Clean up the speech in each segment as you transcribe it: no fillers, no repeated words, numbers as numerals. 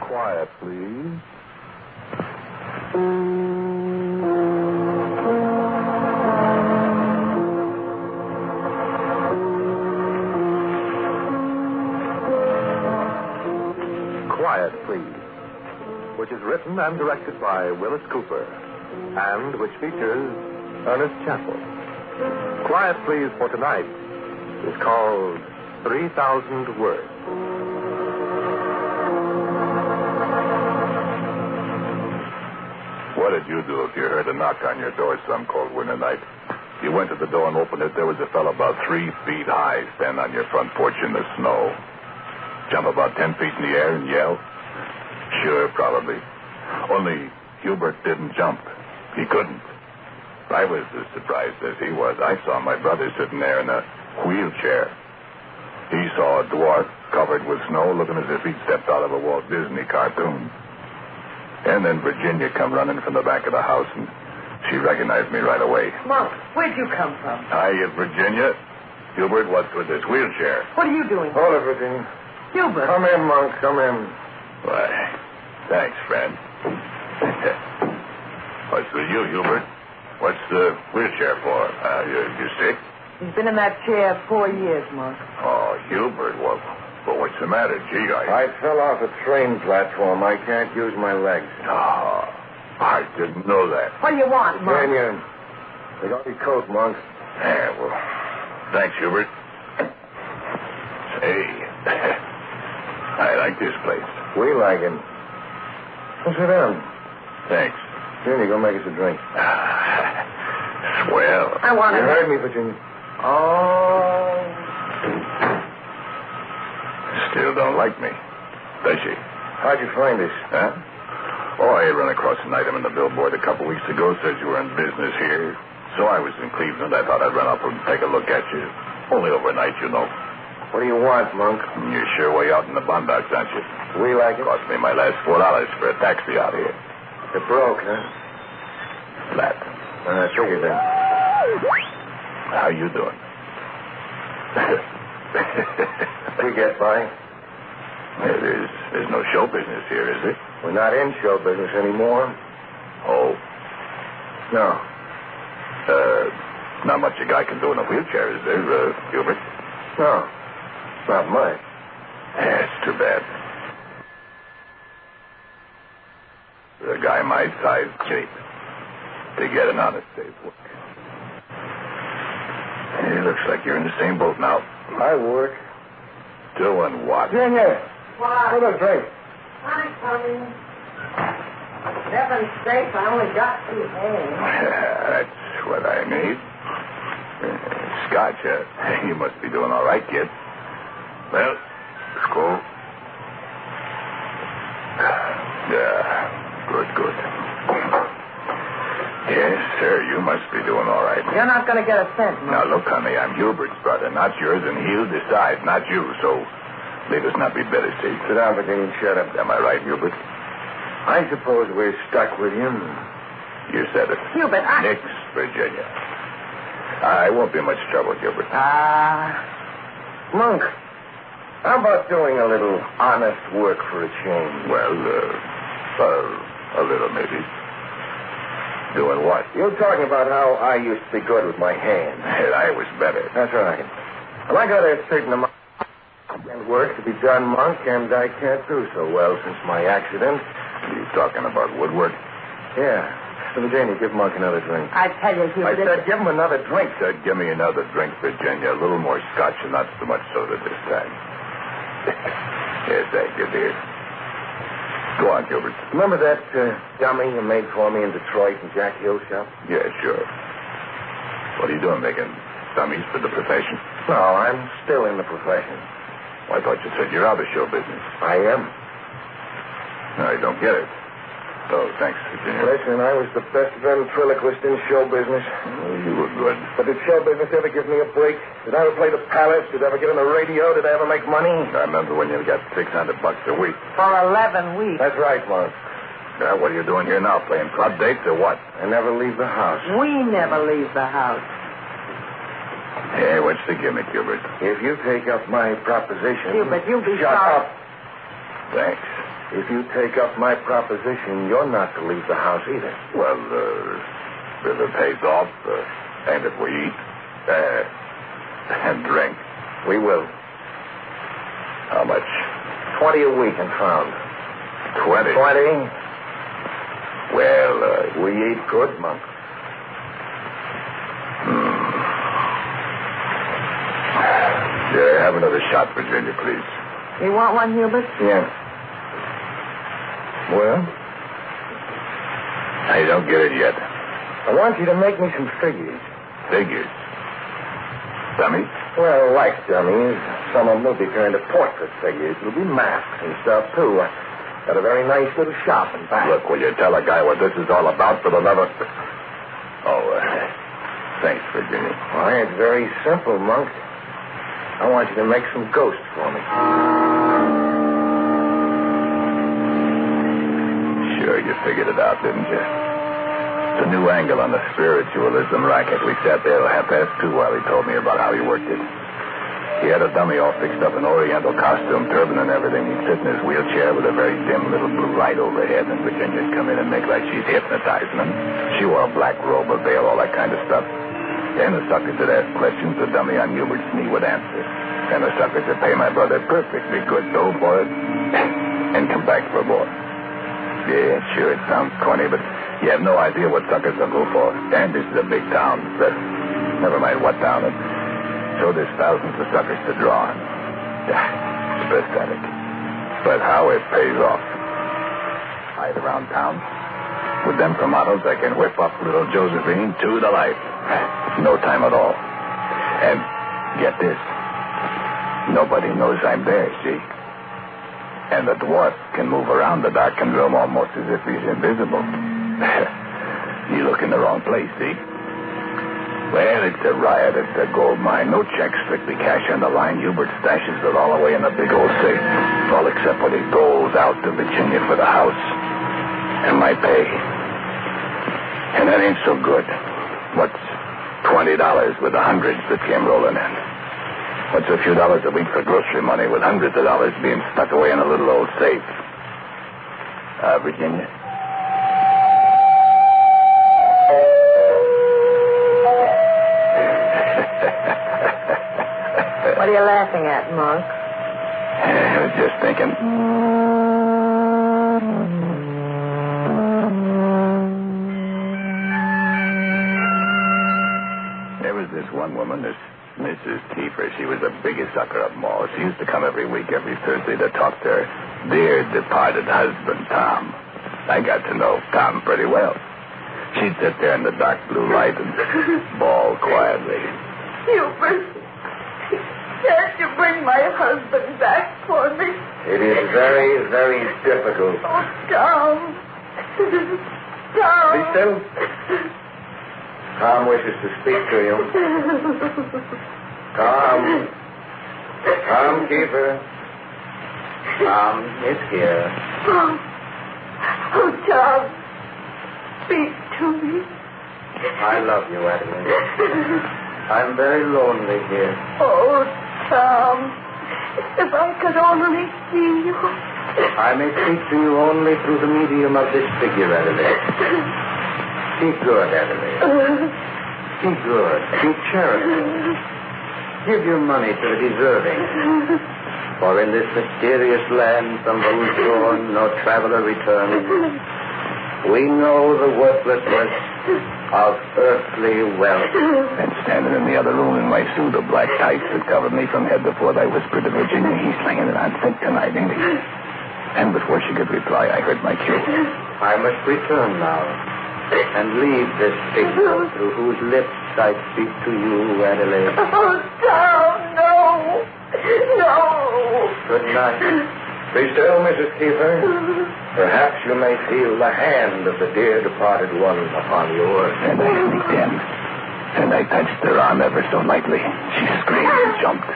Quiet, please. Quiet, please. Which is written and directed by Wyllis Cooper, and which features Ernest Chappell. Quiet, please, for tonight is called 3,000 Words. What did you do if you heard a knock on your door some cold winter night? You went to the door and opened it. There was a fellow about 3 feet high standing on your front porch in the snow. Jump about 10 feet in the air and yell? Sure, probably. Only Hubert didn't jump. He couldn't. I was as surprised as he was. I saw my brother sitting there in a wheelchair. He saw a dwarf covered with snow looking as if he'd stepped out of a Walt Disney cartoon. And then Virginia come running from the back of the house, and she recognized me right away. Monk, where'd you come from? Hiya, Virginia. Hubert, what's with this wheelchair? What are you doing? Hold it, Virginia. Hubert. Come in, Monk. Come in. Why, thanks, friend. What's with you, Hubert? What's the wheelchair for? You sick? He's been in that chair 4 years, Monk. Oh, Hubert, well, what's the matter? Gee, I fell off a train platform. I can't use my legs. Oh, I didn't know that. What do you want, Monk? Virginia, take off your coat, Monk. Yeah, well, thanks, Hubert. Say, I like this place. We like it. Well, sit down. Thanks. Virginia, go make us a drink. Swell. I want You to... heard me, Virginia. Oh. Still don't like me, does she? How'd you find us? Huh? Oh, I ran across an item in the billboard a couple weeks ago. Said you were in business here. So I was in Cleveland. I thought I'd run up and take a look at you. Only overnight, you know. What do you want, Monk? You're sure way out in the Bondocks, aren't you? We like it. Cost me my last $4 for a taxi out here. You're broke, huh? Flat. I figured that. How you doing? We get by. There's no show business here, is it? We're not in show business anymore. Oh. No. Not much a guy can do in a wheelchair, is there, Hubert? No. Not much. Yeah, it's too bad. A guy my size, cheap, to get an honest day's work. It looks like you're in the same boat now. I work. Doing what? Virginia, What? have a drink. I'm coming. Heaven's sake, I only got 2 hands. That's what I need. Scotch, you must be doing all right, kid. Well, school. Yeah, good. Yes, sir, you must be doing all right. You're not going to get a cent, Now, Monk. look, honey, I'm Hubert's brother, not yours, and he'll decide, not you, so let us not be bitter, see? Sit down, Virginia, and shut up. Am I right, Hubert? I suppose we're stuck with him. You said it. Hubert, Nix, Virginia. I won't be much trouble, Hubert. Monk, how about doing a little honest work for a change? Well, a little, maybe. Doing what? You're talking about how I used to be good with my hands. And I was better. That's right. Well, I got a certain amount of work to be done, Monk, and I can't do so well since my accident. You talking about woodwork? Yeah. So, Virginia, give Monk another drink. I tell you, Hubert... I said give him another drink. Said, give me another drink, Virginia. A little more scotch and not so much soda this time. Yes, thank you, dear. Go on, Gilbert. Remember that dummy you made for me in Detroit in Jack Hill's shop? Yeah, sure. What are you doing, making dummies for the profession? No, I'm still in the profession. Well, I thought you said you're out of show business. I am. No, I don't get it. Oh, thanks, Virginia. Listen, I was the best ventriloquist in show business. Oh, you were good. But did show business ever give me a break? Did I ever play the Palace? Did I ever get on the radio? Did I ever make money? I remember when you got $600 a week. For 11 weeks. That's right, Monk. What are you doing here now? Playing club dates or what? I never leave the house. We never leave the house. Hey, what's the gimmick, Gilbert? If you take up my proposition... Hubert, you'll be Shut sorry. up. Thanks. If you take up my proposition, you're not to leave the house either. Well, if it pays off, and if we eat, and drink. We will. How much? 20 a week and found. 20? 20? Well, we eat good, Monk. Have another shot, Virginia, please. You want one, Hubert? Yeah. Well? I don't get it yet. I want you to make me some figures. Figures? Dummies? Well, like dummies. Some of them will be turned to portrait figures. It'll be masks and stuff, too. I got a very nice little shop in back. Look, will you tell a guy what this is all about for the love of... Oh, thanks, Virginia. Why, it's very simple, Monk. I want you to make some ghosts for me. Sure, you figured it out, didn't you? It's a new angle on the spiritualism racket. We sat there at 2:30 while he told me about how he worked it. He had a dummy all fixed up in Oriental costume, turban and everything. He'd sit in his wheelchair with a very dim little blue light overhead, and Virginia'd come in and make like she's hypnotizing him. She wore a black robe, a veil, all that kind of stuff. Then the suckers would ask questions, the dummy on Hubert's knee would answer. And the suckers would pay my brother perfectly good dough for it and come back for more. Yeah, sure, it sounds corny, but you have no idea what suckers will go for. And this is a big town. Never mind what town. So there's thousands of suckers to draw on. It's pathetic. But how it pays off. Hide around town. With them for models, I can whip up little Josephine to the life. No time at all. And get this. Nobody knows I'm there, see? And the dwarf can move around the darkened room almost as if he's invisible. You look in the wrong place, see? Well, it's a riot. It's a gold mine. No checks, strictly cash on the line. Hubert stashes it all away in a big old safe. All except what he doles out to Virginia for the house. And my pay. And that ain't so good. What's $20 with the hundreds that came rolling in? What's a few dollars a week for grocery money with hundreds of dollars being stuck away in a little old safe? Virginia? What are you laughing at, Monk? I was just thinking. There was this one woman, this Mrs. Kiefer. She was the biggest sucker of them all. She used to come every week, every Thursday, to talk to her dear departed husband, Tom. I got to know Tom pretty well. She'd sit there in the dark blue light and bawl quietly. Hubert, can't you bring my husband back for me? It is very, very difficult. Oh, Tom. Tom. Be still. Tom wishes to speak to you. Tom. Tom Kiefer. Tom is here. Oh, Tom. Speak to me. I love you, Adeline. I'm very lonely here. Oh, Tom. If I could only see you. I may speak to you only through the medium of this figure, Adelaide. Be good, Adelaide. Be good. Be charitable. Give your money to the deserving. For in this mysterious land from whose shore no traveler returns, we know the worthlessness of earthly wealth. And standing in the other room in my suit of black tights that covered me from head to foot, I whispered to Virginia, he's slinging it on thick tonight, ain't he? And before she could reply, I heard my cue. I must return now and leave this figure through whose lips I speak to you, Adelaide. Oh, Tom, no. No. Good night. Be still, Mrs. Kiefer. Perhaps you may feel the hand of the dear departed one upon yours. And I sneaked in. And I touched her arm ever so lightly. She screamed and jumped.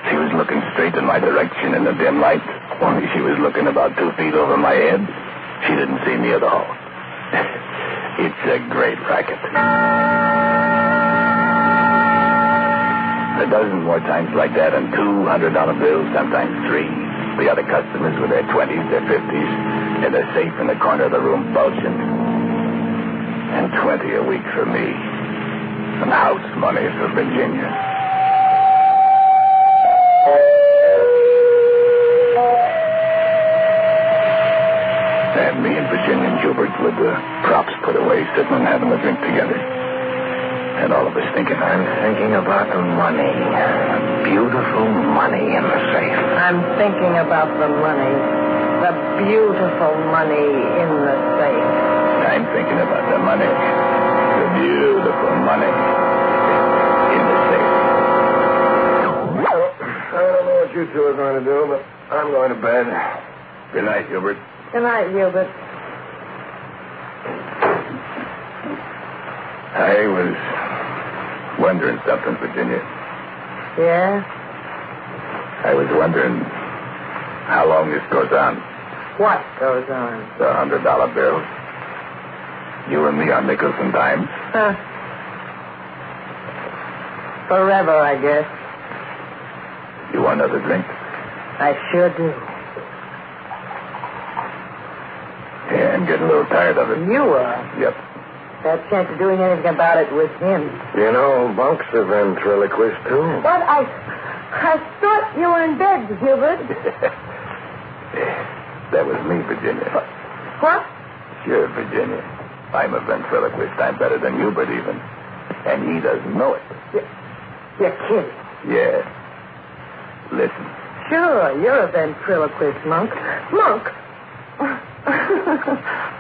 She was looking straight in my direction in the dim light. Only she was looking about 2 feet over my head. She didn't see me at all. It's a great racket. A dozen more times like that, and $200 bills, sometimes 3. the other customers with their 20s, their 50s, and a safe in the corner of the room bulging. And 20 a week for me. And house money for Virginia. And me and Virginia and Hubert with the props put away, sitting and having a drink together. And all of us thinking, I'm thinking about the money. Beautiful money in the safe. I'm thinking about the money. The beautiful money in the safe. I'm thinking about the money. The beautiful money in the safe. I don't know what you two are going to do, but I'm going to bed. Good night, Hubert. Good night, Hubert. I was wondering something, Virginia. Yeah? I was wondering how long this goes on. What goes on? The $100 bills. You and me on nickels and dimes. Huh. Forever, I guess. You want another drink? I sure do. Yeah, I'm getting a little tired of it. You are. Yep. That chance of doing anything about it with him. You know, Bunk's a ventriloquist, too. What? I thought you were in bed, Hubert. That was me, Virginia. What? Sure, Virginia. I'm a ventriloquist. I'm better than Hubert, even. And he doesn't know it. You're kidding. Yeah. Listen. Sure, you're a ventriloquist, Monk. Monk!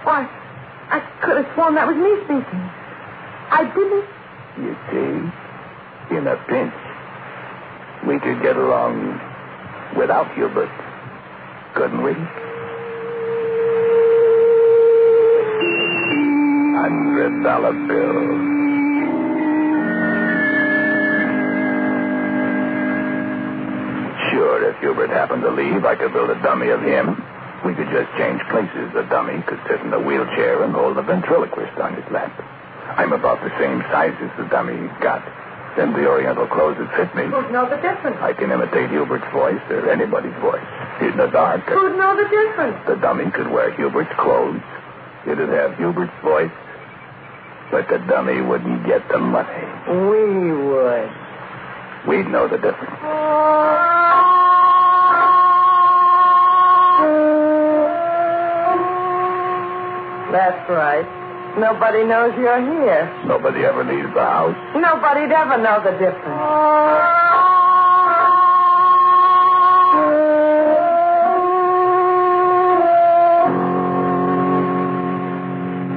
Why, I could have sworn that was me speaking. I didn't. You see, in a pinch, we could get along without Hubert, couldn't we? $100 bills. Sure, if Hubert happened to leave, I could build a dummy of him. We could just change places. The dummy could sit in the wheelchair and hold the ventriloquist on his lap. I'm about the same size as the dummy got. Then the Oriental clothes would fit me. Who'd know the difference? I can imitate Hubert's voice or anybody's voice. In the dark. Who'd know the difference? The dummy could wear Hubert's clothes. It'd have Hubert's voice. But the dummy wouldn't get the money. We would. We'd know the difference. That's right. Nobody knows you're here. Nobody ever leaves the house. Nobody'd ever know the difference.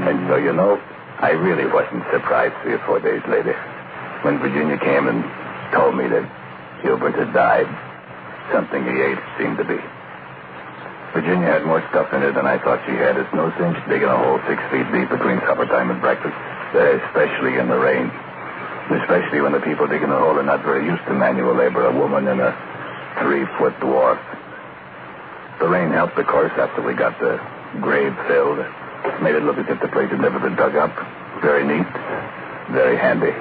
And so, you know, I really wasn't surprised 3 or 4 days later when Virginia came and told me that Hubert had died. Something he ate seemed to be. Virginia had more stuff in her than I thought she had. It's no cinch digging a hole 6 feet deep between supper time and breakfast, especially in the rain. Especially when the people digging the hole are not very used to manual labor, a woman and a 3-foot dwarf. The rain helped, of course, after we got the grave filled. Made it look as if the place had never been dug up. Very neat, very handy.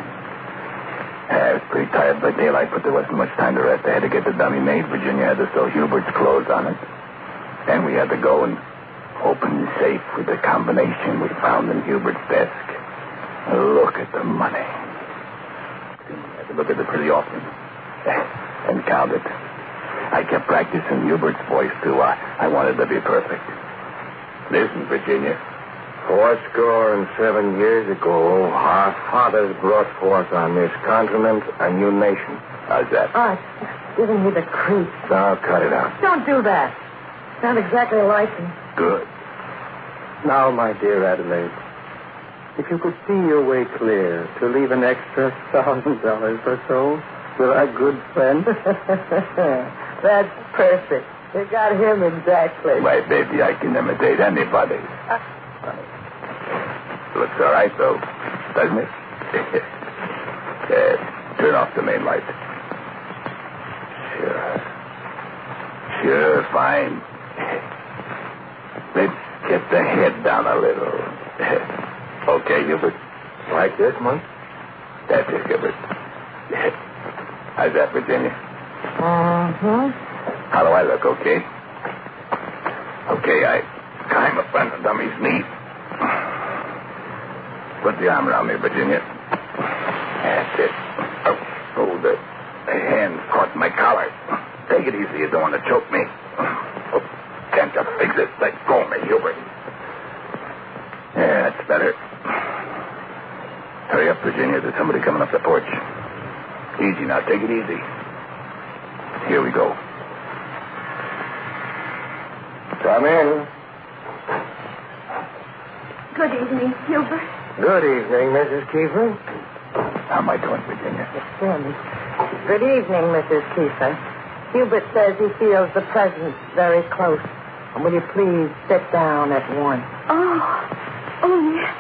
I was pretty tired by daylight, but there wasn't much time to rest. I had to get the dummy made. Virginia had to sew Hubert's clothes on it. And we had to go and open the safe with the combination we found in Hubert's desk. Look at the money. I had to look at it pretty often and count it. I kept practicing Hubert's voice, too. I wanted to be perfect. Listen, Virginia. 87 years ago, our fathers brought forth on this continent a new nation. How's that? Oh, it's giving me the creeps. Now, cut it out. Don't do that. Not exactly like him. Good. Now, my dear Adelaide, if you could see your way clear to leave an extra $1,000 or so with our good friend. That's perfect. You got him exactly. Why, baby, I can imitate anybody. Looks all right, though, doesn't it? Turn off the main light. Sure, fine. Let's get the head down a little. Okay, Hubert? Like this, Monk? That's it, Hubert. How's that, Virginia? Mm-hmm. How do I look, okay? Okay, I climb up on the dummy's knee. Put the arm around me, Virginia. That's it. Oh, the hand caught my collar. Take it easy. You don't want to choke me. Oh, can't you fix it? Let go of me, Hubert. Yeah, that's better. Hurry up, Virginia. There's somebody coming up the porch. Easy now. Take it easy. Here we go. Come in. Good evening, Hubert. Good evening, Mrs. Kiefer. How am I doing, Virginia? Good evening, Mrs. Kiefer. Hubert says he feels the presence very close. And will you please sit down at once? Oh, yes.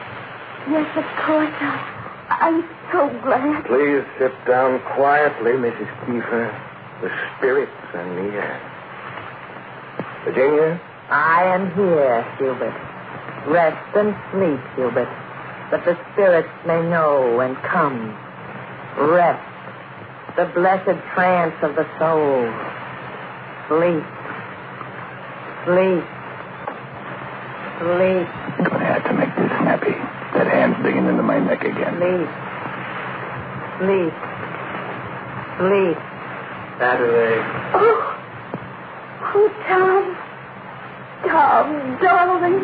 Yes, of course. I'm so glad. Please sit down quietly, Mrs. Kiefer. The spirits are near. Virginia? I am here, Hubert. Rest and sleep, Hubert, that the spirits may know and come. Rest, the blessed trance of the soul. Sleep. Sleep. Sleep. I'm going to have to make this snappy. That hand's digging into my neck again. Sleep. Sleep. Sleep. Saturday. Oh, Tom. Tom, darling.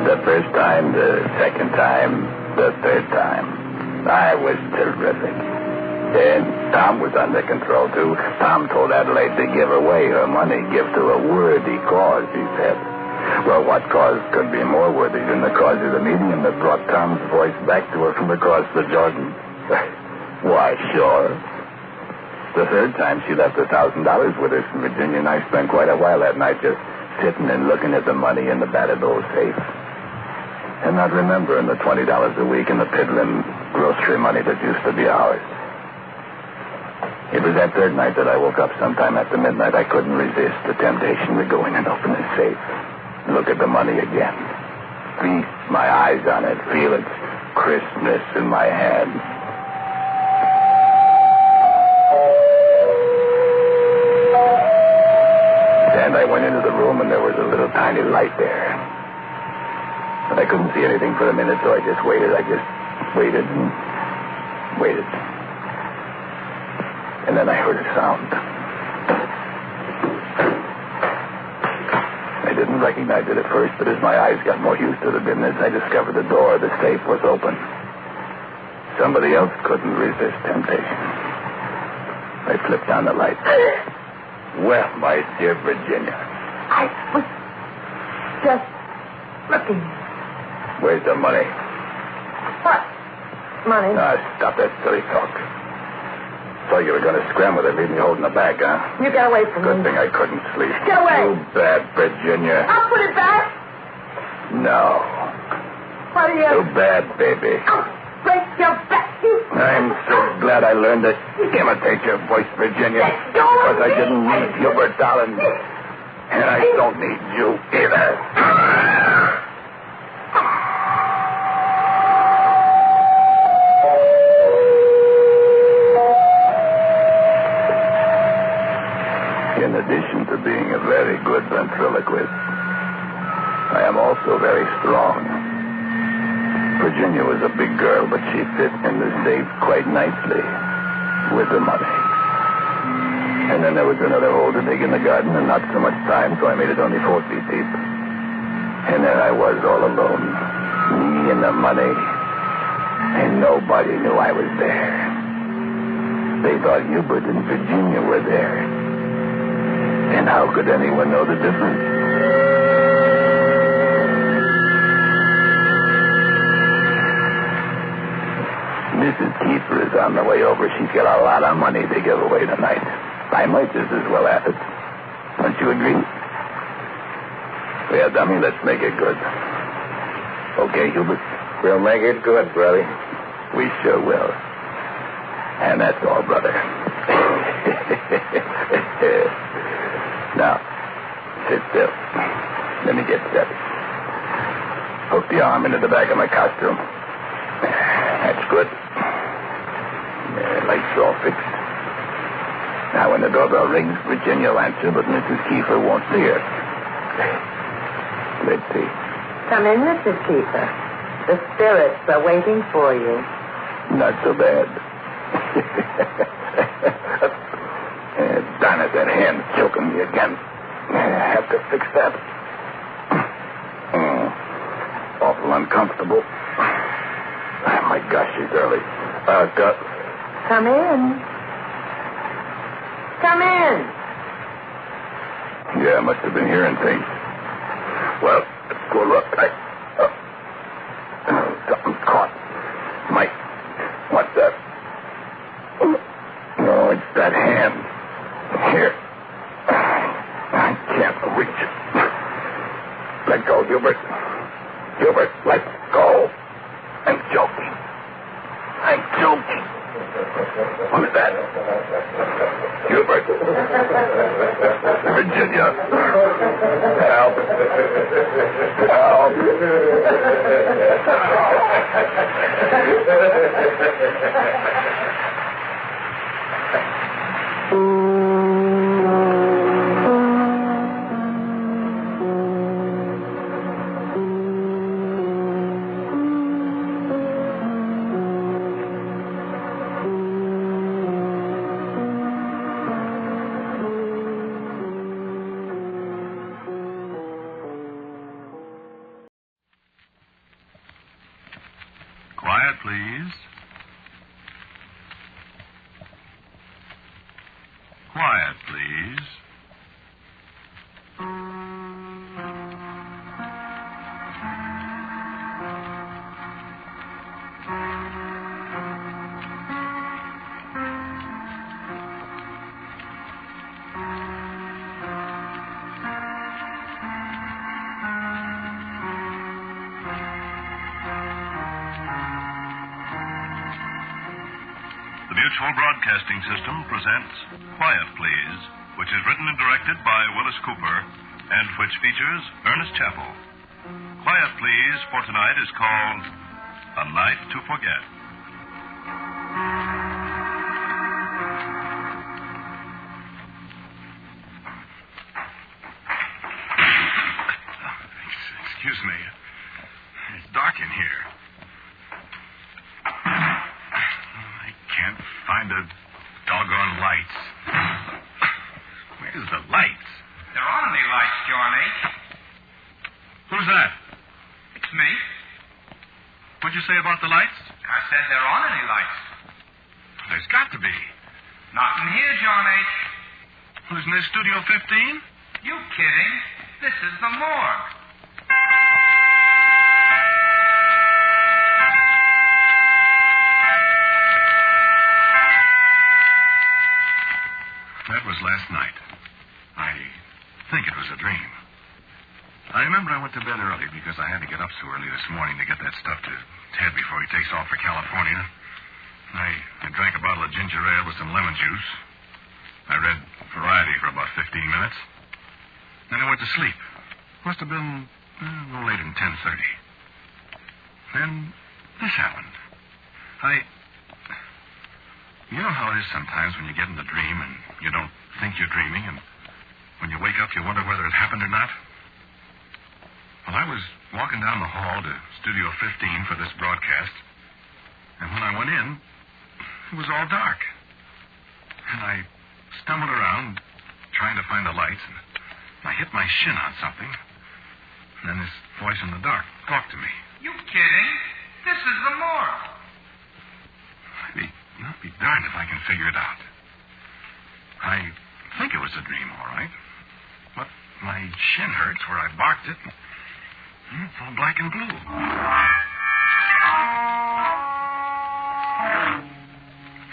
The first time, the second time, the third time. I was terrific. And Tom was under control, too. Tom told Adelaide to give away her money, give to a worthy cause, he said. Well, what cause could be more worthy than the cause of the medium that brought Tom's voice back to her from across the Jordan? Why, sure. The third time, she left $1,000 with us, and Virginia and I spent quite a while that night just sitting and looking at the money in the battered old safe. And not remembering the $20 a week and the piddling grocery money that used to be ours. It was that third night that I woke up sometime after midnight. I couldn't resist the temptation to go in and open the safe. Look at the money again. Feast my eyes on it. Feel its crispness in my hand. And I went into the room, and there was a little tiny light there. But I couldn't see anything for a minute, so I just waited. I just waited and waited. And then I heard a sound. I didn't recognize it at first, but as my eyes got more used to the business, I discovered the door of the safe was open. Somebody else couldn't resist temptation. I flipped on the light. Well, my dear Virginia. I was just looking. Where's the money? What? Money? Stop that silly talk. Thought you were going to scram with it, leave me holding the bag, huh? You get away from Good me. thing I couldn't sleep. Get away. Too bad, Virginia. I'll put it back. No. What are you? Too bad, baby. I'll break your back, you. I'm so glad I learned to imitate your voice, Virginia. Let go of Because I me. didn't need Hubert, darling. And I don't need you either. In addition to being a very good ventriloquist, I am also very strong. Virginia was a big girl, but she fit in the safe quite nicely with the money. And then there was another hole to dig in the garden, and not so much time, so I made it only 4 feet deep. And there I was all alone, me and the money, and nobody knew I was there. They thought Hubert and Virginia were there. And how could anyone know the difference? Mrs. Kiefer is on the way over. She's got a lot of money to give away tonight. I might just as well have it. Don't you agree? Well, dummy, let's make it good. Okay, Hubert? We'll make it good, brother. We sure will. And that's all, brother. Now, sit still. Let me get set. Hook the arm into the back of my costume. That's good. Lights all fixed. Now, when the doorbell rings, Virginia will answer, but Mrs. Kiefer won't see her. Let's see. Come in, Mrs. Kiefer. The spirits are waiting for you. Not so bad. Darn it, that hand's choking me again. I have to fix that. Awful uncomfortable. My gosh, she's early. Come in. Come in. Yeah, I must have been hearing things. Well, let's go look. Something's caught. Mike, what's that? No, it's that hand. Here. I can't reach it. Let go, Gilbert. Gilbert, let go. I'm joking. Who's that? Gilbert. Virginia. Help. Quiet, please. Quiet, please. The Mutual Broadcasting System presents Quiet, Please, which is written and directed by Wyllis Cooper and which features Ernest Chappell. Quiet, Please for tonight is called A Night to Forget. Excuse me. It's dark in here. Find the doggone lights. Where's the lights? There aren't any lights, John H. Who's that? It's me. What'd you say about the lights? I said there aren't any lights. There's got to be. Not in here, John H. Isn't this Studio 15? You kidding? This is the morgue. That was last night. I think it was a dream. I remember I went to bed early because I had to get up so early this morning to get that stuff to Ted before he takes off for California. I drank a bottle of ginger ale with some lemon juice. I read Variety for about 15 minutes. Then I went to sleep. Must have been no later than 10:30. Then this happened. You know how it is sometimes when you get in a dream and you don't think you're dreaming, and when you wake up you wonder whether it happened or not? Well, I was walking down the hall to Studio 15 for this broadcast, and when I went in, it was all dark. And I stumbled around trying to find the lights, and I hit my shin on something. And then this voice in the dark talked to me. You kidding? This is the morgue. I'll be darned if I can figure it out. I think it was a dream, all right. But my shin hurts where I barked it. It's all black and blue.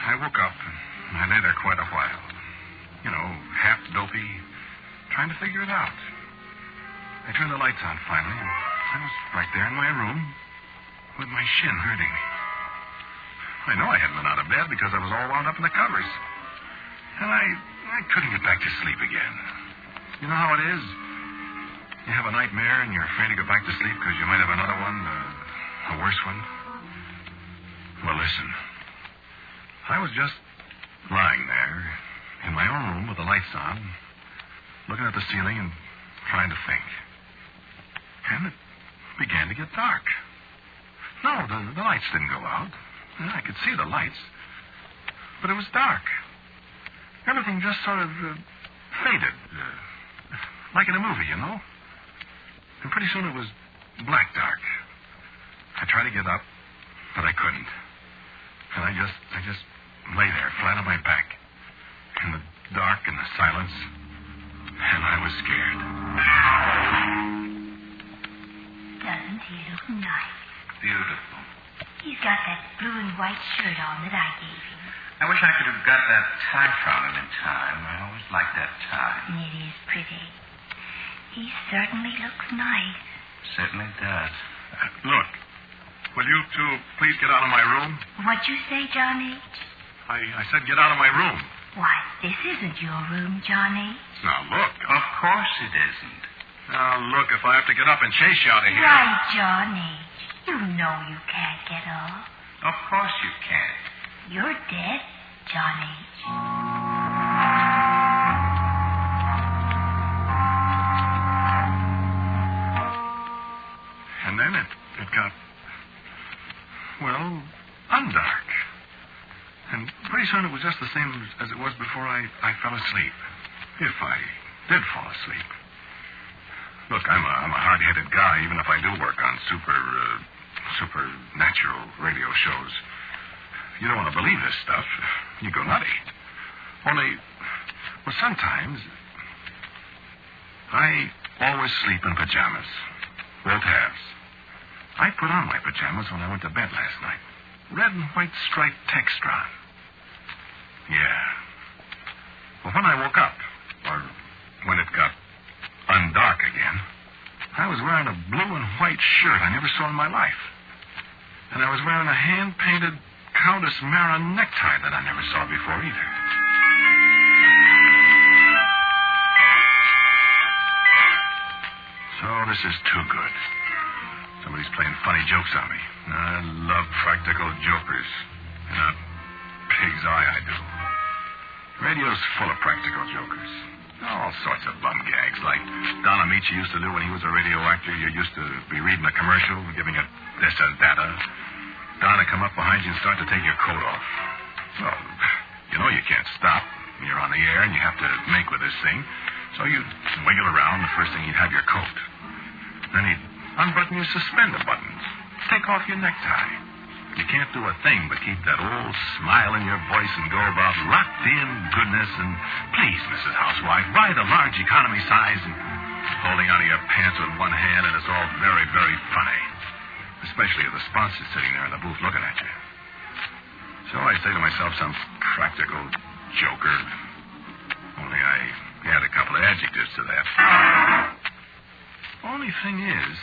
I woke up and I lay there quite a while. You know, half dopey, trying to figure it out. I turned the lights on finally, and I was right there in my room with my shin hurting me. I know I hadn't been out of bed because I was all wound up in the covers. And I couldn't get back to sleep again. You know how it is? You have a nightmare and you're afraid to go back to sleep because you might have another one, a worse one. Well, listen. I was just lying there in my own room with the lights on, looking at the ceiling and trying to think. And it began to get dark. No, the lights didn't go out. I could see the lights. But it was dark. Everything just sort of faded. Like in a movie, you know? And pretty soon it was black dark. I tried to get up, but I couldn't. And I just lay there, flat on my back, in the dark and the silence, and I was scared. Doesn't he look nice? Beautiful. He's got that blue and white shirt on that I gave him. I wish I could have got that tie from him in time. I always liked that tie. It is pretty. He certainly looks nice. Certainly does. Look, will you two please get out of my room? What'd you say, John H.? I said get out of my room. Why, this isn't your room, John H. Now, look. Of course it isn't. Now, look, if I have to get up and chase you out of here... Right, John H. You know you can't get up. Of course you can't. You're dead, John H. And then it got, well, undark. And pretty soon it was just the same as it was before I fell asleep. If I did fall asleep. Look, I'm a hard-headed guy, even if I do work on supernatural radio shows. You don't want to believe this stuff. You go nutty. Only, well, sometimes I always sleep in pajamas. Both halves. I put on my pajamas when I went to bed last night. Red and white striped textron. Yeah. Well, when I woke up, or when it got undark again, I was wearing a blue and white shirt I never saw in my life. And I was wearing a hand-painted Countess Mara necktie that I never saw before either. So this is too good. Somebody's playing funny jokes on me. I love practical jokers. In a pig's eye, I do. Radio's full of practical jokers. All sorts of bum gags, like Don Amici used to do when he was a radio actor. You used to be reading a commercial, giving it this and that. Don would come up behind you and start to take your coat off. Well, you know you can't stop. You're on the air and you have to make with this thing. So you'd wiggle around. The first thing you'd have your coat. Then he'd unbutton your suspender buttons. Take off your necktie. You can't do a thing but keep that old smile in your voice and go about locked-in goodness and, please, Mrs. Housewife, buy the large economy size, and holding onto your pants with one hand, and it's all very, very funny. Especially if the sponsor's sitting there in the booth looking at you. So I say to myself, some practical joker. Only I add a couple of adjectives to that. Only thing is,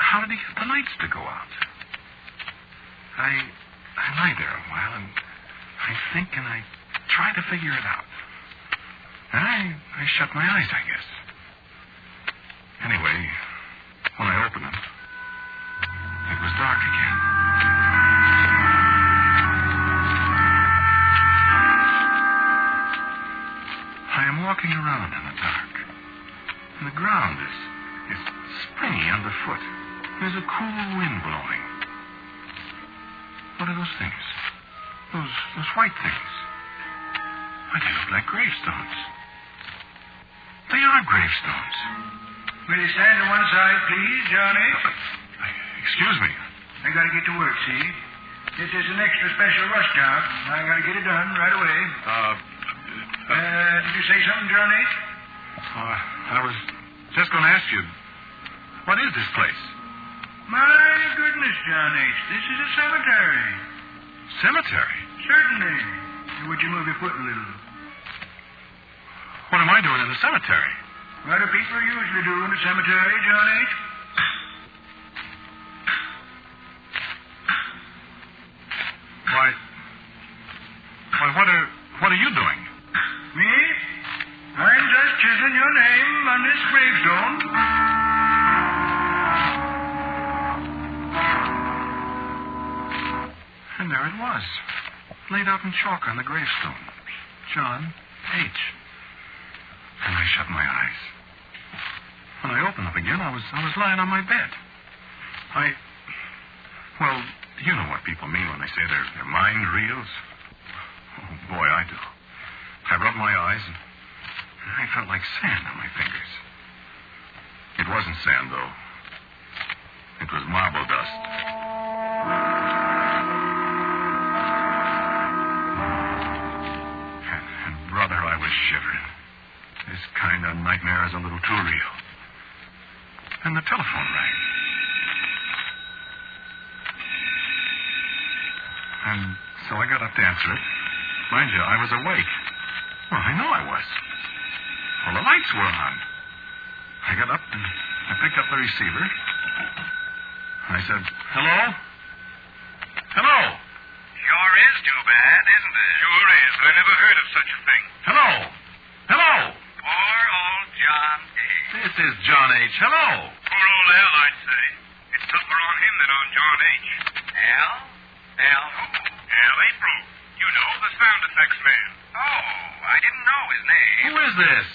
how did he get the lights to go out? I lie there a while, and I think, and I try to figure it out. And I shut my eyes, I guess. Anyway, when I opened them, it was dark again. I am walking around in the dark, and the ground is springy underfoot. There's a cool wind blowing. What are those things? Those white things. Why, they look like gravestones. They are gravestones. Will you stand to one side, please, Johnny? Excuse me. I gotta get to work, see? This is an extra special rush job. I gotta get it done right away. Did you say something, Johnny? I was just going to ask you, what is this place? My goodness, John H., this is a cemetery. Cemetery? Certainly. Would you move your foot a little? What am I doing in the cemetery? What do people usually do in the cemetery, John H.? Why, what are you doing? Me? I'm just chiseling your name on this gravestone. And there it was, laid out in chalk on the gravestone. John H. And I shut my eyes. When I opened them again, I was lying on my bed. Well, you know what people mean when they say their mind reels. Oh, boy, I do. I rubbed my eyes, and I felt like sand on my fingers. It wasn't sand, though. It was marble dust. And brother, I was shivering. This kind of nightmare is a little too real. And the telephone rang. And so I got up to answer it. Mind you, I was awake. Well, I know I was. Well, the lights were on. I got up and I picked up the receiver. I said, hello? Hello? Sure is too bad, isn't it? Sure is. I never heard of such a thing. Hello? Hello? Poor old John H. This is John H. Hello? Poor old Al, I'd say. It's tougher on him than on John H. Al? Al who? Al April. You know, the sound effects man. Oh, I didn't know his name. Who is this?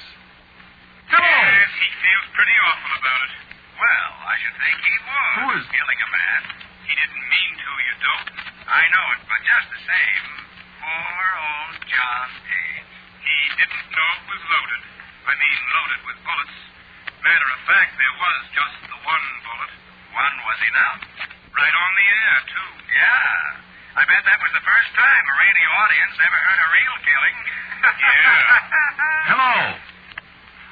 Hello? Yes, he feels pretty awful about it. Well, I should think he was. Who is... Killing a man. He didn't mean to, you dope. I know it, but just the same, poor old John H. He didn't know it was loaded. I mean, loaded with bullets. Matter of fact, there was just the one bullet. One was enough. Right on the air, too. Yeah. I bet that was the first time a radio audience ever heard a real killing. Yeah. Hello?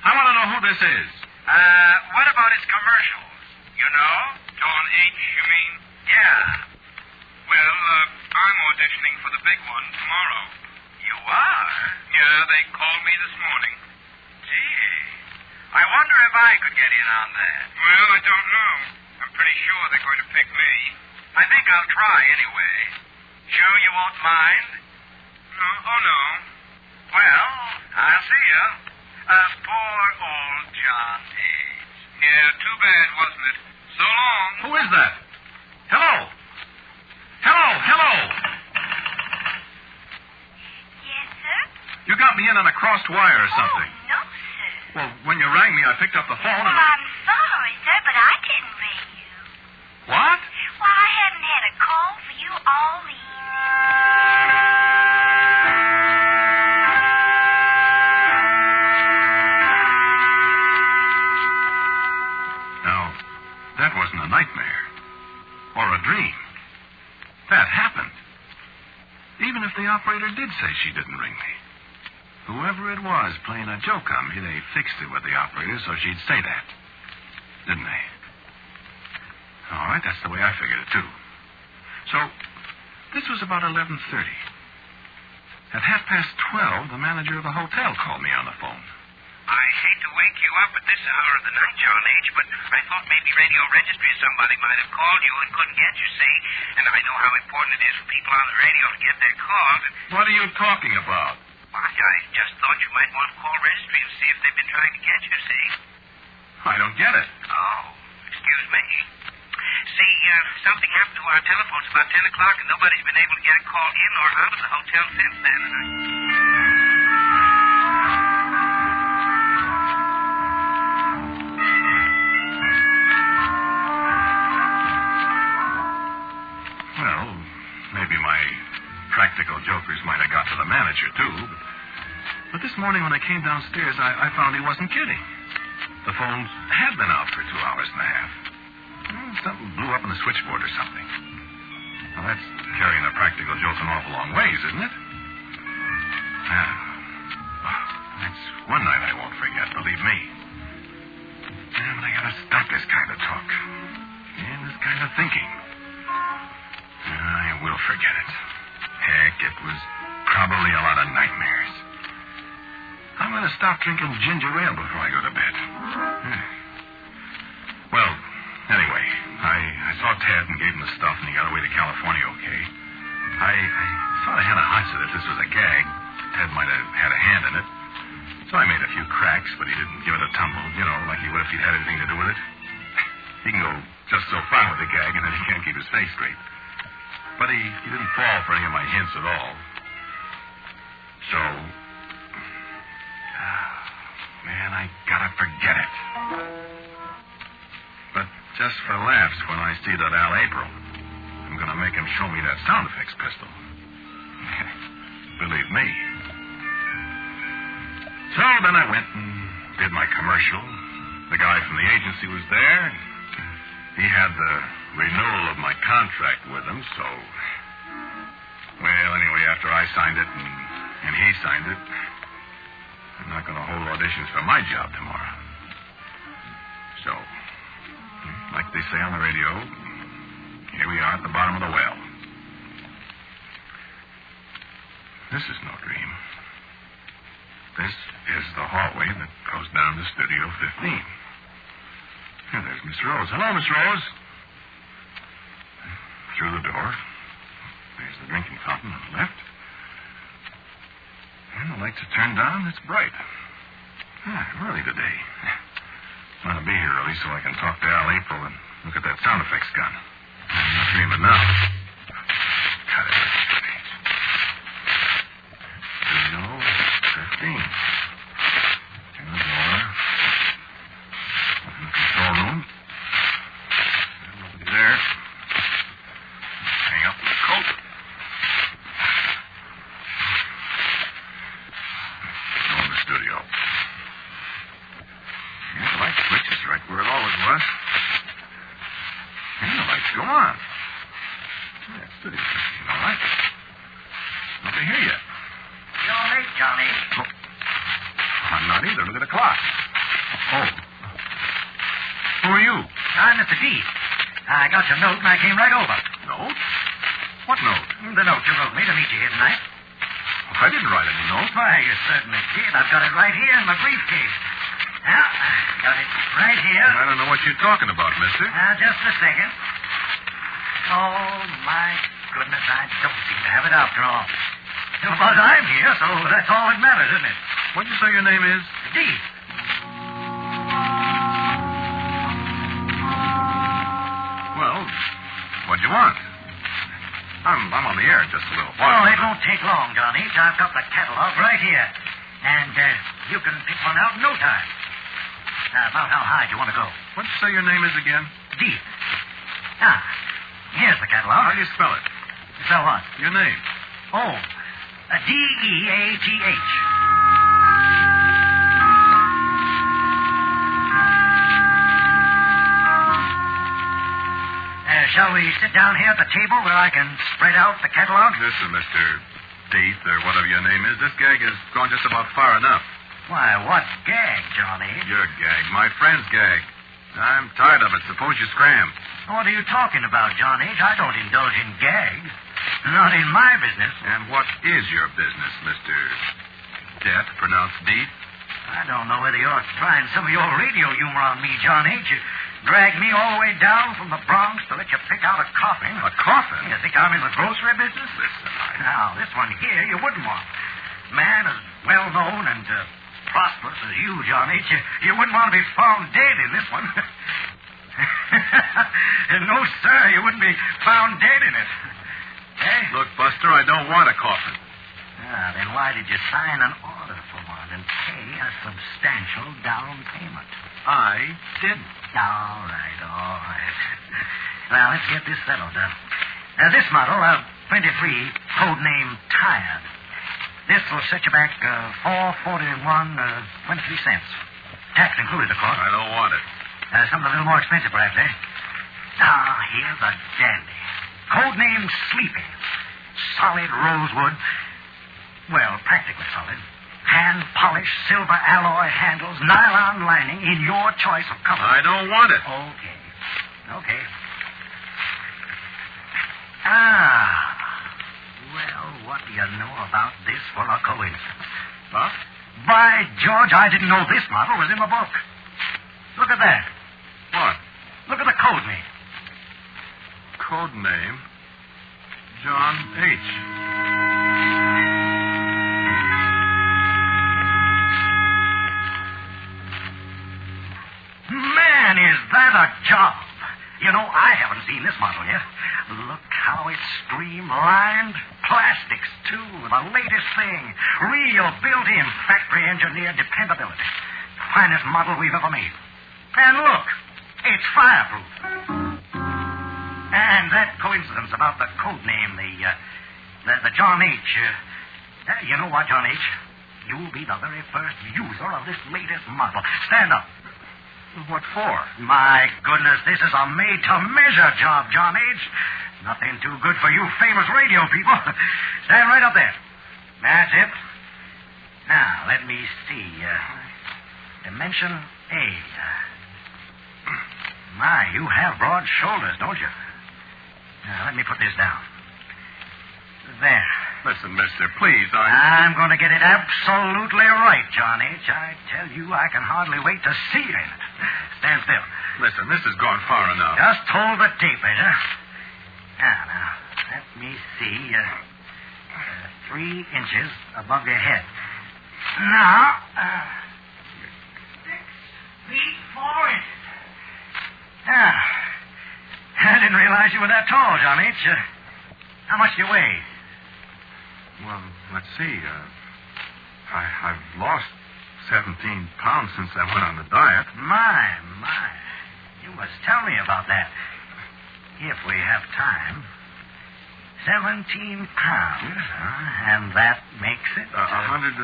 I want to know who this is. What about his commercials? You know? John H., you mean? Yeah. Well, I'm auditioning for the big one tomorrow. You are? Yeah, they called me this morning. Gee. I wonder if I could get in on that. Well, I don't know. I'm pretty sure they're going to pick me. I think I'll try anyway. Sure you won't mind? No. Oh, no. Well, I'll see you. Poor old John H. Yeah, too bad, wasn't it? So long. Who is that? Hello? Hello? Hello? Yes, sir? You got me in on a crossed wire or something. Oh, no, sir. Well, when you rang me, I picked up the phone and... I'm sorry, sir, but I didn't ring you. What? Well, I haven't had a call for you all evening. Now, that wasn't a nightmare. Or a dream. That happened. Even if the operator did say she didn't ring me. Whoever it was playing a joke on me, they fixed it with the operator so she'd say that. Didn't they? All right, that's the way I figured it, too. So, this was about 11:30. At 12:30, the manager of the hotel called me on the phone. I hate to wake you up at this hour of the night, John H., but I thought maybe radio registry or somebody might have called you and couldn't get you, see? And I know how important it is for people on the radio to get their calls. What are you talking about? Well, I just thought you might want to call registry and see if they've been trying to get you, see? I don't get it. Oh, excuse me. See, something happened to our telephones about 10 o'clock, and nobody's been able to get a call in or out of the hotel since then. Well, maybe my practical jokers might have got to the manager, too. But this morning when I came downstairs, I found he wasn't kidding. The phones had been out for 2 hours and a half. Something blew up in the switchboard or something. Well, that's carrying a practical joke an awful long ways, isn't it? That's one night I won't forget, believe me. Yeah, but I gotta stop this kind of talk. And this kind of thinking. I will forget it. Heck, it was probably a lot of nightmares. I'm gonna stop drinking ginger ale before I go to bed. Well, anyway, I saw Ted and gave him the stuff, and he got away to California okay. I sort of had a hunch that if this was a gag, Ted might have had a hand in it. So I made a few cracks, but he didn't give it a tumble, like he would if he'd had anything to do with it. He can go just so far with the gag, and then he can't keep his face straight. But he didn't fall for any of my hints at all. So Man, I gotta forget it. But just for laughs, when I see that Al April, I'm gonna make him show me that sound effects pistol. Believe me. So then I went and did my commercial. The guy from the agency was there. He had the renewal of my contract with him, so... Well, anyway, after I signed it and he signed it, I'm not going to hold auditions for my job tomorrow. So, like they say on the radio, here we are at the bottom of the well. This is no dream. This is the hallway that goes down to Studio 15. Here, there's Miss Rose. Hello, Miss Rose. Through the door. There's the drinking fountain on the left. And the lights are turned down. It's bright. Early today. Want to be here early so I can talk to Al April and look at that sound effects gun. I'm not dreaming now. Cut it. Studio 15. Turn the door. Open the control room. Nobody there. Hang up the coat. Go in the studio. Yeah, the light switch is right where it always was. And the lights go on. Yeah, studio 15, all right. Nobody here yet. You're late, Johnny. Oh. I'm not either. Look at the clock. Oh. Who are you? I'm Mr. D. I got your note and I came right over. Note? What note? The note you wrote me to meet you here tonight. Oh, I didn't write any note. Why, you certainly did. I've got it right here in my briefcase. Now, I've got it right here. I don't know what you're talking about, mister. Now, just a second. Oh, my goodness, I don't seem to have it after all. But I'm here, so that's all that matters, isn't it? What'd you say your name is? D. Well, what'd you want? I'm on the air in just a little while. Oh, it won't take long, Johnny. I've got the catalog right here. And you can pick one out in no time. About how high do you want to go? What'd you say your name is again? D. Here's the catalog. How do you spell it? Spell what? Your name. Oh, D-E-A-T-H. Shall we sit down here at the table where I can spread out the catalog? Listen, Mr. Deeth, or whatever your name is, this gag has gone just about far enough. Why, what gag, Johnny? Your gag. My friend's gag. I'm tired of it. Suppose you scram. What are you talking about, Johnny? I don't indulge in gags. Not in my business. And what is your business, Mr. Death, pronounced Deeth? I don't know whether you're trying some of your radio humor on me, Johnny. You dragged me all the way down from the Bronx to let you pick out a coffin. A coffin? You think I'm in the grocery business? Listen, Now, this one here you wouldn't want. Man as well-known and prosperous as you, Johnny, you wouldn't want to be found dead in this one. No, sir, you wouldn't be found dead in it. Eh? Look, Buster, I don't want a coffin. Then why did you sign an order for one and pay a substantial down payment? I didn't. All right. Now, let's get this settled. This model, 23, code name Tired. This will set you back $441.23. Tax included, of course. I don't want it. Something a little more expensive, perhaps, eh? Now, here's a dandy. Code name Sleepy. Solid rosewood. Well, practically solid. Hand-polished silver alloy handles, nylon lining in your choice of color. I don't want it. Okay. Well, what do you know about this for a coincidence? Huh? By George, I didn't know this model was in the book. Look at that. What? Look at the code name. Code name? John H. Man, is that a job. You know, I haven't seen this model yet. Look how it's streamlined. Plastics, too. The latest thing. Real built-in factory engineered dependability. finest model we've ever made. And look, it's fireproof. And that coincidence about the code name, the John H. You know what, John H.? You'll be the very first user of this latest model. Stand up. What for? My goodness, this is a made-to-measure job, John H. Nothing too good for you famous radio people. Stand right up there. That's it. Now, let me see. Dimension A. My, you have broad shoulders, don't you? Now, let me put this down. There. Listen, mister, please, I'm going to get it absolutely right, John H. I tell you, I can hardly wait to see you in it. Stand still. Listen, this has gone far enough. Just hold the tape, huh? Now, let me see. 3 inches above your head. Now, 6 feet 4 inches. Now, I didn't realize you were that tall, John H. How much do you weigh? Well, let's see. I've lost 17 pounds since I went on the diet. My. You must tell me about that. If we have time. 17 pounds, and that makes it... 191.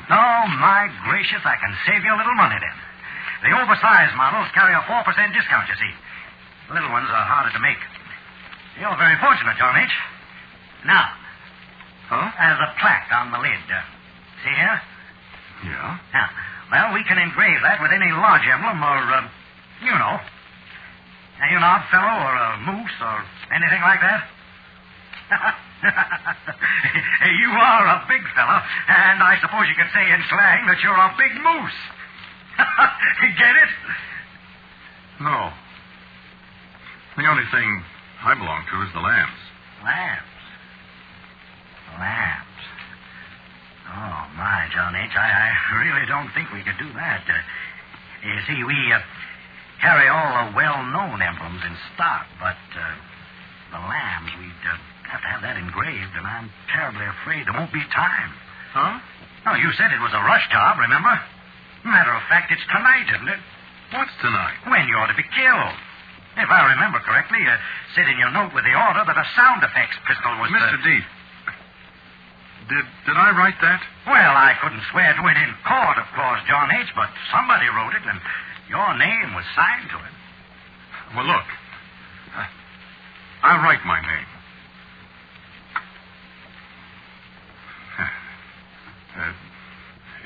Oh, my gracious, I can save you a little money then. The oversized models carry a 4% discount, you see. The little ones are harder to make. You're very fortunate, John H. Now, there's a plaque on the lid. See here? Yeah? Now, well, we can engrave that with any lodge emblem or, you know, an odd fellow or a moose or anything like that. You are a big fellow, and I suppose you could say in slang that you're a big moose. Get it? No. The only thing I belong to is the lambs. Lambs? Oh, my, John H., I really don't think we could do that. You see, we carry all the well-known emblems in stock, but the lambs, we'd have to have that engraved, and I'm terribly afraid there won't be time. Huh? Oh, you said it was a rush job, remember? Matter of fact, it's tonight, isn't it? What's tonight? When you're to be killed. If I remember correctly, you said in your note with the order that a sound effects pistol was... Mr. D. Did I write that? Well, I couldn't swear to it in court, of course, John H., but somebody wrote it, and your name was signed to it. Well, look. I'll write my name.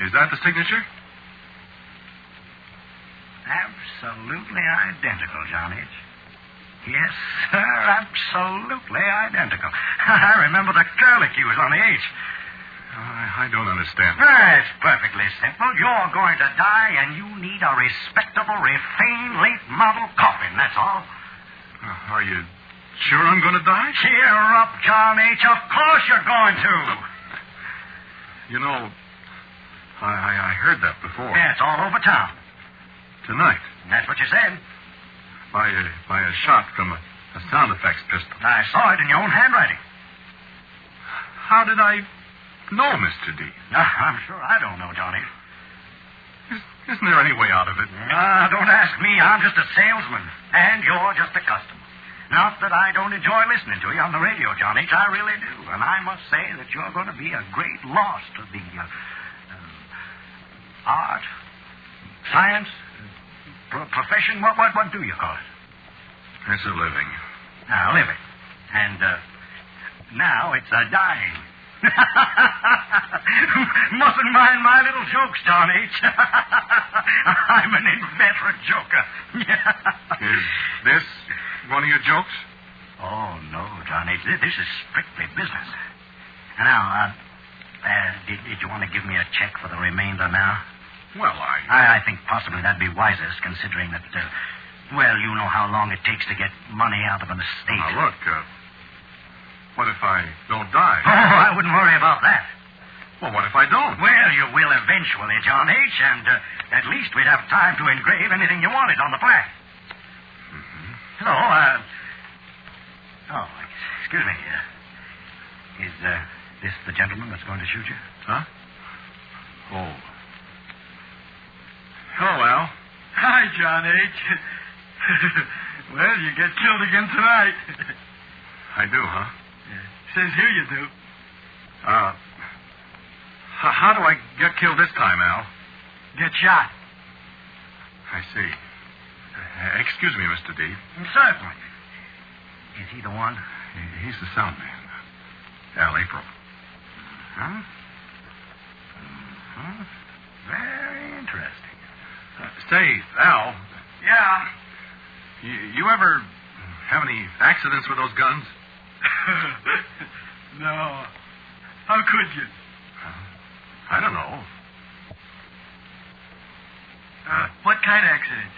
Is that the signature? Absolutely identical, John H. Yes, sir, absolutely identical. I remember the curlicues on the H. I don't understand. It's perfectly simple. You're going to die, and you need a respectable, refined, late-model coffin, that's all. Are you sure I'm going to die? Cheer up, John H. Of course you're going to. You know, I heard that before. Yeah, it's all over town. Tonight? That's what you said. By a shot from a sound effects pistol. I saw it in your own handwriting. How did I know, Mr. D? I'm sure I don't know, Johnny. Isn't there any way out of it? Don't ask me. I'm just a salesman, and you're just a customer. Not that I don't enjoy listening to you on the radio, Johnny. I really do. And I must say that you're going to be a great loss to the art, science, profession. What do you call it? It's a living. Living. And now it's a dying. Mustn't mind my little jokes, John H. I'm an inveterate joker. Is this one of your jokes? Oh, no, John H. This is strictly business. Now, did you want to give me a check for the remainder now? Well, I think possibly that'd be wisest, considering that, you know how long it takes to get money out of an estate. Now, look, what if I don't die? Oh, I wouldn't worry about that. Well, what if I don't? Well, you will eventually, John H., and at least we'd have time to engrave anything you wanted on the plaque. Mm-hmm. So, excuse me. Is this the gentleman that's going to shoot you? Huh? Oh. Hi, John H. Well, you get killed again tonight. I do, huh? Yeah. Says here you do. How do I get killed this time, Al? Get shot. I see. Excuse me, Mr. D. Certainly. Is he the one? He's the sound man. Al April. Huh? Very interesting. Say, Al. Yeah? You ever have any accidents with those guns? No. How could you? I don't know. What kind of accidents?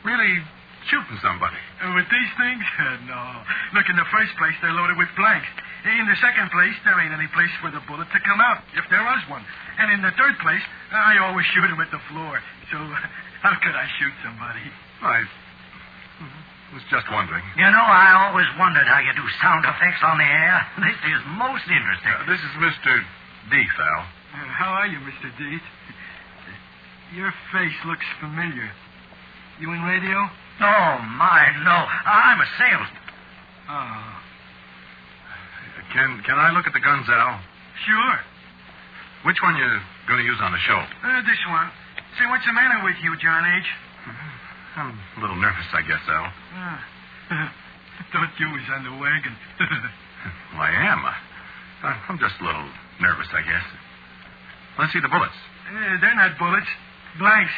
Really shooting somebody. With these things? No. Look, in the first place, they're loaded with blanks. In the second place, there ain't any place for the bullet to come out, if there was one. And in the third place, I always shoot him at the floor. So how could I shoot somebody? I was just wondering. You know, I always wondered how you do sound effects on the air. This is most interesting. This is Mr. Deeth, Al. How are you, Mr. Deeth? Your face looks familiar. You in radio? Oh, my, no. I'm a salesman. Oh. Can I look at the guns, Al? Sure. Which one you going to use on the show? This one. Say, what's the matter with you, John H.? I'm a little nervous, I guess, Al. Thought you was on the wagon. Well, I am. I'm just a little nervous, I guess. Let's see the bullets. They're not bullets. Blanks.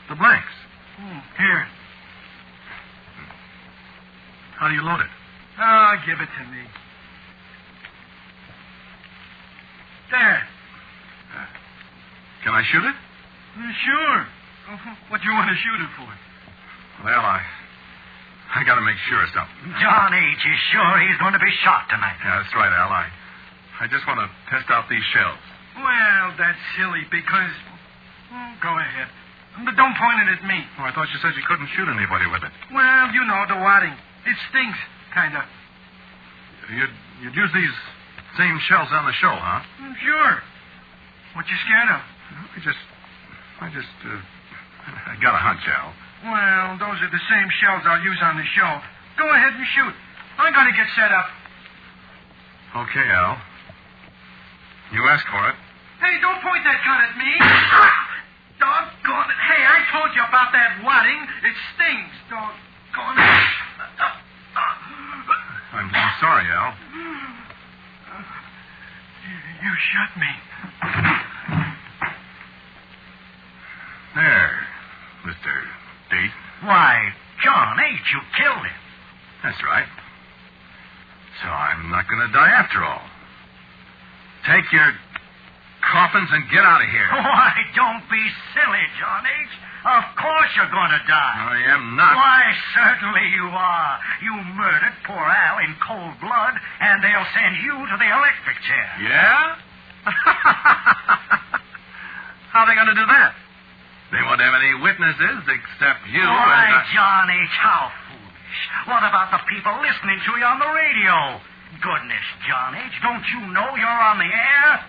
The blanks. Here. How do you load it? Oh, give it to me. There. Can I shoot it? Sure. What do you want to shoot it for? Well, I got to make sure of something. John H. is sure he's going to be shot tonight. Yeah, that's right, Al. I just want to test out these shells. Well, that's silly because... go ahead. But don't point it at me. Oh, I thought you said you couldn't shoot anybody with it. Well, you know, the wadding. It stings, kind of. You'd use these same shells on the show, huh? Sure. What you scared of? I got a hunch, Al. Well, those are the same shells I'll use on the show. Go ahead and shoot. I'm going to get set up. Okay, Al. You asked for it. Hey, don't point that gun at me. Doggone it. Hey, I told you about that wadding. It stings. Doggone it. I'm sorry, Al. You shot me. There, Mr. Deeth. Why, John H., you killed him. That's right. So I'm not going to die after all. Take your coffins and get out of here. Why, don't be silly, John H. Of course you're going to die. I am not. Why, certainly you are. You murdered poor Al in cold blood, and they'll send you to the electric chair. Yeah? How are they going to do that? They won't have any witnesses except you. Why, John H., how foolish. What about the people listening to you on the radio? Goodness, John H., don't you know you're on the air?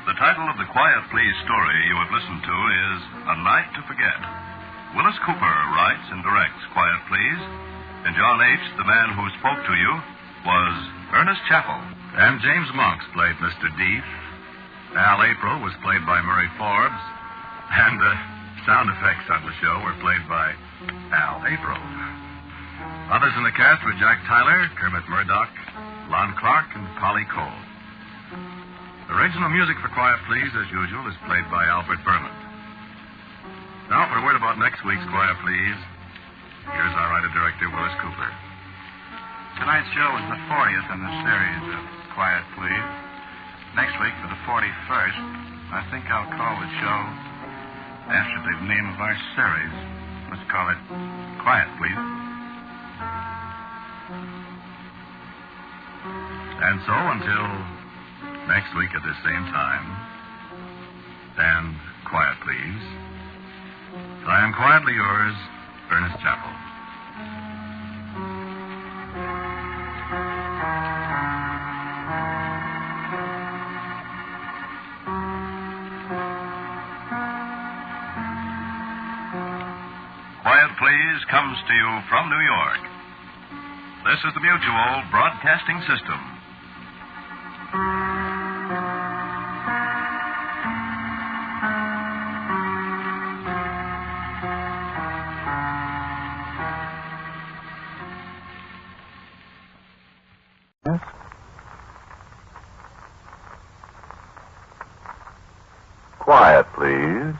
The title of the Quiet Please story you have listened to is A Night to Forget. Wyllis Cooper writes and directs Quiet Please, and John H., the man who spoke to you, was Ernest Chappell. And James Monks played Mr. Deeth. Al April was played by Murray Forbes. And the sound effects on the show were played by Al April. Others in the cast were Jack Tyler, Kermit Murdoch, Lon Clark, and Polly Cole. Original music for Quiet Please, as usual, is played by Albert Berman. Now, for a word about next week's Quiet Please, here's our writer-director, Wyllis Cooper. Tonight's show is the 40th in the series of Quiet Please. Next week, for the 41st, I think I'll call the show after the name of our series. Let's call it Quiet Please. And so, until next week at the same time, stand quiet, please. I am quietly yours, Ernest Chappell. Quiet Please comes to you from New York. This is the Mutual Broadcasting System. Quiet, please.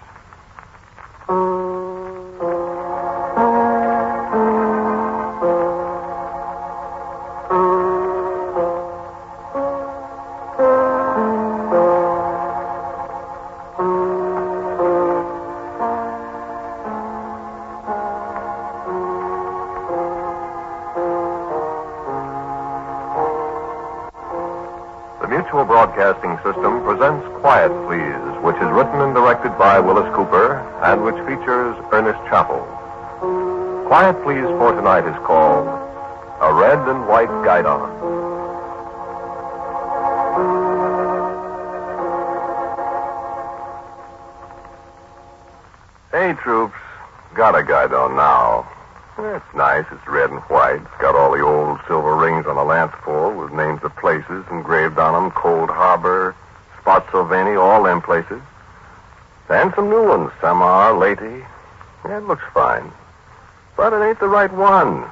Mutual Broadcasting System presents Quiet Please, which is written and directed by Wyllis Cooper and which features Ernest Chappell. Quiet Please for tonight is called A Red and White Guideon. Hey, troops, got a guidon now. It's nice. It's red and white. It's got all the old silver rings on the lance pole with names of places engraved on them. Cold Harbor, Spotsylvania, all them places. And some new ones. Samar, Leyte. Yeah, it looks fine. But it ain't the right one.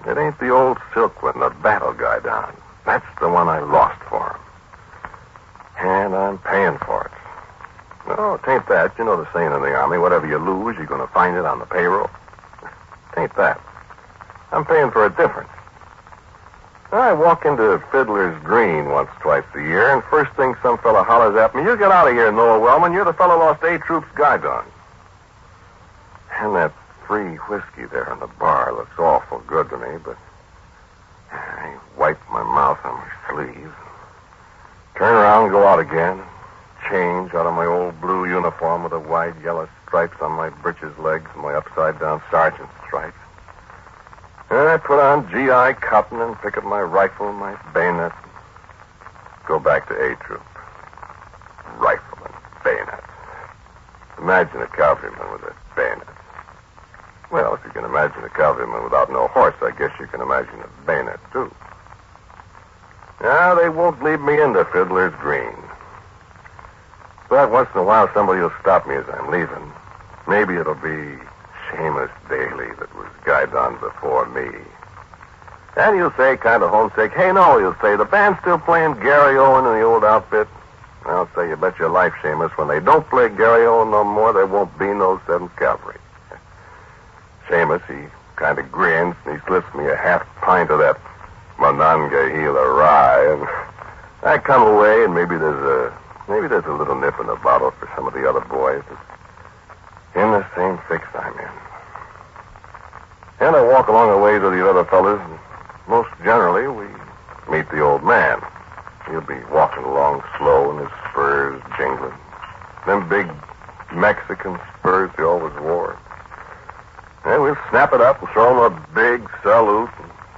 It ain't the old silk one, the battle guidon. That's the one I lost for him. And I'm paying for it. No, it ain't that. You know the saying in the Army, whatever you lose, you're going to find it on the payroll. Ain't that. I'm paying for a difference. I walk into Fiddler's Green once, twice a year, and first thing some fella hollers at me, "You get out of here, Noah Wellman. You're the fellow lost A Troop's guidon." And that free whiskey there in the bar looks awful good to me, but I wipe my mouth on my sleeve, turn around and go out again, change out of my old blue uniform with the wide yellow stripes on my breeches legs and my upside-down sergeant's stripes. And I put on GI cotton and pick up my rifle and my bayonet. Go back to A Troop. Rifle and bayonet. Imagine a cavalryman with a bayonet. Well, if you can imagine a cavalryman without no horse, I guess you can imagine a bayonet, too. Now, they won't leave me into Fiddler's Green. But once in a while, somebody will stop me as I'm leaving. Maybe it'll be Seamus Daly that was guidon before me. And he'll say, kind of homesick, "Hey, no," he'll say, "the band's still playing Gary Owen in the old outfit." I'll say, "You bet your life, Seamus, when they don't play Gary Owen no more, there won't be no 7th Cavalry." Seamus, he kind of grins, and he slips me a half pint of that Monongahela rye, and I come away, and maybe there's a little nip in the bottle for some of the other boys. In the same fix I'm in. And I walk along the ways of the other fellas, and most generally we meet the old man. He'll be walking along slow and his spurs jingling. Them big Mexican spurs he always wore. And we'll snap it up and throw him a big salute,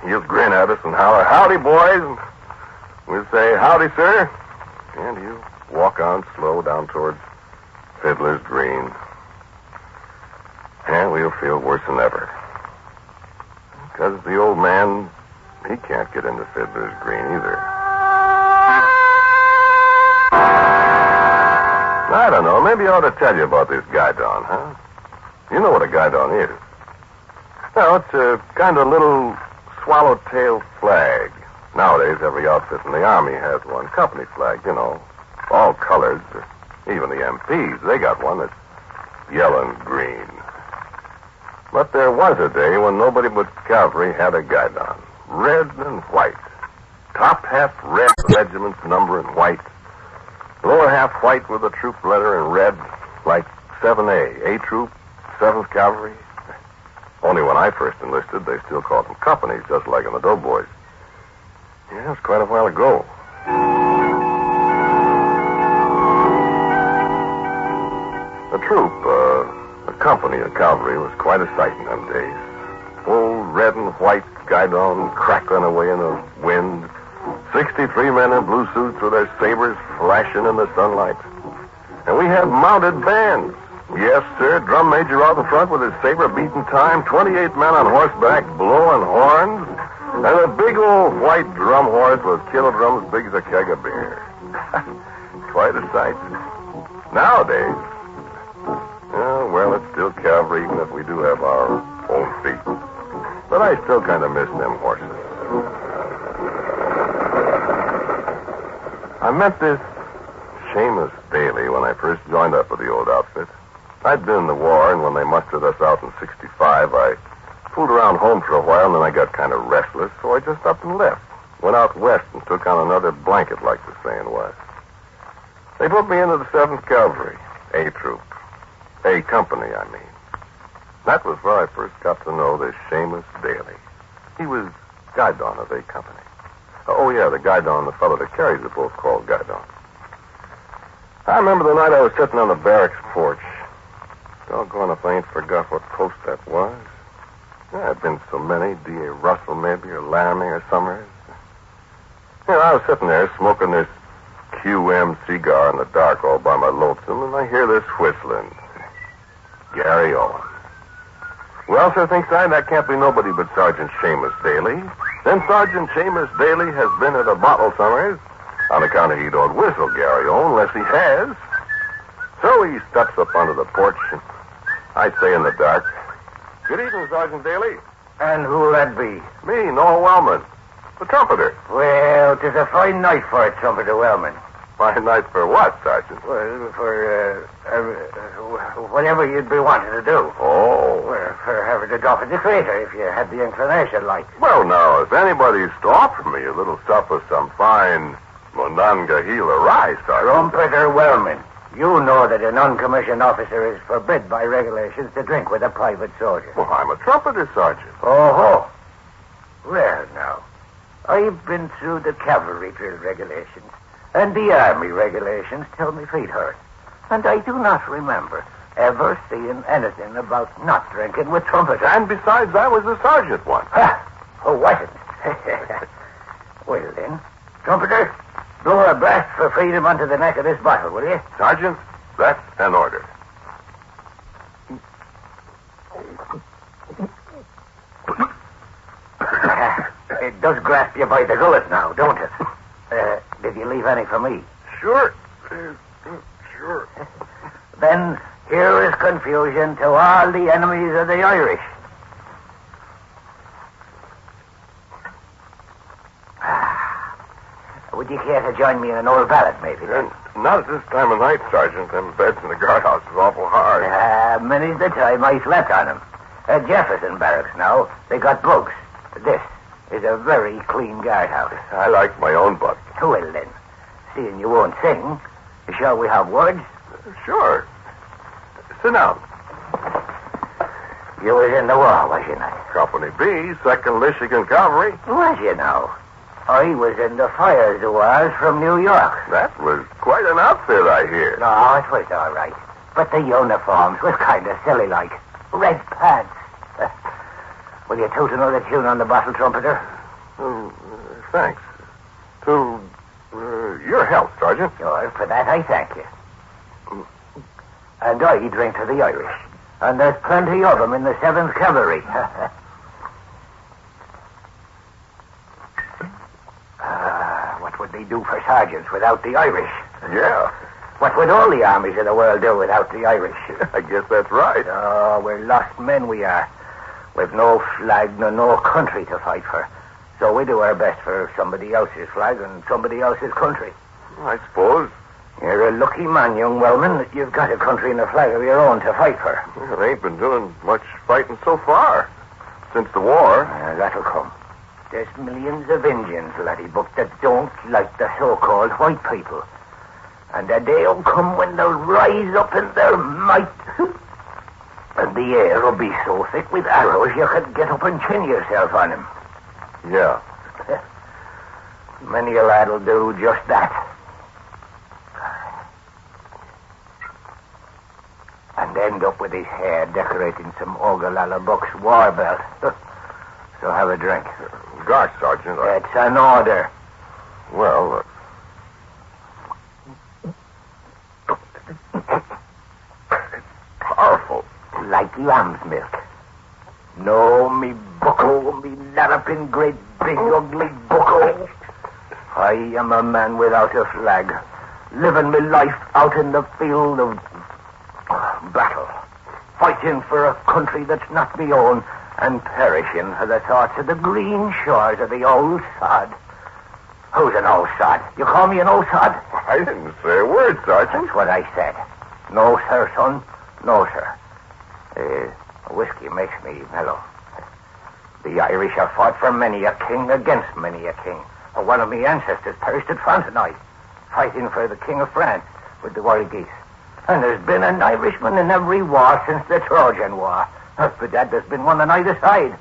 and he'll grin at us and holler, "Howdy, boys." And we'll say, "Howdy, sir." And he'll walk on slow down towards Fiddler's Green. And we'll feel worse than ever. Because the old man, he can't get into Fiddler's Green either. I don't know. Maybe I ought to tell you about this guidon, huh? You know what a guidon is. Well, it's a kind of little swallowtail flag. Nowadays, every outfit in the Army has one. Company flag, you know. All colors. Even the MPs, they got one that's yellow and green. But there was a day when nobody but cavalry had a guidon. Red and white. Top half red, regiment's number in white. Lower half white with a troop letter in red, like 7A. A Troop, 7th Cavalry. Only when I first enlisted, they still called them companies, just like in the Doughboys. Yeah, it was quite a while ago. The troop, a company of cavalry, was quite a sight in them days. Old red and white guidon crackling away in the wind. 63 men in blue suits with their sabers flashing in the sunlight. And we had mounted bands. Yes, sir, drum major out in front with his saber beating time, 28 men on horseback blowing horns, and a big old white drum horse with kettle drums big as a keg of beer. Quite a sight. Nowadays, well, it's still cavalry, even if we do have our own feet. But I still kind of miss them horses. I met this Seamus Daly when I first joined up with the old outfit. I'd been in the war, and when they mustered us out in 65, I fooled around home for a while, and then I got kind of restless, so I just up and left. Went out west and took on another blanket, like the saying was. They put me into the 7th Cavalry, A Troop. A Company, I mean. That was where I first got to know this Seamus Daly. He was guidon of A Company. Oh, yeah, the guidon, the fellow that carries the boat called guidon. I remember the night I was sitting on the barracks porch. Doggone if I ain't forgot what post that was. There had been so many. D.A. Russell, maybe, or Laramie, or Summers. I was sitting there smoking this QM cigar in the dark all by my lonesome, and I hear this whistling. Gary Owen. Well, sir, thinks I, that can't be nobody but Sergeant Seamus Daly. Then Sergeant Seamus Daly has been at a bottle Summers on account of he don't whistle Gary Owen unless he has. So he steps up onto the porch, and I say in the dark, "Good evening, Sergeant Daly." And who'll that be? Me, Noah Wellman, the trumpeter. Well, 'tis a fine night for a trumpeter, Wellman. Fine night for what, Sergeant? Well, for whatever you'd be wanting to do. Oh. Well, for having to drop at the crater if you had the inclination, like. Well, now, if anybody's to offer me a little stuff of some fine Monongahela rye, Sergeant. Trumpeter Wellman, you know that a non-commissioned officer is forbid by regulations to drink with a private soldier. Well, I'm a trumpeter, Sergeant. Oh-ho. Well, now, I've been through the cavalry drill regulations, and the army regulations till my feet hurt. And I do not remember ever seeing anything about not drinking with trumpeters. And besides, I was a sergeant once. Oh, wasn't? Well, then, trumpeter, blow a blast for freedom onto the neck of this bottle, will you? Sergeant, that's an order. It does grasp you by the gullet now, don't it? Did you leave any for me? Sure. Sure. Then here is confusion to all the enemies of the Irish. Would you care to join me in an old ballad, maybe? Not at this time of night, Sergeant. Them beds in the guardhouse is awful hard. Many's the time I slept on them. At Jefferson Barracks now, they got bugs. This is a very clean guardhouse. I like my own butt. Well, then, seeing you won't sing, shall we have words? Sure. Sit down. You was in the war, was you not? Company B, 2nd Michigan Cavalry. Was you now? I was in the fire Zouaves from New York. That was quite an outfit, I hear. No, it was all right. But the uniforms was kind of silly like. Red pants. Will you toot another tune on the bottle, trumpeter? Thanks. To your health, Sergeant. Sure, for that I thank you. And I drink to the Irish. And there's plenty of them in the 7th Cavalry. What would they do for sergeants without the Irish? Yeah. What would all the armies of the world do without the Irish? I guess that's right. Oh, we're lost men, we are. We've no flag, no country to fight for. So we do our best for somebody else's flag and somebody else's country. I suppose. You're a lucky man, young Wellman, that you've got a country and a flag of your own to fight for. Well, I ain't been doing much fighting so far. Since the war. That'll come. There's millions of Indians, laddie buck, that don't like the so-called white people. And the day'll come when they'll rise up in their might. And the air will be so thick with arrows you could get up and chin yourself on them. Yeah. Many a lad'll do just that. And end up with his hair decorating some Ogallala Buck's war belt. So have a drink. Gosh, Sergeant. It's an order. Well, it's powerful. Like lamb's milk. No, me bucko, me larrapin, great big ugly bucko. I am a man without a flag, living my life out in the field of battle, fighting for a country that's not my own, and perishing for the thoughts of the green shores of the old sod. Who's an old sod? You call me an old sod? I didn't say a word, Sergeant. That's what I said. No, sir, son. No, sir. Whiskey makes me mellow. The Irish have fought for many a king against many a king. One of my ancestors perished at Frontenac, fighting for the King of France with the wild geese. And there's been an Irishman in every war since the Trojan War. But Dad, there's been one on either side.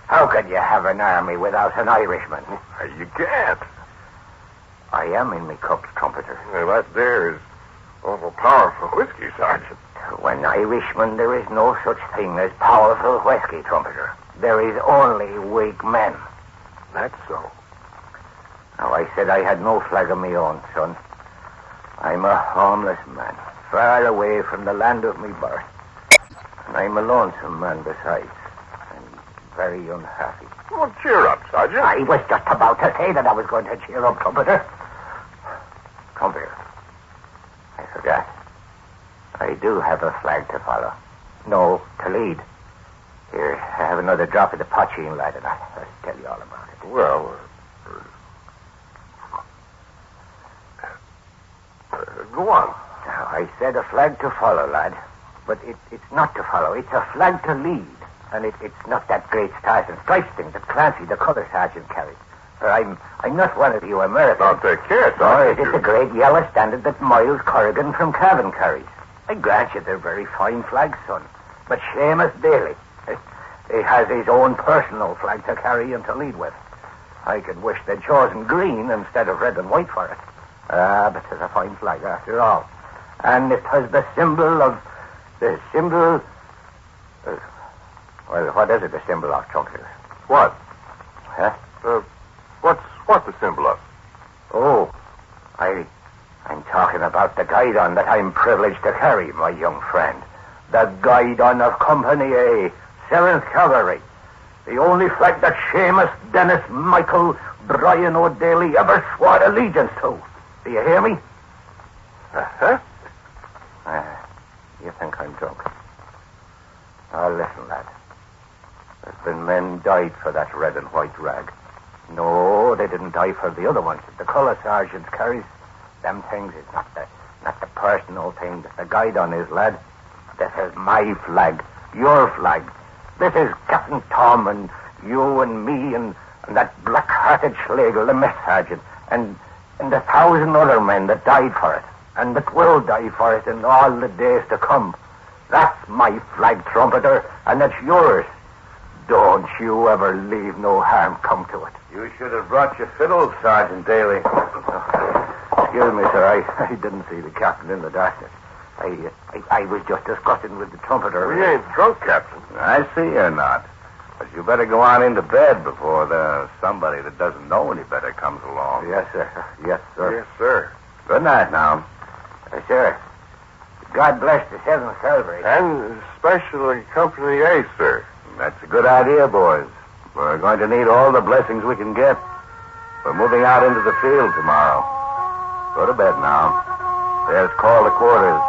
How could you have an army without an Irishman? You can't. I am in me cup's trumpeter. Well, that there is awful powerful whiskey, Sergeant. To an Irishman, there is no such thing as powerful whiskey trumpeter. There is only weak men. That's so. Now, I said I had no flag of my own, son. I'm a homeless man, far away from the land of me birth. And I'm a lonesome man besides, and very unhappy. Well, cheer up, Sergeant. I was just about to say that I was going to cheer up, trumpeter. Trumpeter, I forgot. I do have a flag to follow. No, to lead. Here, I have another drop of the poaching, lad, and I'll tell you all about it. Well, go on. Now, I said a flag to follow, lad. But it's not to follow. It's a flag to lead. And it's not that great stars and stripes thing that Clancy, the colour sergeant, carries. For I'm not one of you Americans. I'll take care, Nor Sergeant. is it the great yellow standard that Miles Corrigan from Cavan carries. I grant you they're very fine flags, son. But Seamus Daly, he has his own personal flag to carry and to lead with. I could wish they'd chosen green instead of red and white for it. But it's a fine flag after all. And it has the symbol of... well, what is it, the symbol of, trumpeter? What? Huh? What's the symbol of? Oh, I'm talking about the guidon that I'm privileged to carry, my young friend. The guidon of Company A, 7th Cavalry. The only flag that Seamus, Dennis, Michael, Brian O'Daly ever swore allegiance to. Do you hear me? Uh-huh. You think I'm drunk? Oh, listen, lad. There's been men died for that red and white rag. No, they didn't die for the other ones that the colour sergeant carries. Them things is not the personal thing that the guidon is, lad. This is my flag, your flag. This is Captain Tom and you and me and that black-hearted Schlegel, the mess sergeant, and 1,000 other men that died for it, and that will die for it in all the days to come. That's my flag, trumpeter, and it's yours. Don't you ever leave no harm come to it. You should have brought your fiddle, Sergeant Daly. Excuse me, sir. I didn't see the captain in the darkness. I was just discussing with the trumpeter. We ain't drunk, Captain. I see you're not. But you better go on into bed before there's somebody that doesn't know any better comes along. Yes, sir. Yes, sir. Yes, sir. Good night now. Sir. God bless the 7th Cavalry. And especially Company A, sir. That's a good idea, boys. We're going to need all the blessings we can get. We're moving out into the field tomorrow. Go to bed now. There's call to quarters.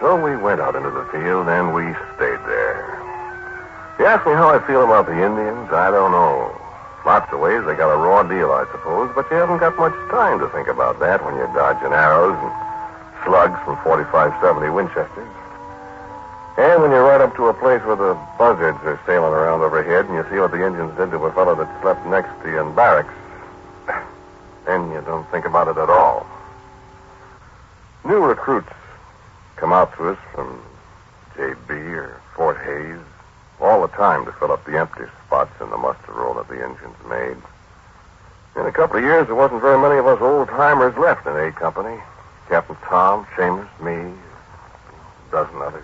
So we went out into the field, and we stayed there. If you ask me how I feel about the Indians, I don't know. Lots of ways they got a raw deal, I suppose, but you haven't got much time to think about that when you're dodging arrows and slugs from 45-70 Winchesters. And when you're right up to a place where the buzzards are sailing around overhead and you see what the Indians did to a fellow that slept next to you in barracks, then you don't think about it at all. New recruits come out to us from J.B. or Fort Hays all the time to fill up the empty spots in the muster roll that the engines made. In a couple of years, there wasn't very many of us old-timers left in A Company. Captain Tom, Seamus, me, a dozen others.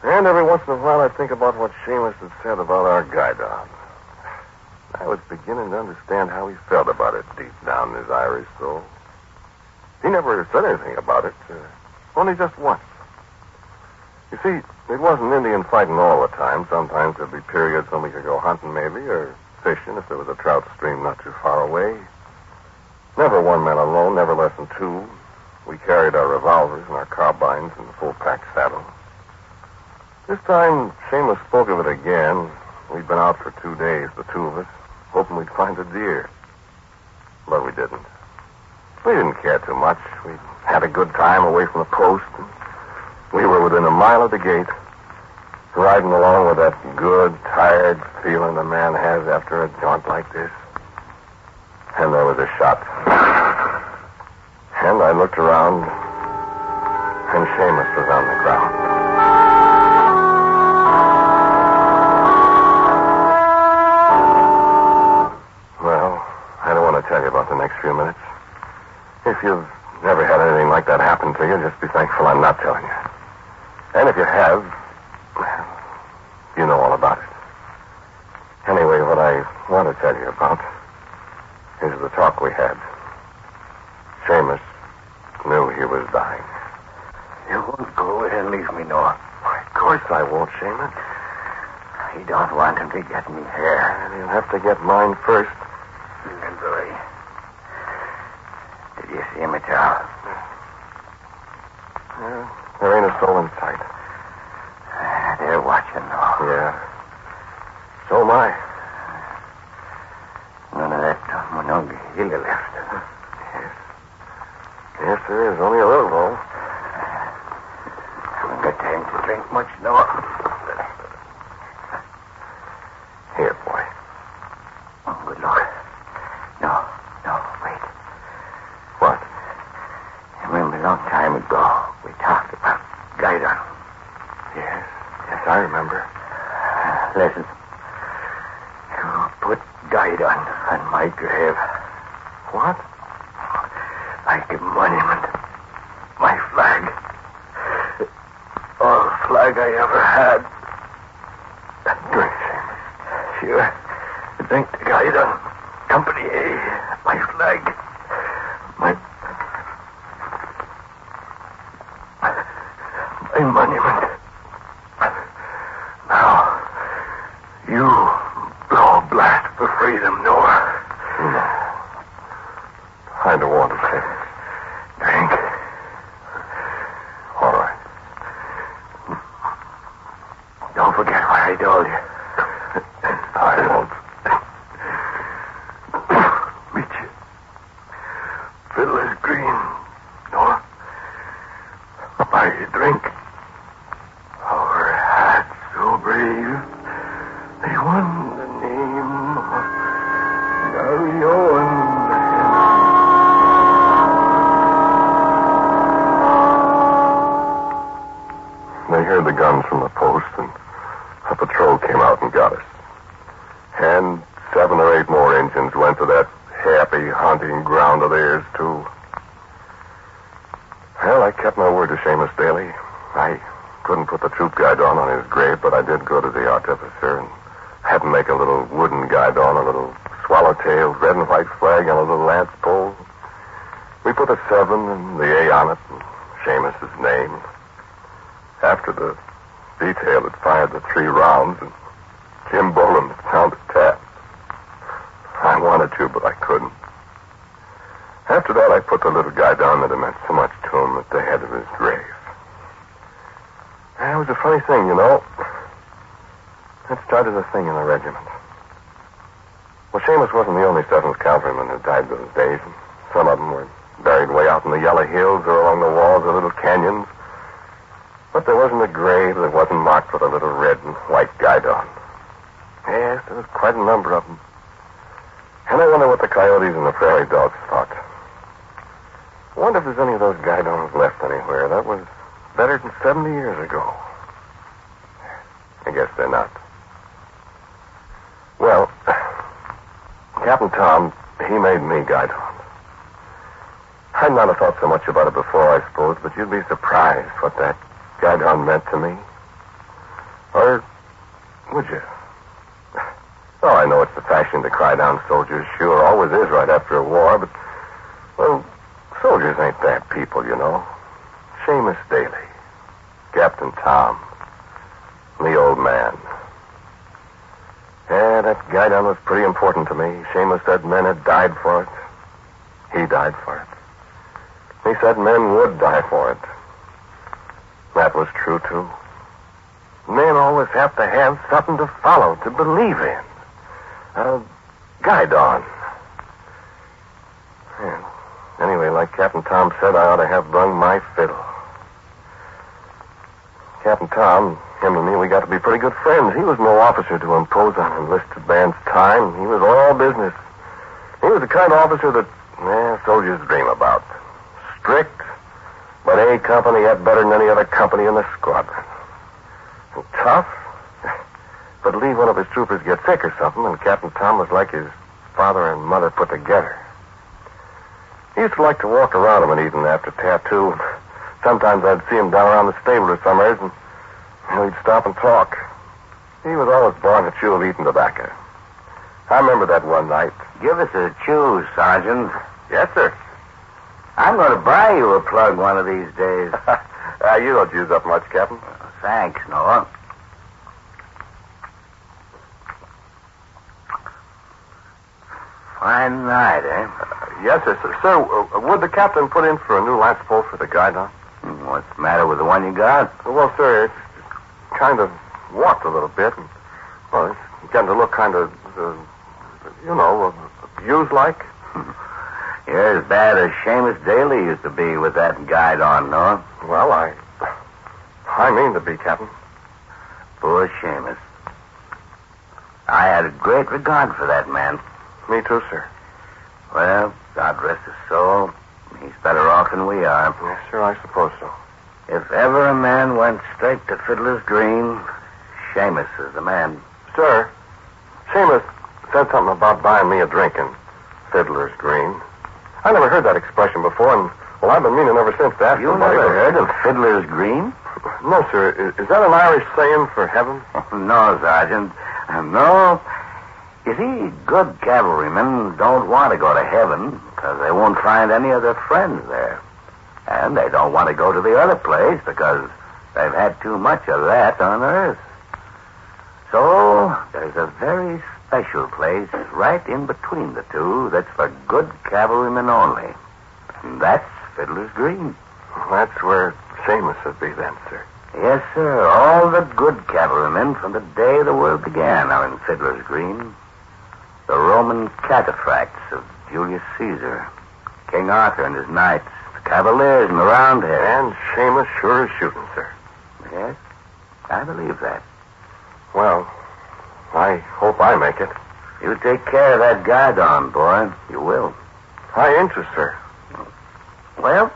And every once in a while, I think about what Seamus had said about our guidon. I was beginning to understand how he felt about it deep down in his Irish soul. He never said anything about it, only just once. You see, it wasn't Indian fighting all the time. Sometimes there'd be periods when we could go hunting, maybe, or fishing if there was a trout stream not too far away. Never one man alone, never less than two. We carried our revolvers and our carbines in the full-pack saddle. This time, Seamus spoke of it again. We'd been out for 2 days, the two of us, hoping we'd find a deer. But we didn't. We didn't care too much. We had a good time away from the post. We were within a mile of the gate, riding along with that good, tired feeling a man has after a jaunt like this. And there was a shot. And I looked around, and Seamus was on the ground. Well, I don't want to tell you about the next few minutes. If you've never had anything like that happen to you, just be thankful I'm not telling you. And if you have, you know all about it. Anyway, what I want to tell you about is the talk we had. Seamus knew he was dying. You won't go and leave me, Noah. Of course I won't, Seamus. I don't want him to get me here. And he'll have to get mine first. Billy, did you see him at all? There ain't a soul in sight. They're watching, though. Yeah. So am I. None of that Monongahela left. Yes. Yes, there is. Only a little, though. Haven't got time to drink much, Noah. Here, boy. Oh, good luck. No, wait. What? Remember a long time ago, we talked about guidon. Yes, I remember. Listen. You put guidon on my grave. What? Like a monument. My flag. All flag I ever had. Drink, Seamus. Sure. Drink the guidon. Company A. My flag. My monument. Now, you blow a blast for freedom, Noah. No. I don't want to, Seamus. Drink. All right. Don't forget what I told you. I won't. Meet you. Fiddler's Green, Noah. Buy you a drink. Our hats so brave. They won the name of Galleon. They heard the guns from the post, and a patrol came out and got us. And 7 or 8 more engines went to that happy hunting ground of theirs, too. Well, I kept my word to Seamus Daly. I couldn't put the troop guidon on his grave, but I did go to the artificer and had him make a little wooden guidon, a little swallowtail, red and white flag on a little lance pole. We put the 7 and the A on it, and Seamus's name. After the detail had fired the 3 rounds, and Jim Bolam had sounded tap. I wanted to, but I couldn't. After that, I put the little guy down that had meant so much to him at the head of his grave. And it was a funny thing, you know. That started a thing in the regiment. Well, Seamus wasn't the only 7th Cavalryman who died those days. And some of them were buried way out in the yellow hills or along the walls of little canyons. But there wasn't a grave that wasn't marked with a little red and white guidon. Yes, there was quite a number of them. And I wonder what the coyotes and the prairie dogs thought. I wonder if there's any of those guidons left anywhere. That was better than 70 years ago. I guess they're not. Well, Captain Tom, he made me guidon. I'd not have thought so much about it before, I suppose, but you'd be surprised what that guidon meant to me. Or would you? Oh, I know it's the fashion to cry down soldiers. Sure, always is right after a war, but, well, soldiers ain't bad people, you know. Seamus Daly, Captain Tom, the old man. Yeah, that guidon was pretty important to me. Seamus said men had died for it. He died for it. He said men would die for it. That was true, too. Men always have to have something to follow, to believe in. A guidon. Yeah. Anyway, like Captain Tom said, I ought to have brung my fiddle. Captain Tom, him and me, we got to be pretty good friends. He was no officer to impose on an enlisted man's time. He was all business. He was the kind of officer that, soldiers dream about. Strict, but A company had better than any other company in the squadron. And tough, but leave one of his troopers get sick or something, and Captain Tom was like his father and mother put together. He used to like to walk around him an evening after tattoo. Sometimes I'd see him down around the stable or somewhere, and he'd stop and talk. He was always born to chew of eating tobacco. I remember that one night. Give us a chew, Sergeant. Yes, sir. I'm going to buy you a plug one of these days. You don't use up much, Captain. Thanks, Noah. Fine night, eh? Yes, sir. Sir, would the captain put in for a new lance pole for the guidon? What's the matter with the one you got? Well, sir, it's kind of warped a little bit. And, well, it's getting to look kind of, abused-like. You're as bad as Seamus Daly used to be with that guidon, Noah. Well, I mean to be, Captain. Poor Seamus. I had a great regard for that man. Me too, sir. Well, God rest his soul. He's better off than we are. Yes, sir, I suppose so. If ever a man went straight to Fiddler's Green, Seamus is the man. Sir, Seamus said something about buying me a drink in Fiddler's Green. I never heard that expression before, and, well, I've been meaning ever since to ask You somebody. never heard of Fiddler's Green? No, sir. Is that an Irish saying for heaven? No, Sergeant. No. You see, good cavalrymen don't want to go to heaven because they won't find any of their friends there. And they don't want to go to the other place because they've had too much of that on earth. So there's a very special place right in between the two that's for good cavalrymen only. And that's Fiddler's Green. That's where Seamus would be then, sir. Yes, sir. All the good cavalrymen from the day the world began are in Fiddler's Green. The Roman cataphracts of Julius Caesar, King Arthur and his knights, the Cavaliers and the Roundheads. And Seamus sure is shooting, sir. Yes, I believe that. Well, I hope I make it. You take care of that guidon, boy. You will. I ain't you, sir. Well,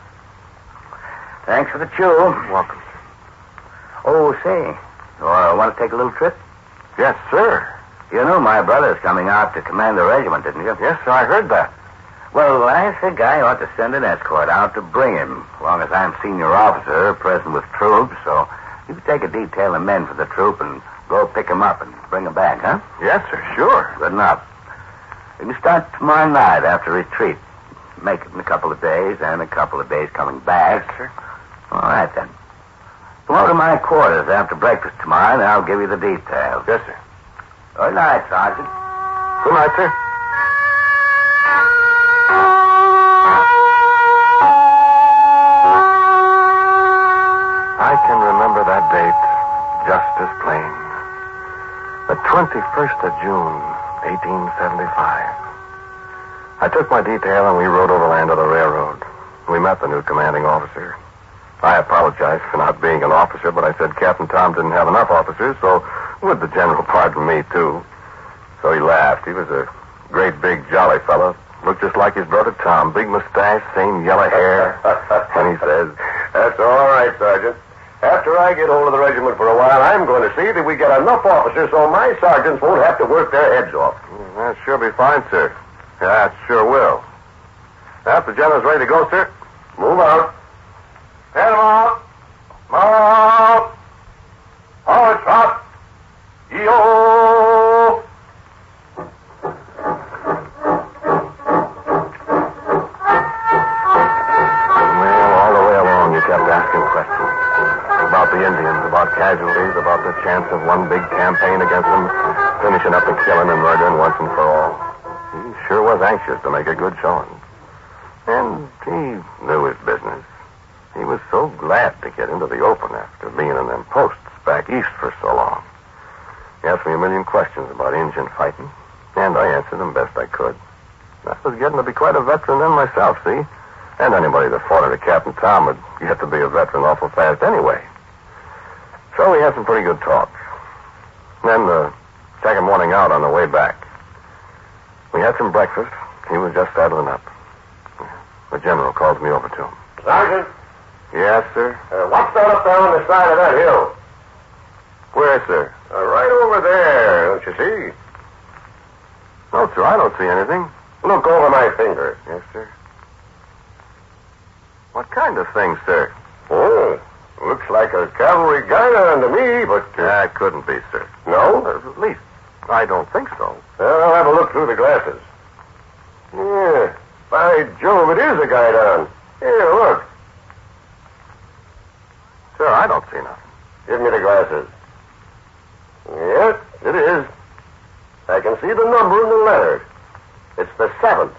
thanks for the chew. Welcome, sir. Oh, say, you want to take a little trip? Yes, sir. You knew my brother's coming out to command the regiment, didn't you? Yes, sir, I heard that. Well, I think I ought to send an escort out to bring him, as long as I'm senior officer present with troops, so you can take a detail of men for the troop and go pick him up and bring him back, huh? Yes, sir, sure. Good enough. You can start tomorrow night after retreat. Make it in a couple of days, and a couple of days coming back. Yes, sir. All right, then. Come over to my quarters after breakfast tomorrow, and I'll give you the details. Yes, sir. Good night, Sergeant. Good night, sir. I can remember that date just as plain. The 21st of June, 1875. I took my detail and we rode overland to the railroad. We met the new commanding officer. I apologized for not being an officer, but I said Captain Tom didn't have enough officers, so would the general pardon me, too? So he laughed. He was a great big jolly fellow, Looked just like his brother Tom. Big mustache, same yellow hair. And he says, "That's all right, Sergeant. After I get hold of the regiment for a while, I'm going to see that we get enough officers so my sergeants won't have to work their heads off." That sure be fine, sir. Yeah, it sure will. After the general's ready to go, sir, move out. Head him out. Mount. Forward, trot. Yo. Kept asking questions about the Indians, about casualties, about the chance of one big campaign against them, finishing up the killing and murdering once and for all. He sure was anxious to make a good showing. And he knew his business. He was so glad to get into the open after being in them posts back east for so long. He asked me a million questions about Indian fighting, and I answered them best I could. I was getting to be quite a veteran then myself, see? And anybody that fought under Captain Tom would get to be a veteran awful fast anyway. So we had some pretty good talks. Then the second morning out on the way back, we had some breakfast. He was just saddling up. The general calls me over to him. "Sergeant." "Yes, sir?" "What's that up there on the side of that hill?" "Where, sir?" "Right over there, don't you see?" "No, sir, I don't see anything." "Look over my finger." "Yes, sir." "What kind of thing, sir?" "Oh, looks like a cavalry guideon to me, but..." That couldn't be, sir." "No?" "At least, I don't think so." "Well, I'll have a look through the glasses." "Yeah, by Jove, it is a guideon. Here, look." "Sir, I don't see nothing." "Give me the glasses." "Yes, it is. I can see the number in the letter. It's the 7th,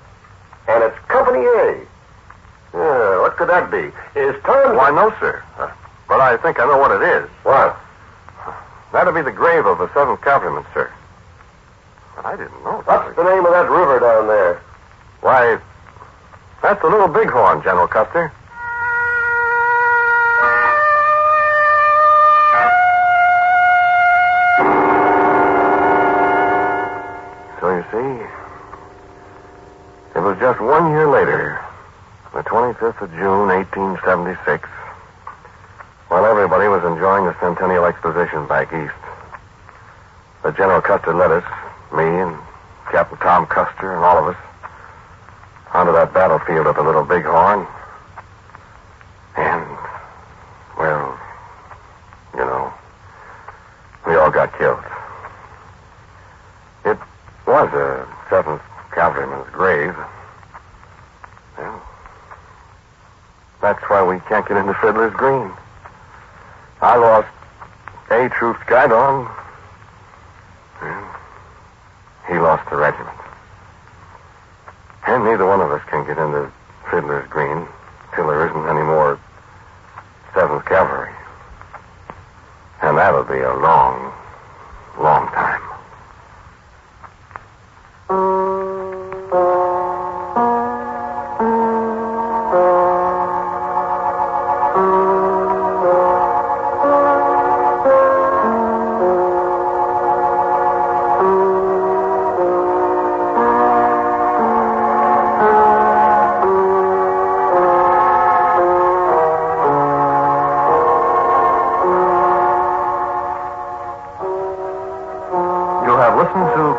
and it's Company A. What could that be? Is Tom... "Why, no, sir. But I think I know what it is." "What?" "That'll be the grave of a 7th cavalryman, sir." "I didn't know that." "What's the name of that river down there?" "Why, that's the Little Bighorn, General Custer." So you see, it was just 1 year later, the 25th of June, 1876, while everybody was enjoying the Centennial Exposition back east. The General Custer led us, me and Captain Tom Custer and all of us, onto that battlefield at the Little Bighorn. And, well, you know, we all got killed. It was a 7th cavalryman's grave. Well, that's why we can't get into Fiddler's Green. I lost A Troop's guidon. He lost the regiment. And neither one of us can get into Fiddler's Green till there isn't any more 7th Cavalry. And that'll be a long, long time.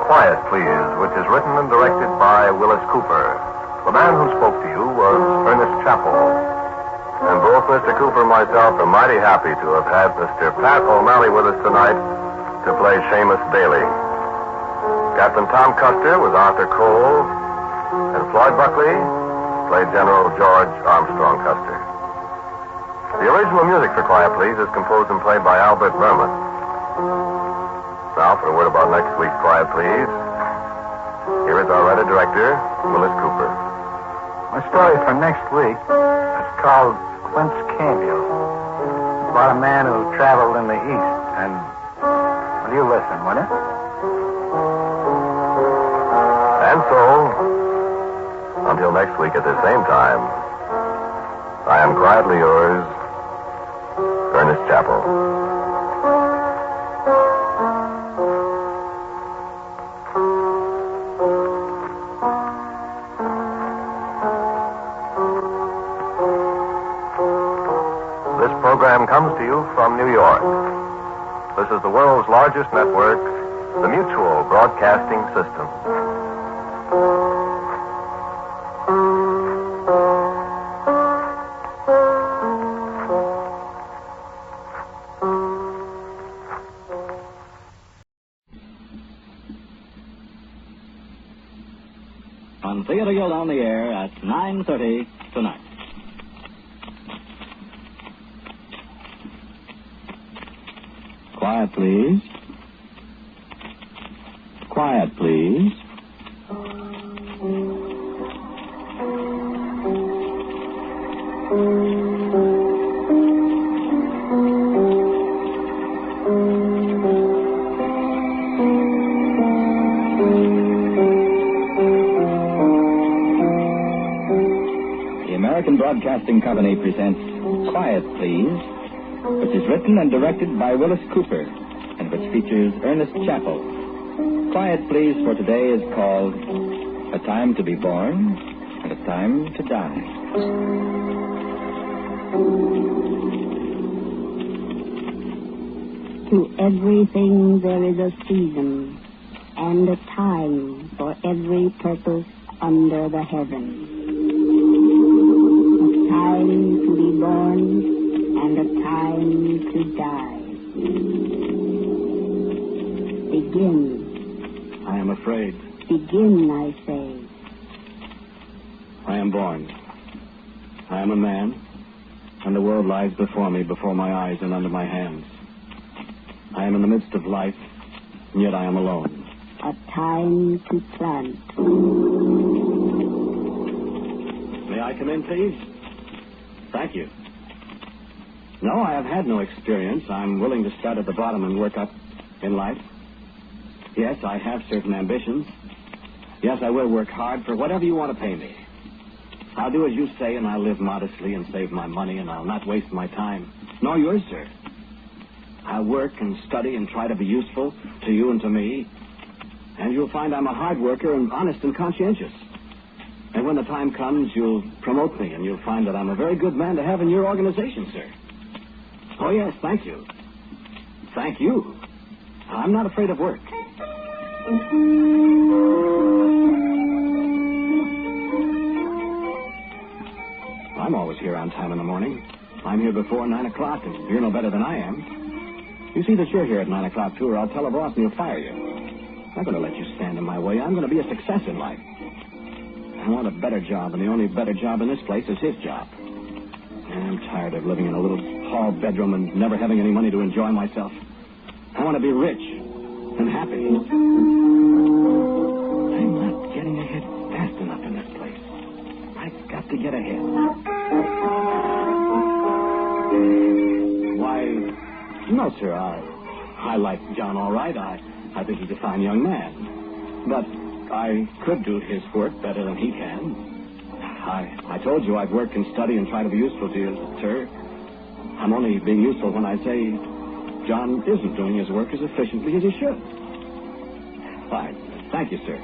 Quiet, Please, which is written and directed by Wyllis Cooper. The man who spoke to you was Ernest Chappell. And both Mr. Cooper and myself are mighty happy to have had Mr. Pat O'Malley with us tonight to play Seamus Daly. Captain Tom Custer was Arthur Cole, and Floyd Buckley played General George Armstrong Custer. The original music for Quiet, Please is composed and played by Albert Berman. Now, for a word about next week's Quiet, Please, here is our writer director, Wyllis Cooper. My story for next week is called Quent's Cameo. It's about a man who traveled in the East. And, will you listen, won't you? And so, until next week at the same time, I am quietly yours, Ernest Chappell. is the world's largest network, the Mutual Broadcasting System. On Theater Guild on the Air at 9:30 tonight. Quiet, please. Quiet, please. Broadcasting Company presents Quiet, Please, which is written and directed by Wyllis Cooper and which features Ernest Chappell. Quiet, Please for today is called A Time to Be Born and A Time to Die. To everything there is a season and a time for every purpose under the heaven. Time to be born and a time to die. Begin. I am afraid. Begin, I say. I am born. I am a man, and the world lies before me, before my eyes and under my hands. I am in the midst of life, and yet I am alone. A time to plant. May I come in, please? Thank you. No, I have had no experience. I'm willing to start at the bottom and work up in life. Yes, I have certain ambitions. Yes, I will work hard for whatever you want to pay me. I'll do as you say, and I'll live modestly and save my money, and I'll not waste my time. Nor yours, sir. I'll work and study and try to be useful to you and to me. And you'll find I'm a hard worker and honest and conscientious. And when the time comes, you'll promote me, and you'll find that I'm a very good man to have in your organization, sir. Oh, yes, thank you. Thank you. I'm not afraid of work. I'm always here on time in the morning. I'm here before 9 o'clock, and you're no better than I am. You see that you're here at 9 o'clock, too, or I'll tell the boss and he'll fire you. I'm not going to let you stand in my way. I'm going to be a success in life. I want a better job, and the only better job in this place is his job. And I'm tired of living in a little hall bedroom and never having any money to enjoy myself. I want to be rich and happy. I'm not getting ahead fast enough in this place. I've got to get ahead. Why, no, sir. I like John all right. I think he's a fine young man. But I could do his work better than he can. I told you I'd work and study and try to be useful to you, sir. I'm only being useful when I say John isn't doing his work as efficiently as he should. Why, thank you, sir.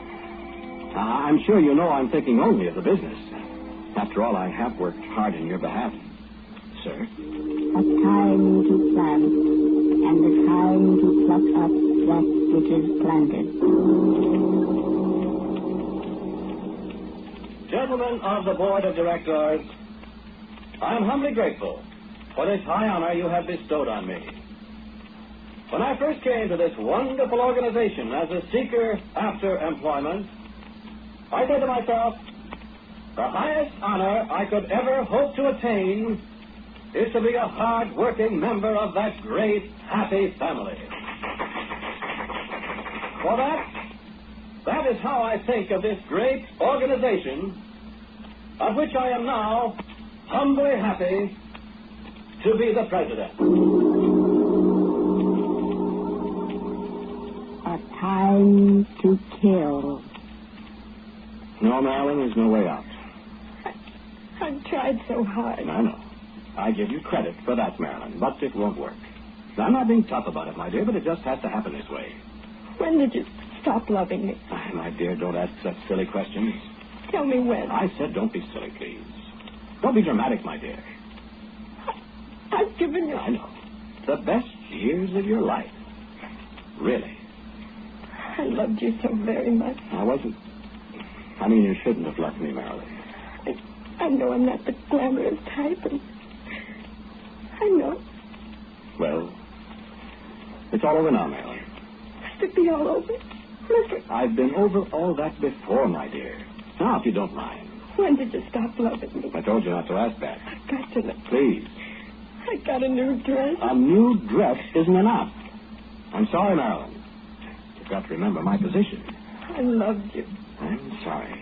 I'm sure you know I'm thinking only of the business. After all, I have worked hard in your behalf, sir. A time to plant and a time to pluck up that which is planted. Gentlemen of the Board of Directors, I am humbly grateful for this high honor you have bestowed on me. When I first came to this wonderful organization as a seeker after employment, I said to myself, the highest honor I could ever hope to attain is to be a hard-working member of that great, happy family. For that is how I think of this great organization, of which I am now humbly happy to be the president. A time to kill. No, Marilyn, there's no way out. I've tried so hard. I know. I give you credit for that, Marilyn, but it won't work. I'm not being tough about it, my dear, but it just has to happen this way. When did you stop loving me? My dear, don't ask such silly questions. Tell me when. I said don't be silly, please. Don't be dramatic, my dear. I've given you... I know. The best years of your life. Really? I loved you so very much. I wasn't. I mean, you shouldn't have left me, Marilyn. I know I'm not the glamorous type, and I know. Well, it's all over now, Marilyn. Must it be all over? I've been over all that before, my dear. Now, if you don't mind. When did you stop loving me? I told you not to ask that. I've got to know. Please. I got a new dress. A new dress isn't enough. I'm sorry, Marilyn. You've got to remember my position. I loved you. I'm sorry.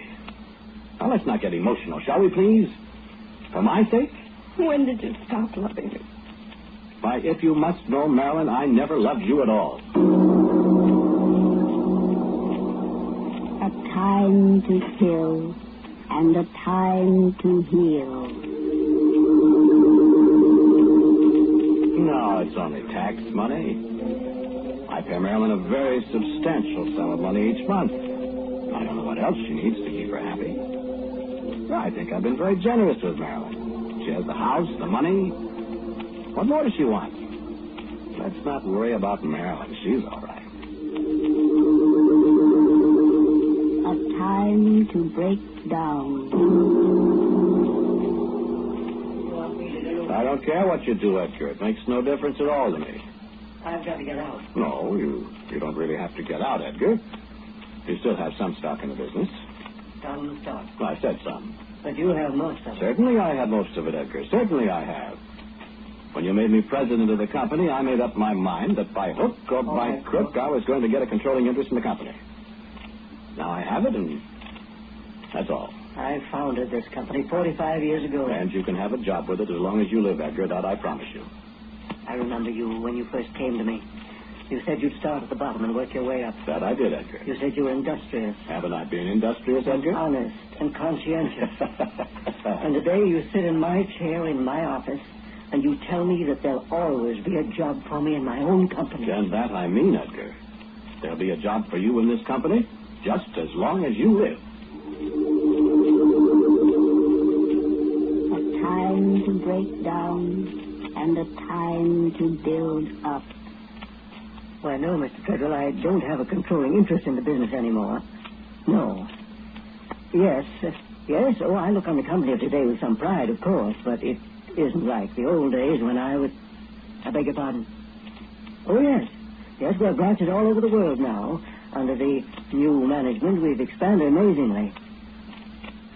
Now, let's not get emotional, shall we, please? For my sake? When did you stop loving me? Why, if you must know, Marilyn, I never loved you at all. A time to kill and a time to heal. No, it's only tax money. I pay Marilyn a very substantial sum of money each month. I don't know what else she needs to keep her happy. I think I've been very generous with Marilyn. She has the house, the money. What more does she want? Let's not worry about Marilyn. She's all right. A time to break down. I don't care what you do, Edgar. It makes no difference at all to me. I've got to get out. No, you don't really have to get out, Edgar. You still have some stock in the business. Some stock. Well, I said some. But you have most of it. Certainly I have most of it, Edgar. Certainly I have. When you made me president of the company, I made up my mind that by hook or by crook, I was going to get a controlling interest in the company. Now I have it, and that's all. I founded this company 45 years ago. And you can have a job with it as long as you live, Edgar. That I promise you. I remember you when you first came to me. You said you'd start at the bottom and work your way up. That I did, Edgar. You said you were industrious. Haven't I been industrious, Edgar? Honest and conscientious. And today you sit in my chair in my office, and you tell me that there'll always be a job for me in my own company. And that I mean, Edgar. There'll be a job for you in this company just as long as you live. A time to break down and a time to build up. Why, no, Mr. Treadwell, I don't have a controlling interest in the business anymore. No. Yes. Oh, I look on the company of today with some pride, of course, but it isn't like the old days when I beg your pardon. Oh, yes. Yes, we have branches all over the world now. Under the new management, we've expanded amazingly.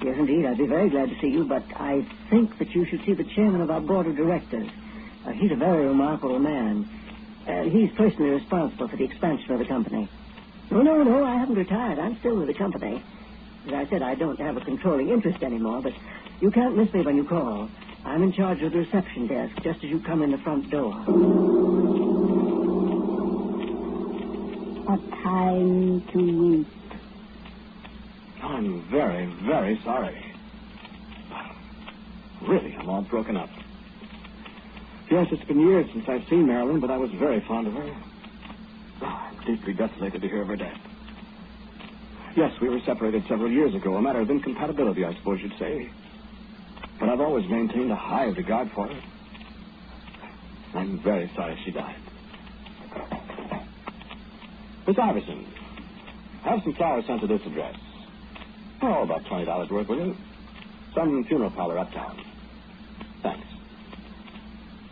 Yes, indeed, I'd be very glad to see you, but I think that you should see the chairman of our board of directors. He's a very remarkable man. He's personally responsible for the expansion of the company. No, I haven't retired. I'm still with the company. As I said, I don't have a controlling interest anymore, but you can't miss me when you call. I'm in charge of the reception desk, just as you come in the front door. A time to weep. I'm very, very sorry. Really, I'm all broken up. Yes, it's been years since I've seen Marilyn, but I was very fond of her. I'm deeply desolated to hear of her death. Yes, we were separated several years ago, a matter of incompatibility, I suppose you'd say. But I've always maintained a high regard for her. I'm very sorry she died. Miss Iverson, have some flowers sent to this address. Oh, about $20 worth, will you? Some funeral parlor uptown. Thanks.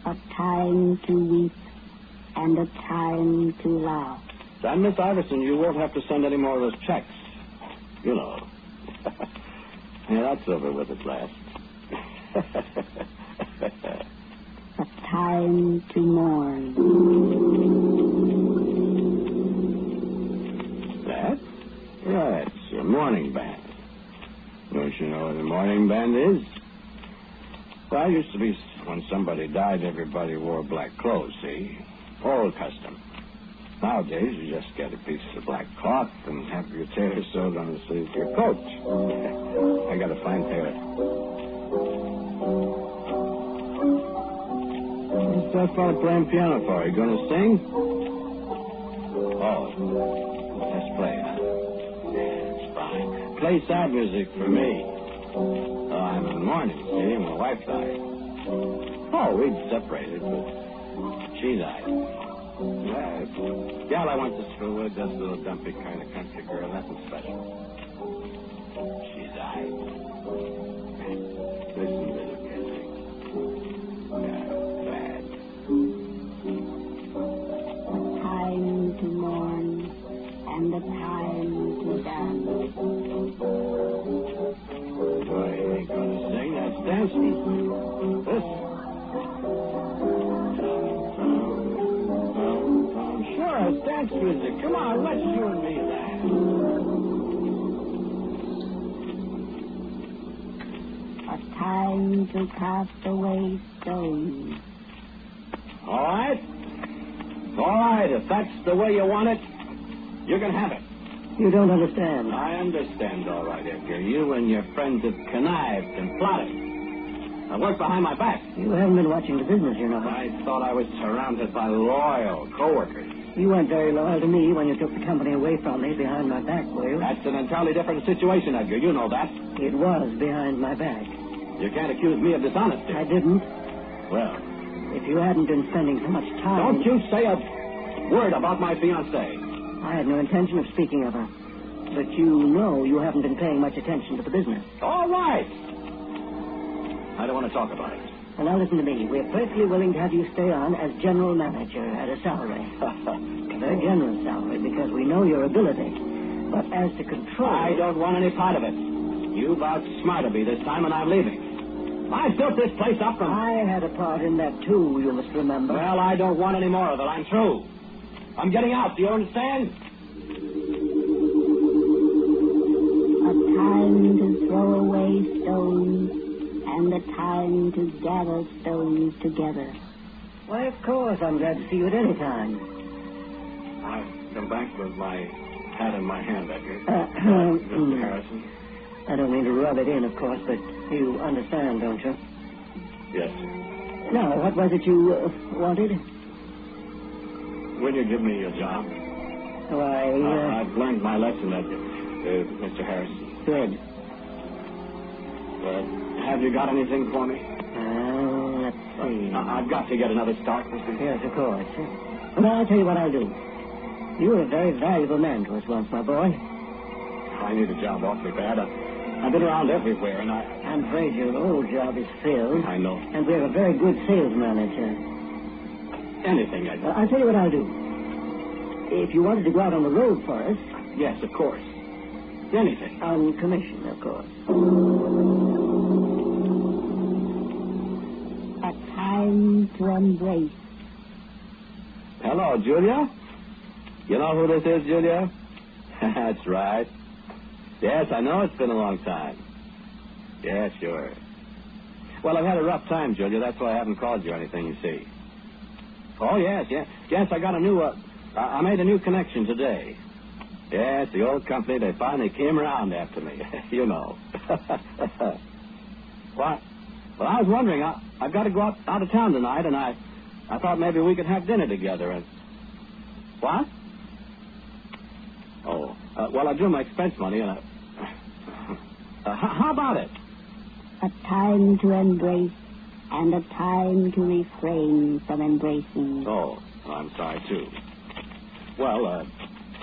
A time to weep and a time to laugh. And Miss Iverson, you won't have to send any more of those checks. You know. Yeah, that's over with at last. A time to mourn. That? Right, it's a mourning band. Don't you know what a mourning band is? Well, it used to be when somebody died, everybody wore black clothes, see? Old custom. Nowadays, you just get a piece of black cloth and have your tailor sewed on the sleeve of your coat. I got a fine tailor. What's that fellow playing piano for? Are you going to sing? Oh, let's play, huh? Yeah, it's fine. Play sad music for me. Oh, I'm in mourning, see? My wife died. Oh, we'd separated, but she died. Gal I went to school with, just a little dumpy kind of country girl, nothing special. She's eyes. Listen, little kid. Bad. A time to mourn and a time to dance. Boy, you ain't gonna sing, that's dancing. Listen. Sure, it's dance music. Come on, let's you and me dance. A time to cast away stones. All right. All right, if that's the way you want it, you can have it. You don't understand. I understand, all right, Edgar. You and your friends have connived and plotted. I worked behind my back. You haven't been watching the business, you know. I thought I was surrounded by loyal co-workers. You weren't very loyal to me when you took the company away from me behind my back, were you? That's an entirely different situation, Edgar. You know that. It was behind my back. You can't accuse me of dishonesty. I didn't. Well, if you hadn't been spending so much time... Don't you say a word about my fiancée. I had no intention of speaking of her. But you know you haven't been paying much attention to the business. All right. I don't want to talk about it. Well, now listen to me. We're perfectly willing to have you stay on as general manager at a salary. A very generous salary because we know your ability. But as to control... I don't want any part of it. You've outsmarted me this time and I'm leaving. I built this place up from... I had a part in that too, you must remember. Well, I don't want any more of it. I'm through. I'm getting out. Do you understand? A time to throw away stones and a time to gather stones together. Why, of course. I'm glad to see you at any time. I've come back with my hat in my hand, Edgar. Mr. Harrison. I don't mean to rub it in, of course, but you understand, don't you? Yes, sir. Now, what was it you wanted? Will you give me a job? Why, I've learned my lesson, Edgar, Mr. Harrison. Good. Have you got anything for me? Let's see. I've got to get another start, Mr. Yes, of course. Well, I'll tell you what I'll do. You were a very valuable man to us once, my boy. I need a job awfully bad. I've been around everywhere, and I'm afraid your old job is filled. I know. And we have a very good sales manager. Anything, Edgar. I'll tell you what I'll do. If you wanted to go out on the road for us... Yes, of course. Anything. On commission, of course. A time to embrace. Hello, Julia. You know who this is, Julia? That's right. Yes, I know it's been a long time. Yeah, sure. Well, I've had a rough time, Julia. That's why I haven't called you or anything, you see. Oh, yes. Yes, I got a new... I made a new connection today. Yes, the old company, they finally came around after me. You know. What? Well, I was wondering, I've got to go out of town tonight, and I thought maybe we could have dinner together. And what? Oh, well, I drew my expense money, and how about it? A time to embrace and a time to refrain from embracing. Oh, I'm sorry, too. Well,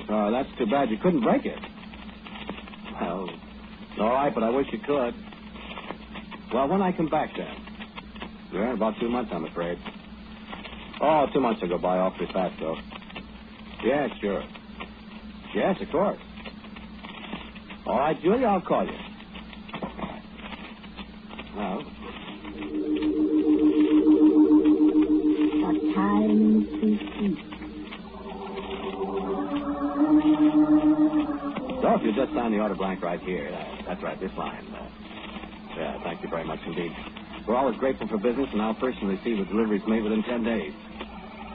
that's too bad you couldn't break it. Well, all right, but I wish you could. Well, when I come back, then? Yeah, in about 2 months, I'm afraid. Oh, 2 months will go by awfully fast, though. Yeah, sure. Yes, of course. All right, Julia, I'll call you. Well. A time to speak. So if you just sign the order blank right here, that's right, this line. Yeah, thank you very much indeed. We're always grateful for business, and I'll personally see the delivery's made within 10 days.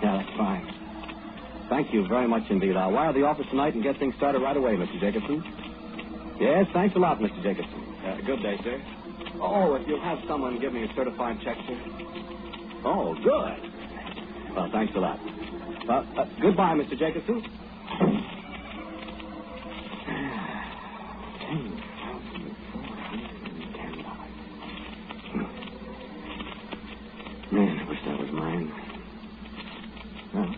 Yeah, that's fine. Thank you very much indeed. I'll wire the office tonight and get things started right away, Mr. Jacobson. Yes, thanks a lot, Mr. Jacobson. Good day, sir. Oh, if you'll have someone give me a certified check, sir. Oh, good. Well, thanks a lot. Goodbye, Mr. Jacobson. Man, I wish that was mine. Well,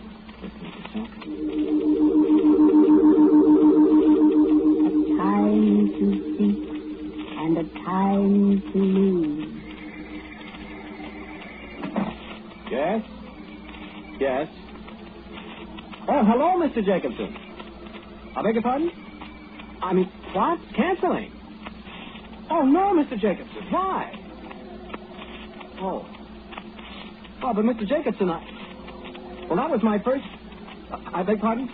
Mr. Jacobson. I beg your pardon? I mean, what? Canceling? Oh, no, Mr. Jacobson. Why? Oh, but Mr. Jacobson, well, that was my first... I beg pardon?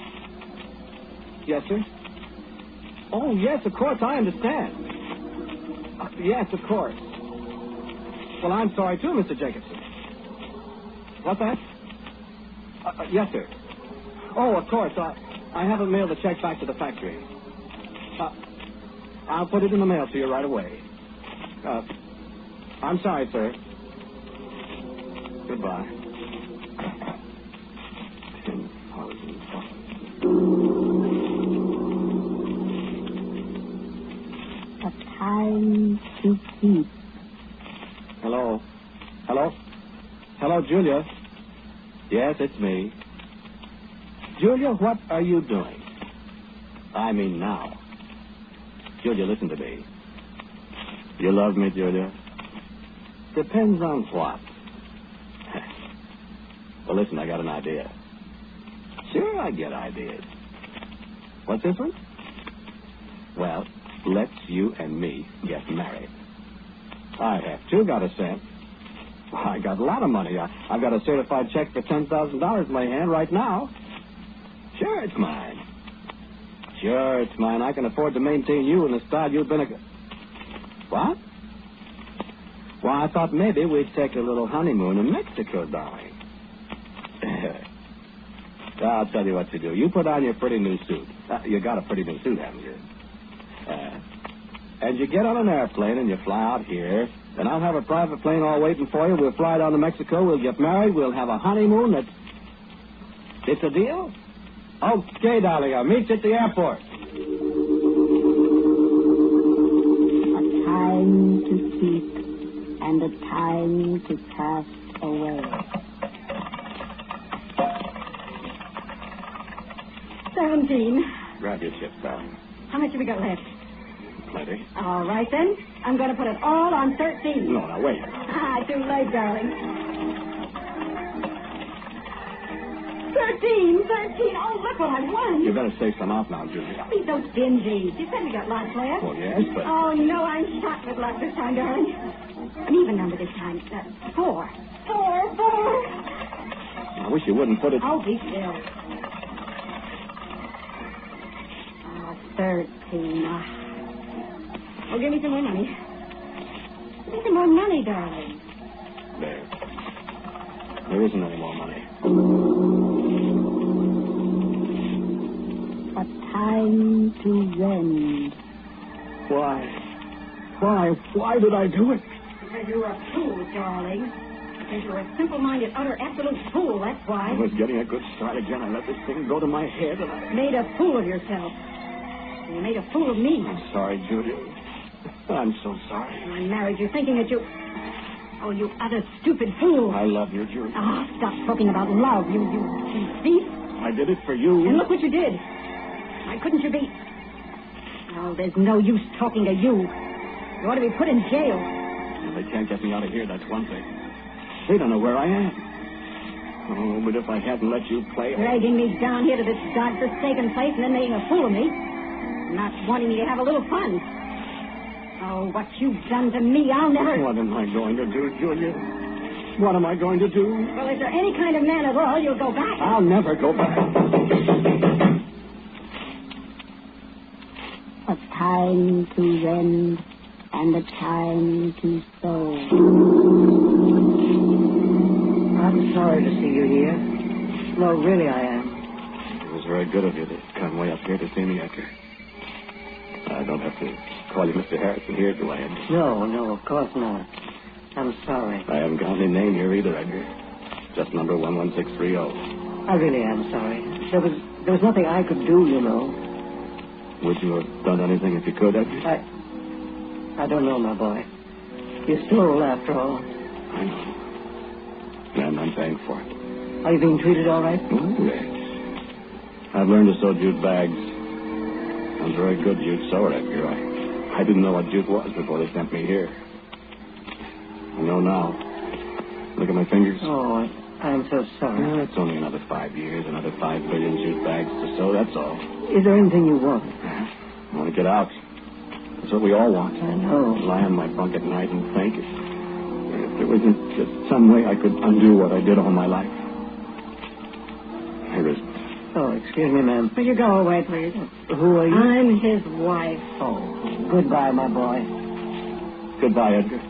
Yes, sir? Oh, yes, of course, I understand. Yes, of course. Well, I'm sorry, too, Mr. Jacobson. What's that? Yes, sir. Oh, of course, I haven't mailed the check back to the factory. I'll put it in the mail to you right away. I'm sorry, sir. Goodbye. A time to keep. Hello? Hello? Hello, Julia? Yes, it's me. Julia, what are you doing? I mean now. Julia, listen to me. You love me, Julia? Depends on what. Well, listen, I got an idea. Sure, I get ideas. What's different? Well, let's you and me get married. I have too got a cent. I got a lot of money. I've got a certified check for $10,000 in my hand right now. Sure, it's mine. Sure, it's mine. I can afford to maintain you in the style you've been a... What? Well, I thought maybe we'd take a little honeymoon in Mexico, darling. I'll tell you what to do. You put on your pretty new suit. You got a pretty new suit, haven't you? And you get on an airplane and you fly out here. Then I'll have a private plane all waiting for you. We'll fly down to Mexico. We'll get married. We'll have a honeymoon. It's a deal? Okay, darling. I'll meet you at the airport. A time to keep and a time to pass away. 17. Grab your chips, darling. How much have we got left? Plenty. All right, then. I'm going to put it all on 13. No, now, wait. Too late, darling. 13. Oh, look what I won. You better save some out now, Julia. Don't be so stingy. You said we got lots left. Well, yes, but... Oh, no, I'm shot with luck this time, darling. An even number this time. 4. 4. I wish you wouldn't put it... Oh, be still. 13. Oh, give me some more money. Give me some more money, darling. There. There isn't any more money. A time to rend. Why? Why did I do it? Because you're a fool, darling. Because you're a simple-minded, utter, absolute fool, that's why. I was getting a good start again. I let this thing go to my head and I... Made a fool of yourself. You made a fool of me. I'm sorry, Julia. I'm so sorry. When I married you thinking that you... Oh, you utter stupid fool. I love you, Julia. Oh, stop talking about love, you thief. I did it for you. And look what you did. Why couldn't you be... Oh, there's no use talking to you. You ought to be put in jail. Well, they can't get me out of here, that's one thing. They don't know where I am. Oh, but if I hadn't let you play... Dragging me down here to this God-forsaken place and then making a fool of me. Not wanting me to have a little fun. Oh, what you've done to me, I'll never... What am I going to do, Julia? What am I going to do? Well, if you're any kind of man at all, you'll go back. I'll never go back. A time to rend and a time to sow. I'm sorry to see you here. No, really I am. It was very good of you to come way up here to see me, Edgar. I don't have to call you Mr. Harrison here, do I, Edgar? No, of course not. I'm sorry. I haven't got any name here either, Edgar. Just number 11630. I really am sorry. There was nothing I could do, you know. Would you have done anything if you could, Edgar? I don't know, my boy. You're still old after all. I know. And I'm paying for it. Are you being treated all right? Oh, yes. I've learned to sew jute bags. I'm a very good jute sewer, Edgar. I didn't know what jute was before they sent me here. I know now. Look at my fingers. Oh, I'm so sorry. Yeah, it's only another 5 years, another 5 billion jute bags to sew, that's all. Is there anything you want? I want to get out. That's what we all want. I know. Lie on my bunk at night and think if there wasn't just some way I could undo what I did all my life. There isn't. Oh, excuse me, ma'am. Will you go away, please? Who are you? I'm his wife. Oh, goodbye, my boy. Goodbye, Edgar.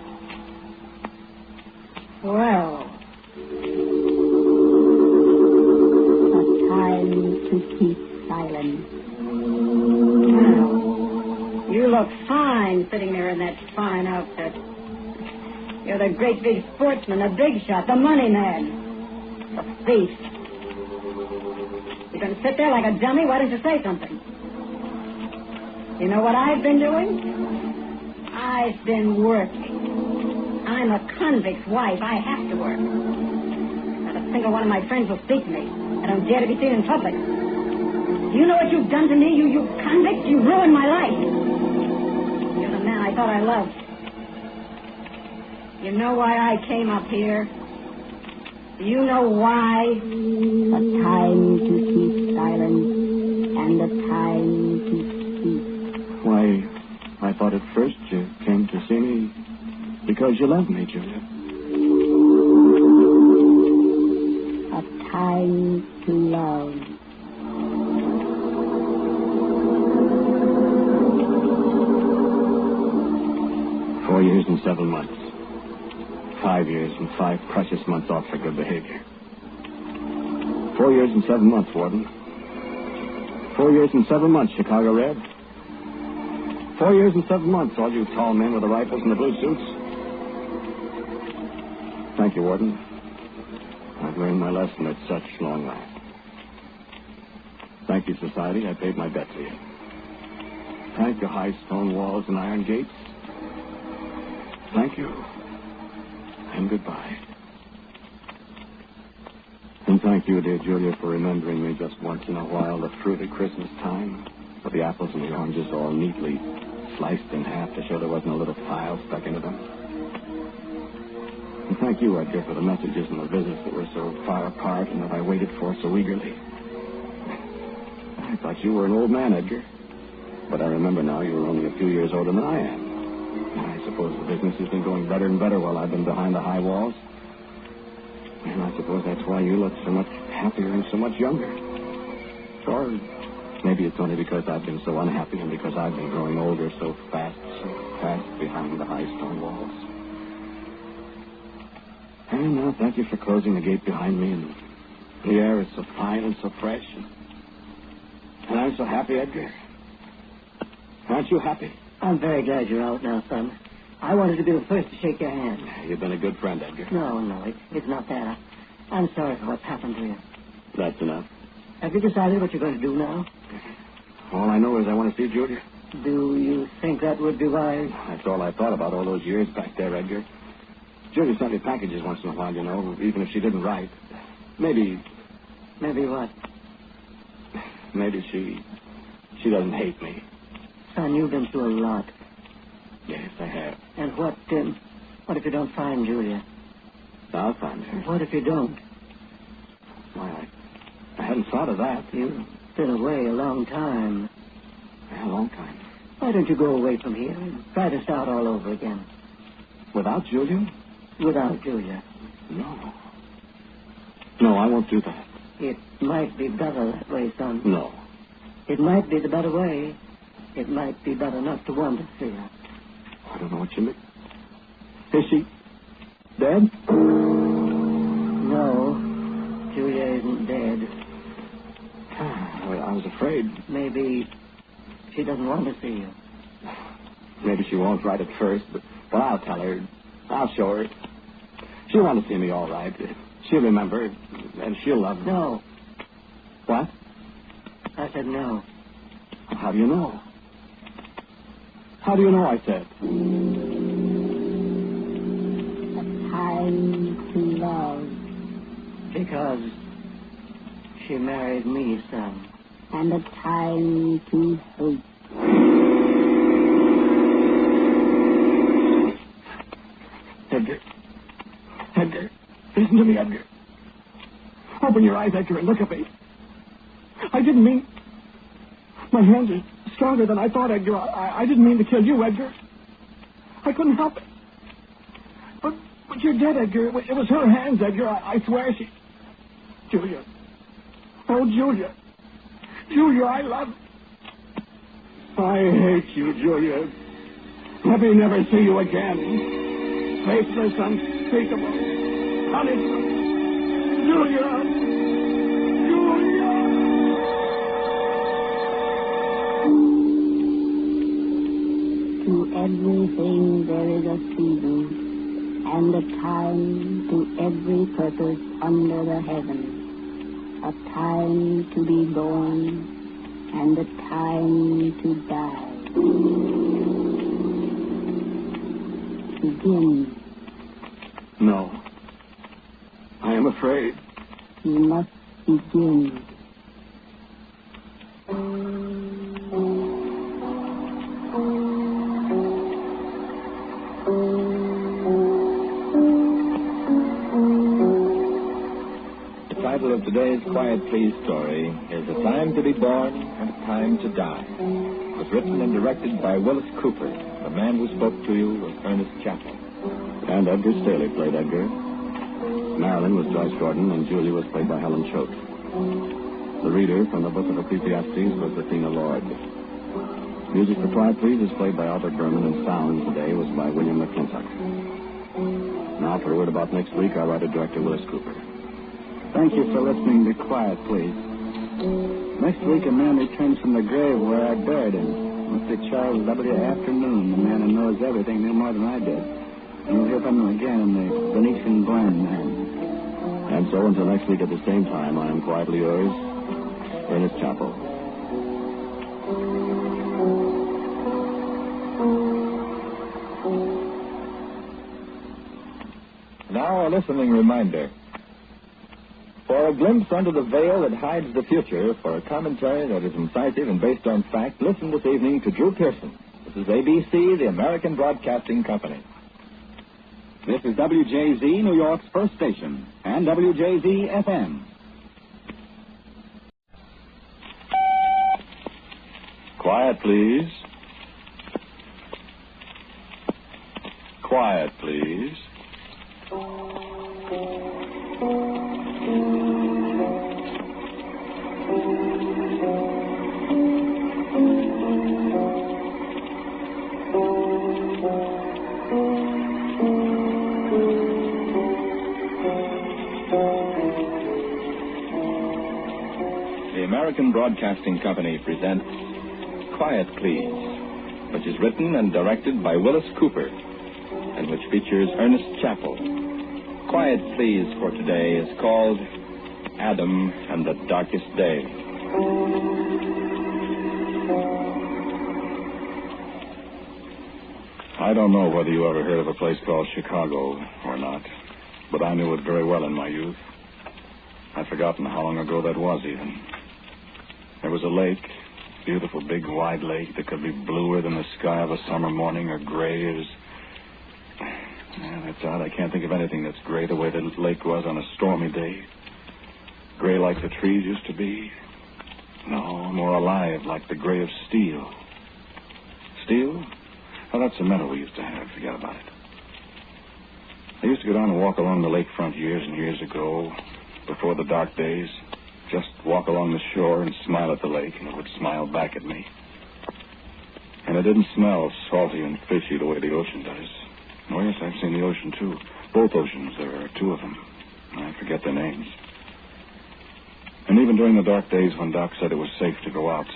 Well, A time to keep silence. you look fine sitting there in that fine outfit. You're the great big sportsman, the big shot, the money man, the thief. You're going to sit there like a dummy? Why don't you say something? You know what I've been doing? I've been working. I'm a convict's wife. I have to work. Not a single one of my friends will speak to me. I don't dare to be seen in public. Do you know what you've done to me, you convict? You ruined my life. You're the man I thought I loved. You know why I came up here? Do you know why? A time to keep silence and a time to speak. Why, I thought at first you came to see me because you love me, Julia. A time to love. "4 years and 7 months. 5 years and 5 precious months off for good behavior. 4 years and 7 months, Warden. 4 years and 7 months, Chicago Red. 4 years and 7 months, all you tall men with the rifles and the blue suits. Thank you, Warden. I've learned my lesson at such long last. Thank you, Society. I paid my bet to you. Thank you, high stone walls and iron gates. Thank you. And goodbye. And thank you, dear Julia, for remembering me just once in a while, the fruit at Christmas time, with the apples and the oranges all neatly sliced in half to show there wasn't a little file stuck into them. And thank you, Edgar, for the messages and the visits that were so far apart and that I waited for so eagerly. I thought you were an old man, Edgar. But I remember now you were only a few years older than I am. I suppose the business has been going better and better while I've been behind the high walls. And I suppose that's why you look so much happier and so much younger. Or maybe it's only because I've been so unhappy and because I've been growing older so fast behind the high stone walls. And now thank you for closing the gate behind me, and the air is so fine and so fresh. And I'm so happy, Edgar. Aren't you happy? I'm very glad you're out now, son. I wanted to be the first to shake your hand. You've been a good friend, Edgar. No, it's not that. I'm sorry for what's happened to you. That's enough. Have you decided what you're going to do now? All I know is I want to see Julia. Do you think that would be wise? That's all I thought about all those years back there, Edgar. Julia sent me packages once in a while, you know, even if she didn't write. Maybe... Maybe what? Maybe she doesn't hate me. Son, you've been through a lot. Yes, I have. And what if you don't find Julia? I'll find her. What if you don't? Why, I hadn't thought of that. You've been away a long time. A long time. Why don't you go away from here and try to start all over again? Without Julia? Without Julia. No, I won't do that. It might be better that way, son. No. It might be the better way. It might be better not to want to see her. I don't know what you mean. Is she dead? No, Julia isn't dead. I was afraid. Maybe she doesn't want to see you. Maybe she won't right at first, but I'll tell her. I'll show her. She'll want to see me all right. She'll remember, and she'll love me. No. What? I said no. How do you know? How do you know, I said? A time to love. Because she married me, son. And a time to hate. Edgar, listen to me, Edgar. Open your eyes, Edgar, and look at me. I didn't mean... My hands are stronger than I thought, Edgar. I didn't mean to kill you, Edgar. I couldn't help it. But you're dead, Edgar. It was her hands, Edgar. I swear she... Julia. Oh, Julia. Julia, I love... I hate you, Julia. Let me never see you again. Faithless, unspeakable, punishment. Julia! Julia! To everything there is a season, and a time to every purpose under the heaven. A time to be born, and a time to die. Begin. No. I am afraid. You must begin. The title of today's Quiet Please story is A Time to Be Born and a Time to Die. It was written and directed by Wyllis Cooper. The man who spoke to you was Ernest Chappell. And Edgar Staley played Edgar. Marilyn was Joyce Gordon, and Julia was played by Helen Choate. The reader from the book of Ecclesiastes was Athena Lord. Music for Quiet Please is played by Albert Berman, and sound today was by William McClintock. Now for a word about next week, our writer-director, Wyllis Cooper. Thank you for listening to Quiet Please. Next week, a man returns from the grave where I buried him. Mr. Charles W. Afternoon, the man who knows everything, knew more than I did. And you'll hear from him again in the Venetian Blend, man. And so until next week at the same time, I am quietly yours, Ernest Chappell. Now a listening reminder. For a glimpse under the veil that hides the future, for a commentary that is incisive and based on fact, listen this evening to Drew Pearson. This is ABC, the American Broadcasting Company. This is WJZ, New York's first station, and WJZ FM. Quiet, please. Quiet, please. The American Broadcasting Company presents Quiet Please, which is written and directed by Wyllis Cooper, and which features Ernest Chappell. Quiet Please for today is called Adam and the Darkest Day. I don't know whether you ever heard of a place called Chicago or not, but I knew it very well in my youth. I've forgotten how long ago that was even. There was a lake, beautiful big wide lake that could be bluer than the sky of a summer morning or gray as... Yeah, that's odd. I can't think of anything that's gray the way the lake was on a stormy day. Gray like the trees used to be. No, more alive like the gray of steel. Steel? Oh, that's the metal we used to have. Forget about it. I used to go down and walk along the lakefront years and years ago, before the dark days. Just walk along the shore and smile at the lake, and it would smile back at me. And it didn't smell salty and fishy the way the ocean does. Oh, yes, I've seen the ocean, too. Both oceans. There are two of them. I forget their names. And even during the dark days when Doc said it was safe to go out,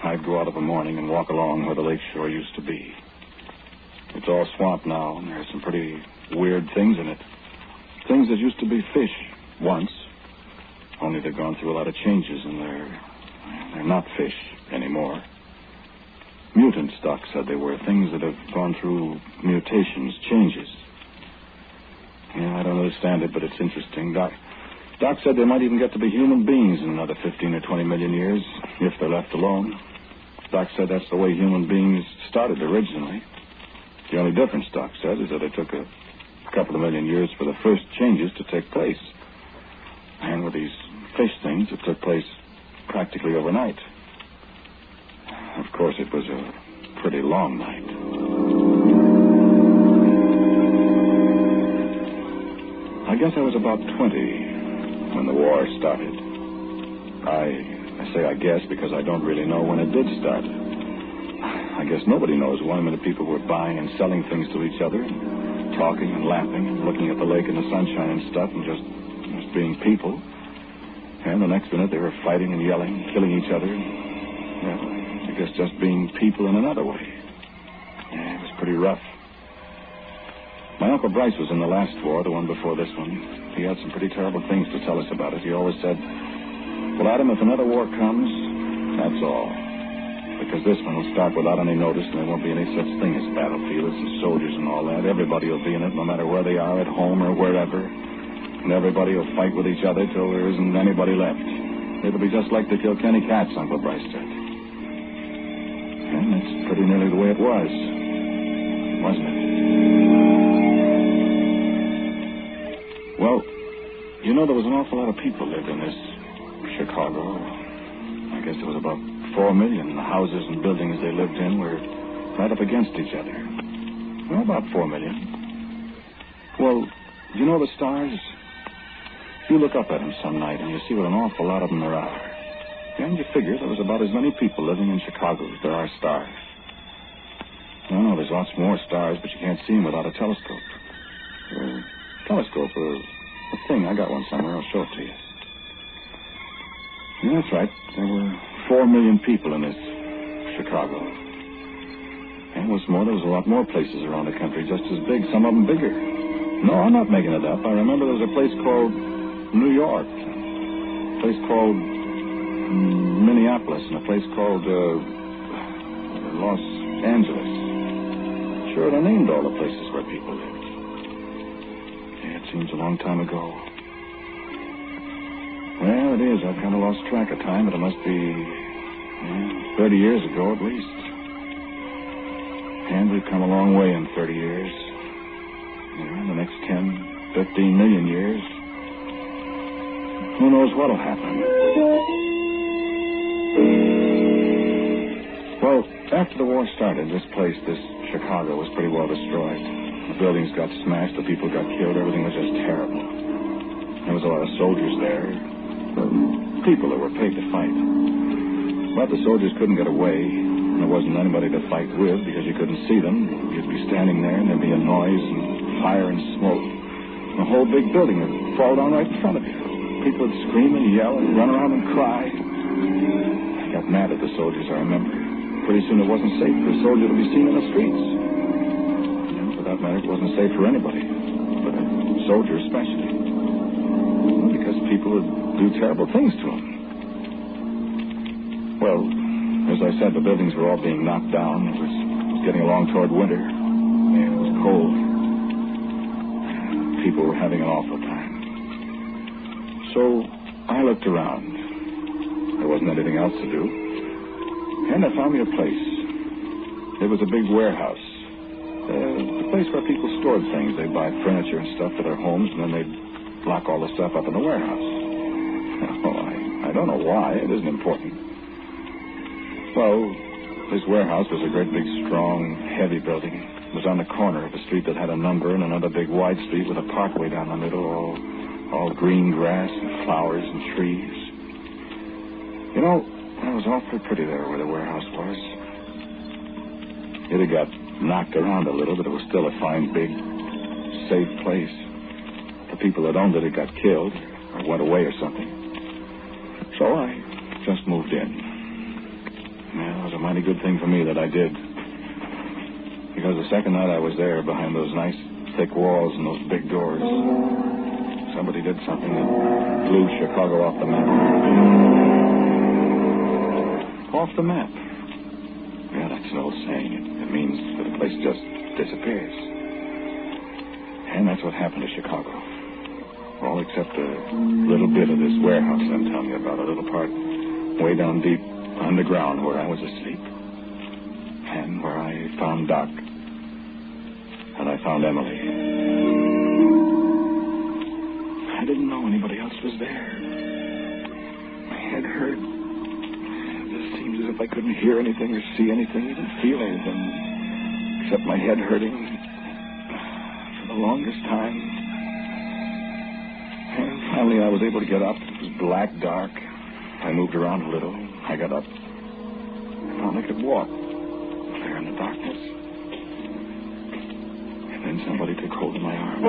I'd go out of a morning and walk along where the lake shore used to be. It's all swamp now, and there's some pretty weird things in it. Things that used to be fish once. Only they've gone through a lot of changes, and they're not fish anymore. Mutants, Doc said they were. Things that have gone through mutations, changes. Yeah, I don't understand it, but it's interesting. Doc said they might even get to be human beings in another 15 or 20 million years, if they're left alone. Doc said that's the way human beings started originally. The only difference, Doc said, is that it took a couple of million years for the first changes to take place. And with these fish things that took place practically overnight. Of course, it was a pretty long night. I guess I was about 20 when the war started. I say I guess because I don't really know when it did start. I guess nobody knows when many people were buying and selling things to each other, and talking and laughing and looking at the lake in the sunshine and stuff and just being people. And the next minute they were fighting and yelling, killing each other. Well, I guess just being people in another way. Yeah, it was pretty rough. My Uncle Bryce was in the last war, the one before this one. He had some pretty terrible things to tell us about it. He always said, well, Adam, if another war comes, that's all. Because this one will start without any notice, and there won't be any such thing as battlefields and soldiers and all that. Everybody will be in it, no matter where they are, at home or wherever. And everybody will fight with each other till there isn't anybody left. It'll be just like the Kilkenny Cats, Uncle Bryce said. And that's pretty nearly the way it was, wasn't it? Well, you know, there was an awful lot of people lived in this Chicago. I guess there was about 4 million. The houses and buildings they lived in were right up against each other. Well, about 4 million. Well, you know the stars? You look up at them some night and you see what an awful lot of them there are. And you figure there was about as many people living in Chicago as there are stars. No, there's lots more stars, but you can't see them without a telescope. Telescope, a thing. I got one somewhere. I'll show it to you. Yeah, that's right. There were 4 million people in this Chicago. And what's more, there was a lot more places around the country just as big, some of them bigger. No, I'm not making it up. I remember there was a place called New York, a place called Minneapolis, and a place called Los Angeles. Sure, they named all the places where people lived. Yeah, it seems a long time ago. Well, it is. I've kind of lost track of time, but it must be 30 years ago at least. And we've come a long way in 30 years. In the next 10, 15 million years, who knows what'll happen. Well, after the war started, this Chicago, was pretty well destroyed. The buildings got smashed, the people got killed, everything was just terrible. There was a lot of soldiers there. People that were paid to fight. But the soldiers couldn't get away, and there wasn't anybody to fight with because you couldn't see them. You'd be standing there, and there'd be a noise and fire and smoke. The whole big building would fall down right in front of you. People would scream and yell and run around and cry. I got mad at the soldiers, I remember. Pretty soon it wasn't safe for a soldier to be seen in the streets. For that matter, it wasn't safe for anybody, but a soldier especially. Because people would do terrible things to him. Well, as I said, the buildings were all being knocked down. It was getting along toward winter. And it was cold. People were having an awful time. So I looked around. There wasn't anything else to do. And I found me a place. It was a big warehouse. A place where people stored things. They'd buy furniture and stuff for their homes, and then they'd lock all the stuff up in the warehouse. I don't know why. It isn't important. Well, this warehouse was a great big, strong, heavy building. It was on the corner of a street that had a number and another big, wide street with a parkway down the middle, all green grass and flowers and trees. You know, it was awfully pretty there where the warehouse was. It had got knocked around a little, but it was still a fine, big, safe place. The people that owned it had got killed or went away or something. So I just moved in. Well, it was a mighty good thing for me that I did. Because the second night I was there behind those nice thick walls and those big doors, somebody did something that blew Chicago off the map. Off the map. Yeah, that's an old saying. It means that a place just disappears. And that's what happened to Chicago. All except a little bit of this warehouse I'm telling you about, a little part way down deep underground where I was asleep. And where I found Doc. And I found Emily. I didn't know anybody else was there. couldn't hear anything or see anything, even feel anything, except my head hurting for the longest time. And finally I was able to get up. It was black, dark. I moved around a little. I got up. I found I could walk there in the darkness. And then somebody took hold of my arm.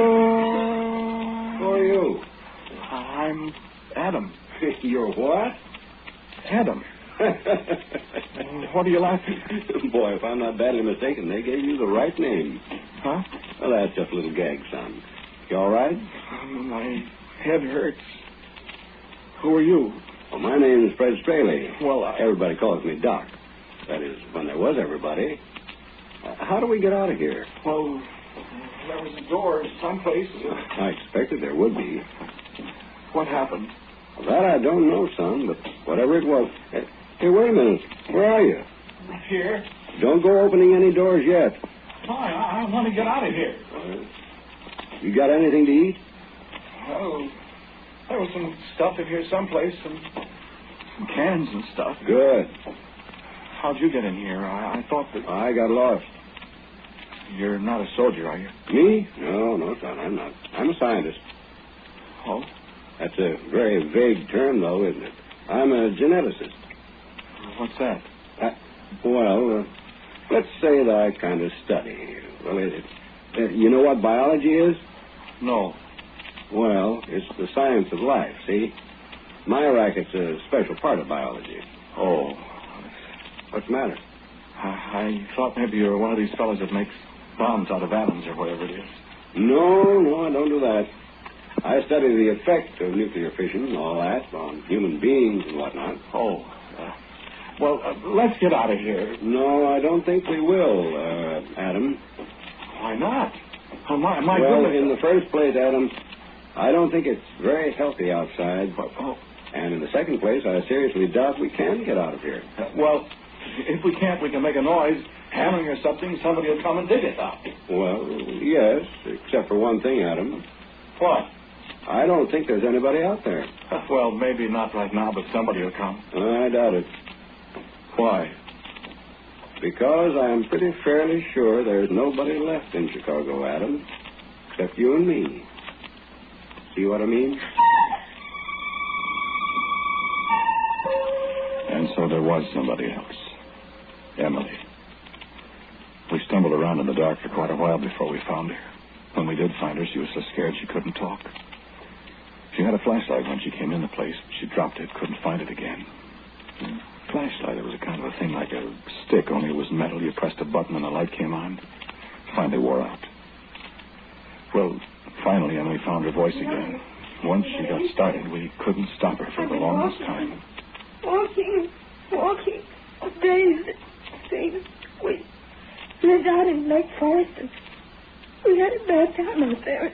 Who are you? I'm Adam. You're what? Adam. What are you laughing? Boy, if I'm not badly mistaken, they gave you the right name. Huh? Well, that's just a little gag, son. You all right? My head hurts. Who are you? Well, my name is Purest Ray. Well, everybody calls me Doc. That is, when there was everybody. How do we get out of here? Well, there was a door someplace. I expected there would be. What happened? Well, that I don't know, son, but whatever it was. Hey, wait a minute. Where are you? Here. Don't go opening any doors yet. No, I want to get out of here. You got anything to eat? Well, there was some stuff in here someplace, some cans and stuff. Good. How'd you get in here? I thought that... I got lost. You're not a soldier, are you? Me? No, son, I'm not. I'm a scientist. Oh? That's a very vague term, though, isn't it? I'm a geneticist. What's that? Let's say that I kind of study. Well, you know what biology is? No. Well, it's the science of life, see? My racket's a special part of biology. Oh. What's the matter? I thought maybe you were one of these fellows that makes bombs out of atoms or whatever it is. No, I don't do that. I study the effect of nuclear fission and all that on human beings and whatnot. Oh. Let's get out of here. No, I don't think we will, Adam. Why not? My well, goodness. In the first place, Adam, I don't think it's very healthy outside. Oh. And in the second place, I seriously doubt we can get out of here. Well, if we can't, we can make a noise, hammering or something. Somebody will come and dig us out. Well, yes, except for one thing, Adam. What? I don't think there's anybody out there. Well, maybe not right now, but somebody will come. I doubt it. Why? Because I'm pretty fairly sure there's nobody left in Chicago, Adam, except you and me. See what I mean? And so there was somebody else. Emily. We stumbled around in the dark for quite a while before we found her. When we did find her, she was so scared she couldn't talk. She had a flashlight when she came in the place. She dropped it, couldn't find it again. Flashlight, it was a kind of a thing like a stick, only it was metal. You pressed a button and the light came on. It finally wore out. Well, finally, Emily found her voice again. Once she got started, we couldn't stop her for the longest time. Walking, days. We lived out in Lake Forest, and we had a bad time out there.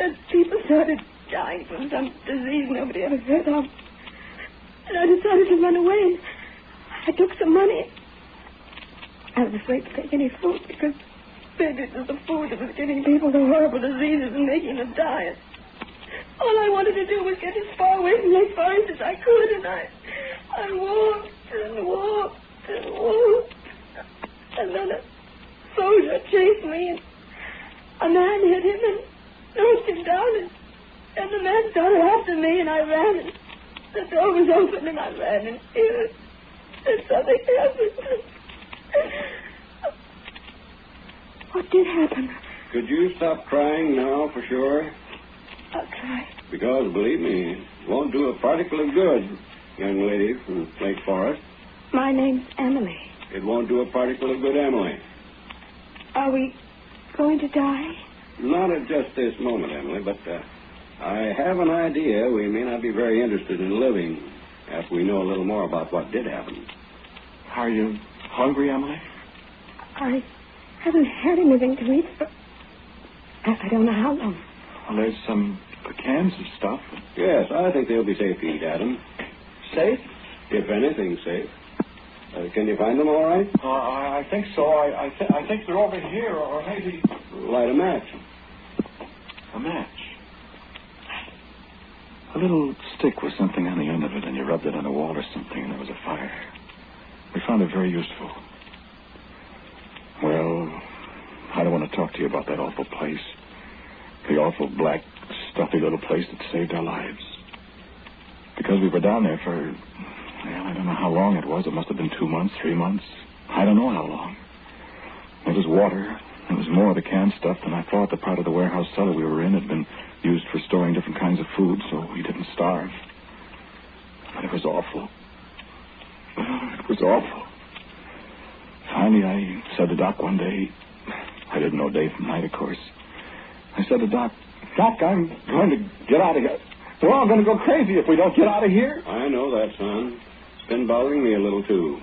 And people started dying from some disease nobody ever heard of. And I decided to run away, and I took some money. I was afraid to take any food because maybe it was the food that was giving people the horrible diseases and making them die. All I wanted to do was get as far away from Lake Forest as I could, and I walked and walked and walked. And then a soldier chased me, and a man hit him and knocked him down, and the man started after me, and I ran, and the door was open, and I ran, and something happened. What did happen? Could you stop crying now for sure? I'll try. Because, believe me, it won't do a particle of good, young lady from Lake Forest. My name's Emily. It won't do a particle of good, Emily. Are we going to die? Not at just this moment, Emily, but I have an idea we may not be very interested in living after we know a little more about what did happen. Are you hungry, Emily? I haven't had anything to eat for... I don't know how long. Well, there's some cans of stuff. Yes, I think they'll be safe to eat, Adam. Safe? If anything, safe. Can you find them all right? I think so. I think they're over here, or maybe... Light a match. A match? A little stick with something on the end of it, and you rubbed it on a wall or something, and there was a fire. We found it very useful. Well, I don't want to talk to you about that awful place. The awful, black, stuffy little place that saved our lives. Because we were down there for, well, I don't know how long it was. It must have been 2 months, 3 months. I don't know how long. There was water. There was more of the canned stuff than I thought. The part of the warehouse cellar we were in had been used for storing different kinds of food, so we didn't starve. But it was awful. It was awful. Finally, I said to Doc one day, I didn't know day from night, of course. I said to Doc, I'm going to get out of here. We're all going to go crazy if we don't get out of here. I know that, son. It's been bothering me a little, too.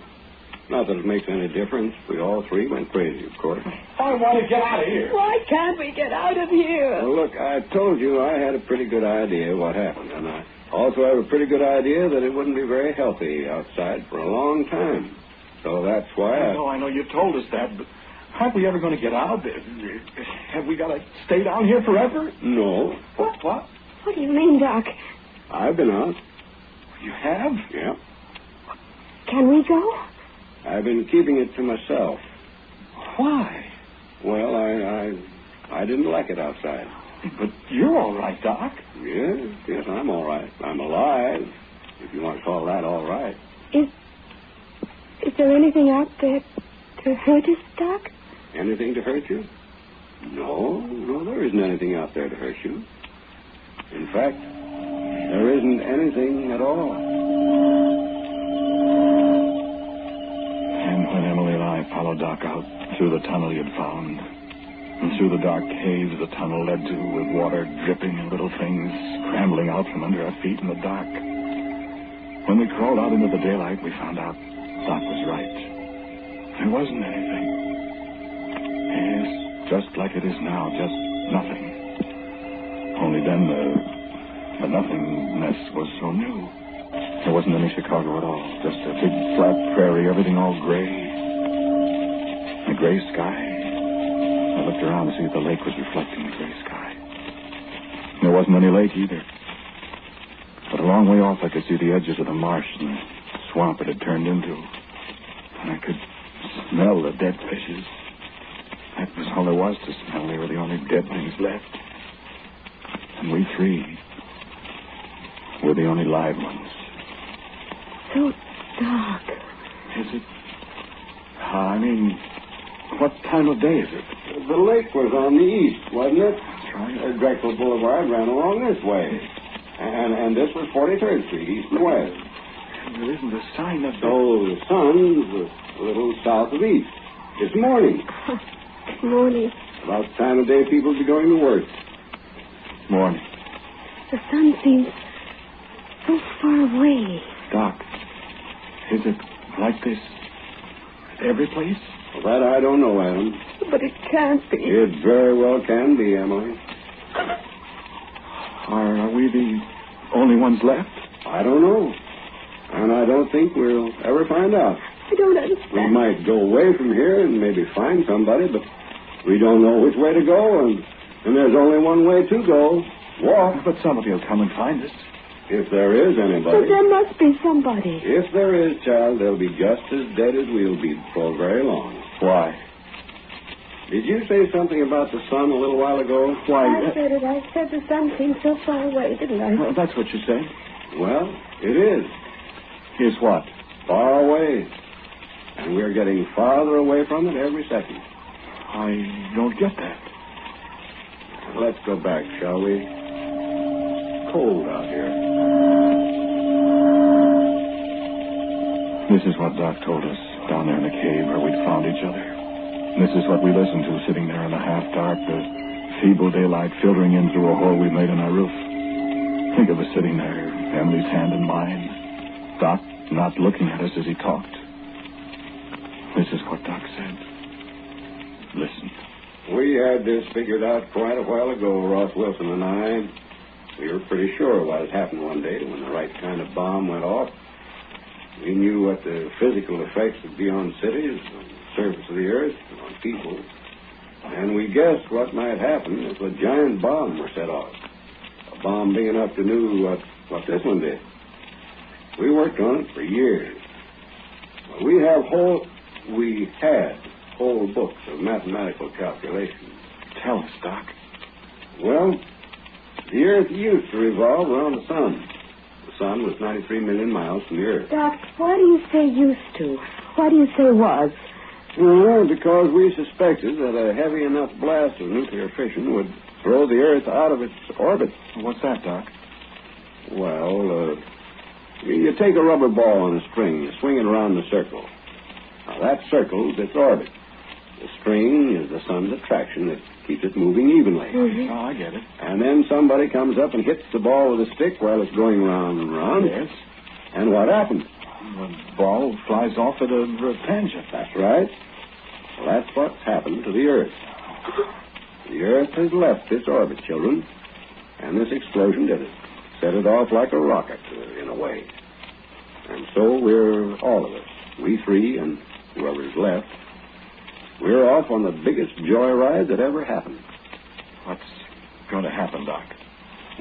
Not that it makes any difference. We all three went crazy, of course. I want to get out of here. Why can't we get out of here? Well, look, I told you I had a pretty good idea what happened, and I also have a pretty good idea that it wouldn't be very healthy outside for a long time. So that's why I know you told us that, but aren't we ever going to get out? Have we got to stay down here forever? No. What? What do you mean, Doc? I've been out. You have? Yeah. Can we go? I've been keeping it to myself. Why? Well, I didn't like it outside. But you're all right, Doc. Yes, I'm all right. I'm alive, if you want to call that all right. Is there anything out there to hurt us, Doc? Anything to hurt you? No, there isn't anything out there to hurt you. In fact, there isn't anything at all. And when Emily and I followed Doc out through the tunnel he had found, and through the dark caves the tunnel led to, with water dripping and little things scrambling out from under our feet in the dark, when we crawled out into the daylight, we found out Doc was right. There wasn't anything. Yes, just like it is now, just nothing. Only then the nothingness was so new. There wasn't any Chicago at all. Just a big flat prairie, everything all gray. A gray sky. I looked around to see if the lake was reflecting the gray sky. There wasn't any lake either. But a long way off I could see the edges of the marsh and the swamp it had turned into. And I could smell the dead fishes. That was all there was to smell. They were the only dead things left. And we three were the only live ones. So dark. Is it? I mean, what time of day is it? The lake was on the east, wasn't it? That's right. Drexel Boulevard ran along this way. And this was 43rd Street, east and west. And there isn't a sign of... So the sun's a little south of east. It's morning. Morning. About the time of day people be going to work. Morning. The sun seems so far away. Doc, is it like this at every place? Well, that I don't know, Adam. But it can't be. It very well can be, Emily. Are we the only ones left? I don't know. And I don't think we'll ever find out. I don't understand. We might go away from here and maybe find somebody, but we don't know which way to go, and there's only one way to go. Walk. But somebody will come and find us. If there is anybody. But there must be somebody. If there is, child, they'll be just as dead as we'll be before very long. Why? Did you say something about the sun a little while ago? Why? I said it. I said the sun seemed so far away, didn't I? Well, that's what you said. Well, it is. Is what? Far away. And we're getting farther away from it every second. I don't get that. Let's go back, shall we? Cold out here. This is what Doc told us down there in the cave where we'd found each other. This is what we listened to sitting there in the half-dark, the feeble daylight filtering in through a hole we made in our roof. Think of us sitting there, Emily's hand in mine. Doc not looking at us as he talked. This is what Doc said. Listen. We had this figured out quite a while ago, Ross Wilson and I. We were pretty sure what had happened one day when the right kind of bomb went off. We knew what the physical effects would be on cities, on the surface of the earth, and on people. And we guessed what might happen if a giant bomb were set off. A bomb big enough to do what this one did. We worked on it for years. We had whole books of mathematical calculations. Tell us, Doc. Well, the Earth used to revolve around the sun. The sun was 93 million miles from the Earth. Doc, why do you say used to? Why do you say was? Well, because we suspected that a heavy enough blast of nuclear fission would throw the Earth out of its orbit. What's that, Doc? Well, you take a rubber ball on a string, you swing it around the circle. Now, that circles its orbit. The string is the sun's attraction that keeps it moving evenly. Mm-hmm. Oh, I get it. And then somebody comes up and hits the ball with a stick while it's going round and round. Yes. And what happens? The ball flies off at a tangent. That's right. Well, that's what's happened to the Earth. The Earth has left its orbit, children. And this explosion did it. Set it off like a rocket, in a way. And so we're all of us, we three and whoever's left, we're off on the biggest joyride that ever happened. What's going to happen, Doc?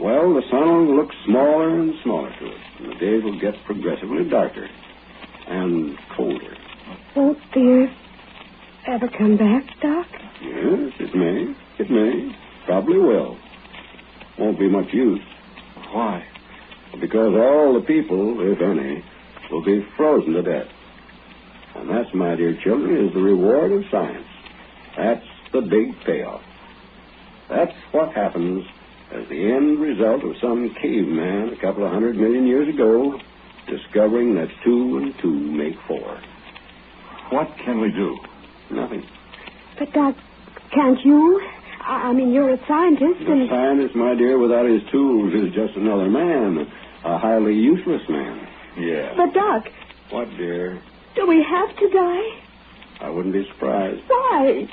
Well, the sun will look smaller and smaller to us, and the days will get progressively darker and colder. Won't the Earth ever come back, Doc? Yes, it may. It may. Probably will. Won't be much use. Why? Because all the people, if any, will be frozen to death. And that's, my dear children, is the reward of science. That's the big payoff. That's what happens as the end result of some caveman a couple of 100 million years ago discovering that 2 and 2 make 4. What can we do? Nothing. But, Doc, can't you? I mean, you're a scientist and... A scientist, my dear, without his tools is just another man. A highly useless man. Yeah. But, Doc... What, dear? Do we have to die? I wouldn't be surprised. Why?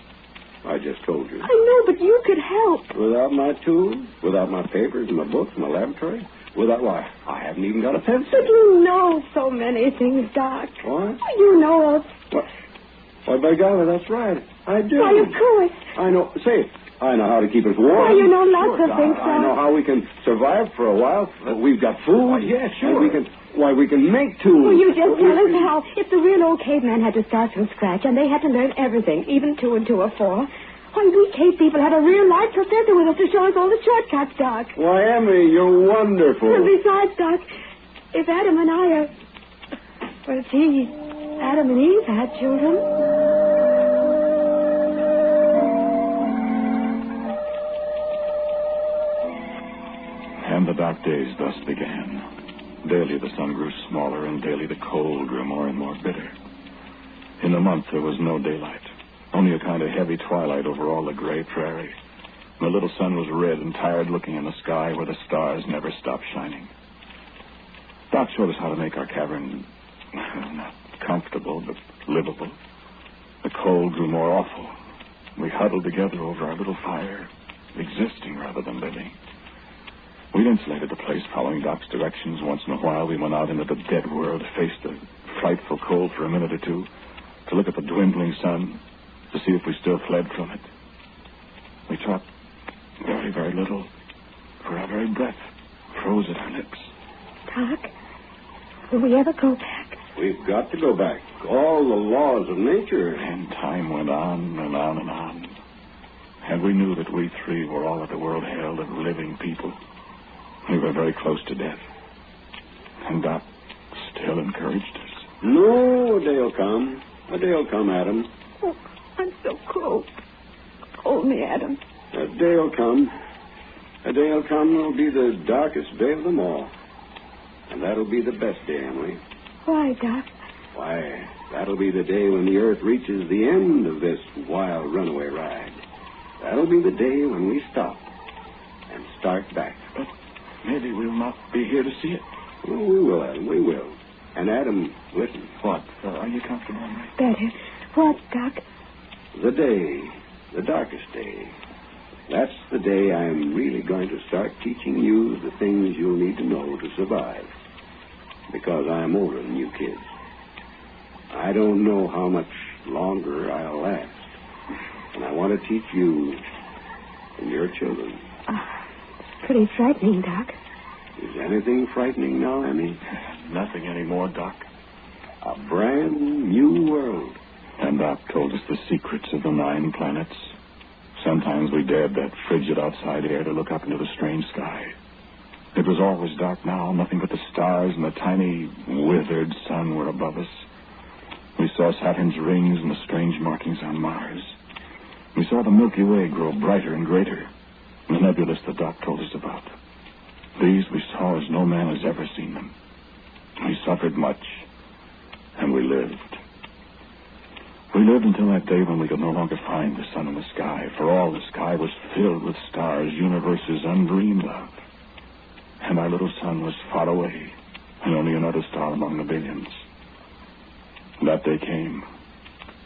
I just told you. I know, but you could help. Without my tools, without my papers and my books, my laboratory, without why, I haven't even got a pencil. But you know so many things, Doc. What? You know of... What? Why, by golly, that's right. I do. Why, of course. I know. Say, I know how to keep us warm. Why, you know lots of things, Doc. I know how we can survive for a while. We've got food. Why, yeah, sure. And we can make tools. Well, you just tell us how. If the real old caveman had to start from scratch and they had to learn everything, even 2 and 2 are 4, why, we cave people had a real life professor with us to show us all the shortcuts, Doc. Why, Emmy, you're wonderful. And besides, Doc, if Adam and I are... Well, gee, Adam and Eve had children. And the dark days thus began. Daily the sun grew smaller, and daily the cold grew more and more bitter. In the month there was no daylight, only a kind of heavy twilight over all the gray prairie. The little sun was red and tired looking in the sky where the stars never stopped shining. Doc showed us how to make our cavern not comfortable, but livable. The cold grew more awful. We huddled together over our little fire, existing rather than living. We'd insulated the place, following Doc's directions. Once in a while, we went out into the dead world, faced the frightful cold for a minute or two, to look at the dwindling sun, to see if we still fled from it. We talked very, very little, for our very breath froze at our lips. Doc, will we ever go back? We've got to go back. All the laws of nature. And time went on and on and on. And we knew that we three were all that the world held of living people. We were very close to death. And Doc still encouraged us. No, a day'll come. A day'll come, Adam. Oh, I'm so cold. Hold me, Adam. A day'll come. A day'll come that'll be the darkest day of them all. And that'll be the best day, Emily. Why, Doc? Why, that'll be the day when the Earth reaches the end of this wild runaway ride. That'll be the day when we stop and start back. But maybe we'll not be here to see it. Oh, we will, Adam. We will. And Adam, listen. What? Are you comfortable, Emily? Better. What, Doc? The day, the darkest day. That's the day I'm really going to start teaching you the things you'll need to know to survive. Because I'm older than you kids. I don't know how much longer I'll last. And I want to teach you and your children. Pretty frightening, Doc. Is anything frightening now, Emmy? Nothing anymore, Doc. A brand new world. And Doc told us the secrets of the 9 planets. Sometimes we dared that frigid outside air to look up into the strange sky. It was always dark now. Nothing but the stars and the tiny, withered sun were above us. We saw Saturn's rings and the strange markings on Mars. We saw the Milky Way grow brighter and greater. The nebulas the Doc told us about. These we saw as no man has ever seen them. We suffered much, and we lived. We lived until that day when we could no longer find the sun in the sky, for all the sky was filled with stars, universes undreamed of. And our little sun was far away, and only another star among the billions. That day came,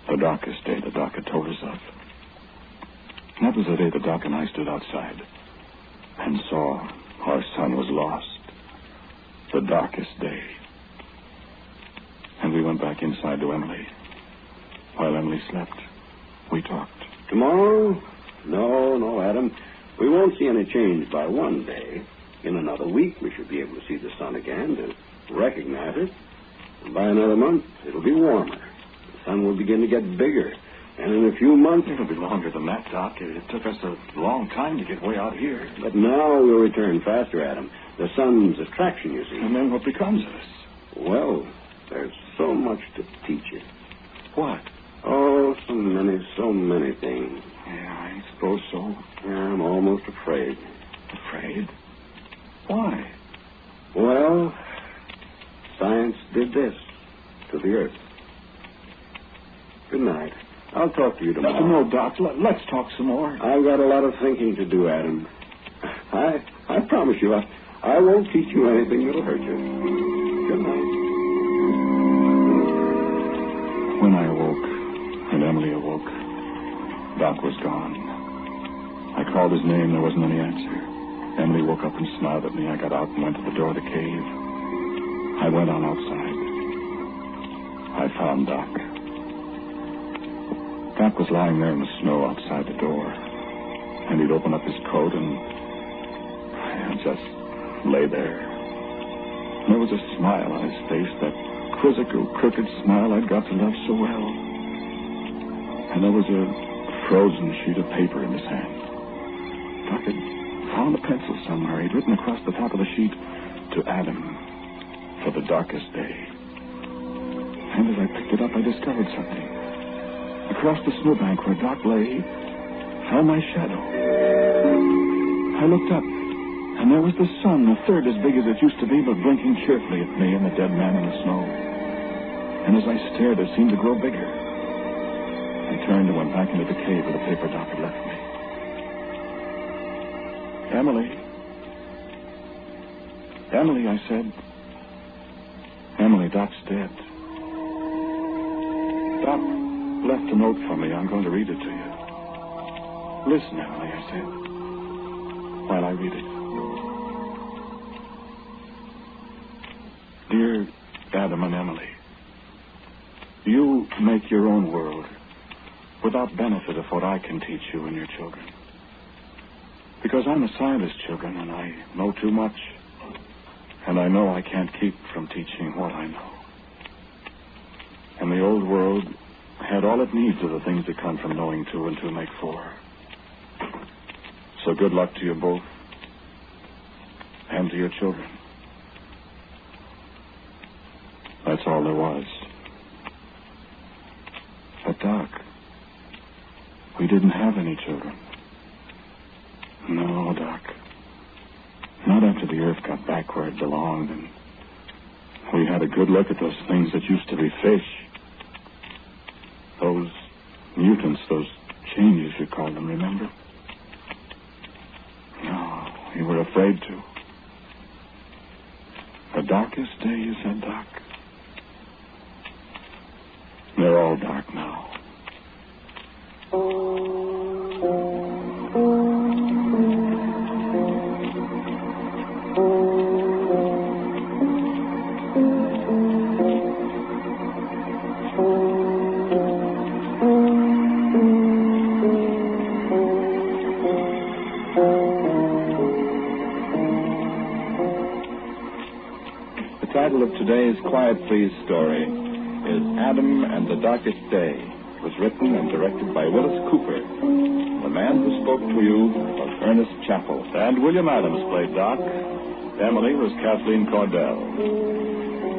the darkest day the Doc had told us of. That was the day the Doc and I stood outside and saw our sun was lost. The darkest day. And we went back inside to Emily. While Emily slept, we talked. Tomorrow? No, Adam. We won't see any change by one day. In another week, we should be able to see the sun again, to recognize it. And by another month, it'll be warmer. The sun will begin to get bigger. And in a few months... It'll be longer than that, Doc. It took us a long time to get way out here. But now we'll return faster, Adam. The sun's attraction, you see. And then what becomes of us? Well, there's so much to teach you. What? Oh, so many things. Yeah, I suppose so. Yeah, I'm almost afraid. Afraid? Why? Well, science did this to the Earth. Good night. I'll talk to you tomorrow. No, Doc. Let's talk some more. I've got a lot of thinking to do, Adam. I promise you, I won't teach you anything that'll hurt you. Good night. When I awoke, and Emily awoke, Doc was gone. I called his name. There wasn't any answer. Emily woke up and smiled at me. I got out and went to the door of the cave. I went on outside. I found Doc. Doc was lying there in the snow outside the door. And he'd opened up his coat and just lay there. There was a smile on his face, that quizzical, crooked smile I'd got to love so well. And there was a frozen sheet of paper in his hand. Doc had found a pencil somewhere. He'd written across the top of the sheet, "To Adam, for the darkest day." And as I picked it up, I discovered something. Across the snowbank where Doc lay, fell my shadow. I looked up, and there was the sun, a third as big as it used to be, but blinking cheerfully at me and the dead man in the snow. And as I stared, it seemed to grow bigger. I turned and went back into the cave where the paper Doc had left me. Emily, I said. Emily, Doc's dead. Doc left a note for me. I'm going to read it to you. Listen, Emily, I said, while I read it. Dear Adam and Emily, you make your own world without benefit of what I can teach you and your children. Because I'm a scientist's children, and I know too much. And I know I can't keep from teaching what I know. And the old world had all it needs of the things that come from knowing two and two make four. So good luck to you both. And to your children. That's all there was. But, Doc, we didn't have any children. No, Doc. Not after the Earth got back where it belonged, and we had a good look at those things that used to be fish. Those mutants, those changes, you call them, remember? No, we were afraid to. The darkest day, you said, Doc? They're all dark now. The title of today's Quiet Please story is Adam and the Darkest Day. It was written and directed by Wyllis Cooper. The man who spoke to you was Ernest Chappell. And William Adams played Doc. Emily was Kathleen Cordell.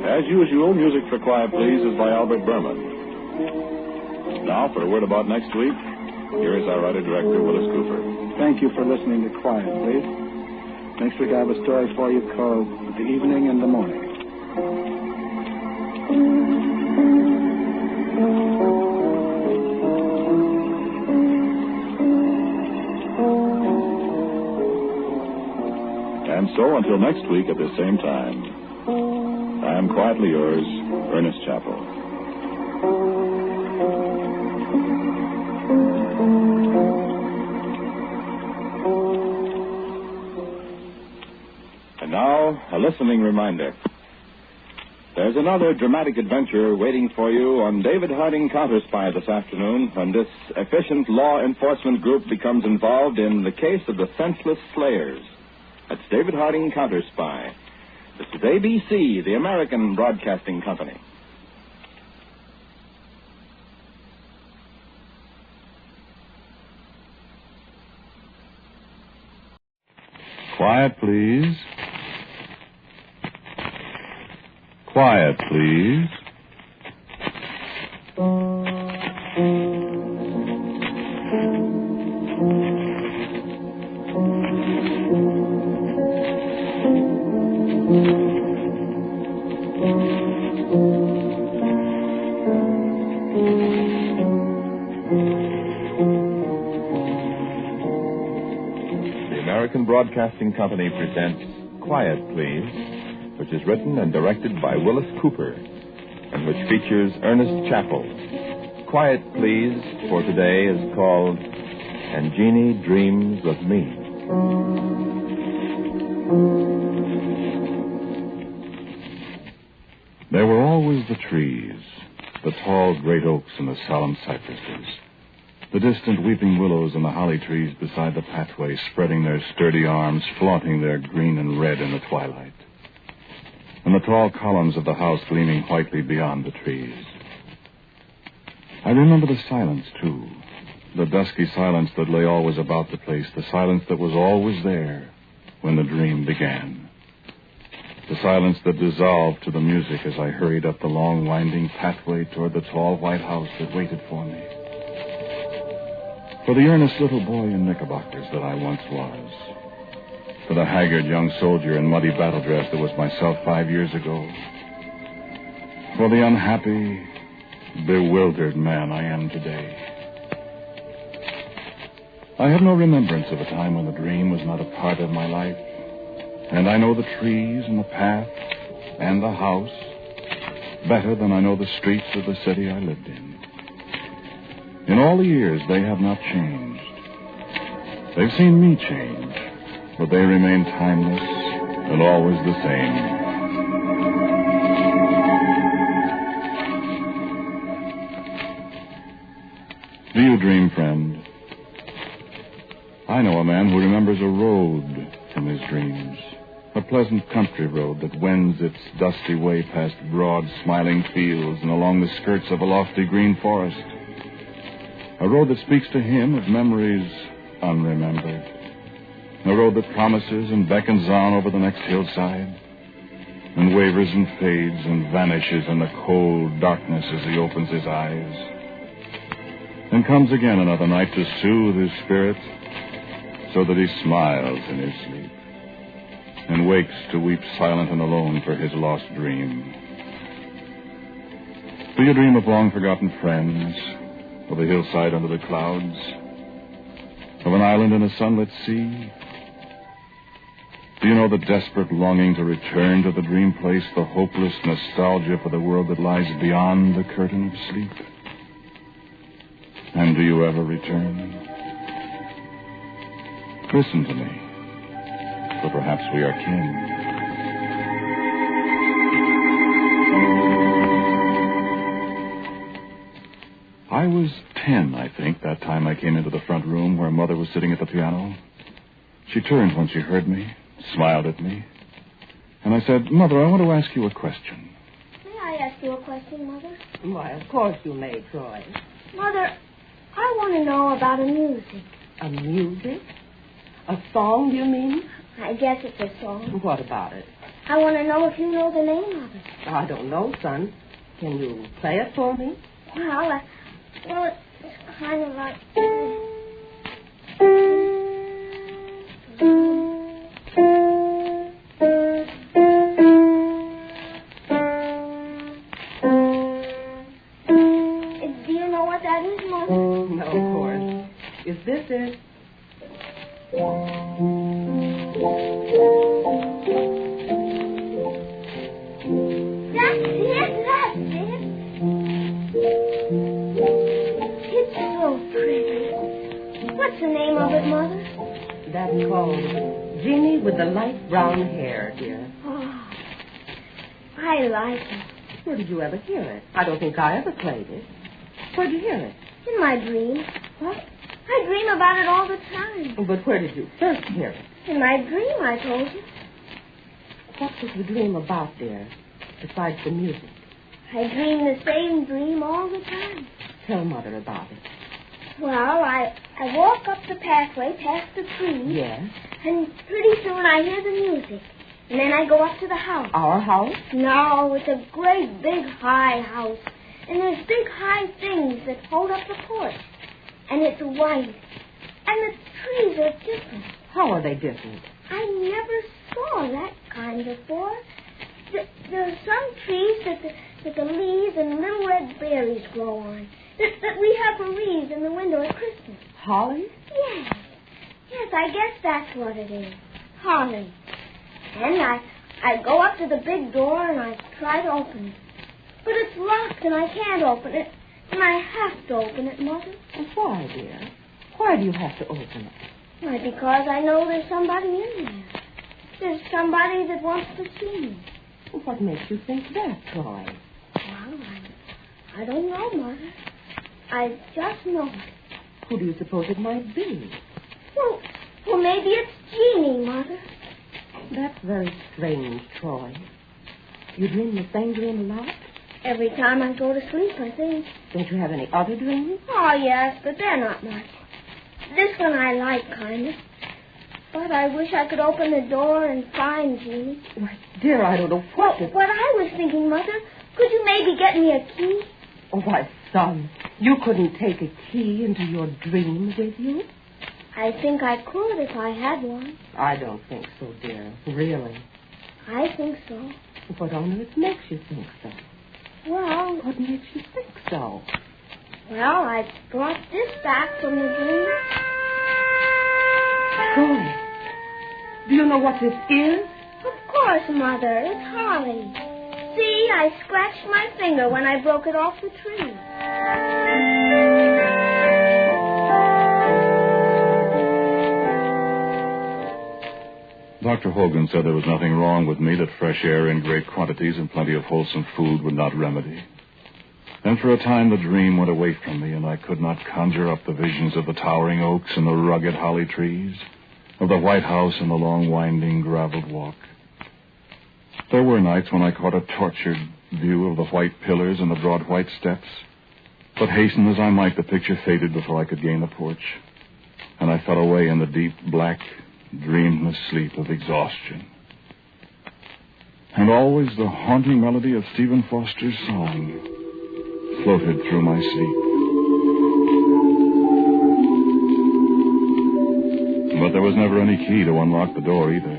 As usual, music for Quiet Please is by Albert Berman. Now, for a word about next week, here is our writer-director, Wyllis Cooper. Thank you for listening to Quiet Please. Next week I have a story for you called The Evening and the Morning. And so, until next week at the same time, I am quietly yours, Ernest Chappell. And now, a listening reminder. There's another dramatic adventure waiting for you on David Harding Counterspy this afternoon when this efficient law enforcement group becomes involved in the case of the senseless slayers. That's David Harding Counterspy. This is ABC, the American Broadcasting Company. Quiet, please. Quiet, please. American Broadcasting Company presents Quiet, Please, which is written and directed by Wyllis Cooper, and which features Ernest Chappell. Quiet, Please, for today is called And Jeannie Dreams of Me. There were always the trees, the tall great oaks and the solemn cypresses, the distant weeping willows and the holly trees beside the pathway, spreading their sturdy arms, flaunting their green and red in the twilight, and the tall columns of the house gleaming whitely beyond the trees. I remember the silence, too, the dusky silence that lay always about the place, the silence that was always there when the dream began, the silence that dissolved to the music as I hurried up the long, winding pathway toward the tall white house that waited for me. For the earnest little boy in knickerbockers that I once was. For the haggard young soldier in muddy battle dress that was myself 5 years ago. For the unhappy, bewildered man I am today. I have no remembrance of a time when the dream was not a part of my life. And I know the trees and the path and the house better than I know the streets of the city I lived in. In all the years, they have not changed. They've seen me change, but they remain timeless and always the same. Do you dream, friend? I know a man who remembers a road from his dreams, a pleasant country road that wends its dusty way past broad, smiling fields and along the skirts of a lofty green forest. A road that speaks to him of memories unremembered. A road that promises and beckons on over the next hillside and wavers and fades and vanishes in the cold darkness as he opens his eyes and comes again another night to soothe his spirit so that he smiles in his sleep and wakes to weep silent and alone for his lost dream. Do you dream of long-forgotten friends, of a hillside under the clouds, of an island in a sunlit sea? Do you know the desperate longing to return to the dream place, the hopeless nostalgia for the world that lies beyond the curtain of sleep? And do you ever return? Listen to me, for perhaps we are kin. I was 10, I think, that time I came into the front room where Mother was sitting at the piano. She turned when she heard me, smiled at me, and I said, "Mother, I want to ask you a question." May I ask ask you a question, Mother? Why, of course you may, Troy. Mother, I want to know about a music. A music? A song, you mean? I guess it's a song. What about it? I want to know if you know the name of it. I don't know, son. Can you play it for me? Well, it's kind of like... Do you know what that is, Mother? No, of course. Is this it? That's it. It's so pretty. What's the name of it, Mother? That's called Jeannie with the Light Brown Hair, dear. Oh, I like it. Where did you ever hear it? I don't think I ever played it. Where'd you hear it? In my dreams. What? I dream about it all the time. But where did you first hear it? In my dream, I told you. What was the dream about, dear, besides the music? I dream the same dream all the time. Tell Mother about it. Well, I walk up the pathway past the trees. Yes? And pretty soon I hear the music. And then I go up to the house. Our house? No, it's a great big high house. And there's big high things that hold up the porch. And it's white. And the trees are different. How are they different? I never saw that kind before. There are some trees that the leaves and little red berries grow on. That we have for wreaths in the window at Christmas. Holly? Yes. Yes, I guess that's what it is. Holly. And I go up to the big door and I try to open it. But it's locked and I can't open it. And I have to open it, Mother. Well, why, dear? Why do you have to open it? Why, because I know there's somebody in there. There's somebody that wants to see me. Well, what makes you think that, Troy? Well, I don't know, Mother. I just know it. Who do you suppose it might be? Well, maybe it's Jeannie, Mother. That's very strange, Troy. You dream the same dream a lot? Every time I go to sleep, I think. Don't you have any other dreams? Oh, yes, but they're not much. This one I like, kind of. But I wish I could open the door and find Jeannie. Why, dear, I don't know what to... What I was thinking, Mother, could you maybe get me a key? Oh, why, son, you couldn't take a key into your dream with you? I think I could if I had one. I don't think so, dear. Really. I think so. What on earth makes you think so? Well... What makes you think so? Well, I brought this back from the dream. Troy, do you know what this is? Of course, Mother. It's Holly. See, I scratched my finger when I broke it off the tree. Dr. Hogan said there was nothing wrong with me that fresh air in great quantities and plenty of wholesome food would not remedy. And for a time the dream went away from me, and I could not conjure up the visions of the towering oaks and the rugged holly trees, of the White House and the long winding graveled walk. There were nights when I caught a tortured view of the white pillars and the broad white steps, but hasten as I might, the picture faded before I could gain the porch, and I fell away in the deep, black, dreamless sleep of exhaustion. And always the haunting melody of Stephen Foster's song floated through my sleep. But there was never any key to unlock the door either.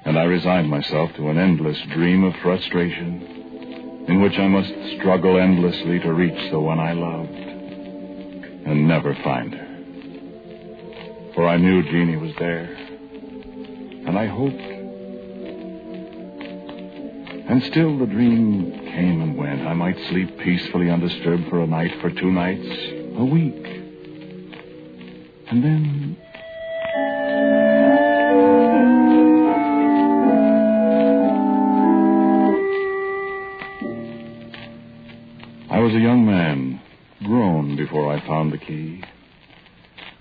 And I resigned myself to an endless dream of frustration in which I must struggle endlessly to reach the one I loved and never find her. For I knew Jeannie was there, and I hoped. And still the dream came and went. I might sleep peacefully undisturbed for a night, for 2 nights, a week. And then... I was a young man, grown before I found the key.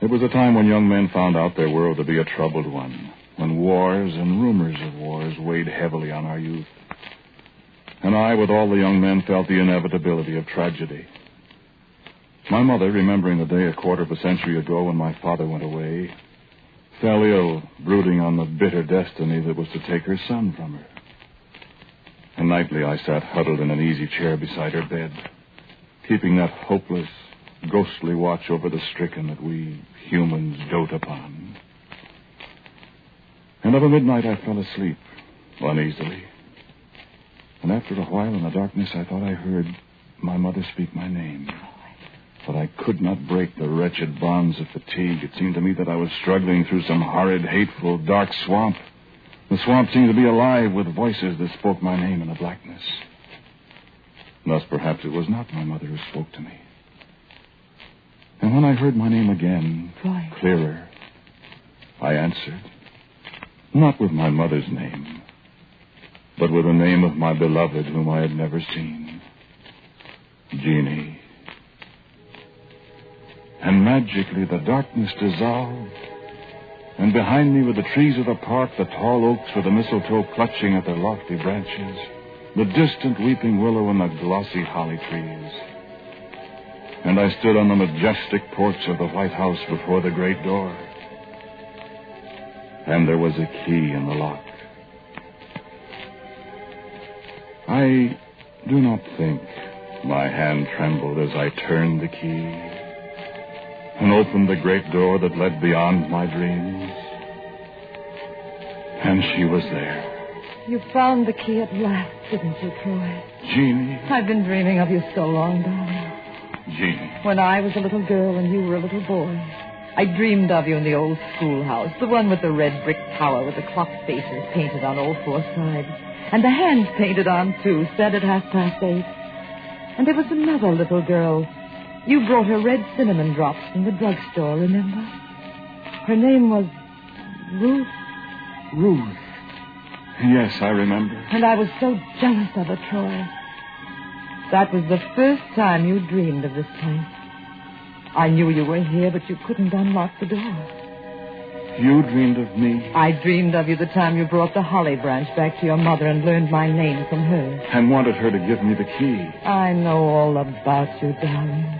It was a time when young men found out their world to be a troubled one, when wars and rumors of wars weighed heavily on our youth. and I, with all the young men, felt the inevitability of tragedy. My mother, remembering the day a quarter of a century ago when my father went away, fell ill, brooding on the bitter destiny that was to take her son from her. And nightly I sat huddled in an easy chair beside her bed, keeping that hopeless, ghostly watch over the stricken that we humans dote upon. And of a midnight I fell asleep, uneasily. And after a while in the darkness I thought I heard my mother speak my name. But I could not break the wretched bonds of fatigue. It seemed to me that I was struggling through some horrid, hateful, dark swamp. The swamp seemed to be alive with voices that spoke my name in the blackness. Thus, perhaps it was not my mother who spoke to me. And when I heard my name again, clearer, I answered, not with my mother's name, but with the name of my beloved whom I had never seen, Jeannie. And magically the darkness dissolved, and behind me were the trees of the park, the tall oaks with the mistletoe clutching at their lofty branches, the distant weeping willow and the glossy holly trees. And I stood on the majestic porch of the White House before the great door. And there was a key in the lock. I do not think my hand trembled as I turned the key and opened the great door that led beyond my dreams. And she was there. You found the key at last, didn't you, Troy? Jeannie. I've been dreaming of you so long, darling. Jeannie. When I was a little girl and you were a little boy, I dreamed of you in the old schoolhouse, the one with the red brick tower with the clock faces painted on all four sides, and the hands painted on, too, set at 8:30. And there was another little girl. You brought her red cinnamon drops from the drugstore, remember? Her name was Ruth. Ruth. Yes, I remember. And I was so jealous of her, Troy. That was the first time you dreamed of this place. I knew you were here, but you couldn't unlock the door. You dreamed of me? I dreamed of you the time you brought the holly branch back to your mother and learned my name from her. And wanted her to give me the key. I know all about you, darling.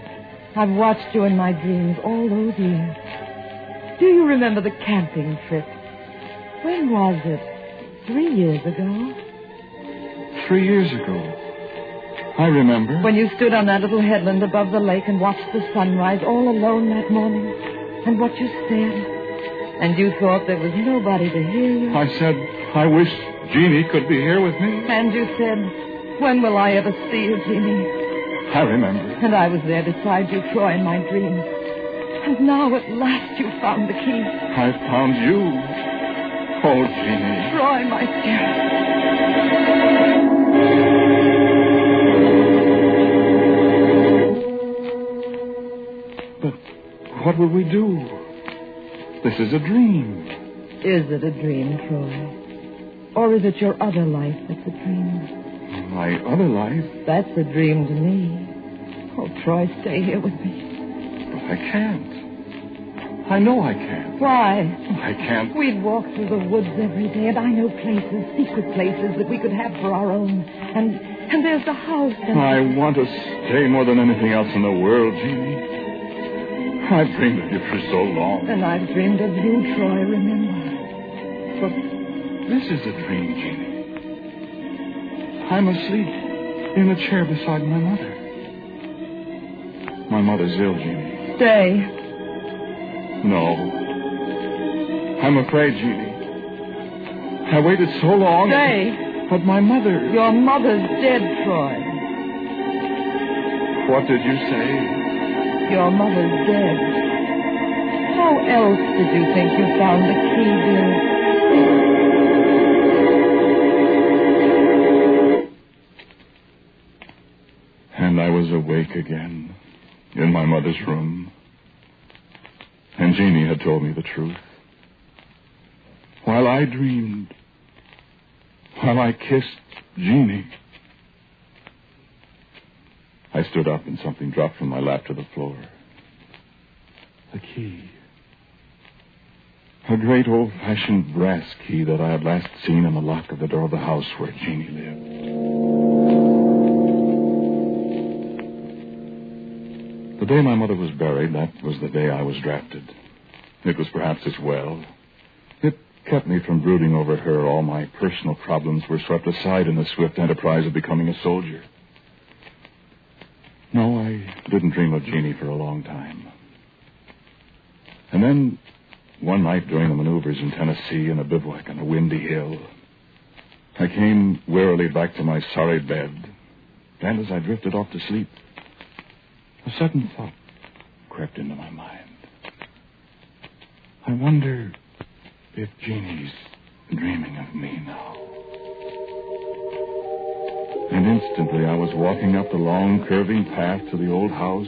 I've watched you in my dreams all those years. Do you remember the camping trip? When was it? 3 years ago? 3 years ago. I remember. When you stood on that little headland above the lake and watched the sunrise all alone that morning. And what you said. And you thought there was nobody to hear you. I said, I wish Jeannie could be here with me. And you said, when will I ever see you, Jeannie? I remember. And I was there beside you, Troy, in my dreams. And now at last you found the key. I found you. Oh, Jeannie. Troy, my dear. What will we do? This is a dream. Is it a dream, Troy? Or is it your other life that's a dream? My other life? That's a dream to me. Oh, Troy, stay here with me. But I can't. I know I can't. Why? I can't. We'd walk through the woods every day, and I know places, secret places that we could have for our own. And there's the house. I want to stay more than anything else in the world, Jeannie. I've dreamed of you for so long. And I've dreamed of you, Troy, remember. But this is a dream, Jeannie. I'm asleep in a chair beside my mother. My mother's ill, Jeannie. Stay. No. I'm afraid, Jeannie. I waited so long. Stay. But my mother... Your mother's dead, Troy. What did you say? Your mother's dead. How else did you think you found the key, dear? And I was awake again, in my mother's room. And Jeannie had told me the truth. While I dreamed, while I kissed Jeannie, I stood up and something dropped from my lap to the floor. The key. A great old-fashioned brass key that I had last seen in the lock of the door of the house where Jeannie lived. day my mother was buried, that was the day I was drafted. It was perhaps as well. It kept me from brooding over her. All my personal problems were swept aside in the swift enterprise of becoming a soldier. No, I didn't dream of Jeannie for a long time. And then, one night during the maneuvers in Tennessee in a bivouac on a windy hill, I came wearily back to my sorry bed, and as I drifted off to sleep, a sudden thought crept into my mind. I wonder if Jeannie's dreaming of me now. And instantly I was walking up the long, curving path to the old house,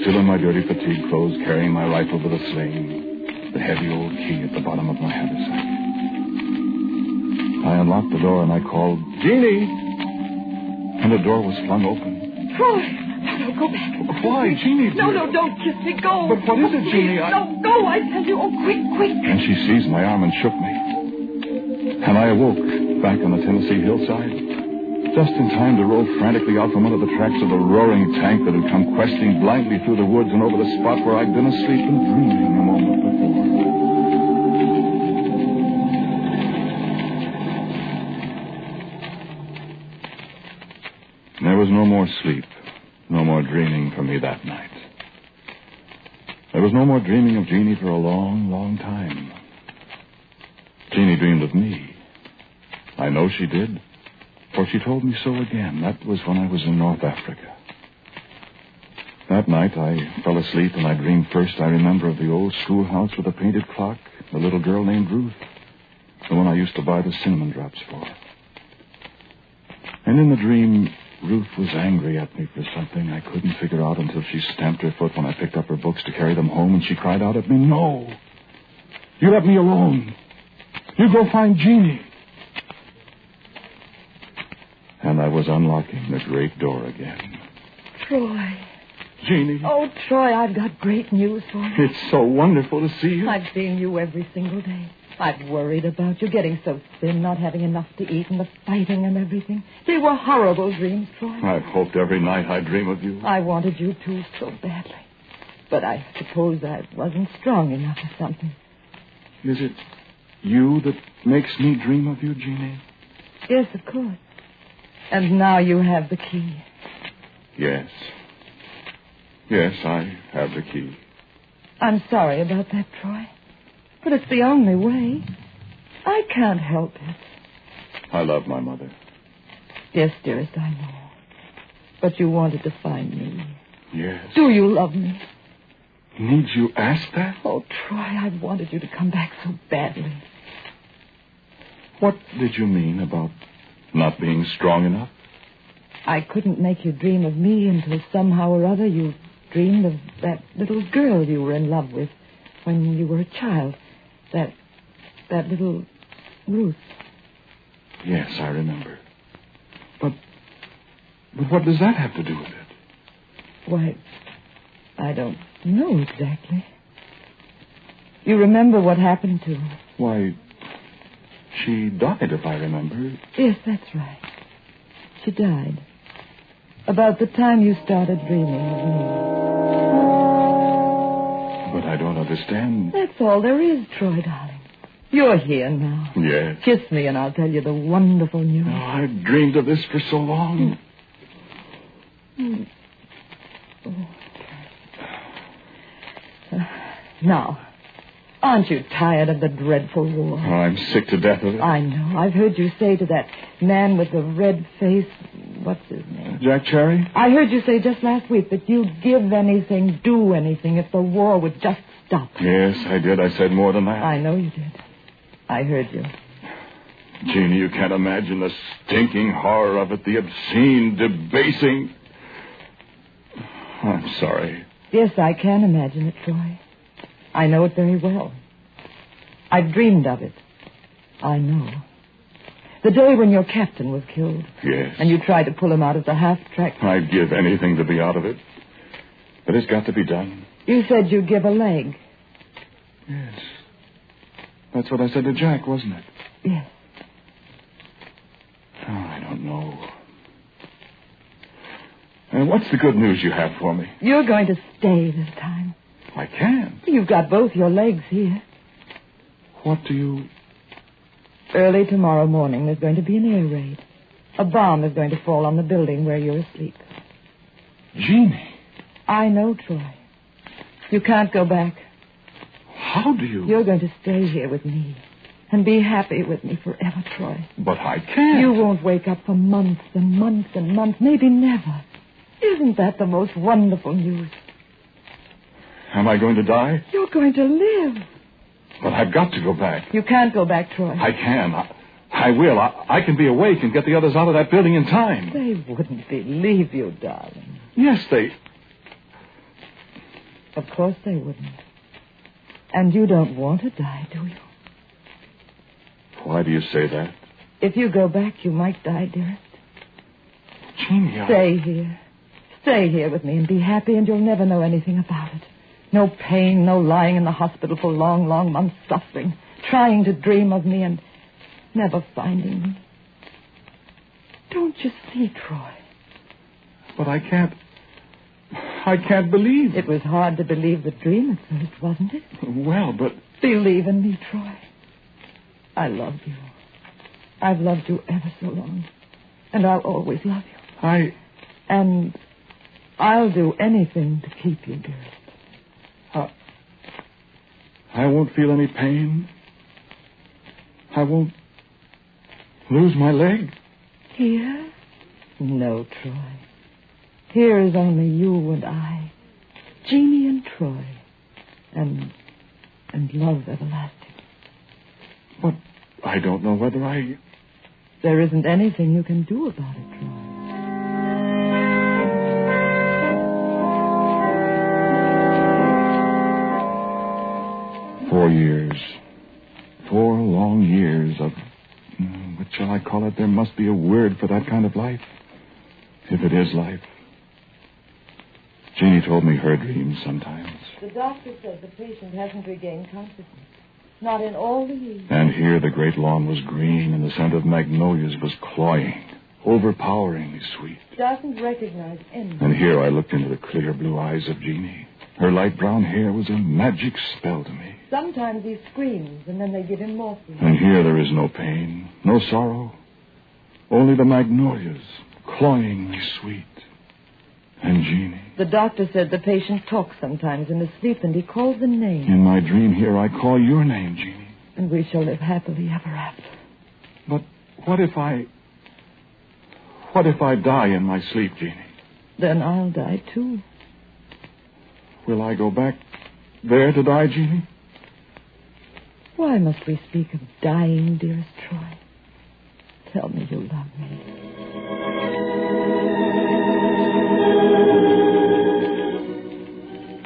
still in my dirty fatigue clothes, carrying my rifle with a sling, the heavy old key at the bottom of my haversack. I unlocked the door and I called, "Jeannie!" And the door was flung open. Troy! No, go back. Why, Jeannie? No, don't kiss me. Go. But what is it, Jeannie? No, go, I tell you. Oh, quick. And she seized my arm and shook me. And I awoke back on the Tennessee hillside, just in time to roll frantically out from under the tracks of a roaring tank that had come questing blindly through the woods and over the spot where I'd been asleep and dreaming a moment before. There was no more sleep, no more dreaming for me that night. There was no more dreaming of Jeannie for a long, long time. Jeannie dreamed of me. I know she did, for she told me so again. That was when I was in North Africa. That night I fell asleep and I dreamed first, I remember, of the old schoolhouse with a painted clock, the little girl named Ruth, the one I used to buy the cinnamon drops for. And in the dream, Ruth was angry at me for something I couldn't figure out until she stamped her foot when I picked up her books to carry them home, and she cried out at me, "No! You let me alone! You go find Jeannie!" And I was unlocking the great door again. Troy. Jeannie. Oh, Troy, I've got great news for you. It's so wonderful to see you. I've seen you every single day. I've worried about you, getting so thin, not having enough to eat, and the fighting and everything. They were horrible dreams, Troy. I've hoped every night I'd dream of you. I wanted you to so badly. But I suppose I wasn't strong enough or something. Is it you that makes me dream of you, Jeannie? Yes, of course. And now you have the key. Yes. Yes, I have the key. I'm sorry about that, Troy. But it's the only way. I can't help it. I love my mother. Yes, dearest, I know. But you wanted to find me. Yes. Do you love me? Need you ask that? Oh, Troy, I wanted you to come back so badly. What did you mean about not being strong enough? I couldn't make you dream of me until somehow or other you dreamed of that little girl you were in love with when you were a child. That little Ruth. Yes, I remember. But what does that have to do with it? Why, I don't know exactly. You remember what happened to her? Why, she died, if I remember. Yes, that's right. She died. About the time you started dreaming of me. But I don't understand. That's all there is, Troy, darling. You're here now. Yes. Kiss me and I'll tell you the wonderful news. Oh, I've dreamed of this for so long. Now, aren't you tired of the dreadful war? Oh, I'm sick to death of it. I know. I've heard you say to that man with the red face, what's his name? Jack Cherry? I heard you say just last week that you'd give anything, do anything if the war would just stop. Yes, I did. I said more than that. I know you did. I heard you. Jeannie, you can't imagine the stinking horror of it, the obscene, debasing... I'm sorry. Yes, I can imagine it, Troy. I know it very well. I've dreamed of it. I know. The day when your captain was killed. Yes. And you tried to pull him out of the half-track. I'd give anything to be out of it. But it's got to be done. You said you'd give a leg. Yes. That's what I said to Jack, wasn't it? Yes. Oh, I don't know. And what's the good news you have for me? You're going to stay this time. I can't. You've got both your legs here. What do you... Early tomorrow morning, there's going to be an air raid. A bomb is going to fall on the building where you're asleep. Jeannie. I know, Troy. You can't go back. How do you... You're going to stay here with me and be happy with me forever, Troy. But I can't. You won't wake up for months and months and months, maybe never. Isn't that the most wonderful news? Am I going to die? You're going to live. But I've got to go back. You can't go back, Troy. I can. I will. I can be awake and get the others out of that building in time. They wouldn't believe you, darling. Yes, they... Of course they wouldn't. And you don't want to die, do you? Why do you say that? If you go back, you might die, dearest. Jeannie, Stay here. Stay here with me and be happy, and you'll never know anything about it. No pain, no lying in the hospital for long, long months suffering, trying to dream of me and never finding me. Don't you see, Troy? But I can't believe. It was hard to believe the dream at first, wasn't it? Well, but... Believe in me, Troy. I love you. I've loved you ever so long. And I'll always love you. And I'll do anything to keep you, dearest. I won't feel any pain. I won't lose my leg. Here? No, Troy. Here is only you and I. Jeannie and Troy. And love everlasting. But I don't know whether I... There isn't anything you can do about it, Troy. 4 years. 4 long years of... What shall I call it? There must be a word for that kind of life. If it is life. Jeannie told me her dreams sometimes. The doctor said the patient hasn't regained consciousness. Not in all the years. And here the great lawn was green and the scent of magnolias was cloying, overpoweringly sweet. Doesn't recognize anything. And here I looked into the clear blue eyes of Jeannie. Her light brown hair was a magic spell to me. Sometimes he screams, and then they give him morphine. And here there is no pain, no sorrow. Only the magnolias, cloyingly sweet. And Jeannie. The doctor said the patient talks sometimes in his sleep, and he calls a name. In my dream here, I call your name, Jeannie. And we shall live happily ever after. But what if I die in my sleep, Jeannie? Then I'll die, too. Will I go back there to die, Jeannie? Why must we speak of dying, dearest Troy? Tell me you love me.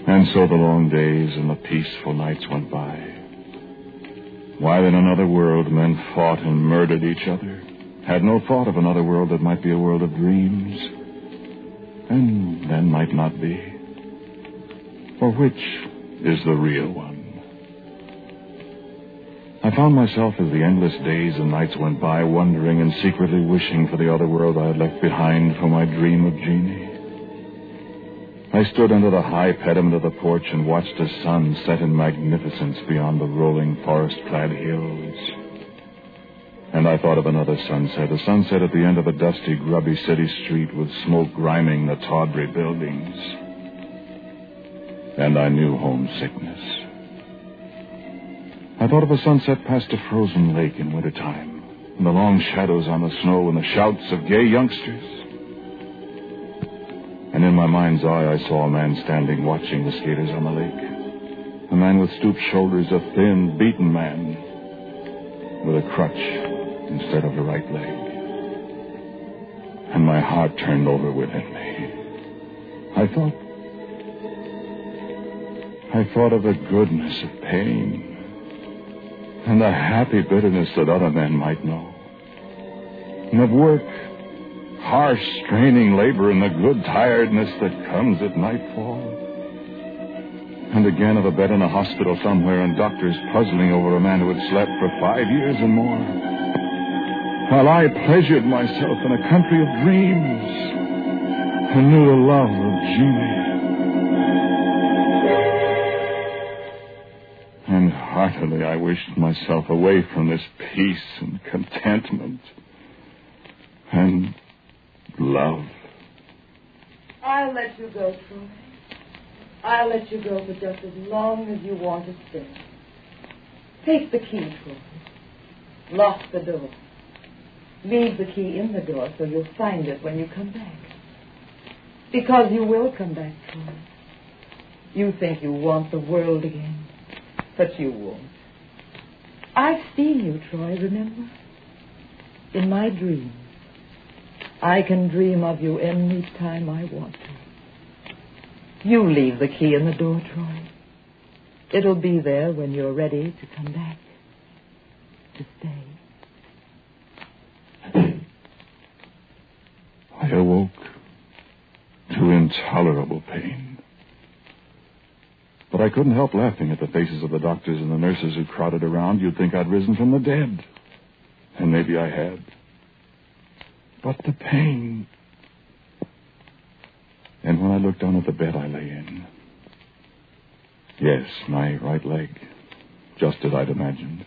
And so the long days and the peaceful nights went by. While in another world men fought and murdered each other, had no thought of another world that might be a world of dreams, and then might not be. For which is the real one? I found myself as the endless days and nights went by, wondering and secretly wishing for the other world I had left behind for my dream of Jeannie. I stood under the high pediment of the porch and watched the sun set in magnificence beyond the rolling forest-clad hills. And I thought of another sunset, a sunset at the end of a dusty, grubby city street with smoke griming the tawdry buildings. And I knew homesickness. I thought of a sunset past a frozen lake in wintertime, and the long shadows on the snow and the shouts of gay youngsters. And in my mind's eye, I saw a man standing watching the skaters on the lake. A man with stooped shoulders, a thin, beaten man with a crutch instead of a right leg. And my heart turned over within me. I thought of the goodness of pain and the happy bitterness that other men might know. And of work, harsh, straining labor, and the good tiredness that comes at nightfall. And again of a bed in a hospital somewhere and doctors puzzling over a man who had slept for 5 years and more. While I pleasured myself in a country of dreams. and knew the love of Jeannie. And heartily I wished myself away from this peace and contentment and love. I'll let you go, Troy. I'll let you go for just as long as you want to stay. Take the key, Troy. Lock the door. Leave the key in the door so you'll find it when you come back. Because you will come back, Troy. You think you want the world again, but you won't. I've seen you, Troy, remember? In my dreams. I can dream of you any time I want to. You leave the key in the door, Troy. It'll be there when you're ready to come back. To stay. I awoke to intolerable pain. But I couldn't help laughing at the faces of the doctors and the nurses who crowded around. You'd think I'd risen from the dead. And maybe I had. But the pain. And when I looked down at the bed I lay in. Yes, my right leg. Just as I'd imagined.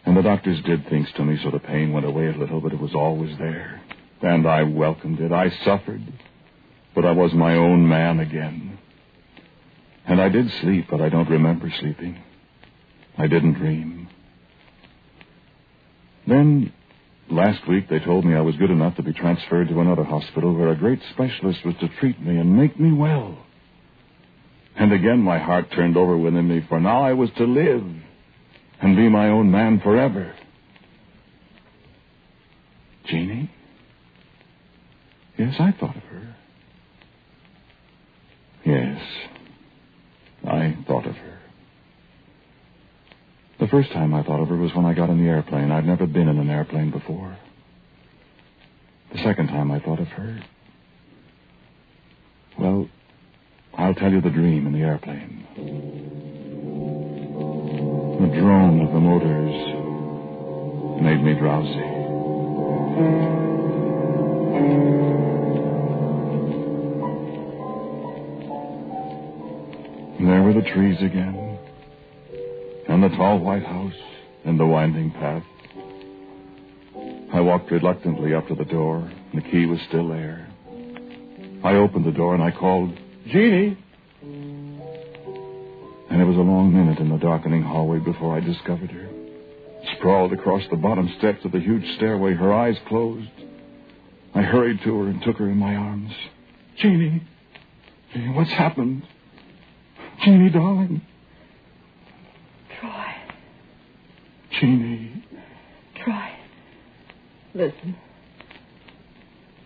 And the doctors did things to me so the pain went away a little, but it was always there. And I welcomed it. I suffered. But I was my own man again. And I did sleep, but I don't remember sleeping. I didn't dream. Then, last week, they told me I was good enough to be transferred to another hospital where a great specialist was to treat me and make me well. And again my heart turned over within me, for now I was to live and be my own man forever. Jeannie? Yes, I thought of her. Yes, I thought of her. The first time I thought of her was when I got in the airplane. I'd never been in an airplane before. The second time I thought of her, well, I'll tell you the dream in the airplane. The drone of the motors made me drowsy. There were the trees again, and the tall white house, and the winding path. I walked reluctantly up to the door. The key was still there. I opened the door and I called, Jeannie! And it was a long minute in the darkening hallway before I discovered her. Sprawled across the bottom steps of the huge stairway, her eyes closed. I hurried to her and took her in my arms. Jeannie! Jeannie, what's happened? Jeannie, darling. Troy. Jeannie. Troy. Listen.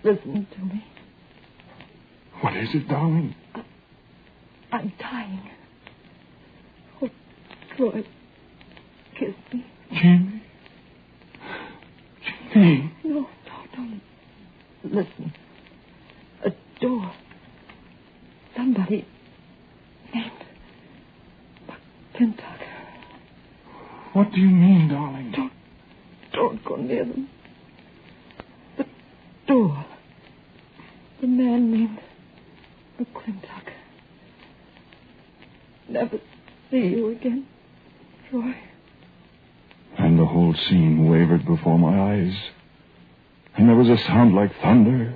Listen to me. What is it, darling? I'm dying. Oh, Troy. Kiss me. Jeannie. Jeannie. No. Listen. A door. Somebody named McClintock. What do you mean, darling? Don't go near them. The door. The man named McClintock. Never see you again, Troy. And the whole scene wavered before my eyes. And there was a sound like thunder.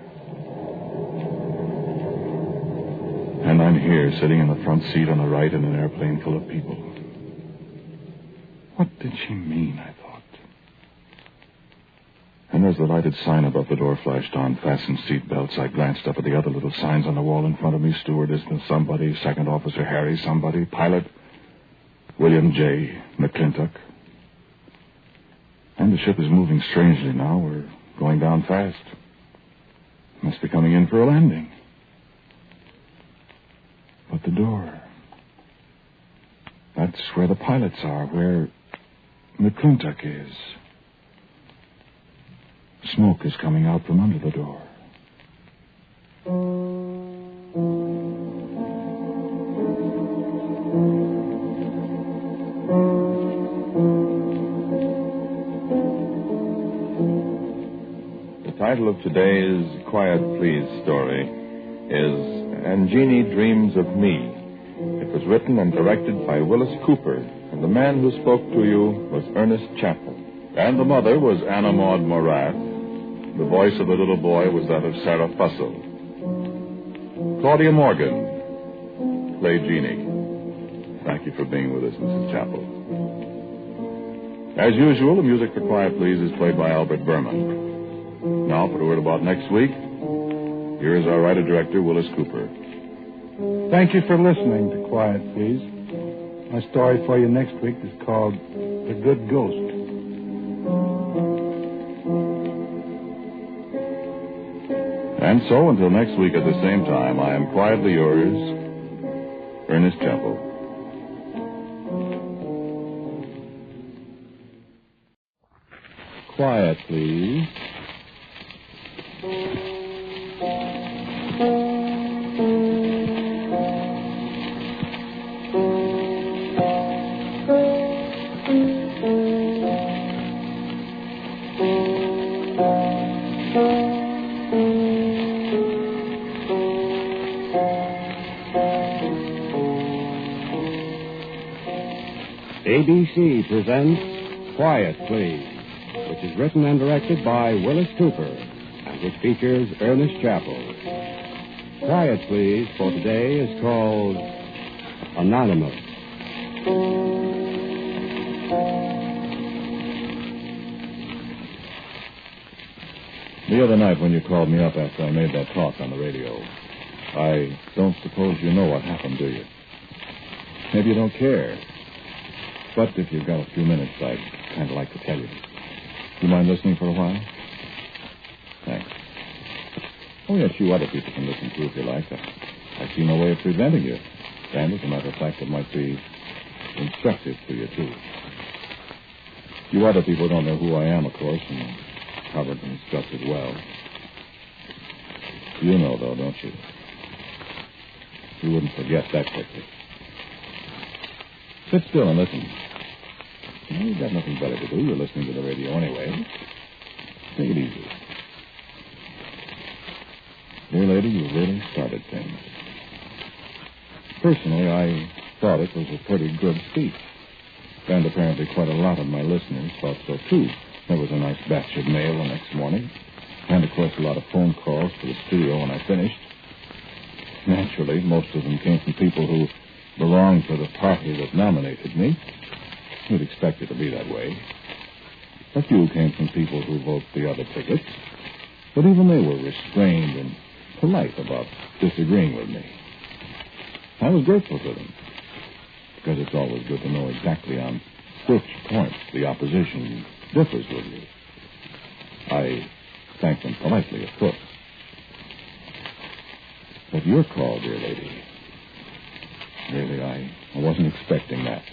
And I'm here, sitting in the front seat on the right in an airplane full of people. What did she mean, I thought. And as the lighted sign above the door flashed on, fasten seat belts, I glanced up at the other little signs on the wall in front of me. Stewardess, somebody, Second Officer Harry, somebody, pilot, William J. McClintock. And the ship is moving strangely now. We're going down fast. Must be coming in for a landing. But the door. That's where the pilots are, where McClintock is. Smoke is coming out from under the door. title of today's Quiet Please story is And Jeannie Dreams of Me. It was written and directed by Wyllis Cooper, and the man who spoke to you was Ernest Chappell. And the mother was Anna Maud Morat. The voice of the little boy was that of Sarah Fussell. Claudia Morgan played Jeannie. Thank you for being with us, Mrs. Chappell. As usual, the music for Quiet Please is played by Albert Berman. Now, for a word about next week, here is our writer-director, Wyllis Cooper. Thank you for listening to Quiet Please. My story for you next week is called The Good Ghost. And so, until next week at the same time, I am quietly yours, Ernest Chappell. Quiet, please. ABC presents Quiet, Please, which is written and directed by Wyllis Cooper, and which features Ernest Chappell. Quiet, Please, for today is called Anonymous. The other night when you called me up after I made that talk on the radio, I don't suppose you know what happened, do you? Maybe you don't care. But if you've got a few minutes, I'd kind of like to tell you. Do you mind listening for a while? Thanks. Oh, yes, you other people can listen too if you like. I see no way of preventing you. And as a matter of fact, it might be instructive to you, too. You other people don't know who I am, of course, and covered and instructed well. You know, though, don't you? You wouldn't forget that quickly. Sit still and listen. Well, you've got nothing better to do. You're listening to the radio anyway. Take it easy. Dear lady, you really started things. Personally, I thought it was a pretty good speech. And apparently quite a lot of my listeners thought so, too. There was a nice batch of mail the next morning. And, of course, a lot of phone calls to the studio when I finished. Naturally, most of them came from people who belonged to the party that nominated me. You'd expect it to be that way. A few came from people who voted the other tickets, but even they were restrained and polite about disagreeing with me. I was grateful to them, because it's always good to know exactly on which points the opposition differs with you. I thanked them politely, of course. But your call, dear lady, really, I wasn't expecting that.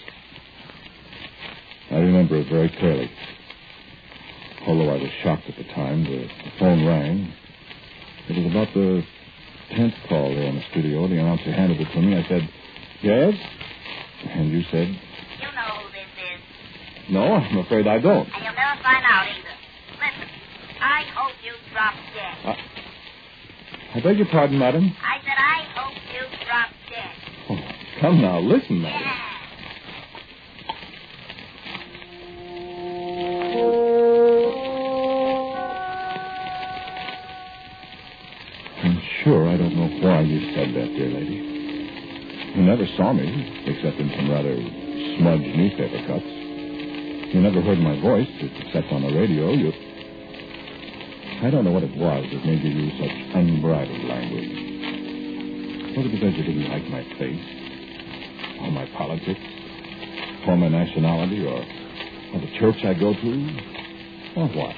I remember it very clearly. Although I was shocked at the time, the phone rang. It was about the 10th call there in the studio. The announcer handed it to me. I said, yes? And you said? You know who this is. No, I'm afraid I don't. And you'll never find out either. Listen, I hope you drop dead. I beg your pardon, madam? I said I hope you drop dead. Oh, come now, listen, madam. Yeah. I'm sure I don't know why you said that, dear lady. You never saw me, except in some rather smudged newspaper cuts. You never heard my voice, except on the radio. I don't know what it was that made you use such unbridled language. Was it because you didn't like my face? Or my politics? Or my nationality? Or the church I go to? Or what?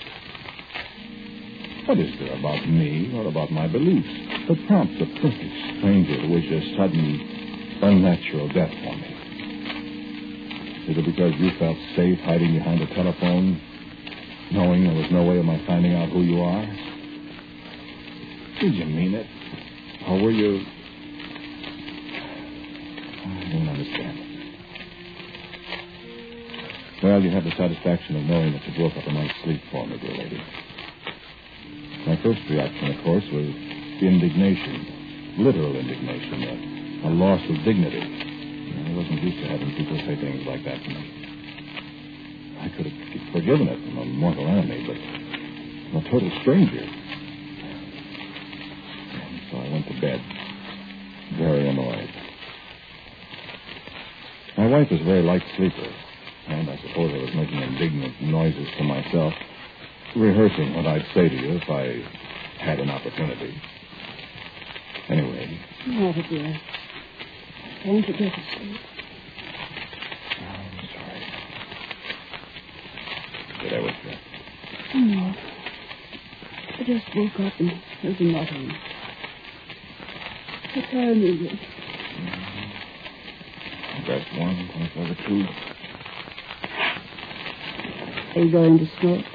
What is there about me or about my beliefs that prompts a perfect stranger to wish a sudden, unnatural death for me? Is it because you felt safe hiding behind a telephone, knowing there was no way of my finding out who you are? Did you mean it? Or were you... I don't understand. Well, you have the satisfaction of knowing that you broke up a night's sleep for me, dear lady. My first reaction, of course, was indignation. Literal indignation. A loss of dignity. I wasn't used to having people say things like that to me. I could have forgiven it from a mortal enemy, but from a total stranger. And so I went to bed, very annoyed. My wife was a very light sleeper, and I suppose I was making indignant noises to myself, rehearsing what I'd say to you if I had an opportunity. Anyway. Mother, dear. Won't you get to sleep? I'm sorry. Did I wake you up? No. I just woke up and heard you muttering. What time is it? That's 1:22. Are you going to smoke?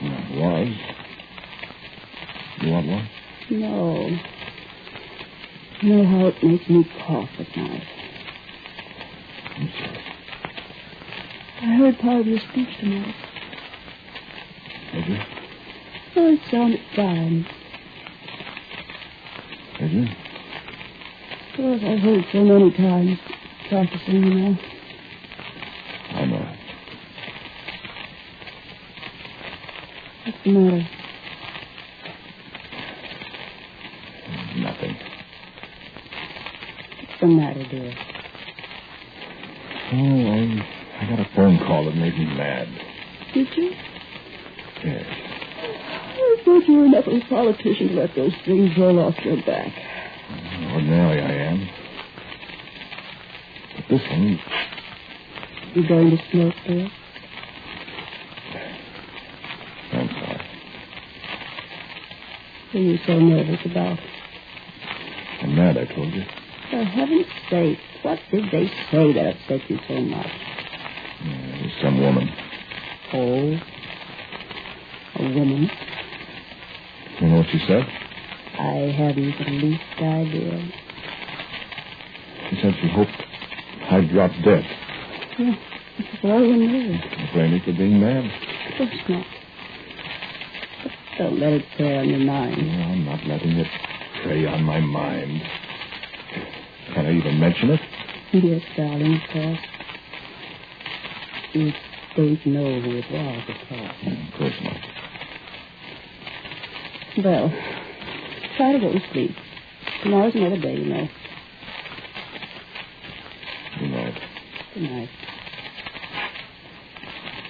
I was. You want one? No. You know how it makes me cough at night. I'm sorry. I heard part of your speech tonight. Did you? Oh, it sounded fine. Did you? Well, I've heard so many times practicing, you know. I know. What's the matter? Nothing. What's the matter, dear? Oh, I got a phone call that made me mad. Did you? Yes. I thought you were enough of a politician to let those things roll off your back. Ordinarily I am. But this one... You going to smoke, dear? I'm sorry. What are you so nervous about? I'm mad, I told you. For heaven's sake, what did they say that upset you so much? It was some woman. Oh? A woman? You know what she said? I haven't the least idea. She said she hoped I'd drop dead. Yeah, well, you know. You blame me for being mad? Of course not. But don't let it prey on your mind. No, I'm not letting it prey on my mind. Can I even mention it? Yes, darling, of course. You don't know who it was, of course. Of course not. Well, try to go to sleep. Tomorrow's another day, you know. Good night. Good night.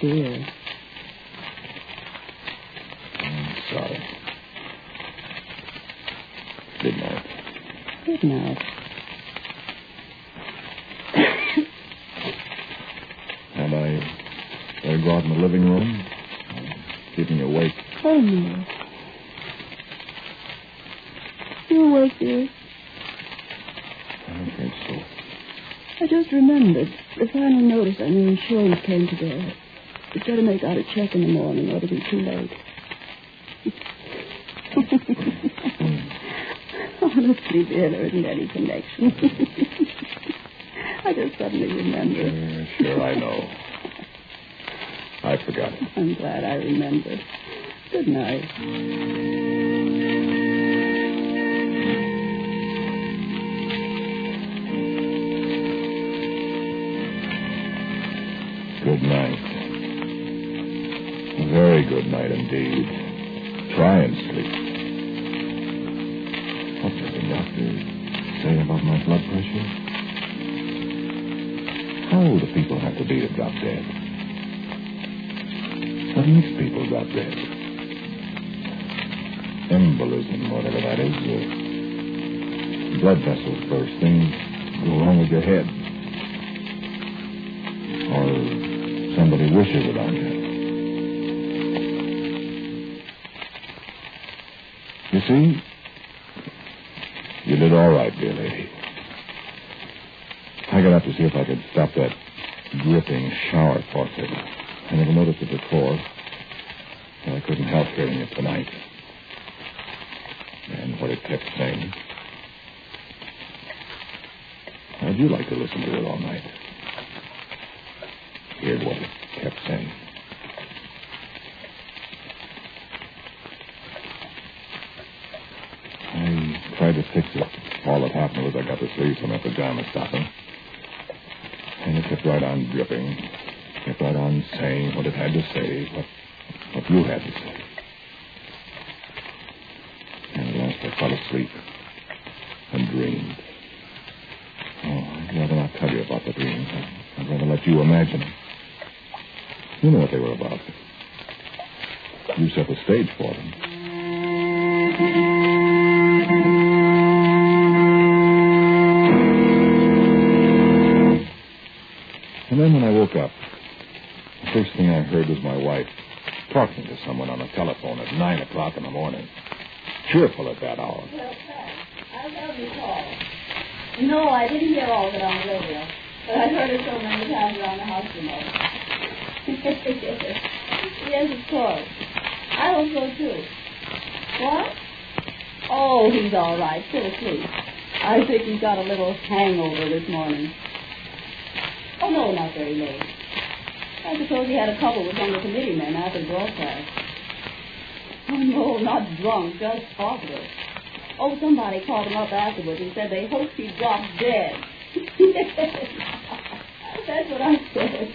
Dear. I'm sorry. Good night. Good night. And I better go out in the living room? Keep me awake. Oh, no. You awake, dear? I don't think so. I just remembered. The final notice on your insurance came today. You've got to make out a check in the morning or it'll be too late. Honestly, dear, there isn't any connection. I just suddenly remembered. Sure, I know. I forgot it. I'm glad I remembered. Good night. Good night. A very good night indeed. Try and sleep. What did the doctor say about my blood pressure? How old do people have to be to drop dead? What makes people drop dead? Embolism, whatever that is. Blood vessels burst. Things go wrong with your head. Or somebody wishes it on you. You see, you did all right, dear lady. I got up to see if I could stop that dripping shower faucet. I never noticed it before, but I couldn't help hearing it tonight. And what it kept saying. How'd you like to listen to it all night? Here's what it kept saying. to fix it. All that happened was I got the sleeves from my pajamas stocking. And it kept right on dripping. Kept right on saying what it had to say, what you had to say. And at last I fell asleep and dreamed. Oh, I'd rather not tell you about the dreams. I'd rather let you imagine them. You know what they were about. You set the stage for them. And then when I woke up, the first thing I heard was my wife talking to someone on the telephone at 9 o'clock in the morning. Cheerful at that hour. Well, Pat, I love your call. No, I didn't hear all of it on the radio, but I've heard it so many times around the house, you know. Yes, of course. I hope so, too. What? Oh, he's all right. Still asleep. I think he's got a little hangover this morning. Oh, no, not very late. I suppose he had a couple with some of the committee men after the broadcast. Oh, no, not drunk, just talkative. Oh, somebody called him up afterwards and said they hoped he dropped dead. That's what I said.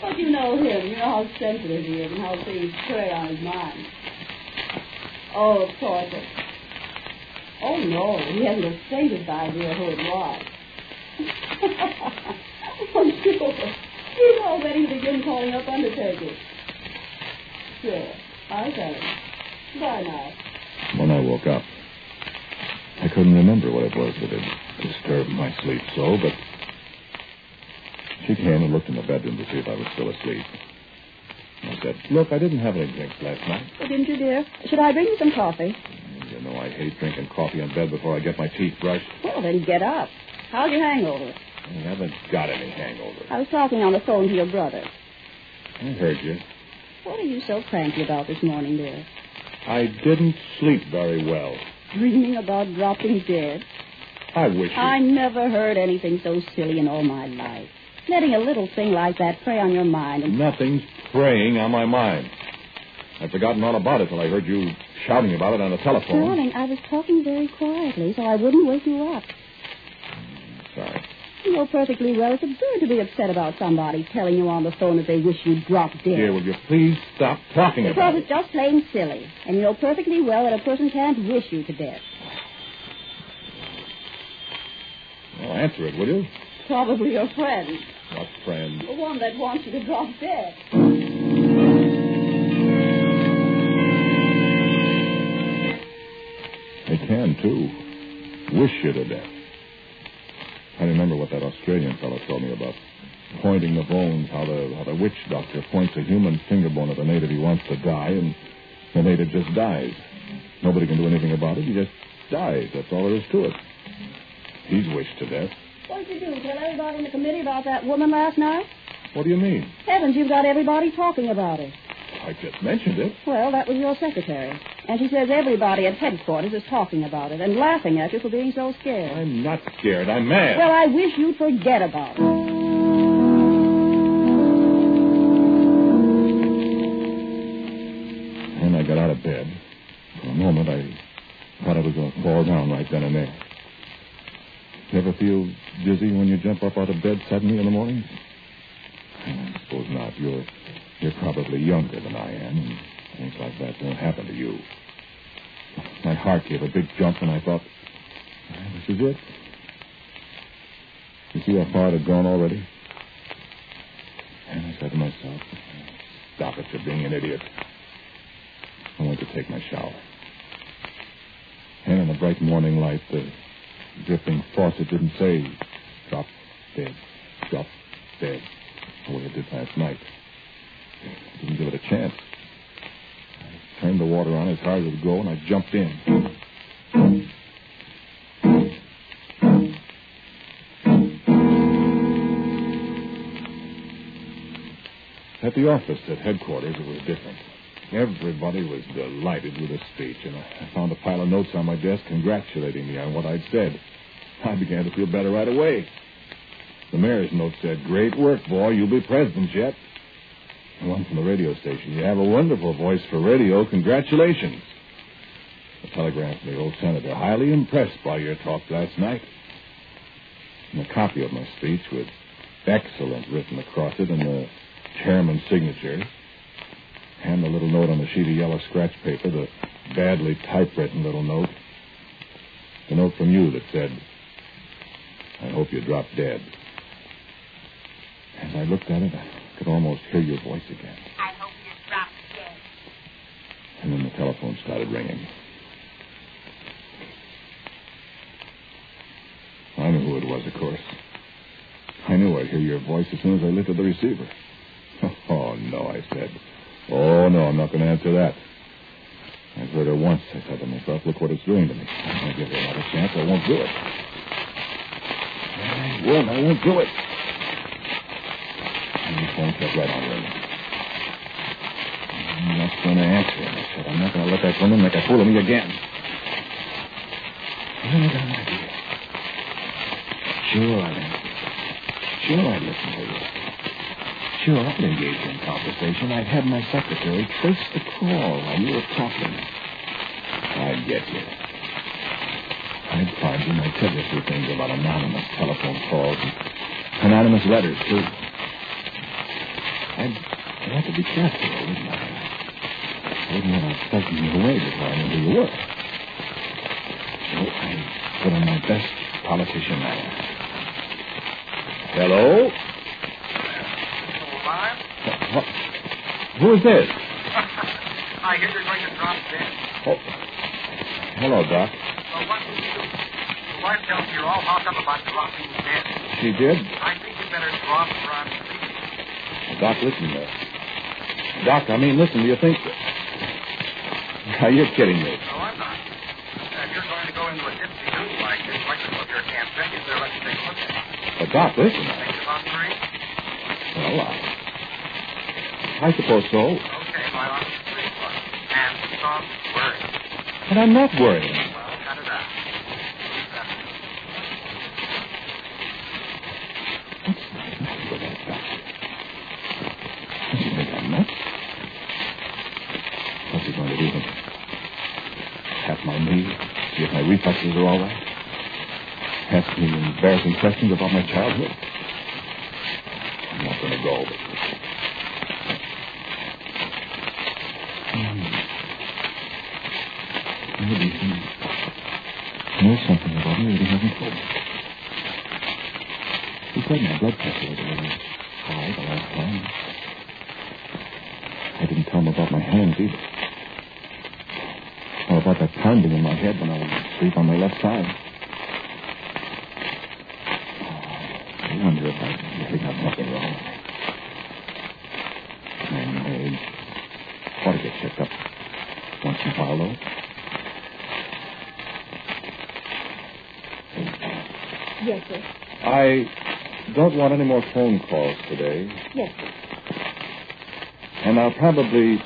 But you know him. You know how sensitive he is and how things prey on his mind. Oh, of course. Oh, no, he hasn't the faintest idea who it was. Oh, sure. He's already begun calling up undertakers. Sure, I'll tell him. Bye now. When I woke up, I couldn't remember what it was that had disturbed my sleep so, but she came and looked in the bedroom to see if I was still asleep. I said, look, I didn't have any drinks last night. Oh, didn't you, dear? Should I bring you some coffee? You know I hate drinking coffee in bed before I get my teeth brushed. Well, then get up. How's your hangover? I haven't got any hangover. I was talking on the phone to your brother. I heard you. What are you so cranky about this morning, dear? I didn't sleep very well. Dreaming about dropping dead? I wish you... I never heard anything so silly in all my life. Letting a little thing like that prey on your mind and... Nothing's preying on my mind. I'd forgotten all about it till I heard you shouting about it on the telephone. Darling, I was talking very quietly so I wouldn't wake you up. Sorry. You know perfectly well it's absurd to be upset about somebody telling you on the phone that they wish you'd drop dead. Dear, will you please stop talking about it? Because it's just plain silly. And you know perfectly well that a person can't wish you to death. Well, answer it, will you? Probably your friend. What friend? The one that wants you to drop dead. They can, too. Wish you to death. I remember what that Australian fellow told me about pointing the bones, how the witch doctor points a human finger bone at the native he wants to die, and the native just dies. Nobody can do anything about it. He just dies. That's all there is to it. He's wished to death. What did you do? Tell everybody in the committee about that woman last night? What do you mean? Heavens, you've got everybody talking about it. I just mentioned it. Well, that was your secretary. And she says everybody at headquarters is talking about it and laughing at you for being so scared. I'm not scared. I'm mad. Well, I wish you'd forget about it. And I got out of bed. For a moment, I thought I was going to fall down right then and there. You ever feel dizzy when you jump up out of bed suddenly in the morning? I suppose not. You're probably younger than I am, and things like that won't happen to you. My heart gave a big jump, and I thought, this is it. You see how far it had gone already? And I said to myself, stop it, you're being an idiot. I went to take my shower. And in the bright morning light, the dripping faucet didn't say, drop dead, the way it did last night. I didn't give it a chance. I turned the water on as hard as it would go, and I jumped in. At the office at headquarters, it was different. Everybody was delighted with the speech, and I found a pile of notes on my desk congratulating me on what I'd said. I began to feel better right away. The mayor's note said, great work, boy. You'll be president yet. And one from the radio station. You have a wonderful voice for radio. Congratulations. A telegram from the old senator, highly impressed by your talk last night. And a copy of my speech with excellent written across it and the chairman's signature. And a little note on the sheet of yellow scratch paper, the badly typewritten little note. The note from you that said, I hope you drop dead. As I looked at it, I could almost hear your voice again. I hope you drop dead. And then the telephone started ringing. I knew who it was, of course. I knew I'd hear your voice as soon as I lifted the receiver. Oh, no, I said. Oh, no, I'm not going to answer that. I've heard her once. I said to myself, look what it's doing to me. I'm going to give her another chance. I won't do it. I won't do it. And the phone kept right on ringing. I'm not going to answer it, I said. I'm not going to let that woman make a fool of me again. And then I got an idea. Sure, I'd answer. Sure, I'd listen to you. Sure, I'd engage in conversation. I'd have my secretary trace the call while you were talking. I'd get you. I'd find you and I'd tell you a few things about anonymous telephone calls and anonymous letters, too. I'd have to be careful, wouldn't I? I wouldn't want to frighten you away before I knew who you were. So I put on my best politician manner. Hello? Who is this? I hear you're going to drop dead. Oh. Hello, Doc. Well, what will you do? Your wife tells me you're all hot up about dropping dead. She did? I think you better drop Ron. Doc, listen. Doc, I mean, listen, do you think that... You're kidding me. No, I'm not. If you're going to go into a tipsy mood like this, like the booker can't take you there, let's take a look at it. But, Doc, listen. Think about three? Well, I suppose so. Okay, my office is 3 o'clock. And stop worrying. But I'm not worrying. Well, cut it out. Does he think I'm nuts? What's he going to do to me? Tap my knee, see if my reflexes are all right? Ask me embarrassing questions about my childhood? I'm not going to go, but... Maybe he knows something about me that he hasn't told me. He said my blood pressure was a little high the last time. I didn't tell him about my hands either. Or about that pounding in my head when I was asleep on my left side. I wonder if I really have nothing wrong. And I ought to get checked up once in a while, though. Yes, sir. I don't want any more phone calls today. Yes, sir. And I'll probably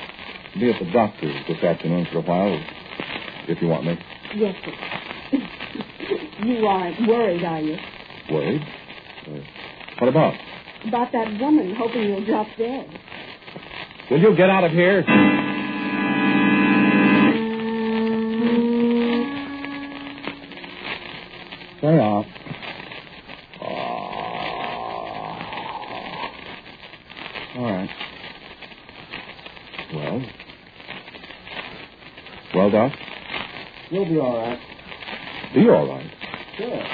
be at the doctor's this afternoon for a while, if you want me. Yes, sir. You aren't worried, are you? Worried? What about? About that woman hoping you'll drop dead. Will you get out of here? Stay off. All right. Well, Doc? You'll be all right. Be all right? Sure.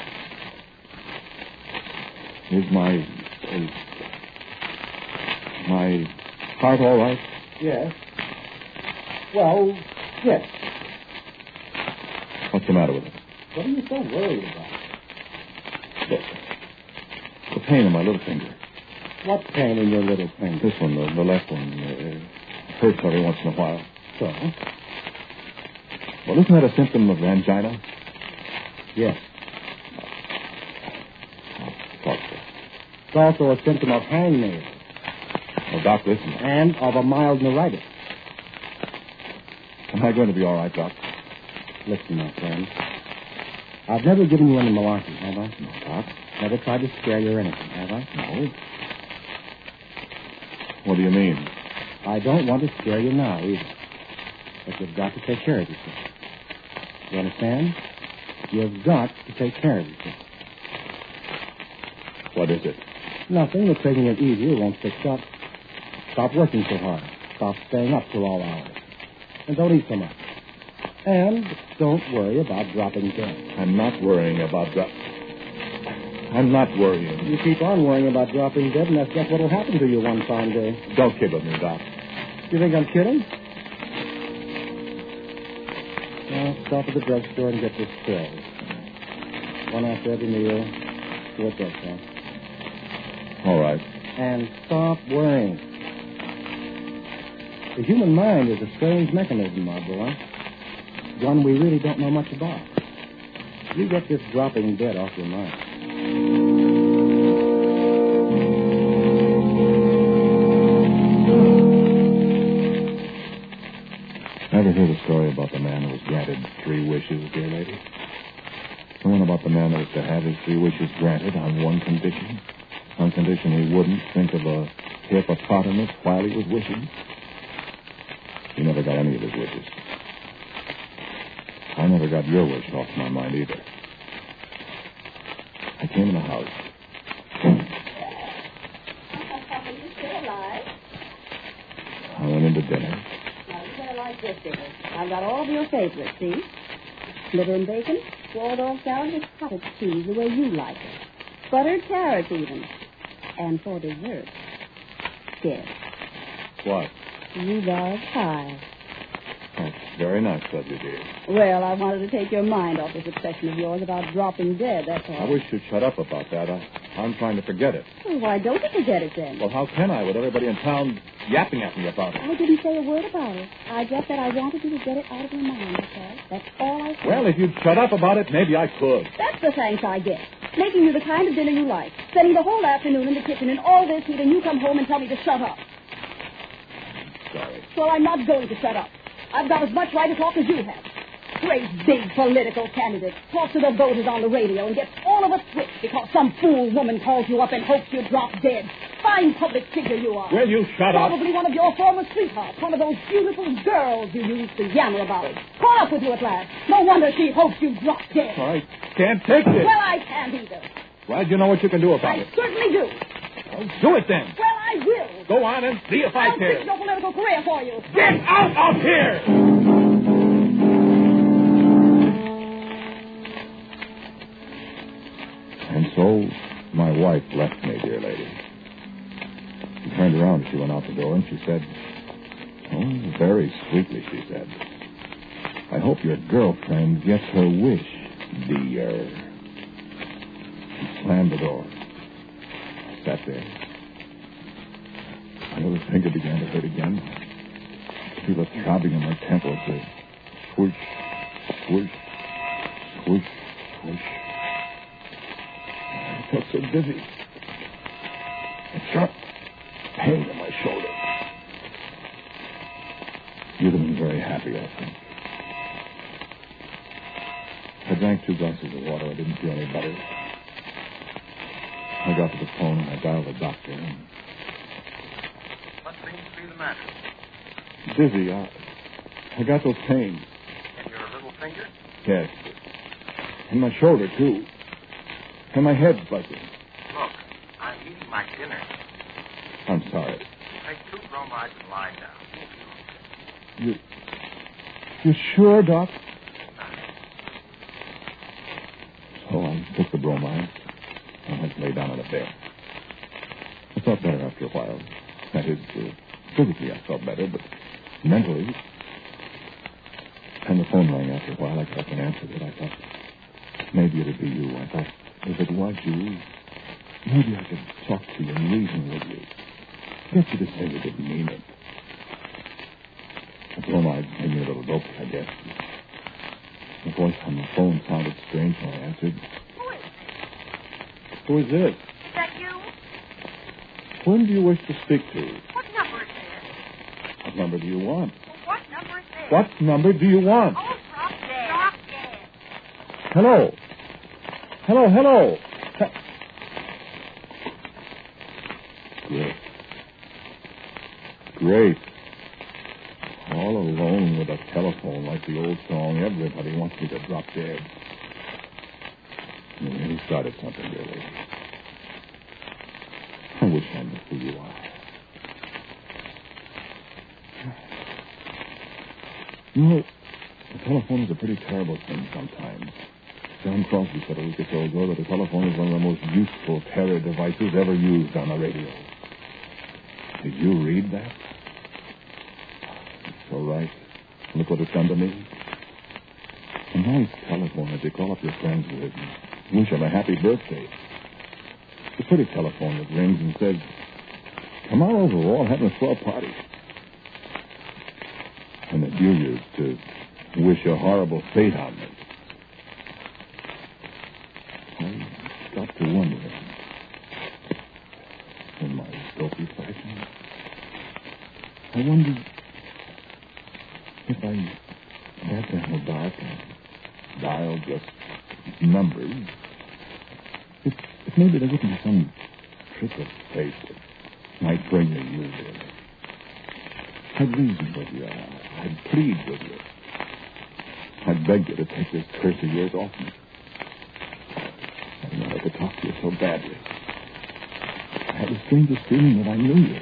Is my heart all right? Yes. Well, yes. What's the matter with it? What are you so worried about? The pain in my little finger. What pain in your little finger? This one, the left one. Hurts every once in a while. So? Well, isn't that a symptom of angina? Yes. Thought so. It's also a symptom of hangnail. Well, Doc, listen. And of a mild neuritis. Am I going to be all right, Doc? Listen, my friend. I've never given you any malarkey, have I? No, Doc. Never tried to scare you or anything, have I? No. What do you mean? I don't want to scare you now, either. But you've got to take care of yourself. You understand? You've got to take care of yourself. What is it? Nothing, but taking it easy won't fix up. Stop working so hard. Stop staying up till all hours. And don't eat so much. And don't worry about dropping dead. I'm not worrying about I'm not worrying. You keep on worrying about dropping dead, and that's just what will happen to you one fine day. Don't kid with me, Doc. You think I'm kidding? Well, stop at the drugstore and get this pill. One after every meal. Do it this way. All right. And stop worrying. The human mind is a strange mechanism, my boy. One we really don't know much about. You get this dropping dead off your mind. Ever hear the story about the man who was granted 3 wishes, dear lady? The one about the man that was to have his 3 wishes granted on one condition. On condition he wouldn't think of a hippopotamus while he was wishing. He never got any of his wishes. I never got your wish off my mind either. I came in the house. You still alive? I went into dinner. Now, you better like this dinner. I've got all of your favorites, see? Liver and bacon, Waldorf salad with cottage cheese, the way you like it. Buttered carrots, even. And for dessert, guess. What? Rhubarb pie. That's very nice of you, dear. Well, I wanted to take your mind off this obsession of yours about dropping dead, that's all. I wish you'd shut up about that. I'm trying to forget it. Well, why don't you forget it, then? Well, how can I with everybody in town yapping at me about it? I didn't say a word about it. I just said I wanted you to get it out of your mind, okay? That's all I said. Well, if you'd shut up about it, maybe I could. That's the thanks I get. Making you the kind of dinner you like. Spending the whole afternoon in the kitchen in all this heat, and you come home and tell me to shut up. Sorry. Well, I'm not going to shut up. I've got as much right to talk as you have. Great big political candidate talks to the voters on the radio and gets all of us switched because some fool woman calls you up and hopes you drop dead. Fine public figure you are. Will you shut up? Probably one of your former sweethearts, one of those beautiful girls you used to yammer about. Caught up with you at last. No wonder she hopes you drop dead. I can't take this. Well, I can't either. Glad you know what you can do about it. I certainly do. Well, do it then. Well, I will. Go on and see if I I'll care. fix your political career for you. Get out of here! And so, my wife left me, dear lady. She turned around as she went out the door, and she said, oh, very sweetly, she said, I hope your girlfriend gets her wish, dear. She slammed the door. I sat there. My little finger began to hurt again. I feel a throbbing in my temples. A swoosh, swoosh, swoosh, swoosh. I felt so dizzy. A sharp pain in my shoulder. You'd have been very happy, I think. I drank 2 glasses of water. I didn't feel any better. I got to the phone and I dialed the doctor. And what seems to be the matter? Dizzy. I got those pains. In your little finger? Yes. And my shoulder, too. And my head's buzzing. Look, I'm eating my dinner. I'm sorry. Take 2 bromides and lie down. You sure, Doc? So I took the bromide. I went to lay down on a bed. I felt better after a while. That is, physically I felt better, but mentally... And the phone rang after a while. I got up and answered it. I thought, maybe it'd be you. I thought, if it was you, maybe I could talk to you and reason with you. Get you to say you didn't mean it. The bromide made me a little dopey, I guess. The voice on the phone sounded strange when I answered. Who is this? Is that you? Whom do you wish to speak to? What number is this? What number do you want? What number is this? What number do you want? Oh, drop dead. Drop dead. Hello. Hello, hello. Great. Great. All alone with a telephone like like the old song, everybody wants me to drop dead. And he started something, dear lady. I wish I knew who you are. You know, the telephone is a pretty terrible thing sometimes. John Crosby said a week or so ago that the telephone is one of the most useful terror devices ever used on the radio. Did you read that? It's so right. Look what it's done to me. A nice telephone that you call up your friends with and wish them a happy birthday. It's a pretty telephone that rings and says, "Come on over, we're all having a swell party." And that you used to wish a horrible fate on me. I got to wondering, in my dopey fashion, I wondered if I sat there in the dark and dialed just numbers, if maybe there wouldn't be some trick of fate that might bring me you there. I'd reason with you. I'd plead with you. I'd beg you to take this curse of yours off me. I didn't know how to talk to you so badly. I had the strangest feeling that I knew you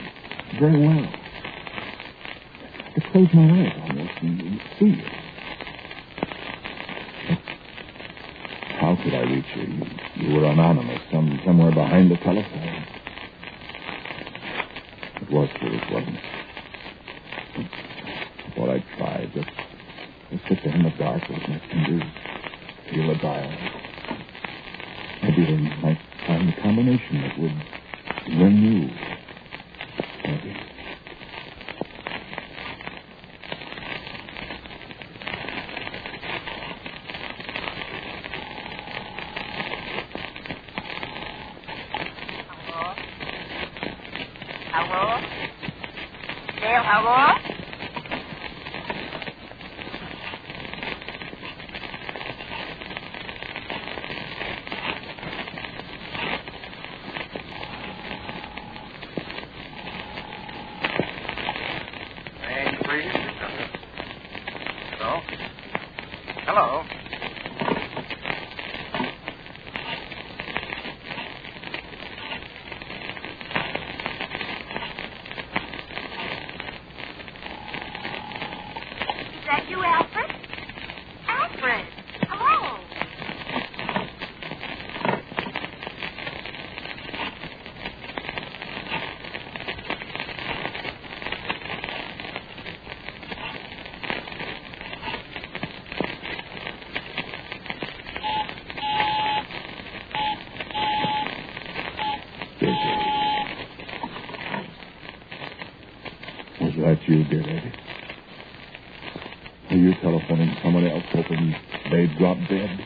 very well. I could close my eyes almost and see you. But how could I reach you? You were anonymous, somewhere behind the telephone. It was foolish, wasn't it? I thought I'd try. Just sit there in the dark with my fingers, feel a dial. Maybe they might find a combination that would ring you. Maybe. Hello? Dale, hello? Hello. Is that you, Alfred? Alfred, hello. Was that you, dear lady? Were you telephoning someone else hoping they'd drop dead?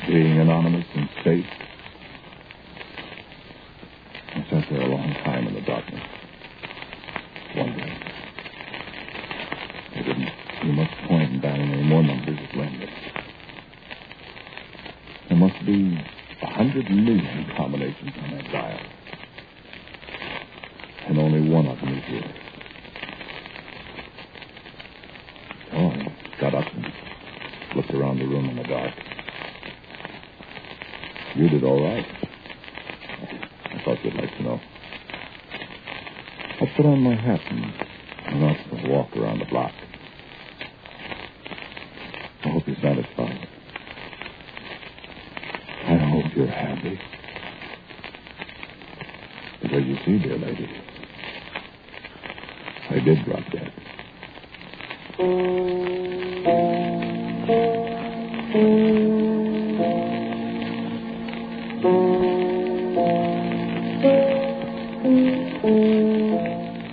Being anonymous and safe? I sat there a long time in the darkness, wondering. I didn't do much point in dialing any more numbers at random. There must be 100 million combinations on that dial. And only one of them is yours. So I got up and looked around the room in the dark. You did all right. I thought you'd like to know. I put on my hat and went out for a walk around the block. I hope you're satisfied. I hope you're happy. Because you see, dear lady, I did drop dead.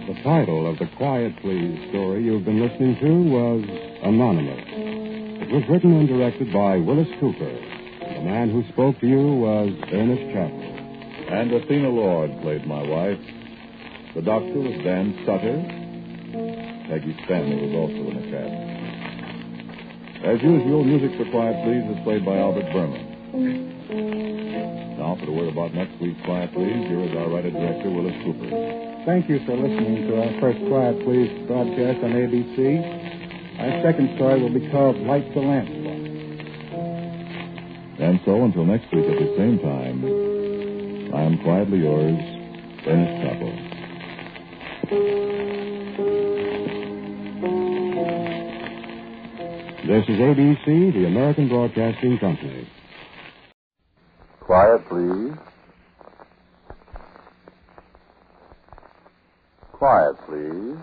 The title of the Quiet Please story you've been listening to was Anonymous. It was written and directed by Wyllis Cooper. The man who spoke to you was Ernest Chappell. And Athena Lord played my wife. The doctor was Dan Sutter. Peggy Stanley was also in the cast. As usual, music for Quiet Please is played by Albert Berman. Now, for the word about next week's Quiet Please, here is our writer-director, Wyllis Cooper. Thank you for listening to our first Quiet Please broadcast on ABC. My second story will be called Light the Lamp. And so, until next week at the same time, I am quietly yours, Ernest Chappell. This is ABC, the American Broadcasting Company. Quiet, please. Quiet, please.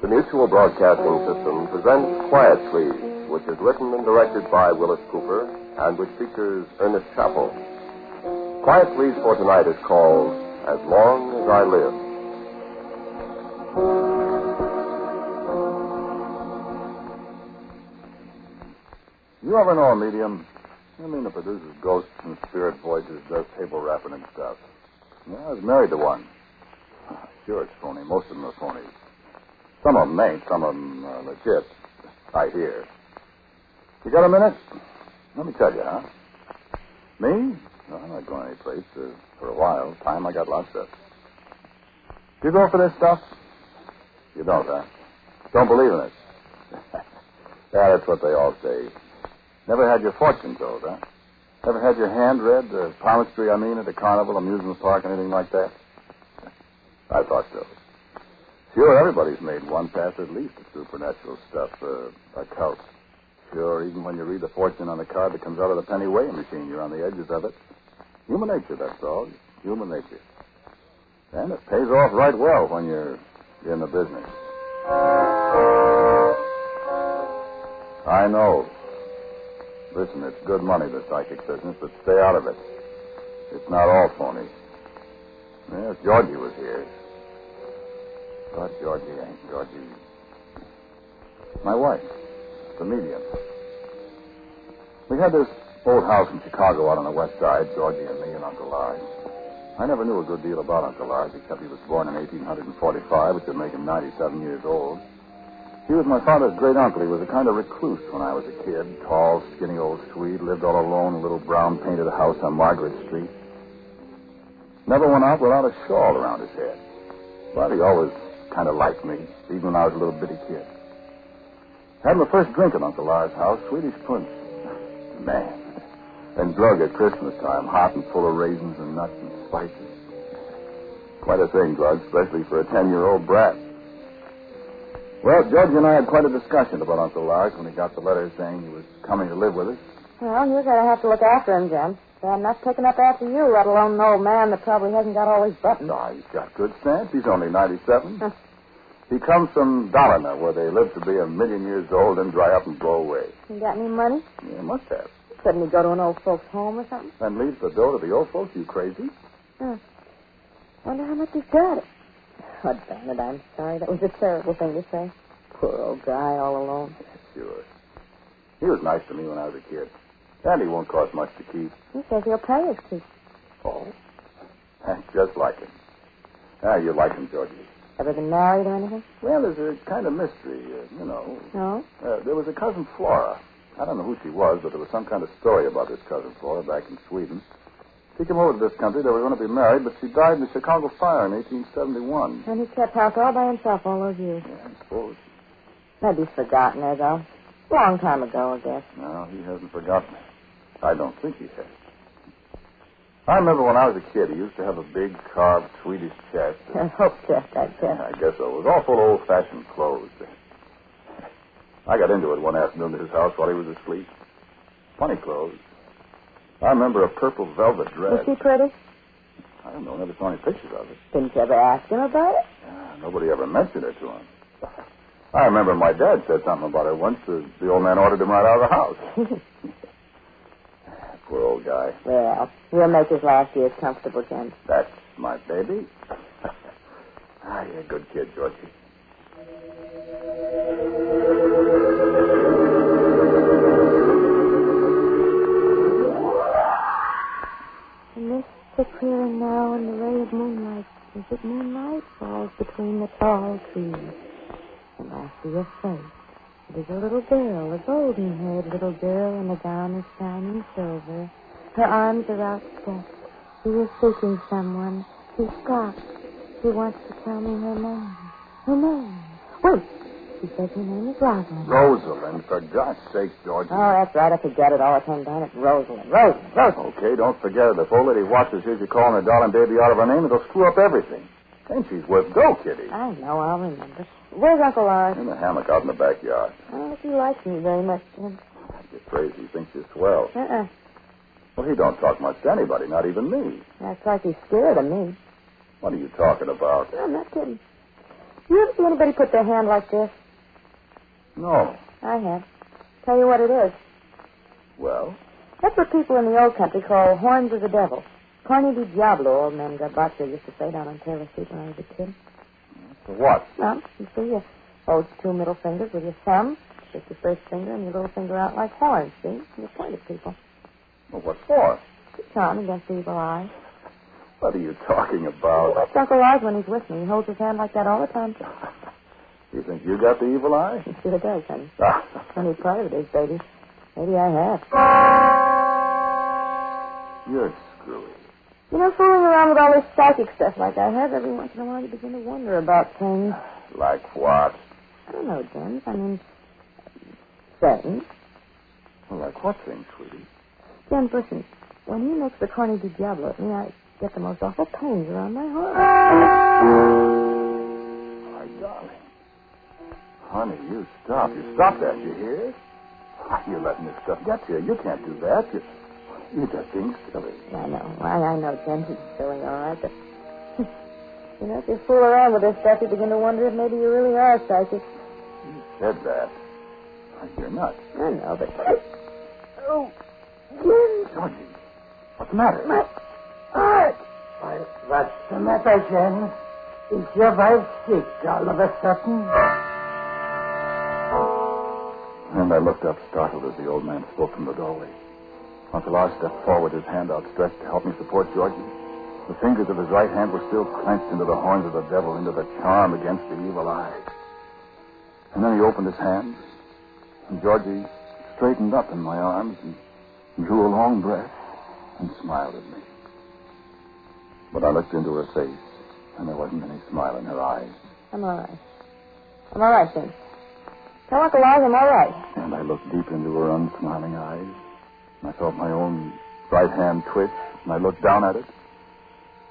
The Mutual Broadcasting System presents Quiet, Please, which is written and directed by Wyllis Cooper and which features Ernest Chappell. Quiet, Please for tonight is called As Long as I Live. You ever know a medium? I mean, that produces ghosts and spirit voices, does table rapping and stuff. Yeah, I was married to one. Sure, it's phony. Most of them are phony. Some of them ain't. Some of them are legit. I hear. You got a minute? Let me tell you, huh? Me? No, I'm not going any place for a while. Time I got lots of. You go for this stuff? You don't, huh? Don't believe in it? Yeah, that's what they all say. Never had your fortune told, huh? Never had your hand read, the palmistry, at a carnival, amusement park, anything like that? I thought so. Sure, everybody's made one pass at least at supernatural stuff, a cult. Sure, even when you read the fortune on the card that comes out of the penny weighing machine, you're on the edges of it. Human nature, that's all. Human nature. And it pays off right well when you're in the business. I know. Listen, it's good money, the psychic business, but stay out of it. It's not all phony. Yeah, if Georgie was here. But Georgie ain't. Georgie. My wife, the medium. We had this old house in Chicago out on the west side, Georgie and me and Uncle Lars. I never knew a good deal about Uncle Lars, except he was born in 1845, which would make him 97 years old. He was my father's great uncle. He was a kind of recluse when I was a kid. Tall, skinny old Swede, lived all alone in a little brown painted house on Margaret Street. Never went out without a shawl around his head. But he always kind of liked me, even when I was a little bitty kid. Had my first drink at Uncle Lars' house, Swedish punch. Man. And drug at Christmas time, hot and full of raisins and nuts and spices. Quite a thing, drug, especially for a 10-year-old brat. Well, Georgie and I had quite a discussion about Uncle Lars when he got the letter saying he was coming to live with us. Well, you're going to have to look after him, Jim. I'm not picking up after you, let alone an old man that probably hasn't got all his buttons. No, he's got good sense. He's only 97. He comes from Dalarna, where they live to be 1,000,000 years old and dry up and blow away. You got any money? Yeah, must have. Couldn't he go to an old folks' home or something? And leave the dough to the old folks? You crazy? Wonder how much he's got it. Oh, damn it, I'm sorry. That was a terrible thing to say. Poor old guy all alone. Sure. He was nice to me when I was a kid. And he won't cost much to keep. He says he'll pay us to. Oh? That's just like him. You like him, Georgie. Ever been married or anything? Well, there's a kind of mystery, you know. No? There was a cousin Flora. I don't know who she was, but there was some kind of story about this cousin Flora back in Sweden. She came over to this country. They were going to be married, but she died in the Chicago fire in 1871. And he kept house all by himself all those years. Yeah, I suppose. Maybe he's forgotten her, though. Long time ago, I guess. No, he hasn't forgotten her. I don't think he has. I remember when I was a kid, he used to have a big carved Swedish chest. A hope chest, I guess. I guess so. It was all full of old-fashioned clothes. I got into it one afternoon at his house while he was asleep. Funny clothes. I remember a purple velvet dress. Was she pretty? I don't know. Never saw any pictures of it. Didn't you ever ask him about it? Nobody ever mentioned her to him. I remember my dad said something about her once. The old man ordered him right out of the house. Poor old guy. Well, we'll make his last years comfortable, Jim. That's my baby. You're a good kid, Georgie. see her face. It is a little girl, a golden-haired little girl, and the gown is shining silver. Her arms are outstretched. She is seeking someone. She stops. She wants to tell me her name. Her name. Wait. She says her name is Rosalind. Rosalind, for God's sake, Georgie. Oh, that's right. I forget it all the time, darn it. Rosalind. Rosalind. Okay, don't forget it. If old lady watches hears you calling her darling baby out of her name, it'll screw up everything. And she's worth go, Kitty. I know. I'll remember. Where's Uncle Lars? In the hammock out in the backyard. I don't know if he likes me very much, Jim. You're crazy. He thinks you're swell. Uh-uh. Well, he don't talk much to anybody, not even me. That's like he's scared of me. What are you talking about? I'm not kidding. You ever see anybody put their hand like this? No. I have. Tell you what it is. Well? That's what people in the old country call horns of the devil. Corny di Diablo, old man Garbacho used to say down on Taylor Street when I was a kid. For what? Well, you see, you hold your two middle fingers with your thumb, stick your first finger and your little finger out like horns, see? And you point at people. Well, what for? To charm against the evil eye. What are you talking about? That's Uncle Lars when he's with me. He holds his hand like that all the time. You think you got the evil eye? He sure does, honey. Funny part of it is, baby. Maybe I have. You're screwy. You know, fooling around with all this psychic stuff like I have, every once in a while you begin to wonder about things. Like what? I don't know, James. I mean, things. Well, like what things, sweetie? James, listen. When he makes the corny di Diablo at me, I get the most awful pains around my heart. My darling. Honey, you stop. You stop that, you hear? You're letting this stuff get to you. You can't do that. You're just being silly. I know. I know, James. It's silly, all right, but... you know, if you fool around with this stuff, you begin to wonder if maybe you really are psychic. You said that. You're nuts. I know, but... Oh, Jim. Georgie, what's the matter? My heart. What's the matter, Jen? Is your wife sick all of a sudden? And I looked up, startled, as the old man spoke from the doorway. Uncle Lars stepped forward, his hand outstretched to help me support Georgie. The fingers of his right hand were still clenched into the horns of the devil, into the charm against the evil eye. And then he opened his hands, and Georgie straightened up in my arms and drew a long breath and smiled at me. But I looked into her face, and there wasn't any smile in her eyes. I'm all right. I'm all right, James. Tell Uncle Lars I'm all right. And I looked deep into her unsmiling eyes, and I felt my own right hand twitch, and I looked down at it.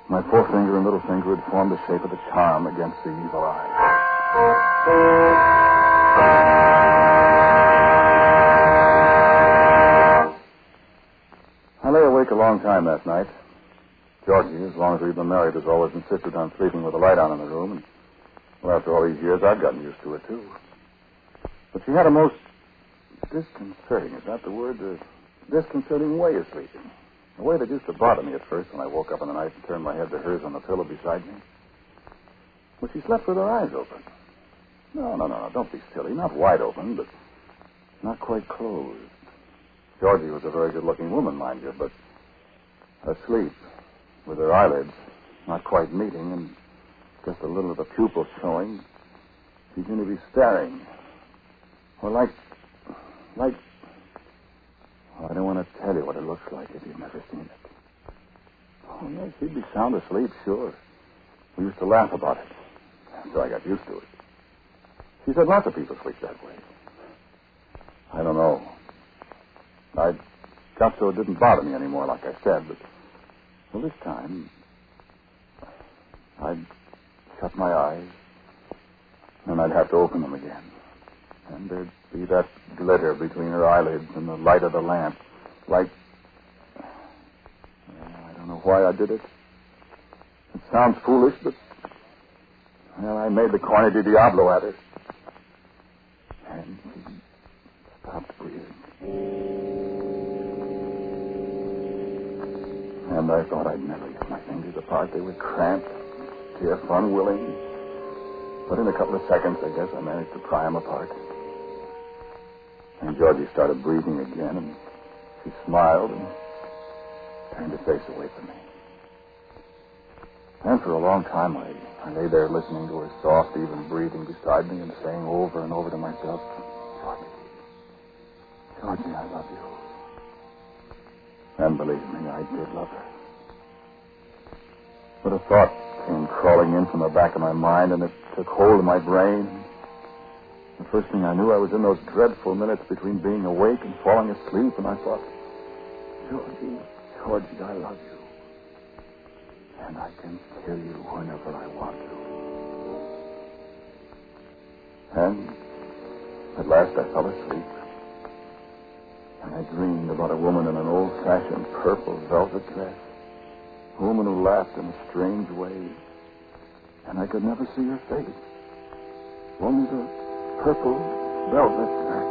My forefinger and little finger had formed the shape of the charm against the evil eye. I lay awake a long time that night. Georgie, as long as we've been married, has always insisted on sleeping with the light on in the room, and well, after all these years, I've gotten used to it, too. But she had a most disconcerting, is that the word? Disconcerting way of sleeping. A way that used to bother me at first when I woke up in the night and turned my head to hers on the pillow beside me. Well, she slept with her eyes open. No, don't be silly. Not wide open, but not quite closed. Georgie was a very good-looking woman, mind you, but asleep, with her eyelids not quite meeting and just a little of the pupil showing, she seemed to be staring. Or like... Oh, I don't want to tell you what it looks like if you've never seen it. Oh, yes, she'd be sound asleep, sure. We used to laugh about it. So I got used to it. She said lots of people sleep that way. I don't know. I got so it didn't bother me anymore, like I said, but... Well, this time... I'd shut my eyes, and I'd have to open them again. And there'd be that glitter between her eyelids and the light of the lamp, like... I don't know why I did it. It sounds foolish, but... Well, I made the corny di Diablo at her. And she stopped breathing. And I thought I'd never get my fingers apart. They were cramped, stiff, unwilling. But in a couple of seconds, I guess I managed to pry them apart. And Georgie started breathing again, and she smiled and turned her face away from me. And for a long time, I I lay there listening to her soft, even breathing beside me and saying over and over to myself, Georgie, I love you. And believe me, I did love her. But a thought came crawling in from the back of my mind, and it took hold of my brain. The first thing I knew, I was in those dreadful minutes between being awake and falling asleep, and I thought, Georgie, I love you. And I can kill you whenever I want to. And at last I fell asleep. And I dreamed about a woman in an old-fashioned purple velvet dress. A woman who laughed in a strange way. And I could never see her face. Only the purple velvet dress.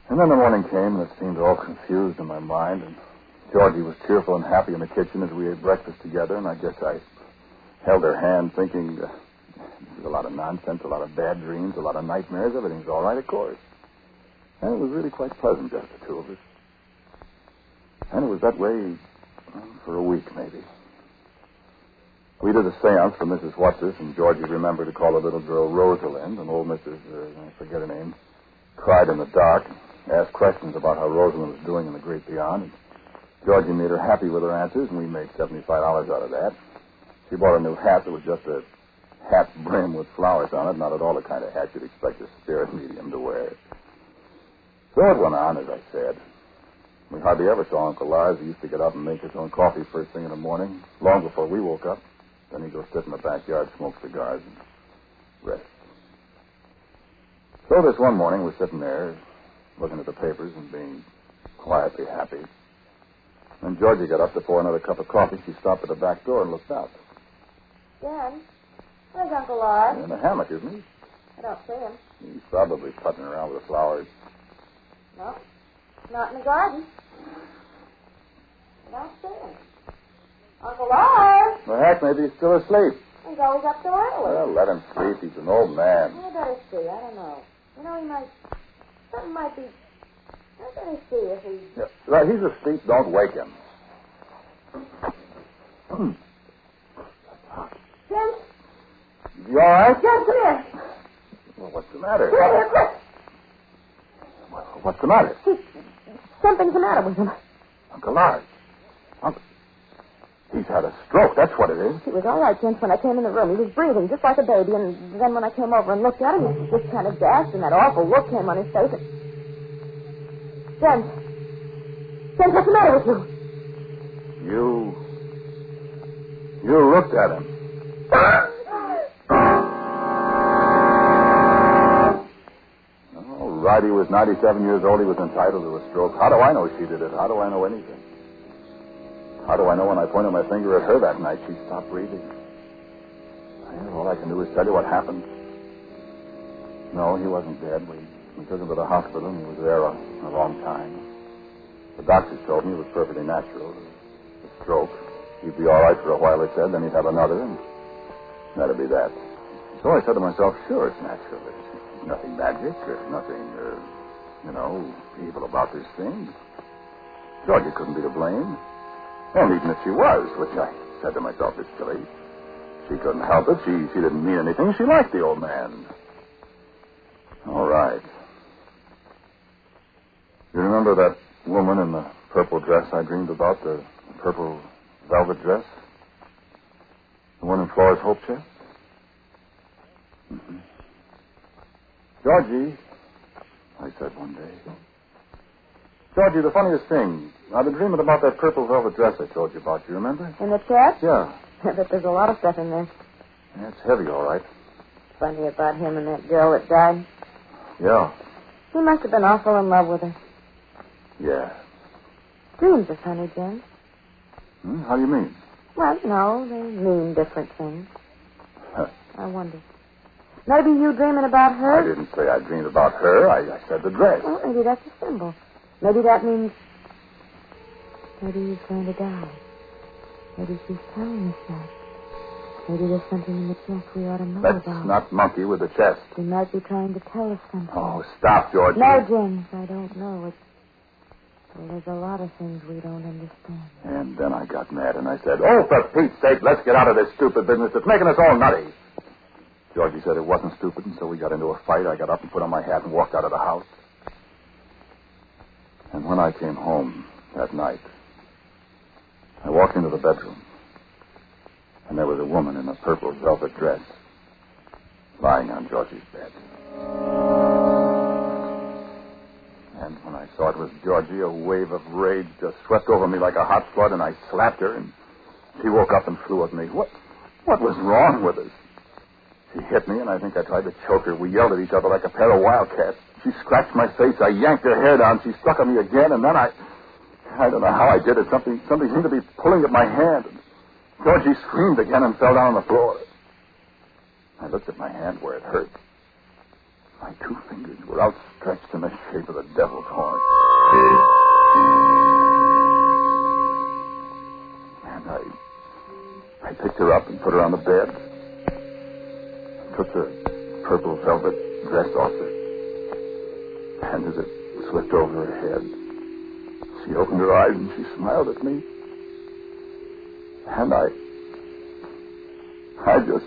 And then the morning came, and it seemed all confused in my mind. And Georgie was cheerful and happy in the kitchen as we ate breakfast together. And I guess I held her hand thinking, this is a lot of nonsense, a lot of bad dreams, a lot of nightmares. Everything's all right, of course. And it was really quite pleasant, just the two of us. And it was that way for a week, maybe. We did a seance for Mrs. Watsis, and Georgie remembered to call the little girl Rosaleen, and old Mrs., I forget her name, cried in the dark, asked questions about how Rosaleen was doing in the great beyond. And Georgie made her happy with her answers, and we made $75 out of that. She bought a new hat that was just a hat brim with flowers on it, not at all the kind of hat you'd expect a spirit medium to wear. So it went on, as I said. We hardly ever saw Uncle Lars. He used to get up and make his own coffee first thing in the morning, long before we woke up. Then he'd go sit in the backyard, smoke cigars, and rest. So this one morning, we're sitting there, looking at the papers and being quietly happy. When Georgie got up to pour another cup of coffee, she stopped at the back door and looked out. Jen, where's Uncle Lars? In the hammock, isn't he? I don't see him. He's probably putting around with the flowers. No, not in the garden. I don't see him. Uncle Lars! Well, heck, maybe he's still asleep. He's always up so early. Well, let him sleep. He's an old man. I better see. I don't know. You know, he might... Something might be... I better see if he... Yeah. Well, he's asleep. Don't wake him. Jen? You all right? Jen, come here. Well, what's the matter? Come here, quick. What's the matter? Something's the matter with him. Uncle Lars. He's had a stroke. That's what it is. He was all right, Jen, when I came in the room. He was breathing just like a baby, and then when I came over and looked at him, he was just kind of gasped, and that awful look came on his face. Jen, what's the matter with you? You looked at him. All right, he was 97 years old. He was entitled to a stroke. How do I know she did it? How do I know anything? How do I know when I pointed my finger at her that night she stopped breathing? All I can do is tell you what happened. No, he wasn't dead. We took him to the hospital, and he was there a long time. The doctors told me it was perfectly natural. A stroke. He'd be all right for a while, they said, then he'd have another, and that'd be that. So I said to myself, sure, it's natural. There's nothing magic or nothing, evil about this thing. Georgie couldn't be to blame. And even if she was, which I said to myself is silly, she couldn't help it. She didn't mean anything. She liked the old man. All right. You remember that woman in the purple dress I dreamed about, the purple velvet dress? The one in Flora's Hope chest? Mm-hmm. Georgie, I said one day. Georgie, the funniest thing, I've been dreaming about that purple velvet dress I told you about. You remember? In the chest? Yeah. But there's a lot of stuff in there. Yeah, it's heavy, all right. Funny about him and that girl that died. Yeah. He must have been awful in love with her. Yeah. Dreams are funny, Jen. How do you mean? Well, no, they mean different things. I wonder. Maybe you dreaming about her? I didn't say I dreamed about her. I said the dress. Well, maybe that's a symbol. Maybe that means... Maybe he's going to die. Maybe she's telling us that. Maybe there's something in the chest we ought to know about. Let's not monkey with the chest. He might be trying to tell us something. Oh, stop, Georgie. No, James, I don't know. Well, there's a lot of things we don't understand. And then I got mad and I said, oh, for Pete's sake, let's get out of this stupid business. It's making us all nutty. Georgie said it wasn't stupid, and so we got into a fight. I got up and put on my hat and walked out of the house. And when I came home that night, I walked into the bedroom, and there was a woman in a purple velvet dress lying on Georgie's bed. And when I saw it was Georgie, a wave of rage just swept over me like a hot flood, and I slapped her, and she woke up and flew at me. What was wrong with us? She hit me, and I think I tried to choke her. We yelled at each other like a pair of wildcats. She scratched my face. I yanked her hair down. She struck at me again, and then I don't know how I did it. Something seemed to be pulling at my hand. And Georgie screamed again and fell down on the floor. I looked at my hand where it hurt. My 2 fingers were outstretched in the shape of the devil's horn. And I picked her up and put her on the bed. Took the purple velvet dress off her. And as it slipped over her head, she opened her eyes and she smiled at me. And I just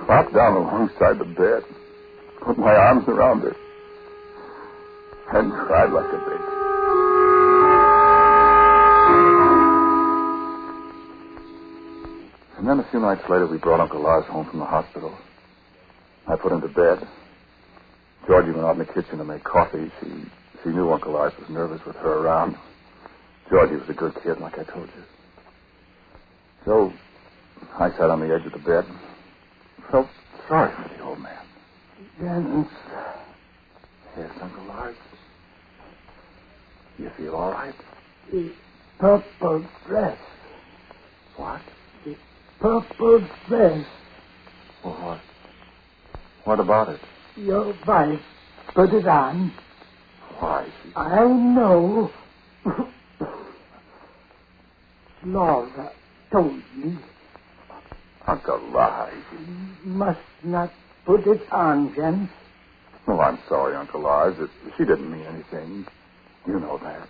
flopped down alongside the bed, put my arms around her, and cried like a baby. And then a few nights later, we brought Uncle Lars home from the hospital. I put him to bed. Georgie went out in the kitchen to make coffee. She knew Uncle Lars was nervous with her around. Georgie was a good kid, like I told you. So I sat on the edge of the bed and felt sorry for the old man. Jens. Yes, Uncle Lars. You feel all right? The purple dress. What? The purple dress. Well, what? What about it? Your wife put it on. Why? I know. Laura told me. Uncle Lars. You must not put it on, Jens. Oh, I'm sorry, Uncle Lars. She didn't mean anything. You know that.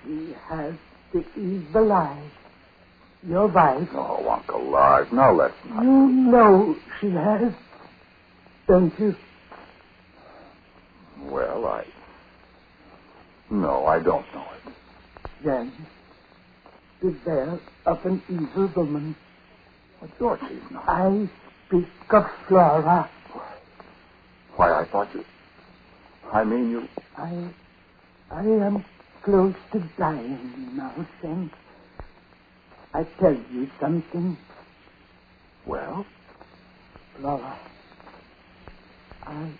She has the evil eye. Your wife. Oh, Uncle Lars, now let's not. You know she has. Don't you? Well, No, I don't know it. Then, beware of an evil woman. Well, George, she's not. I speak of Flora. Why, I thought you... I mean, you... I am close to dying now, Saint. I tell you something. Well? Flora. I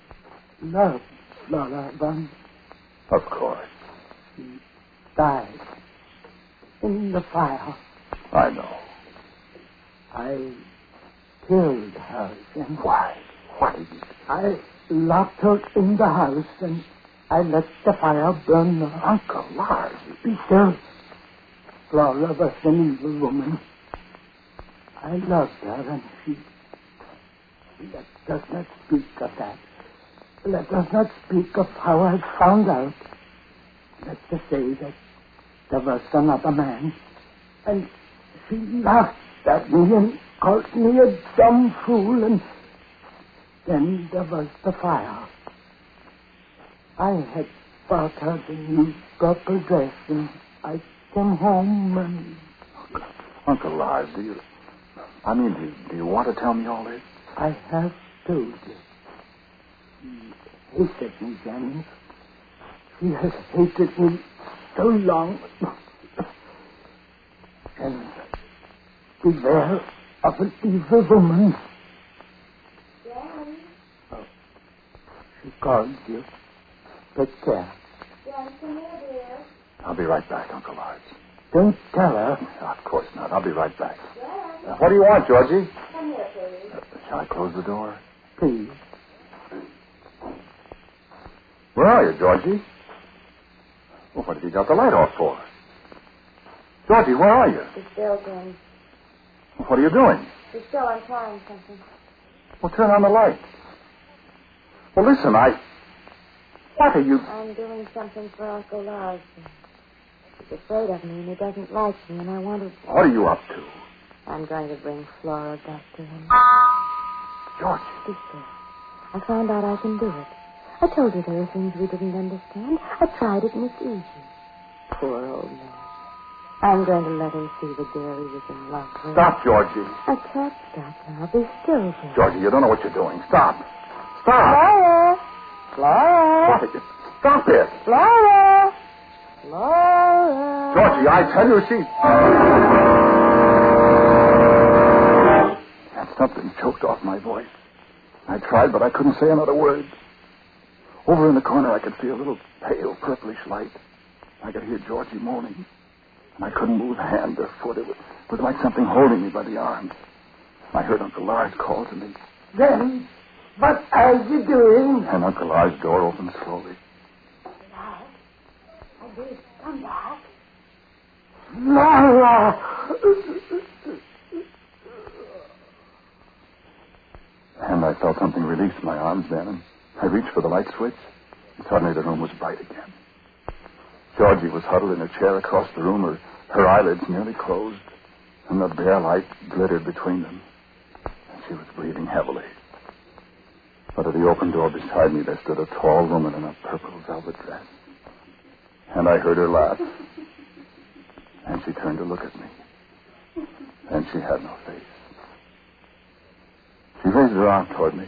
love Flora once. Of course. She died in the fire. I know. I killed her. And why? What did you do? I locked her in the house and I let the fire burn her. Uncle Lars. Peter, Flora was an evil woman. I loved her and she... Let us not speak of that. Let us not speak of how I found out. Let's just say that there was another man. And she laughed at me and called me a dumb fool. And then there was the fire. I had bought her the new purple dress and I came home and... Uncle Lars, do you want to tell me all this? I have told you. She hated me, Janice. She has hated me so long. And beware of an evil woman. Jan? Oh, she called you. Take care. Jan, come here, dear. I'll be right back, Uncle Lars. Don't tell her. Of course not. I'll be right back. Jan? What do you want, Georgie? Come here, please. Shall I close the door? Please. Where are you, Georgie? Well, what have you got the light off for? Georgie, where are you? She's still doing. What are you doing? She's still untying something. Well, turn on the light. Well, listen, what are you... I'm doing something for Uncle Lars. He's afraid of me, and he doesn't like me, and I want to... What are you up to? I'm going to bring Flora back to him. George. Be still. I found out I can do it. I told you there were things we didn't understand. I tried it, and it's easy. Poor old man. I'm going to let him see the girl he was in love with. Stop, Georgie. I can't stop now. Be still, dear. Georgie, you don't know what you're doing. Stop. Stop. Flora! Flora! What? Stop it. Flora! Flora! Georgie, I tell you, And something choked off my voice. I tried, but I couldn't say another word. Over in the corner, I could see a little pale, purplish light. I could hear Georgie moaning. And I couldn't move hand or foot. It was like something holding me by the arms. I heard Uncle Lars call to me. Then, what are you doing? And Uncle Lars' door opened slowly. I did. Come back. Laura! And I felt something release my arms then, and I reached for the light switch, and suddenly the room was bright again. Georgie was huddled in a chair across the room, her eyelids nearly closed, and the bare light glittered between them. And she was breathing heavily. But at the open door beside me there stood a tall woman in a purple velvet dress. And I heard her laugh. And she turned to look at me. And she had no face. She raised her arm toward me.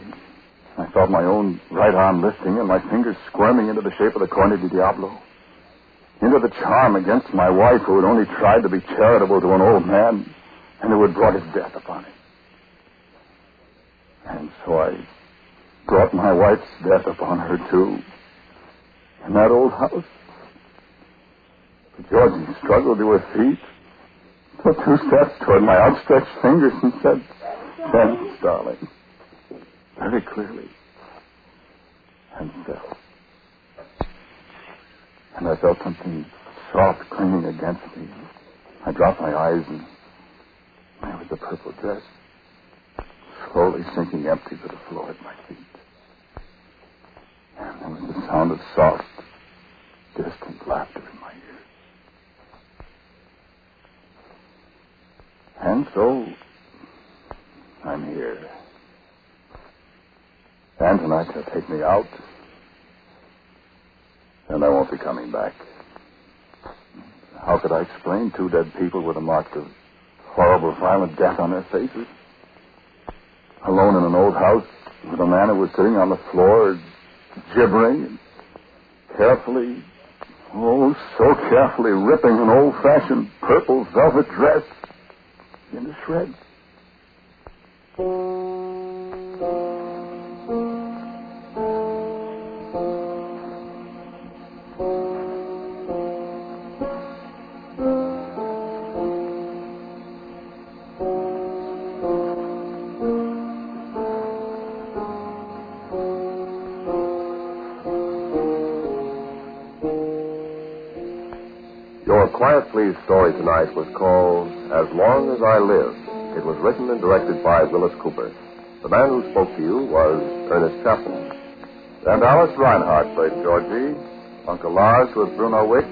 I felt my own right arm lifting and my fingers squirming into the shape of the Corne di Diablo. Into the charm against my wife who had only tried to be charitable to an old man and who had brought his death upon him. And so I brought my wife's death upon her, too. In that old house. Georgie struggled to her feet, took 2 steps toward my outstretched fingers and said, "Thanks, darling," very clearly, and fell. And I felt something soft clinging against me. I dropped my eyes, and there was the purple dress slowly sinking empty to the floor at my feet. And there was the sound of soft, distant laughter in my ears. And so, I'm here. And tonight they'll take me out. And I won't be coming back. How could I explain 2 dead people with the marks of horrible, violent death on their faces? Alone in an old house with a man who was sitting on the floor, gibbering, and carefully, oh, so carefully ripping an old-fashioned purple velvet dress into shreds. Your Quiet Please story tonight was called As Long as I Live. It was written and directed by Wyllis Cooper. The man who spoke to you was Ernest Chappell. And Alice Reinhardt played Georgie. Uncle Lars was Bruno Wick.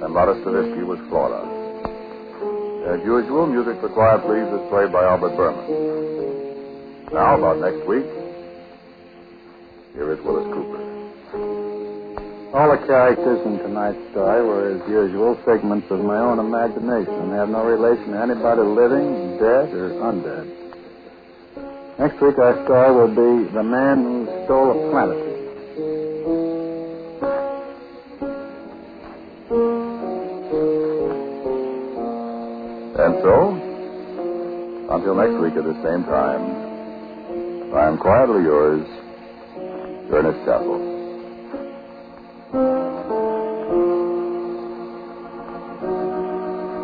And Lotta Stavisky was Flora. As usual, music for Quiet Please is played by Albert Berman. Now, about next week, here is Wyllis Cooper. All the characters in tonight's story were, as usual, figments of my own imagination and have no relation to anybody living, dead, or undead. Next week, our story will be The Man Who Stole a Planet. And so, until next week at the same time, I am quietly yours, Ernest Chappell.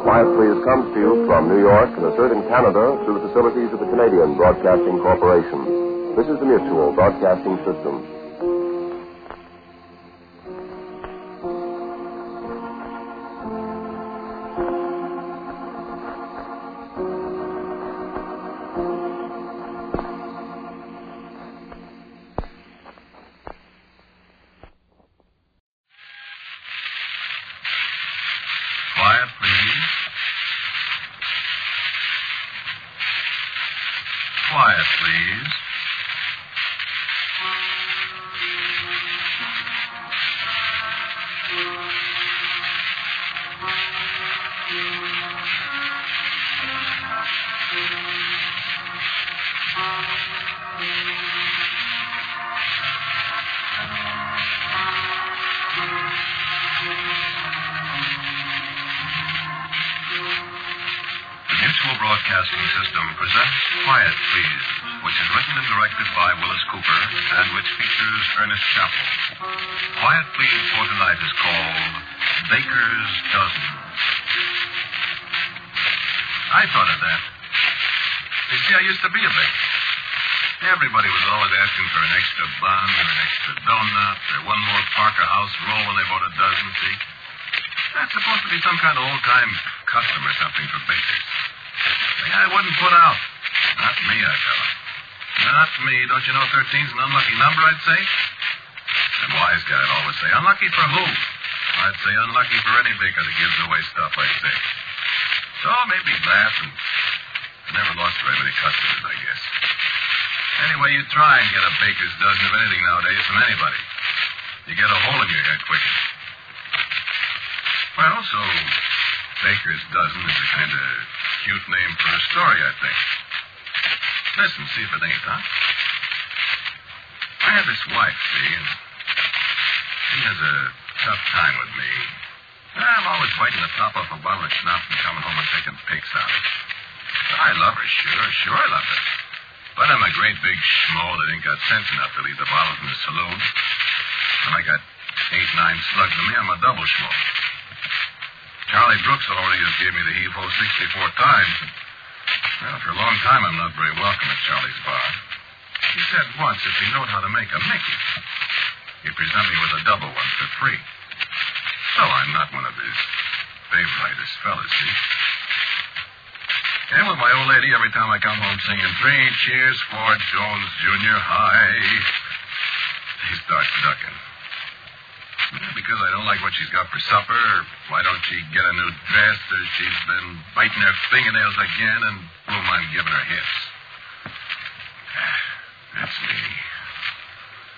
Quiet Please comes to you from New York and is heard in Canada through the facilities of the Canadian Broadcasting Corporation. This is the Mutual Broadcasting System. quiet, please. Broadcasting System presents Quiet, Please, which is written and directed by Wyllis Cooper and which features Ernest Chappell. Quiet, Please for tonight is called Baker's Dozen. I thought of that. You see, I used to be a baker. Everybody was always asking for an extra bun and an extra donut or one more Parker House roll when they bought a dozen, see? That's supposed to be some kind of old-time custom or something for bakers. I wouldn't put out. Not me, I tell her. Not me. Don't you know 13's an unlucky number, I'd say? That wise guy'd always say, unlucky for who? I'd say unlucky for any baker that gives away stuff, I'd say. So maybe glass, and I never lost very many customers, I guess. Anyway, you try and get a baker's dozen of anything nowadays from anybody. You get a hole in your head quicker. Well, so Baker's Dozen is a kind of cute name for a story, I think. Listen, see if it ain't, huh? I have this wife, see, and she has a tough time with me. I'm always biting the top off a bottle of schnapps and coming home and taking pics out of it. I love her, sure I love her. But I'm a great big schmo that ain't got sense enough to leave the bottles in the saloon. When I got 8-9 slugs in me, I'm a double schmo. Charlie Brooks already has gave me the heave-ho 64 times. Well, for a long time, I'm not very welcome at Charlie's bar. He said once if he knowed how to make a Mickey, he'd present me with a double one for free. So I'm not one of his favoriteest fellas, see? And with my old lady, every time I come home singing 3 cheers for Jones Jr. High, he starts ducking. Because I don't like what she's got for supper, or why don't she get a new dress, or she's been biting her fingernails again, and boom, I'm giving her hits. That's me.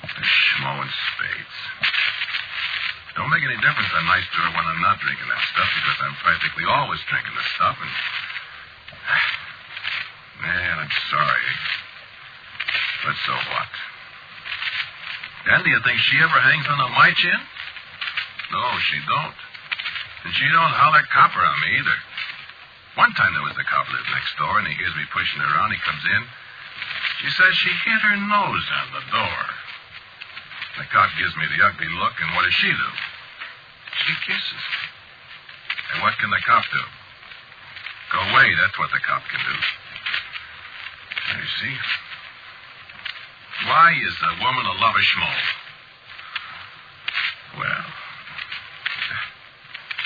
The schmo in spades. Don't make any difference I'm nice to her when I'm not drinking that stuff, because I'm practically always drinking the stuff, and... Man, I'm sorry. But so what? And do you think she ever hangs on my chin? No, she don't. And she don't holler copper on me either. One time there was the cop lived next door, and he hears me pushing her around. He comes in. She says she hit her nose on the door. The cop gives me the ugly look, and what does she do? She kisses me. And what can the cop do? Go away, that's what the cop can do. You see? Why is a woman a lover schmo? Well,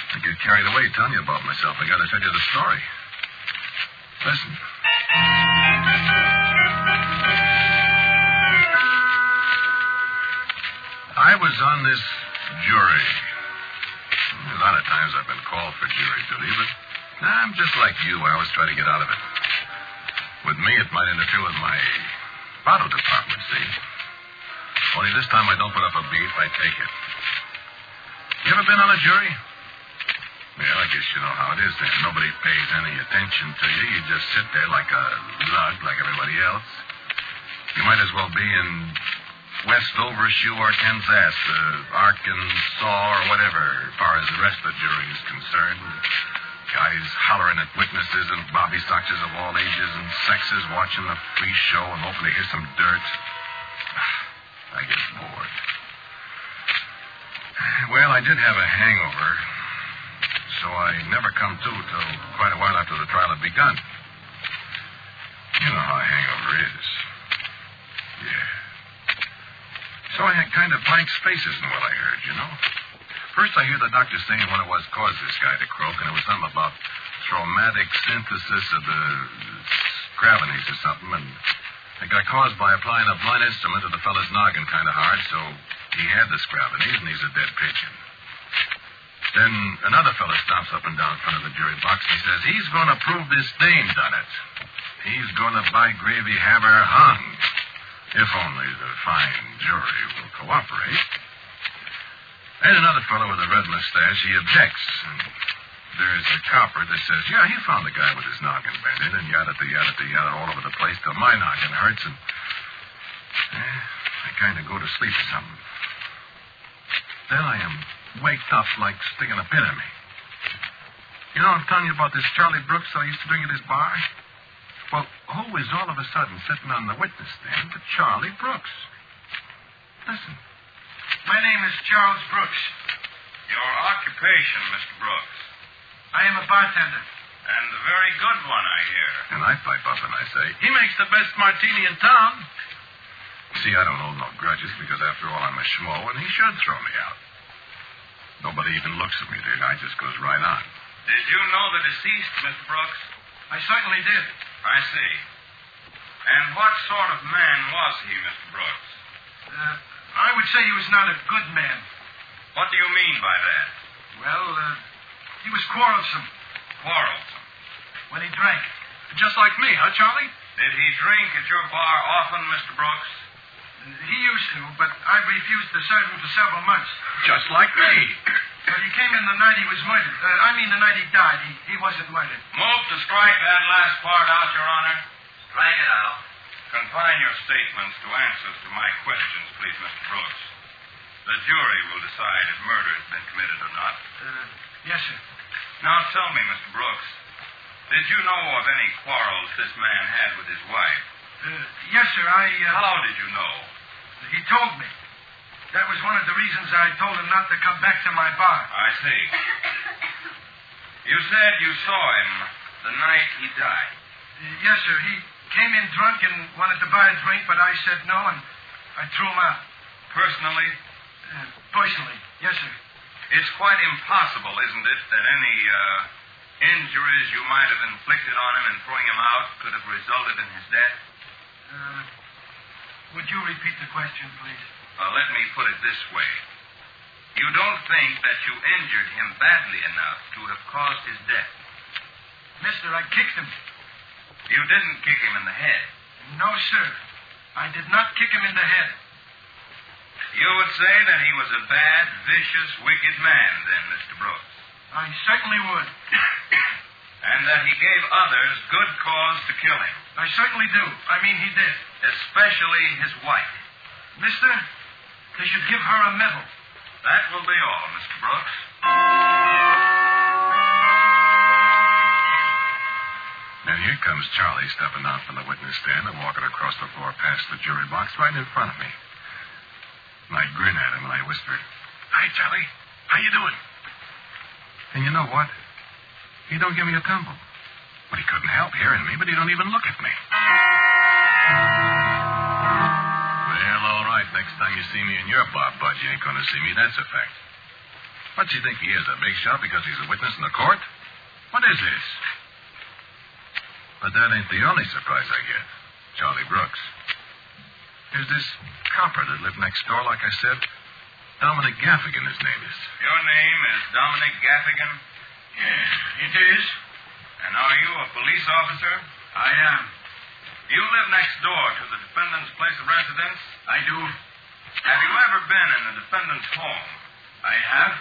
I get carried away telling you about myself. I gotta tell you the story. Listen. I was on this jury. A lot of times I've been called for jury duty, but I'm just like you. I always try to get out of it. With me, it might interfere with my bottle department, see? Only this time I don't put up a beef, I take it. You ever been on a jury? Well, I guess you know how it is then. Nobody pays any attention to you. You just sit there like a lug, like everybody else. You might as well be in West Overshoe or Kansas, Arkansas, or whatever, as far as the rest of the jury is concerned. Guys hollering at witnesses and bobby soxers of all ages and sexes watching the free show and hoping to hear some dirt. I get bored. Well, I did have a hangover, so I never come to till quite a while after the trial had begun. You know how a hangover is. Yeah. So I had kind of blank spaces in what I heard, you know. First, I hear the doctor saying what it was caused this guy to croak, and it was something about traumatic synthesis of the scravenies or something, and it got caused by applying a blunt instrument to the fellow's noggin kind of hard, so he had the scravenies, and he's a dead pigeon. Then another fellow stops up and down in front of the jury box, and he says he's going to prove this dame done it. He's going to by gravy have her hung. If only the fine jury will cooperate. And another fellow with a red mustache, he objects. And there's a copper that says, yeah, he found the guy with his noggin bent in, and yada all over the place till my noggin hurts, and I kind of go to sleep or something. Then I am waked up like sticking a pin in me. You know, I'm telling you about this Charlie Brooks that I used to drink at his bar? Well, who is all of a sudden sitting on the witness stand but Charlie Brooks? Listen. My name is Charles Brooks. Your occupation, Mr. Brooks. I am a bartender. And a very good one, I hear. And I pipe up and I say, He makes the best martini in town. see, I don't hold no grudges because, after all, I'm a schmo and he should throw me out. Nobody even looks at me. The guy just goes right on. Did you know the deceased, Mr. Brooks? I certainly did. I see. And what sort of man was he, Mr. Brooks? I would say he was not a good man. What do you mean by that? Well, he was quarrelsome. Quarrelsome? When he drank. Just like me, huh, Charlie? Did he drink at your bar often, Mr. Brooks? He used to, but I've refused to serve him for several months. Just like me. Well, he came in the night he was murdered. The night he died. He wasn't murdered. Move to strike that last part out, Your Honor. Strike it out. Confine your statements to answers to my questions, please, Mr. Brooks. The jury will decide if murder has been committed or not. Yes, sir. Now tell me, Mr. Brooks, did you know of any quarrels this man had with his wife? Yes, sir. How did you know? He told me. That was one of the reasons I told him not to come back to my bar. I see. You said you saw him the night he died. Yes, sir. He came in drunk and wanted to buy a drink, but I said no, and I threw him out. Personally? Personally, yes, sir. It's quite impossible, isn't it, that any injuries you might have inflicted on him in throwing him out could have resulted in his death? Would you repeat the question, please? Let me put it this way. You don't think that you injured him badly enough to have caused his death? Mister, I kicked him. You didn't kick him in the head? No, sir. I did not kick him in the head. You would say that he was a bad, vicious, wicked man, then, Mr. Brooks? I certainly would. And that he gave others good cause to kill him? I certainly do. I mean, he did. Especially his wife? Mister, they should give her a medal. That will be all, Mr. Brooks. And here comes Charlie stepping out from the witness stand and walking across the floor past the jury box right in front of me. And I grin at him and I whispered, "Hi, Charlie. How you doing?" And you know what? He don't give me a tumble. But he couldn't help hearing me, but he don't even look at me. Well, all right. Next time you see me in your bar, bud, you ain't going to see me. That's a fact. What's he think he is, a big shot because he's a witness in the court? What is this? But that ain't the only surprise I get. Charlie Brooks. There's this copper that lived next door, like I said. Dominic Gaffigan, his name is. Your name is Dominic Gaffigan? Yeah, it is. And are you a police officer? I am. You live next door to the defendant's place of residence? I do. Have you ever been in the defendant's home? I have.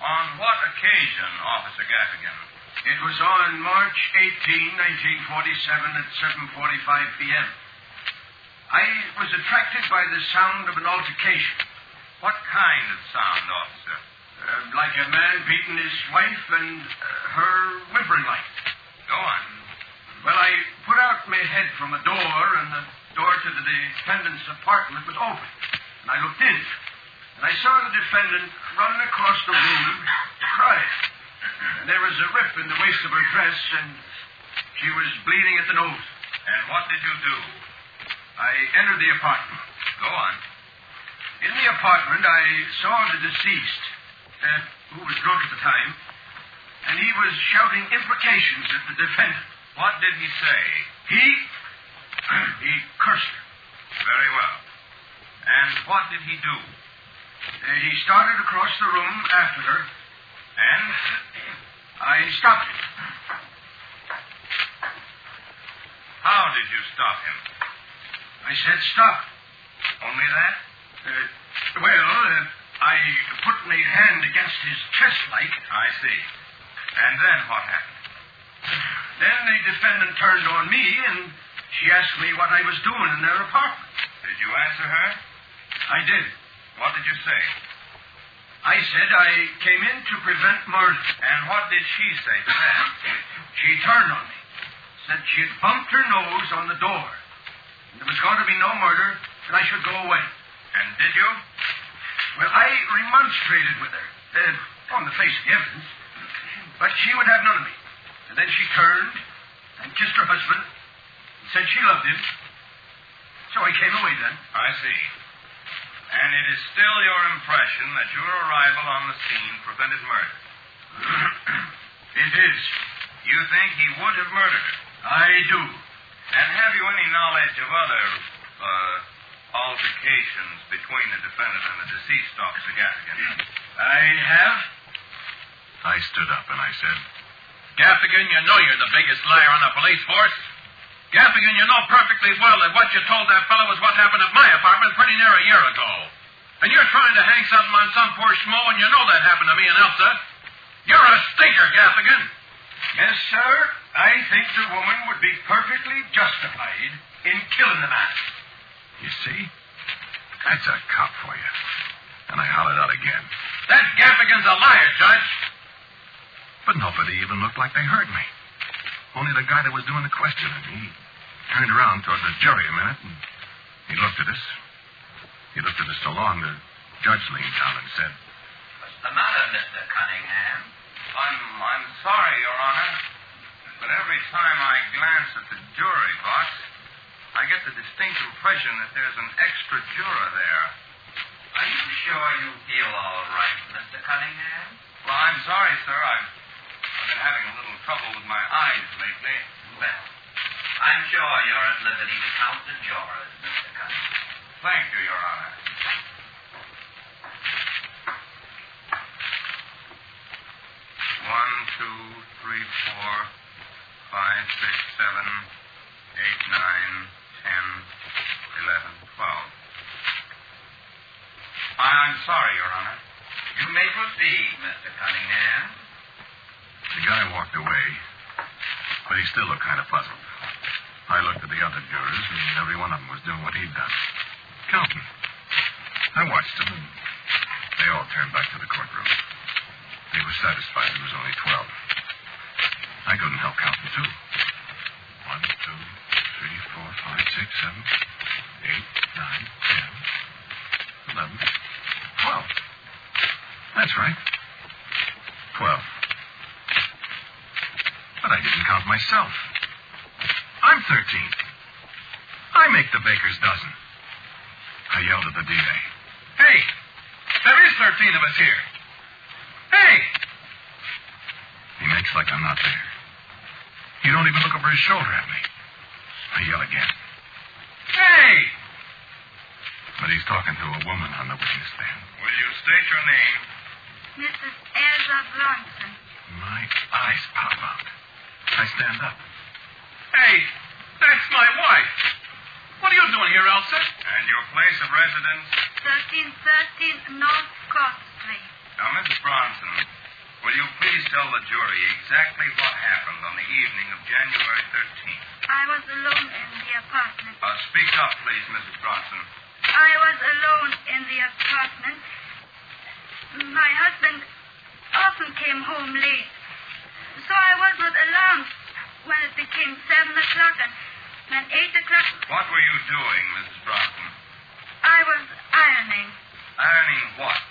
On what occasion, Officer Gaffigan? It was on March 18, 1947 at 7:45 p.m. I was attracted by the sound of an altercation. What kind of sound, officer? Like a man beating his wife and her whimpering like. Go on. Well, I put out my head from a door, and the door to the defendant's apartment was open. And I looked in. And I saw the defendant run across the room crying. And there was a rip in the waist of her dress, and she was bleeding at the nose. And what did you do? I entered the apartment. Go on. In the apartment, I saw the deceased, who was drunk at the time, and he was shouting imprecations at the defendant. What did he say? He cursed her. Very well. And what did he do? He started across the room after her. And? I stopped him. did you stop him? I said stop. Only that? I put my hand against his chest like. I see. And then what happened? Then the defendant turned on me, and she asked me what I was doing in their apartment. Did you answer her? I did. What did you say? I said I came in to prevent murder. And what did she say to that? She turned on me. Said she had bumped her nose on the door. And there was going to be no murder, and I should go away. And did you? Well, I remonstrated with her, on the face of the evidence. But she would have none of me. And then she turned and kissed her husband and said she loved him. So I came away then. I see. And it is still your impression that your arrival on the scene prevented murder? It is. You think he would have murdered her? I do. And have you any knowledge of other, altercations between the defendant and the deceased, Officer Gaffigan? I have. I stood up and I said, Gaffigan, you know you're the biggest liar on the police force. Gaffigan, you know perfectly well that what you told that fellow was what happened at my apartment pretty near a year ago. And you're trying to hang something on some poor schmo, and you know that happened to me and Elsa. You're a stinker, Gaffigan. Yes, sir. I think the woman would be perfectly justified in killing the man. You see? That's a cop for you. And I hollered out again. That Gaffigan's a liar, Judge. But nobody even looked like they heard me. Only the guy that was doing the questioning. He turned around toward the jury a minute, and he looked at us. He looked at us so long, the judge leaned down and said, What's the matter, Mr. Cunningham? I'm sorry, Your Honor, but every time I glance at the jury box, I get the distinct impression that there's an extra juror there. Are you sure you feel all right, Mr. Cunningham? Well, I'm sorry, sir. I've been having a little trouble with my eyes lately. Well, I'm sure you're at liberty to count the jurors, Mr. Cunningham. Thank you, Your Honor. 1, 2, 3, 4, 5, 6, 7, 8, 9, 10, 11, 12. I'm sorry, Your Honor. You may proceed, Mr. Cunningham. The guy walked away, but he still looked kind of puzzled. I looked at the other jurors, and every one of them was doing what he'd done. Counting. I watched them, and they all turned back to the courtroom. They were satisfied there was only 12. I couldn't help counting, too. 1, 2, 3, 4, 5, 6, 7, 8, 9, 10, 11, 12. That's right. 12. But I didn't count myself. I'm 13th. I make the baker's dozen. I yelled at the DA. Hey, there is 13 of us here. Hey! He makes like I'm not there. He don't even look over his shoulder at me. I yell again. Hey! But he's talking to a woman on the witness stand. Will you state your name? Mrs. Elsa Bronson. My eyes pop out. I stand up. Hey, that's my wife. What are you doing here, Elsa? And your place of residence? 1313 North Cross Street. Now, Mrs. Bronson, will you please tell the jury exactly what happened on the evening of January 13th? I was alone in the apartment. Speak up, please, Mrs. Bronson. I was alone in the apartment. My husband often came home late, so I was not alarmed when it became 7 o'clock and then 8 o'clock. What were you doing, Mrs. Bronson? I was ironing. Ironing what?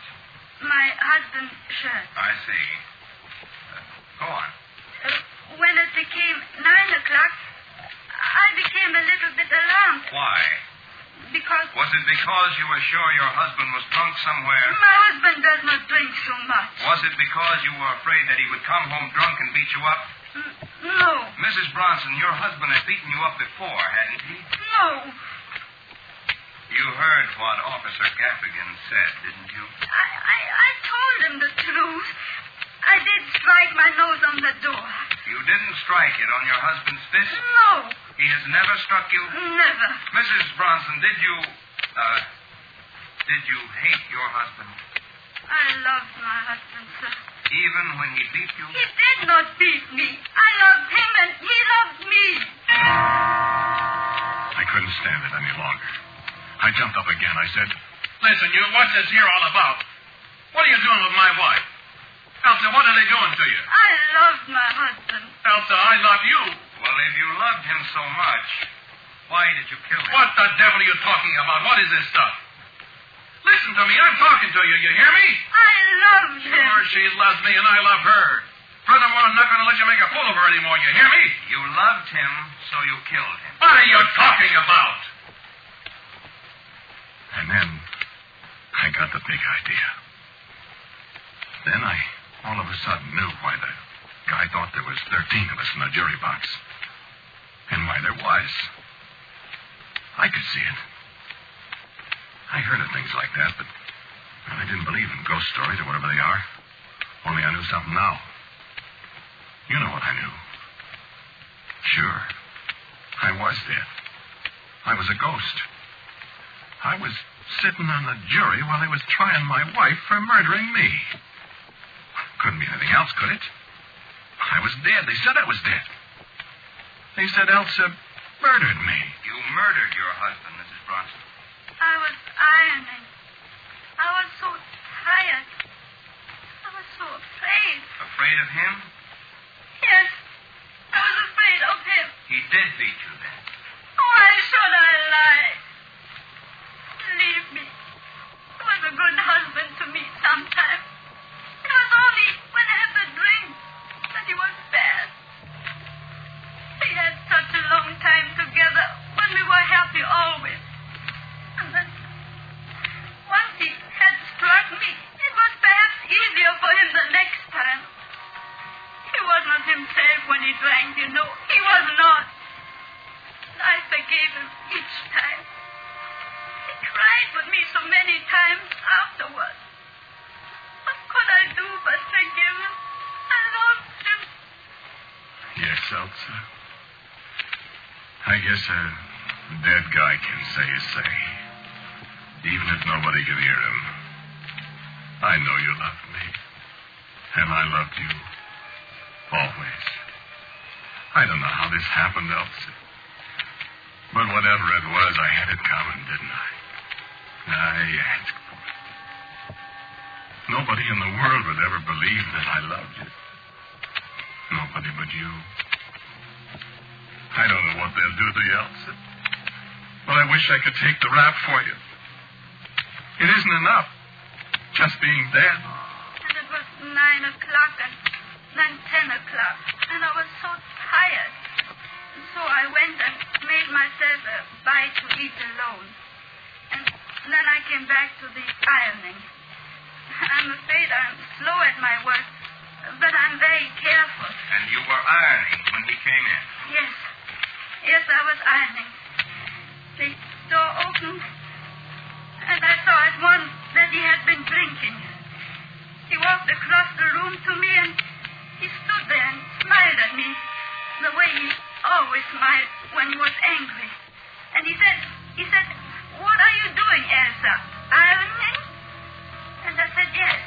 My husband's shirt. I see. Go on. When it became 9 o'clock, I became a little bit alarmed. Why? Because... Was it because you were sure your husband was drunk somewhere? My husband does not drink so much. Was it because you were afraid that he would come home drunk and beat you up? No. Mrs. Bronson, your husband had beaten you up before, hadn't he? No. You heard what Officer Gaffigan said, didn't you? I told him the truth. I did strike my nose on the door. You didn't strike it on your husband's fist? No. He has never struck you? Never. Mrs. Bronson, did you hate your husband? I loved my husband, sir. Even when he beat you? He did not beat me. I loved him and he loved me. I couldn't stand it any longer. I jumped up again. I said, "Listen, you, what's this here all about? What are you doing with my wife? Elsa, what are they doing to you?" I loved my husband. Elsa, I love you. Well, if you loved him so much, why did you kill him? What the devil are you talking about? What is this stuff? Listen to me. I'm talking to you. You hear me? I loved him. Sure, she loves me and I love her. Furthermore, I'm not going to let you make a fool of her anymore. You hear me? You loved him, so you killed him. What are you talking about? And then I got the big idea. Then I all of a sudden knew why the guy thought there was 13 of us in the jury box. And why there was. I could see it. I heard of things like that, but I didn't believe in ghost stories or whatever they are. Only I knew something now. You know what I knew. Sure. I was dead. I was a ghost. I was sitting on the jury while they was trying my wife for murdering me. Couldn't be anything else, could it? I was dead. They said I was dead. They said Elsa murdered me. You murdered your husband, Mrs. Bronson. I was ironing. I was so tired. I was so afraid. Afraid of him? Yes. I was afraid of him. He did beat you then. Why should I lie? Believe me. He was a good husband to me sometimes. It was only when I had the drink that he was bad. We had such a long time together when we were happy always. And then, once he had struck me, it was perhaps easier for him the next time. He was not himself when he drank, you know. He was not. I forgave him each time. He cried with me so many times afterwards. What could I do but forgive him? I loved him. Yes, Elsa. I guess a dead guy can say his say. Even if nobody can hear him. I know you loved me. And I loved you. Always. I don't know how this happened, Elsa. But whatever it was, I had it coming, didn't I? I asked for it. Nobody in the world would ever believe that I loved you. Nobody but you. I don't know what they'll do to you, Elsa. But I wish I could take the rap for you. It isn't enough. Just being dead. And it was 9 o'clock and then 10 o'clock. And I was so tired. And so I went and made myself a bite to eat alone. And then I came back to the ironing. I'm afraid I'm slow at my work, but I'm very careful. And you were ironing when he came in? Yes. Yes, I was ironing. The door opened, and I saw at once that he had been drinking. He walked across the room to me, and he stood there and smiled at me the way he always smiled when he was angry. And he said, "What are you doing, Elsa? Ironing?" And I said, "Yes."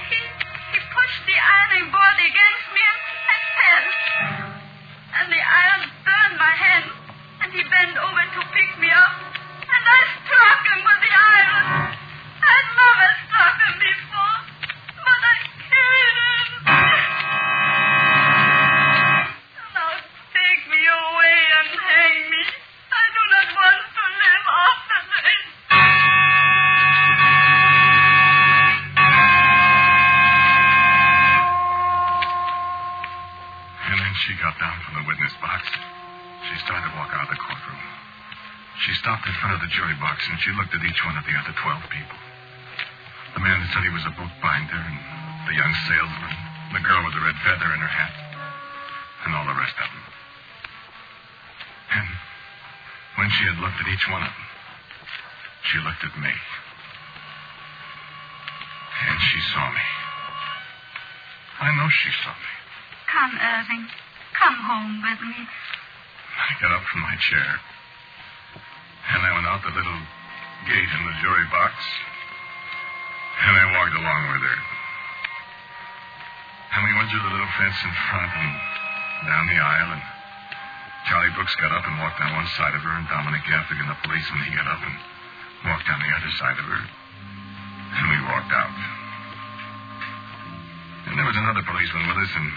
He pushed the ironing board against me and fell. And the iron burned my hand, and he bent over to pick me up. And I struck him with the iron. I'd never struck him before, but I killed him. Now take me away and hang me. I do not want to live after this. And then she got down from the witness box. She started to walk out of the courtroom. She stopped in front of the jury box, and she looked at each one of the other 12 people. The man that said he was a bookbinder, and the young salesman, the girl with the red feather in her hat, and all the rest of them. And when she had looked at each one of them, she looked at me. And she saw me. I know she saw me. Come, Irving. Come home with me. I got up from my chair, and I went out the little gate in the jury box, and I walked along with her. And we went through the little fence in front and down the aisle, and Charlie Brooks got up and walked down one side of her, and Dominic Gaffigan, the policeman, he got up and walked down the other side of her, and we walked out. And there was another policeman with us, and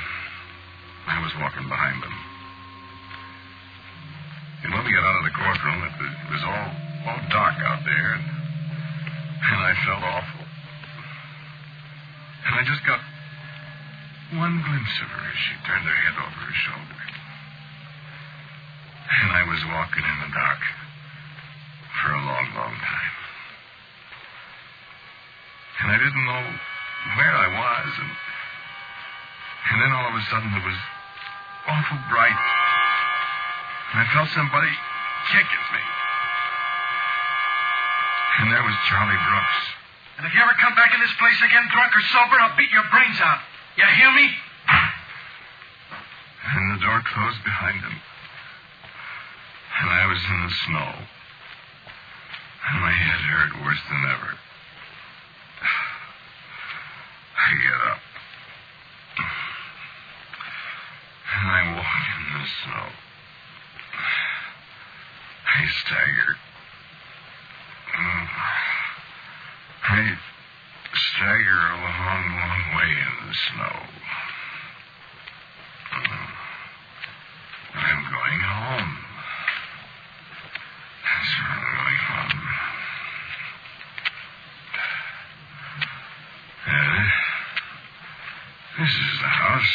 I was walking behind them. And when we got out of the courtroom, it was all dark out there, and I felt awful. And I just got one glimpse of her as she turned her head over her shoulder. And I was walking in the dark for a long, long time. And I didn't know where I was, and then all of a sudden it was awful bright. And I felt somebody kick at me. And there was Charlie Brooks. And if you ever come back in this place again, drunk or sober, I'll beat your brains out. You hear me? And the door closed behind him. And I was in the snow. And my head hurt worse than ever. I get up. And I walk in the snow. I stagger. I stagger a long, long way in the snow. I'm going home. That's where I'm going home. This is the house.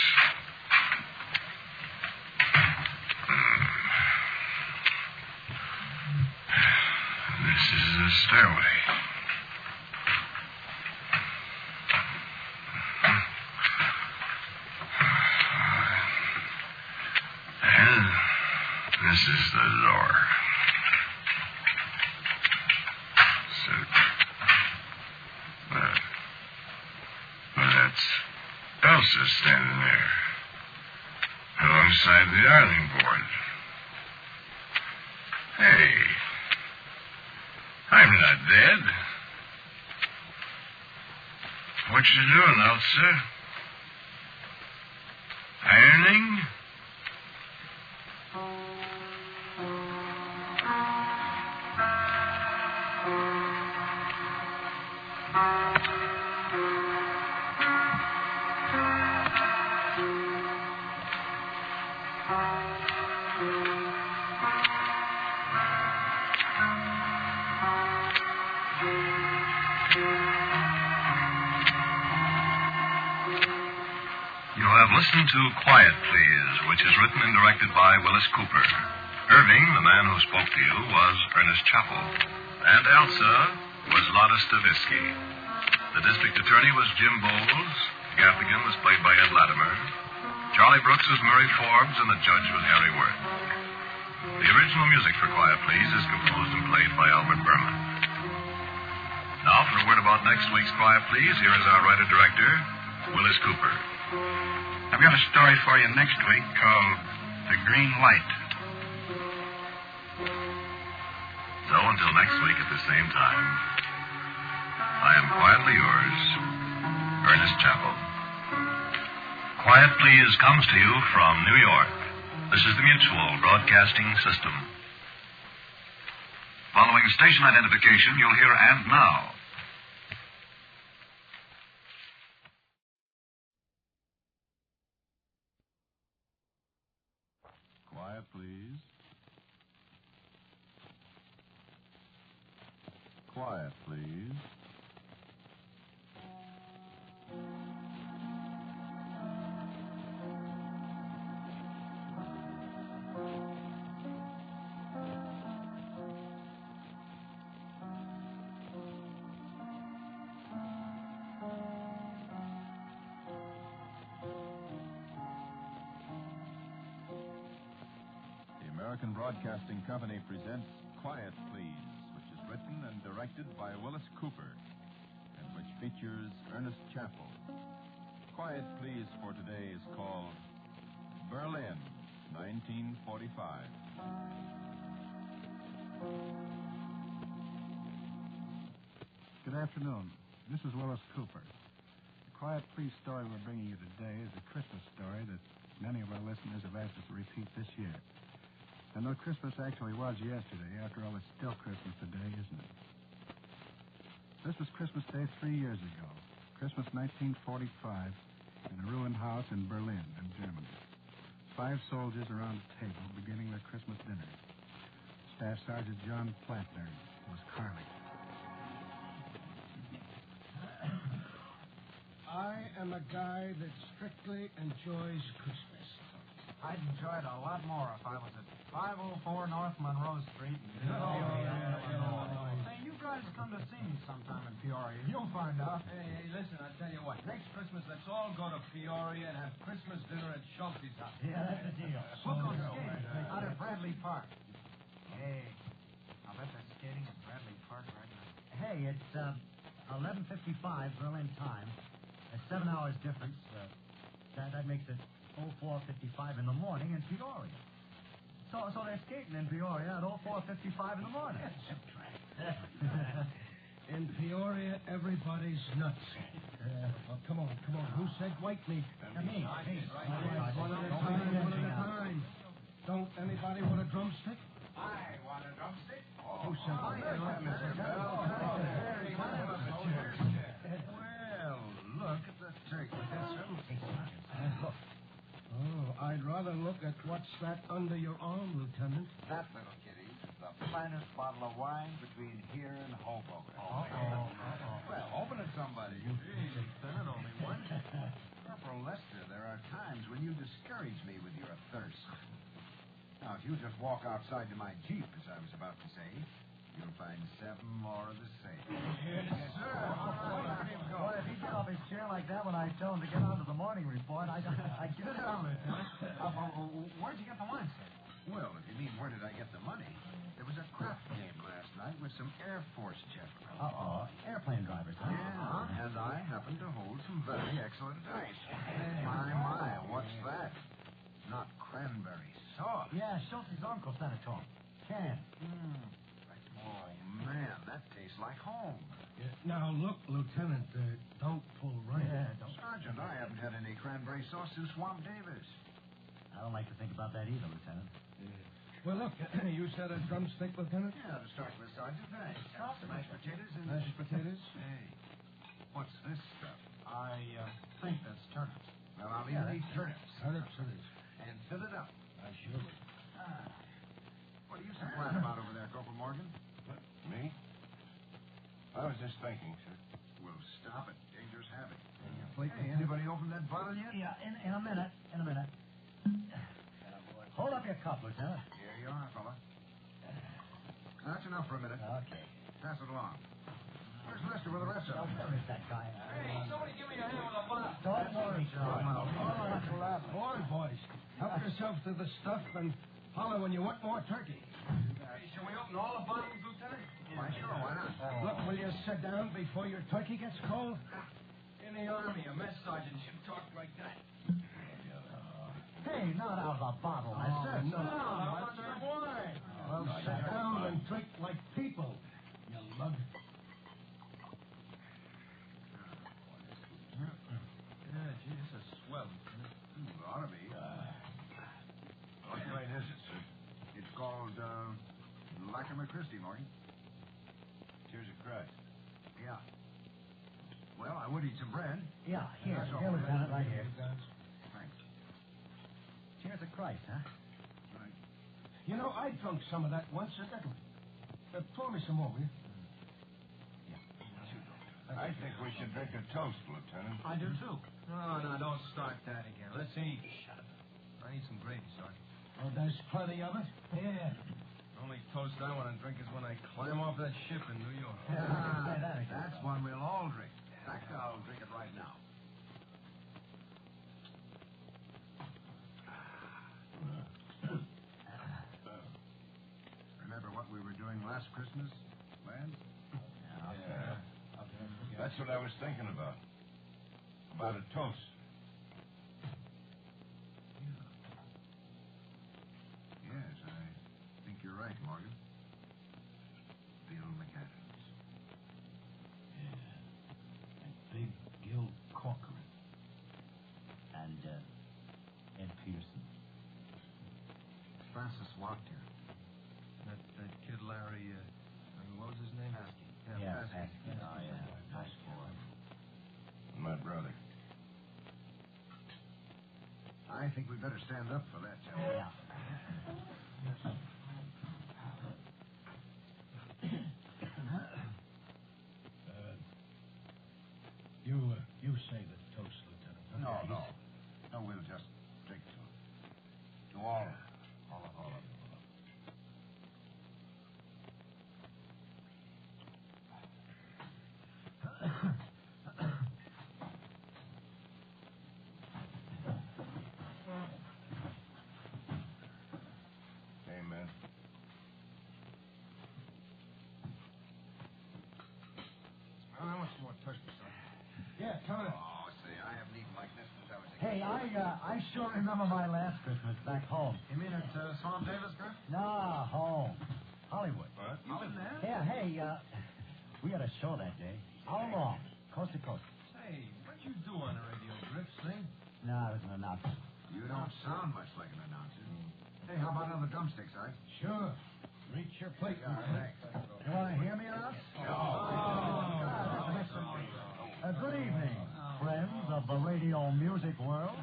This is the stairway. And this is the door. So, that's Elsa standing there, alongside the ironing board. Hey, I'm not dead. What you doing, Elsa? Ironing? Listen to Quiet, Please, which is written and directed by Wyllis Cooper. Irving, the man who spoke to you, was Ernest Chappell. And Elsa was Lotta Stavisky. The district attorney was Jim Bowles. Gaffigan was played by Ed Latimer. Charlie Brooks was Murray Forbes, and the judge was Harry Worth. The original music for Quiet, Please is composed and played by Albert Berman. Now, for a word about next week's Quiet, Please, here is our writer-director, Wyllis Cooper. I've got a story for you next week called The Green Light. So until next week at the same time, I am quietly yours, Ernest Chappell. Quiet, Please comes to you from New York. This is the Mutual Broadcasting System. Following station identification, you'll hear And Now. Quiet, please. Quiet, please. American Broadcasting Company presents Quiet, Please, which is written and directed by Wyllis Cooper, and which features Ernest Chappell. Quiet Please for today is called Berlin, 1945. Good afternoon. This is Wyllis Cooper. The Quiet Please story we're bringing you today is a Christmas story that many of our listeners have asked us to repeat this year. And though Christmas actually was yesterday, after all, it's still Christmas today, isn't it? This was Christmas Day 3 years ago, Christmas 1945, in a ruined house in Berlin, in Germany. 5 soldiers around a table beginning their Christmas dinner. Staff Sergeant John Plattner was carving. I am a guy that strictly enjoys Christmas. I'd enjoy it a lot more if I was at 504 North Monroe Street. Hey, you guys come to see me sometime in Peoria. You'll find out. Hey, listen, I'll tell you what. Next Christmas, let's all go to Peoria and have Christmas dinner at Schulte's house. Yeah, that's the deal. We'll go skating out at Bradley Park. Hey, I'll bet they're skating at Bradley Park right now. Hey, it's 11:55 Berlin time. There's 7 hours difference. That makes it 04:55 in the morning in Peoria. So they're skating in Peoria at 04:55 in the morning. In Peoria, everybody's nuts. Well, come on. Who said white meat? Me. One at a time. Don't anybody want a drumstick? I want a drumstick. Who said white Well, look at the turkey. Oh, I'd rather look at what's that under your arm, Lieutenant. That little kitty, the finest bottle of wine between here and Hoboken. Well, open it, somebody. Lieutenant, only one. Corporal Lester, there are times when you discourage me with your thirst. Now, if you just walk outside to my Jeep, as I was about to say, you'll find 7 more of the same. Yes, sir. Well, if he get off his chair like that when I tell him to get on to the morning report, I'd get it down, Lieutenant. Where'd you get the wine, sir? Well, if you mean where did I get the money, there was a craft game last night with some Air Force jets. Airplane drivers, huh? Yeah, and I happen to hold some very excellent dice. My, what's that? Not cranberry sauce. Yeah, Schulte's uncle sent it to him. Can. Oh, man, that tastes like home. Now, look, Lieutenant, don't pull right. Yeah, don't. Sergeant, I haven't had any cranberry sauce since Swamp Davis. I don't like to think about that either, Lieutenant. Well, look, you said a drumstick, Lieutenant? Yeah, to start with, Sergeant. Thanks. Some mashed potatoes and... Mashed potatoes? Hey, what's this stuff? I think that's turnips. Well, I'll eat turnips. Turnips it is. And fill it up. I sure will. What are you so glad about over there, Corporal Morgan? Me? I was just thinking, sir. Well, stop it. Dangerous habit. Hey, anybody open that bottle yet? Yeah, in a minute. Hold up your cup, Lieutenant. Here you are, fella. That's enough for a minute. Okay. Pass it along. Where's Lester with the rest of them? Where is that guy? Hey, somebody give me a hand with a bottle. Don't worry, Boys, help yourself to the stuff and holler when you want more turkey. Hey, shall we open all the bottles, Lieutenant? Why, sure, why not? Look, will you sit down before your turkey gets cold? In the Army, a mess sergeant should talk like that. Hey, not out of a bottle, Lester. No, that's our wine. Well, sit down and drink like people, you lug. Yeah, gee, this is swell, Lieutenant. Ought to be. What grade is it, sir? It's called, Lacquer Christie, Morgan. Tears of Christ. Yeah. Well, I would eat some bread. Yeah, here, Lieutenant, right here. Thanks. Tears of Christ, huh? Right. You know, I drunk some of that once at Italy. Pour me some more, will you? I think we should drink a toast, Lieutenant. I do, too. No, don't start that again. Let's eat. Shut up. I need some gravy, Sergeant. Oh, there's plenty of it? Yeah. The only toast I want to drink is when I climb off that ship in New York. That's one we'll all drink. In fact, I'll drink it right now. Remember what we were doing last Christmas, lads? Yeah. That's what I was thinking about. About a toast. you're right, Morgan. Bill McAdams. Yeah. And Big Gil Corcoran. And, Ed Peterson. Francis Walker. That kid Larry, what was his name? Paskey. Yeah, Paskey. Oh, yeah. Nice boy. My brother. I think we better stand up for that, gentlemen. Yeah. You say the toast, Lieutenant. No, we'll just drink to it. To all of them. All of them. Amen. How much more thirsty, son? Yeah, come on. Oh, say, I haven't eaten like this since I was a kid. Hey, I sure remember my last Christmas back home. You mean at Swamp Davis, Griff? No, home. Hollywood. What? You been there? Yeah, hey, we had a show that day. All along, coast to coast. Say, what'd you do on the radio, Griff? Sing? No, I was an announcer. You don't sound much like an announcer. Hey, how about another drumsticks, huh? Sure. Reach your plate, Thanks. You want to hear me, Ross? Good evening, friends of the radio music world.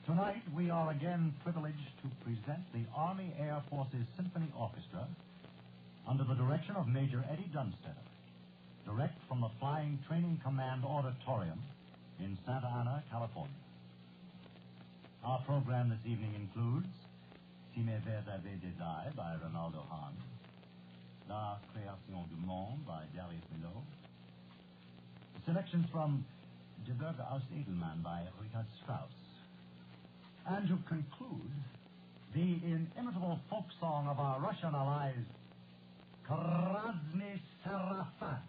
Tonight, we are again privileged to present the Army Air Forces Symphony Orchestra under the direction of Major Eddie Dunstetter, direct from the Flying Training Command Auditorium in Santa Ana, California. Our program this evening includes Si mes vers avaient des ailes by Ronaldo Hahn, La Création du Monde by Darius Milhaud, selections from De Burger aus Edelmann by Richard Strauss, and to conclude, the inimitable folk song of our Russian allies, Krasny Serafin.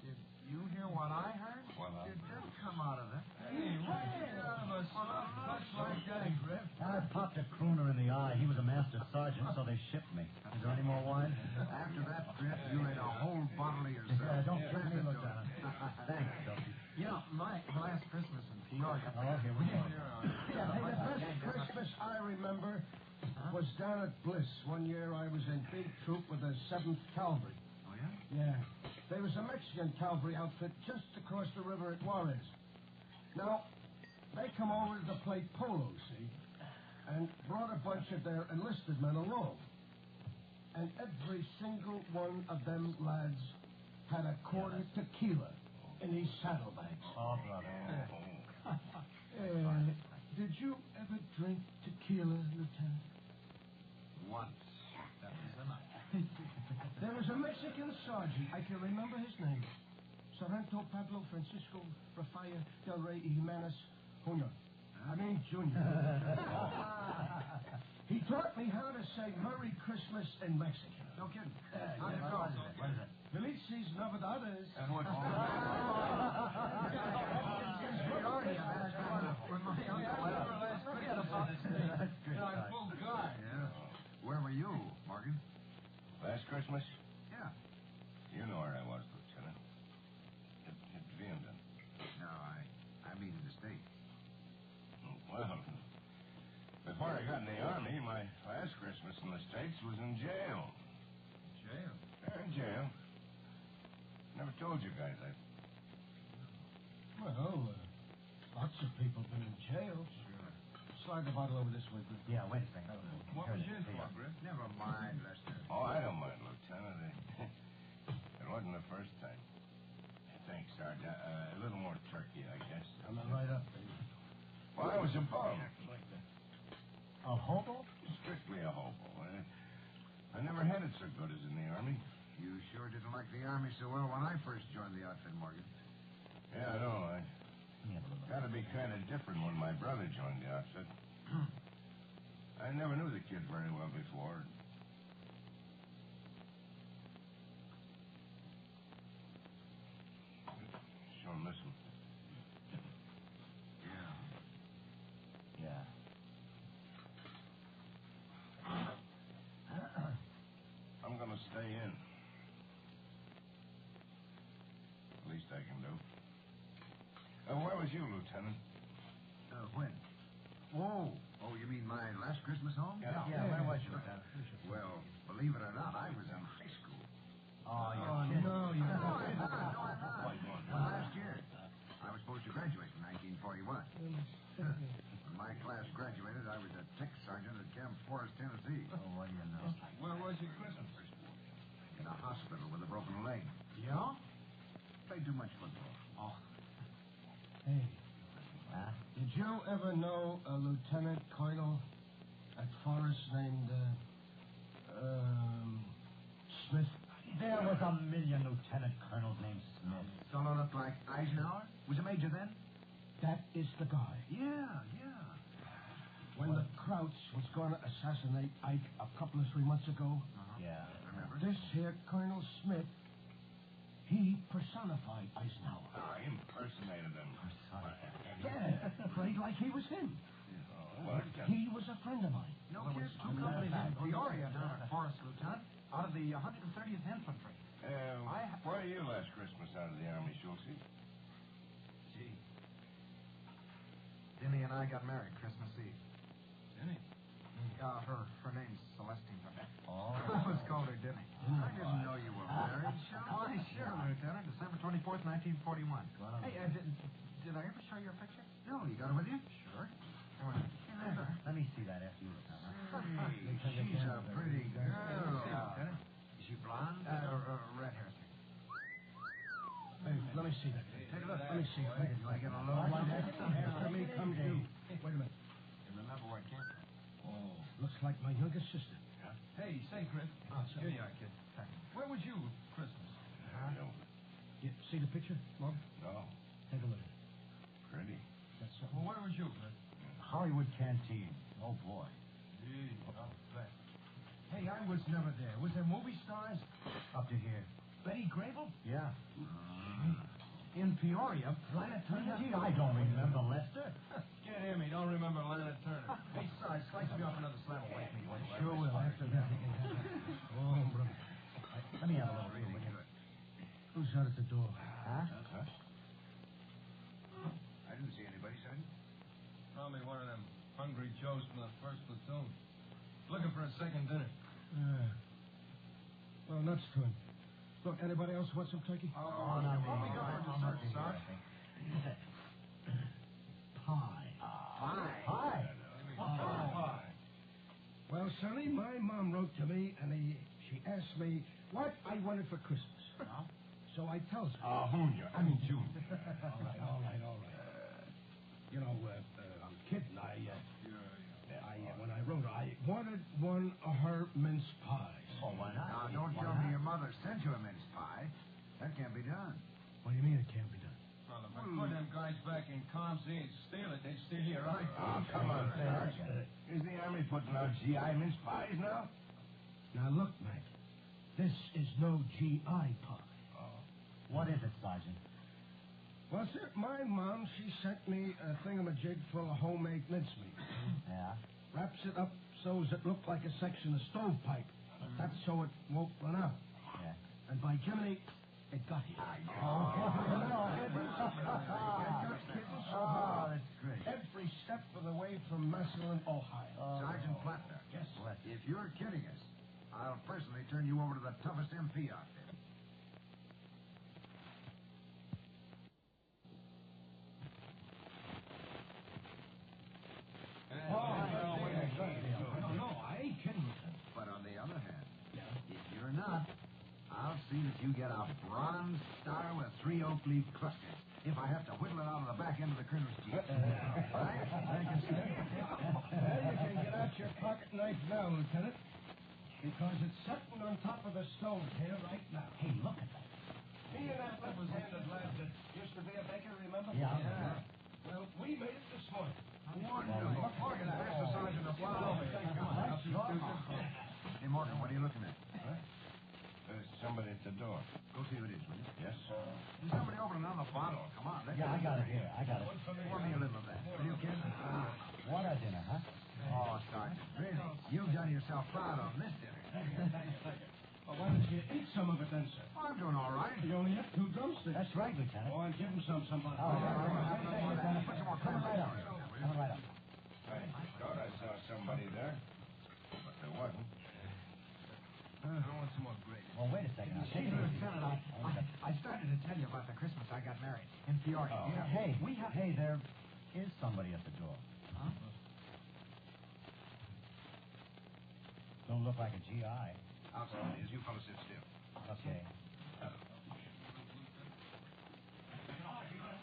Did you hear what I heard? Well, Did that come out of it? Hey, out of a much like that, Griff. I popped a crooner in the eye. He was a master sergeant, so they shipped me. Is there any more wine? After that, Griff, you ate a whole bottle of yourself. Don't kid me, Lieutenant. Thanks, Dopey. You know, my last Christmas in Peoria. Oh, here we go. The best Christmas I remember was down at Bliss. One year I was in big troop with the 7th Cavalry. Oh, yeah? Yeah. There was a Mexican cavalry outfit just across the river at Juarez. Now, they come over to play polo, see? And brought a bunch of their enlisted men along. And every single one of them lads had a quarter tequila in his saddlebags. Oh, brother. Did you ever drink tequila, Lieutenant? Once. That was enough. There was a Mexican sergeant. I can remember his name. Sorrento Pablo Francisco Rafael Del Rey Jimenez Jr. Junior. He taught me how to say Merry Christmas in Mexican. No kidding. How'd it go? What is it? Felices Navidades. And what? I'm full guy. Yeah. Where were you, Morgan? Last Christmas? Yeah. You know where I was, Lieutenant. At Vianden. No, I mean in the States. Well, before I got in the Army, my last Christmas in the States was in jail. Jail? Yeah, in jail. Never told you guys that. Well, lots of people been in jail. Sure. Slide the bottle over this way, please. Yeah, wait a second. What was yours for, Griff? Never mind, Lester. Oh, I don't mind, Lieutenant. It wasn't the first time. Thanks, Sergeant. A little more turkey, I guess. Coming right up, baby. Well, I was a bum. A hobo? Strictly a hobo. I never had it so good as in the Army. You sure didn't like the Army so well when I first joined the outfit, Morgan. Yeah, I know. Got to be kind of different when my brother joined the outfit. I never knew the kid very well before. Show him this one. Yeah. I'll stay in. Least I can do. Where was you, Lieutenant? When? Oh, you mean my last Christmas home? Yeah, where was you, Lieutenant? Well, believe it or not, I was in high school. Oh, no, you're not. Last year. I was supposed to graduate in 1941. When my class graduated, I was a tech sergeant at Camp Forest, Tennessee. Oh, what do you know? Where was your Christmas? In a hospital with a broken leg. Yeah? Played too much football. Oh. Hey. Did you ever know a lieutenant colonel at Forest named, Smith? There was a million lieutenant colonels named Smith. Fellow looked like Eisenhower? Was a major then? That is the guy. Yeah. When the Krauts was going to assassinate Ike a couple of 3 months ago, Yeah. Remember? this here Colonel Smith, he personified Eisenhower. Impersonated him. Yeah, played like he was him. What? He was a friend of mine. No, there's two companies in Peoria down at Forest, Lieutenant, out of the 130th Infantry. Where were you last Christmas out of the Army, Schultz? Gee. Dinny and I got married Christmas Eve. Dinny? Her name's Celestine. Oh. Let's call her Dinny. I didn't know you were married, Why, sure, Lieutenant. December 24th, 1941. Hey, did I ever show you a picture? No, you got it with you? Sure. Let me see that after you, Lieutenant. She's a pretty girl. Lieutenant. Is she blonde? Red hair. Hey, let me see that. Take a look. Let me see it. You want to get a load like that? Let me come to you. Wait a minute. You remember where I came from? Oh, looks like my younger sister. Yeah? Hey, say, Chris. Here you are, kid. Where was you Christmas? You see the picture, Mom? No. Take a look. Pretty. That's Well, where was you, Chris? Hollywood Canteen. Oh, boy. Gee, I'll bet. Hey, I was never there. Was there movie stars? Up to here. Betty Grable? Yeah. In Peoria, Lana Turner? Gee, I don't remember Lester. Can't hear me. Don't remember Lana Turner. Hey, Si, slice me off another slab of white meat. Sure will, after that. Oh, brother. Let me have a little reading. Who's out at the door? Huh? I didn't see anybody, son. Probably one of them hungry Joes from the 1st platoon. Looking for a second dinner. Well, nuts to him. Look, anybody else want some turkey? No, What we got for dessert, Si? Pie. Pie. Pie. Well, Sonny, my mom wrote to me, and she asked me what I wanted for Christmas. So I tells her. June. All right. You know, I'm kidding. When I wrote her, I wanted one of her mince pies. Oh, why not? Now, don't tell me your mother sent you a mince pie. That can't be done. What do you mean it can't be done? Well, if I put them guys back in comms, they ain't steal it. They'd steal your right. Oh, come on, Sarge. Is the Army putting out GI mince pies now? Now, look, Mac. This is no GI pie. What is it, Sergeant? Well, sir, my mom, she sent me a thingamajig full of homemade mincemeat. Yeah? Wraps it up so it look like a section of stovepipe. That's so it won't run out. Yeah. And by Jiminy, it got here. That's great. Every step of the way from Massillon, Ohio. Sergeant Plattner. Yes. If you're kidding us, I'll personally turn you over to the toughest MP out there. No, I ain't kidding you. But on the other hand, if you're not, I'll see that you get a bronze star with 3 oak leaf clusters. If I have to whittle it out of the back end of the colonel's jeep. Well, you can get out your pocket knife now, Lieutenant, because it's sitting on top of the stove here right now. Hey, look at that. Me and that left-handed lad that used to be a baker, remember? Yeah. Well, we made it this morning. Wonderful. Morgan, pass the sergeant a flower. Hey, Morgan, what are you looking at? There's somebody at the door. Go see who it is, will you? Yes, sir. There's somebody opening another bottle. Come on. Yeah, I got it here. Pour me a little of that. Will you, kid? What a dinner, huh? Oh, Sergeant, really? You've done yourself proud on this dinner. Well, why don't some of it then, sir? I'm doing all right. You only have 2 drumsticks. That's right, Lieutenant. Oh, and give him somebody. Put some more coming right up. Coming right up. I thought I saw somebody there, but there wasn't. I want some more gravy. Well, wait a second. Lieutenant, I started to tell you about the Christmas I got married in Peoria. Oh. Hey, there is somebody at the door. Huh? Don't look like a GI. Outside is. You fellas sit still. Okay.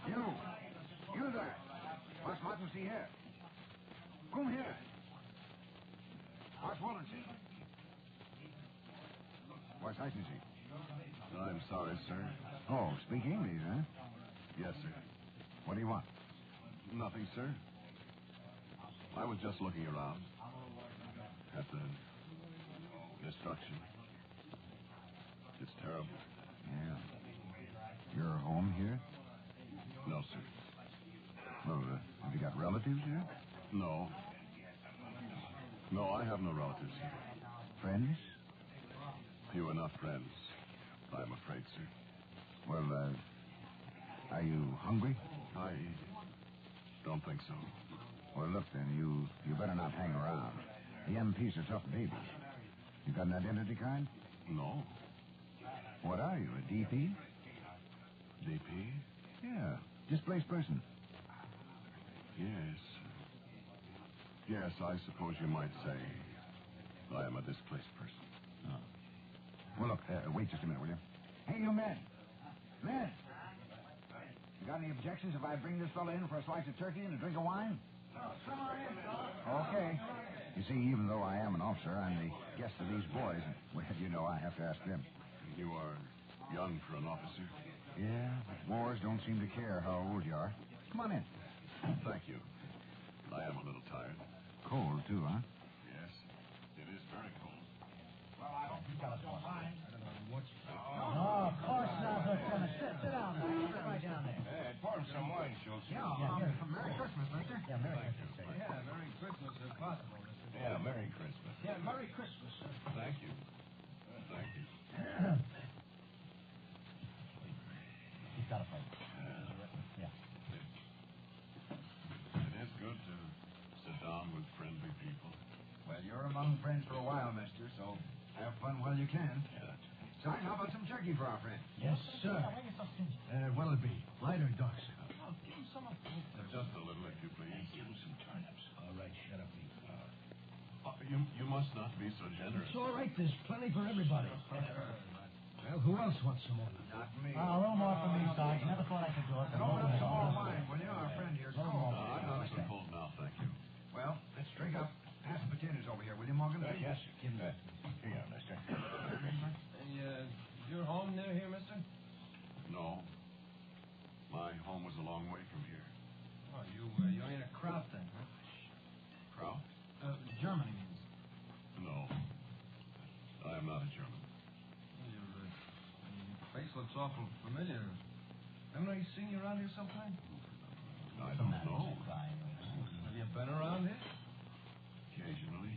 You there. Was warten Sie hier? Come here. Was wollen Sie? Was heißen Sie? I'm sorry, sir. Oh, speak English, huh? Yes, sir. What do you want? Nothing, sir. I was just looking around at the destruction. It's terrible. Yeah. You're home here? No, sir. Well, have you got relatives here? No. No, I have no relatives here. Friends? Few enough friends, I'm afraid, sir. Well, are you hungry? I don't think so. Well, look, then, you better not hang around. The MP's a tough baby. You got an identity card? No. What are you, a DP? DP? Yeah, displaced person. Yes. Yes, I suppose you might say I am a displaced person. Oh. Well, look, wait just a minute, will you? Hey, you men! Men! You got any objections if I bring this fella in for a slice of turkey and a drink of wine? Okay. You see, even though I am an officer, I'm the guest of these boys. And, well, you know, I have to ask them. You are young for an officer. Yeah, but wars don't seem to care how old you are. Come on in. Thank you. I am a little tired. Cold, too, huh? Yes, it is very cold. Well, I hope you got us one. I don't know what's... Oh, of course not, Lieutenant. Sit down there. Sit right down there. Hey, pour him some wine, Schultz. Merry Christmas, mister. Yeah, Merry Christmas, sir. Yeah, Merry Christmas if possible, Mr. Yeah, Merry Christmas. Yeah, Merry Christmas, sir. Thank you. Thank you. He's got a plate. Yeah. It is good to sit down with friendly people. Well, you're among friends for a while, mister, so have fun while you can. Yeah. Son, how about some turkey for our friend? Yes, sir. What'll it be? Light or dark, sir? Give him some of Just a little, if you please. Give him some turnips. All right, shut up, Lee. You must not be so generous. It's all right. There's plenty for everybody. Well, who else wants some more? Not me. A little more for me, Sarge. Never thought I could do it. And open up some more wine, will you? Our friend here's cold. I'm not so cold now, thank you. Well, let's drink up. Pass the potatoes over here, will you, Morgan? Yes, sir. Give me that. Here you are, mister. Your home near here, mister? No. My home was a long way from here. Oh, you ain't a Kraut then, huh? Kraut? Germany means. No. I am not a German. Your face looks awful familiar. Haven't I seen you around here sometime? I don't know. Have you been around here? Occasionally.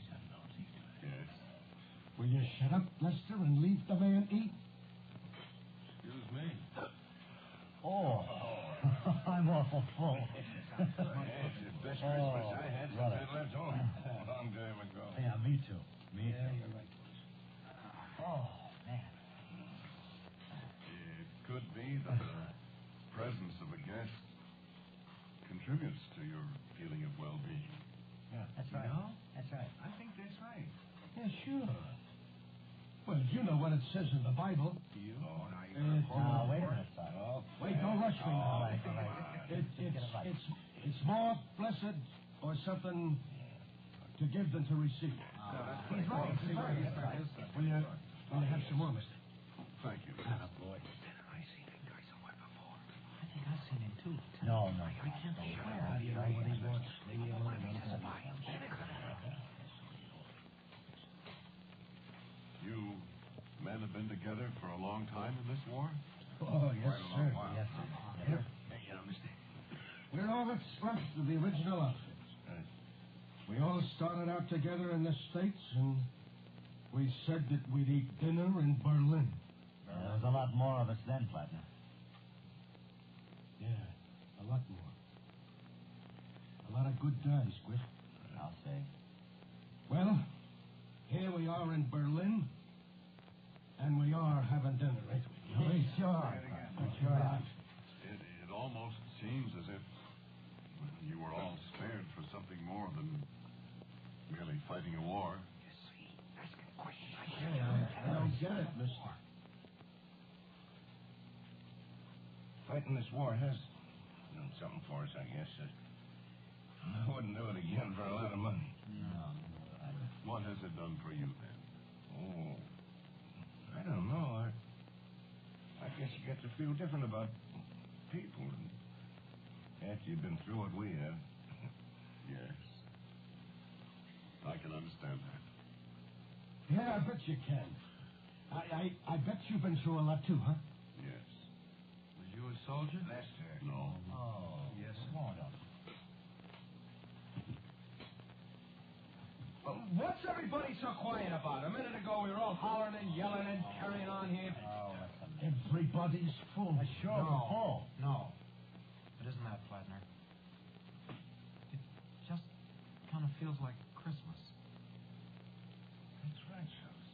Yes. Will you shut up, Lester, and leave the man eat? Excuse me. Oh. I'm awful full. It's the best Christmas I had since I left home. A long time ago. Yeah, me too. Me Yeah, too. you're right. Oh, man. It could be that the presence of a guest contributes to your feeling of well-being. Yeah, that's right. No? That's right. I think that's right. Yeah, sure. Well, you know what it says in the Bible. Do you? Oh, now you Now, wait a minute, son. Oh, Wait, don't rush me now. All right. It's more blessed or something to give than to receive. He's right. He's right. Will you have some more, mister? Thank you. Boy. I seen that guy somewhere before. I think I've seen him, too. No. I can't swear. How do you know what he wants? Leave me alone. You men have been together for a long time in this war? Oh, yes, sir. Yes, sir. Yep. We're all that's left of the original outfit. Right. We all started out together in the States, and we said that we'd eat dinner in Berlin. There was a lot more of us then, Plattner. Yeah, a lot more. A lot of good times, Quet. I'll say. Well, here we are in Berlin, and we are having dinner, ain't we? We sure. Sure. It almost seems as if you were all spared for something more than merely fighting a war. You see, asking questions. I don't get it, mister. Fighting this war has done something for us, I guess. I wouldn't do it again for a lot of money. No. What has it done for you, then? Oh, I don't know. I guess you get to feel different about people after you've been through what we have. Yes. I can understand that. Yeah, I bet you can. I bet you've been through a lot too, huh? Yes. Was you a soldier? Lester. No. Oh, yes. Come on up. What's everybody so quiet about? A minute ago we were all hollering and yelling and carrying on here. Oh, listen. Everybody's full. Sure, we're full. No. It isn't that, Plattner. It just kind of feels like Christmas. That's right, Charles.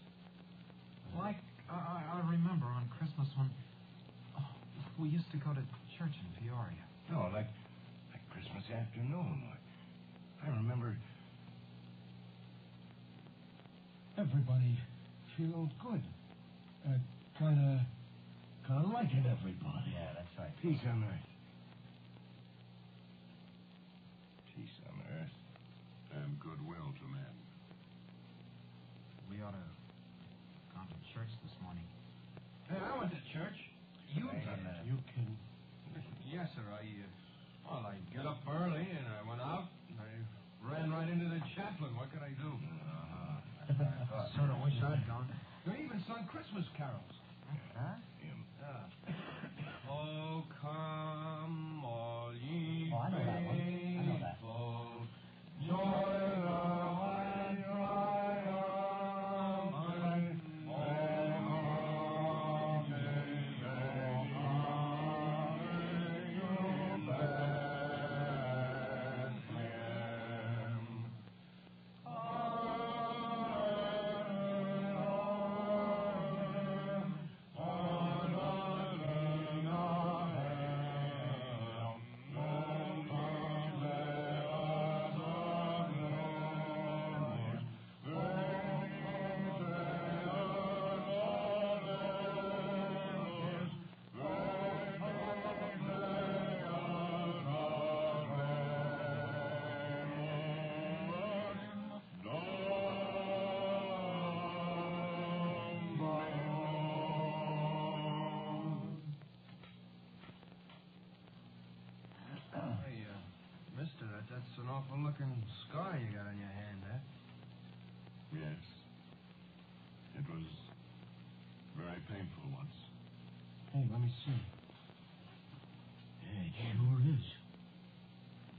Like, I remember on Christmas when we used to go to church in Peoria. No, like Christmas afternoon. I remember everybody feeling good. Kind of liking everybody. Yeah, that's right. Peace on earth. Peace on earth. And goodwill to men. We ought to gone to church this morning. Hey, I went to church. You Hey, did. You can. Yes, sir. I get up early and I went out and I ran right into the chaplain. What could I do? Sort of wish I'd gone. They even sung Christmas carols. Huh? Oh, come, all ye Oh, I know that one. I know that. faithful, join the triumphant, That's an awful looking scar you got on your hand, eh? Yes. It was very painful once. Hey, let me see. Yeah, it sure is.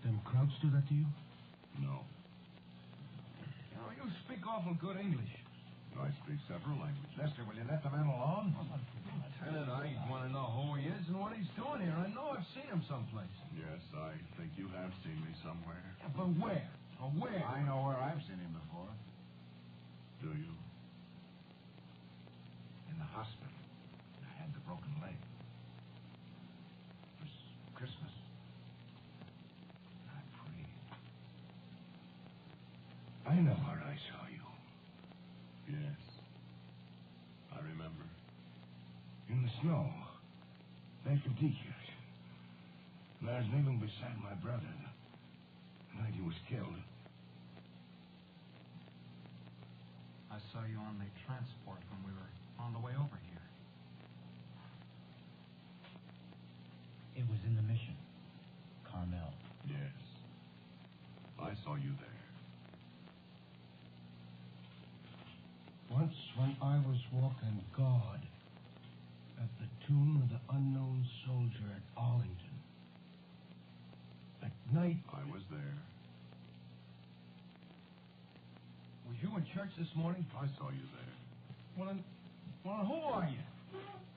Them crowds do that to you? No. You know, you speak awful good English. I speak several languages. Lester, will you let the man alone? Lieutenant, I want to know who he is and what he's doing here. I know I've seen him someplace. Yes, I think you have seen me somewhere. Yeah, but where? Or where? I know where I've seen him before. Do you? In the hospital. I had the broken leg. It was Christmas. I prayed. I know where I saw you. Yes. I remember. In the snow. After Deekers. And I was kneeling beside my brother the night he was killed. I saw you on the transport when we were on the way over here. It was in the mission. Carmel. Yes. I saw you there. Once when I was walking guard at the tomb of the unknown soldier at Arlington. At night... I was there. Was you in church this morning? I saw you there. Well, who are you?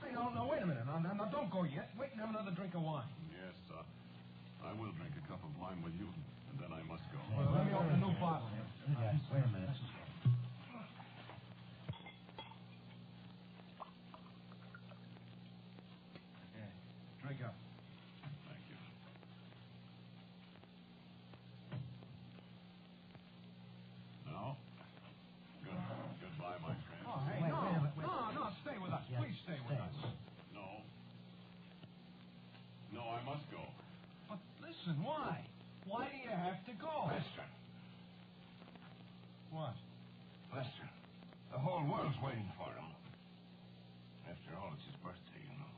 I No, wait a minute. Now, don't go yet. Wait and have another drink of wine. Yes, I will drink a cup of wine with you, and then I must go. Well, let me open a new bottle. Yes, wait a minute. Drink up. Thank you. Now, goodbye, my friend. Oh, hey, Wait, no. wait a minute, wait. No, stay with us. Yes, Please stay with us. No, I must go. But listen, why? Why do you have to go? Lester. What? Lester. The whole world's waiting for him. After all, it's his birthday, you know.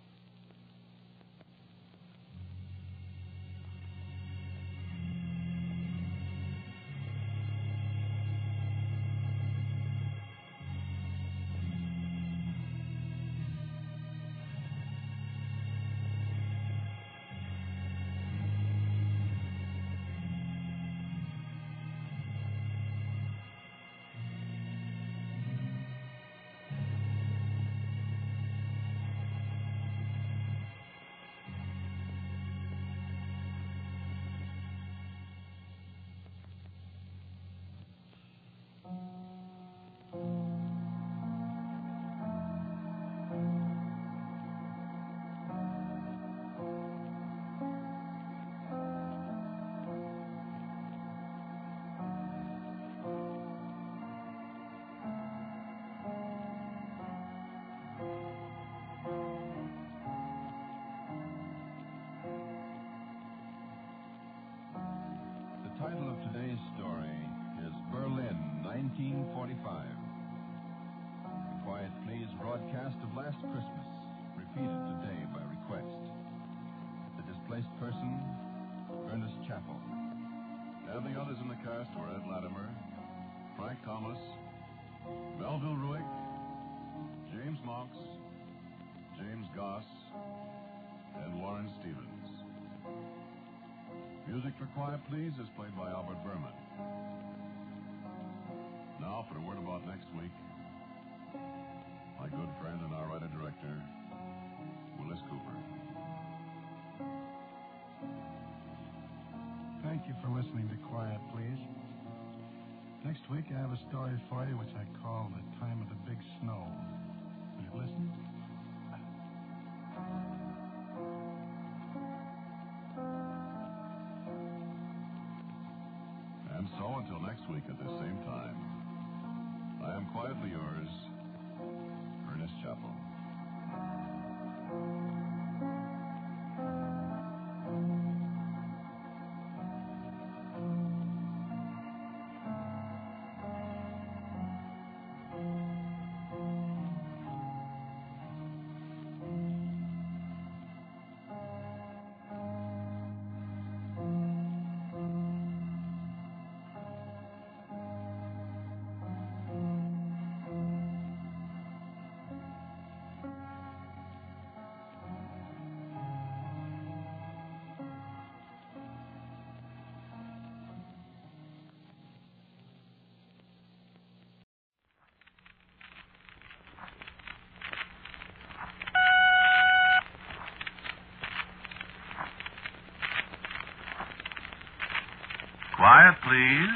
The title of today's story is Berlin, 1945. The Quiet Please broadcast of last Christmas, repeated today by request. The displaced person, Ernest Chappell. And the others in the cast were Ed Latimer, Frank Thomas, Melville Ruick, James Monks, James Goss, and Warren Stevens. Music for Quiet Please is played by Albert Berman. Now for a word about next week. My good friend and our writer-director, Wyllis Cooper. Thank you for listening to Quiet Please. Next week, I have a story for you which I call The Time of the Big Snow. Will you listen? And so, until next week at the same time, I am quietly yours, Ernest Chappell. Quiet, please.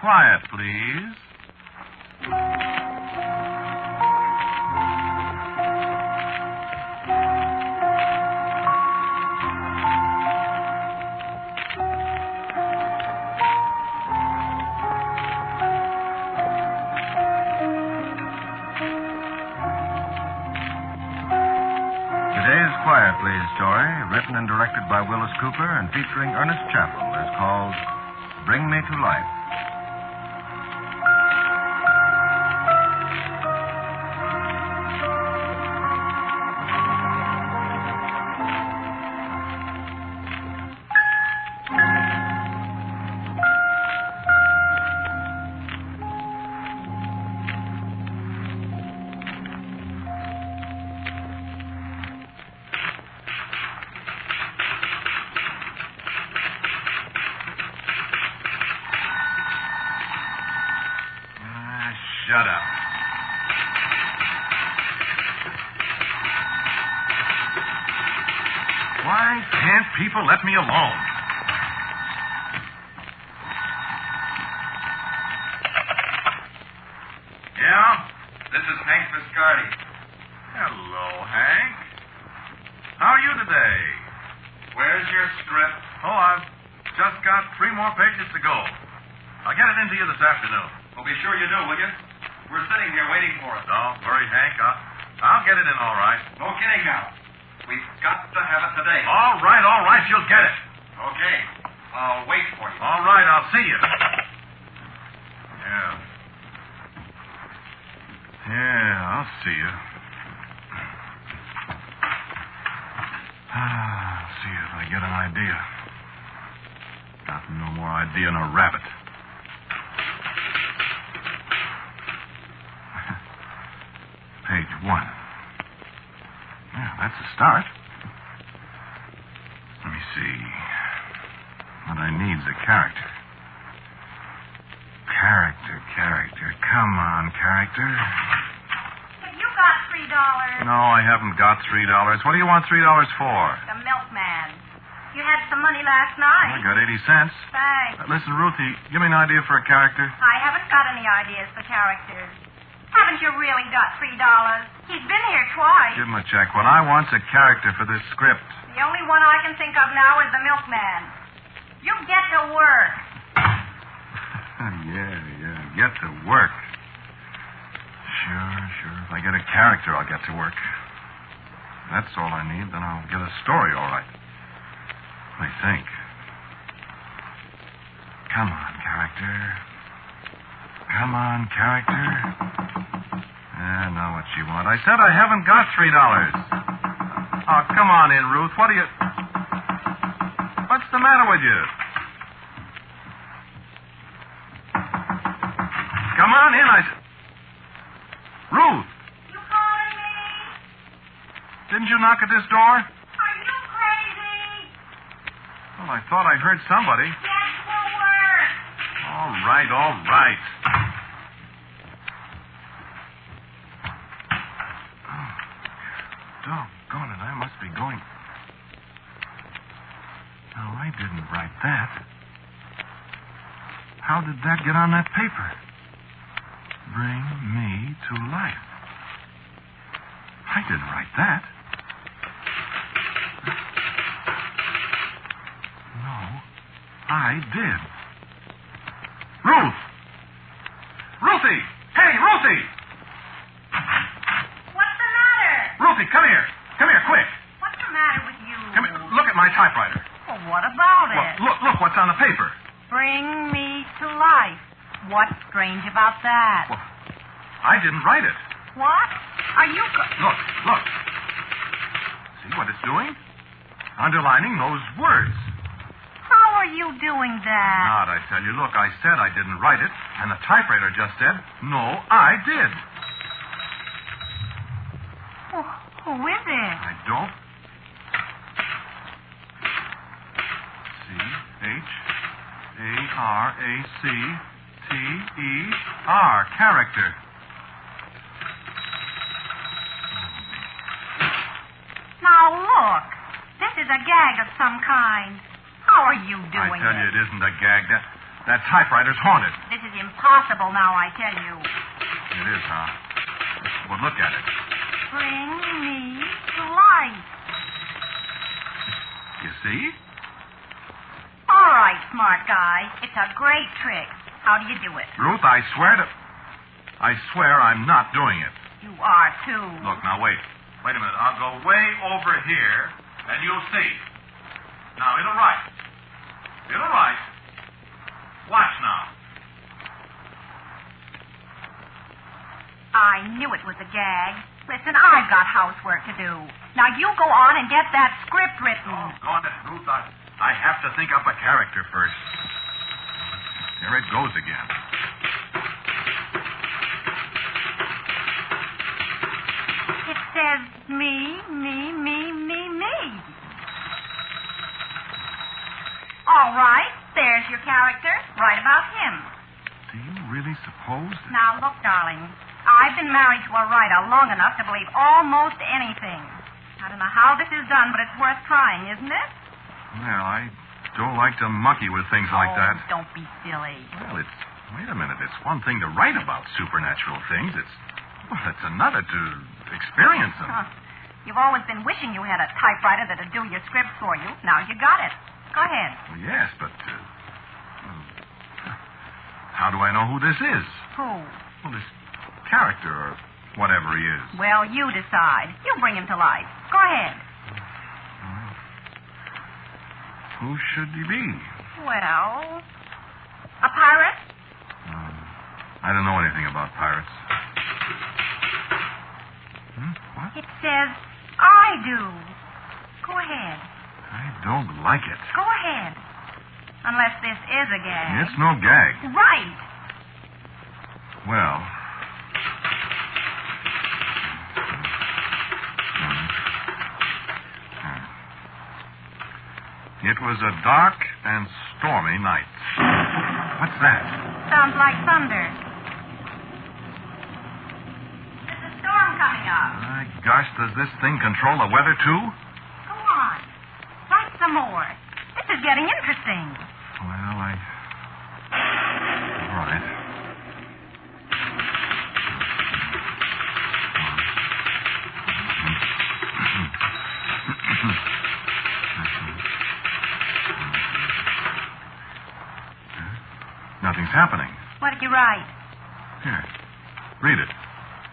Quiet, please. Quiet Please story, written and directed by Wyllis Cooper and featuring Ernest Chappell, is called Bring Me to Life. shut up. Why can't people let me alone? Yeah? This is Hank Viscardi. Hello, Hank. How are you today? Where's your script? Oh, I've just got 3 more pages to go. I'll get it into you this afternoon. Well, be sure you do, will you? We're sitting here waiting for it. Don't worry, Hank. I'll get it in all right. No kidding now. We've got to have it today. All right. You'll get it. Okay. I'll wait for you. All right, I'll see you. Yeah, I'll see you. See if I get an idea. Got no more idea than a rabbit. Page 1. Yeah, that's a start. Let me see. What I need is a character. Character. Come on, character. Have you got $3? No, I haven't got $3. What do you want $3 for? The milkman. You had some money last night. I got 80 cents. Thanks. Listen, Ruthie, give me an idea for a character. I haven't got any ideas for characters. Haven't you really got $3? He's been here twice. Give him a check. What I want's a character for this script. The only one I can think of now is the milkman. You get to work. Yeah. Get to work. Sure. If I get a character, I'll get to work. That's all I need. Then I'll get a story, all right. I think. Come on, character. Now what you want? I said I haven't got $3. Oh, come on in, Ruth. What's the matter with you? Come on in, Ruth! You calling me? Didn't you knock at this door? Are you crazy? Well, I thought I heard somebody. Get to work. All right. Oh, doggone it, I must be going. No, I didn't write that. How did that get on that paper? Bring me to life. I didn't write that. No, I did. Ruth! Ruthie! Hey, Ruthie! What's the matter? Ruthie, come here. Come here, quick. What's the matter with you? Come here. Look at my typewriter. Well, what about it? Look what's on the paper. Bring me to life. What's strange about that? Well, I didn't write it. What? Are you... Look. See what it's doing? Underlining those words. How are you doing that? Not, I tell you. Look, I said I didn't write it, and the typewriter just said, no, I did. Who is it? I don't. C-H-A-R-A-C-T-E-R. Character. Now, look. This is a gag of some kind. How are you doing I tell you, it isn't a gag. That typewriter's haunted. This is impossible now, I tell you. It is, huh? Well, look at it. Bring me to life. You see? All right, smart guy. It's a great trick. How do you do it? Ruth, I swear I'm not doing it. You are, too. Look, now, wait. Wait a minute. I'll go way over here, and you'll see. Now, it'll write. Watch now. I knew it was a gag. Listen, I've got housework to do. Now, you go on and get that script written. Oh, go on, Ruth. I have to think up a character first. Here it goes again. It says me. All right, there's your character. Write about him. Do you really suppose that... Now, look, darling. I've been married to a writer long enough to believe almost anything. I don't know how this is done, but it's worth trying, isn't it? Well, I don't like to monkey with things like that. Don't be silly. Well, wait a minute. It's one thing to write about supernatural things. It's another to experience them. Huh. You've always been wishing you had a typewriter that'd do your script for you. Now you got it. Go ahead. Well, yes, but how do I know who this is? Who? Well, this character or whatever he is. Well, you decide. You bring him to life. Go ahead. Who should he be? Well, a pirate? I don't know anything about pirates. What? It says, I do. Go ahead. I don't like it. Go ahead. Unless this is a gag. It's no gag. Right. Well... It was a dark and stormy night. What's that? Sounds like thunder. There's a storm coming up. My gosh, does this thing control the weather, too? Go on. Write some more. This is getting interesting. Well, all right. Nothing's happening. What did you write? Here. Read it.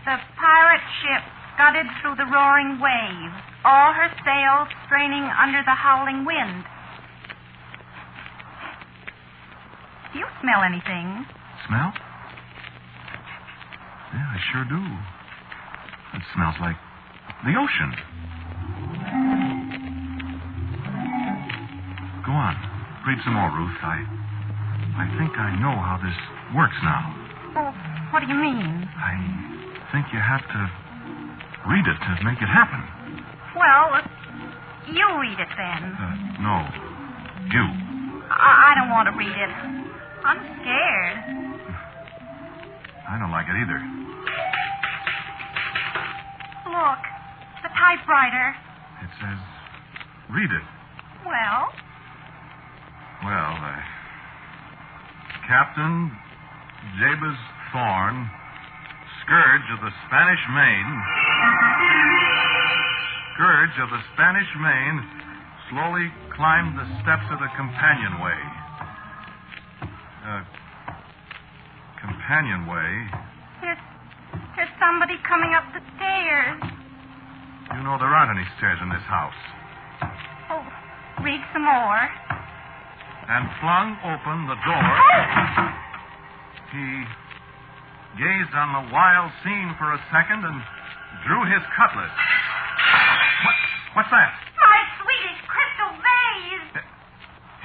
The pirate ship scudded through the roaring waves, all her sails straining under the howling wind. Do you smell anything? Smell? Yeah, I sure do. It smells like the ocean. Go on. Read some more, Ruth. I think I know how this works now. Oh, what do you mean? I think you have to read it to make it happen. Well, you read it then. No. You. I don't want to read it. I'm scared. I don't like it either. Look, the typewriter. It says, read it. Well? Well, Captain Jabez Thorne, scourge of the Spanish Main, slowly climbed the steps of the companionway. Companionway? There's somebody coming up the stairs. You know there aren't any stairs in this house. Oh, read some more. And flung open the door. He gazed on the wild scene for a second and drew his cutlass. What's that? My Swedish crystal vase.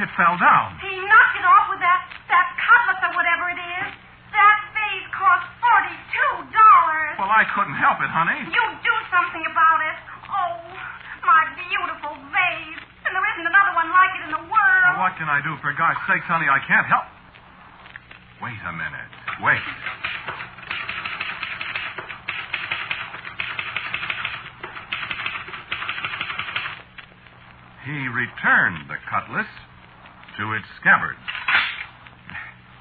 It fell down. He knocked it off with that cutlass or whatever it is. That vase cost $42. Well, I couldn't help it, honey. You do something about it. Oh, my beautiful vase. And there isn't another one like it in the world. Well, what can I do? For gosh sakes, honey, I can't help. Wait a minute. Wait. He returned the cutlass to its scabbard.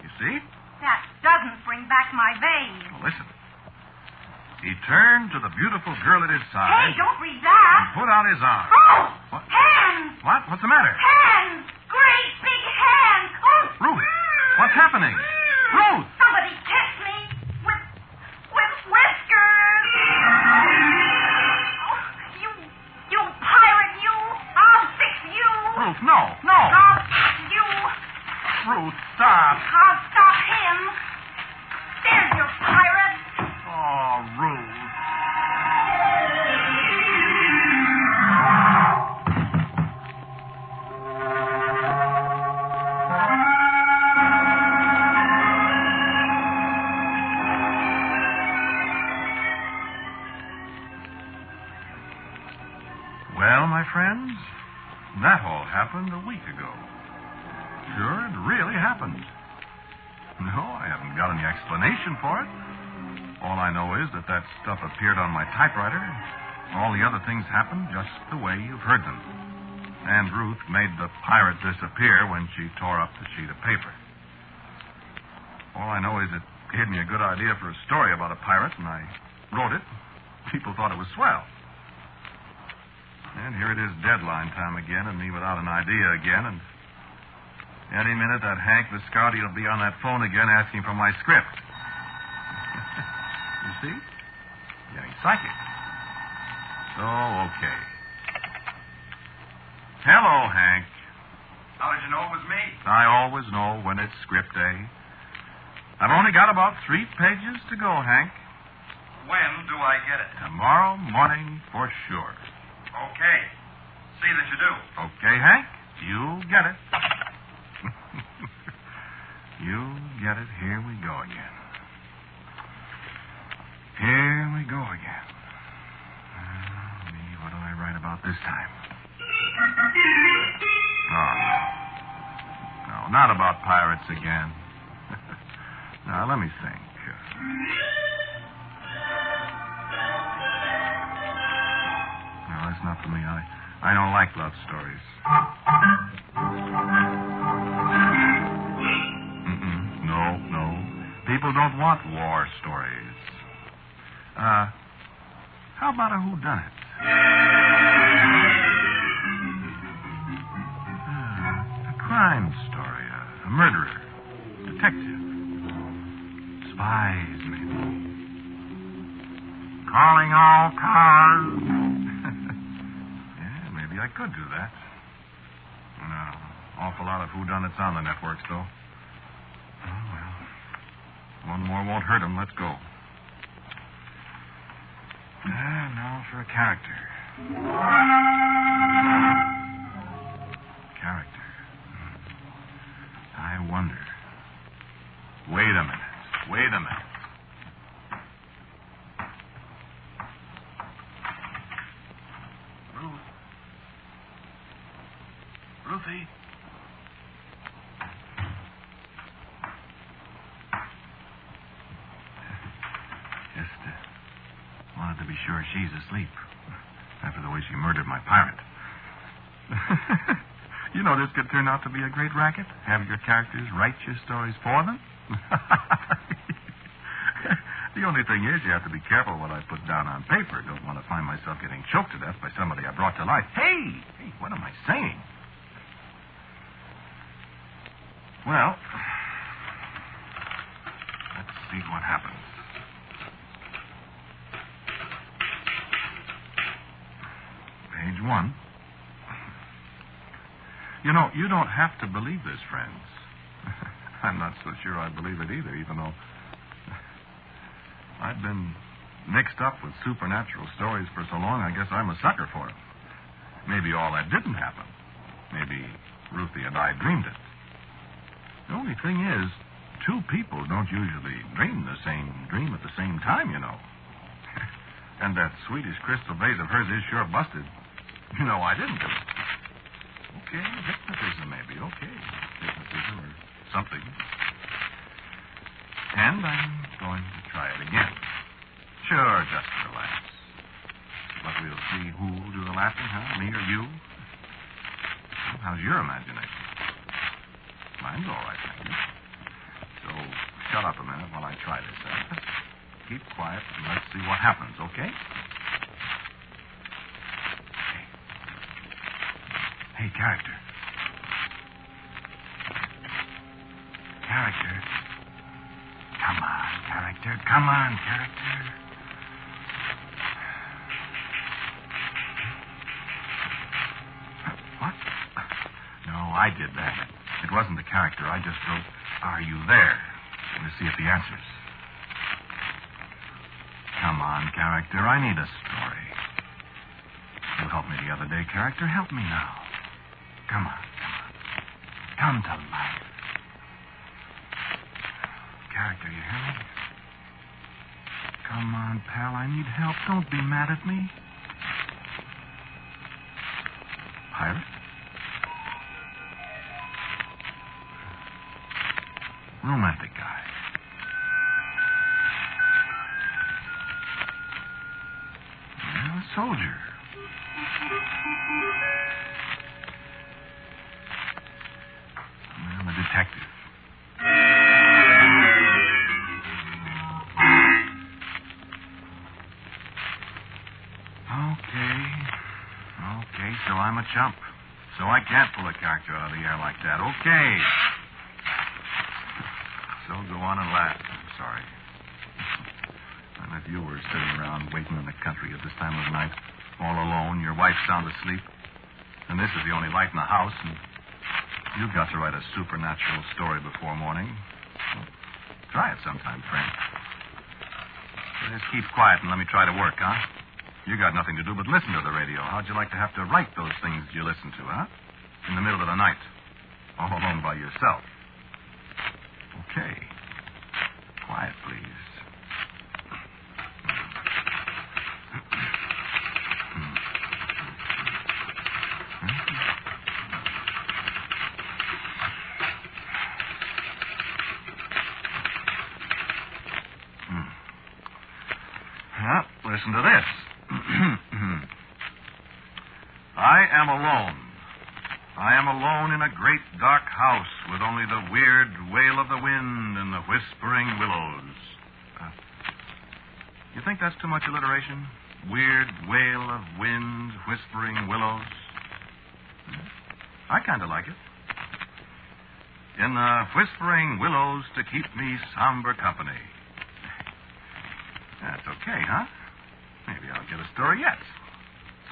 You see? That doesn't bring back my vase. Well, listen. He turned to the beautiful girl at his side. Hey, don't read that. And put out his arm. Oh! What? Hands! What? What's the matter? Hands! Great big hands! Oh! Ruth! What's happening? Ruth! Somebody kiss me with whiskers! Oh, you pirate, you! I'll fix you! Ruth, no! I'll fix you! Ruth, stop! I'll stop him! There's your pirate! Oh, Ruth. Well, my friends, that all happened a week ago. Sure, it really happened. No, I haven't haven't got any explanation for it. All I know is that stuff appeared on my typewriter. All the other things happened just the way you've heard them. And Ruth made the pirate disappear when she tore up the sheet of paper. All I know is it gave me a good idea for a story about a pirate, and I wrote it. People thought it was swell. And here it is deadline time again, and me without an idea again, and any minute that Hank Viscardi will be on that phone again asking for my script. You see? Getting psychic. So, okay. Hello, Hank. How did you know it was me? I always know when it's script day. I've only got about 3 pages to go, Hank. When do I get it? Tomorrow morning for sure. Okay. See that you do. Okay, Hank? You get it. You get it. Here we go again. Here we go again. What do I write about this time? Oh, no. No, not about pirates again. Now, let me think. No, that's not for me. I don't like love stories. No. People don't want war stories. How about a whodunit? A crime story, a murderer, detective, spies, maybe. Calling all cars. Yeah, maybe I could do that. No, awful lot of whodunits on the networks, though. Oh, well. One more won't hurt him. Let's go. Now for a character. Character. I wonder. Wait a minute. Ruthie? Wanted to be sure she's asleep after the way she murdered my pirate. You know, this could turn out to be a great racket. Have your characters write your stories for them. The only thing is you have to be careful what I put down on paper. Don't want to find myself getting choked to death by somebody I brought to life. Hey, what am I saying? Well, let's see what happens. Page 1. You know, you don't have to believe this, friends. I'm not so sure I believe it either, even though I've been mixed up with supernatural stories for so long, I guess I'm a sucker for them. Maybe all that didn't happen. Maybe Ruthie and I dreamed it. The only thing is, 2 people don't usually dream the same dream at the same time, you know. And that Swedish crystal vase of hers is sure busted. You know, I didn't do it. Okay, hypnotism maybe. Okay, hypnotism or something. And I'm going to try it again. Sure, just relax. But we'll see who'll do the laughing, huh? Me or you? How's your imagination? Mine's all right, thank you. So, shut up a minute while I try this. Keep quiet and let's see what happens, okay? Hey, character. Character. Come on, character. Come on, character. What? No, I did that. It wasn't the character. I just wrote, "Are you there?" to see if he answers. Come on, character. I need a story. You helped me the other day, character. Help me now. Come on. Come to life. Character, you hear me? Come on, pal. I need help. Don't be mad at me. Pirate? Romantic guy. soldier. I'm a detective. Okay, so I'm a chump. So I can't pull a character out of the air like that. Okay. So go on and laugh. I'm sorry. And if you were sitting around waiting in the country at this time of night, all alone, your wife's sound asleep, and this is the only light in the house, and you've got to write a supernatural story before morning, well, try it sometime, friend. Just keep quiet and let me try to work, huh? You got nothing to do but listen to the radio. How'd you like to have to write those things you listen to, huh? In the middle of the night. All alone by yourself. Okay. Quiet, please. Listen to this. I am alone. I am alone in a great dark house with only the weird wail of the wind and the whispering willows. You think that's too much alliteration? Weird wail of wind, whispering willows. I kind of like it. In the whispering willows to keep me somber company. That's okay, huh? Maybe I'll get a story yet.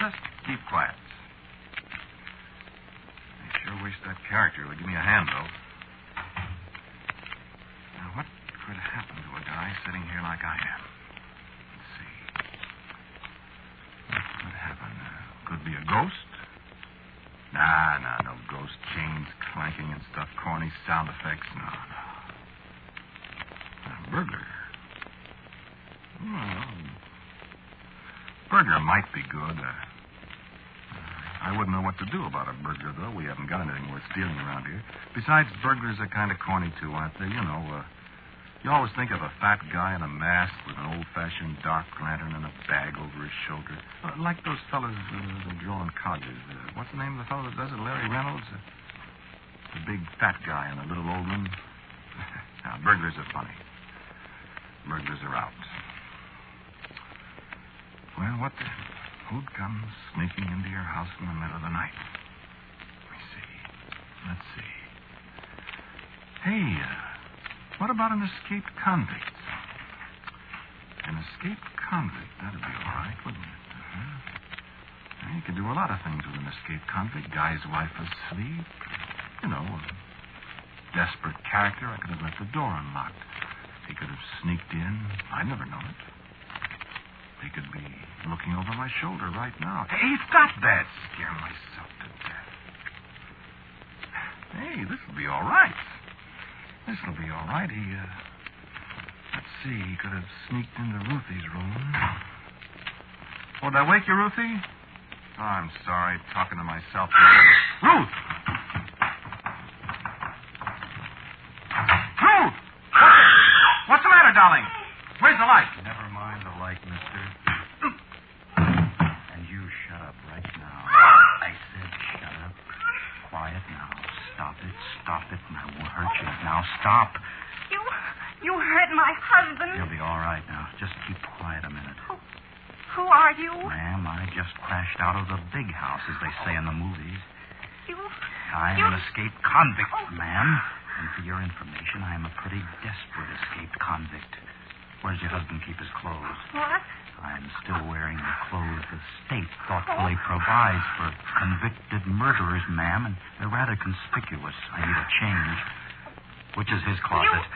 Just keep quiet. I sure wish that character would give me a hand, though. Now, what could happen to a guy sitting here like I am? Let's see. What could happen? Could be a ghost? Nah, no ghost. Chains clanking and stuff, corny sound effects. No. A burglar. Burglar might be good. I wouldn't know what to do about a burglar, though. We haven't got anything worth stealing around here. Besides, burglars are kind of corny, too, aren't they? You always think of a fat guy in a mask with an old-fashioned dark lantern and a bag over his shoulder. Like those fellas that draw on codgers. What's the name of the fellow that does it? Larry Reynolds? The big fat guy and the little old one. Now, burglars are funny. Burglars are out. Well, what the... Who'd come sneaking into your house in the middle of the night? Let's see. Hey, what about an escaped convict? An escaped convict, that'd be all right, wouldn't it? You could do a lot of things with an escaped convict. Guy's wife asleep. A desperate character. I could have left the door unlocked. He could have sneaked in. I'd never known it. He could be looking over my shoulder right now. Hey, stop that. Scare myself to death. Hey, this'll be all right. This'll be all right. Let's see, he could have sneaked into Ruthie's room. Oh, did I wake you, Ruthie? Oh, I'm sorry, talking to myself. Ruth! Ruth! What's the matter, darling? Where's the light? Never mind the light, mister. And you shut up right now. I said shut up. Quiet now. Stop it. And I won't hurt you. Now stop. You hurt my husband. You'll be all right now. Just keep quiet a minute. Who are you? Ma'am, I just crashed out of the big house, as they say in the movies. I'm an escaped convict, ma'am. And for your information, I am a pretty desperate escaped convict. Where does your husband keep his clothes? What? I'm still wearing the clothes the state thoughtfully provides for convicted murderers, ma'am, and they're rather conspicuous. I need a change. Which is his closet?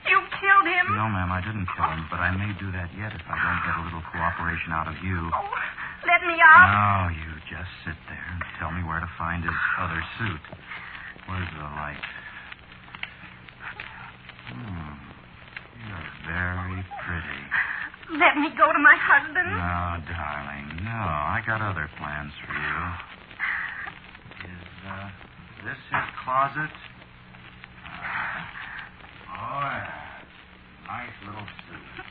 You killed him? No, ma'am, I didn't kill him, but I may do that yet if I don't get a little cooperation out of you. Oh, let me out. No, you just sit there and tell me where to find his other suit. Where's the light? You're very pretty. Let me go to my husband. No, darling, no. I got other plans for you. Is this his closet? Oh, yeah. Nice little suit.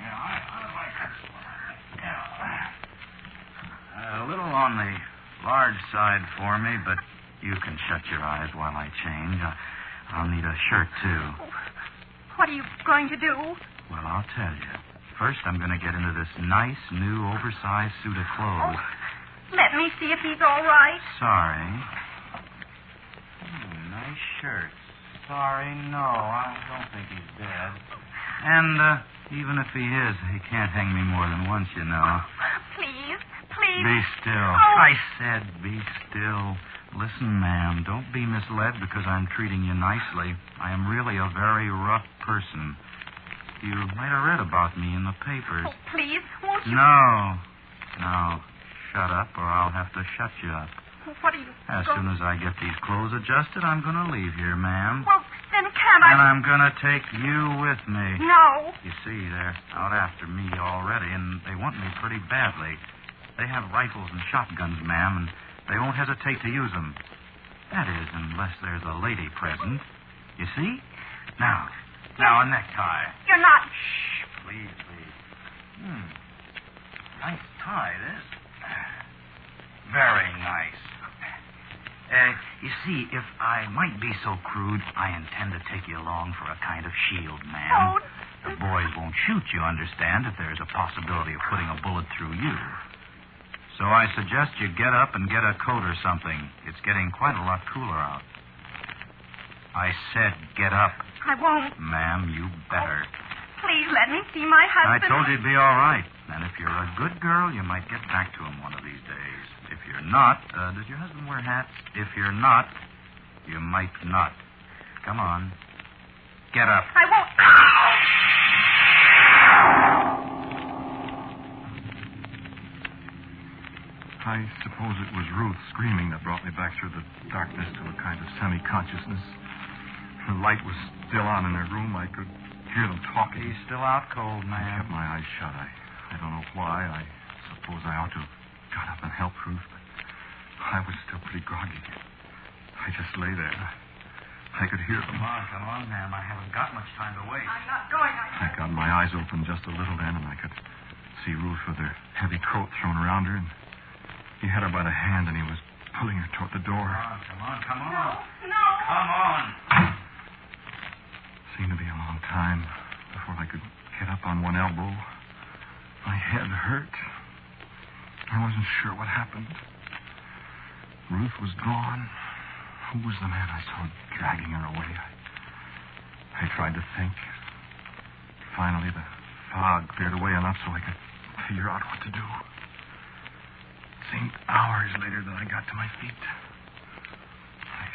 Yeah, I like this one. Yeah. large side for me, but you can shut your eyes while I change. I'll need a shirt, too. What are you going to do? Well, I'll tell you. First, I'm going to get into this nice, new, oversized suit of clothes. Let me see if he's all right. Sorry. Nice shirt. Sorry, no, I don't think he's dead. And even if he is, he can't hang me more than once, you know. Please. Be still. Oh. I said be still. Listen, ma'am, don't be misled because I'm treating you nicely. I am really a very rough person. You might have read about me in the papers. Oh, please, won't you? No. Shut up or I'll have to shut you up. What are you... As soon as I get these clothes adjusted, I'm going to leave here, ma'am. Well, then can't I... And I'm going to take you with me. No. You see, they're out after me already, and they want me pretty badly. They have rifles and shotguns, ma'am, and they won't hesitate to use them. That is, unless there's a lady present. You see? Now, a necktie. You're not... Shh, please. Nice tie, this. Very nice. You see, if I might be so crude, I intend to take you along for a kind of shield, ma'am. Oh. The boys won't shoot you, understand, if there's a possibility of putting a bullet through you. So I suggest you get up and get a coat or something. It's getting quite a lot cooler out. I said get up. I won't. Ma'am, you better. Please let me see my I husband. told you it'd be all right. And if you're a good girl, you might get back to him one of these days. If you're not, does your husband wear hats? If you're not, you might not. Come on. Get up. I won't. I suppose it was Ruth screaming that brought me back through the darkness to a kind of semi-consciousness. The light was still on in their room. I could hear them talking. He's still out cold, I ma'am. kept my eyes shut. I don't know why. I suppose I ought to have got up and helped Ruth, but I was still pretty groggy. I just lay there. I could hear them. Come on, ma'am. I haven't got much time to waste. I'm not going. I got my eyes open just a little then, and I could see Ruth with her heavy coat thrown around her, and he had her by the hand, and he was pulling her toward the door. Come on. No. Come on. Seemed to be a long time before I could get up on one elbow. My head hurt. I wasn't sure what happened. Ruth was gone. Who was the man I saw dragging her away? I tried to think. Finally, the fog cleared away enough so I could figure out what to do. It seemed hours later that I got to my feet. I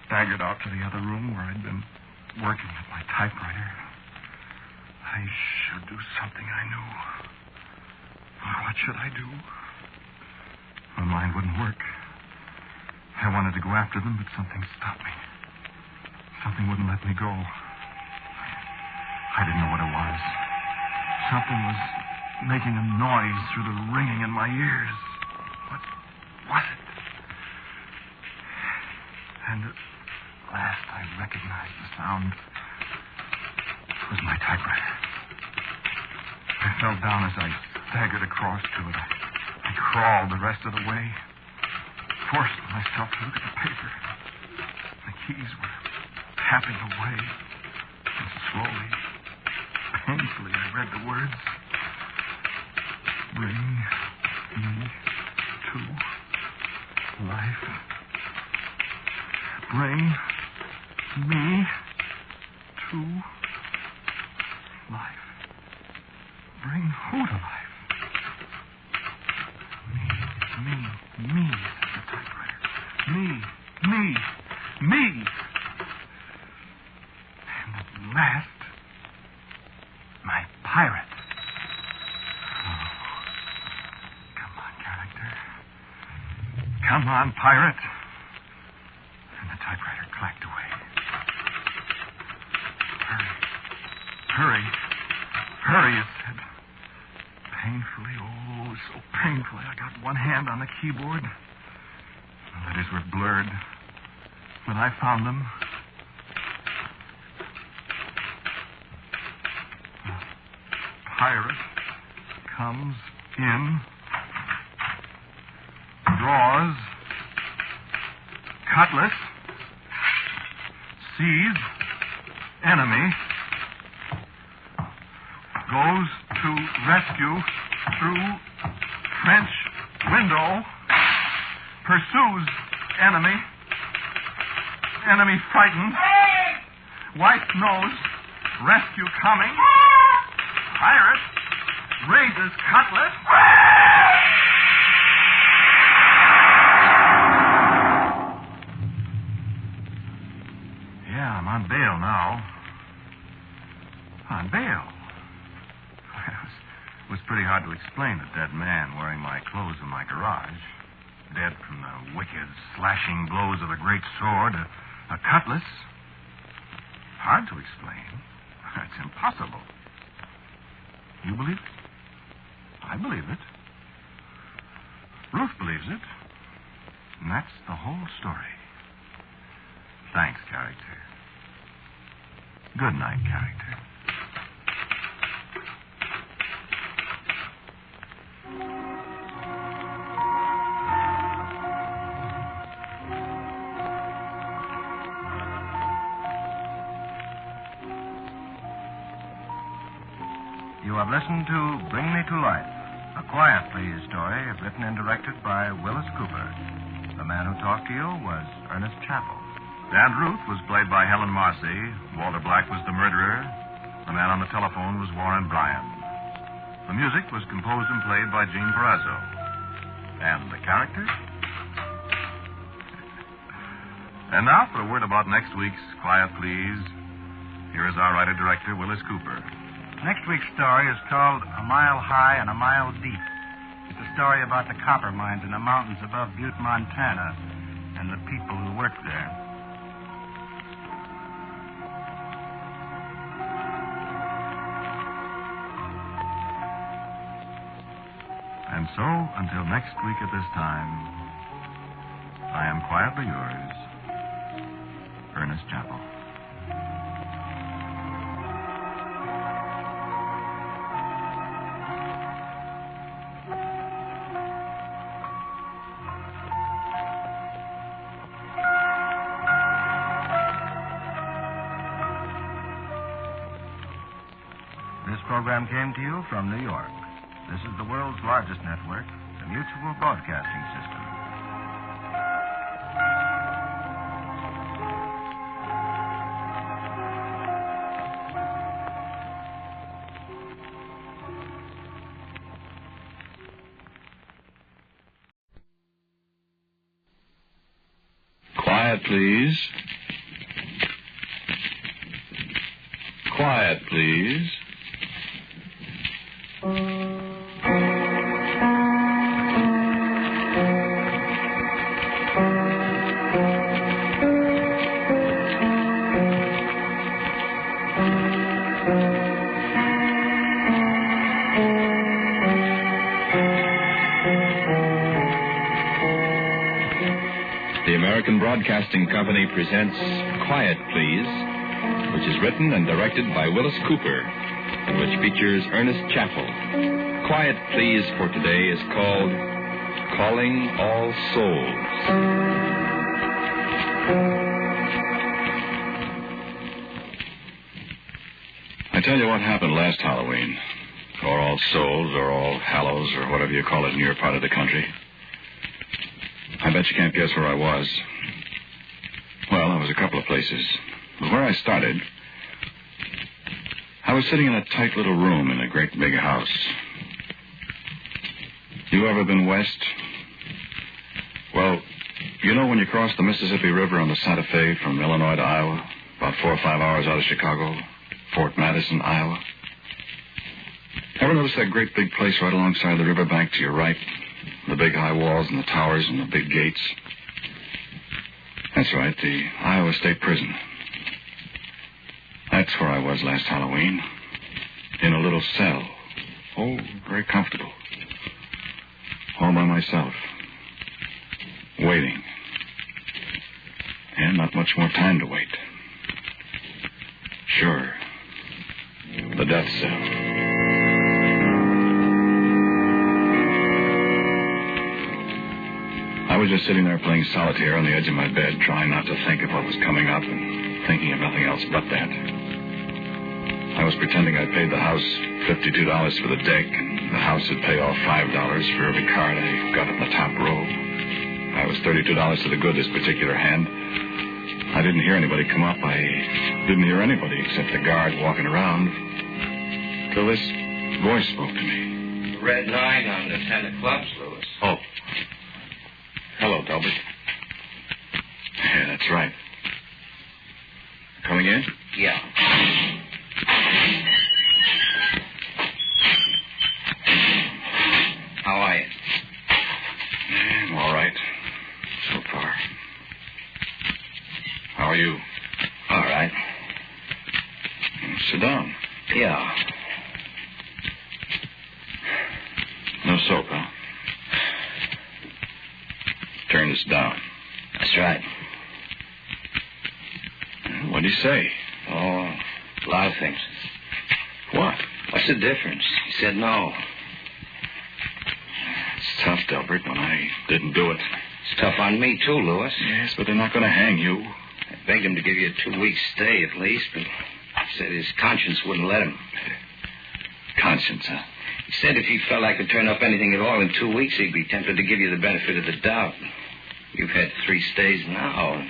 staggered out to the other room where I'd been working at my typewriter. I should do something I knew. What should I do? My mind wouldn't work. I wanted to go after them, but something stopped me. Something wouldn't let me go. I didn't know what it was. Something was making a noise through the ringing in my ears. What was it? And at last I recognized the sound. It was my typewriter. I fell down as I staggered across to it. I crawled the rest of the way. Forced myself to look at the paper. The keys were tapping away. And slowly, painfully, I read the words. Bring me to life. Bring me to life. Bring who to life? Me, said the typewriter. Me. And at last, my pirate. Oh. Come on, character. Come on, pirate. And the typewriter clacked away. Hurry, it said. Painfully, oh, so painfully, I got one hand on the keyboard. The letters were blurred, but I found them. The pirate comes in, draws cutlass. Sees enemy. Goes to rescue through French window. Pursues enemy. Enemy frightened. Wife knows. Rescue coming. Pirate raises cutlass. Yeah, I'm on bail now. On bail? It was pretty hard to explain that dead man wearing my clothes in my garage. Dead from the wicked, slashing blows of a great sword, a cutlass. Hard to explain. It's impossible. You believe it? I believe it. Ruth believes it. And that's the whole story. Thanks, character. Good night, character. You have listened to Bring Me to Life, a Quiet Please story written and directed by Wyllis Cooper. The man who talked to you was Ernest Chappell. Aunt Ruth was played by Helen Marcy. Walter Black was the murderer. The man on the telephone was Warren Bryan. The music was composed and played by Gene Perezzo. And the characters? And now for a word about next week's Quiet Please. Here is our writer-director, Wyllis Cooper. Next week's story is called A Mile High and a Mile Deep. It's a story about the copper mines in the mountains above Butte, Montana, and the people who work there. And so, until next week at this time, I am quietly yours, Ernest Chappell. This program came to you from New York. This is the world's largest network, the Mutual Broadcasting System. Quiet, please. Quiet, please. The American Broadcasting Company presents Quiet, Please, which is written and directed by Wyllis Cooper, and which features Ernest Chappell. Quiet, Please for today is called Calling All Souls. I tell you what happened last Halloween, or All Souls, or All Hallows, or whatever you call it in your part of the country. I bet you can't guess where I was. Well, I was a couple of places. But where I started, I was sitting in a tight little room in a great big house. You ever been west? Well, you know when you cross the Mississippi River on the Santa Fe from Illinois to Iowa, about 4 or 5 hours out of Chicago, Fort Madison, Iowa? Ever notice that great big place right alongside the riverbank to your right? The big high walls and the towers and the big gates. That's right, the Iowa State Prison. That's where I was last Halloween. In a little cell. Oh, very comfortable. All by myself. Waiting. And not much more time to wait. Sure. The death cell. I was just sitting there playing solitaire on the edge of my bed, trying not to think of what was coming up and thinking of nothing else but that. I was pretending I'd paid the house $52 for the deck, and the house would pay off $5 for every card I got in the top row. I was $32 to the good this particular hand. I didn't hear anybody come up. I didn't hear anybody except the guard walking around till this voice spoke to me. Red 9 on the 10 of clubs, Lewis. Oh. Hello, Delbert. Yeah, that's right. Coming in? Yeah. How are you? I'm all right. So far. How are you? All right. Sit down. Yeah. No soap, huh? Turn this down. That's right. What'd he say? Oh, a lot of things. What? What's the difference? He said no. It's tough, Delbert, when I didn't do it. It's tough on me, too, Lewis. Yes, but they're not going to hang you. I begged him to give you a 2-week stay at least, but he said his conscience wouldn't let him. Conscience, huh? He said if he felt I could turn up anything at all in 2 weeks, he'd be tempted to give you the benefit of the doubt. You've had 3 stays now.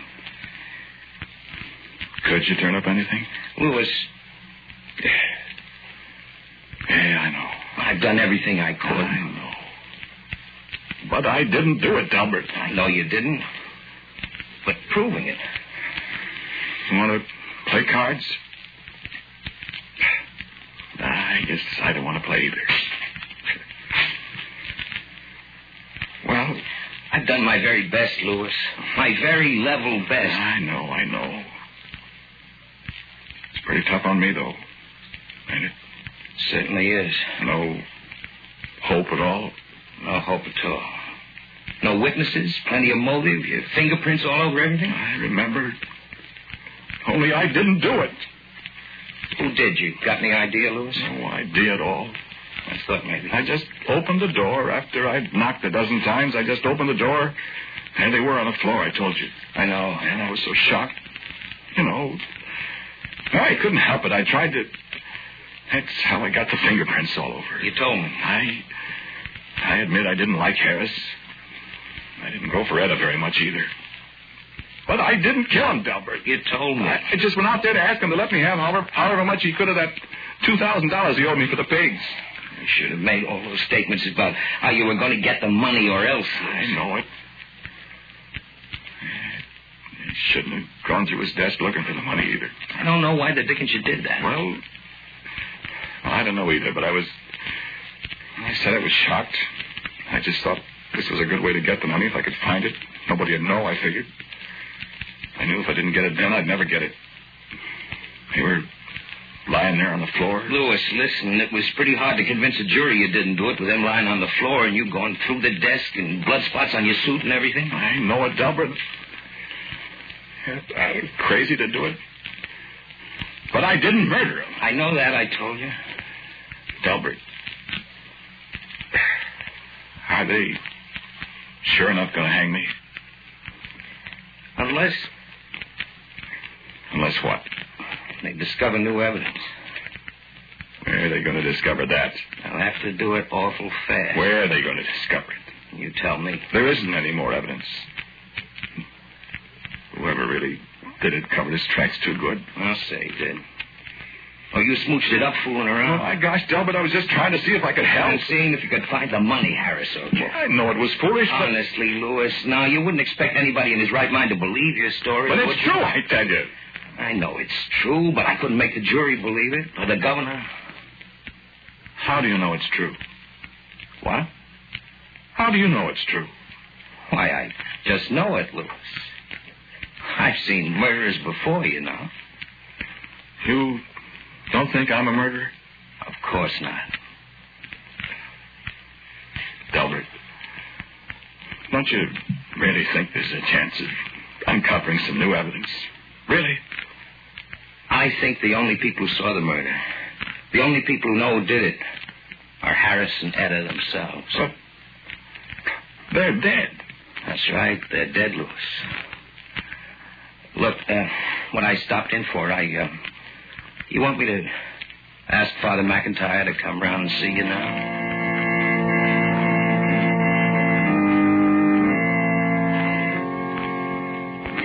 Could you turn up anything? Lewis. Yeah, I know. I've done everything I could. I know. But I didn't do it, Delbert. I know you didn't. But proving it. You want to play cards? I guess I don't want to play either. Well, I've done my very best, Lewis. My very level best. I know. It's pretty tough on me, though. Ain't it? Certainly is. No hope at all? No hope at all. No witnesses, plenty of motive, your fingerprints all over everything? I remember. Only I didn't do it. Who did you? Got any idea, Lewis? No idea at all. I thought maybe. I just opened the door after I'd knocked a dozen times. I just opened the door, and they were on the floor, I told you. I know. And I was so shocked. You know, I couldn't help it. I tried to... That's how I got the fingerprints all over. You told me. I admit I didn't like Harris. I didn't go for Etta very much either. But I didn't kill him, Delbert. You told me. I just went out there to ask him to let me have however much he could of that $2,000 he owed me for the pigs. You should have made all those statements about how you were going to get the money or else. I know it. He shouldn't have gone through his desk looking for the money either. I don't know why the dickens you did that. Well, I don't know either, but I said I was shocked. I just thought this was a good way to get the money if I could find it. Nobody would know, I figured. I knew if I didn't get it then, I'd never get it. They were lying there on the floor. Lewis, listen, it was pretty hard to convince a jury you didn't do it with them lying on the floor and you going through the desk and blood spots on your suit and everything. I know it, Delbert. I was crazy to do it. But I didn't murder him. I know that, I told you. Delbert, are they sure enough going to hang me? Unless what? They discover new evidence. Where are they going to discover that? They'll have to do it awful fast. Where are they going to discover it? You tell me. There isn't any more evidence. Whoever really did it covered his tracks too good. I'll say he did. Oh, you smooched it up fooling around? Oh, my gosh, Delbert, I was just trying to see if I could help. I'm seeing if you could find the money, Harris. Okay? I know it was foolish, but... Honestly, Lewis, now, you wouldn't expect anybody in his right mind to believe your story. But it's true, I tell you. I know it's true, but I couldn't make the jury believe it, or the governor. How do you know it's true? What? How do you know it's true? Why, I just know it, Lewis. I've seen murderers before, you know. You don't think I'm a murderer? Of course not. Delbert, don't you really think there's a chance of uncovering some new evidence? Really? I think the only people who saw the murder, the only people who know who did it, are Harris and Etta themselves. But they're dead. That's right. They're dead, Louis. Look, what I stopped in for, you want me to ask Father McIntyre to come round and see you now?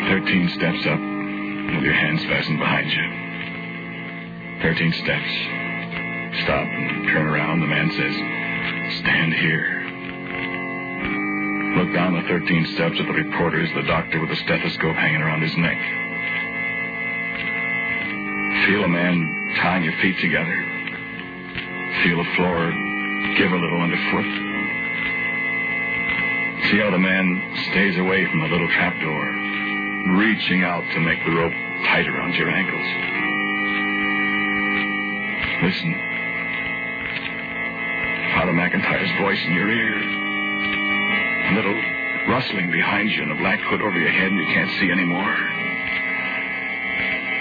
13 steps up with your hands fastened behind you. 13 steps. Stop and turn around. The man says, stand here. Look down the 13 steps at the reporters, the doctor with a stethoscope hanging around his neck. Feel a man tying your feet together. Feel the floor give a little underfoot. See how the man stays away from the little trapdoor, reaching out to make the rope tight around your ankles. Listen. Father McIntyre's voice in your ear. A little rustling behind you and a black hood over your head, and you can't see anymore.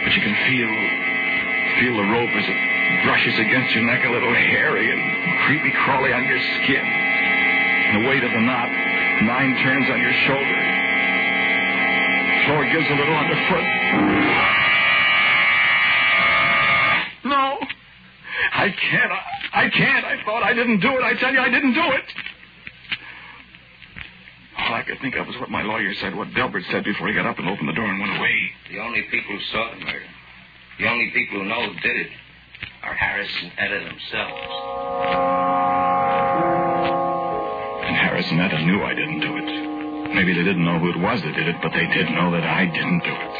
But you can feel the rope as it brushes against your neck, a little hairy and creepy crawly on your skin. And the weight of the knot, 9 turns on your shoulder. Floor gives a little underfoot. No. I can't. I thought I didn't do it. I tell you, I didn't do it. All I could think of was what my lawyer said, what Delbert said before he got up and opened the door and went away. The only people who saw the murder, the only people who know who did it, are Harris and Etta themselves. And Harris and Etta knew I didn't do it. Maybe they didn't know who it was that did it, but they did know that I didn't do it.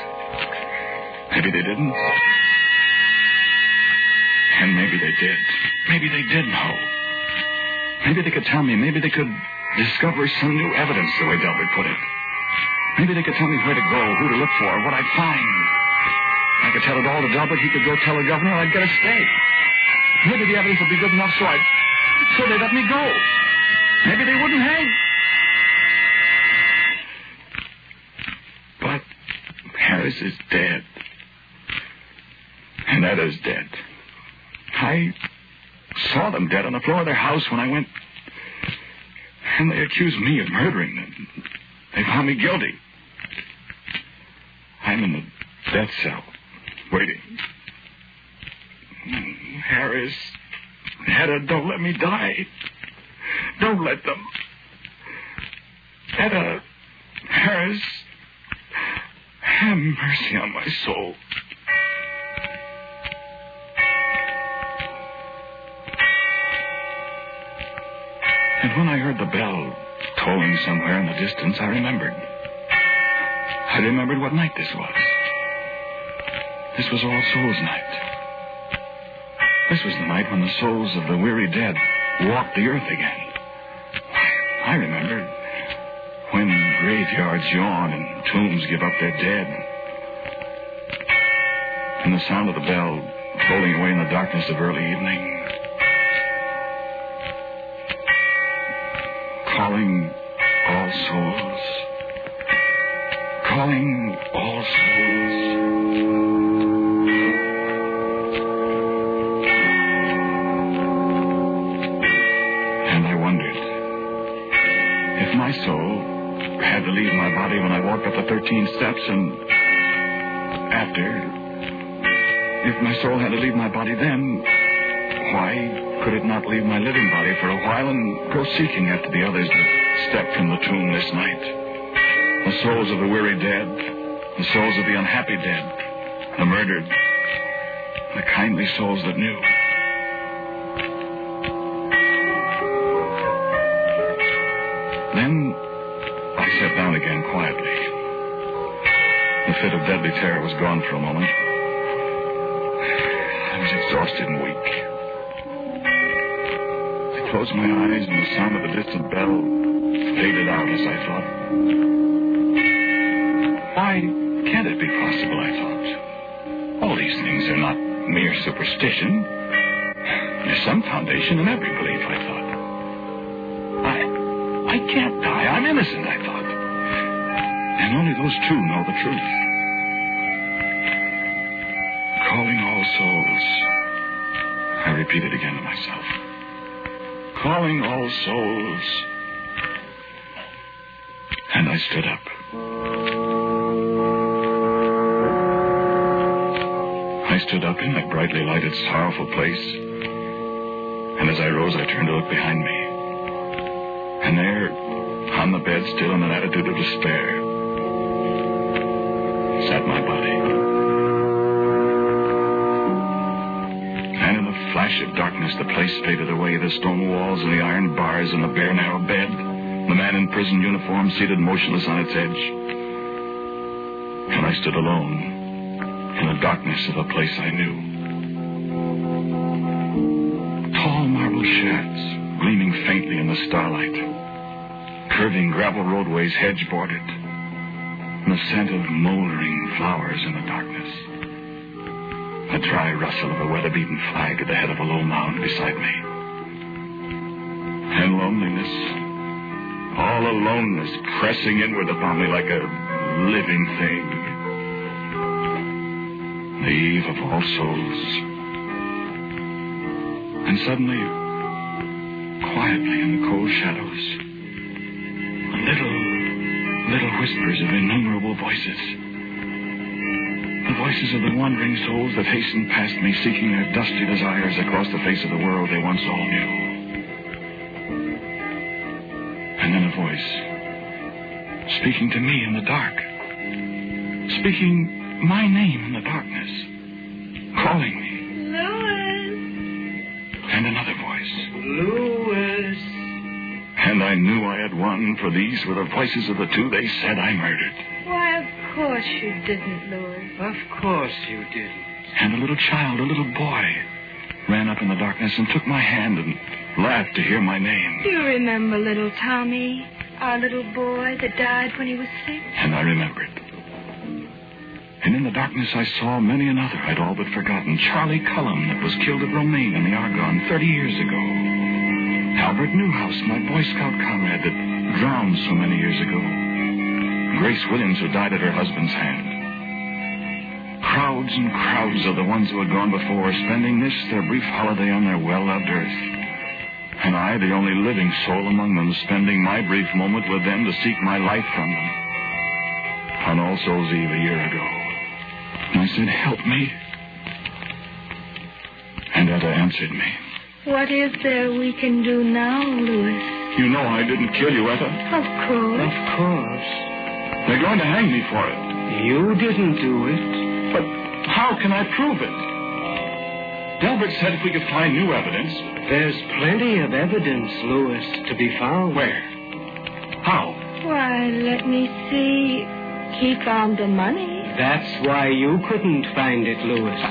Maybe they didn't. And maybe they did. Maybe they did know. Maybe they could tell me. Maybe they could discover some new evidence, the way Delbert put it. Maybe they could tell me where to go, who to look for, what I'd find. I could tell it all to Delbert. He could go tell the governor. I'd get a stay. Maybe the evidence would be good enough so they'd let me go. Maybe they wouldn't hang. But Harris is dead. And Etta's dead. I saw them dead on the floor of their house when I went. And they accused me of murdering them. They found me guilty. I'm in the death cell, waiting. Harris, Etta, don't let me die. Don't let them. Etta, Harris, have mercy on my soul. And when I heard the bell tolling somewhere in the distance, I remembered. I remembered what night this was. This was All Souls' Night. This was the night when the souls of the weary dead walked the earth again. I remembered when graveyards yawn and tombs give up their dead. And the sound of the bell tolling away in the darkness of early evening. Calling all souls. Calling all souls. And I wondered if my soul had to leave my body when I walked up the 13 steps and after, if my soul had to leave my body then, why could it not leave my living body for a while and go seeking after the others that stepped from the tomb this night? The souls of the weary dead, the souls of the unhappy dead, the murdered, the kindly souls that knew. Then I sat down again quietly. The fit of deadly terror was gone for a moment. I was exhausted and weak. I closed my eyes and the sound of the distant bell faded out as I thought. Why can't it be possible, I thought. All these things are not mere superstition. There's some foundation in every belief, I thought. I can't die. I'm innocent, I thought. And only those two know the truth. Calling all souls, I repeated again to myself. Calling all souls. And I stood up. I stood up in that brightly lighted, sorrowful place. And as I rose, I turned to look behind me. And there, on the bed, still in an attitude of despair, sat my body. And in a flash of darkness, the place faded away. The stone walls and the iron bars and the bare, narrow bed. The man in prison uniform seated motionless on its edge. And I stood alone in the darkness of a place I knew. Tall marble shafts gleaming faintly in the starlight. Curving gravel roadways hedge-bordered. And the scent of moldering flowers in the darkness. A dry rustle of a weather-beaten flag at the head of a low mound beside me. And loneliness. All aloneness pressing inward upon me like a living thing. The eve of All Souls. And suddenly, quietly in the cold shadows, little whispers of innumerable voices. The voices of the wandering souls that hastened past me, seeking their dusty desires across the face of the world they once all knew. And then a voice, speaking to me in the dark, speaking my name in the darkness, calling me. Louis! And another voice. Louis! And I knew I had won, for these were the voices of the two they said I murdered. Why, of course you didn't, Louis. Of course you didn't. And a little child, a little boy, ran up in the darkness and took my hand and laughed to hear my name. You remember little Tommy, our little boy that died when he was 6? And I remembered. And in the darkness I saw many another I'd all but forgotten. Charlie Cullum, that was killed at Romaine in the Argonne 30 years ago. Albert Newhouse, my Boy Scout comrade that drowned so many years ago. Grace Williams, who died at her husband's hand. Crowds and crowds of the ones who had gone before, spending this, their brief holiday on their well-loved earth. And I, the only living soul among them, spending my brief moment with them to seek my life from them. On All Souls' Eve a year ago. And I said, help me. And Etta answered me. What is there we can do now, Louis? You know I didn't kill you, Etta. Of course. Of course. They're going to hang me for it. You didn't do it. But how can I prove it? Delbert said if we could find new evidence. There's plenty of evidence, Louis, to be found. Where? How? Why, let me see. He found the money. That's why you couldn't find it, Louis.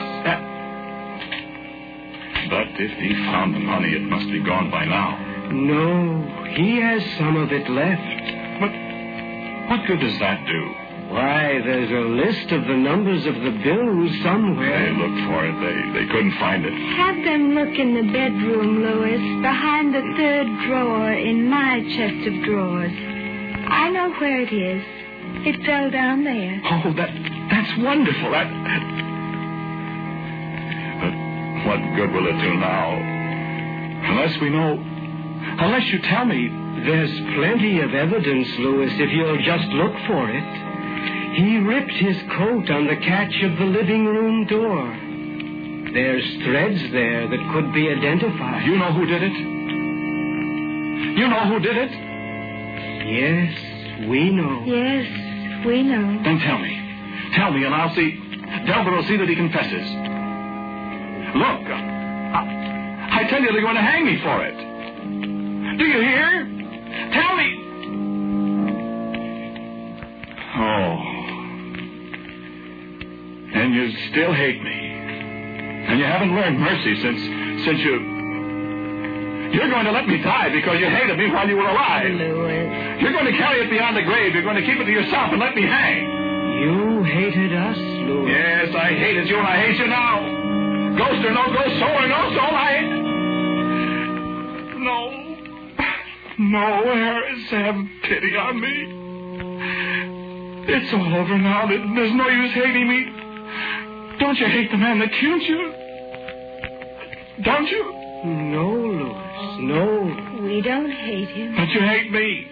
But if he found the money, it must be gone by now. No, he has some of it left. But what good does that do? Why, there's a list of the numbers of the bills somewhere. They looked for it. They couldn't find it. Have them look in the bedroom, Louis, behind the 3rd drawer in my chest of drawers. I know where it is. It fell down there. Oh, that's wonderful. But what good will it do now? Unless you tell me. There's plenty of evidence, Louis, if you'll just look for it. He ripped his coat on the catch of the living room door. There's threads there that could be identified. You know who did it? You know who did it? Yes, we know. Yes, we know. Then tell me. Tell me, and I'll see. Delbert will see that he confesses. Look, I tell you, they're going to hang me for it. Do you hear? Tell me. Oh. And you still hate me. And you haven't learned mercy since you're going to let me die because you hated me while you were alive. Louis. You're going to carry it beyond the grave. You're going to keep it to yourself and let me hang. You hated us, Louis. Yes, I hated you and I hate you now. Ghost or no ghost, soul or no soul, No, Harris, have pity on me. It's all over now. There's no use hating me. Don't you hate the man that killed you? Don't you? No, Louis, no. We don't hate him. But you hate me.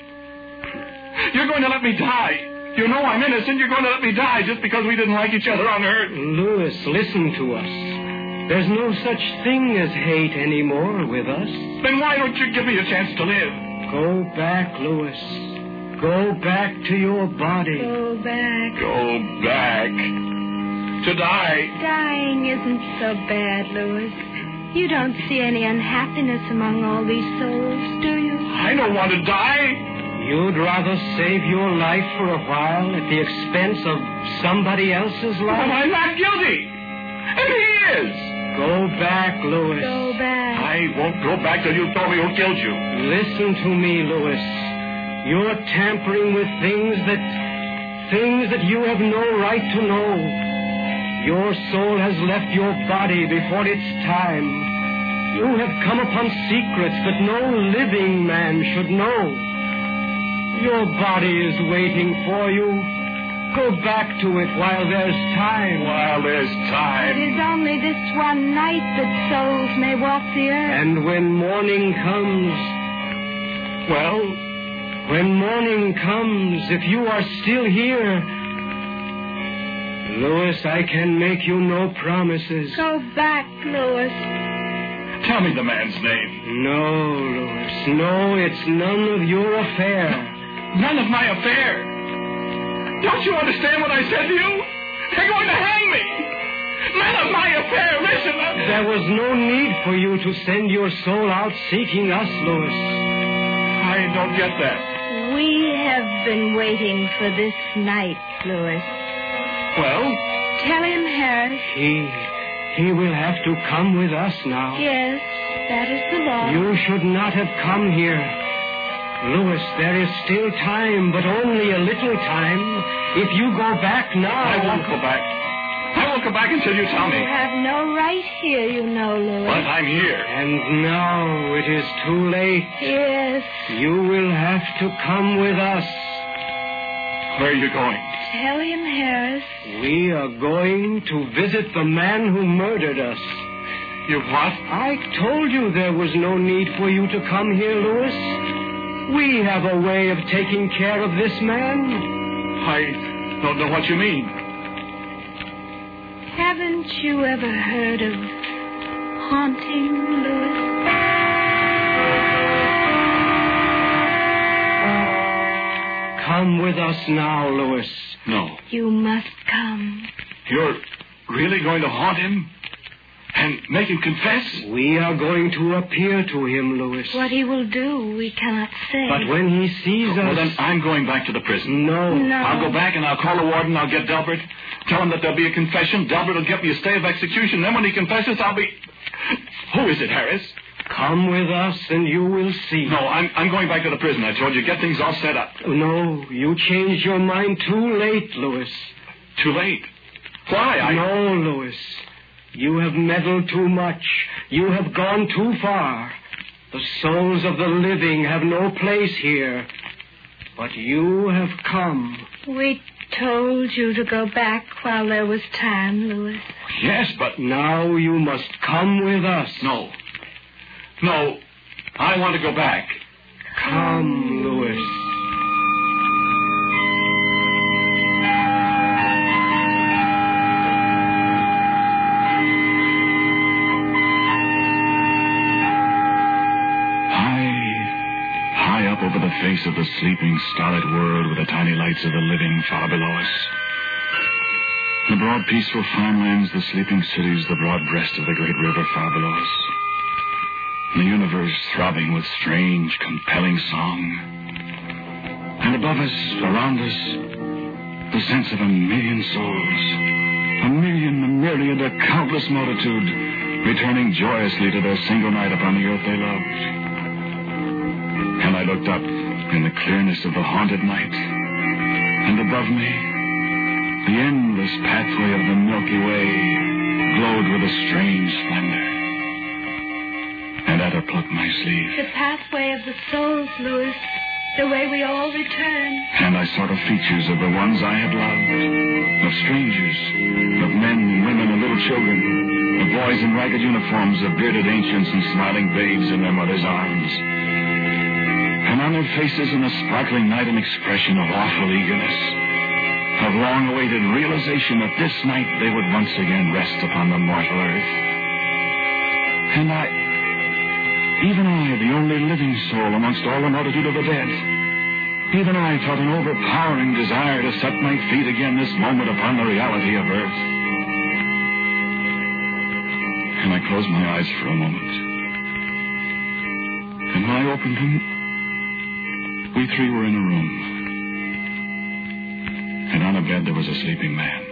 You're going to let me die. You know I'm innocent. You're going to let me die just because we didn't like each other on Earth. Louis, listen to us. There's no such thing as hate anymore with us. Then why don't you give me a chance to live? Go back, Louis. Go back to your body. Go back. Go back. To die. Dying isn't so bad, Louis. You don't see any unhappiness among all these souls, do you? I don't want to die. You'd rather save your life for a while at the expense of somebody else's life? But I'm not guilty. And he is. Go back, Louis. Go back. I won't go back till you tell me who killed you. Listen to me, Louis. You're tampering with things that you have no right to know. Your soul has left your body before its time. You have come upon secrets that no living man should know. Your body is waiting for you. Go back to it while there's time. While there's time. It is only this one night that souls may walk the earth. And when morning comes... Well, when morning comes, if you are still here... Louis, I can make you no promises. Go back, Louis. Tell me the man's name. No, Louis. No, it's none of your affair. None of my affair. Don't you understand what I said to you? They're going to hang me. None of my affair. Listen. There was no need for you to send your soul out seeking us, Louis. I don't get that. We have been waiting for this night, Louis. Well? Tell him, Harris. He will have to come with us now. Yes, that is the law. You should not have come here. Louis, there is still time, but only a little time. If you go back now... I won't go back. I won't go back until you tell me. You have no right here, you know, Louis. But I'm here. And now it is too late. Yes. You will have to come with us. Where are you going? Tell him, Harris. We are going to visit the man who murdered us. You what? I told you there was no need for you to come here, Louis. We have a way of taking care of this man. I don't know what you mean. Haven't you ever heard of haunting, Louis? Come with us now, Louis. No. You must come. You're really going to haunt him? And make him confess? We are going to appear to him, Louis. What he will do, we cannot say. But when he sees us... Well, then I'm going back to the prison. No. I'll go back and I'll call the warden. I'll get Delbert. Tell him that there'll be a confession. Delbert will get me a stay of execution. Then when he confesses, I'll be... Who is it, Harris? Come with us and you will see. No, I'm going back to the prison. I told you, get things all set up. No, you changed your mind too late, Louis. Too late? Why? No, Louis. You have meddled too much. You have gone too far. The souls of the living have no place here. But you have come. We told you to go back while there was time, Louis. Yes, but... Now you must come with us. No, I want to go back. Come, Louis. High up over the face of the sleeping, starlit world with the tiny lights of the living far below us. The broad, peaceful farmlands, the sleeping cities, the broad breast of the great river far below us. The universe throbbing with strange, compelling song. And above us, around us, the sense of a million souls. A myriad, a countless multitude, returning joyously to their single night upon the earth they loved. And I looked up in the clearness of the haunted night. And above me, the endless pathway of the Milky Way glowed with a strange splendor. And at her plucked my sleeve. The pathway of the souls, Louis. The way we all return. And I saw the features of the ones I had loved. Of strangers. Of men and women and little children. Of boys in ragged uniforms. Of bearded ancients and smiling babes in their mothers' arms. And on their faces in the sparkling night an expression of awful eagerness, of long-awaited realization that this night they would once again rest upon the mortal earth. And even I, the only living soul amongst all the multitude of the dead, even I felt an overpowering desire to set my feet again this moment upon the reality of earth. And I closed my eyes for a moment. And when I opened them, we three were in a room. And on a bed there was a sleeping man.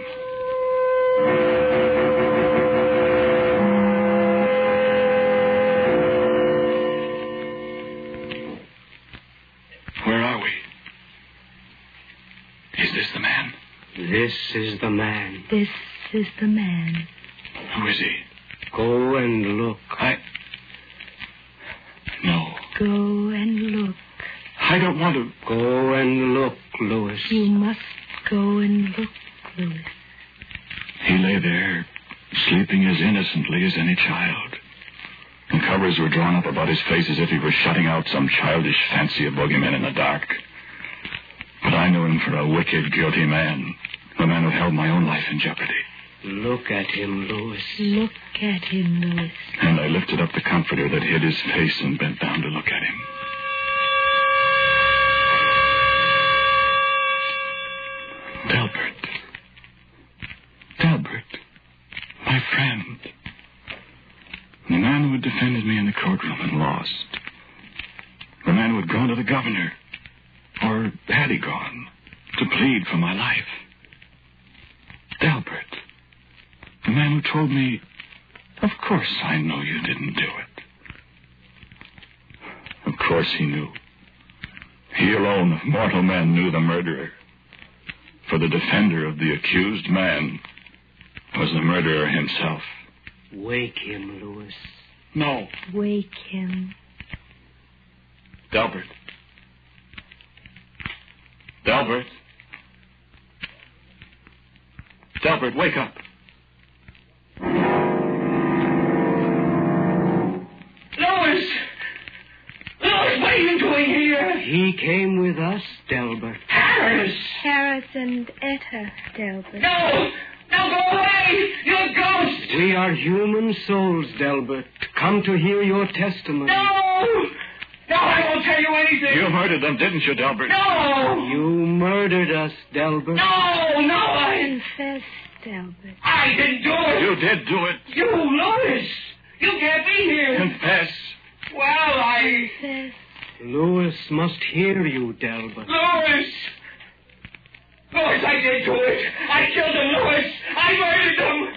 Where are we? Is this the man? This is the man. This is the man. Who is he? Go and look. No. Go and look. I don't want to. Go and look, Louis. You must go and look, Louis. He lay there, sleeping as innocently as any child. And covers were drawn up about his face as if he were shutting out some childish fancy of boogeymen in the dark. But I knew him for a wicked, guilty man, a man who held my own life in jeopardy. Look at him, Louis. Look at him, Louis. And I lifted up the comforter that hid his face and bent down to look at him. Delbert, my friend. The man who had defended me in the courtroom and lost. The man who had gone to the governor, or had he gone, to plead for my life. Delbert, the man who told me, of course I know you didn't do it. Of course he knew. He alone of mortal men knew the murderer. For the defender of the accused man was the murderer himself. Wake him, Louis. No. Wake him. Delbert. Delbert. Delbert, wake up. Louis! Louis, what are you doing here? He came with us, Delbert. Harris! Harris and Etta, Delbert. No! No, go away! You're a ghost! We are human souls, Delbert, come to hear your testimony. No! No, I won't tell you anything. You murdered them, didn't you, Delbert? No! You murdered us, Delbert. No, I... Confess, Delbert. I didn't do it. You did do it. You, Louis! You can't be here. Confess. Well, I... Confess. Louis must hear you, Delbert. Louis! Louis, I did do it. I killed him, Louis. I murdered him.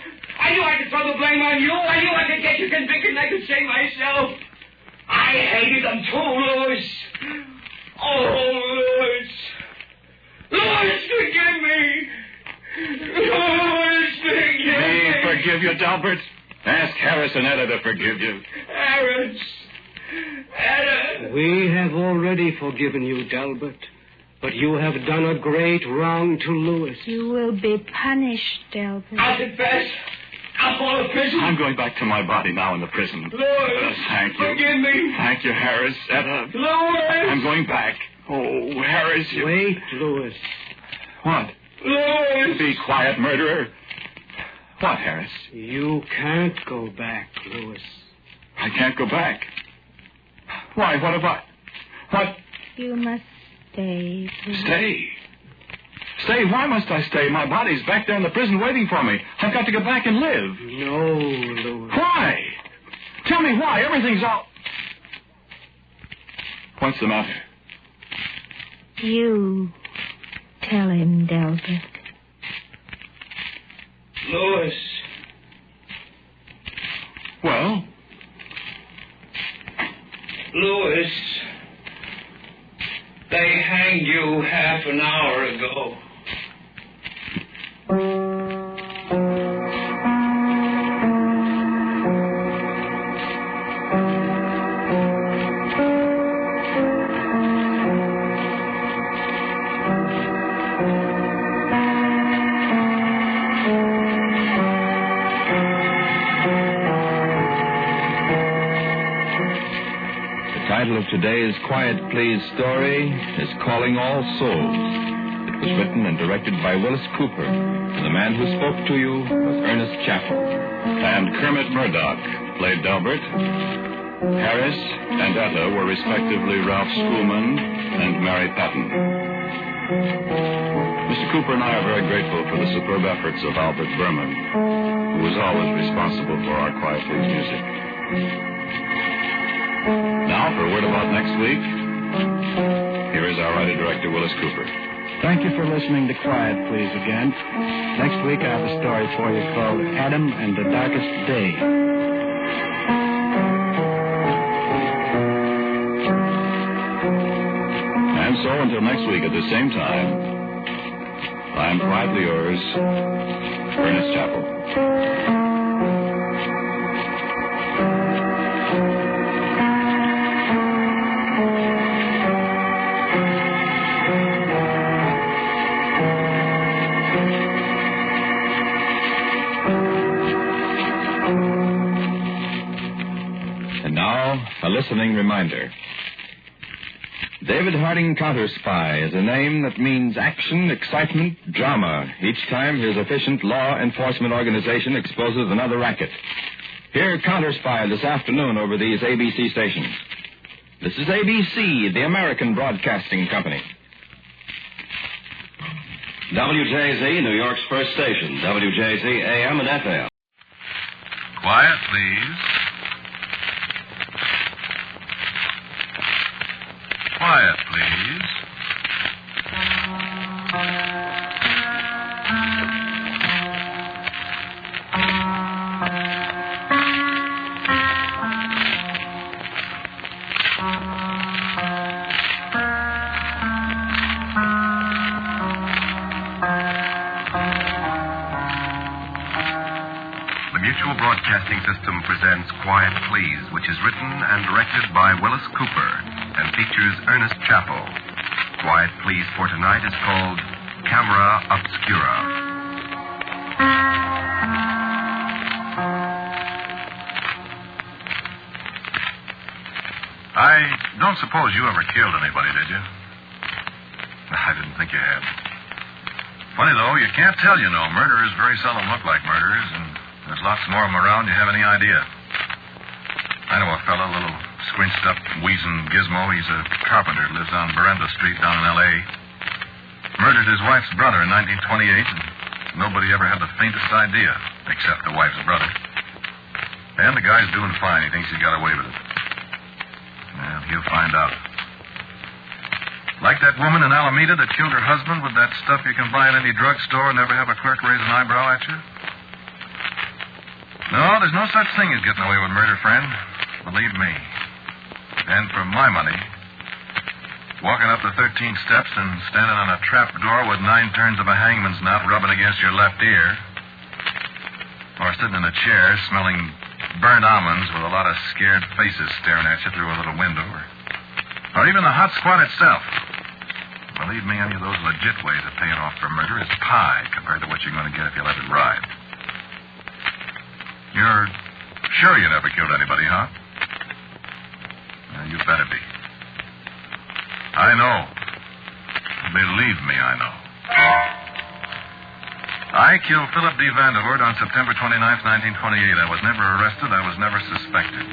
I knew I could throw the blame on you. I knew I could get you convicted and I could save myself. I hated them too, Louis. Oh, Louis. Louis, forgive me. Louis, forgive me. Me forgive you, Delbert? Ask Harris and Etta to forgive you. Harris. Etta. We have already forgiven you, Delbert. But you have done a great wrong to Louis. You will be punished, Delbert. I'll confess. I'll go to prison. I'm going back to my body now in the prison. Louis, thank you. forgive me. Thank you, Harris. Etta. Louis. I'm going back. Oh, Harris, you... Wait, Louis. What? Louis. Be quiet, murderer. What, Harris? You can't go back, Louis. I can't go back. Why? What have I... What? You must stay. Louis. Stay? Stay? Why must I stay? My body's back there in the prison waiting for me. I've got to get back and live. No, Louis. Why? Tell me why. Everything's all... What's the matter? You tell him, Delbert. Louis. Well? Louis. They hanged you half an hour ago. title of today's Quiet Please story is Calling All Souls. It was written and directed by Wyllis Cooper. And the man who spoke to you was Ernest Chappell. And Kermit Murdoch played Delbert. Harris and Etta were respectively Ralph Schoolman and Mary Patton. Mr. Cooper and I are very grateful for the superb efforts of Albert Berman, who was always responsible for our Quiet Please music. Now, for a word about next week, here is our writer-director, Wyllis Cooper. Thank you for listening to Quiet Please again. Next week I have a story for you called Adam and the Darkest Day. And so, until next week at the same time, I am quietly yours, Ernest Chappell. And now, a listening reminder. David Harding Counter Spy is a name that means action, excitement, drama each time his efficient law enforcement organization exposes another racket. Hear Counter Spy this afternoon over these ABC stations. This is ABC, the American Broadcasting Company. WJZ, New York's first station. WJZ AM and FM. Quiet, please. Quiet, please. The Mutual Broadcasting System presents Quiet Please, which is written and directed by Wyllis Cooper and features Ernest Chappell. Quiet Please for tonight is called Camera Obscura. I don't suppose you ever killed anybody, did you? I didn't think you had. Funny, though, you can't tell, you know. Murderers very seldom look like murderers, and there's lots more of them around you have any idea. I know a fellow, a little squinched up, wheezing gizmo. He's a carpenter, lives on Berenda Street down in L.A. Murdered his wife's brother in 1928, and nobody ever had the faintest idea, except the wife's brother. And the guy's doing fine. He thinks he got away with it. Well, he'll find out. Like that woman in Alameda that killed her husband with that stuff you can buy in any drugstore and never have a clerk raise an eyebrow at you? No, there's no such thing as getting away with murder, friend. Believe me. And for my money, walking up the 13 steps and standing on a trap door with 9 turns of a hangman's knot rubbing against your left ear, or sitting in a chair smelling burnt almonds with a lot of scared faces staring at you through a little window, or even the hot squat itself. Believe me, any of those legit ways of paying off for murder is pie compared to what you're going to get if you let it ride. You're sure you never killed anybody, huh? Well, you better be. I know. Believe me, I know. I killed Philip D. Vandervoort on September 29th, 1928. I was never arrested. I was never suspected.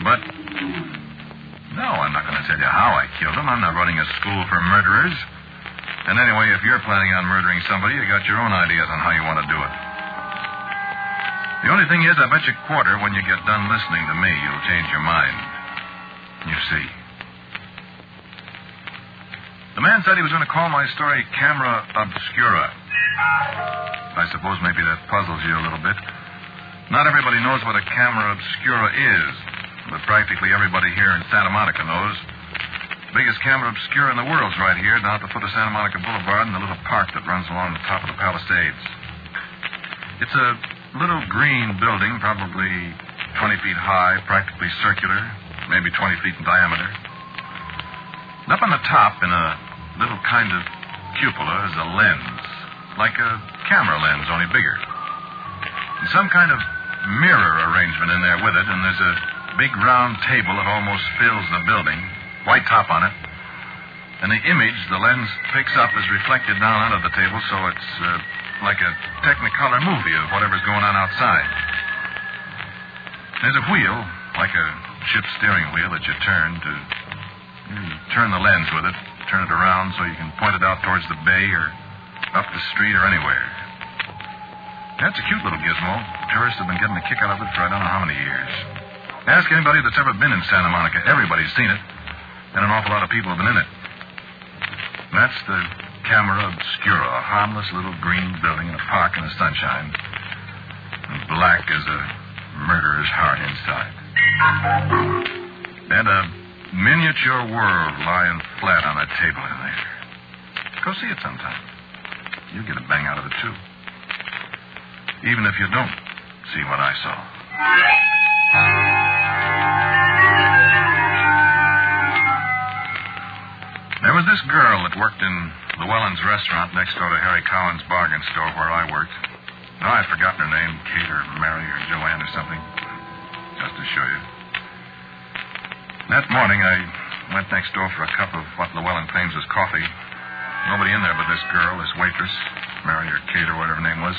But, no, I'm not going to tell you how I killed him. I'm not running a school for murderers. And anyway, if you're planning on murdering somebody, you got your own ideas on how you want to do it. The only thing is, I bet you $2 when you get done listening to me, you'll change your mind. You see. The man said he was going to call my story Camera Obscura. I suppose maybe that puzzles you a little bit. Not everybody knows what a camera obscura is, but practically everybody here in Santa Monica knows. The biggest camera obscura in the world's right here, down at the foot of Santa Monica Boulevard in the little park that runs along the top of the Palisades. It's a little green building, probably 20 feet high, practically circular, maybe 20 feet in diameter. And up on the top, in a little kind of cupola, is a lens, like a camera lens, only bigger. And some kind of mirror arrangement in there with it, and there's a big round table that almost fills the building, white top on it. And the image the lens picks up is reflected down onto the table, so it's like a Technicolor movie of whatever's going on outside. There's a wheel, like a ship's steering wheel, that you turn the lens with it, turn it around so you can point it out towards the bay or up the street or anywhere. That's a cute little gizmo. Tourists have been getting a kick out of it for I don't know how many years. Ask anybody that's ever been in Santa Monica. Everybody's seen it, and an awful lot of people have been in it. That's the camera Obscura, a harmless little green building in a park in the sunshine. And black as a murderer's heart inside. And a miniature world lying flat on a table in there. Go see it sometime. You'll get a bang out of it, too. Even if you don't see what I saw. There was this girl that worked in Llewellyn's restaurant next door to Harry Cowan's bargain store where I worked. Now I've forgotten her name, Kate or Mary or Joanne or something. Just to show you. That morning I went next door for a cup of what Llewellyn claims is coffee. Nobody in there but this girl, this waitress, Mary or Kate or whatever her name was.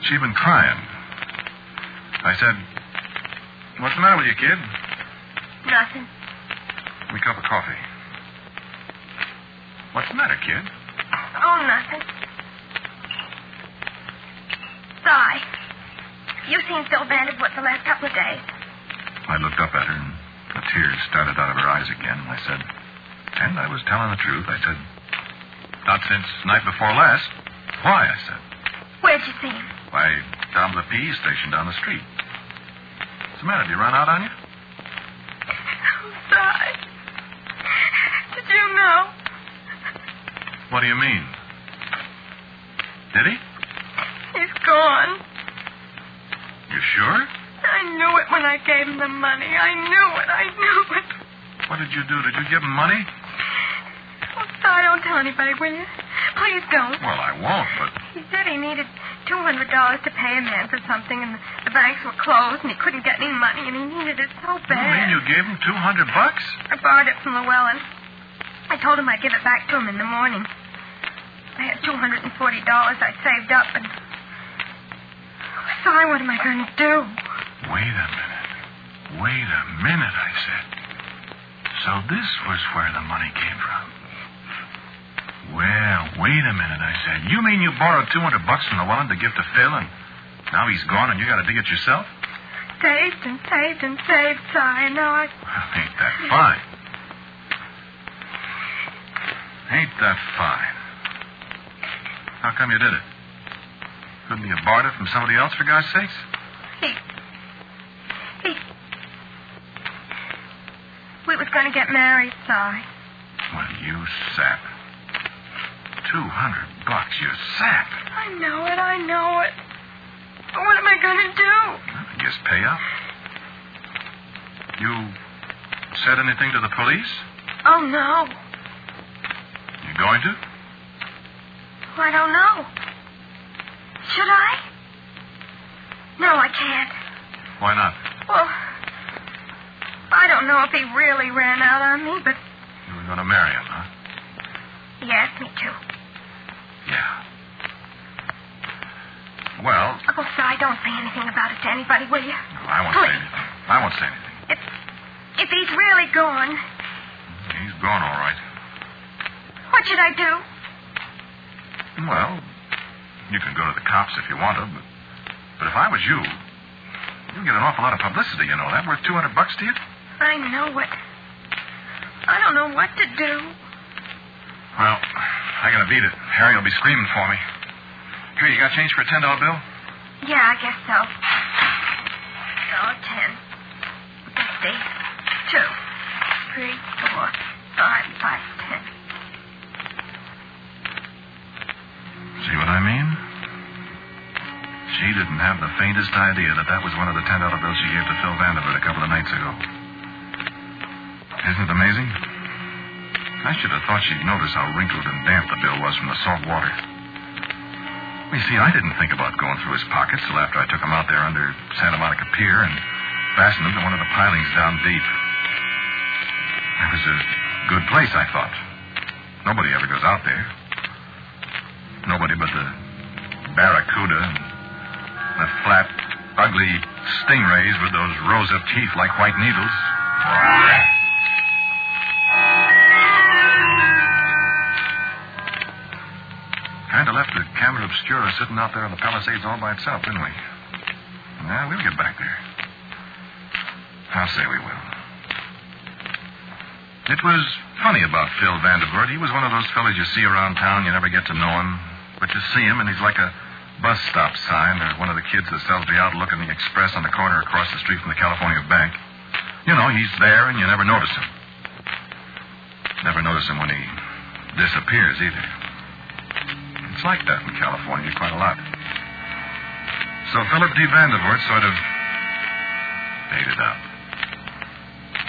She'd been crying. I said, "What's the matter with you, kid?" Nothing. Give me a cup of coffee. What's the matter, kid? Oh, nothing. Sigh. You seem so banded-foot the last couple of days. I looked up at her, and the tears started out of her eyes again. I said, and I was telling the truth. I said, "Not since night before last." "Why?" I said. Where'd you see him? Why, down to the PE station down the street. What's the matter? Did he run out on you? Sigh. Did you know? What do you mean? Did he? He's gone. You sure? I knew it when I gave him the money. I knew it. What did you do? Did you give him money? Oh, Si, don't tell anybody, will you? Please don't. Well, I won't, but... He said he needed $200 to pay a man for something, and the banks were closed, and he couldn't get any money, and he needed it so bad. You mean you gave him $200? I borrowed it from Llewellyn. I told him I'd give it back to him in the morning. I had $240 I'd saved up, and... Si, what am I going to do? Wait a minute, I said. So this was where the money came from. Well, wait a minute, I said. You mean you borrowed $200 from Llewellyn to give to Phil, and now he's gone and you got to dig it yourself? Saved, Si, and now I... Well, ain't that fine? Ain't that fine? How come you did it? Couldn't you have borrowed it from somebody else, for God's sakes? We was going to get married, Si. Well, you sap. $200, you sap. I know it. But what am I going to do? I guess pay up. You said anything to the police? Oh, no. You going to? Well, I don't know. Should I? No, I can't. Why not? Well, I don't know if he really ran out on me, but... You were going to marry him, huh? He asked me to. Yeah. Well... Oh, Si, don't say anything about it to anybody, will you? No, I won't say anything. I won't say anything. If he's really gone... He's gone, all right. What should I do? Well, you can go to the cops if you want to, but if I was you, you'd get an awful lot of publicity, you know that. Worth $200 to you? I know it. I don't know what to do. Well, I gotta beat it. Harry will be screaming for me. Here, you got change for a $10 bill? Yeah, I guess so. $10. 50. 2, 3, 4, 5, 10. See what I mean? She didn't have the faintest idea that was one of the $10 bills she gave to Phil Vanderbilt a couple of nights ago. Isn't it amazing? I should have thought she'd notice how wrinkled and damp the bill was from the salt water. Well, you see, I didn't think about going through his pockets till after I took him out there under Santa Monica Pier, and fastened them to one of the pilings down deep. That was a good place, I thought. Nobody ever goes out there. Nobody but the barracuda and the flat, ugly stingrays with those rows of teeth like white needles. Kind of left the camera Obscura sitting out there on the Palisades all by itself, didn't we? Well, we'll get back there. I'll say we will. It was funny about Phil Vandervoort. He was one of those fellas you see around town. You never get to know him. But you see him, and he's like a bus stop sign or one of the kids that sells the Outlook and the Express on the corner across the street from the California Bank. You know, he's there, and you never notice him. Never notice him when he disappears, either. It's like that in California quite a lot. So Philip D. Vandervoort sort of faded out.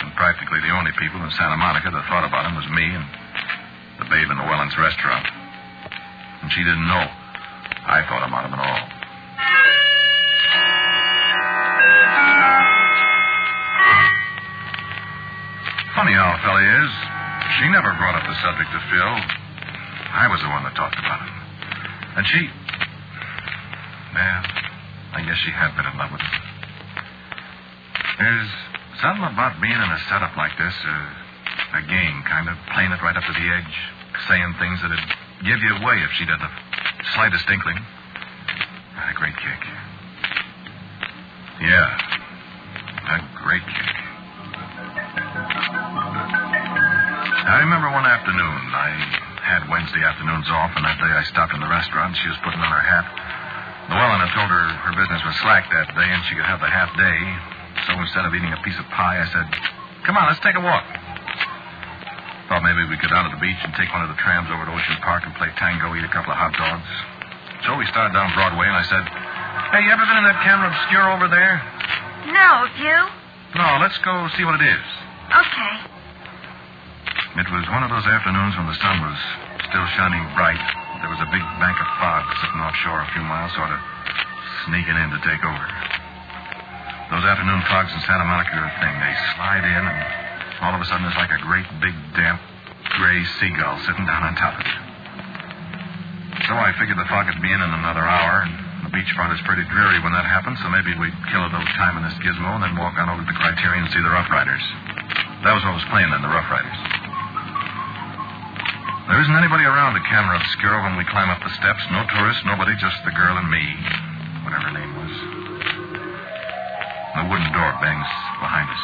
And practically the only people in Santa Monica that thought about him was me and the babe in the Wellens restaurant. And she didn't know I thought about him at all. Funny how a fella is. She never brought up the subject to Phil. I was the one that talked about him. And she... Well, I guess she had been in love with him. There's something about being in a setup like this, a game, kind of, playing it right up to the edge, saying things that'd give you away if she'd had the slightest inkling. Had a great kick. Yeah, a great kick. I remember one afternoon, I had Wednesday afternoons off, and that day I stopped in the restaurant, and she was putting on her hat. Llewellyn had told her her business was slack that day, and she could have the half day. So instead of eating a piece of pie, I said, "Come on, let's take a walk." Thought maybe we'd go down to the beach and take one of the trams over to Ocean Park and play tango, eat a couple of hot dogs. So we started down Broadway, and I said, "Hey, you ever been in that camera Obscura over there?" No, you? No, let's go see what it is. Okay. It was one of those afternoons when the sun was still shining bright. There was a big bank of fog sitting offshore a few miles, sort of sneaking in to take over. Those afternoon fogs in Santa Monica are a thing. They slide in, and all of a sudden there's like a great, big, damp, gray seagull sitting down on top of you. So I figured the fog would be in another hour, and the beachfront is pretty dreary when that happens, so maybe we'd kill a little time in this gizmo and then walk on over to the Criterion and see the Rough Riders. That was what was playing then, the Rough Riders. There isn't anybody around the camera Obscura when we climb up the steps. No tourists, nobody, just the girl and me, whatever her name was. The wooden door bangs behind us.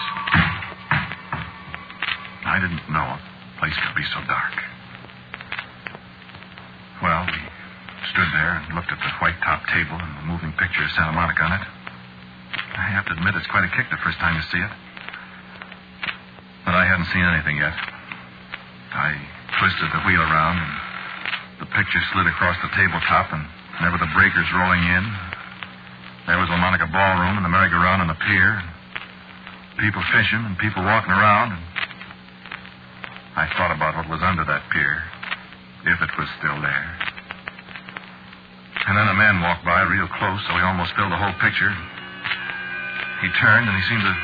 I didn't know a place could be so dark. Well, we stood there and looked at the white-top table and the moving picture of Santa Monica on it. I have to admit it's quite a kick the first time you see it. But I hadn't seen anything yet. I twisted the wheel around, and the picture slid across the tabletop, and there were the breakers rolling in. There was the Monica Ballroom and the merry-go-round on the pier, and people fishing and people walking around. And I thought about what was under that pier, if it was still there. And then a man walked by real close, so he almost filled the whole picture. He turned, and he seemed to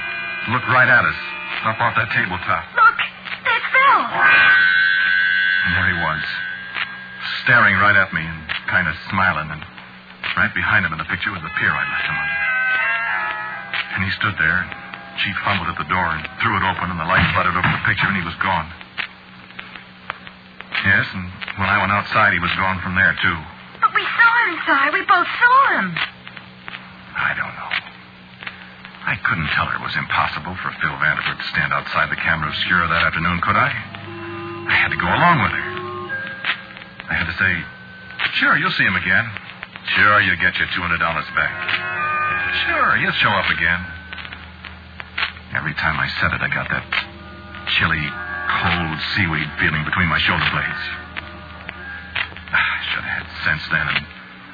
look right at us, up off that tabletop. Look, there's Phil. And there he was, staring right at me and kind of smiling. And right behind him in the picture was the pier I left him under. And he stood there, and she fumbled at the door and threw it open, and the light flooded over the picture, and he was gone. Yes, and when I went outside, he was gone from there, too. But we saw him inside. We both saw him. I don't know. I couldn't tell her it was impossible for Phil Vandervoort to stand outside the camera Obscura that afternoon, could I? I had to go along with her. I had to say, "Sure, you'll see him again. Sure, you'll get your $200 back. Sure, he'll show up again." Every time I said it, I got that chilly, cold seaweed feeling between my shoulder blades. I should have had sense then and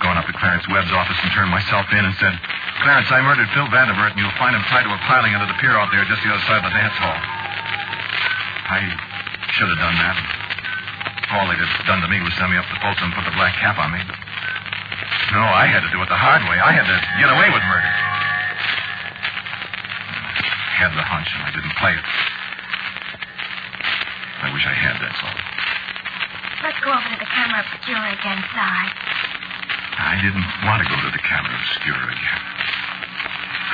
gone up to Clarence Webb's office and turned myself in and said, "Clarence, I murdered Phil Vandervoort, and you'll find him tied to a piling under the pier out there just the other side of the dance hall." I should have done that. All they'd have done to me was send me up to Folsom and put the black cap on me. No, I had to do it the hard way. I had to get away with murder. had the hunch and I didn't play it. I wish I had, that's all. Let's go over to the camera obscura again, Si. I didn't want to go to the camera obscura again.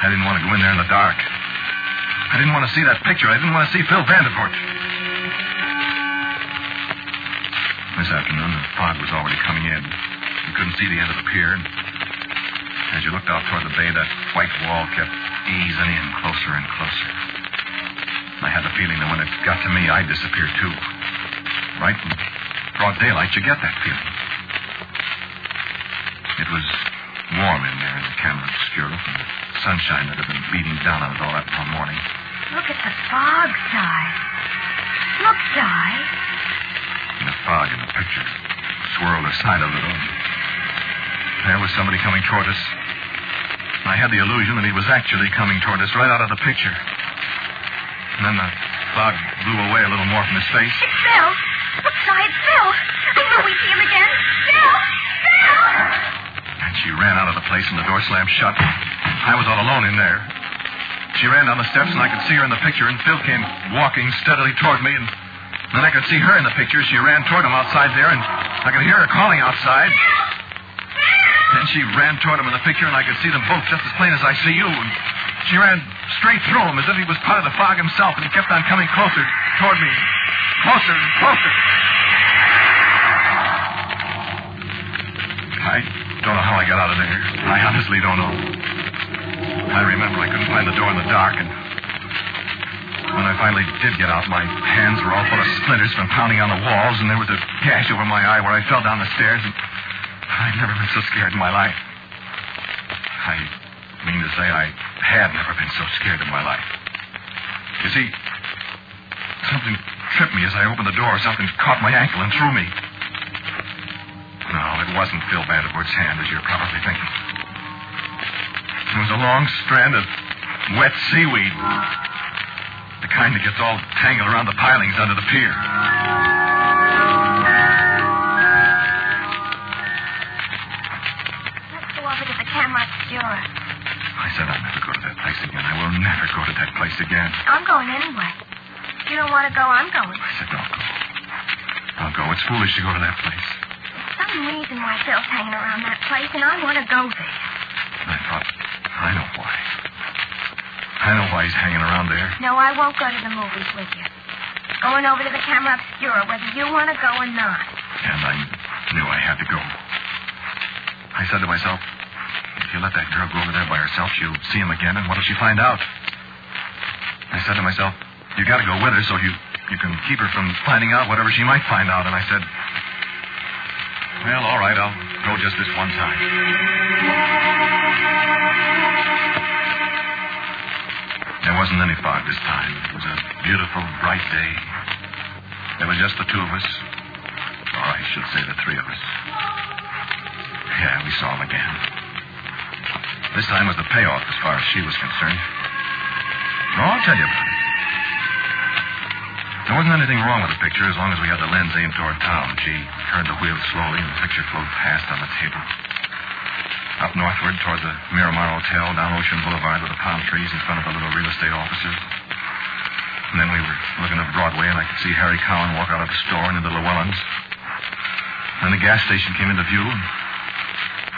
I didn't want to go in there in the dark. I didn't want to see that picture. I didn't want to see Phil Vandervoort. This afternoon, the fog was already coming in. You couldn't see the end of the pier. As you looked out toward the bay, that white wall kept easing in closer and closer. I had the feeling that when it got to me, I'd disappear too. Right in broad daylight, you get that feeling. It was warm in there in the camera obscura from the sunshine that had been beating down on it all that morning. Look at the fog, Si. Look, Si. And the fog in the picture swirled aside a little. There was somebody coming toward us. I had the illusion that he was actually coming toward us right out of the picture. And then the fog blew away a little more from his face. It's Phil. Look, Si, it's Phil. I know we see him again. Phil! Phil! And she ran out of the place and the door slammed shut. I was all alone in there. She ran down the steps and I could see her in the picture, and Phil came walking steadily toward me, and then I could see her in the picture. She ran toward him outside there, and I could hear her calling outside. Then she ran toward him in the picture, and I could see them both just as plain as I see you. And she ran straight through him as if he was part of the fog himself, and he kept on coming closer toward me. Closer and closer. I don't know how I got out of there. I honestly don't know. I remember I couldn't find the door in the dark, and when I finally did get out, my hands were all full of splinters from pounding on the walls, and there was a gash over my eye where I fell down the stairs, and I've never been so scared in my life. I mean to say I had never been so scared in my life. You see, something tripped me as I opened the door. Something caught my ankle and threw me. No, it wasn't Phil Vandervoort's hand, as you're probably thinking. It was a long strand of wet seaweed. The kind that gets all tangled around the pilings under the pier. Let's go over to the camera obscura. I said I'd never go to that place again. I will never go to that place again. I'm going anyway. If you don't want to go, I'm going. I said don't go. Don't go. It's foolish to go to that place. There's some reason why Phil's hanging around that place, and I want to go there. I thought, I know why. I know why he's hanging around there. No, I won't go to the movies with you. Going over to the camera obscura, whether you want to go or not. And I knew I had to go. I said to myself, if you let that girl go over there by herself, she'll see him again, and what'll she find out? I said to myself, you got to go with her so you can keep her from finding out whatever she might find out. And I said, well, all right, I'll go just this one time. There wasn't any fog this time. It was a beautiful, bright day. There was just the two of us. Or I should say the three of us. Yeah, we saw him again. This time was the payoff as far as she was concerned. No, I'll tell you about it. There wasn't anything wrong with the picture as long as we had the lens aimed toward town. She turned the wheel slowly and the picture flowed past on the table. Up northward toward the Miramar Hotel, down Ocean Boulevard with the palm trees in front of the little real estate offices. And then we were looking up Broadway, and I could see Harry Cowan walk out of the store and into Llewellyn's. Then the gas station came into view, and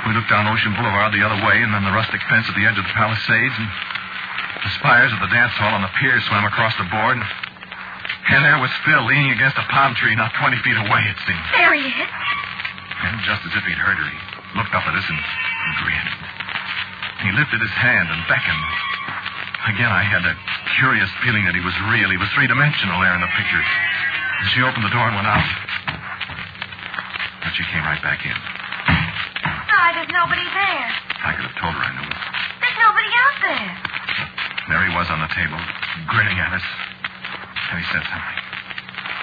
we looked down Ocean Boulevard the other way, and then the rustic fence at the edge of the Palisades, and the spires of the dance hall on the pier swam across the board. And there was Phil leaning against a palm tree not 20 feet away, it seemed. There he is. And just as if he'd heard her, he looked up at us and grinned. He lifted his hand and beckoned. Again, I had that curious feeling that he was real. He was three-dimensional there in the picture. And she opened the door and went out. But she came right back in. Oh, there's nobody there. I could have told her I knew it. There's nobody out there. There he was on the table, grinning at us. And he said something.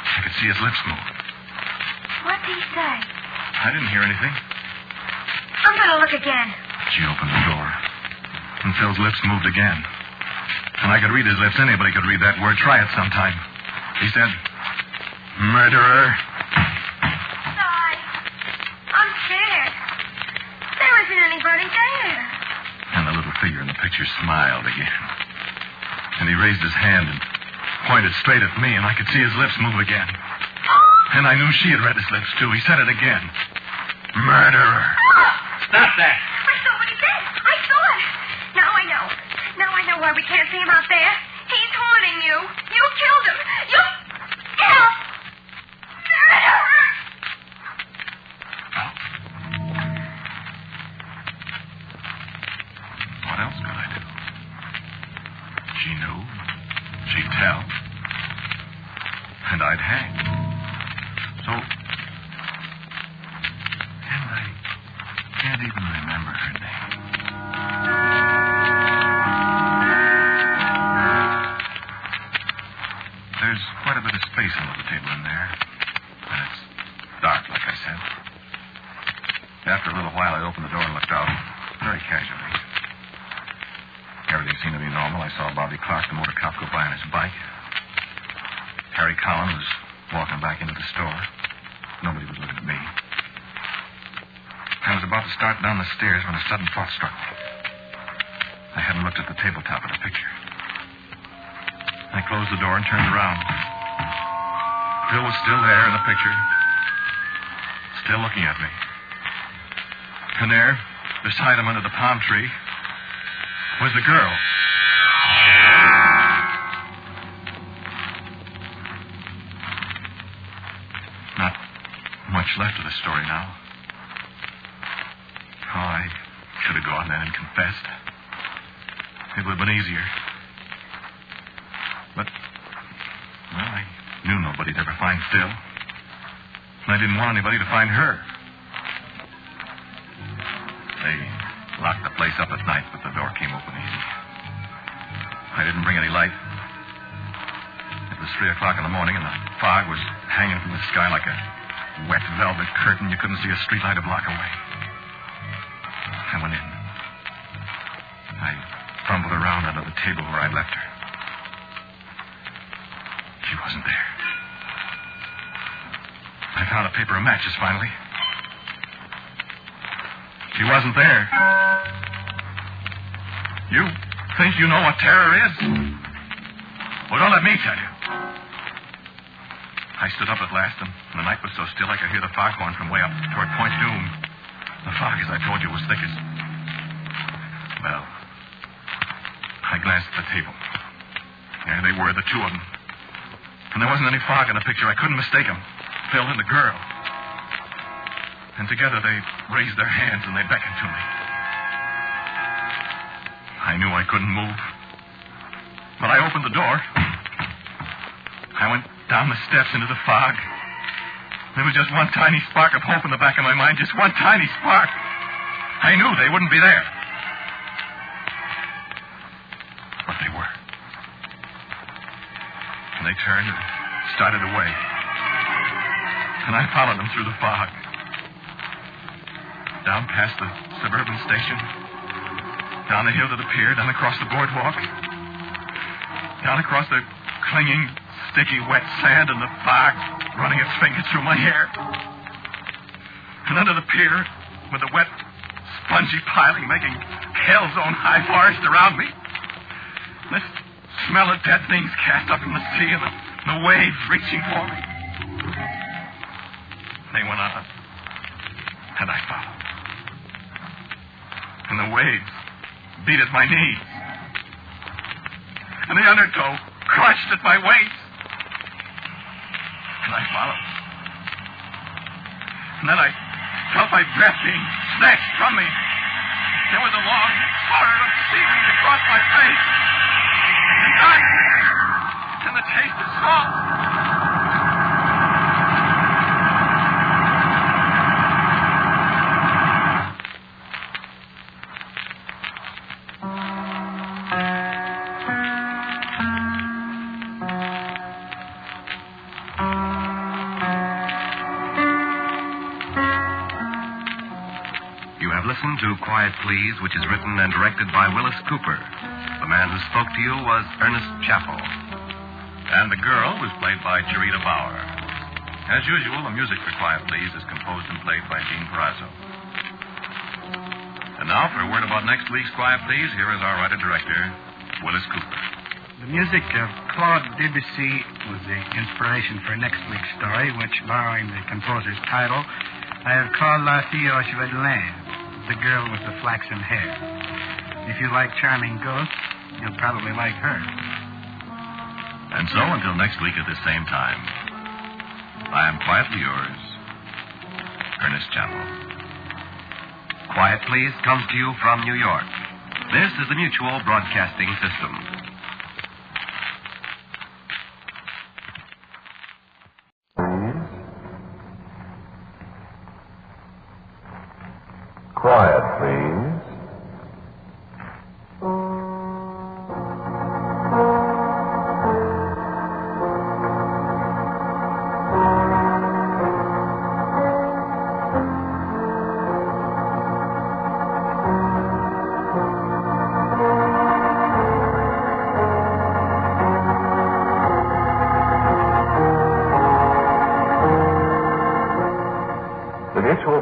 I could see his lips move. What'd he say? I didn't hear anything. I'm going to look again. She opened the door. And Phil's lips moved again. And I could read his lips. Anybody could read that word. Try it sometime. He said, murderer. Sorry. I'm scared. There isn't anybody there. And the little figure in the picture smiled again. And he raised his hand and pointed straight at me, and I could see his lips move again. And I knew she had read his lips, too. He said it again. Murderer. Stop that. I saw what he said. I saw it. Now I know. Now I know why we can't see him out there. He's haunting you. You killed him. You... Murderer. What else could I do? She knew. She'd tell. And I'd hang. So... And I can't even remember her name. There's quite a bit of space under the table in there. And it's dark, like I said. After a little while, I opened the door and looked out, very casually. Everything seemed to be normal. I saw Bobby Clark, the motor cop, go by on his bike. Harry Collins was walking back into the store. Nobody was looking at me. I was about to start down the stairs when a sudden thought struck me. I hadn't looked at the tabletop of the picture. I closed the door and turned around. Bill was still there in the picture, still looking at me. And there, beside him under the palm tree, was the girl. Not much left of the story now. Oh, I should have gone then and confessed. It would have been easier. But, well, I knew nobody'd ever find Phil. And I didn't want anybody to find her. They locked the place up at night, but the door came open easy. I didn't bring any light. It was 3 o'clock in the morning, and the fog was hanging from the sky like a wet velvet curtain. You couldn't see a streetlight a block away. I went in. I fumbled around under the table where I'd left her. She wasn't there. I found a paper of matches finally. She wasn't there. You think you know what terror is? Well, don't let me tell you. I stood up at last, and the night was so still I could hear the foghorn from way up toward Point Doom. The fog, as I told you, was thickest. Well, I glanced at the table. There they were, the two of them. And there wasn't any fog in the picture. I couldn't mistake them. Phil and the girl. And together they raised their hands and they beckoned to me. I knew I couldn't move. But I opened the door. I went down the steps into the fog. There was just one tiny spark of hope in the back of my mind. Just one tiny spark. I knew they wouldn't be there. But they were. And they turned and started away. And I followed them through the fog. Down past the suburban station. Down the hill to the pier. Down across the boardwalk. Down across the clinging, sticky, wet sand and the fog running its fingers through my hair. And under the pier with the wet, spongy piling making hell's own high forest around me. And this smell of dead things cast up from the sea and the waves reaching for me. They went on. And I followed. And the waves beat at my knees. And the undertow crushed at my waist. And I followed. And then I felt my breath being snatched from me. There was a long horror of seaweed across my face. And night. And the taste of salt. Listen to Quiet Please, which is written and directed by Wyllis Cooper. The man who spoke to you was Ernest Chappell. And the girl was played by Jerita Bauer. As usual, the music for Quiet Please is composed and played by Gene Perazzo. And now, for a word about next week's Quiet Please, here is our writer-director, Wyllis Cooper. The music of Claude Debussy was the inspiration for next week's story, which, borrowing the composer's title, I have called La Fille aux Cheveux de Lin, the girl with the flaxen hair. If you like charming ghosts, you'll probably like her. And so, until next week at the same time, I am quietly yours, Ernest Chappell. Quiet Please comes to you from New York. This is the Mutual Broadcasting System. Quiet, please.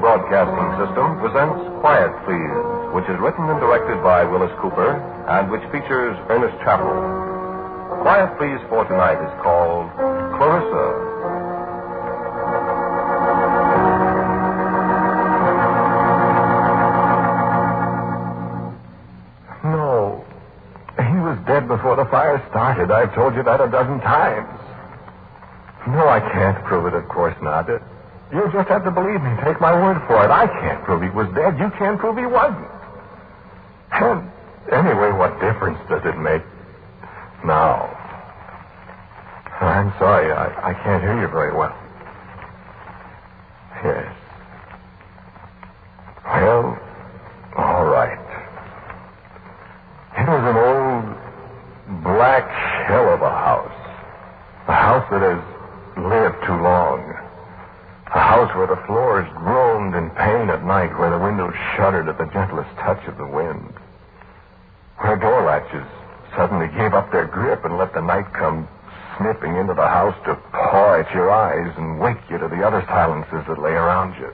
Broadcasting System presents Quiet Please, which is written and directed by Wyllis Cooper and which features Ernest Chappell. Quiet Please for tonight is called Clarissa. No. He was dead before the fire started. I've told you that a dozen times. No, I can't prove it, of course not. You'll just have to believe me. Take my word for it. I can't prove he was dead. You can't prove he wasn't. And anyway, what difference does it make? Now, I'm sorry. I can't hear you very well. Yes. Well, all right. It was an old black shell of a house. A house that has lived too long. A house where the floors groaned in pain at night, where the windows shuddered at the gentlest touch of the wind, where door latches suddenly gave up their grip and let the night come snipping into the house to paw at your eyes and wake you to the other silences that lay around you.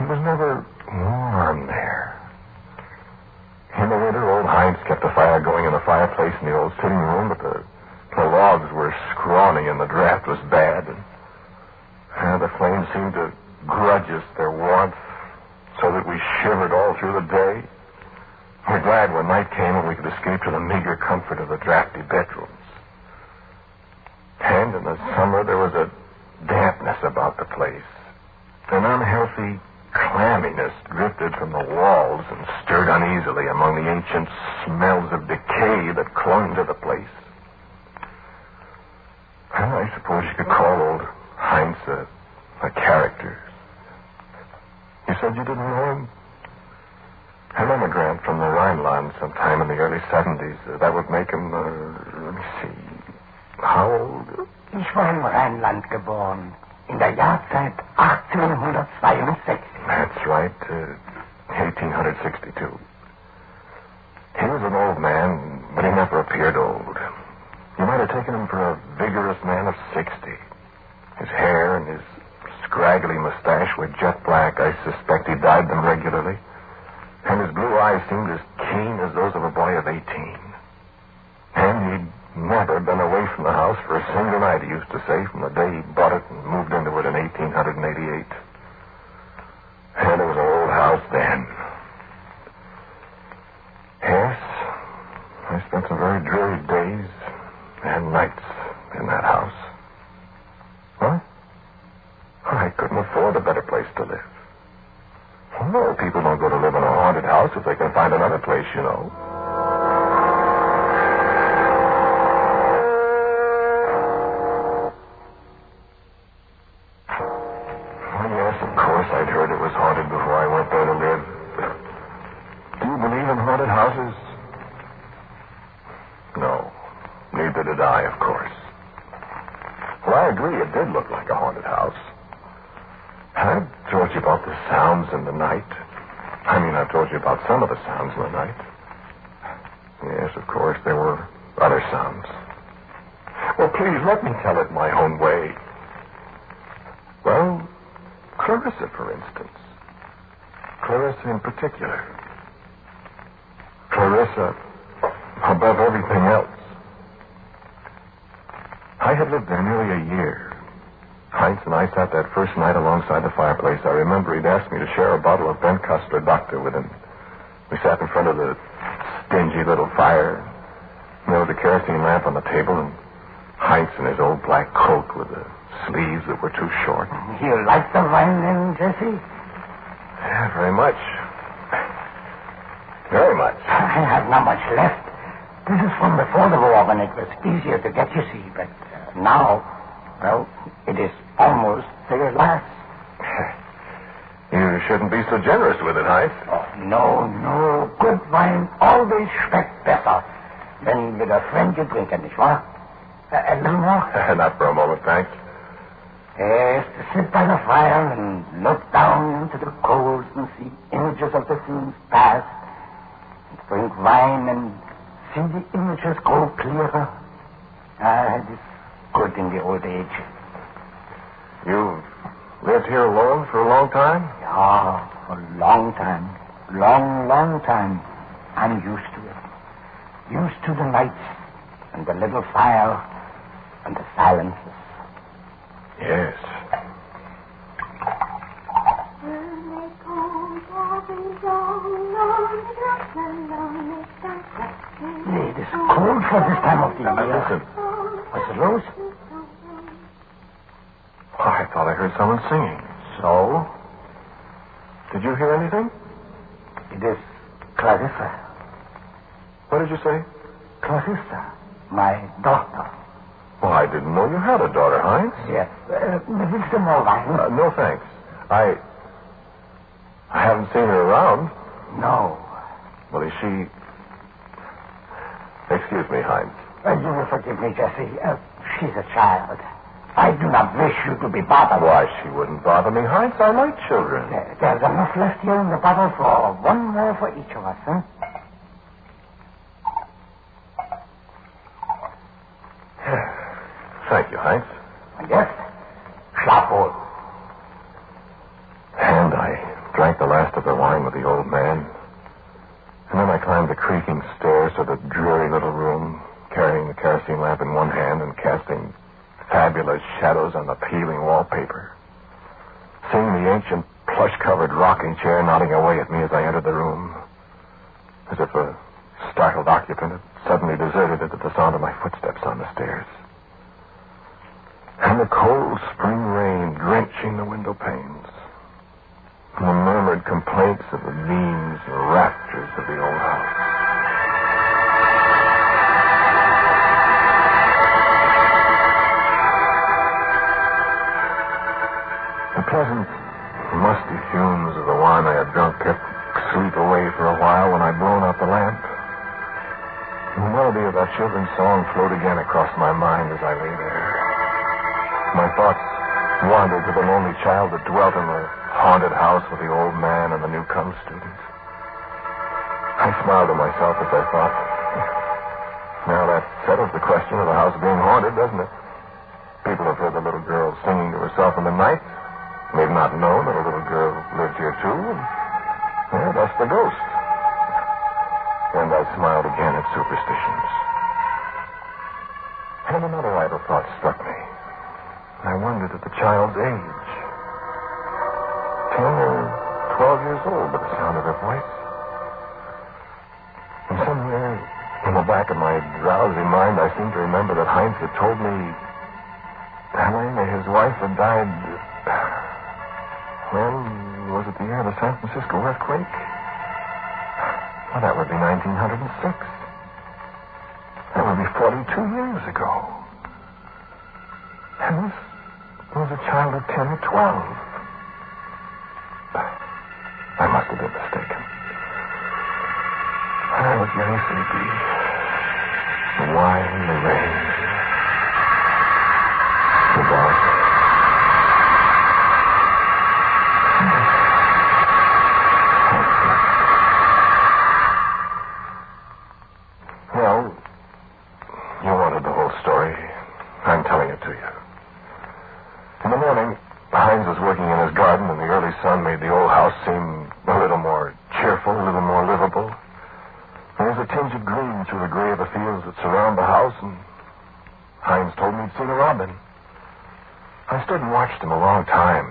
It was never warm there. In the winter, old Heinz kept a fire going in the fireplace in the old sitting room, but the logs were scrawny and the draft was bad, and the flames seemed to grudge us their warmth so that we shivered all through the day. We're glad when night came and we could escape to the meager comfort of the drafty bedrooms. And in the summer there was a dampness about the place. An unhealthy clamminess drifted from the walls and stirred uneasily among the ancient smells of decay that clung to the place. Well, I suppose you could call old Heinz a character. You said you didn't know him? An immigrant from the Rhineland sometime in the early 70s. That would make him, let me see, how old? Ich war im Rheinland geboren. In der Jahrzeit 1862. That's right, 1862. He was an old man, but he never appeared old. You might have taken him for a vigorous man of 60. His hair and his scraggly mustache were jet black. I suspect he dyed them regularly. And his blue eyes seemed as keen as those of a boy of 18. And he'd never been away from the house for a single night, he used to say, from the day he bought it and moved into it in 1888. And it was an old house then. Yes, I spent some very dreary days and nights in that house. What? I couldn't afford a better place to live. No, people don't go to live in a haunted house if they can find another place, you know. Oh, yes, of course, I'd heard it was haunted before I went there to live. Do you believe in haunted houses? No, neither did I, of course. Well, I agree, it did look like a haunted house. I've told you about the sounds in the night. I've told you about some of the sounds in the night. Yes, of course, there were other sounds. Well, please, let me tell it my own way. Well, Clarissa, for instance. Clarissa in particular. Clarissa, above everything else. I had lived there nearly a year. Heinz and I sat that first night alongside the fireplace. I remember he'd asked me to share a bottle of Ben Custer Doctor with him. We sat in front of the stingy little fire. There was a kerosene lamp on the table, and Heinz in his old black coat with the sleeves that were too short. You like the wine then, Jesse? Yeah, very much. Very much. I have not much left. This is from before the war when it was easier to get, you see. But now, well, it is almost their last. You shouldn't be so generous with it, Heinz. Oh, no. Good wine always schmeckt besser than with a friend you drink, nicht wahr? A little more? Not for a moment, thanks. Yes, to sit by the fire and look down into the coals and see images of the scenes past. And drink wine and see the images grow clearer. It is good in the old age. You've lived here alone for a long time? Yeah, for a long time. Long time. I'm used to it. Used to the nights and the little fire and the silences. Yes. It is cold for this time of the year. Listen. What's the rose? Oh, I thought I heard someone singing. So? Did you hear anything? It is Clarissa. What did you say? Clarissa, my daughter. Well, I didn't know you had a daughter, Heinz. Yes. Is there more wine? No, thanks. I haven't seen her around. No. Well, is she... Excuse me, Heinz. You will forgive me, Jesse. She's a child. I do not wish you to be bothered. Why, she wouldn't bother me, Heinz. I like children. There's enough left here in the bottle for one more for each of us, huh? Thank you, Heinz. And yes, schlaf wohl. And I drank the last of the wine with the old man. And then I climbed the creaking stairs to the dreary little room, carrying the kerosene lamp in one hand and casting fabulous shadows on the peeling wallpaper. Seeing the ancient plush-covered rocking chair nodding away at me as I entered the room, as if a startled occupant had suddenly deserted it at the sound of my footsteps on the stairs. And the cold spring rain drenching the window panes. And the murmured complaints of the beams and rafters of the old house. The pleasant, musty fumes of the wine I had drunk kept sleep away for a while when I'd blown out the lamp. The melody of that children's song flowed again across my mind as I lay there. My thoughts wandered to the lonely child that dwelt in the haunted house with the old man and the new-come student. I smiled to myself as I thought, now that settles the question of the house being haunted, doesn't it? People have heard the little girl singing to herself in the night. They've not known that a little girl lived here, too. And, that's the ghost. And I smiled again at superstitions. And another idle thought struck me. I wondered at the child's age. 10 or 12 years old by the sound of her voice. And somewhere in the back of my drowsy mind, I seem to remember that Heinz had told me Helena, his wife, had died... When was it the year of the San Francisco earthquake? Well, that would be 1906. That would be 42 years ago. And this was a child of 10 or 12. I must have been mistaken. I was very sleepy. The wine, the rain, the dark. Well, you wanted the whole story. I'm telling it to you. In the morning, Heinz was working Robin. I stood and watched him a long time,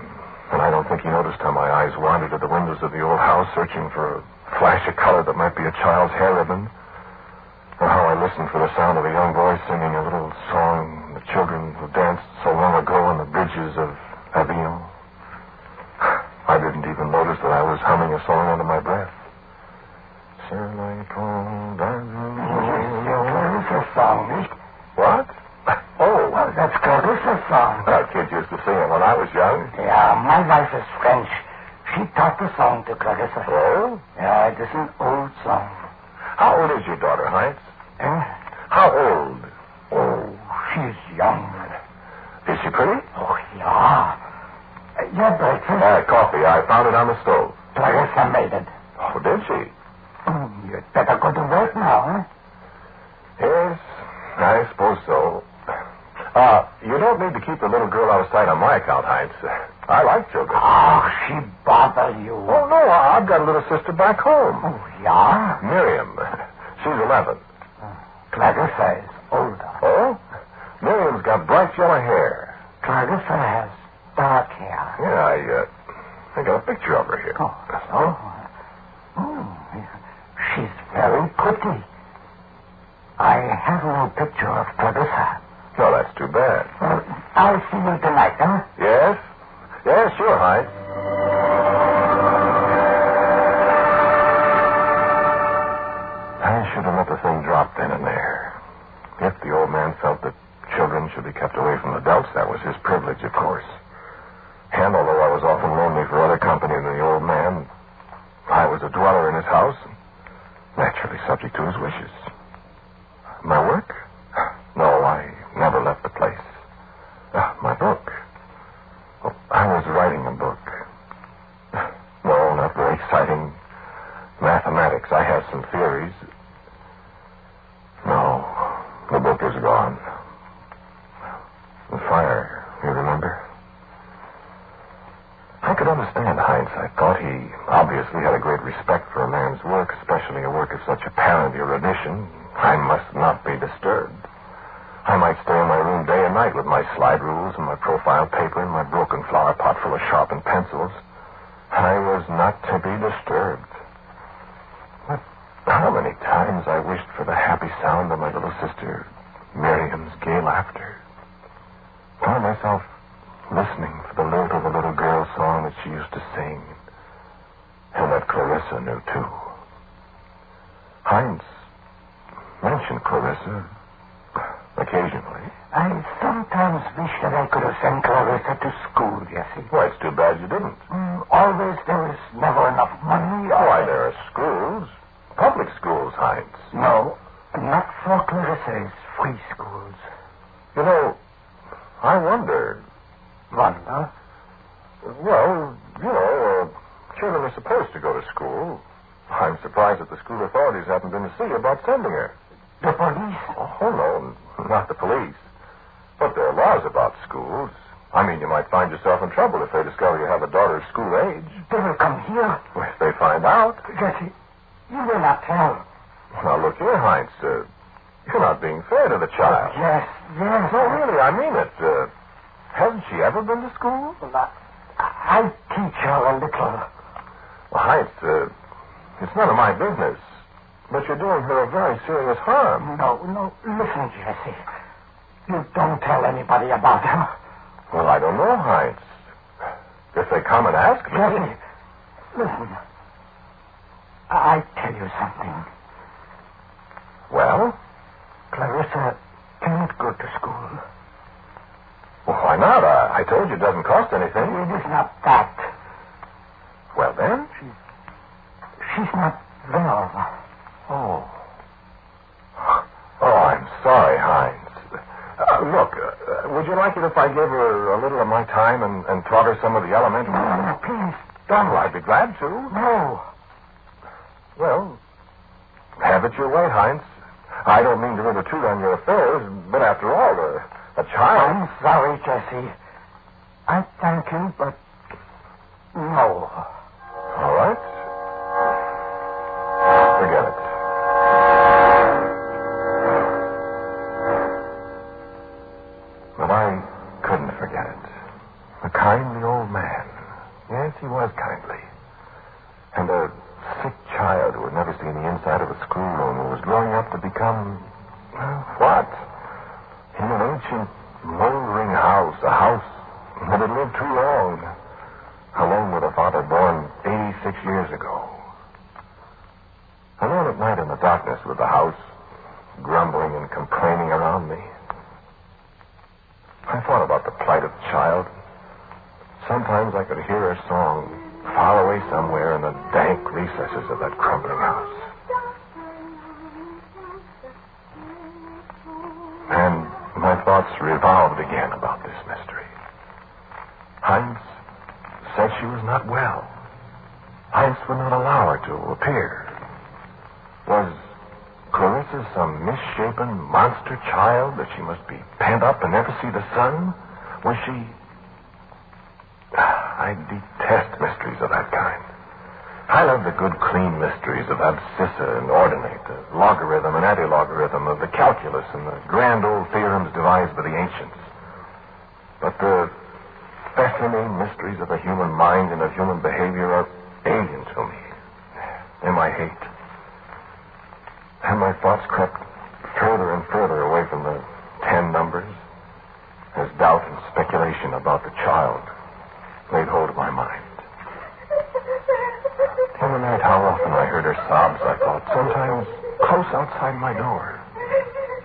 and I don't think he noticed how my eyes wandered to the windows of the old house, searching for a flash of color that might be a child's hair ribbon, or how I listened for the sound of a young voice singing a little song the children who danced so long ago on the bridges of Avignon. I didn't even notice that I was humming a song under my breath. Clarissa's song, eh? What? Oh. Well, that's Clarissa's song. That kid used to sing it when I was young. Yeah, my wife is French. She taught the song to Clarissa. Oh? Yeah, it is an old song. How old is your daughter, Heinz? Eh? How old? Oh, she's young. Is she pretty? Oh, yeah. Your breakfast? Coffee. I found it on the stove. Clarissa made it. Oh, did she? You'd better go to work now, huh? Yes, I suppose so. You don't need to keep the little girl out of sight on my account, Heinz. I like children. Oh, she bothers you. Oh, no, I've got a little sister back home. Oh, yeah? Miriam. She's 11. Clarissa is older. Oh? Miriam's got bright yellow hair. Clarissa has dark hair. Yeah, I got a picture of her here. Oh, so? She's very pretty. I have no picture of Clarissa. No, that's too bad. Well, I'll see you tonight, huh? Yes? Yes, sure, Heinz. I should have let the thing drop then and there. If the old man felt that children should be kept away from adults, that was his privilege, of course. And although I was often lonely for other company than the old man, I was a dweller in his house, naturally subject to his wishes. My work? No, I never left the place. My book? Oh, I was writing a book. No, not very exciting. Mathematics. I have some theories. No, the book is gone. The fire, you remember? I could understand Heinz. I thought he obviously had a great respect for a man's work, especially a work of such apparent erudition. I must not be disturbed. I might stay in my room day and night with my slide rules and my profile paper and my broken flower pot full of sharpened pencils. I was not to be disturbed. But how many times I wished for the happy sound of my little sister Miriam's gay laughter. Found myself listening for the lilt of a little girl song that she used to sing, and that Clarissa knew too. Heinz mentioned Clarissa occasionally. I sometimes wish that I could have sent Clarissa to school, Jesse. Well, it's too bad you didn't. Always there is never enough money. Why, there are schools. Public schools, Heinz. No, not for Clarissa's free schools. You know, I wonder. Wonder? Well, children are supposed to go to school. I'm surprised that the school authorities haven't been to see about sending her. The police? Oh, no, not the police. But there are laws about schools. I mean, you might find yourself in trouble if they discover you have a daughter of school age. They will come here. Well, if they find out. Jesse, you will not tell. Now, look here, Heinz. You're not being fair to the child. Yes. No, really, I mean it. Hasn't she ever been to school? I teach her a little. Well, Heinz, it's none of my business. But you're doing her a very serious harm. No. Listen, Jesse. You don't tell anybody about her. Well, I don't know, Heinz. If they come and ask me... Jesse, listen. I tell you something. Well? Clarissa can't go to school. Well, why not? I told you it doesn't cost anything. It is not that. Well, then? She's not well. Oh. Oh, I'm sorry, Heinz. Look, would you like it if I gave her a little of my time and taught her some of the elementary... No, please, don't. Well, I'd be glad to. No. Well, have it your way, Heinz. I don't mean to intrude on your affairs, but after all, a child... I'm sorry, Jesse. I thank you, but no. All right. Forget it. But I house that had lived too long, alone with a father born 86 years ago. Alone at night in the darkness with the house grumbling and complaining around me. I thought about the plight of the child. Sometimes I could hear her song far away somewhere in the dank recesses of that crumbling house. And my thoughts revolved again about this mystery. Heinz said she was not well. Heinz would not allow her to appear. Was Clarissa some misshapen monster child that she must be pent up and never see the sun? Was she... I detest mysteries of that kind. I love the good, clean mysteries of abscissa and ordinate, the logarithm and antilogarithm, of the calculus and the grand old theorems devised by the ancients. But the fascinating mysteries of the human mind and of human behavior are alien to me. Them I hate. And my thoughts crept further and further away from the 10 numbers as doubt and speculation about the child laid hold of my mind. In the night, how often I heard her sobs, I thought, sometimes close outside my door.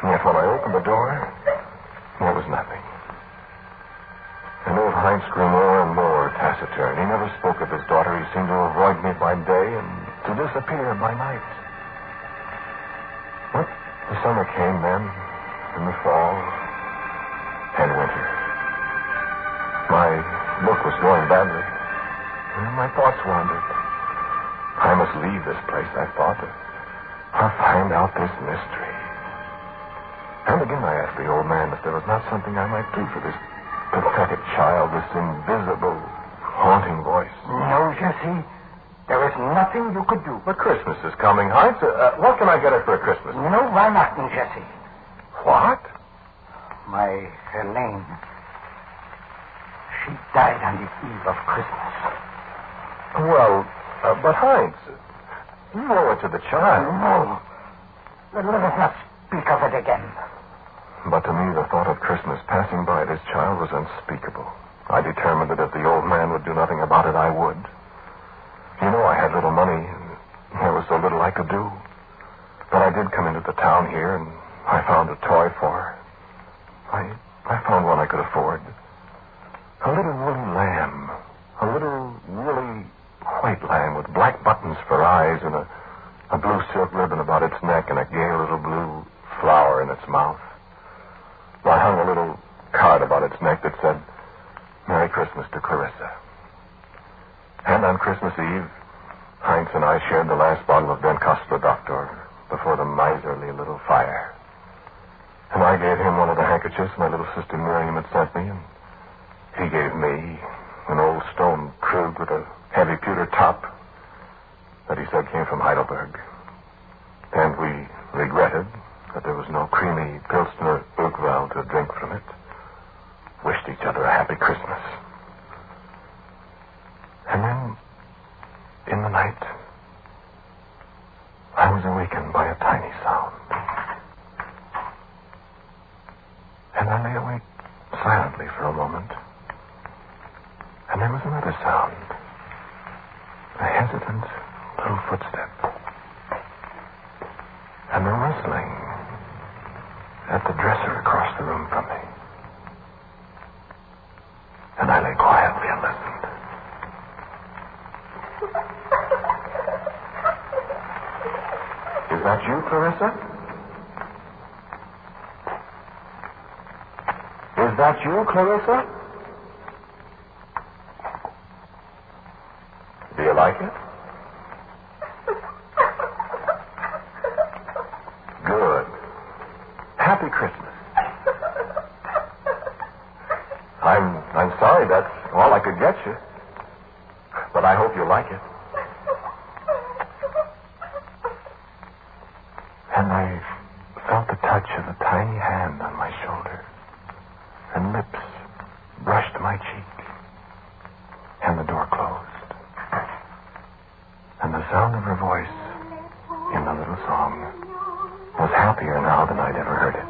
And yet when I opened the door, there was nothing. And old Heinz grew more and more taciturn. He never spoke of his daughter. He seemed to avoid me by day and to disappear by night. But the summer came then, and the fall, and winter. My look was going badly, and my thoughts wandered. I must leave this place, I thought, or find out this mystery. And again I asked the old man if there was not something I might do for this pathetic child, this invisible, haunting voice. No, Jesse. There is nothing you could do. But Christmas is coming, Heinz. What can I get her for Christmas? No Weihnachten, Jesse. What? Her name. She died on the eve of Christmas. Well, but Heinz, you owe it to the child. No. Let us not speak of it again. But to me, the thought of Christmas passing by this child was unspeakable. I determined that if the old man would do nothing about it, I would. You know, I had little money, and there was so little I could do. But I did come into the town here, and I found a toy for her. I found one I could afford. A little woolly lamb. A little woolly white lamb with black buttons for eyes and a blue silk ribbon about its neck and a gay little blue flower in its mouth. I hung a little card about its neck that said, Merry Christmas to Clarissa. And on Christmas Eve, Heinz and I shared the last bottle of Ben Costa Doctor before the miserly little fire. And I gave him one of the handkerchiefs my little sister Miriam had sent me, and he gave me an old stone Krug with a heavy pewter top that he said came from Heidelberg. And we regretted that there was no creamy Pilsner Urquell to drink from it. Wished each other a happy Christmas. And then, in the night, I was awakened by a tiny sound. And I lay awake silently for a moment. And there was another sound. A hesitant little footstep. And a rustling at the dresser across the room from me. And I lay quietly and listened. Is that you, Clarissa? Is that you, Clarissa? Do you like it? Good. Happy Christmas. I'm sorry, that's all I could get you. But I hope you like it. And I felt the touch of a tiny hand on my shoulder, and lips brushed my cheek, and the door closed. And the sound of her voice in the little song was happier now than I'd ever heard it.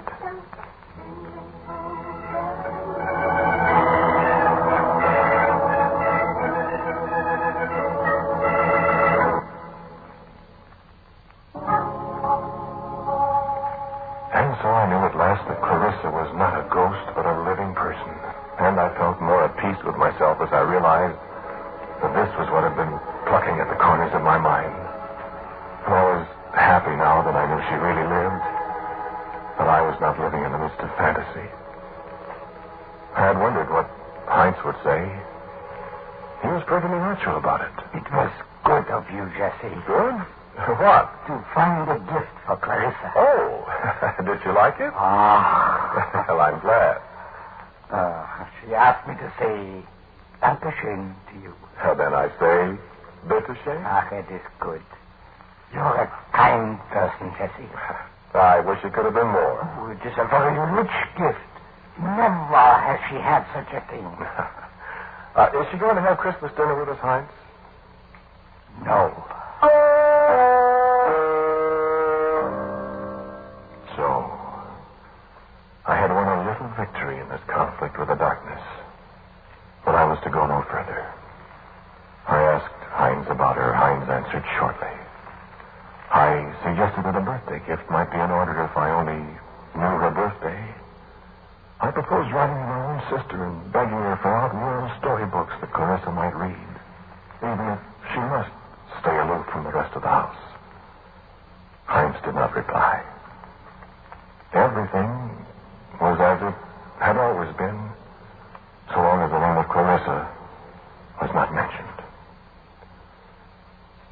And I felt more at peace with myself as I realized that this was what had been plucking at the corners of my mind. And I was happy now that I knew she really lived, that I was not living in the midst of fantasy. I had wondered what Heinz would say. He was perfectly natural about it. It was good of you, Jesse. Good? What? To find a gift for Clarissa. Oh, did you like it? Ah. Well, I'm glad. She asked me to say Dankeschön to you. Then I say Bitteschön. It is good. You're a kind person, Jesse. I wish it could have been more. Oh, it is a very rich gift. Never has she had such a thing. Is she going to have Christmas dinner with us, Heinz? No. So, I had won a little victory in this conflict with the darkness. But I was to go no further. I asked Heinz about her. Heinz answered shortly. I suggested that a birthday gift might be in order if I only knew her birthday. I proposed writing to my own sister and begging her for outworn storybooks that Clarissa might read, even if she must stay aloof from the rest of the house. Heinz did not reply. Everything was as it had always been, so long as the name of Clarissa was not mentioned.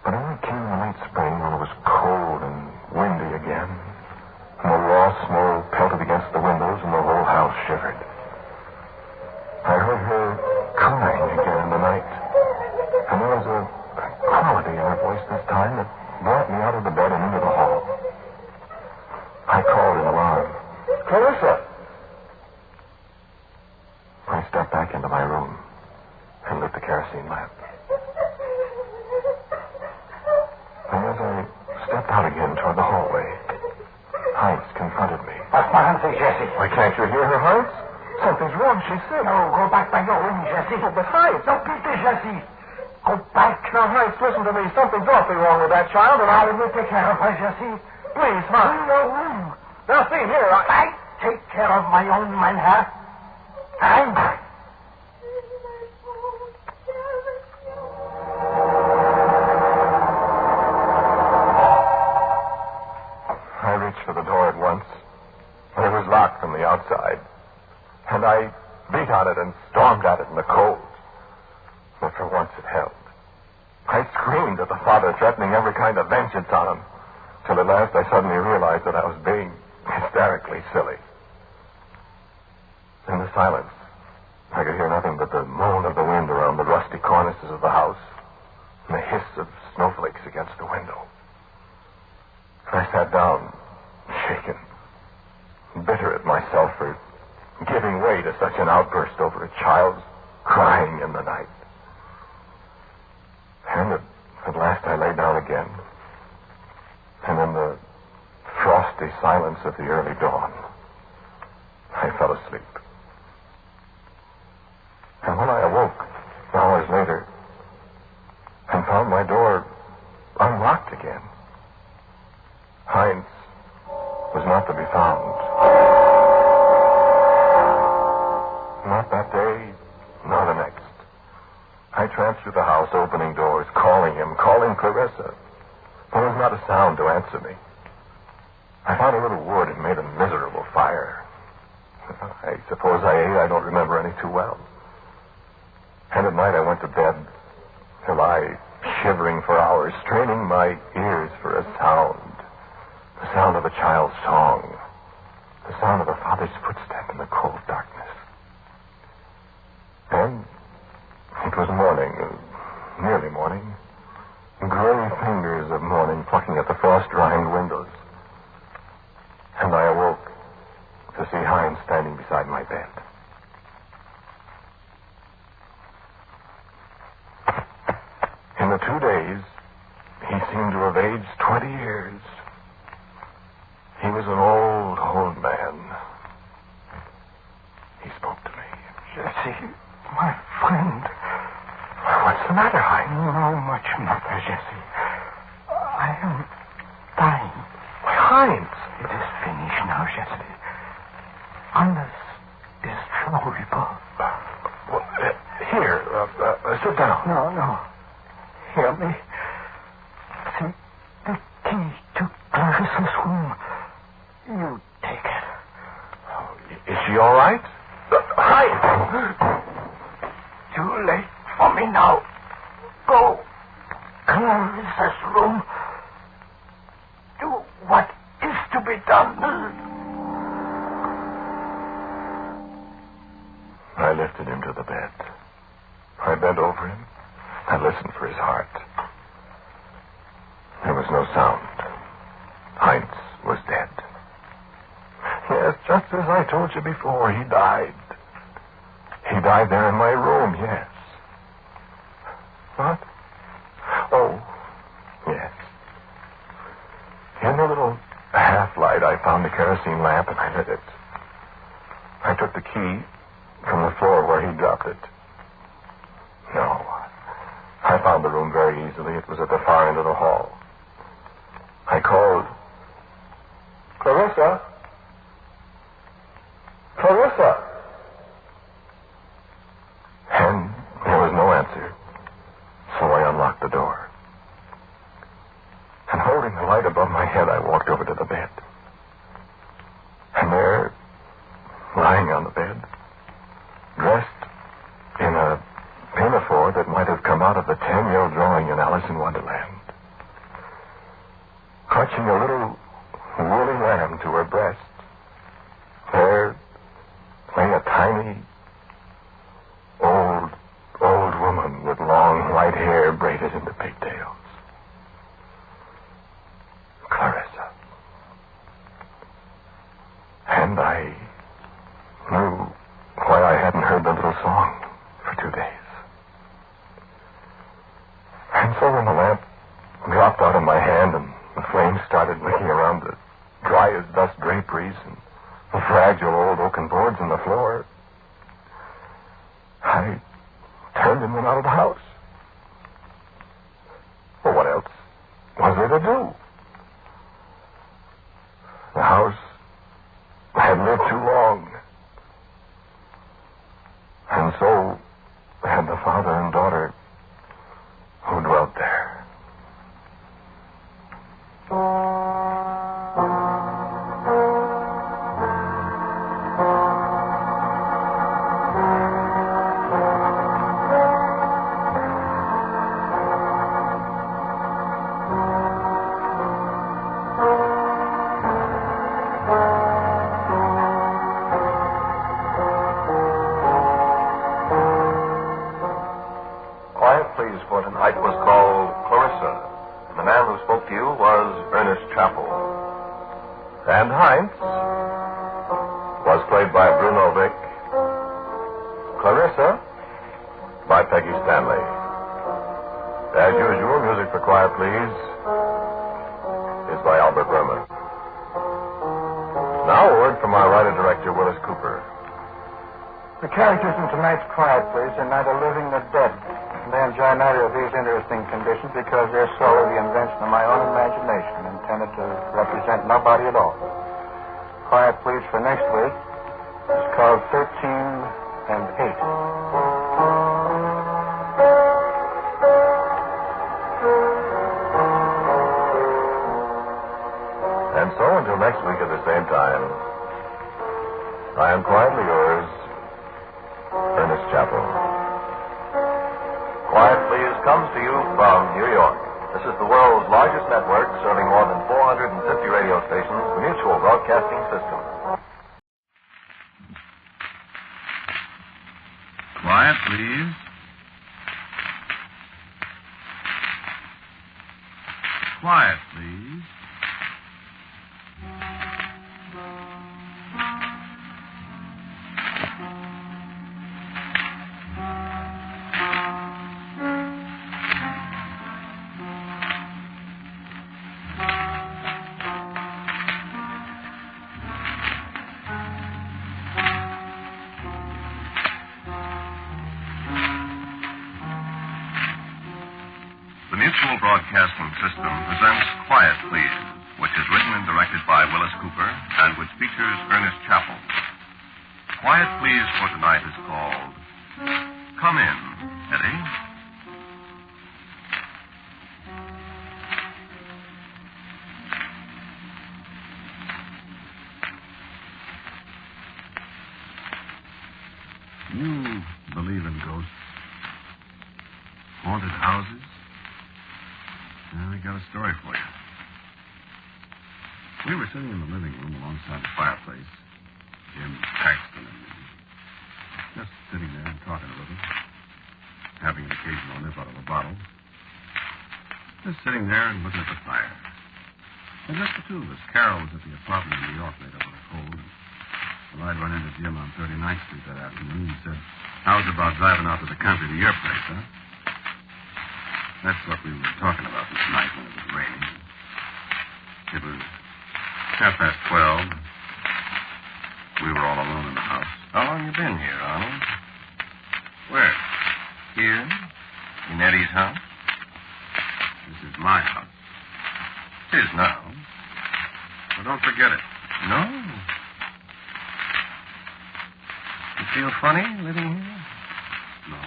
But when it came in the late spring, when it was cold and windy again, and the raw snow pelted against the windows and the whole house shivered, I heard her crying again in the night. And there was a quality in her voice this time that brought me out of the bed and into the hall. I called in alarm. Clarissa! I stepped back into my room and lit the kerosene lamp. And as I stepped out again toward the hallway, Heinz confronted me. What's my answer, Jesse? Why, can't you hear her, Heinz? Something's wrong. She's sick. No, go back by your room, Jesse. Oh, but Heinz... Don't beat this, Jesse. Go back. Now, Heinz, listen to me. Something's awfully wrong with that child, and I will take care of her, Jesse. Please, Heinz. In your room. Now, see, here, I take care of my own men, huh? And... I reached for the door at once, but it was locked from the outside. And I beat on it and stormed at it in the cold. But for once it held. I screamed at the father, threatening every kind of vengeance on him, till at last I suddenly realized that I was being hysterically silly. In the silence, I could hear nothing but the moan of the wind around the rusty cornices of the house and the hiss of snowflakes against the window. I sat down, shaken, bitter at myself for giving way to such an outburst over a child's crying in the night. And at last I lay down again, and in the frosty silence of the early dawn, I fell asleep. And when I awoke, hours later, and found my door unlocked again, Heinz was not to be found. Not that day, nor the next. I tramped through the house, opening doors, calling him, calling Clarissa. There was not a sound to answer me. I found a little wood and made a miserable fire. I suppose I ate. I don't remember any too well. And at night I went to bed, till I, shivering for hours, straining my ears for a sound. The sound of a child's song. The sound of a father's footstep in the cold darkness. And it was morning, nearly morning. Gray fingers of morning plucking at the frost-rimed windows. And I awoke to see Heinz standing beside my bed. In the 2 days, he seemed to have aged 20 years. He was an old, old man. He spoke to me. Jesse, my friend. What's the matter, Heinz? No much matter, Jesse. I am dying. Why, Heinz? It is finished now, Jesse. Alles ist vorüber. Sit down. No. Hear me. See, the key to Clarissa's room. You take it. Is she all right? Right. Too late for me now. Go. Clarissa's room. Do what is to be done. I lifted him to the bed. I bent over him. I listened for his heart. There was no sound. Heinz was dead. Yes, just as I told you before, he died. He died there in my room, yes. What? Oh, yes. In the little half-light, I found the kerosene lamp and I lit it. I took the key from the floor where he dropped it. No. I found the room very easily. It was at the far end of the hall. I called. Clarissa? Clarissa? And there was no answer. So I unlocked the door. And holding the light above my head, I walked over to the bed. And there, lying on the bed, dressed in a pinafore that might have come out of the 10-year drawing in Alice in Wonderland, clutching a little woolly lamb to her breast, there lay a tiny, old woman with long white hair braided into pigtails. Clarissa. And I knew why I hadn't heard the little song for 2 days. And so when the lamp dropped out of my hand and the flames started licking around the dry as dust draperies and the fragile old oaken boards in the floor, I turned and went out of the house. Well, what else was there to do? The house had lived too long. And so had the father and daughter who dwelt there. For tonight was called Clarissa. The man who spoke to you was Ernest Chappell. And Heinz was played by Bruno Vick. Clarissa by Peggy Stanley. As usual, music for Quiet Please is by Albert Berman. Now a word from our writer-director, Wyllis Cooper. The characters in tonight's Quiet Please are neither living nor dead. They enjoy neither of these interesting conditions because they're solely the invention of my own imagination, intended to represent nobody at all. Quiet Please for next week is called 13 and 8. And so until next week at the same time, I am quietly yours, Ernest Chappell. Quiet Please comes to you from New York. This is the world's largest network serving more than 450 radio stations, the Mutual Broadcasting System. Quiet, please. Quiet, please. The Mutual Broadcasting System presents Quiet, Please, which is written and directed by Wyllis Cooper and which features Ernest Chappell. Quiet, Please for tonight is called Come In, Eddie. You believe in ghosts? Haunted houses? I got a story for you. We were sitting in the living room alongside the fireplace. Jim Paxton and me. Just sitting there and talking a little. Having an occasional nip out of a bottle. Just sitting there and looking at the fire. And just the two of us. Carol was at the apartment in New York laid up with a cold. Well, I'd run into Jim on 39th Street that afternoon. He said, how's about driving out to the country to your place, huh? That's what we were talking about this night when it was raining. It was 12:30. We were all alone in the house. How long you been here, Arnold? Where? Here? In Eddie's house? This is my house. It is now. Well, don't forget it. No. You feel funny living here? No.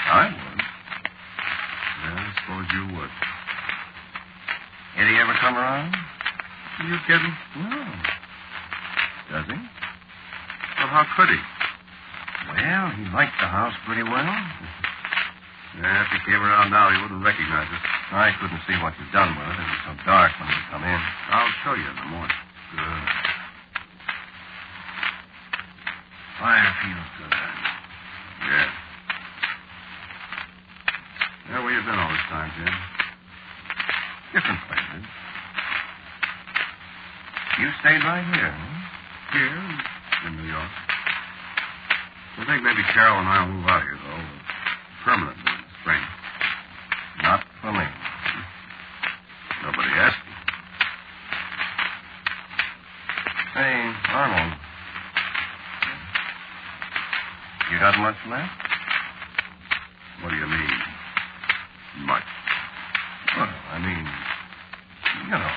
I would. Yeah, I suppose you would. Eddie ever come around? Are you kidding? No. Does he? Well, how could he? Well, he liked the house pretty well. Yeah, if he came around now, he wouldn't recognize us. I couldn't see what you'd done with it. It was so dark when we come in. I'll show you in the morning. Good. Fire feels good. Yeah. Yeah, where you been all this time, Jim? Different places. You stayed right here, huh? Here, in New York. I think maybe Carol and I will move out here, though. Permanently in the spring. Not for me. Nobody asked me. Say, Arnold. You got much left? What do you mean, much? Well, I mean, you know,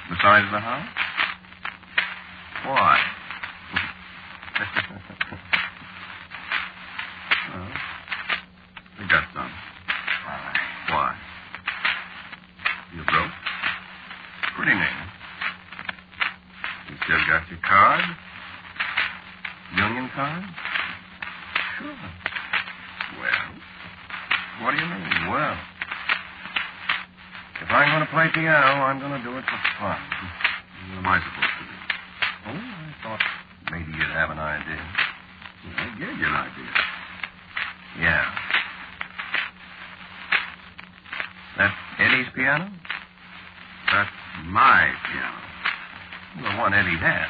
besides the house. Why? Well, we got some. Why? You broke? Pretty near. You still got your card? Union card? Sure. Well? What do you mean, well? If I'm going to play piano, I'm going to do it for fun. What am I supposed to do? Oh, I thought maybe you'd have an idea. Well, I gave you an idea. Yeah. That Eddie's piano? That's my piano. The one Eddie had.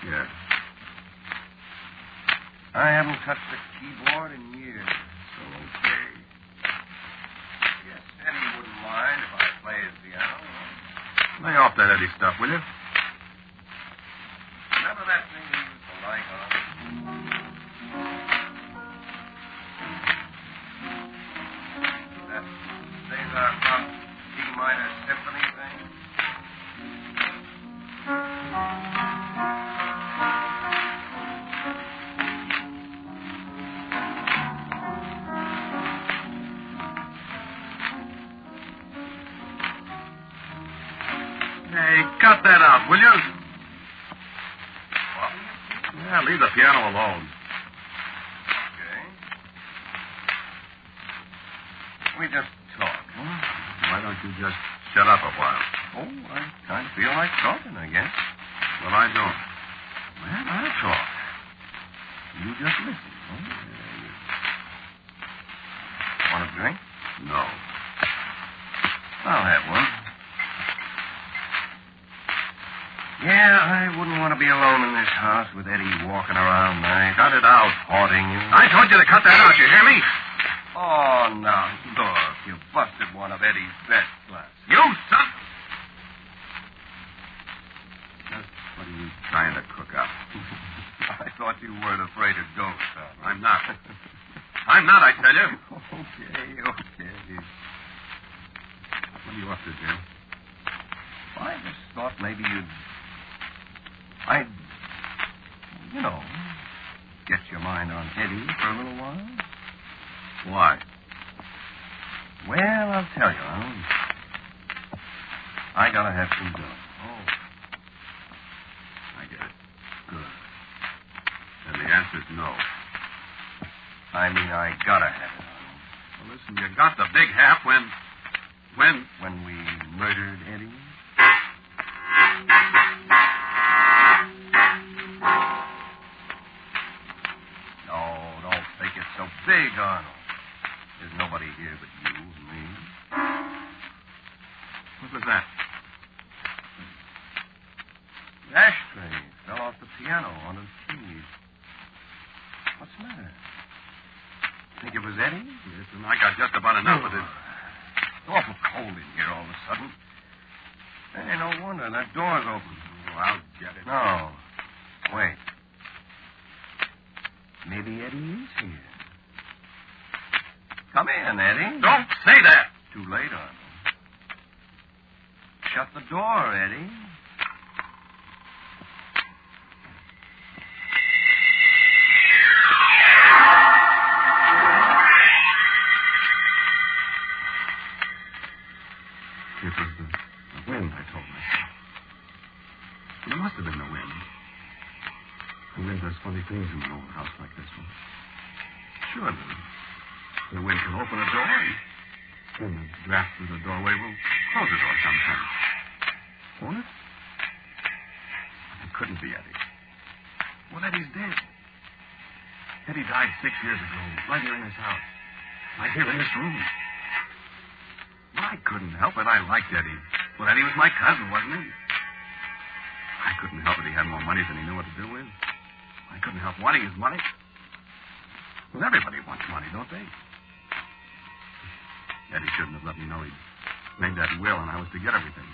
Yeah. I haven't touched the keyboard in years. So, okay. Yes, Eddie wouldn't mind if I play his piano. Lay off that Eddie stuff, will you? Remember that thing you used to like, huh? That Cesar Pop D minor symphony thing? Hey, cut that out, will you? What? Yeah, leave the piano alone. Okay. We just talk, huh? Why don't you just shut up a while? Oh, I kind of feel like talking, I guess. Well, I don't. Well, I'll talk. You just listen. Oh, want a drink? No. I'll have one. Yeah, I wouldn't want to be alone in this house with Eddie walking around night. Cut it out. Haunting you. I told you to cut that out, you hear me? Oh, now, look. You busted one of Eddie's best glasses. You son! Just what are you trying to cook up? I thought you weren't afraid of ghosts, huh? I'm not. I'm not, I tell you. Okay. What are you up to, Jim? I just thought maybe I'd, get your mind on Eddie for a little while. Why? Well, I'll tell you, I gotta have some dough. Oh. I get it. Good. And the I mean, I gotta have it. Well, listen, you got the big half when... When we murdered Eddie? No, don't think it's so big, Arnold. There's nobody here but you and me. What was that? The ashtray fell off the piano onto the keys. What's the matter? Think it was Eddie? Yes, and I got just about enough of it. It's awful cold in here all of a sudden. Hey, no wonder. That door's open. Oh, I'll get it. No. Wait. Maybe Eddie is here. Come in, Eddie. Don't say that. Too late, Arnold. Shut the door, Eddie. It was the wind, I told myself. It must have been the wind. The wind does funny things in an old house like this one. Sure, the wind can open a door, and then the draft through the doorway will close the door sometimes. Won't it? It couldn't be Eddie. Well, Eddie's dead. Eddie died 6 years ago, right here in this house. Right here in this room. I couldn't help it. I liked Eddie. Well, Eddie was my cousin, wasn't he? I couldn't help it. He had more money than he knew what to do with. I couldn't help wanting his money. Well, everybody wants money, don't they? Eddie shouldn't have let me know he'd made that will and I was to get everything.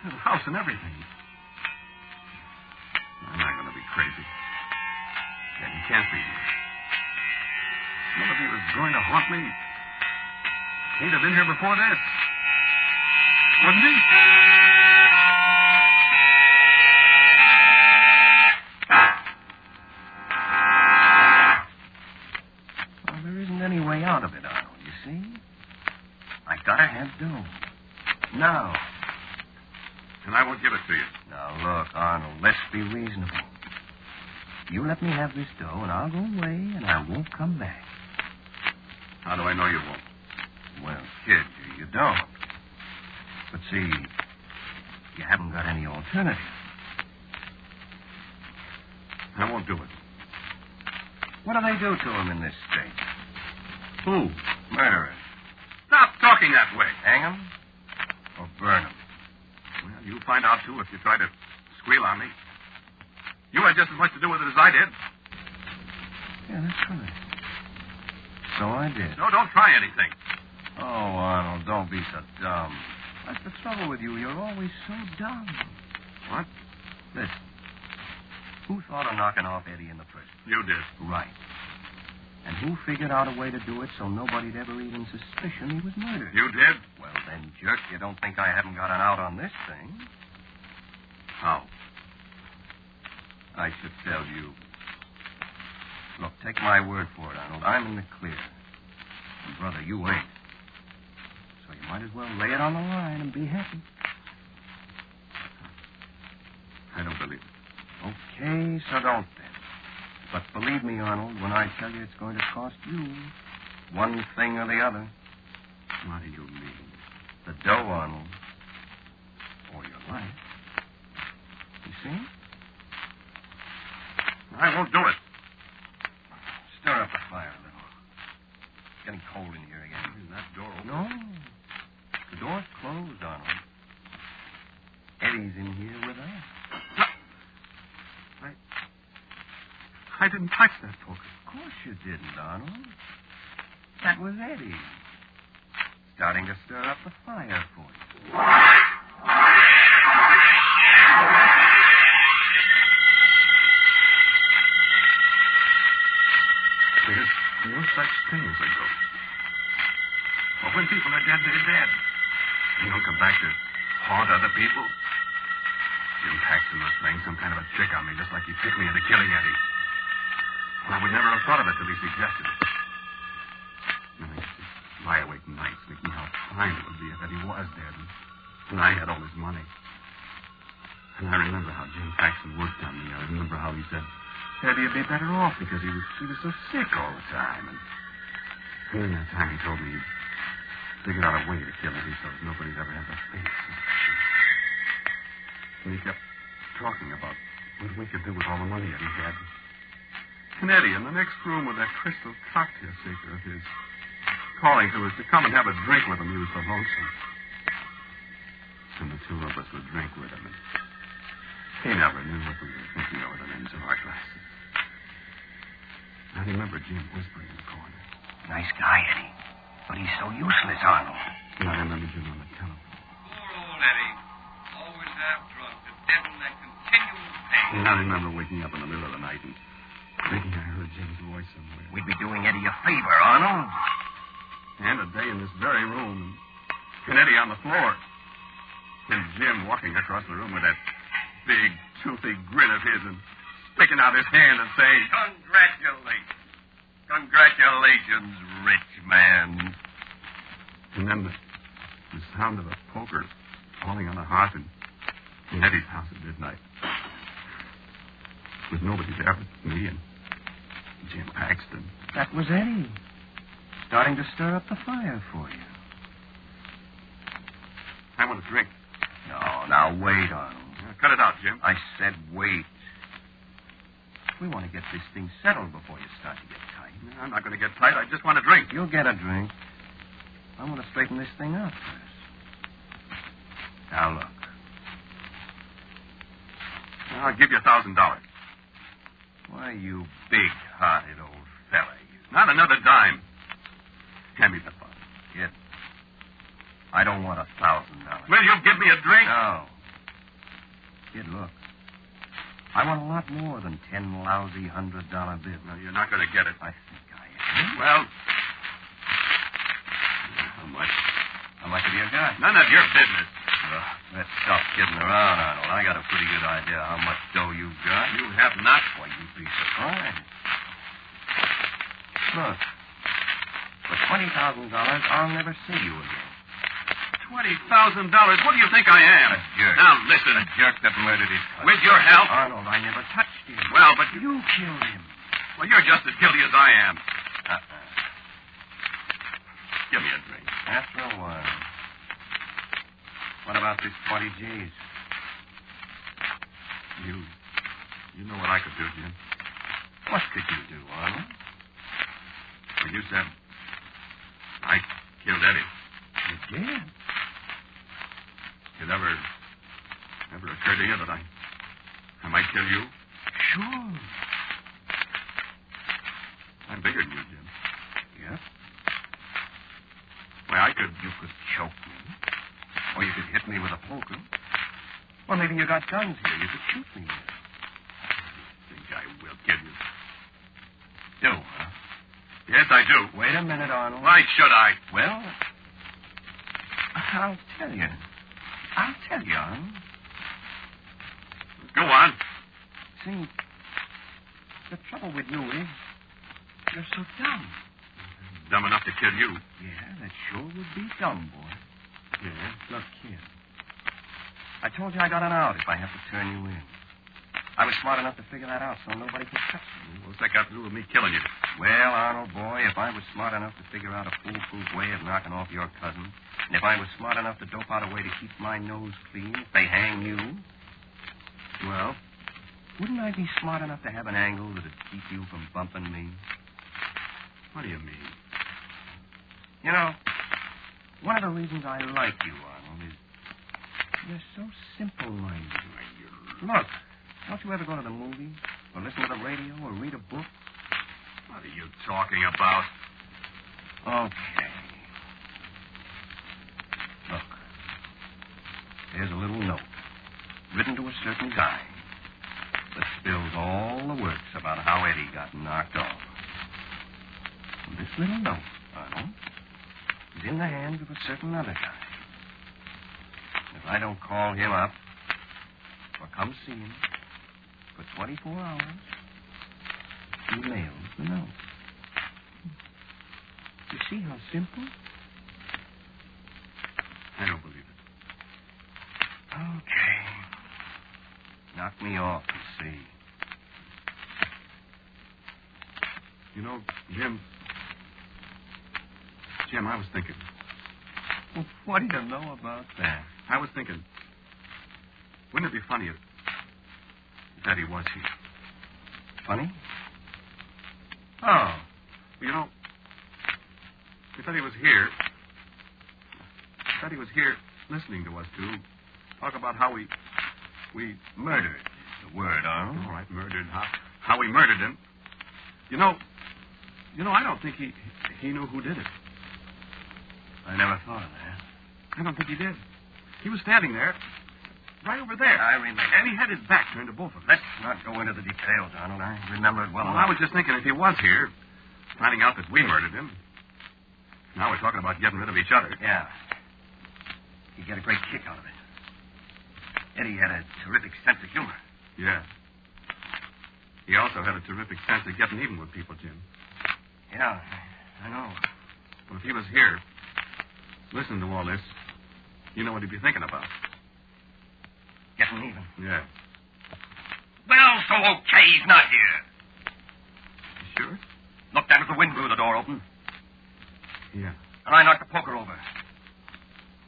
The house and everything. I'm not going to be crazy. Eddie can't be. Well, if he was going to haunt me, he'd have been here before this. Wouldn't he? Well, there isn't any way out of it, Arnold, you see? I gotta have dough. Now. And I won't give it to you. Now, look, Arnold, let's be reasonable. You let me have this dough, and I'll go away, and I won't come back. How do I know you won't? Well, kid, you don't. But see, you haven't got any alternative. I won't do it. What do they do to him in this state? Who? Murder him. Stop talking that way. Hang him or burn him? Well, you'll find out, too, if you try to squeal on me. You had just as much to do with it as I did. Yeah, that's right. So I did. No, don't try anything. Oh, Arnold, don't be so dumb. That's the trouble with you. You're always so dumb. What? Listen. Who thought of knocking off Eddie in the prison? You did. Right. And who figured out a way to do it so nobody'd ever even suspicion he was murdered? You did? Well, then, jerk, you don't think I haven't got an out on this thing? How? I should tell you. Look, take my word for it, Arnold. I'm in the clear. And, brother, you ain't. So you might as well lay it on the line and be happy. I don't believe it. Okay, so don't then. But believe me, Arnold, when I tell you it's going to cost you one thing or the other. What do you mean? The dough, Arnold. Or your life. You see? I won't do it. Stir up the fire a little. It's getting cold in here again. Is that door open? No. The door's closed, Arnold. Eddie's in here with us. I didn't touch that poker. Of course you didn't, Arnold. That was Eddie. Starting to stir up the fire for you. There's no such thing as a ghost. Well, when people are dead, they're dead. They don't come back to haunt other people. Jim Paxton was playing some kind of a trick on me, just like he tricked me into killing Eddie. Well, I would never have thought of it till he suggested it. And I used to lie awake nights thinking how fine it would be if Eddie was dead and I had all his money. And I remember how Jim Paxton worked on me. I remember how he said, said he'd be better off because he was so sick all the time. And during that time, he told me he'd figured out a way to kill Eddie so nobody'd ever have to face his shit. And he kept talking about what we could do with all the money that he had. And Eddie, in the next room with that crystal cocktail shaker of his, calling to us to come and have a drink with him. He was so lonesome. And the two of us would drink with him. And he never knew what we were thinking over the rims of our glasses. I remember Jim whispering in the corner. Nice guy, Eddie. But he's so useless, Arnold. And I remember Jim on the telephone. Poor old Eddie. Always have drunk. The devil that continual pain. And I remember waking up in the middle of the night and thinking I heard Jim's voice somewhere. We'd be doing Eddie a favor, Arnold. And a day in this very room. And Eddie on the floor. And Jim walking across the room with that big, toothy grin of his and sticking out his hand and saying, Congratulations. Congratulations, rich man. And then the sound of a poker falling on the hearth in Eddie's house at midnight. With nobody there but me and Jim Paxton. That was Eddie. Starting to stir up the fire for you. I want a drink. No, now wait, Arnold. Cut it out, Jim. I said wait. We want to get this thing settled before you start to get tight. I'm not going to get tight. I just want a drink. You'll get a drink. I want to straighten this thing out first. Now, look. I'll give you $1,000. Why, you big-hearted old fella, you. Not another dime. Hand me that bottle. Kid, I don't want $1,000. Will you give me a drink? No. Kid, look. I want a lot more than 10 lousy $100 bills. No, you're not going to get it. I think I am. Well, how much? How much have you got? None of your business. Let's stop kidding around, Arnold. I got a pretty good idea how much dough you've got. You have not. Why, you'd be surprised. Look. For $20,000, I'll never see you again. $20,000? What do you think I am? A jerk. Now, listen. A jerk that murdered his cousin. With your help? Arnold, I never touched him. Well, but You killed him. Well, you're just as guilty as I am. Give me a drink. After a while. What about this 20 G's? You know what I could do, Jim. What could you do, Arnold? Well, you said I killed Eddie. You did? It ever occurred to you that I might kill you? Sure. I'm bigger than you, Jim. Yeah? Well, You could choke me. Or you could hit me with a poker. Or maybe you got guns here. You could shoot me. I think I will kill you. Do, huh? Yes, I do. Wait a minute, Arnold. Why should I? Well, I'll tell you. Arnold. Go on. See, the trouble with you is you're so dumb. Dumb enough to kill you. Yeah, that sure would be dumb, boy. Yeah? Look, kid. I told you I got an out if I have to turn you in. I was smart enough to figure that out so nobody could touch me. What's that got to do with me killing you? Well, Arnold, boy, if I was smart enough to figure out a foolproof way of knocking off your cousin, and if I was smart enough to dope out a way to keep my nose clean if they hang you, well, wouldn't I be smart enough to have an angle that'd keep you from bumping me? What do you mean? You know, one of the reasons I like you, Arnold, is you're so simple-minded. Look, don't you ever go to the movies or listen to the radio or read a book? What are you talking about? Okay. Look, here's a little note written to a certain guy that spills all the works about how Eddie got knocked off. And this little note, Arnold, is in the hands of a certain other guy. If I don't call him up or come see him for 24 hours, he mails the note. You see how simple? I don't believe it. Okay. Knock me off and see. You know, Jim, I was thinking. Well, what do you know about that? I was thinking, wouldn't it be funny if Eddie was here? Funny? Oh. You know, if Eddie was here, listening to us two talk about how we murdered. The word, Arnold. All right, murdered. How we murdered him. You know, I don't think he knew who did it. I never thought of that. I don't think he did. He was standing there, right over there. I remember. And he had his back turned to both of us. Let's not go into the details, Arnold. I remember it well Well, enough. I was just thinking if he was here, finding out that we murdered him. Now we're talking about getting rid of each other. Yeah. He'd get a great kick out of it. Eddie had a terrific sense of humor. Yeah. He also had a terrific sense of getting even with people, Jim. Yeah, I know. Well, if he was here, listening to all this, you know what he'd be thinking about. Getting even. Yeah. Well, so okay, he's not here. You sure? Look, that was the wind blew the door open. Yeah. And I knocked the poker over.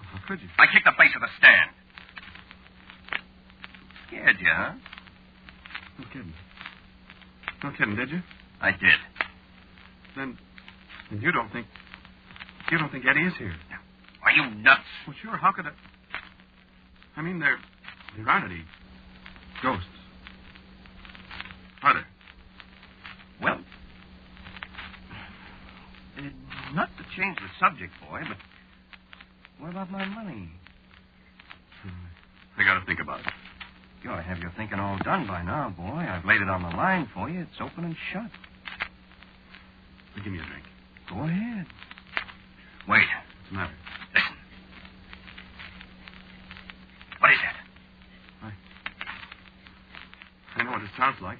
How could you? I kicked the base of the stand. Scared you, huh? No kidding. No kidding, did you? I did. Then you don't think Eddie is here? Are you nuts? Well, sure. How could I mean, there aren't any ghosts. Are there? Well, not to change the subject, boy, but what about my money? I got to think about it. You ought to have your thinking all done by now, boy. I've laid it on the line for you. It's open and shut. Well, give me a drink. Go ahead. Wait. What's the matter? Listen. What is that? I know what it sounds like.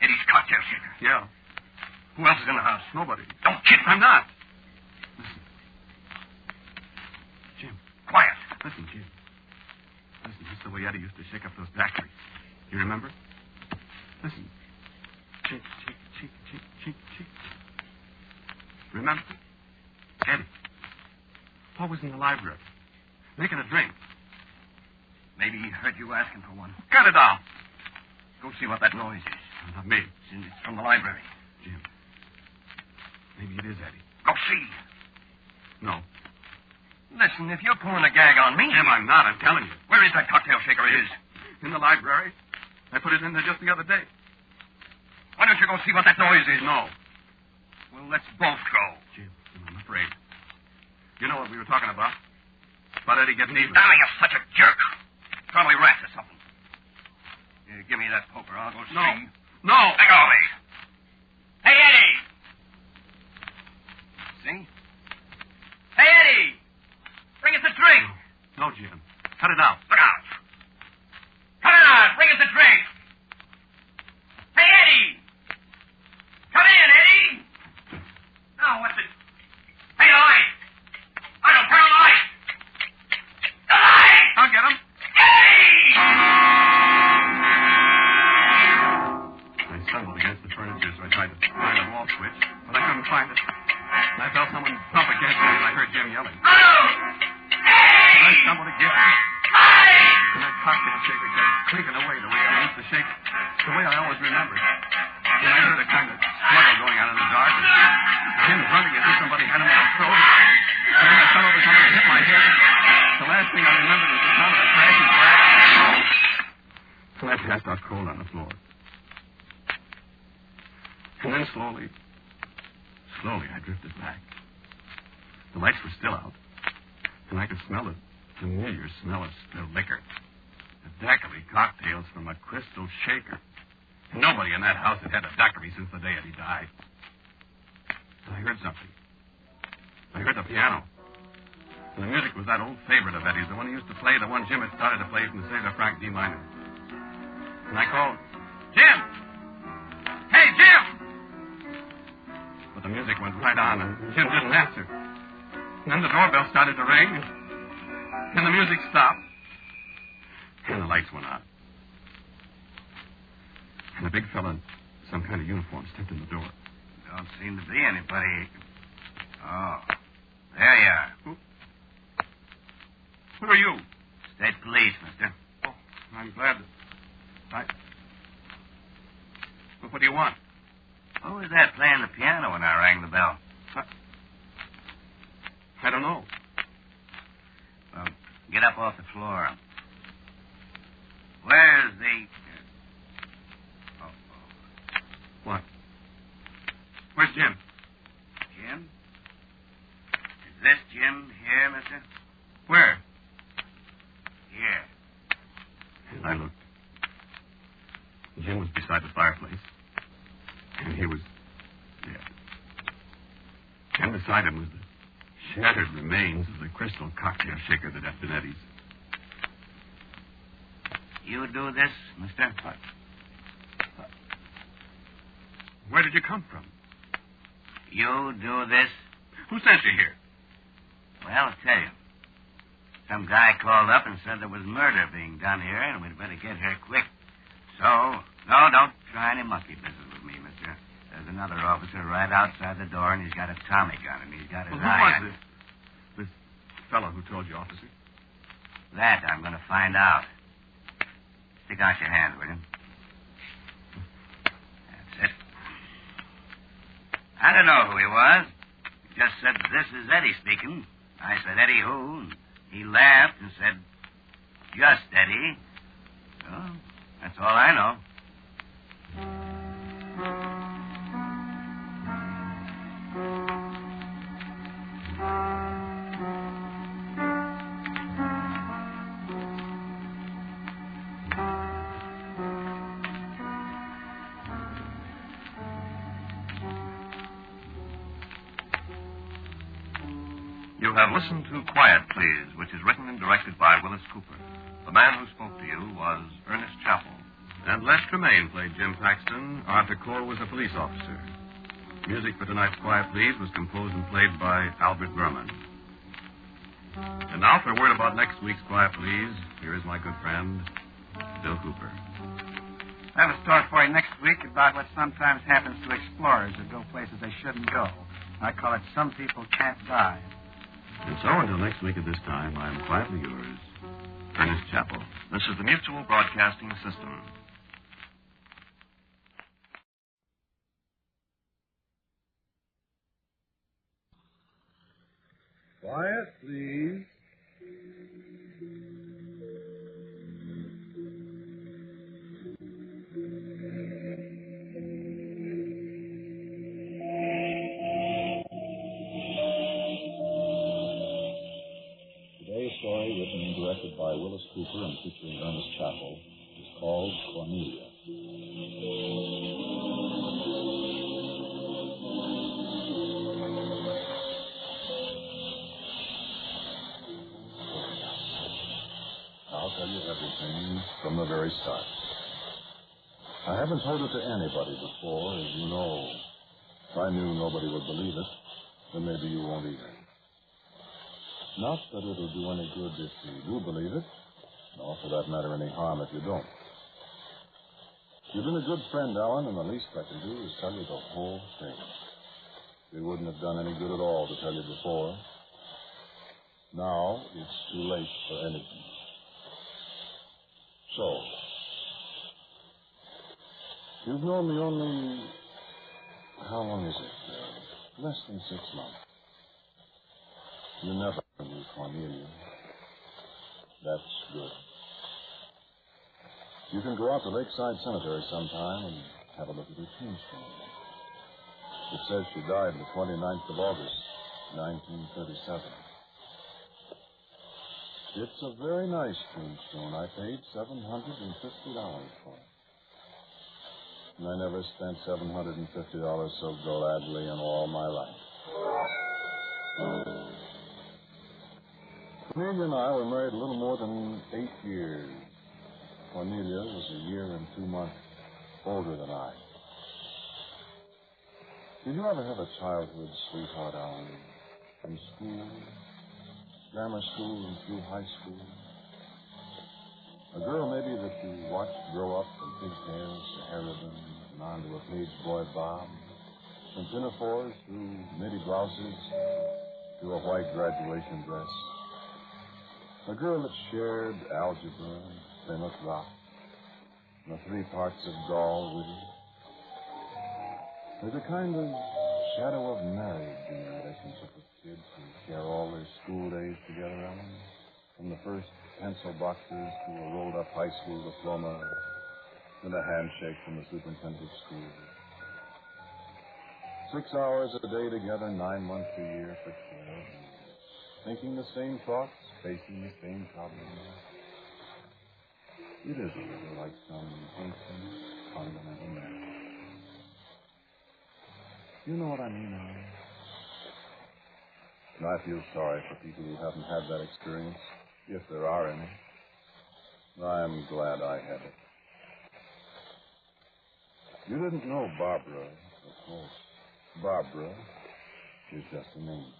Eddie's cocktail shaker. Yeah. Who else is in the house? Nobody. Don't kid me. I'm not. Listen. Jim. Quiet. Listen, Jim. Listen, this is the way Eddie used to shake up those daiquiris. You remember? Listen. Cheek, cheek, cheek, cheek, cheek, cheek. Remember? Eddie. Always in the library. Making a drink. Maybe he heard you asking for one. Cut it out. Go see what that noise is. Not me. It's from the library. Jim. Maybe it is Eddie. Go see. No. Listen, if you're pulling a gag on me... Jim, I'm not. I'm telling you. Where is that cocktail shaker of his? In the library. I put it in there just the other day. Why don't you go see what that noise is? No. Well, let's both go. Jim, I'm afraid. You know what we were talking about? About Eddie getting even. Now, you're such a jerk. Probably rats or something. Here, give me that poker. I'll go see. No. Let go of me. Hey, Eddie! See? Hey, Eddie! Bring us a drink. No, Jim. Cut it out. Look out. Cut it out. Bring us a drink. Hey, Eddie! Come in, Eddie! Now, what's it? Hey, the light! I don't turn the light! The light! I'll get him. I stumbled against the furniture, so I tried to find a wall switch, but I couldn't find it. And I felt someone bump against me, and I heard Jim yelling. And I stumbled again. And that cocktail shaker kept clinking away the way I used to shake it, the way I always remembered. And I heard a kind of struggle going on in the dark, and Jim grunting as if somebody had him in the throat. And then I fell over something and hit my head. The last thing I remembered was the sound of a crashing glass. And I passed out cold on the floor. And then slowly, I drifted back. The lights were still out, and I could smell the familiar smell of spilled liquor. The daiquiri cocktails from a crystal shaker. Nobody in that house had had a daiquiri since the day Eddie died. And I heard something. I heard the piano. And the music was that old favorite of Eddie's, the one he used to play, the one Jim had started to play from the Cesar Frank D minor. And I called, Jim! Hey, Jim! But the music went right on, and Jim didn't answer. And then the doorbell started to ring, and the music stopped, and the lights went out. And a big fella in some kind of uniform stepped in the door. seem to be anybody. Oh, there you are. Who are you? State police, mister. Oh, I'm glad that... Well, what do you want? Who was that playing the piano when I rang the bell? I don't know. Well, get up off the floor. Where's the... What? Where's Jim? Jim? Is this Jim here, mister? Where? Here. And I looked. Jim was beside the fireplace. And he was dead. And beside him was the shattered remains of the crystal cocktail shaker that had been Eddie's. You do this, mister? Where did you come from? You do this? Who sent you here? Well, I'll tell you. Some guy called up and said there was murder being done here, and we'd better get here quick. So, no, don't try any monkey business with me, mister. There's another officer right outside the door, and he's got a Tommy gun, and he's got his eye on... Who was this fellow who told you, officer? That I'm going to find out. Stick out your hand, will you? That's it. I don't know who he was. He just said, "This is Eddie speaking." I said, "Eddie who?" And he laughed and said, "Just Eddie." So, that's all I know. You have listened to Quiet, Please, which is written and directed by Wyllis Cooper. The man who spoke to you was Ernest Chappell. And Les Tremaine played Jim Paxton. Arthur Cole was a police officer. Music for tonight's Quiet, Please was composed and played by Albert Berman. And now for a word about next week's Quiet, Please, here is my good friend, Bill Cooper. I have a story for you next week about what sometimes happens to explorers who go places they shouldn't go. I call it Some People Can't Die. And so, until next week at this time, I am quietly yours, Ernest Chappell. This is the Mutual Broadcasting System. Quiet, please. Today's story, written and directed by Wyllis Cooper and featuring Ernest Chappell, is called Cornelia. I'll tell you everything from the very start. I haven't told it to anybody before, as you know. If I knew nobody would believe it, then maybe you won't either. Not that it'll do any good if you do believe it, nor for that matter any harm if you don't. You've been a good friend, Alan, and the least I can do is tell you the whole thing. It wouldn't have done any good at all to tell you before. Now it's too late for anything. So, you've known me only, how long is it? Less than 6 months. You never knew Cornelia. That's good. You can go out to Lakeside Cemetery sometime and have a look at her tombstone. It says she died the 29th of August, 1937. It's a very nice tombstone. I paid $750 for it. And I never spent $750 so gladly in all my life. Cornelia and I were married a little more than 8 years. Cornelia was a year and 2 months older than I. Did you ever have a childhood sweetheart, Alan? From school? Grammar school and through high school? A girl maybe that you watched grow up from pigtails to hair ribbons and onto a page boy bob, simply pinafores to nitty blouses to a white graduation dress. A girl that shared algebra, Plymouth Rock, and the 3 parts of Gaul with her. There's a kind of shadow of marriage in the relationship with kids who share all their school days together, Ellen. From the first pencil boxes to a rolled-up high school diploma and a handshake from the superintendent of schools. 6 hours a day together, 9 months a year for 12 years. Thinking the same thoughts, facing the same problems. It is a little like some ancient fundamental marriage. You know what I mean, Alan? And I feel sorry for people who haven't had that experience, if there are any. I'm glad I had it. You didn't know Barbara, of course. Barbara is just a name.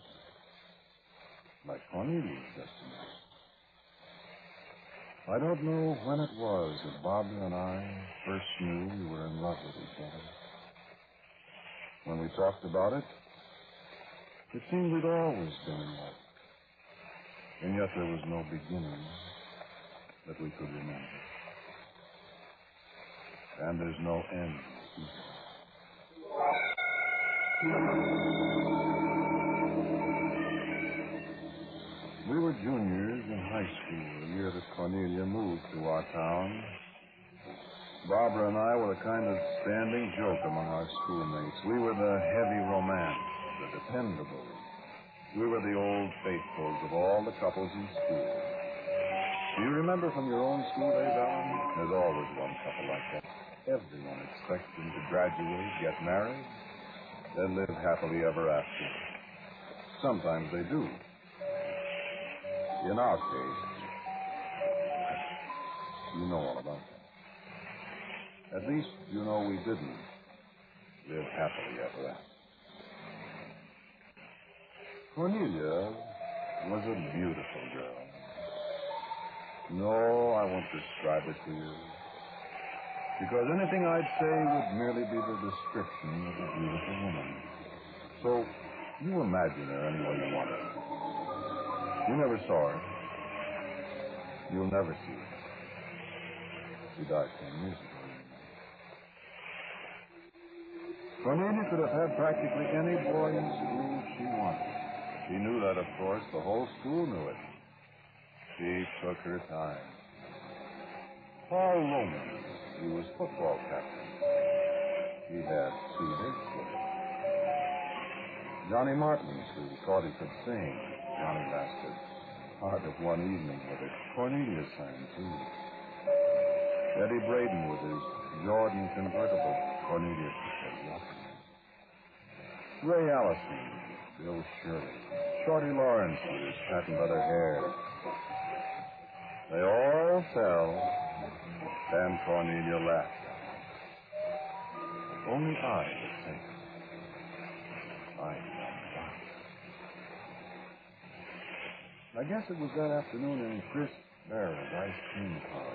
Like Cornelia is just a name. I don't know when it was that Barbara and I first knew we were in love with each other. When we talked about it, it seemed we'd always been in love. And yet there was no beginning that we could remember. And there's no end either. We were juniors in high school the year that Cornelia moved to our town. Barbara and I were a kind of standing joke among our schoolmates. We were the heavy romance, the dependables. We were the old faithfuls of all the couples in school. Do you remember from your own school days, Alan? There's always one couple like that. Everyone expects them to graduate, get married, then live happily ever after. Sometimes they do. In our case, you know all about that. At least you know we didn't live happily ever after. Cornelia was a beautiful girl. No, I won't describe it to you, because anything I'd say would merely be the description of a beautiful woman. So you imagine her any way you want her. You never saw her. You'll never see her. She died 10 years ago. Cornelia could have had practically any boy in school she wanted. She knew that, of course. The whole school knew it. She took her time. Paul Loman, he was football captain. He had 2 hits with it. Johnny Martins, who thought he could sing. Johnny lasted part of one evening with it. Cornelia sang, too. Eddie Braden with his Jordan convertible. Cornelia said nothing. Ray Allison, Bill Shirley, Shorty Lawrence with his patent leather hair. They all fell, and Cornelia laughed. Only I was thinking. I guess it was that afternoon in Chris Barrett's ice cream car.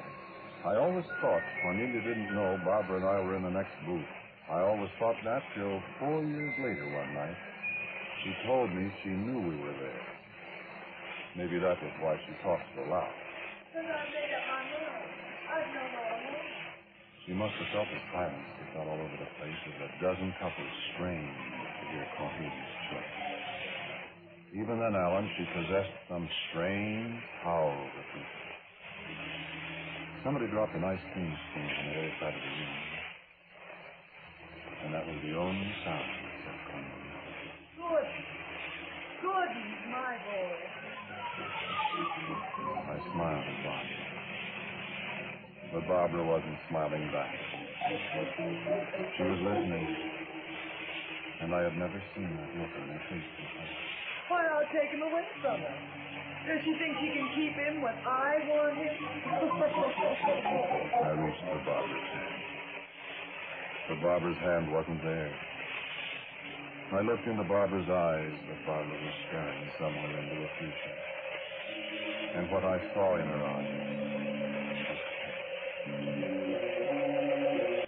I always thought Cornelia didn't know Barbara and I were in the next booth. I always thought that till 4 years later one night. She told me she knew we were there. Maybe that was why she talked so loud. Because I made up my mind. I've known all along. She must have felt the silence that got all over the place as a dozen couples strained to hear Cornelia's choice. Even then, Alan, she possessed some strange power over people. Somebody dropped an ice cream spoon on the other side of the room. And that was the only sound that Cornelia. Gordon's my boy. I smiled at Barbara. But Barbara wasn't smiling back. She was listening. And I had never seen that look on her face before. Why, I'll take him away from her. Does she think she can keep him when I want him? I reached for Barbara's hand. But Barbara's hand wasn't there. I looked into Barbara's eyes, but Barbara was staring somewhere into the future. And what I saw in her eyes...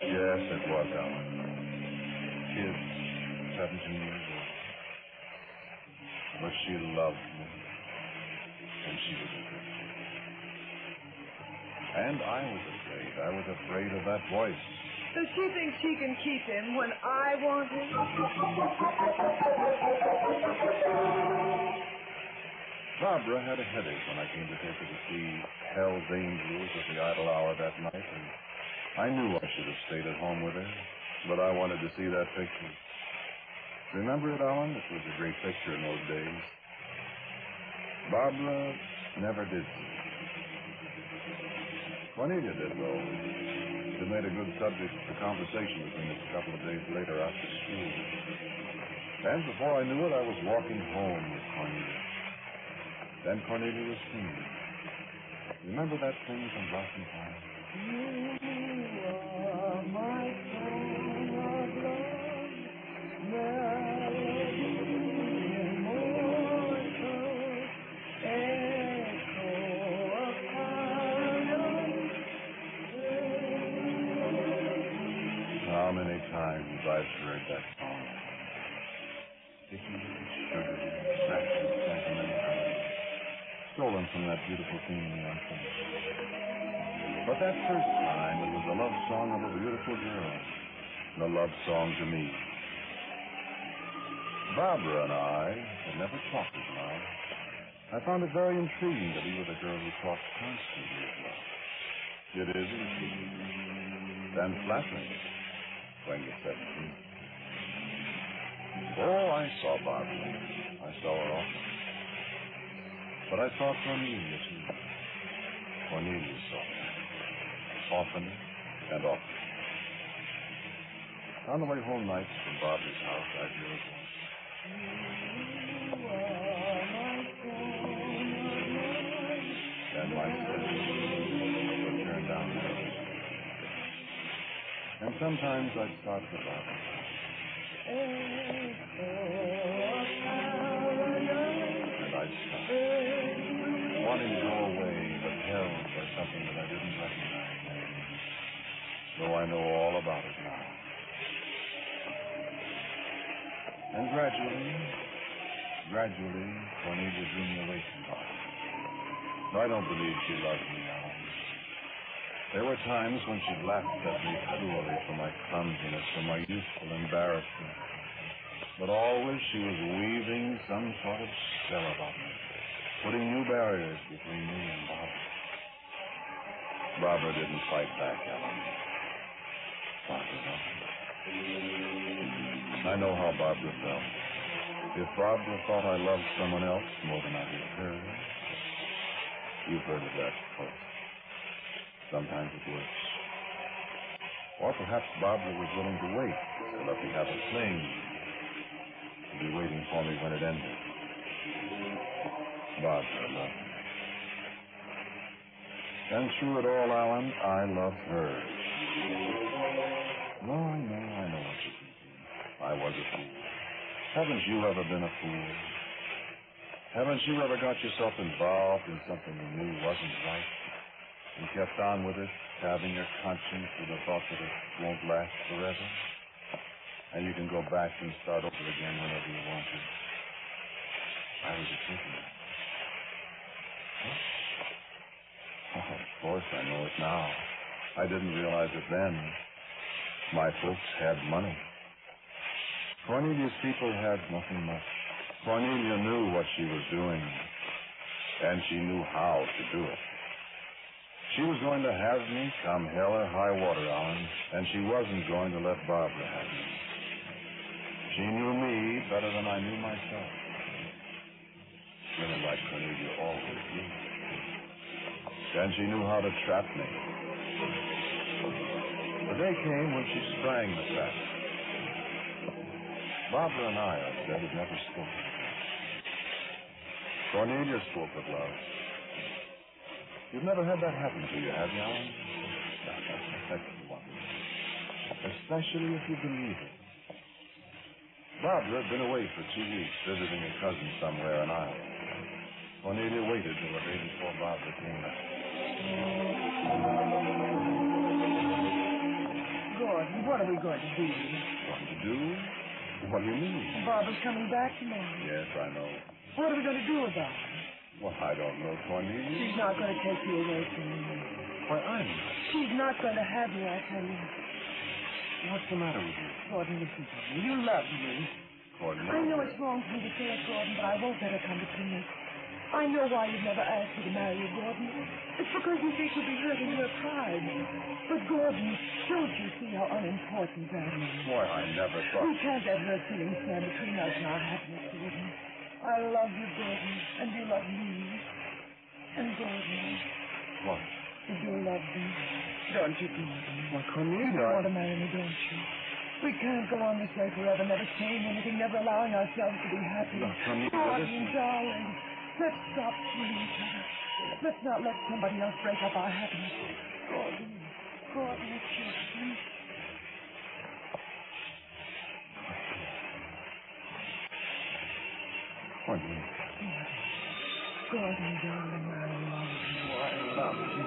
Yes, it was Ellen. Kids 17 years old. But she loved me. And she was afraid. And I was afraid. I was afraid of that voice. Does she think she can keep him when I want him? Barbara had a headache when I came to take her to see Hell's Angels at the Idle Hour that night, and I knew I should have stayed at home with her, but I wanted to see that picture. Remember it, Alan? It was a great picture in those days. Barbara never did see it. Cornelia did, though. It made a good subject for conversation between us a couple of days later after school. And before I knew it, I was walking home with Cornelia. Then Cornelia was singing. Remember that thing from Blossom Time? You are my song of love, melody immortal, echo of paradise. How many times I've heard that song. Sticky, sugary, sassy, sentimental. Stolen from that beautiful theme in the unfinished. But that first time, it was the love song of a beautiful girl. The love song to me. Barbara and I had never talked of love. I found it very intriguing to be with a girl who talked constantly of love. It is intriguing. And flattering when you're 17. Oh, I saw Barbara. I saw her often. But I saw Cornelia, too. Cornelia saw her. Often and often. On the way home nights from Barbara's house, I'd hear her voice. And my steps would turn down there. And sometimes I'd start for Barbara's house. And I'd stop. Wanting to go away, but held by something that I didn't recognize. Though I know all about it now. And gradually, Cornelia drew me away from Barbara. I don't believe she loved me now. There were times when she laughed at me cruelly for my clumsiness, for my youthful embarrassment. But always she was weaving some sort of spell about me, putting new barriers between me and Barbara. Barbara didn't fight back, Ellen. Barbara loved. I know how Barbara felt. If Barbara thought I loved someone else more than I did her, you've heard of that before. Sometimes it works. Or perhaps Barbara was willing to wait to let me have a fling, to be waiting for me when it ended. Barbara loved me. And through it all, Alan, I loved her. No, I know what you're thinking. I was a fool. Haven't you ever been a fool? Haven't you ever got yourself involved in something you knew wasn't right and kept on with it, having your conscience with the thought that it won't last forever? And you can go back and start over again whenever you want to. I was a prisoner. Oh, of course, I know it now. I didn't realize it then. My folks had money. Cornelia's people had nothing much. Cornelia knew what she was doing, and she knew how to do it. She was going to have me come hell or high water, Alan, and she wasn't going to let Barbara have me. She knew me better than I knew myself. Women like Cornelia always do. And she knew how to trap me. The day came when she sprang the trap. Barbara and I said, had never spoken. Cornelia spoke of love. You've never had that happen to you, have you, Alan? That's wonderful. Especially if you believe it. Barbara had been away for 2 weeks visiting a cousin somewhere in Ireland. Cornelia waited till the day before Barbara came back. Gordon, what are we going to do? What to do? What do you mean? Barbara's coming back tomorrow. Yes, I know. What are we going to do about it? Well, I don't know, Cornelia. She's not going to take you away from me. Why, I'm not. She's not going to have you, I tell you. What's the matter with you? Gordon, listen to me. You love me. Gordon. I know it's wrong for me to say it, Gordon, but I won't let her come between us. I know why you've never asked me to marry you, Gordon. It's because you think you'll be hurting her pride. But, Gordon, don't you see how unimportant that is? Why, I never thought... We can't let her feelings stand between us and our happiness, Gordon. I love you, Gordon, and you love me. And, Gordon... What? You love me. Don't you, Gordon? Why, Cornelia... You want to marry me, don't you? We can't go on this way forever, never saying anything, never allowing ourselves to be happy. No, Cornelia, Gordon, darling, let's stop fooling each other. Let's not let somebody else break up our happiness. Gordon, it's your sweet. Cornelia. Gordon, darling, I love you. I love you.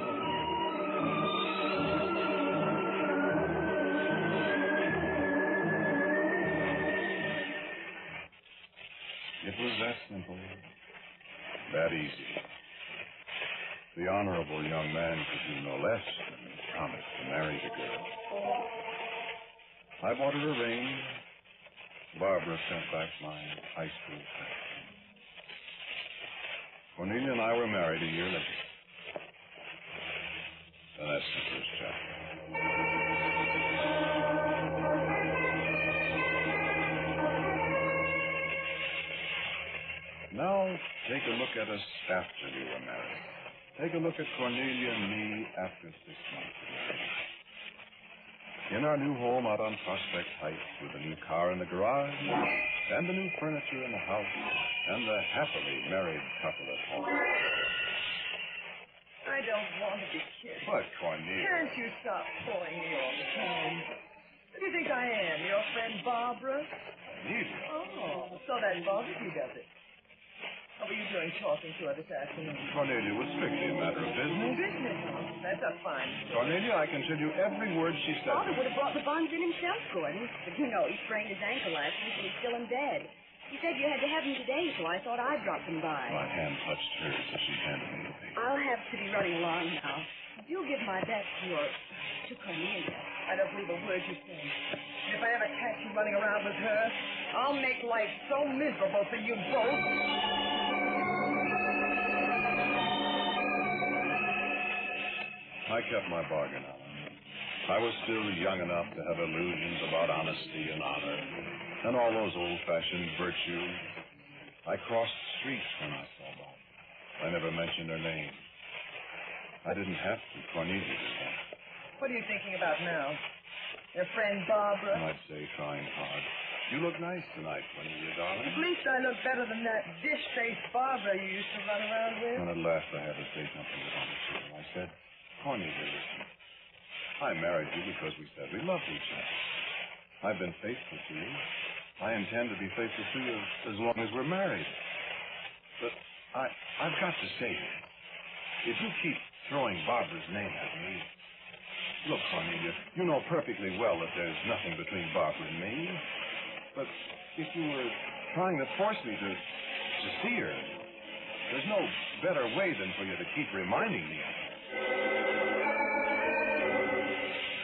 It was that simple, that easy. The honorable young man could do no less than promise to marry the girl. I bought her a ring. Barbara sent back my high school friend. Cornelia and I were married a year later. And that's the first chapter. Now, take a look at us after we were married. Take a look at Cornelia and me after 6 months of marriage. In our new home out on Prospect Heights with a new car in the garage and the new furniture in the house and the happily married couple at home. I don't want to be kissed. But, Cornelia... Can't you stop calling me all the time? Who do you think I am? Your friend Barbara? Cornelia? Oh, so that bothers you, does it? What were you doing talking to her this afternoon? Cornelia was strictly a matter of business. Business, huh? That's a fine story. Cornelia, I can tell you every word she said. Father would have brought the bonds in himself, Gordon. But you know, he sprained his ankle last week and he's still in bed. He said you had to have them today, so I thought I'd drop them by. My hand touched hers as she handed me the paper. I'll have to be running along now. You'll give my best to Cornelia. I don't believe a word you say. And if I ever catch you running around with her, I'll make life so miserable for you both. I kept my bargain on her. I was still young enough to have illusions about honesty and honor and all those old-fashioned virtues. I crossed streets when I saw Bob. I never mentioned her name. I didn't have to. Cornelia did that. What are you thinking about now? Your friend Barbara? I'd say trying hard. You look nice tonight, Cornelia, darling. At least I look better than that dish-faced Barbara you used to run around with. When at last I had to say something with honesty, I said, Cornelia, listen. I married you because we said we loved each other. I've been faithful to you. I intend to be faithful to you as long as we're married. But I've got to say, if you keep throwing Barbara's name at me... Look, Cornelia, you know perfectly well that there's nothing between Barbara and me. But if you were trying to force me to see her, there's no better way than for you to keep reminding me of her.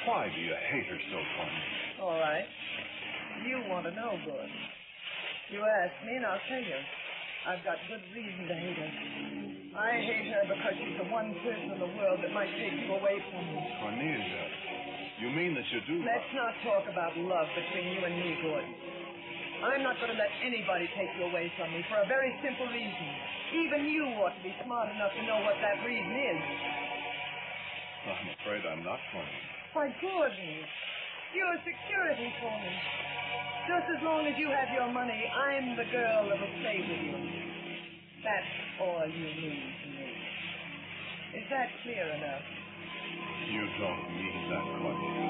Why do you hate her so, Cornelia? All right. You want to know, good. You ask me, and I'll tell you. I've got good reason to hate her. I hate her because she's the one person in the world that might take you away from me. Cornelia, you mean that you do... Let's not talk about love between you and me, Gordon. I'm not going to let anybody take you away from me for a very simple reason. Even you ought to be smart enough to know what that reason is. I'm afraid I'm not, Cornelia. Why, Gordon, you're security for me. Just as long as you have your money, I'm the girl that'll stay with you. That's all you mean to me. Is that clear enough? You don't mean that, Cornelia.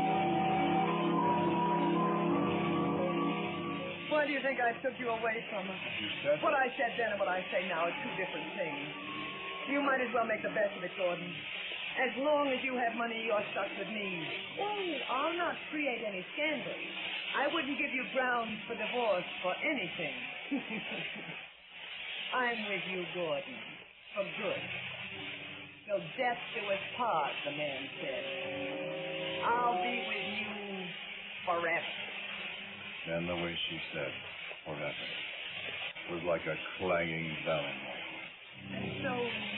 Why do you think I took you away from her? You said... What I said then and what I say now are two different things. You might as well make the best of it, Gordon. As long as you have money, you're stuck with me. Oh, I'll not create any scandal. I wouldn't give you grounds for divorce for anything. I'm with you, Gordon, for good. Till death do us part, the man said. I'll be with you forever. And the way she said, forever, was like a clanging bell in my heart. And so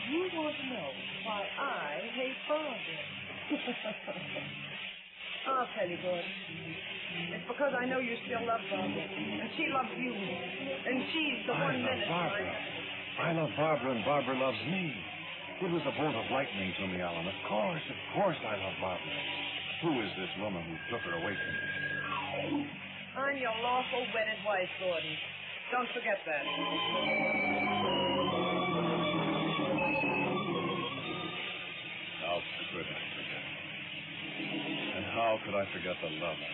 you want to know why I hate Barbara? I'll tell you, Gordon. It's because I know you still love Barbara. And she loves you. And she's the one minute. I love Barbara, and Barbara loves me. It was a bolt of lightning to me, Alan. Of course I love Barbara. Who is this woman who took her away from me? I'm your lawful wedded wife, Gordon. Don't forget that. How could I forget? And how could I forget the love I had?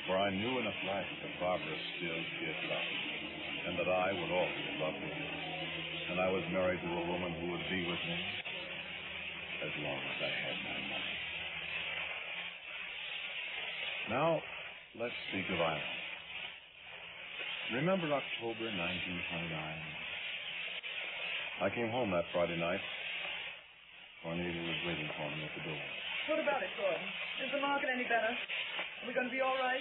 For I knew in a flash that Barbara still did love me, and that I would always love her. And I was married to a woman who would be with me as long as I had my money. Now, let's speak of Ireland. Remember October 1929? I came home that Friday night. Cornelia was waiting for me at the door. What about it, Gordon? Is the market any better? Are we going to be all right?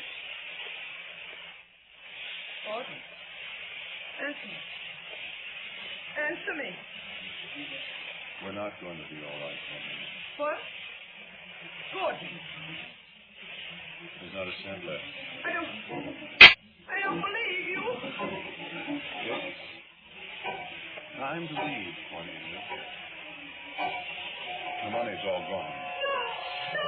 Gordon, answer me. Answer me. We're not going to be all right, Cornelia. What? Gordon. There's not a cent left. I don't believe you. It's time to leave, Cornelia. The money's all gone. No.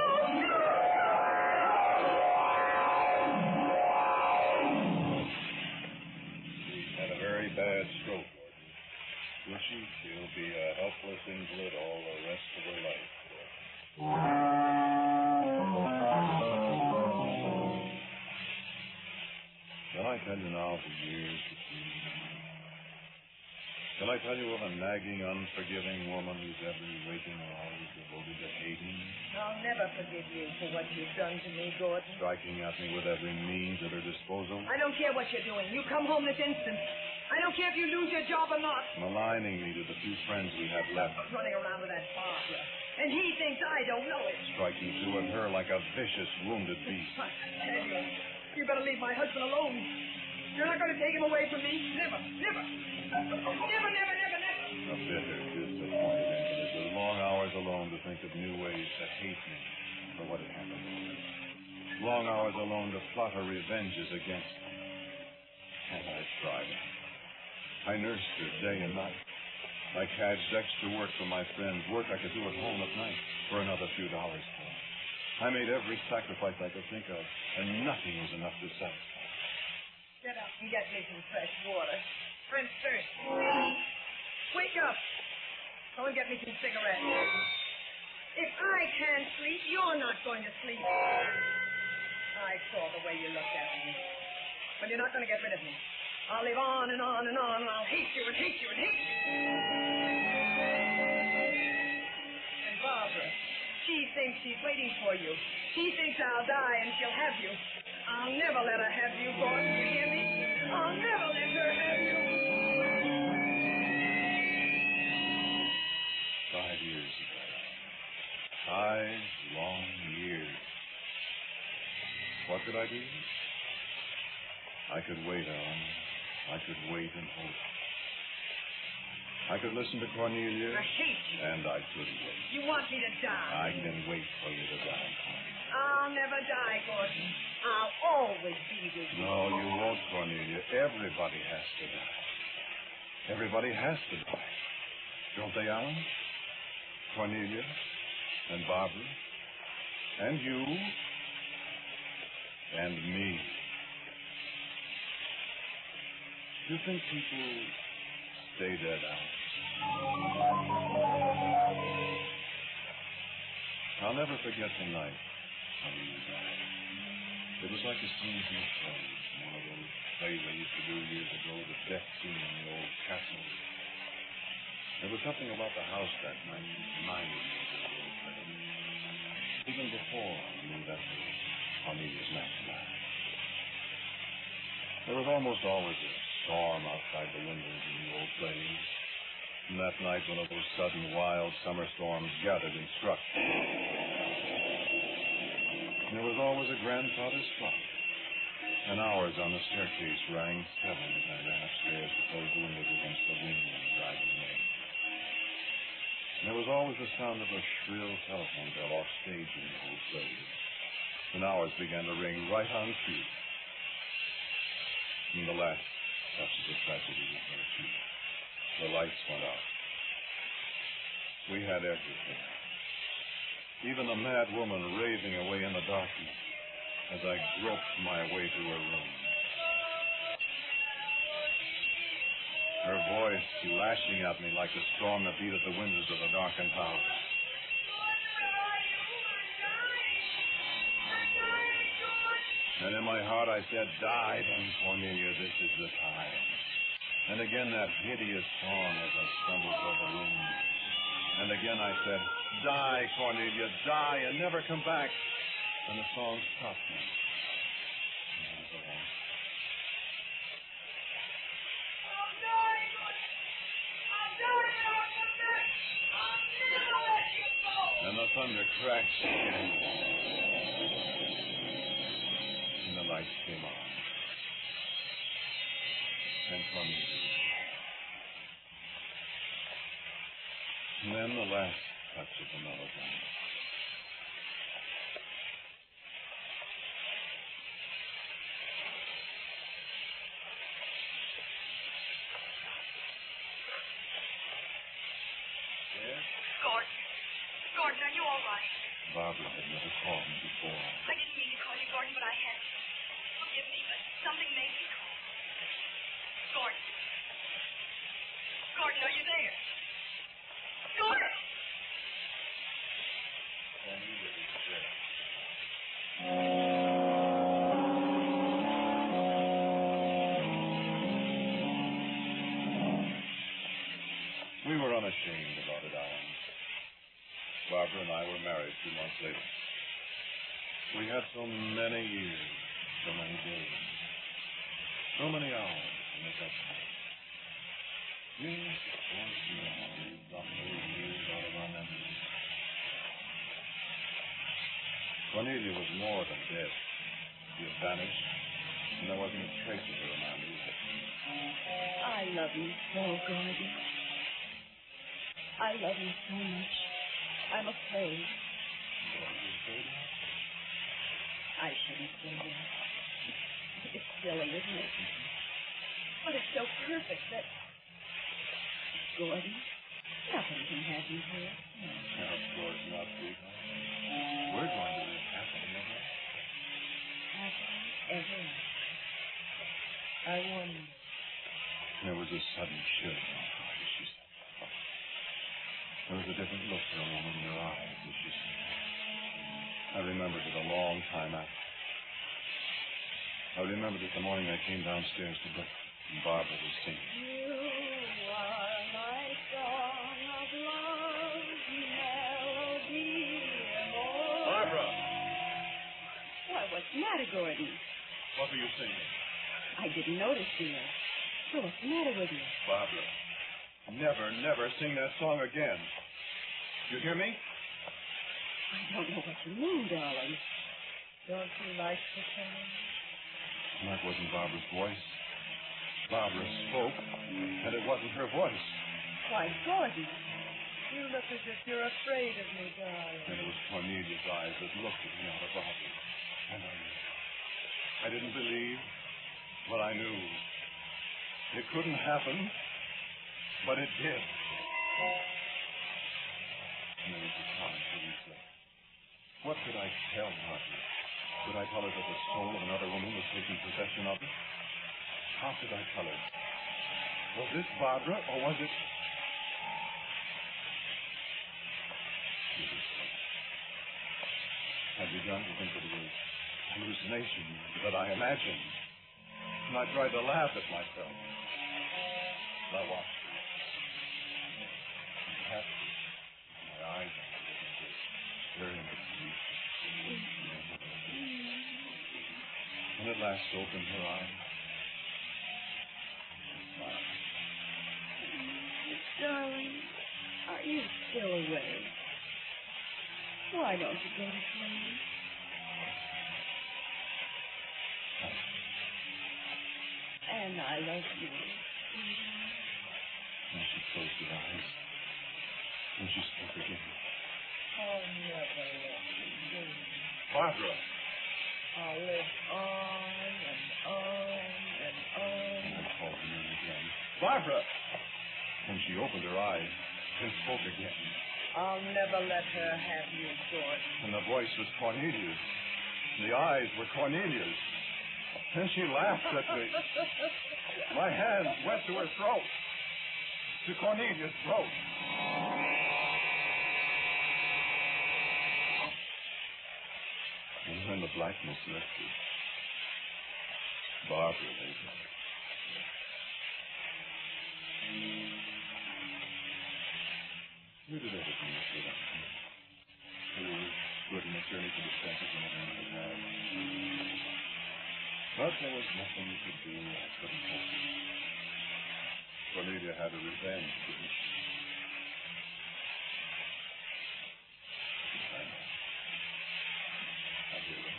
She's had a very bad stroke. Will she? She'll be a helpless invalid all the rest of her life. Can I tell you now for years between you? Can I tell you of a nagging, unforgiving woman whose every waking hour is devoted to hating? I'll never forgive you for what you've done to me, Gordon. Striking at me with every means at her disposal? I don't care what you're doing. You come home this instant. I don't care if you lose your job or not. Maligning me to the few friends we have left. Running around with that Barbara. And he thinks I don't know it. Striking through at her like a vicious, wounded beast. I tell you, you better leave my husband alone. You're not going to take him away from me. Never. A bitter, disappointed invalid with long hours alone to think of new ways to hate me for what had happened. Long hours alone to plot her revenges against me. And I tried. I nursed her day and night. I cadged extra work for my friends, work I could do at home at night for another few dollars for her. I made every sacrifice I could think of, and nothing was enough to satisfy. Get up and get me some fresh water. I'm thirsty. Wake up. Go and get me some cigarettes. If I can't sleep, you're not going to sleep. I saw the way you looked at me. But you're not going to get rid of me. I'll live on and on and on, and I'll hate you and hate you and hate you. And Barbara, she thinks she's waiting for you. She thinks I'll die and she'll have you. I'll never let her have you, Gordon. You hear me? I'll never let her have you. 5 years ago. 5 long years. What could I do? I could wait, Ellen. I could wait and hope. I could listen to Cornelia. I hate you. And I could wait. You want me to die. I can wait for you to die, Cornelia. I'll never die, Gordon. I'll always be with you. No, you won't, Cornelia. Everybody has to die. Everybody has to die. Don't they, Alan? Cornelia and Barbara and you and me. Do you think people stay dead, Alan? I'll never forget the night when you died. It was like a scene from a play, one of those plays I used to do years ago, the death scene in the old castle. There was something about the house that night that reminded me of the old play. Even before I knew that was Cornelia's last night. There was almost always a storm outside the windows in the old place. And that night, one of those sudden, wild summer storms gathered and struck. And there was always a grandfather's clock. And hours on the staircase rang 7 as I ran upstairs to close the windows against the wind and driving rain. And there was always the sound of a shrill telephone bell off stage in the old place. And hours began to ring right on cue. And the last touch of the tragedy was very few. The lights went out. We had everything. Even the mad woman raving away in the darkness as I groped my way to her room. Her voice lashing at me like the storm that beat at the windows of the darkened house. And in my heart I said, "Die then, Cornelia, this is the time." And again that hideous song as I stumbled through the room. And again I said, "Die, Cornelia, die and never come back." And the song stopped me. And I was alone. And the thunder crashed again. And the lights came on. And Cornelia. And then the last touch of the melodrama. Yes? Gordon, are you all right? Barbara had never called me before. I didn't mean to call you Gordon, but I had to. Forgive me, but something made me call. Gordon. Gordon, are you there? Gordon! We were unashamed about it, Alan. Barbara and I were married 2 months later. We had so many years, so many days, so many hours to make up for it. Yes, of course, we have got those years out of our memories. Cornelia was more than dead. She had vanished, and there wasn't a trace of her in our music. I love you so, Gordon. I love you so much. I'm afraid. I shouldn't say that. It's silly, isn't it? But it's so perfect that... Gordon, nothing can happen here. Of course not, sweetheart. We're going to live happily ever after. Happily ever after. I wonder. There was a sudden chill in my heart as she said that. There was a different look for a moment in her eyes as she said that. I remembered it a long time after. I remembered it the morning I came downstairs to breakfast and Barbara was singing. You are my song of love, melody. Barbara! Why, what's the matter, Gordon? What were you singing? I didn't notice, dear. So what's the matter with you? Barbara, never sing that song again. You hear me? I don't know what you mean, darling. Don't you like the song? That wasn't Barbara's voice. Barbara spoke, and it wasn't her voice. Why, Gordon, you look as if you're afraid of me, darling. And it was Cornelia's eyes that looked at me out of Barbara. And I didn't believe, but I knew. It couldn't happen, but it did. And there was a time to reflect. What could I tell Barbara? Could I tell her that the soul of another woman was taking possession of her? How could I tell her? Was this Barbara, or was it... I begun to think that it was hallucination that I imagined. And I tried to laugh at myself. And I watched her. And perhaps my eyes on her were staring at me. And at last opened her eyes. still awake. Why don't you go to sleep? And I love you. And she closed her eyes. And she spoke again. I'll never let you go. Barbara! I'll live on and on and on. And I called her name again. Barbara! And she opened her eyes and spoke again. I'll never let her have you, George. And the voice was Cornelia's. The eyes were Cornelia's. And she laughed at me. My hand went to her throat. To Cornelia's throat. And when the blackness lifted, Barbara lay there. You did everything you could on her. You were good in the journey to the senses and everything could have. But there was nothing you could do. I couldn't help you. Cornelia had a revenge, didn't she? I did it.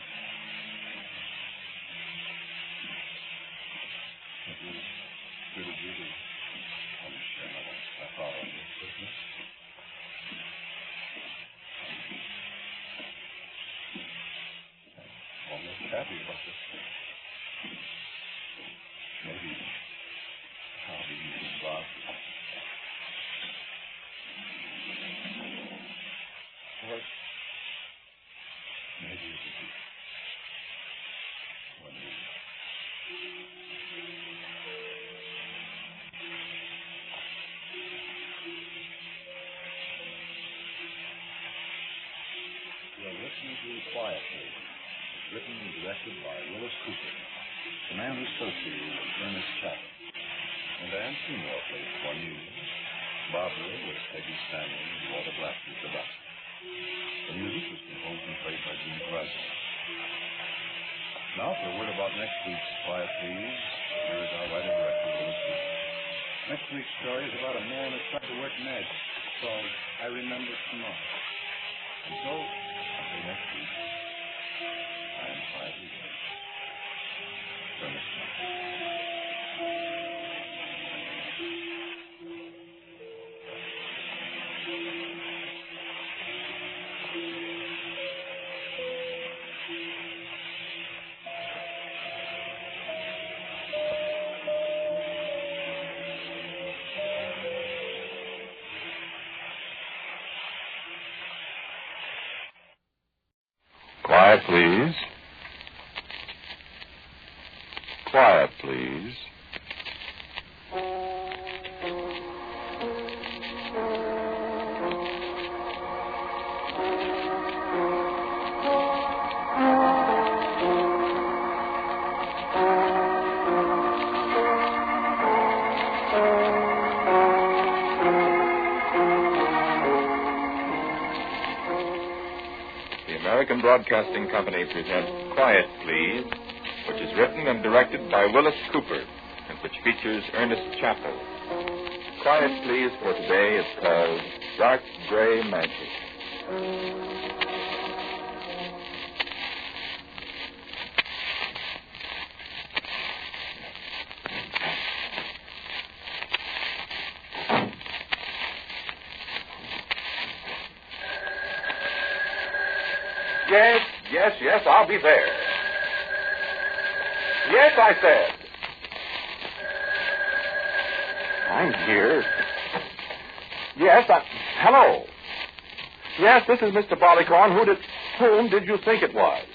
But you really did it. I'm sure no one's half hour on this business. I'm almost happy about this. Maybe I'll be using Barbara. Or maybe it will be Cornelia. You're listening to Quiet Ray, written and directed by Wyllis Cooper. The man who spoke to you was Ernest Chappell. And Anne Seymour played Cornelia. Barbara was Peggy Stanley and Walter Black was the best. The music was composed and played by Jeannie Dreams of Me. Now for a word about next week's Quiet Please, here is our writer-director, Wyllis Cooper. Next week's story is about a man who's trying to work magic called I Remember Tomorrow. And so, until next week, I am quietly waiting. Ernest Chappell. Quiet, please. Quiet, please. The American Broadcasting Company presents Quiet, Please, which is written and directed by Wyllis Cooper, and which features Ernest Chappell. Quiet, Please, for today is called Dark Gray Magic. Yes, I'll be there. Yes, I said. I'm here. Yes, hello. Yes, this is Mr. Barleycorn. Whom did you think it was?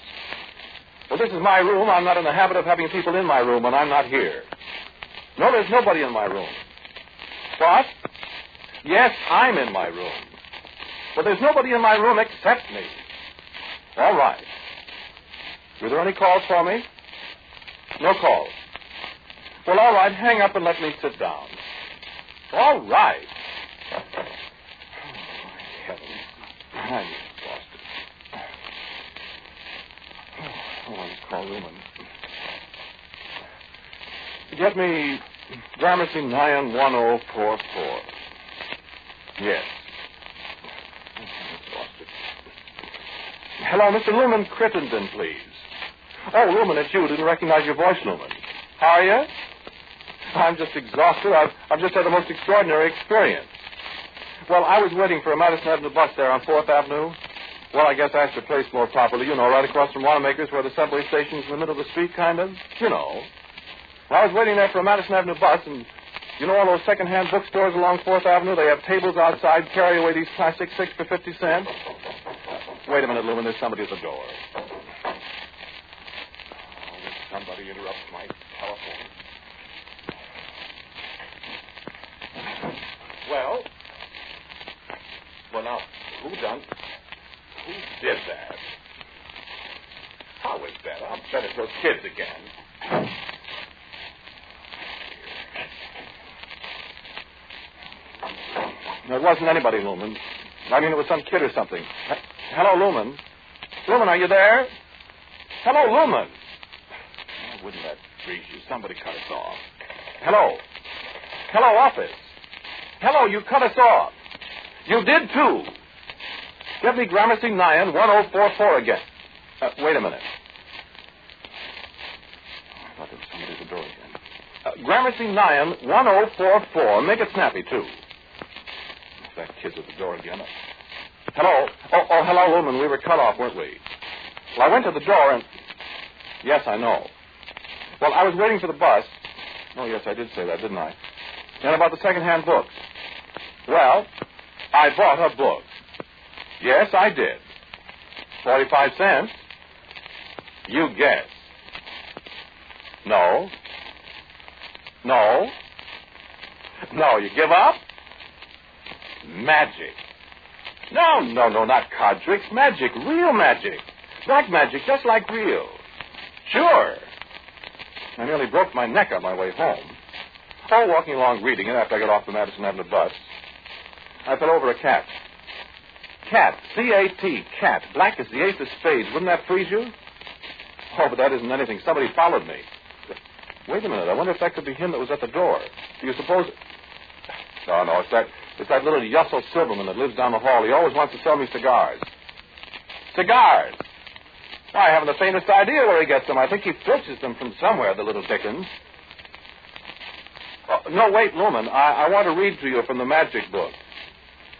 Well, this is my room. I'm not in the habit of having people in my room when I'm not here. No, there's nobody in my room. What? Yes, I'm in my room. But there's nobody in my room except me. All right. Were there any calls for me? No calls. Well, all right. Hang up and let me sit down. All right. Oh, my heavens. I'm exhausted. Oh, I want to call Lumen. Get me Gramercy 91044. Yes. Hello, Mr. Lumen Crittenden, please. Oh, Lumen, it's you. Didn't recognize your voice, Lumen. How are you? I'm just exhausted. I've just had the most extraordinary experience. Well, I was waiting for a Madison Avenue bus there on 4th Avenue. Well, I guess I have to place more properly. You know, right across from Wanamaker's where the subway station's in the middle of the street, kind of. You know. Well, I was waiting there for a Madison Avenue bus, and you know all those second-hand bookstores along 4th Avenue? They have tables outside, carry away these classics 6 for 50 cents. Wait a minute, Lumen. There's somebody at the door. Oh, somebody interrupts my telephone. Well, now, who did that? How is that? I'll bet it's those kids again. No, it wasn't anybody, Lumen. I mean, it was some kid or something. Hello, Lumen. Lumen, are you there? Hello, Lumen. Oh, wouldn't that freeze you? Somebody cut us off. Hello. Hello, office. Hello, you cut us off. You did, too. Give me Gramercy Nyan 1044 again. Wait a minute. I thought there was somebody at the door again. Gramercy Nyan 1044. Make it snappy, too. That kid's at the door again. Hello? Oh, hello, Lumen. We were cut off, weren't we? Well, I went to the door and... Yes, I know. Well, I was waiting for the bus. Oh, yes, I did say that, didn't I? And about the second-hand books. Well, I bought a book. Yes, I did. 45 cents. You guess. No. No. No, you give up? Magic. No, not card tricks. Magic, real magic. Black magic, just like real. Sure. I nearly broke my neck on my way home. Oh, walking along reading it after I got off the Madison Avenue bus, I fell over a cat. Cat, C-A-T, cat. Black as the ace of spades. Wouldn't that freeze you? Oh, but that isn't anything. Somebody followed me. Wait a minute. I wonder if that could be him that was at the door. Do you suppose... No, it's that little Yussel Silverman that lives down the hall. He always wants to sell me cigars. Cigars? I haven't the faintest idea where he gets them. I think he filches them from somewhere, the little dickens. Oh, no, wait, Lumen. I want to read to you from the magic book.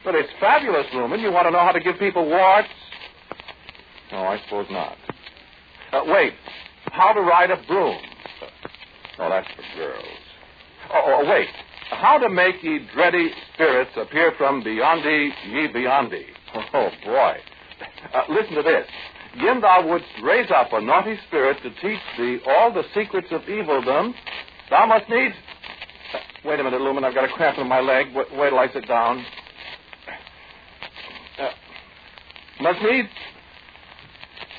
But it's fabulous, Lumen. You want to know how to give people warts? No, I suppose not. Wait. How to ride a broom. Oh, that's for girls. Oh, wait. How to make ye dready spirits appear from beyondy ye beyondy. Oh, boy. Listen to this. Gin thou wouldst raise up a naughty spirit to teach thee all the secrets of evilldom, thou must needs... Wait a minute, Lumen. I've got a cramp in my leg. Wait till I sit down. Must needs...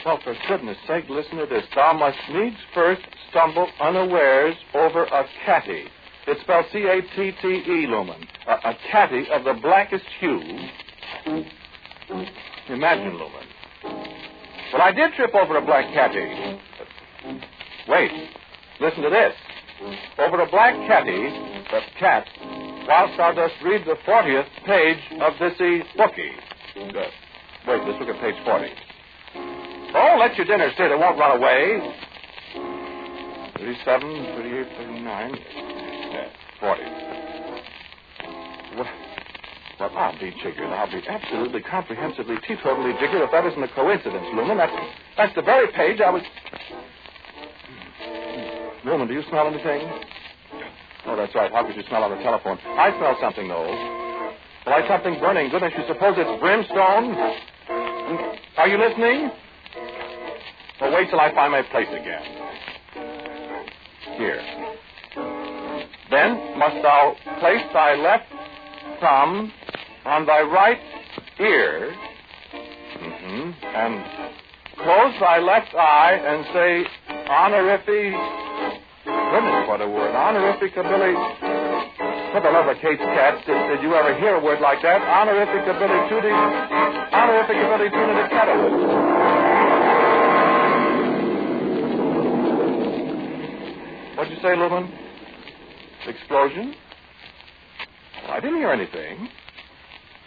Oh, for goodness sake, listen to this. Thou must needs first stumble unawares over a catty. It's spelled C-A-T-T-E, Lumen. A catty of the blackest hue. Imagine, Lumen. Well, I did trip over a black catty. Wait. Listen to this. Over a black catty, cat, whilst thou dost read the 40th page of this bookie. Wait, let's look at page 40. Oh, let your dinner sit. It won't run away. 37, 38, 39... 40. Well, I'll be jiggered. I'll be absolutely, comprehensively, teetotally jiggered if that isn't a coincidence, Lumen. That's the very page I was... Lumen, do you smell anything? Oh, that's right. How could you smell on the telephone? I smell something, though. Like something burning. Goodness, you suppose it's brimstone? Are you listening? Well, wait till I find my place again. Here. Then must thou place thy left thumb on thy right ear, and close thy left eye and say, honorific, goodness, what a word, honorificabilly, for the love of Kate's cats, did you ever hear a word like that? Honorificabilly tuning the kettle. What'd you say, Lumen? Explosion? Well, I didn't hear anything.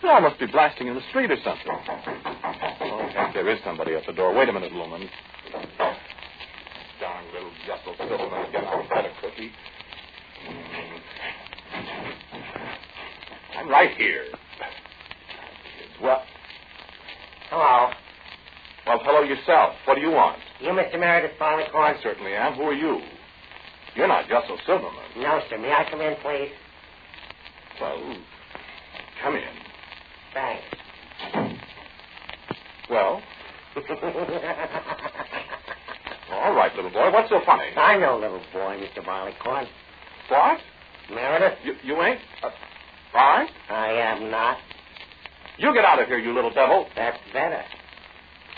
No, I must be blasting in the street or something. Oh, there is somebody at the door. Wait a minute, Lumen. Darn little Jessel Silverman again. I'll bet a cookie. I'm right here. Well... Hello. Well, hello yourself. What do you want? You Mr. Meredith Barleycorn? I certainly am. Who are you? You're not Jessel Silverman. No, sir. May I come in, please? Well, come in. Thanks. Well? All right, little boy. What's so funny? I'm no little boy, Mr. Barleycorn. What? Meredith? You ain't? Fine? I am not. You get out of here, you little devil. That's better.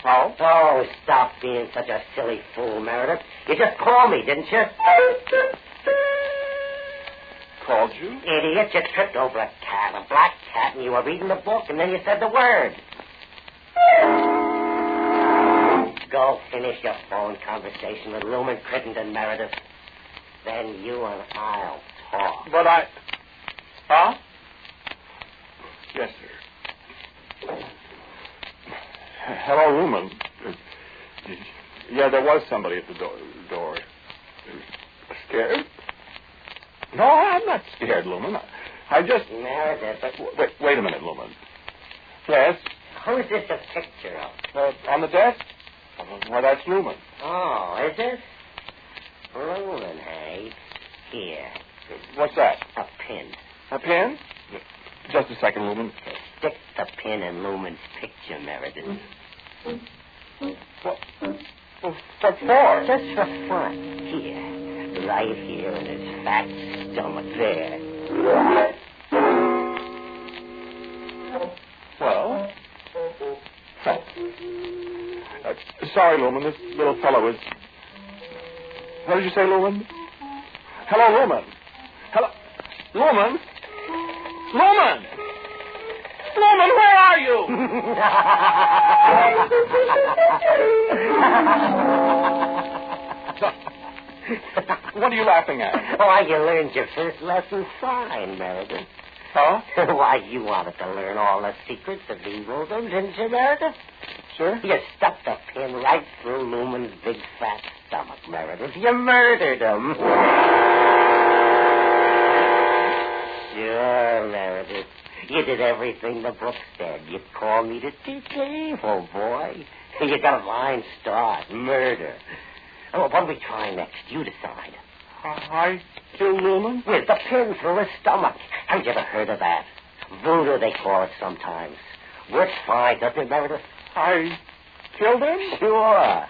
How? Oh, stop being such a silly fool, Meredith. You just called me, didn't you? Called you? Idiot, you tripped over a cat, a black cat, and you were reading the book, and then you said the word. Go finish your phone conversation with Lumen Crittenden, Meredith. Then you and I'll talk. But I... Huh? Yes, sir. Hello, Lumen. Yeah, there was somebody at the door. Scared? No, I'm not scared, Lumen. I just... Meredith. Wait a minute, Lumen. Yes? Who's this a picture of? On the desk? Well, that's Lumen. Oh, is it? Lumen, hey? Here. What's that? A pin. A pin? Just a second, Lumen. Stick the pin in Lumen's picture, Meredith. What for? Just for fun. Here. Right here in his fat stomach. There. Well? Sorry, Lumen. This little fellow is... What did you say, Lumen? Hello, Lumen. Hello... Lumen? Lumen! Lumen, where are you? What are you laughing at? Why, you learned your first lesson fine, Meredith. Huh? Why, you wanted to learn all the secrets of evildoms, didn't you, Meredith? Sure. You stuck the pin right through Lumen's big fat stomach, Meredith. You murdered him. Sure, Meredith. You did everything the book said. You called me to teach evil, boy. You got a fine start. Murder. Oh, what do we try next? You decide. I killed Lumen? With the pin through his stomach. Haven't you ever heard of that? Voodoo, they call it sometimes. Works fine, doesn't it, Meredith? I killed him? Sure.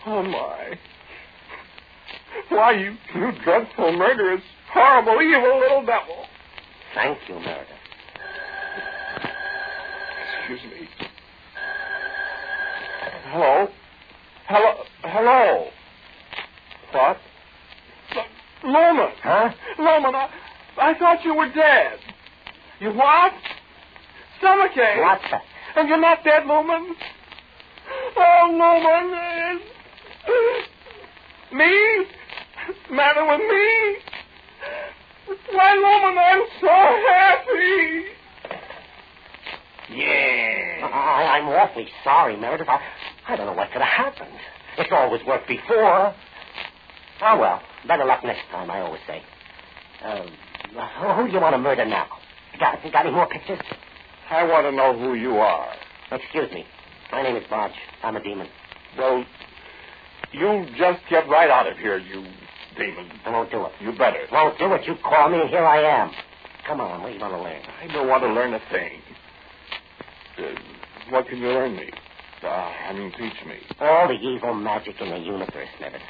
Oh, my. Why, you dreadful, murderous, horrible, evil little devil. Thank you, Meredith. Excuse me. Hello? Hello? What? Lumen. Huh? Lumen, I thought you were dead. You what? Stomachache. What's that? And you're not dead, Lumen? Oh, Lumen. Me? Matter with me? Why, Lumen, I'm so happy. Yeah. I'm awfully sorry, Meredith. I don't know what could have happened. It's always worked before. Oh, well, better luck next time, I always say. Who do you want to murder now? Got any more pictures? I want to know who you are. Excuse me. My name is Bodge. I'm a demon. Well, you just get right out of here, you demon. I won't do it. You better. Won't do it. You call me, and here I am. Come on, what do you want to learn? I don't want to learn a thing. What can you learn me? Teach me. All the evil magic in the universe, Meredith.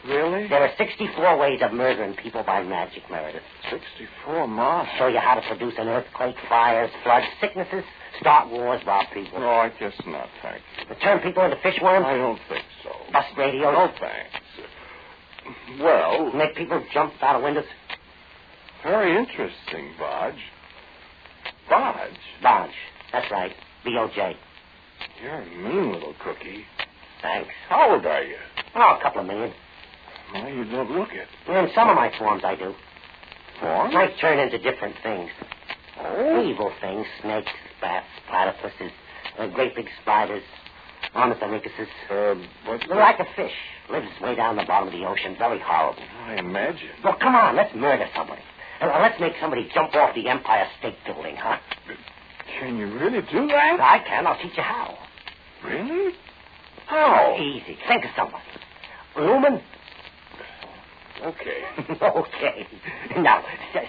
Really? There are 64 ways of murdering people by magic, Meredith. 64, Ma? Show you how to produce an earthquake, fires, floods, sicknesses, start wars, rob people. No, I guess not, thank you. Turn people into fishworms? I don't think so. Bust radios? No, thanks. Well... Make people jump out of windows? Very interesting, Bodge. Bodge? Bodge. That's right. B-O-J. You're a mean little cookie. Thanks. How old are you? Oh, a couple of million. Well, you don't look it. In some of my forms, I do. Forms? I turn into different things. Oh? Evil things. Snakes, bats, platypuses, Great big spiders. Ornithorynchuses. What's They're like a fish. Lives way down the bottom of the ocean. Very horrible. I imagine. Well, come on. Let's murder somebody. Let's make somebody jump off the Empire State Building, huh? Can you really do that? I can. I'll teach you how. Really? How? Easy. Think of somebody. Lumen? Okay. Okay. Now,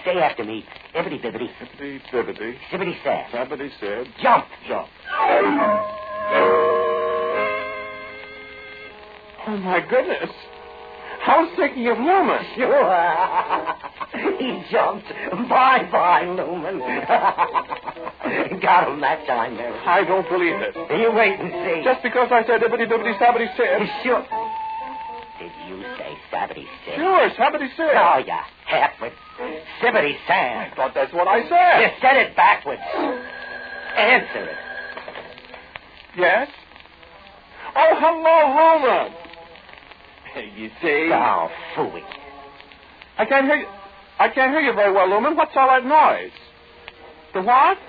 say after me. Ibbity bibbity. Bibbity bibbity. Sibbity sad. Sabbity said. Jump. Jump. Oh, my goodness. I was thinking of Lumen. He jumped. Bye-bye, Lumen. Got him that time, Mary. I don't believe it. You wait and see. Just because I said ibbity bibbity sabbity said. Sure. Did you say sabbity said? Sure, sabbity said. Oh, you halfwit. Sibbity sad. I thought that's what I said. You said it backwards. Answer it. Yes? Oh, hello, Lumen. You see? Oh, phooey. I can't hear you very well, Lumen. What's all that noise? The what?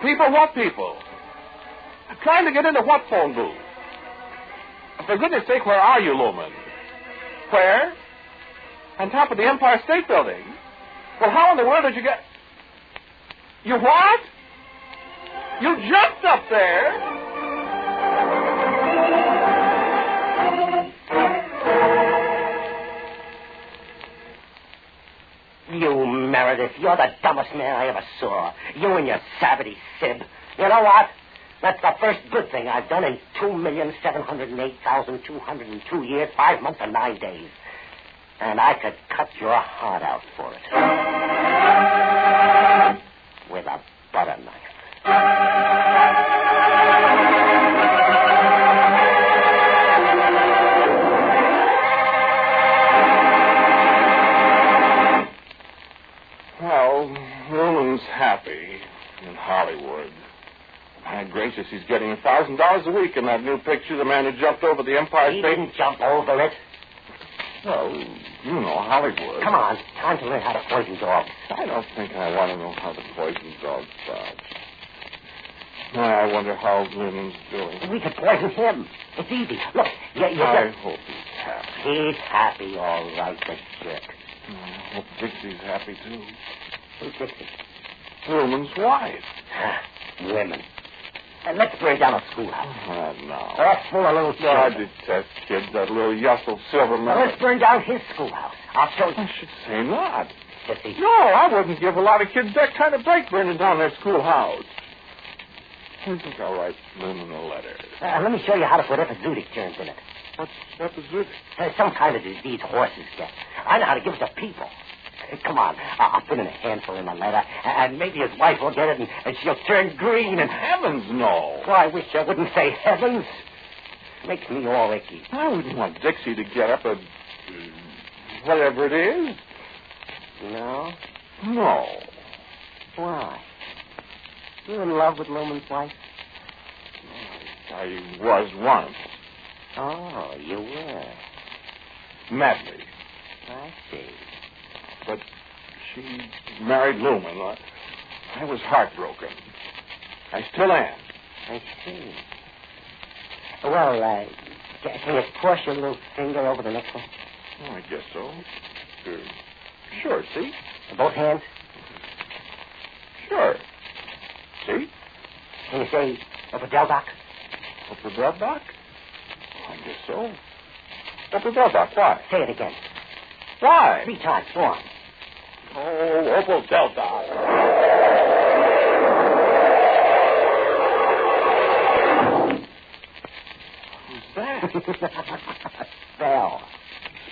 People, what people? I'm trying to get into what phone booth? For goodness sake, where are you, Lumen? Where? On top of the Empire State Building? Well, how in the world did you get... You what? You jumped up there? You, Meredith, you're the dumbest man I ever saw. You and your sabbity sib. You know what? That's the first good thing I've done in 2,708,202 years, 5 months, and 9 days. And I could cut your heart out for it. With a butter knife. Well, Lumen's happy in Hollywood. My gracious, he's getting $1,000 a week in that new picture, The Man Who Jumped Over the Empire State. He didn't jump over it. Well, you know Hollywood. Come on, time to learn how to poison dogs. I don't think I want to know how to poison dogs starts. I wonder how Lumen's doing. We could poison him. It's easy. Look, I hope he's happy. He's happy, all right, the jerk. I hope Dixie's happy, too. Who's Dixie? Lumen's wife. Women. Let's burn down a schoolhouse. No. All full of little children. I detest kids, that little Yussel Silverman. Well, let's burn down his schoolhouse. I'll show you. I should say not. Sissy. No, I wouldn't give a lot of kids that kind of break burning down their schoolhouse. I think I'll write Lumen a letter. Let me show you how to put epizootic germs in it. What's epizootic? Some kind of disease horses get. I know how to give it to people. Come on, I'll put in a handful in the letter, and maybe his wife will get it, and she'll turn green, and... Heavens, no. Well, I wish I wouldn't say heavens. Makes me all icky. I wouldn't want Dixie to get up a... whatever it is. No? No. Why? You in love with Lumen's wife? I was once. Oh, you were. Madly. I see. But she married Lumen. I was heartbroken. I still am. I see. Well, can you push your little finger over the next one? Oh, I guess so. Sure, see? Both hands? Sure. See? Can you say Opadel-doc? Opadel-doc? I guess so. Opadel-doc, why? Say it again. Why? 3 times, go on. Oh, Opadel-doc. Who's that? Spell.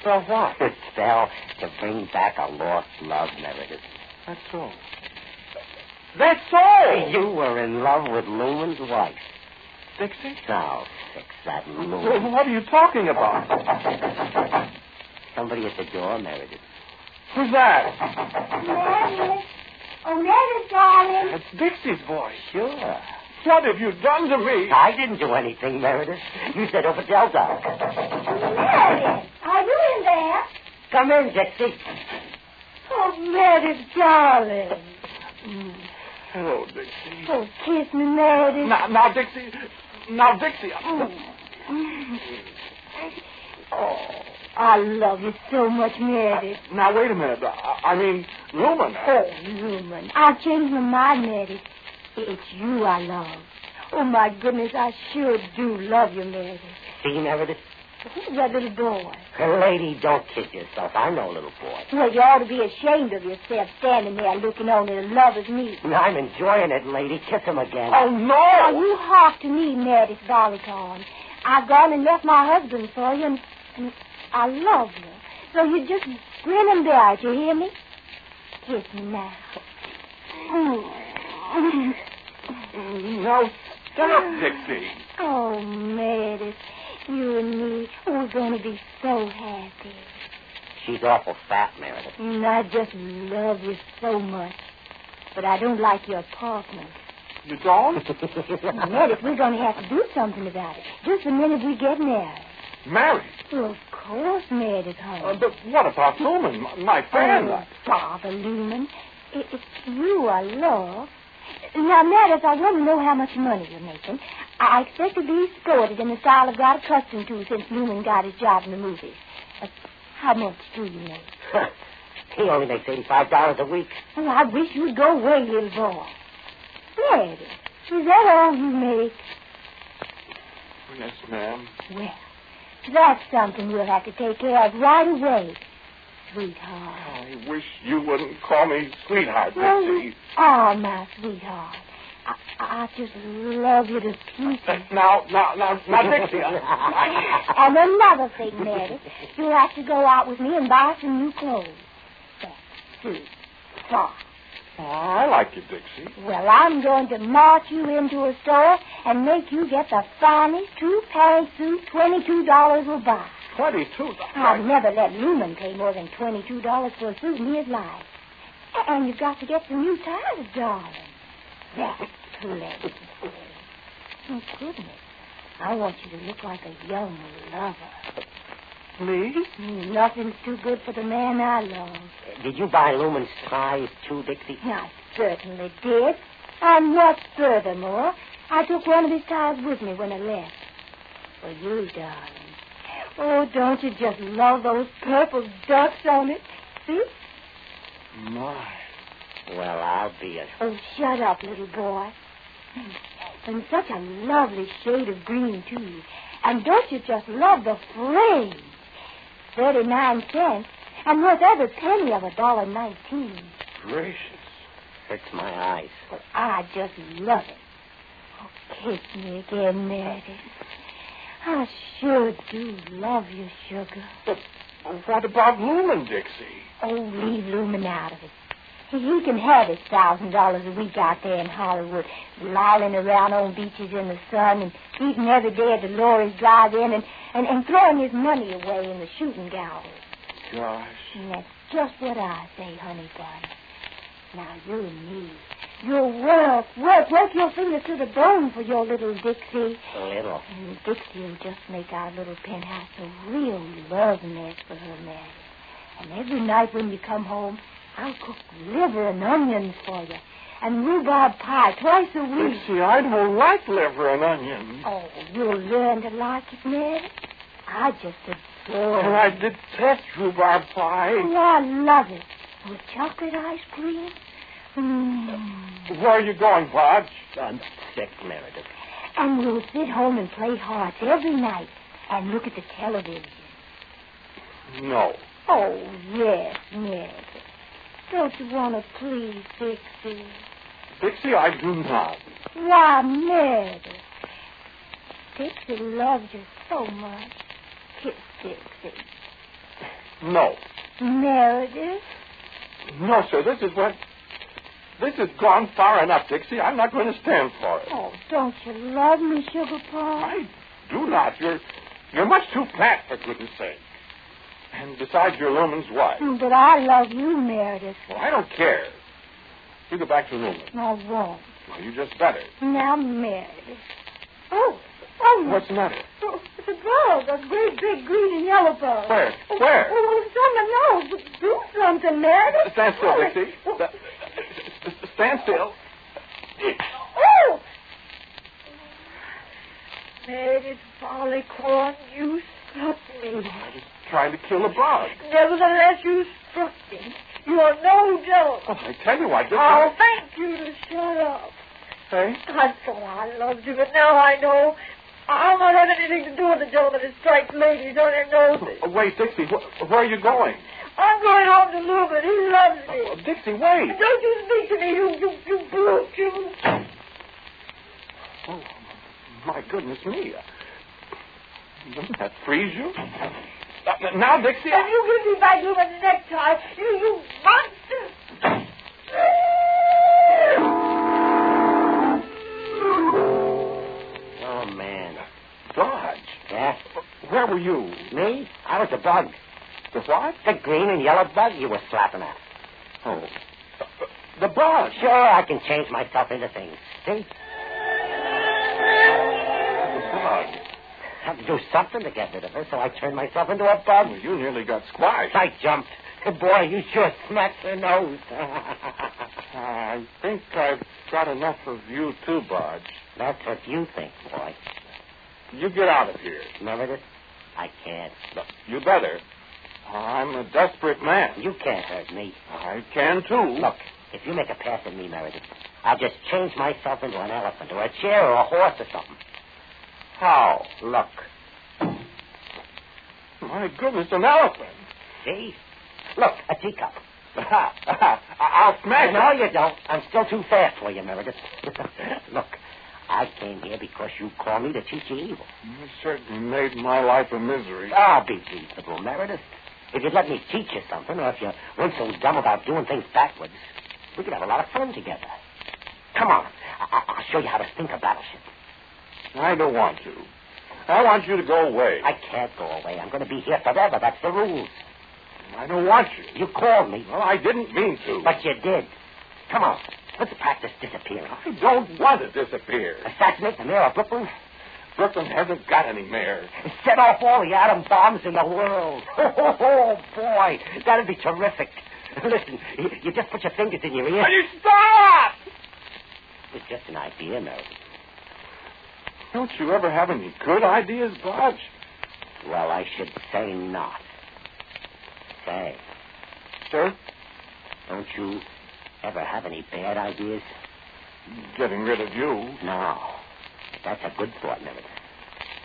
Spell what? Spell to bring back a lost love, Meredith. That's all. That's all! You were in love with Lumen's wife. Dixie? Now, fix that Lumen. Well, what are you talking about? Somebody at the door, Meredith. Who's that? Meredith. Oh, Meredith, darling. That's Dixie's voice. Sure. What have you done to me? I didn't do anything, Meredith. You said Opadel-doc. Meredith, are you in there? Come in, Dixie. Oh, Meredith, darling. Hello, Dixie. Oh, kiss me, Meredith. Now, Dixie. Now, Dixie. Oh, I love you so much, Meredith. Now, wait a minute. I mean, Lumen. Oh, Lumen. I changed my mind, Meredith. It's you I love. Oh, my goodness, I sure do love you, Meredith. See, Meredith? Who's that little boy? Lady, don't kid yourself. I know, little boy. Well, you ought to be ashamed of yourself standing there looking on at a lover's meet. I'm enjoying it, lady. Kiss him again. Oh, no! Now, you hark to me, Meredith Barleycorn. I've gone and left my husband for you, and I love you. So you just grin and bear it, you hear me? Kiss me now. Now, stop, Dixie. Oh, Meredith, you and me, we're going to be so happy. She's awful fat, Meredith. And I just love you so much. But I don't like your apartment. You don't? Meredith, we're going to have to do something about it. Just the minute we get married. Married? Well, of course, Meredith, honey. But what about Lumen, my friend? Oh, bother, Lumen. It's you I love. Now, Meredith, I want to know how much money you're making. I expect to be escorted in the style I've got accustomed to since Lumen got his job in the movies. How much do you make? He only makes $85 a week. Oh, I wish you'd go away, little boy. Meredith, is that all you make? Yes, ma'am. Well, that's something we'll have to take care of right away, sweetheart. I wish you wouldn't call me sweetheart, Dixie. Oh, my sweetheart. I just love you to pieces. Now, Dixie. And another thing, Meredith. You'll have to go out with me and buy some new clothes. That's sweet. Soft. Oh, I like you, Dixie. Well, I'm going to march you into a store and make you get the finest two-pant suit $22 will buy. $22? I've never let Lumen pay more than $22 for a suit in his life. And you've got to get some new ties, darling. That's plenty. Oh, goodness. I want you to look like a young lover. Me? Nothing's too good for the man I love. Did you buy Lumen's ties, too, Dixie? I certainly did. And what's furthermore, I took one of his ties with me when I left. For you, darling. Oh, don't you just love those purple ducks on it? See? My. Well, I'll be a... Oh, shut up, little boy. And such a lovely shade of green, too. And don't you just love the fringe? 39 cents, and worth every penny of $1.19. Gracious. Hurts my eyes. Well, I just love it. Oh, kiss me again, Meredith. I sure do love you, sugar. But what about Lumen, Dixie? Oh, leave Lumen out of it. He can have his $1,000 a week out there in Hollywood, lolling around on beaches in the sun and eating every day at the Laurie's Drive-In and throwing his money away in the shooting gallery. Gosh. And that's just what I say, honey bun. Now, you and me, you'll work your fingers to the bone for your little Dixie. Little. And Dixie will just make our little penthouse a real love nest for her, Mary. And every night when you come home, I'll cook liver and onions for you. And rhubarb pie twice a week. Dixie, I don't like liver and onions. Oh, you'll learn to like it, Mary. I just adore it. And I detest rhubarb pie. Oh, I love it. With chocolate ice cream. Where are you going, Podge? I'm sick, Meredith. And we'll sit home and play hearts every night and look at the television. No. Oh, yes, Meredith. Don't you want to please Dixie? Dixie, I do not. Why, Meredith. Dixie loves you so much. Kiss Dixie. No. Meredith? No, sir. This has gone far enough, Dixie. I'm not going to stand for it. Oh, don't you love me, Sugar Pie? I do not. You're much too fat, for goodness sake. And besides, you're Lumen's wife. But I love you, Meredith. Well, I don't care. You go back to Lumen. I won't. Well, you just better. Now, Meredith. Oh. What's the matter? Oh, it's a bird. A great big green and yellow bird. Where? Oh, it's on my nose. Do something, Meredith. Stand still, Dixie. Stand still. Oh! Meredith Barleycorn, you struck me. I was trying to kill a bug. Nevertheless, you struck me. You're no joke. Oh, I tell you, I just... I'll thank you to shut up. Hey? I thought I loved you, but now I know. I'll not have anything to do with the gentleman who strikes ladies on their noses. Oh, wait, Dixie, where are you going? I'm going home to Lumen. He loves me. Oh, Dixie, wait. Don't you speak to me, you brute, you... Oh, my goodness me. Doesn't that freeze you? Now, Dixie... If you give me back Lumen's necktie, you monster... Oh, man. Dodge. Yeah? Where were you? Me? I was a bug. The what? The green and yellow bug you were slapping at. Oh. The bug. Sure, I can change myself into things. See? The bug. I have to do something to get rid of her, so I turned myself into a bug. Well, you nearly got squashed. I jumped. Boy, you sure smacked her nose. I think I've got enough of you, too, Bodge. That's what you think, boy. You get out of here. Meredith, I can't. No, you better. I'm a desperate man. You can't hurt me. I can, too. Look, if you make a pass at me, Meredith, I'll just change myself into an elephant or a chair or a horse or something. How? Look. My goodness, an elephant. See? Look, a teacup. I'll smash it. No, you don't. I'm still too fast for you, Meredith. Look, I came here because you called me to teach you evil. You certainly made my life a misery. I'll be reasonable, Meredith. If you'd let me teach you something, or if you weren't so dumb about doing things backwards, we could have a lot of fun together. Come on. I'll show you how to sink a battleship. I don't want to. I want you to go away. I can't go away. I'm going to be here forever. That's the rules. I don't want you. You called me. Well, I didn't mean to. But you did. Come on. Let's practice disappearing. I don't want to disappear. Assassinate the mayor of Brooklyn? Brooklyn hasn't got any mayor. Set off all the atom bombs in the world. Oh, boy. That'd be terrific. Listen, you just put your fingers in your ear. Will you stop? It's just an idea, Meredith. Don't you ever have any good ideas, Bodge? Well, I should say not. Say. Sir? Don't you ever have any bad ideas? Getting rid of you. No. That's a good thought, Meredith.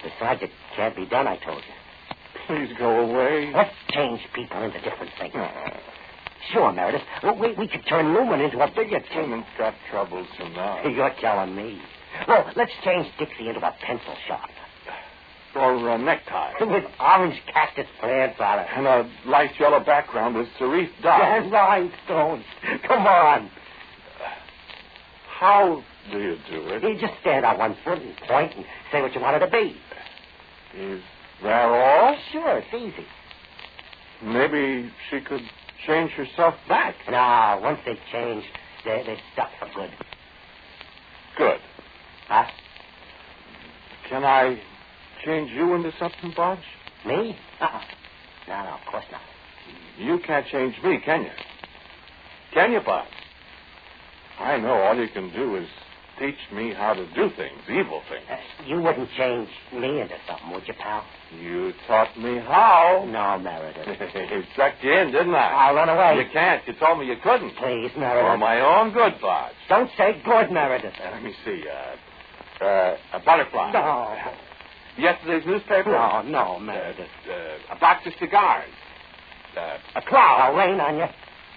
Besides, it can't be done, I told you. Please go away. Let's change people into different things. Sure, Meredith. We could turn Lumen into a billiard table. Lumen's got troubles tonight. You're telling me. Well, let's change Dixie into a pencil sharpener. Or a necktie. With orange cactus plants on it. And a light yellow background with cerise dots. And rhinestones. Come on. How do you do it? You just stand on one foot and point and say what you want it to be. Is that all? Sure, it's easy. Maybe she could change herself back. No, once they change, they're stuck for good. Good. Huh? Can I change you into something, Bodge? Me? Uh-uh. No, of course not. You can't change me, can you? Can you, Bodge? I know all you can do is teach me how to do things, evil things. You wouldn't change me into something, would you, pal? You taught me how. No, Meredith. It sucked you in, didn't I? I'll run away. You can't. You told me you couldn't. Please, Meredith. For my own good, Bodge. Don't say good, Meredith. Let me see. A butterfly. No. Yesterday's newspaper? No, Meredith. A box of cigars. A cloud. I'll rain on you.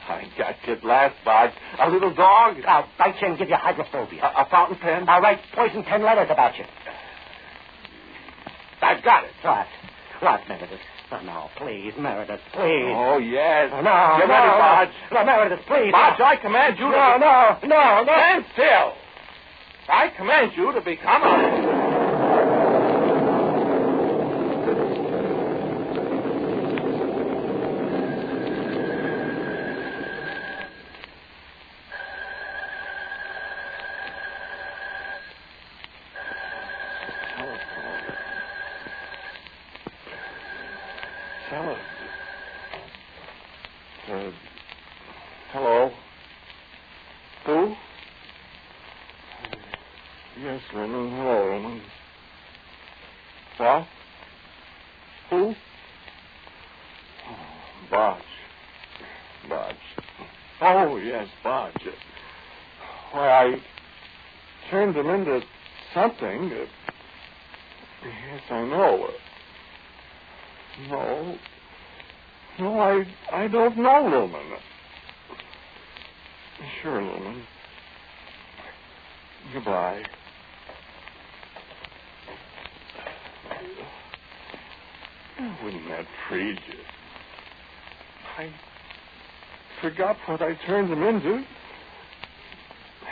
I got you at last, Bodge. A little dog. I'll bite you and give you hydrophobia. A fountain pen. I'll write poison 10 letters about you. I've got it. What, Meredith? Oh, no, please, Meredith, please. Oh, yes. No, Get ready, Bodge. No, Meredith, please. Bodge, I command you to... No. Stand still. I command you to become a... Hello? Who? Hello, Lumen. What? Who? Oh, Bodge. Oh, yes, Bodge. Why, I turned him into something. Yes, I know. No, I don't know, Lumen. Sure, Lumen. Goodbye. Wouldn't that freeze you? I forgot what I turned him into,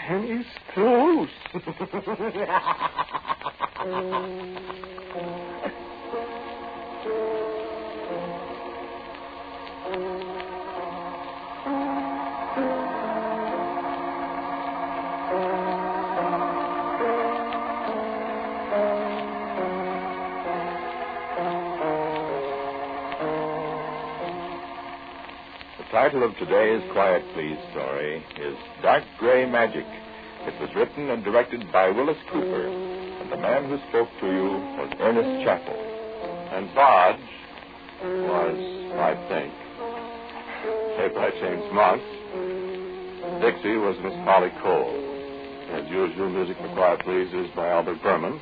and he's still loose. The title of today's Quiet Please story is Dark Gray Magic. It was written and directed by Wyllis Cooper, and the man who spoke to you was Ernest Chappell. And Bodge was, I think, played by James Monks. Dixie was Miss Polly Cole. As usual, music for Quiet Please is by Albert Berman.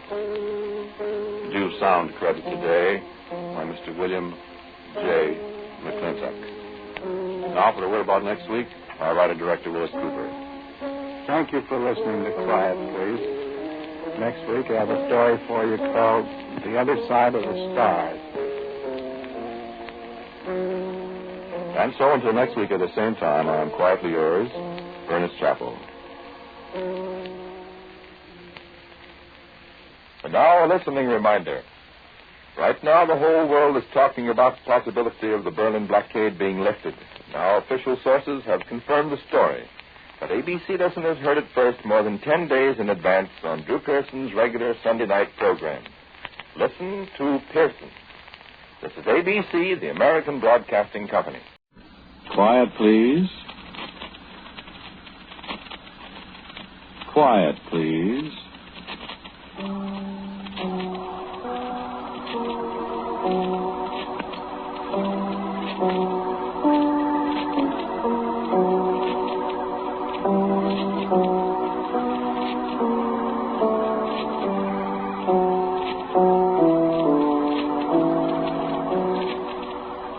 Due sound credit today by Mr. William J. McClintock. Now for a word about next week, our writer-director, Wyllis Cooper. Thank you for listening to Quiet, Please. Next week, I have a story for you called The Other Side of the Stars. And so until next week at the same time, I am quietly yours, Ernest Chappell. And now a listening reminder. Right now, the whole world is talking about the possibility of the Berlin blockade being lifted. Now, official sources have confirmed the story. But ABC listeners heard it first more than 10 days in advance on Drew Pearson's regular Sunday night program. Listen to Pearson. This is ABC, the American Broadcasting Company. Quiet, please. Quiet, please.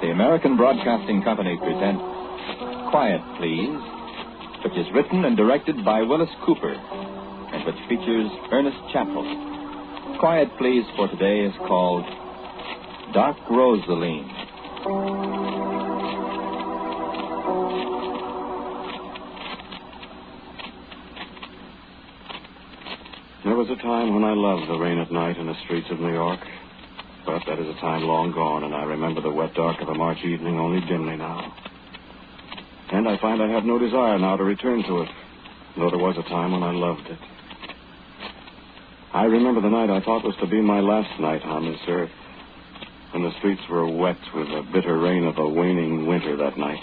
The American Broadcasting Company presents Quiet, Please, which is written and directed by Wyllis Cooper, and which features Ernest Chappell. Quiet, Please for today is called Dark Rosaleen. There was a time when I loved the rain at night in the streets of New York. But that is a time long gone, and I remember the wet dark of a March evening only dimly now. And I find I have no desire now to return to it, though there was a time when I loved it. I remember the night I thought was to be my last night on this earth, when the streets were wet with the bitter rain of a waning winter that night.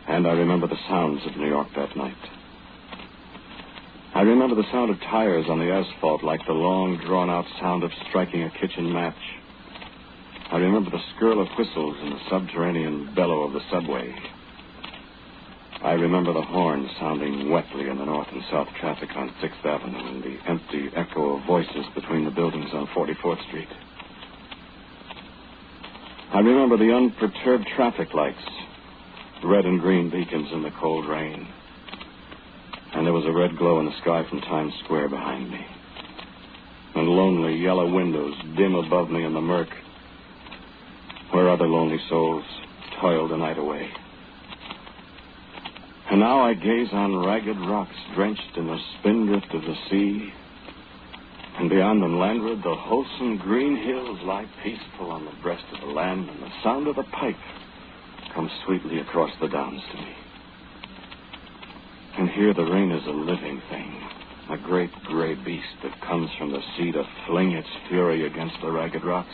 And I remember the sounds of New York that night. I remember the sound of tires on the asphalt like the long, drawn-out sound of striking a kitchen match. I remember the skirl of whistles in the subterranean bellow of the subway. I remember the horn sounding wetly in the north and south traffic on 6th Avenue and the empty echo of voices between the buildings on 44th Street. I remember the unperturbed traffic lights, red and green beacons in the cold rain. And there was a red glow in the sky from Times Square behind me. And lonely yellow windows dim above me in the murk, where other lonely souls toiled the night away. And now I gaze on ragged rocks drenched in the spindrift of the sea. And beyond them landward, the wholesome green hills lie peaceful on the breast of the land, and the sound of the pipe comes sweetly across the downs to me. And here the rain is a living thing, a great gray beast that comes from the sea to fling its fury against the ragged rocks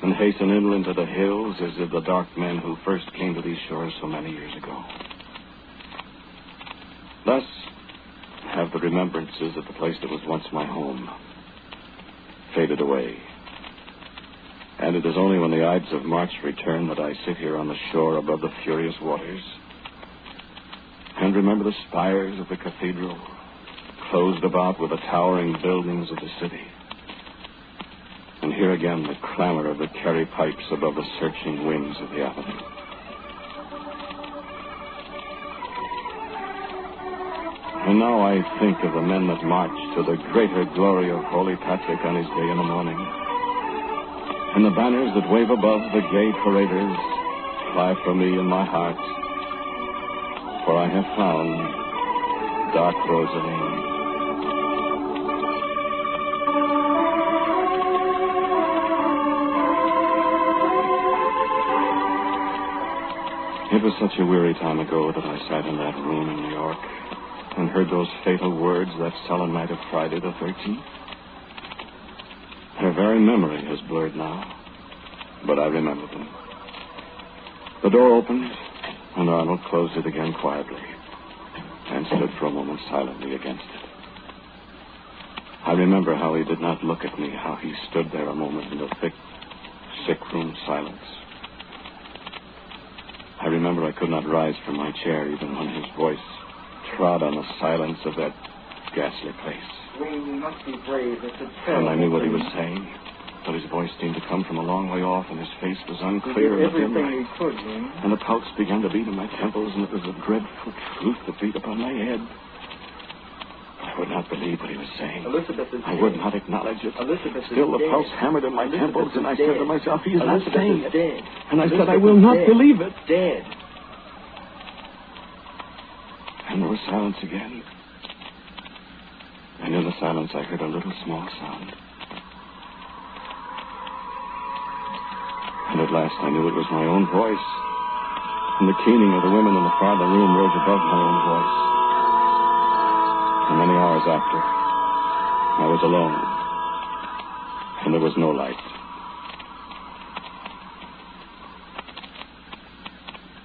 and hasten inland to the hills as did the dark men who first came to these shores so many years ago. Thus have of the remembrances of the place that was once my home faded away. And it is only when the Ides of March return that I sit here on the shore above the furious waters and remember the spires of the cathedral, closed about with the towering buildings of the city. And hear again the clamor of the carry pipes above the searching wings of the avenue. And now I think of the men that march to the greater glory of Holy Patrick on his day in the morning, and the banners that wave above the gay paraders fly from me in my heart, for I have found dark Rosaleen. It was such a weary time ago that I sat in that room in New York and heard those fatal words that sullen night of Friday the 13th. Their very memory has blurred now, but I remember them. The door opened, and Arnold closed it again quietly and stood for a moment silently against it. I remember how he did not look at me, how he stood there a moment in the thick, sick-room silence. I remember I could not rise from my chair even when his voice trod on the silence of that ghastly place. Wayne, you must be brave. It's a And I knew what he was saying, but his voice seemed to come from a long way off, and his face was unclear in the dim light. Could, Wayne. And the pulse began to beat in my temples, and it was a dreadful truth that beat upon my head. I would not believe what he was saying. Elizabeth is I would not acknowledge it. Elizabeth Still, is the dead. pulse hammered in my temples, and I said to myself, he is not Elizabeth saying is it. dead. And I said, Elizabeth I will is not dead. believe it. Dead. And there was silence again. And in the silence, I heard a little small sound. And at last, I knew it was my own voice. And the keening of the women in the farther room rose above my own voice. And many hours after, I was alone. And there was no light.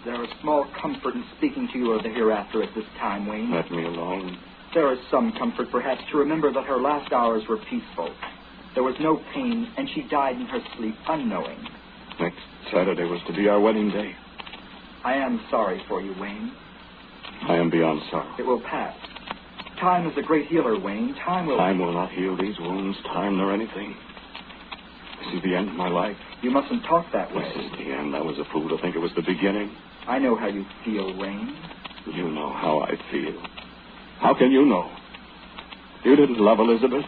There is small comfort in speaking to you of the hereafter at this time, Wayne. Let me alone. There is some comfort, perhaps, to remember that her last hours were peaceful. There was no pain, and she died in her sleep, unknowing. Next Saturday was to be our wedding day. I am sorry for you, Wayne. I am beyond sorry. It will pass. Time is a great healer, Wayne. Time will not heal these wounds, time nor anything. This is the end of my life. You mustn't talk that way. This is the end. I was a fool to think it was the beginning. I know how you feel, Wayne. You know how I feel. How can you know? You didn't love Elizabeth.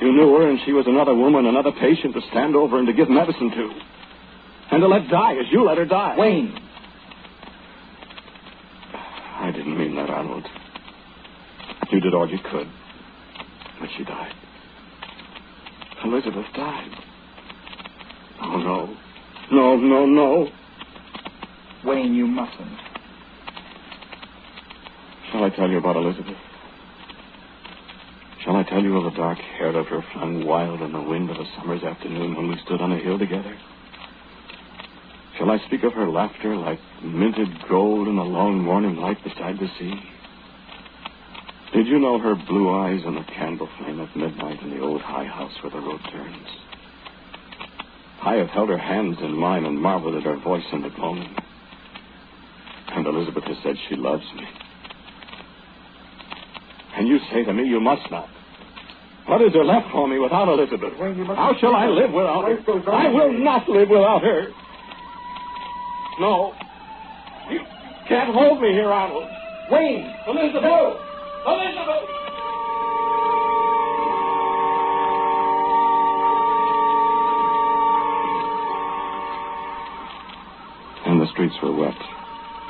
You knew her, and she was another woman, another patient to stand over and to give medicine to. And to let die as you let her die. Wayne! I didn't mean that, Arnold. You did all you could. But she died. Elizabeth died. Oh, no. No, no, no. Wayne, you mustn't. Shall I tell you about Elizabeth? Shall I tell you of the dark hair of her flung wild in the wind of a summer's afternoon when we stood on a hill together? Shall I speak of her laughter like minted gold in the long morning light beside the sea? Did you know her blue eyes in the candle flame at midnight in the old high house where the road turns? I have held her hands in mine and marveled at her voice in the gloaming. And Elizabeth has said she loves me. And you say to me, you must not. What is there left for me without Elizabeth? How shall I live without her? I will not live without her. No. You can't hold me here, Arnold. Wayne! Elizabeth! No! Elizabeth! And the streets were wet,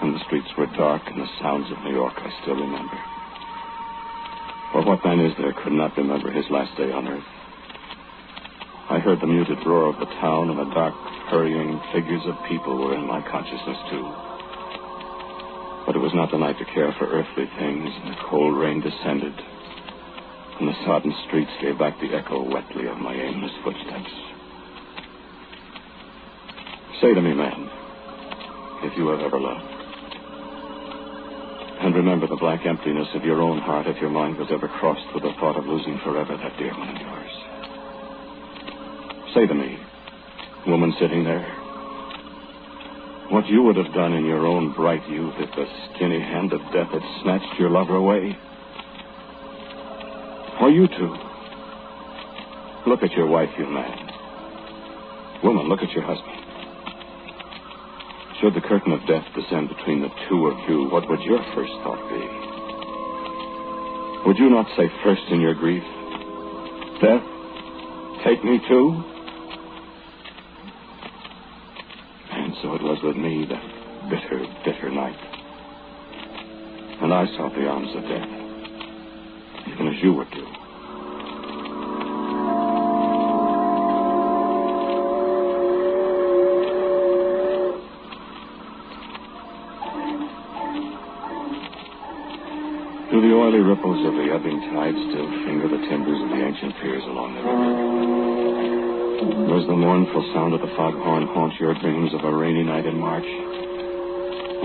and the streets were dark, and the sounds of New York I still remember. For what man is there could not remember his last day on earth? I heard the muted roar of the town, and the dark, hurrying figures of people were in my consciousness, too. But it was not the night to care for earthly things, and the cold rain descended, and the sodden streets gave back the echo wetly of my aimless footsteps. Say to me, man, if you have ever loved. And remember the black emptiness of your own heart if your mind was ever crossed with the thought of losing forever that dear one of yours. Say to me, woman sitting there, what you would have done in your own bright youth if the skinny hand of death had snatched your lover away. Or you too. Look at your wife, you man. Woman, look at your husband. Should the curtain of death descend between the two of you, what would your first thought be? Would you not say first in your grief, Death, take me too? And so it was with me that bitter, bitter night. And I sought the arms of death, even as you would do. Do the oily ripples of the ebbing tide still finger the timbers of the ancient piers along the river? Does the mournful sound of the foghorn haunt your dreams of a rainy night in March,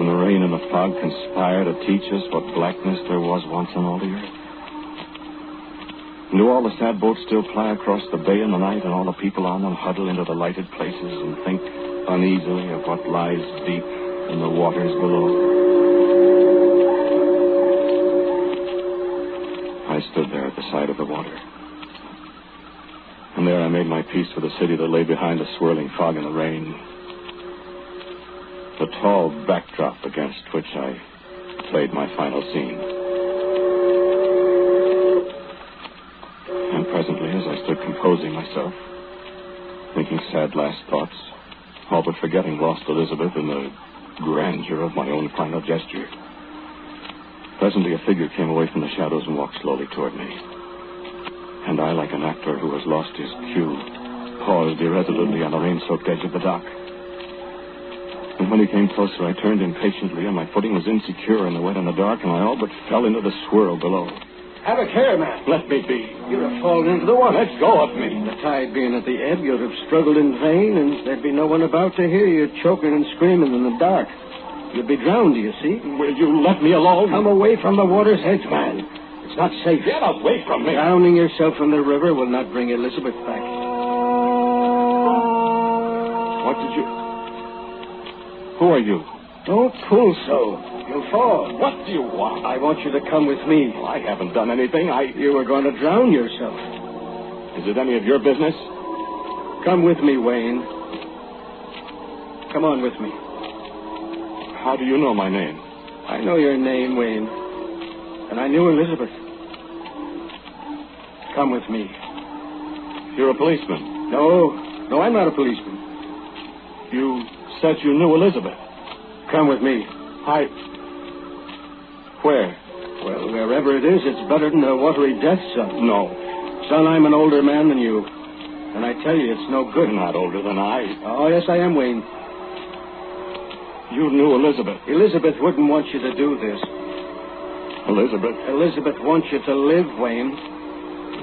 when the rain and the fog conspire to teach us what blackness there was once on all the earth? And do all the sad boats still ply across the bay in the night, and all the people on them huddle into the lighted places and think uneasily of what lies deep in the waters below? I stood there at the side of the water. And there I made my peace with the city that lay behind the swirling fog and the rain. The tall backdrop against which I played my final scene. And presently, as I stood composing myself, thinking sad last thoughts, all but forgetting lost Elizabeth in the grandeur of my own final gesture, presently a figure came away from the shadows and walked slowly toward me. And I, like an actor who has lost his cue, paused irresolutely on the rain-soaked edge of the dock. And when he came closer, I turned impatiently, and my footing was insecure in the wet and the dark, and I all but fell into the swirl below. Have a care, man. Let me be. You'd have fallen into the water. Let go of me. The tide being at the ebb, you'd have struggled in vain, and there'd be no one about to hear you choking and screaming in the dark. You'd be drowned, do you see? Will you let me alone? Come away from the water's edge, man. It's not safe. Get away from me. Drowning yourself in the river will not bring Elizabeth back. What did you... Who are you? Don't pull so. You'll fall. What do you want? I want you to come with me. Well, I haven't done anything. You were going to drown yourself. Is it any of your business? Come with me, Wayne. Come on with me. How do you know my name? I know your name, Wayne. And I knew Elizabeth. Come with me. You're a policeman? No, I'm not a policeman. You said you knew Elizabeth. Come with me. Where? Well, wherever it is, it's better than a watery death, son. No. Son, I'm an older man than you. And I tell you, it's no good. You're not older than I. Oh, yes, I am, Wayne. You knew Elizabeth. Elizabeth wouldn't want you to do this. Elizabeth? Elizabeth wants you to live, Wayne.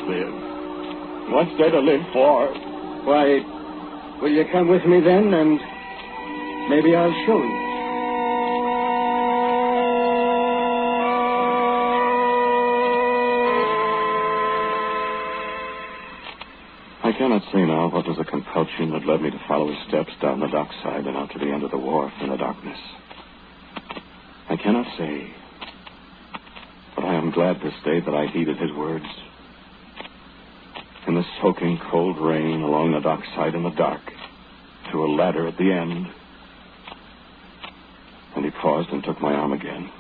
Live? What's there to live for? Why, will you come with me then, and maybe I'll show you. I cannot say now what was the compulsion that led me to follow his steps down the dockside and out to the end of the wharf in the darkness. I cannot say, but I am glad this day that I heeded his words. In the soaking cold rain along the dockside in the dark, to a ladder at the end. And he paused and took my arm again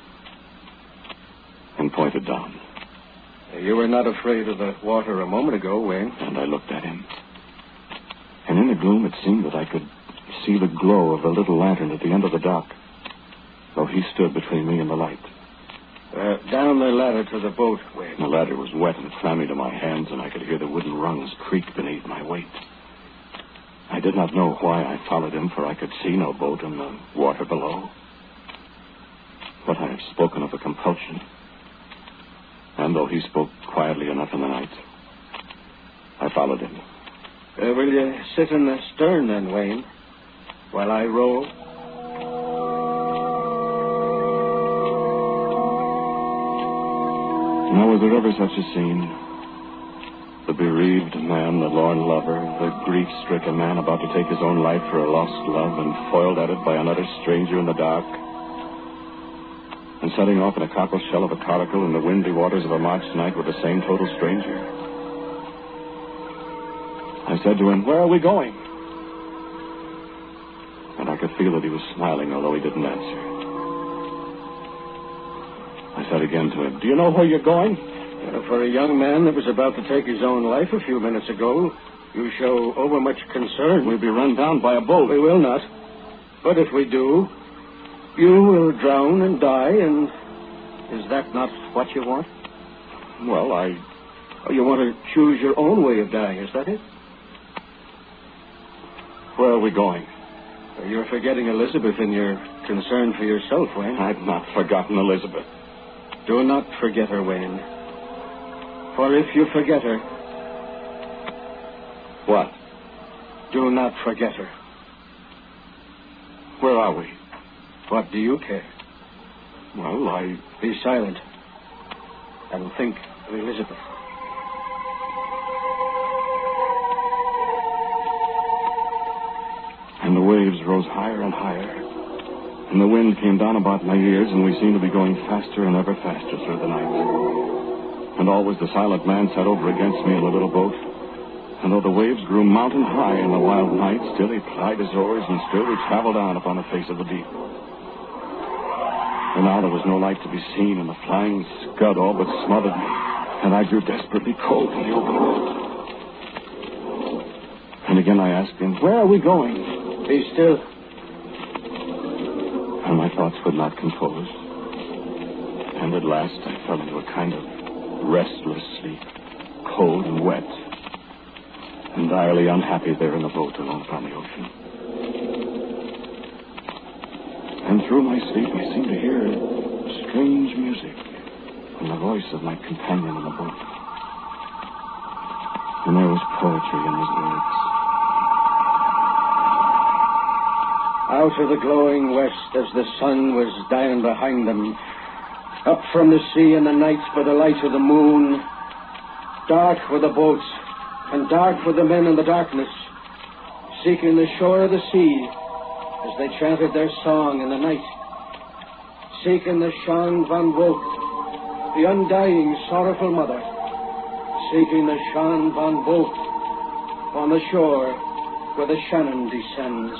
and pointed down. You were not afraid of the water a moment ago, Wayne. And I looked at him. And in the gloom, it seemed that I could see the glow of the little lantern at the end of the dock, though he stood between me and the light. Down the ladder to the boat, Wayne. The ladder was wet and clammy to my hands, and I could hear the wooden rungs creak beneath my weight. I did not know why I followed him, for I could see no boat in the water below. But I have spoken of a compulsion. And though he spoke quietly enough in the night, I followed him. Will you sit in the stern then, Wayne, while I row? Now, was there ever such a scene? The bereaved man, the lorn lover, the grief-stricken man about to take his own life for a lost love and foiled at it by an utter stranger in the dark. And setting off in a cockle shell of a coracle in the windy waters of a March night with the same total stranger. I said to him, "Where are we going?" And I could feel that he was smiling, although he didn't answer. I said again to him, "Do you know where you're going?" For a young man that was about to take his own life a few minutes ago, you show overmuch concern. We'll be run down by a boat. We will not. But if we do, you will drown and die, and is that not what you want? Well, You want to choose your own way of dying, is that it? Where are we going? You're forgetting Elizabeth in your concern for yourself, Wayne. I've not forgotten Elizabeth. Do not forget her, Wayne. For if you forget her... What? Do not forget her. Where are we? What do you care? Well, Be silent. And think of Elizabeth. And the waves rose higher and higher. And the wind came down about my ears, and we seemed to be going faster and ever faster through the night. And always the silent man sat over against me in the little boat. And though the waves grew mountain high in the wild night, still he plied his oars, and still we traveled on upon the face of the deep. And now there was no light to be seen, and the flying scud all but smothered me. And I grew desperately cold in the open boat. And again I asked him, "Where are we going?" "Be still." And my thoughts would not compose. And at last I fell into a kind of restless sleep, cold and wet, and direly unhappy there in the boat alone upon the ocean. And through my sleep I seemed to hear strange music and the voice of my companion in the boat. And there was poetry in his words. Out of the glowing west as the sun was dying behind them, up from the sea in the night by the light of the moon, dark were the boats, and dark were the men in the darkness, seeking the shore of the sea as they chanted their song in the night, seeking the Shan van Vogt, the undying, sorrowful mother, seeking the Shan van Vogt on the shore where the Shannon descends.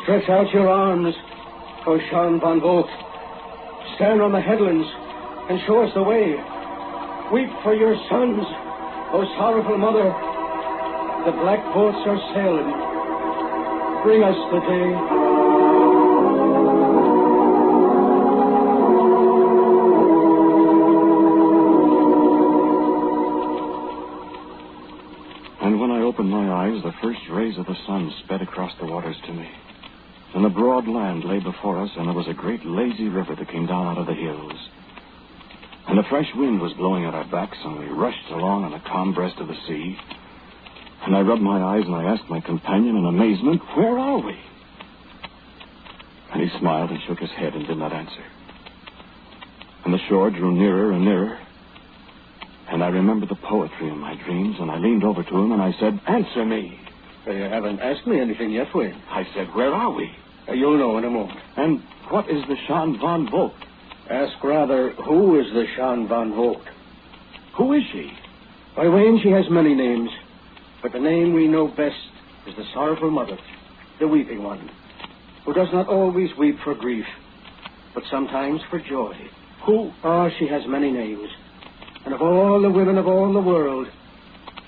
Stretch out your arms, O Shan van Vogt. Stand on the headlands and show us the way. Weep for your sons, O sorrowful mother. The black boats are sailing. Bring us the day. And when I opened my eyes, the first rays of the sun sped across the waters to me. And the broad land lay before us, and there was a great lazy river that came down out of the hills. And a fresh wind was blowing at our backs, and we rushed along on the calm breast of the sea. And I rubbed my eyes, and I asked my companion in amazement, "Where are we?" And he smiled and shook his head and did not answer. And the shore drew nearer and nearer. And I remembered the poetry in my dreams, and I leaned over to him, and I said, "Answer me." You haven't asked me anything yet, Wayne. I said, "Where are we?" You'll know in a moment. And what is the Shan van Vogt? Ask rather, who is the Shan van Vogt? Who is she? Why, Wayne, she has many names. But the name we know best is the sorrowful mother, the weeping one, who does not always weep for grief, but sometimes for joy. Who? Oh, she has many names. And of all the women of all the world,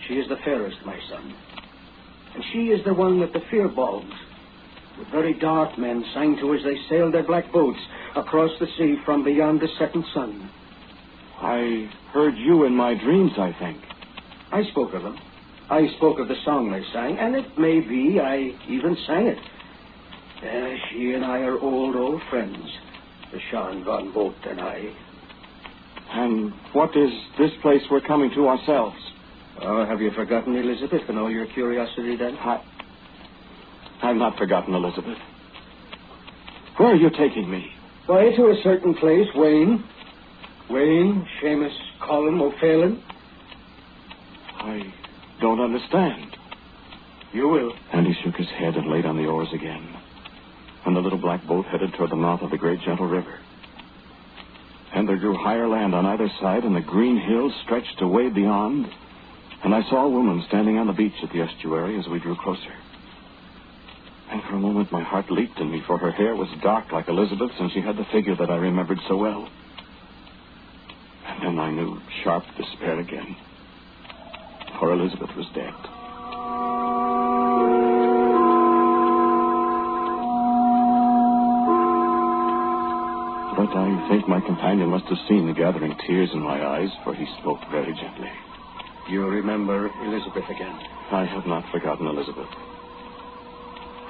she is the fairest, my son. And she is the one that the Firbolgs, with very dark men, sang to as they sailed their black boats across the sea from beyond the setting sun. I heard you in my dreams, I think. I spoke of them. I spoke of the song they sang, and it may be I even sang it. She and I are old friends, the Shan van Vogt and I. And what is this place we're coming to ourselves? Oh, have you forgotten Elizabeth and all your curiosity then? I've not forgotten Elizabeth. Where are you taking me? Why, to a certain place, Wayne. Wayne, Seamus, Colin, O'Phelan. I don't understand. You will. And he shook his head and laid on the oars again. And the little black boat headed toward the mouth of the great gentle river. And there grew higher land on either side, and the green hills stretched away beyond. And I saw a woman standing on the beach at the estuary as we drew closer. And for a moment my heart leaped in me, for her hair was dark like Elizabeth's, and she had the figure that I remembered so well. And then I knew sharp despair again, for Elizabeth was dead. But I think my companion must have seen the gathering tears in my eyes, for he spoke very gently. You remember Elizabeth again? I have not forgotten Elizabeth.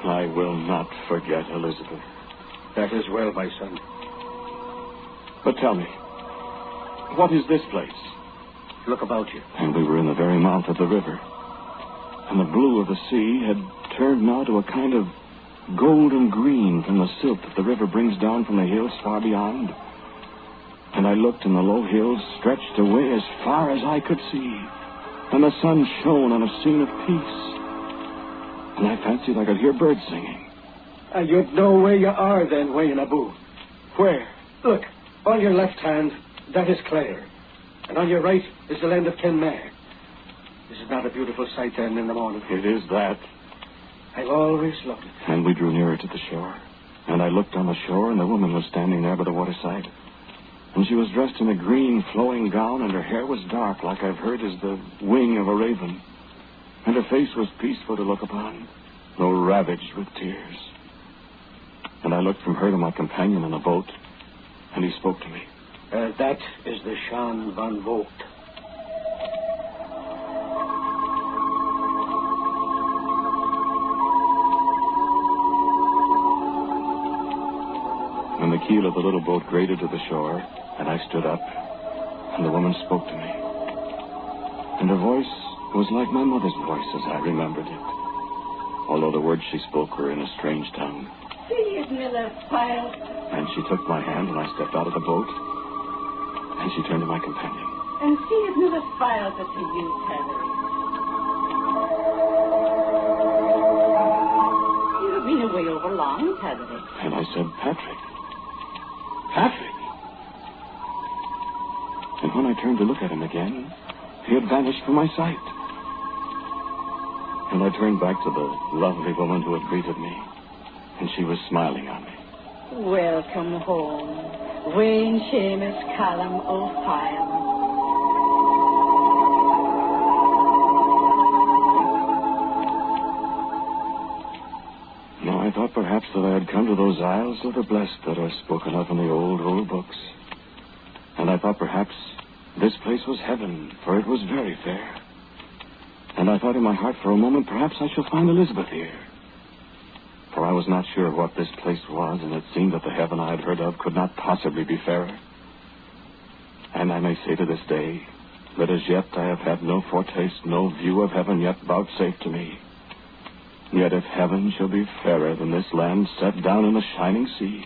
I will not forget Elizabeth. That is well, my son. But tell me, what is this place? Look about you. And we were in the very mouth of the river. And the blue of the sea had turned now to a kind of golden green from the silt that the river brings down from the hills far beyond. And I looked, and the low hills stretched away as far as I could see. And the sun shone on a scene of peace. And I fancied I could hear birds singing. You'd know where you are then, Wayne Abu. Where? Look, on your left hand, that is Clare. And on your right is the land of Kenmare. This is not a beautiful sight then in the morning. It is that. I've always loved it. And we drew nearer to the shore. And I looked on the shore, and the woman was standing there by the waterside. And she was dressed in a green flowing gown, and her hair was dark, like I've heard is the wing of a raven. And her face was peaceful to look upon, though ravaged with tears. And I looked from her to my companion in the boat, and he spoke to me. That is the Shan van Vogt. And the keel of the little boat grated to the shore, and I stood up, and the woman spoke to me. And her voice was like my mother's voice as I remembered it, although the words she spoke were in a strange tongue. See it, Miller, child. And she took my hand, and I stepped out of the boat, and she turned to my companion. And see it, Miller, child, to you, Terry. You've been away over long, Terry. And I said, Patrick. Patrick! And when I turned to look at him again, he had vanished from my sight. And I turned back to the lovely woman who had greeted me, and she was smiling on me. Welcome home, Wayne Seamus Callum O'Phelan. Now I thought perhaps that I had come to those isles of the blessed that are spoken of in the old books. And I thought perhaps this place was heaven, for it was very fair. And I thought in my heart for a moment, perhaps I shall find Elizabeth here. For I was not sure of what this place was, and it seemed that the heaven I had heard of could not possibly be fairer. And I may say to this day that as yet I have had no foretaste, no view of heaven yet vouchsafed to me. Yet if heaven shall be fairer than this land set down in the shining sea,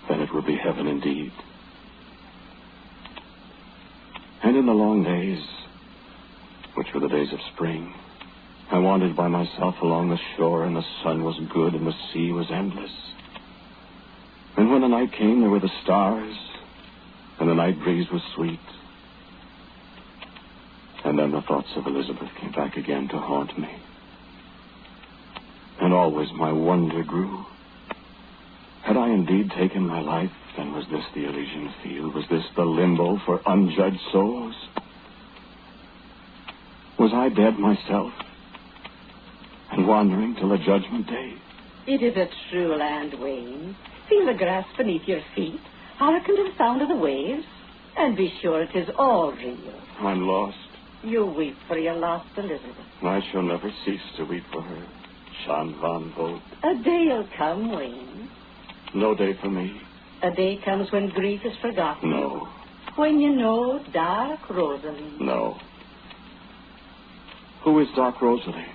then it will be heaven indeed. And in the long days, which were the days of spring, I wandered by myself along the shore, and the sun was good, and the sea was endless. And when the night came, there were the stars, and the night breeze was sweet. And then the thoughts of Elizabeth came back again to haunt me. And always my wonder grew. Had I indeed taken my life, and was this the Elysian field? Was this the limbo for unjudged souls? Was I dead myself, and wandering till the judgment day? It is a true land, Wayne. Feel the grass beneath your feet. Hearken to the sound of the waves, and be sure it is all real. I'm lost. You weep for your lost Elizabeth. I shall never cease to weep for her. Shan van Vogt. A day'll come, Wayne. No day for me. A day comes when grief is forgotten. No. When you know dark Rosaleen. No. Who is dark Rosaleen?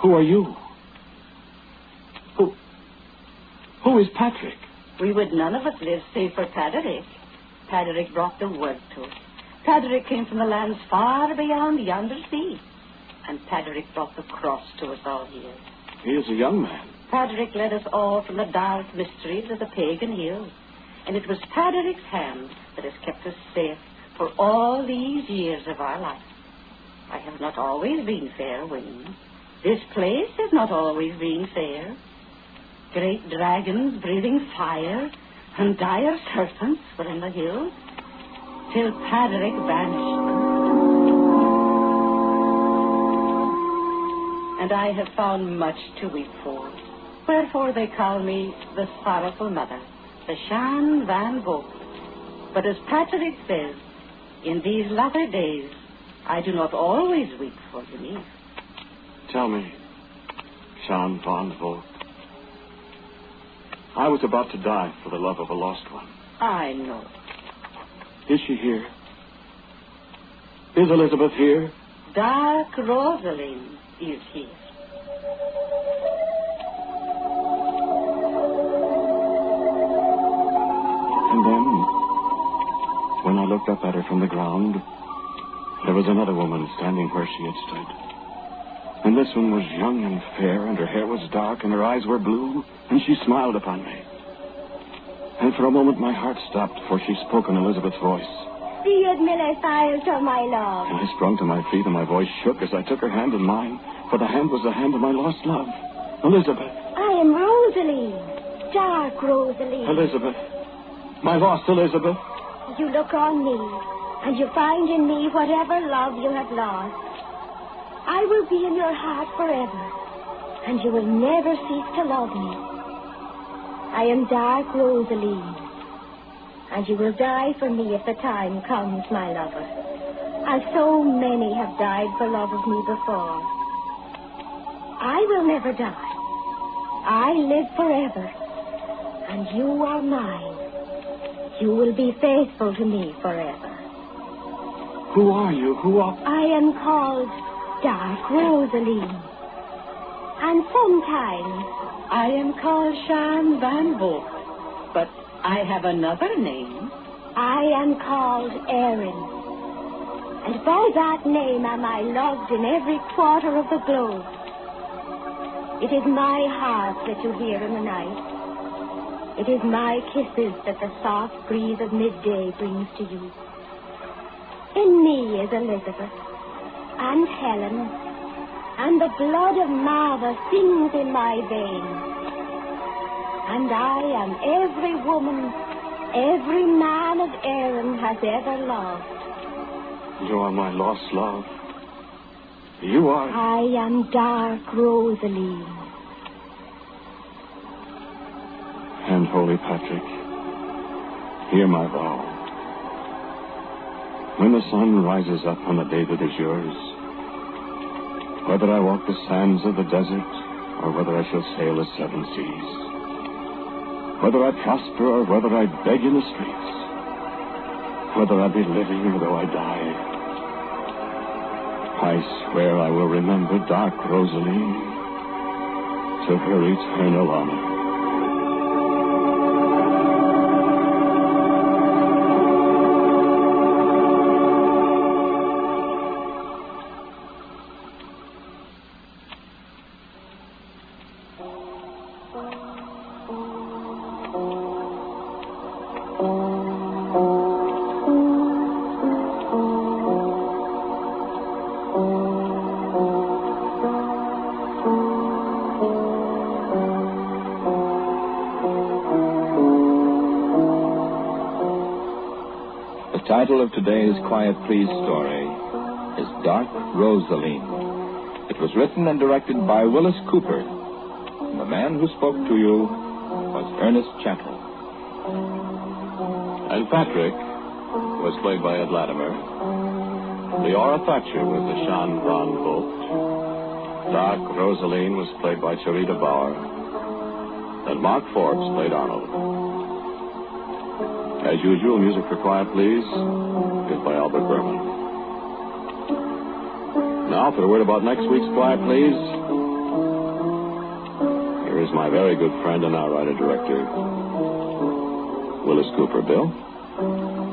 Who are you? Who is Patrick? We would none of us live save for Patrick. Patrick brought the word to us. Patrick came from the lands far beyond yonder sea. And Patrick brought the cross to us all here. He is a young man. Patrick led us all from the dark mysteries of the pagan hills. And it was Patrick's hand that has kept us safe for all these years of our life. I have not always been fair, Wayne. This place has not always been fair. Great dragons breathing fire and dire serpents were in the hills till Patrick vanished. And I have found much to weep for. Wherefore they call me the sorrowful mother, the Shan Van Vogt. But as Patrick says, in these latter days, I do not always weep for you. Tell me, Shan Van Vogt. I was about to die for the love of a lost one. I know. Is she here? Is Elizabeth here? Dark Rosaleen is here. And then, when I looked up at her from the ground, there was another woman standing where she had stood. And this one was young and fair, and her hair was dark, and her eyes were blue, and she smiled upon me. And for a moment my heart stopped, for she spoke in Elizabeth's voice. Fiat Milesias of my love. And I sprung to my feet, and my voice shook as I took her hand in mine, for the hand was the hand of my lost love, Elizabeth. I am Rosaleen, dark Rosaleen. Elizabeth. My lost Elizabeth. You look on me, and you find in me whatever love you have lost. I will be in your heart forever, and you will never cease to love me. I am dark Rosaleen, and you will die for me if the time comes, my lover, as so many have died for love of me before. I will never die. I live forever, and you are mine. You will be faithful to me forever. Who are you? I am called Dark Rosaleen. And sometimes I am called Shan Van Vogt, but I have another name. I am called Erin. And by that name am I loved in every quarter of the globe. It is my harp that you hear in the night. It is my kisses that the soft breeze of midday brings to you. In me is Elizabeth and Helen, and the blood of Martha sings in my veins. And I am every woman, every man of Erin has ever loved. You are my lost love. You are... I am Dark Rosaleen. And Holy Patrick, hear my vow. When the sun rises up on the day that is yours, whether I walk the sands of the desert or whether I shall sail the seven seas, whether I prosper or whether I beg in the streets, whether I be living or though I die, I swear I will remember Dark Rosaleen to her eternal honor. The title of today's Quiet Please story is Dark Rosaleen. It was written and directed by Wyllis Cooper, and the man who spoke to you was Ernest Chappell. And Patrick was played by Ed Latimer. Leora Thatcher was the Shan Van Vogt. Dark Rosaleen was played by Charita Bauer. And Mark Forbes played Arnold. As usual, music for Quiet Please is by Albert Berman. Now, for a word about next week's Quiet Please, is my very good friend and our writer-director, Wyllis Cooper. Bill?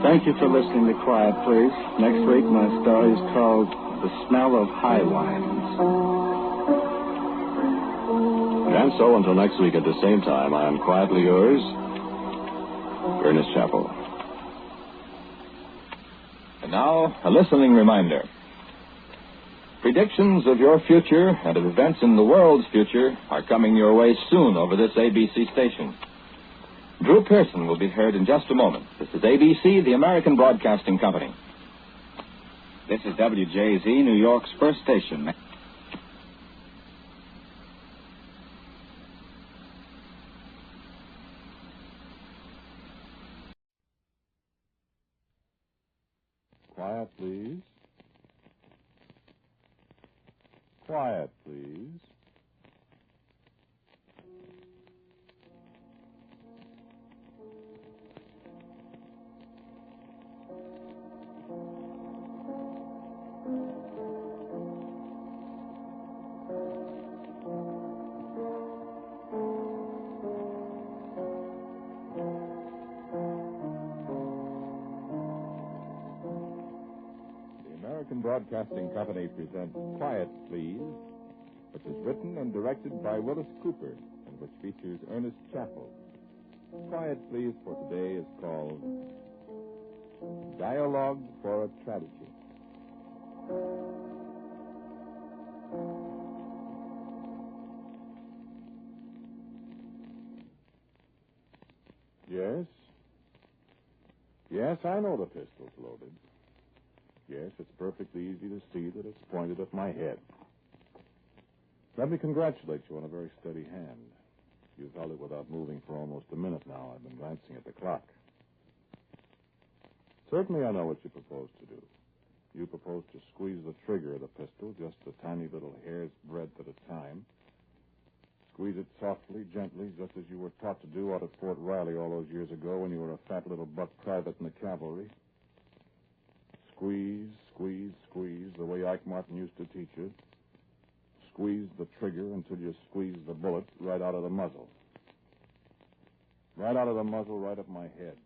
Thank you for listening to Quiet, Please. Next week, my story is called The Smell of High Wines. And so, until next week at the same time, I am quietly yours, Ernest Chappell. And now, a listening reminder. Predictions of your future and of events in the world's future are coming your way soon over this ABC station. Drew Pearson will be heard in just a moment. This is ABC, the American Broadcasting Company. This is WJZ, New York's first station. Quiet, please. Quiet, please. Broadcasting Company presents Quiet, Please, which is written and directed by Wyllis Cooper and which features Ernest Chappell. Quiet, Please for today is called Dialogue for a Tragedy. Yes? Yes, I know the pistol's loaded. Yes, it's perfectly easy to see that it's pointed at my head. Let me congratulate you on a very steady hand. You've held it without moving for almost a minute now. I've been glancing at the clock. Certainly I know what you propose to do. You propose to squeeze the trigger of the pistol just a tiny little hair's breadth at a time. Squeeze it softly, gently, just as you were taught to do out at Fort Riley all those years ago when you were a fat little buck private in the cavalry. Squeeze, squeeze, squeeze, the way Ike Martin used to teach you. Squeeze the trigger until you squeeze the bullet right out of the muzzle. Right out of the muzzle, right up my head.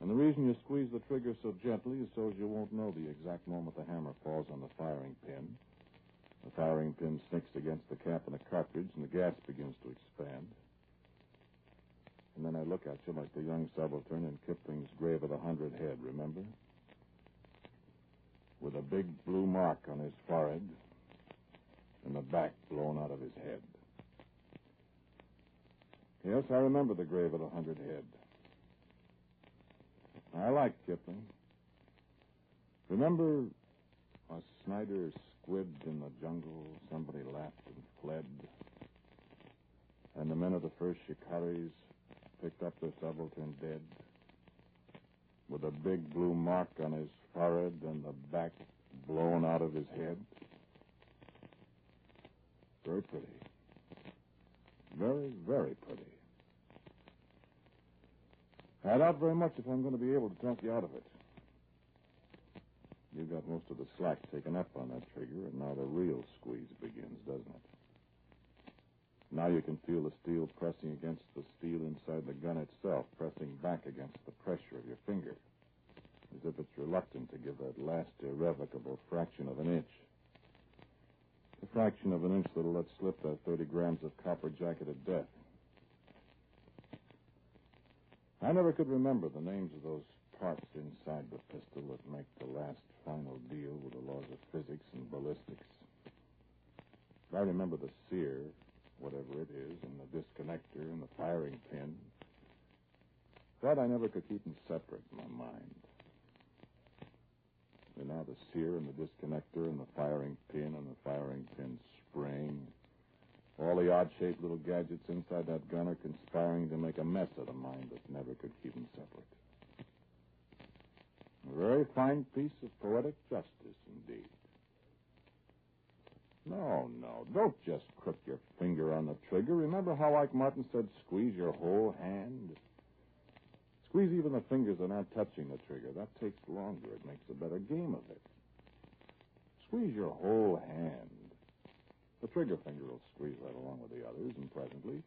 And the reason you squeeze the trigger so gently is so as you won't know the exact moment the hammer falls on the firing pin. The firing pin snicks against the cap of the cartridge and the gas begins to expand. And then I look at you like the young subaltern in Kipling's Grave of the 100 Head, remember? With a big blue mark on his forehead and the back blown out of his head. Yes, I remember the Grave of the 100 Head. I like Kipling. Remember a Snyder squid in the jungle? Somebody laughed and fled. And the men of the first shikaris picked up the subaltern dead, with a big blue mark on his forehead and the back blown out of his head. Very pretty. Very, very pretty. I doubt very much if I'm going to be able to talk you out of it. You got most of the slack taken up on that trigger, and now the real squeeze begins, doesn't it? Now you can feel the steel pressing against the steel inside the gun itself, pressing back against the pressure of your finger, as if it's reluctant to give that last irrevocable fraction of an inch. The fraction of an inch that'll let slip that 30 grams of copper jacketed death. I never could remember the names of those parts inside the pistol that make the last final deal with the laws of physics and ballistics. I remember the sear, whatever it is, and the disconnector and the firing pin. That I never could keep them separate in my mind. And now the sear and the disconnector and the firing pin and the firing pin spring. All the odd-shaped little gadgets inside that gun are conspiring to make a mess of the mind that never could keep them separate. A very fine piece of poetic justice, indeed. No, don't just crook your finger on the trigger. Remember how Ike Martin said squeeze your whole hand? Squeeze even the fingers that aren't touching the trigger. That takes longer. It makes a better game of it. Squeeze your whole hand. The trigger finger will squeeze right along with the others, and presently...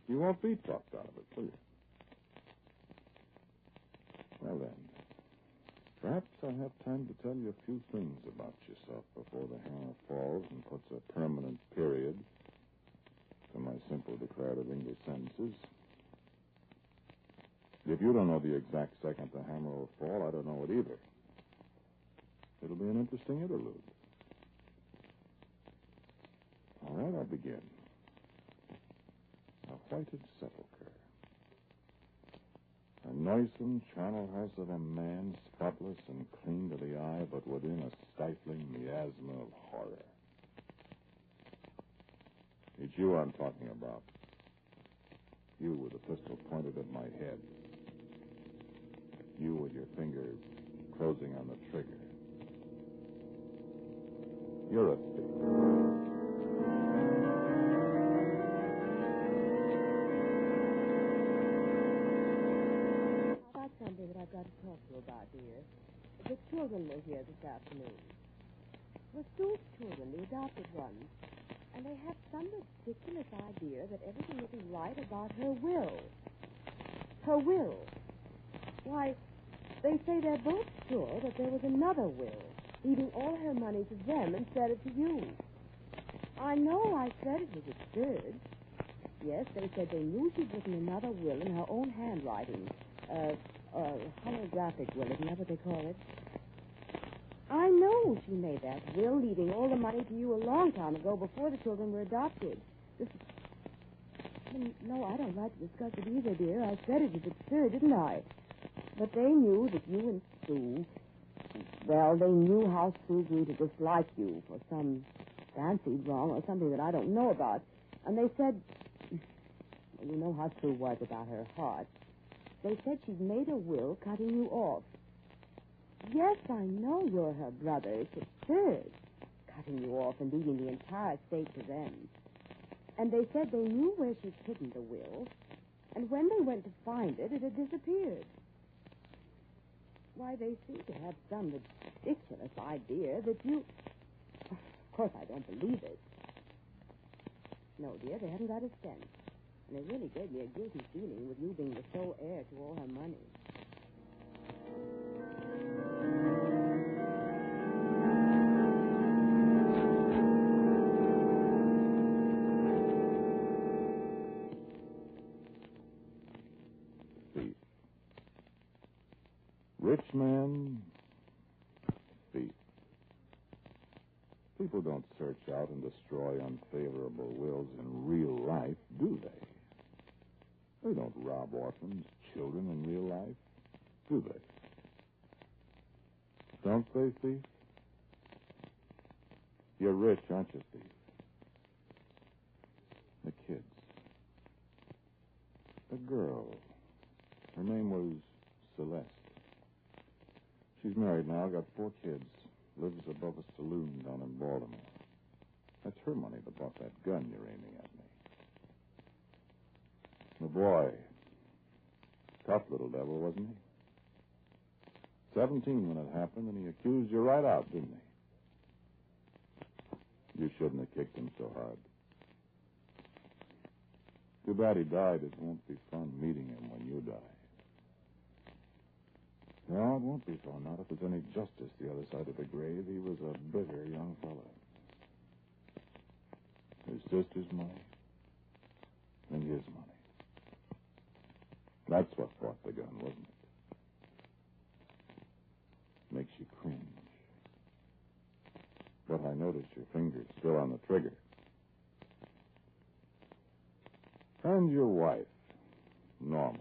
you won't be talked out of it, will you? Well, then, perhaps I have time to tell you a few things about yourself before the hammer falls and puts a permanent period to my simple declarative English sentences. If you don't know the exact second the hammer will fall, I don't know it either. It'll be an interesting interlude. All right, I'll begin. A whited sepulchre. A noisome charnel house of a man, spotless and clean to the eye, but within a stifling miasma of horror. It's you I'm talking about. You with the pistol pointed at my head. You with your finger closing on the trigger. You're a thief. Something that I've got to talk to you about, dear. The children were here this afternoon. The Stu's children, the adopted ones. And they have some ridiculous idea that everything isn't right about her will. Her will. Why, they say they're both sure that there was another will, leaving all her money to them instead of to you. I know I said it was absurd. Yes, they said they knew she'd written another will in her own handwriting. Holographic will, isn't that what they call it? I know she made that will, leaving all the money to you a long time ago before the children were adopted. No, I don't like to discuss it either, dear. I said it was absurd, didn't I? But they knew that you and Sue... Well, they knew how Sue grew to dislike you for some fancied wrong or something that I don't know about. And they said... Well, you know how Sue was about her heart. They said she'd made a will cutting you off. Yes, I know you're her brother. It's absurd. Cutting you off and leaving the entire estate to them. And they said they knew where she'd hidden the will. And when they went to find it, it had disappeared. Why, they seem to have some ridiculous idea that you... Of course, I don't believe it. No, dear, they haven't got a cent. And it really gave me a guilty feeling with you being the sole heir to all her money. Thief. Rich man, thief. People don't search out and destroy unfavorable wills in real life, do they? They don't rob orphans, children in real life, do they? Don't they, thief? You're rich, aren't you, thief? The kids. A girl. Her name was Celeste. She's married now, got 4 kids. Lives above a saloon down in Baltimore. That's her money that bought that gun you're aiming at me. The boy. Tough little devil, wasn't he? 17 when it happened, and he accused you right out, didn't he? You shouldn't have kicked him so hard. Too bad he died. It won't be fun meeting him when you die. No, it won't be fun. Not if there's any justice the other side of the grave. He was a bitter young fellow. His sister's money and his money. That's what bought the gun, wasn't it? Makes you cringe. But I notice your finger's still on the trigger. And your wife, Norma.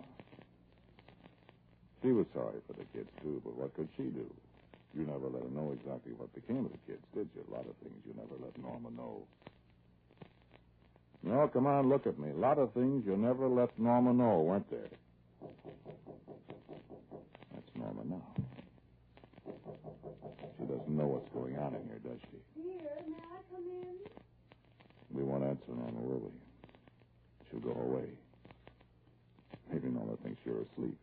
She was sorry for the kids, too, but what could she do? You never let her know exactly what became of the kids, did you? A lot of things you never let Norma know. No, come on, look at me. A lot of things you never let Norma know, weren't there? That's Norma now. She doesn't know what's going on in here, does she? Dear, may I come in? We won't answer Norma, will we? She'll go away. Maybe Norma thinks you're asleep.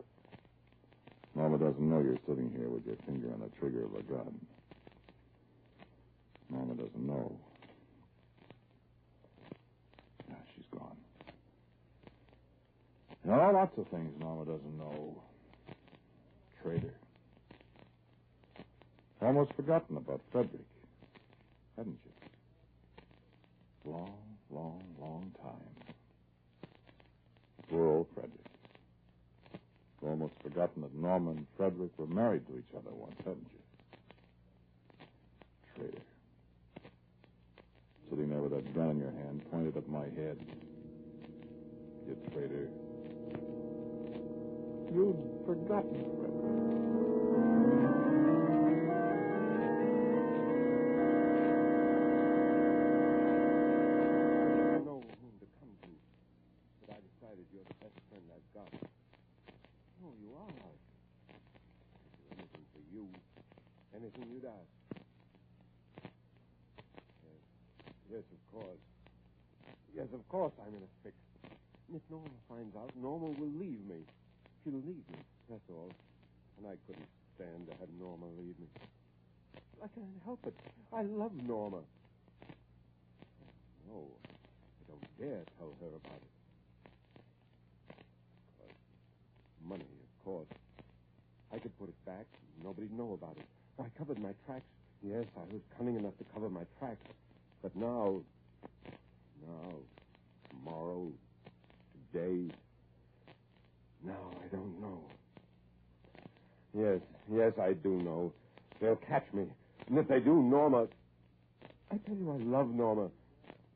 Norma doesn't know you're sitting here with your finger on the trigger of a gun. Norma doesn't know. Ah, she's gone. No, lots of things Norma doesn't know. Traitor. Almost forgotten about Frederick, hadn't you? Long, long, long time. Poor old Frederick. Almost forgotten that Norma and Frederick were married to each other once, hadn't you? Traitor. Sitting there with that gun in your hand, pointed at my head. You traitor. You'd forgotten Frederick. You're the best friend I've got. Oh, you are. I'd do anything for you. Anything you'd ask. Yes, of course. Yes, of course I'm in a fix. And if Norma finds out, Norma will leave me. She'll leave me, that's all. And I couldn't stand to have Norma leave me. I can't help it. I love Norma. No, I don't dare tell her about it. Money, of course. I could put it back. Nobody'd know about it. I covered my tracks. Yes, I was cunning enough to cover my tracks. But now, tomorrow, today, now I don't know. Yes, I do know. They'll catch me. And if they do, Norma... I tell you, I love Norma.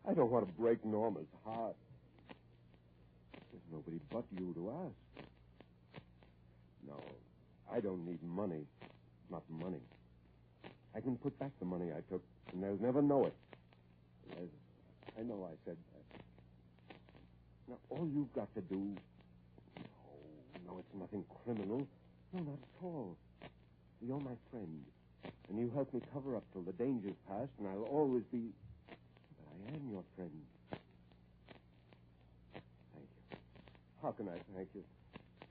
I don't want to break Norma's heart. There's nobody but you to ask. No, I don't need money. Not money. I can put back the money I took, and they'll never know it. Yes, I know I said that. Now, all you've got to do... No, it's nothing criminal. No, not at all. You're my friend, and you help me cover up till the danger's past, and I'll always be... But I am your friend. Thank you. How can I thank you?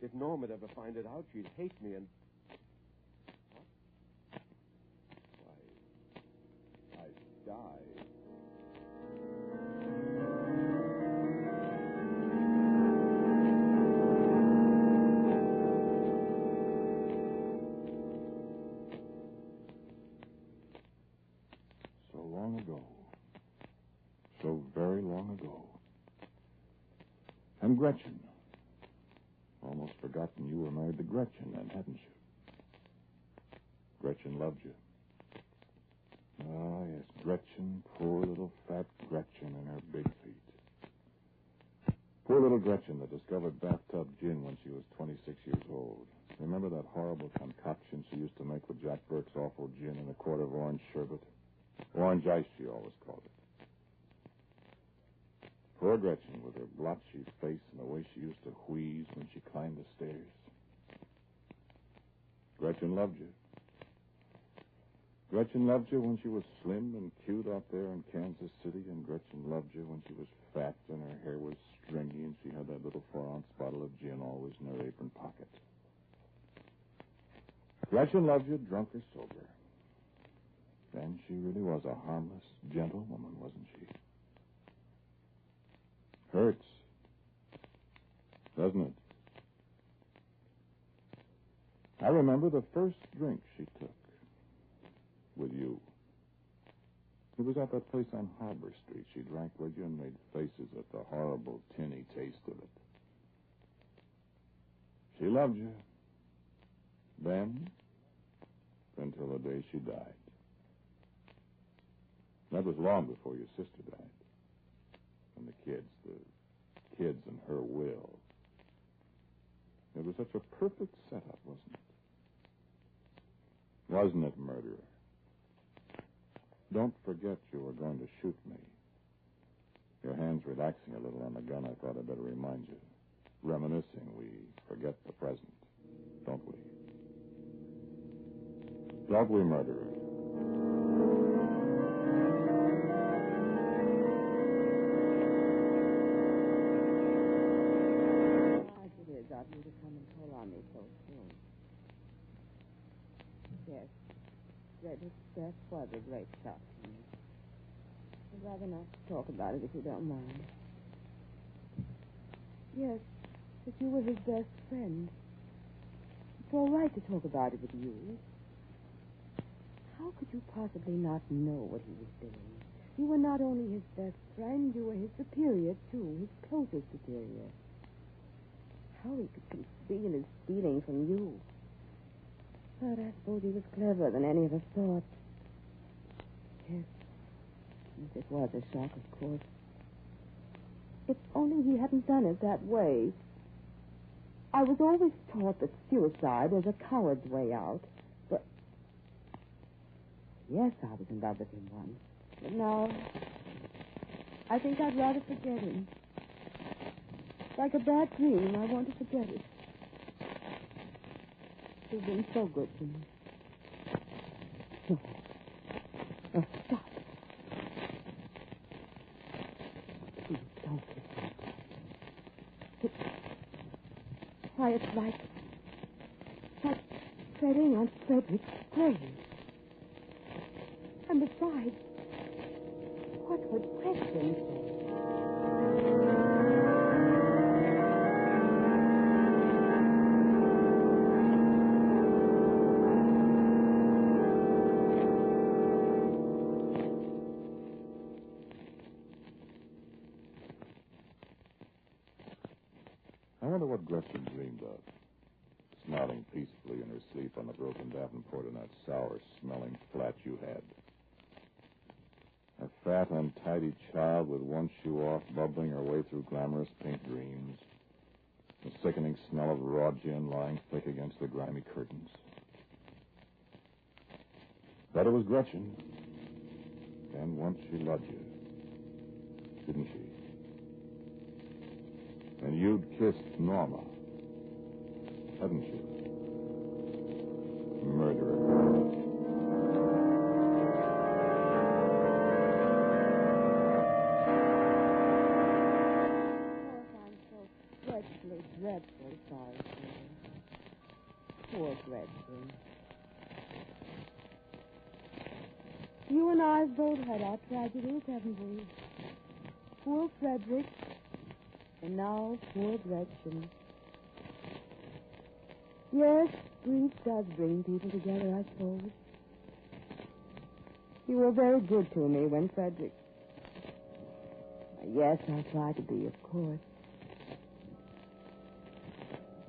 If Norma'd ever find it out, she'd hate me and... What? Why, I'd die. So long ago. So very long ago. And Gretchen... Almost forgotten you were married to Gretchen then, hadn't you? Gretchen loved you. Ah, yes, Gretchen, poor little fat Gretchen and her big feet. Poor little Gretchen that discovered bathtub gin when she was 26 years old. Remember that horrible concoction she used to make with Jack Burke's awful gin and a quart of orange sherbet? Orange ice, she always called it. Poor Gretchen, with her blotchy face and the way she used to wheeze when she climbed the stairs. Gretchen loved you. Gretchen loved you when she was slim and cute out there in Kansas City, and Gretchen loved you when she was fat and her hair was stringy and she had that little 4-ounce bottle of gin always in her apron pocket. Gretchen loved you, drunk or sober. And she really was a harmless, gentle woman, wasn't she? Hurts, doesn't it? I remember the first drink she took with you. It was at that place on Harbor Street. She drank with you and made faces at the horrible tinny taste of it. She loved you. Then, until the day she died. That was long before your sister died. And the kids and her will. It was such a perfect setup, wasn't it? Wasn't it, murderer? Don't forget you were going to shoot me. Your hand's relaxing a little on the gun. I thought I'd better remind you. Reminiscing, we forget the present, don't we? Don't we, murderer? Of you to come and call on me so soon. Yes. Frederick's death was a great shock to me. I'd rather not talk about it if you don't mind. Yes, but you were his best friend. It's all right to talk about it with you. How could you possibly not know what he was doing? You were not only his best friend, you were his superior, too, his closest superior. How he could conceal his feeling from you. But I suppose he was cleverer than any of us thought. Yes, it was a shock, of course. If only he hadn't done it that way. I was always taught that suicide is a coward's way out. But yes, I was in love with him once. But now, I think I'd rather forget him. Like a bad dream, I want to forget it. He's been so good to me. No. Oh, stop. Please don't listen. Why, it's like treading on Frederick's grave. And besides, what would Preston say? I wonder what Gretchen dreamed of. Snoring peacefully in her sleep on the broken davenport in that sour-smelling flat you had. A fat, untidy child with one shoe off, bubbling her way through glamorous pink dreams. The sickening smell of raw gin lying thick against the grimy curtains. But it was Gretchen. And once she loved you. Didn't she? And you'd kissed Norma. Hadn't you? Murderer. Dreadfully sorry for him. Poor Gretchen. You and I have both had our tragedies, haven't we? Poor Frederick, and now poor Gretchen. Yes, grief does bring people together, I suppose. You were very good to me when Frederick... Yes, I tried to be, of course.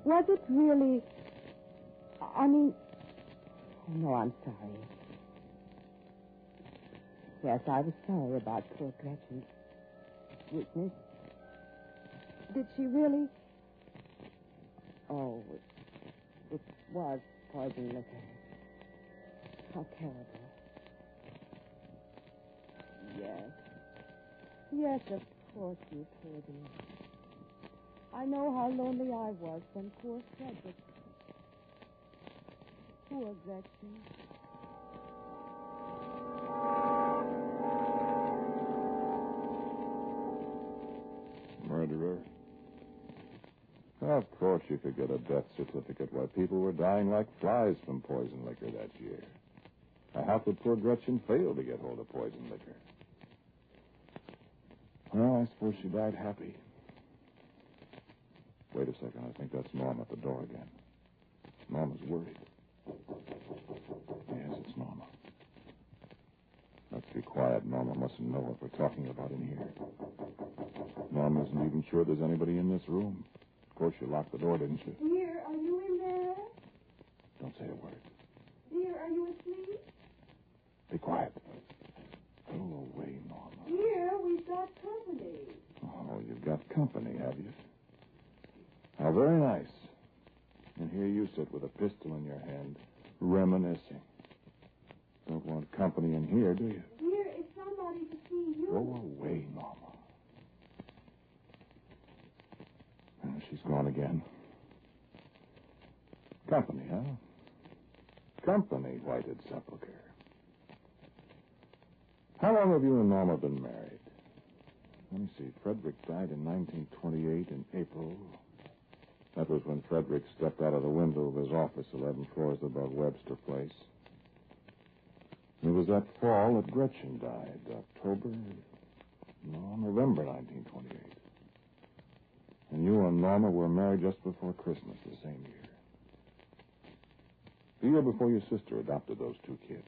Was it really... I mean... Oh, no, I'm sorry. Yes, I was sorry about poor Gretchen's weakness. Did she really... Oh, it was poison liquor. How terrible. Yes. Yes, of course, you poor dear. I know how lonely I was when poor Frederick. Poor Gretchen. Murderer. Of course you could get a death certificate while people were dying like flies from poison liquor that year. How could poor Gretchen fail to get hold of poison liquor? Well, I suppose she died happy. Wait a second. I think that's Norma at the door again. Norma's worried. Yes, it's Norma. Let's be quiet. Norma mustn't know what we're talking about in here. Norma isn't even sure there's anybody in this room. Of course, you locked the door, didn't you? Dear, are you in there? Don't say a word. Dear, are you asleep? Be quiet. Go away, Norma. Dear, we've got company. Oh, you've got company, have you? How very nice. And here you sit with a pistol in your hand, reminiscing. Don't want company in here, do you? Dear, it's somebody to see you. Go away, Norma. Oh, she's gone again. Company, huh? Company, whited sepulchre. How long have you and Norma been married? Let me see. Frederick died in 1928 in April. That was when Frederick stepped out of the window of his office 11 floors above Webster Place. It was that fall that Gretchen died, November 1928. And you and Norma were married just before Christmas the same year. The year before your sister adopted those two kids.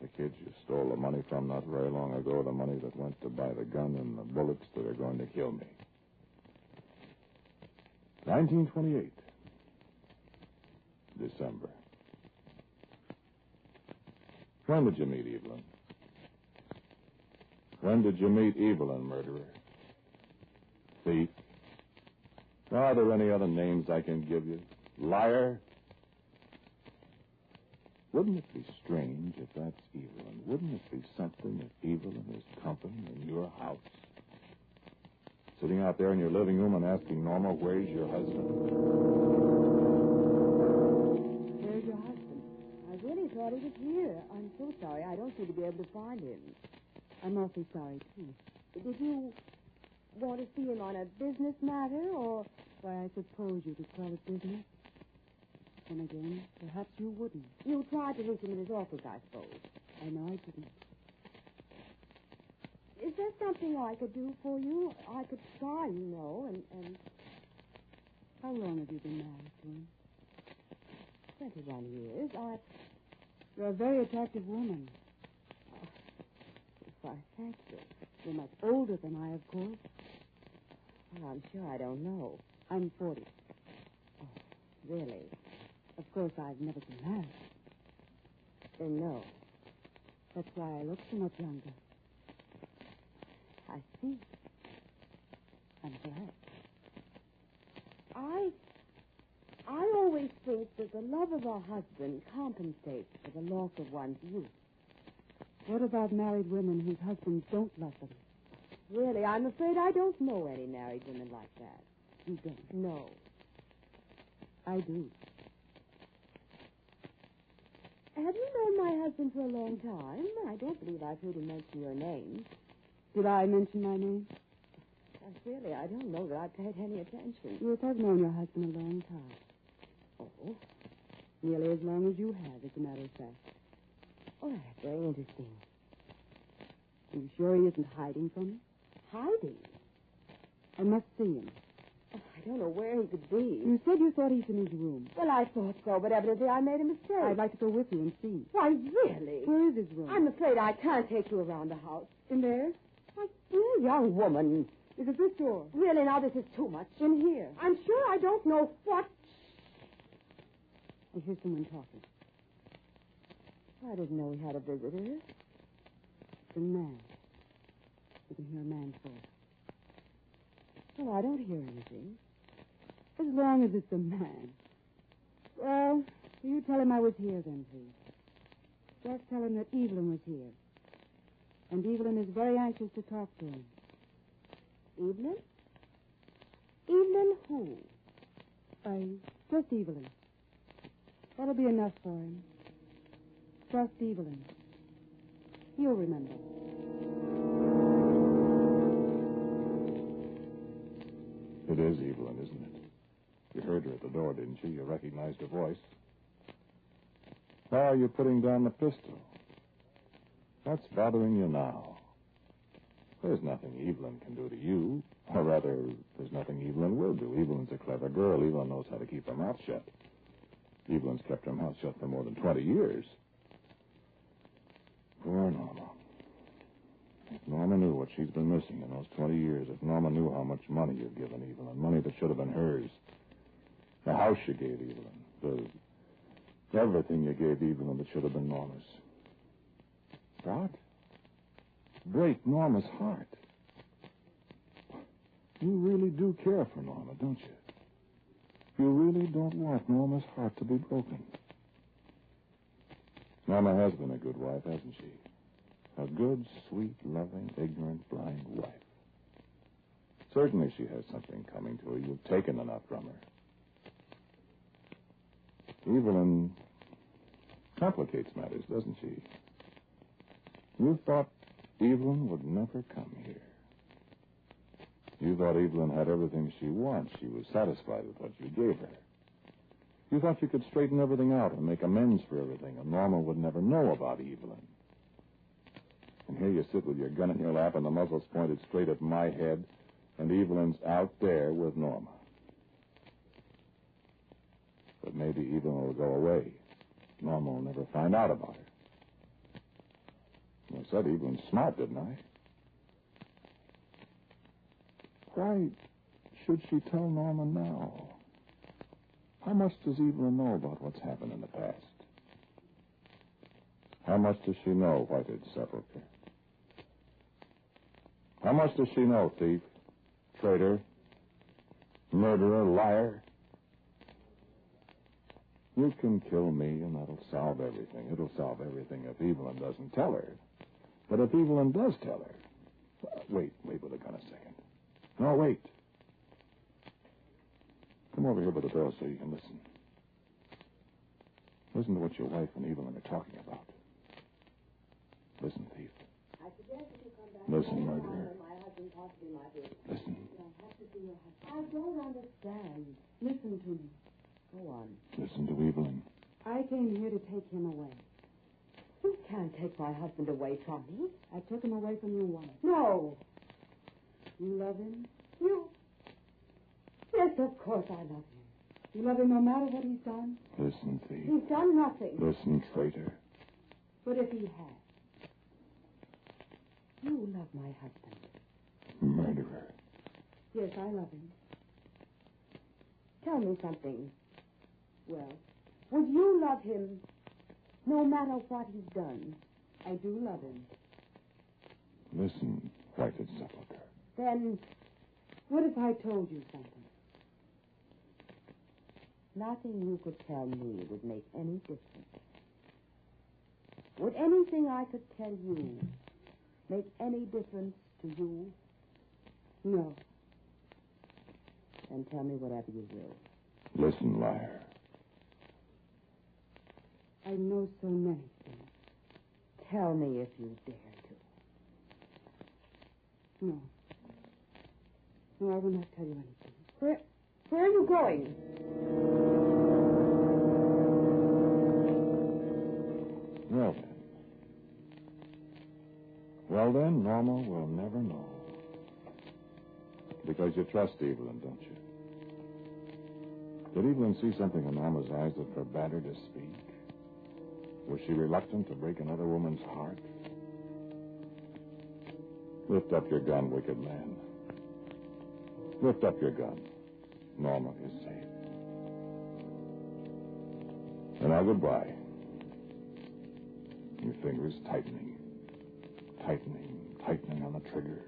The kids you stole the money from not very long ago, the money that went to buy the gun and the bullets that are going to kill me. 1928. December. When did you meet Evelyn? When did you meet Evelyn, murderer? Thief? Are there any other names I can give you? Liar? Wouldn't it be strange if that's Evelyn? Wouldn't it be something if Evelyn is company in your house? Sitting out there in your living room and asking Norma, where's your husband? Where's your husband? I really thought he was here. I'm so sorry. I don't seem to be able to find him. I'm awfully sorry, too. Did you want to see him on a business matter, or... Why, I suppose you could call it business. And again, perhaps you wouldn't. You tried to reach him in his office, I suppose. I know I didn't. Is there something I could do for you? I could try, you know, and... How long have you been married to him? 21 years. You're a very attractive woman. Oh, why, thank you. You're much older than I, of course. Well, I'm sure I don't know. I'm 40. Oh, really? Of course, I've never been married. Then no. That's why I look so much younger. I see. I'm glad. I always think that the love of a husband compensates for the loss of one's youth. What about married women whose husbands don't love them? Really, I'm afraid I don't know any married women like that. You don't? No. I do. Have you known my husband for a long time? I don't believe I've heard him mention your name. Did I mention my name? Really, I don't know that I paid any attention. Yes, I've known your husband a long time. Oh? Nearly as long as you have, as a matter of fact. Oh, that's very interesting. Are you sure he isn't hiding from you? Hiding? I must see him. Oh, I don't know where he could be. You said you thought he's in his room. Well, I thought so, but evidently I made a mistake. I'd like to go with you and see him. Why, really? Where is his room? I'm afraid I can't take you around the house. In there? My dear young woman. Is it this door? Really, now, this is too much. In here. I'm sure I don't know what... I hear someone talking. I didn't know we had a visitor. It's a man. You can hear a man's voice. Well, I don't hear anything. As long as it's a man. Well, you tell him I was here then, please. Just tell him that Evelyn was here. And Evelyn is very anxious to talk to him. Evelyn? Evelyn who? Just Evelyn. That'll be enough for him. Just Evelyn. He'll remember. It is Evelyn, isn't it? You heard her at the door, didn't you? You recognized her voice. Why are you putting down the pistol? What's bothering you now? There's nothing Evelyn can do to you. Or rather, there's nothing Evelyn will do. Evelyn's a clever girl. Evelyn knows how to keep her mouth shut. Evelyn's kept her mouth shut for more than 20 years. Poor Norma. If Norma knew what she's been missing in those 20 years, if Norma knew how much money you've given Evelyn, money that should have been hers, the house you gave Evelyn, everything you gave Evelyn that should have been Norma's. What? Break Norma's heart. You really do care for Norma, don't you? You really don't want Norma's heart to be broken. Norma has been a good wife, hasn't she? A good, sweet, loving, ignorant, blind wife. Certainly she has something coming to her. You've taken enough from her. Evelyn complicates matters, doesn't she? You thought Evelyn would never come here. You thought Evelyn had everything she wants. She was satisfied with what you gave her. You thought you could straighten everything out and make amends for everything, and Norma would never know about Evelyn. And here you sit with your gun in your lap and the muzzle's pointed straight at my head, and Evelyn's out there with Norma. But maybe Evelyn will go away. Norma will never find out about her. I said Evelyn's smart, didn't I? Why should she tell Norma now? How much does Evelyn know about what's happened in the past? How much does she know, Whited Sepulchre? How much does she know, thief, traitor, murderer, liar? You can kill me, and that'll solve everything. It'll solve everything if Evelyn doesn't tell her. But if Evelyn does tell her... Wait with a gun a second. No, wait. Come over here by the door so you can listen. Listen to what your wife and Evelyn are talking about. Listen, thief. I suggest that you come back. Listen, murderer. My husband possibly might be. Listen. I have to see your husband. I don't understand. Listen to me. Go on. Listen to Evelyn. I came here to take him away. You can't take my husband away from me. I took him away from you once. No. You love him? You? Yes, of course I love him. You love him no matter what he's done? Listen, thief. He's done nothing. Listen, traitor. But if he has, you love my husband. Murderer. Yes, I love him. Tell me something. Well, would you love him no matter what he's done? I do love him. Listen, Whited Sepulchre. Then, what if I told you something? Nothing you could tell me would make any difference. Would anything I could tell you make any difference to you? No. Then tell me whatever you will. Listen, liar. I know so many things. Tell me if you dare to. No. No, I will not tell you anything. Where are you going? Well then, Norma will never know. Because you trust Evelyn, don't you? Did Evelyn see something in Norma's eyes that forbade her to speak? Was she reluctant to break another woman's heart? Lift up your gun, wicked man. Lift up your gun. Norma is safe. And now goodbye. Your fingers tightening on the trigger.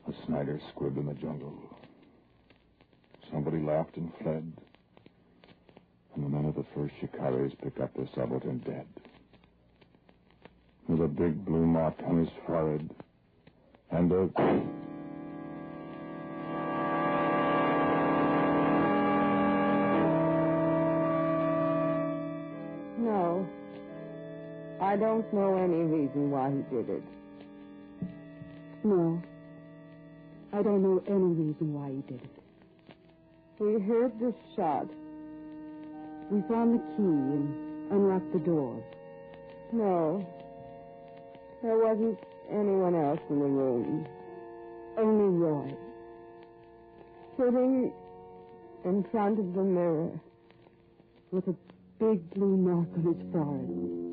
A Snyder squibbed in the jungle. Somebody laughed and fled. And the men of the first Shikaris pick up their subaltern dead. With a big blue mark on his forehead. And a... No. I don't know any reason why he did it. No. I don't know any reason why he did it. We heard the shot. We found the key and unlocked the door. No. There wasn't anyone else in the room. Only Roy. Sitting in front of the mirror with a big blue mark on his forehead.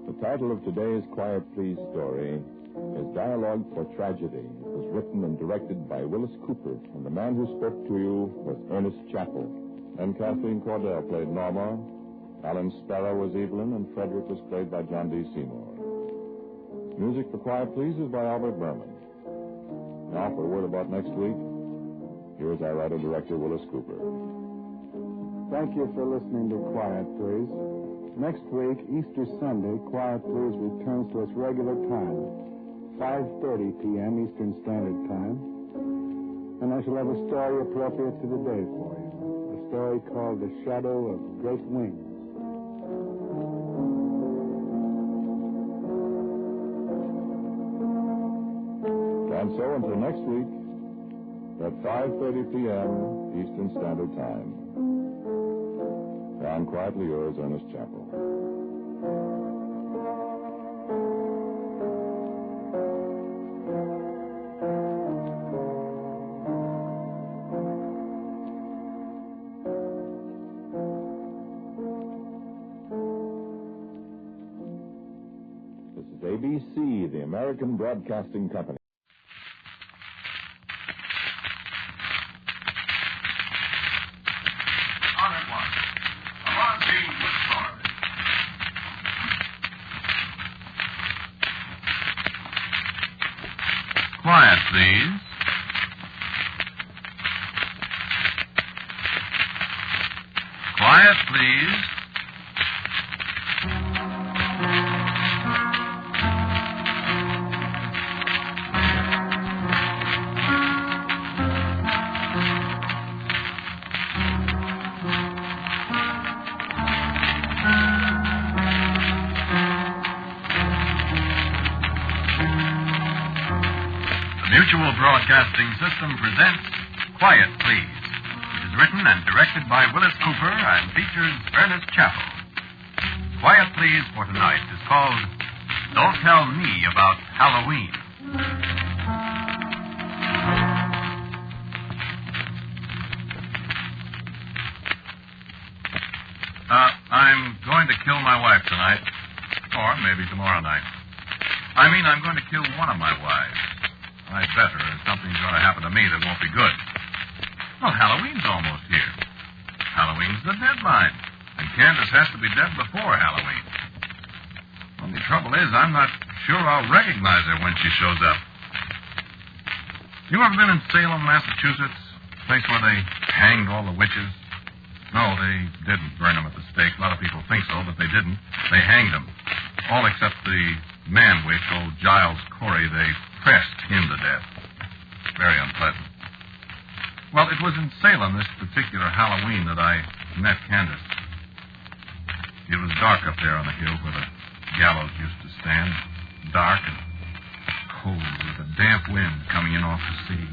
The title of today's Quiet Please story is Dialogue for Tragedy. It was written and directed by Wyllis Cooper, and the man who spoke to you was Ernest Chappell. And Kathleen Cordell played Norma, Alan Sparrow was Evelyn, and Frederick was played by John D. Seymour. Music for Quiet Please is by Albert Berman. Now for a word about next week, here is our writer-director, Wyllis Cooper. Thank you for listening to Quiet Please. Next week, Easter Sunday, Quiet Please returns to its regular time. 5:30 p.m. Eastern Standard Time. And I shall have a story appropriate to the day for you. A story called The Shadow of Great Wings. And so until next week, at 5:30 p.m. Eastern Standard Time. I'm quietly yours, Ernest Chappell. This is ABC, the American Broadcasting Company. Quiet, please. Quiet, please. Mutual Broadcasting System presents Quiet, Please. It is written and directed by Wyllis Cooper and features Ernest Chappell. Quiet, Please for tonight is called Don't Tell Me About Halloween. I'm going to kill my wife tonight, or maybe tomorrow night. I mean, I'm going to kill one of my wives. I'd better, or something's going to happen to me that won't be good. Well, Halloween's almost here. Halloween's the deadline, and Candace has to be dead before Halloween. Only trouble is, I'm not sure I'll recognize her when she shows up. You ever been in Salem, Massachusetts? Place where they hanged all the witches? No, they didn't burn them at the stake. A lot of people think so, but they didn't. They hanged them. All except the man witch, old Giles Corey. They pressed him to death. Very unpleasant. Well, it was in Salem this particular Halloween that I met Candace. It was dark up there on the hill where the gallows used to stand. Dark and cold with a damp wind coming in off the sea.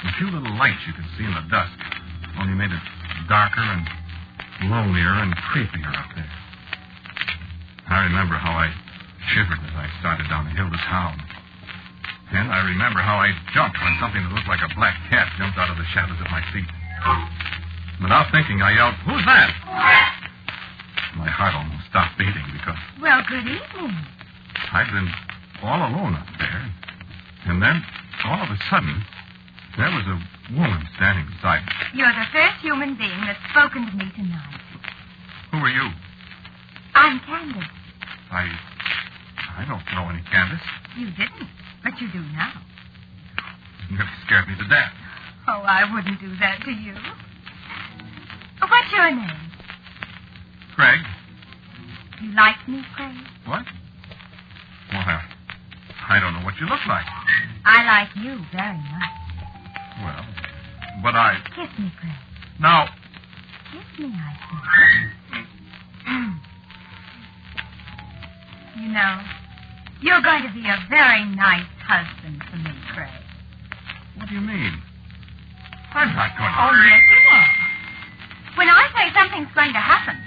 A few little lights you could see in the dusk, only made it darker and lonelier and creepier up there. I remember how I shivered as I started down the hill to town. And I remember how I jumped when something that looked like a black cat jumped out of the shadows at my feet. Without thinking, I yelled, "Who's that?" My heart almost stopped beating because... Well, good evening. I'd been all alone up there. And then, all of a sudden, there was a woman standing beside me. You're the first human being that's spoken to me tonight. Who are you? I'm Candace. I don't know any Candace. You didn't, but you do now. You nearly scared me to death. Oh, I wouldn't do that to you. What's your name? Craig. You like me, Craig? What? Well, I don't know what you look like. I like you very much. Well, but I... Kiss me, Craig. No. Kiss me, I say. You know, you're going to be a very nice husband for me, Craig. What do you mean? I'm not going to... Oh, yes, you are. When I say something's going to happen,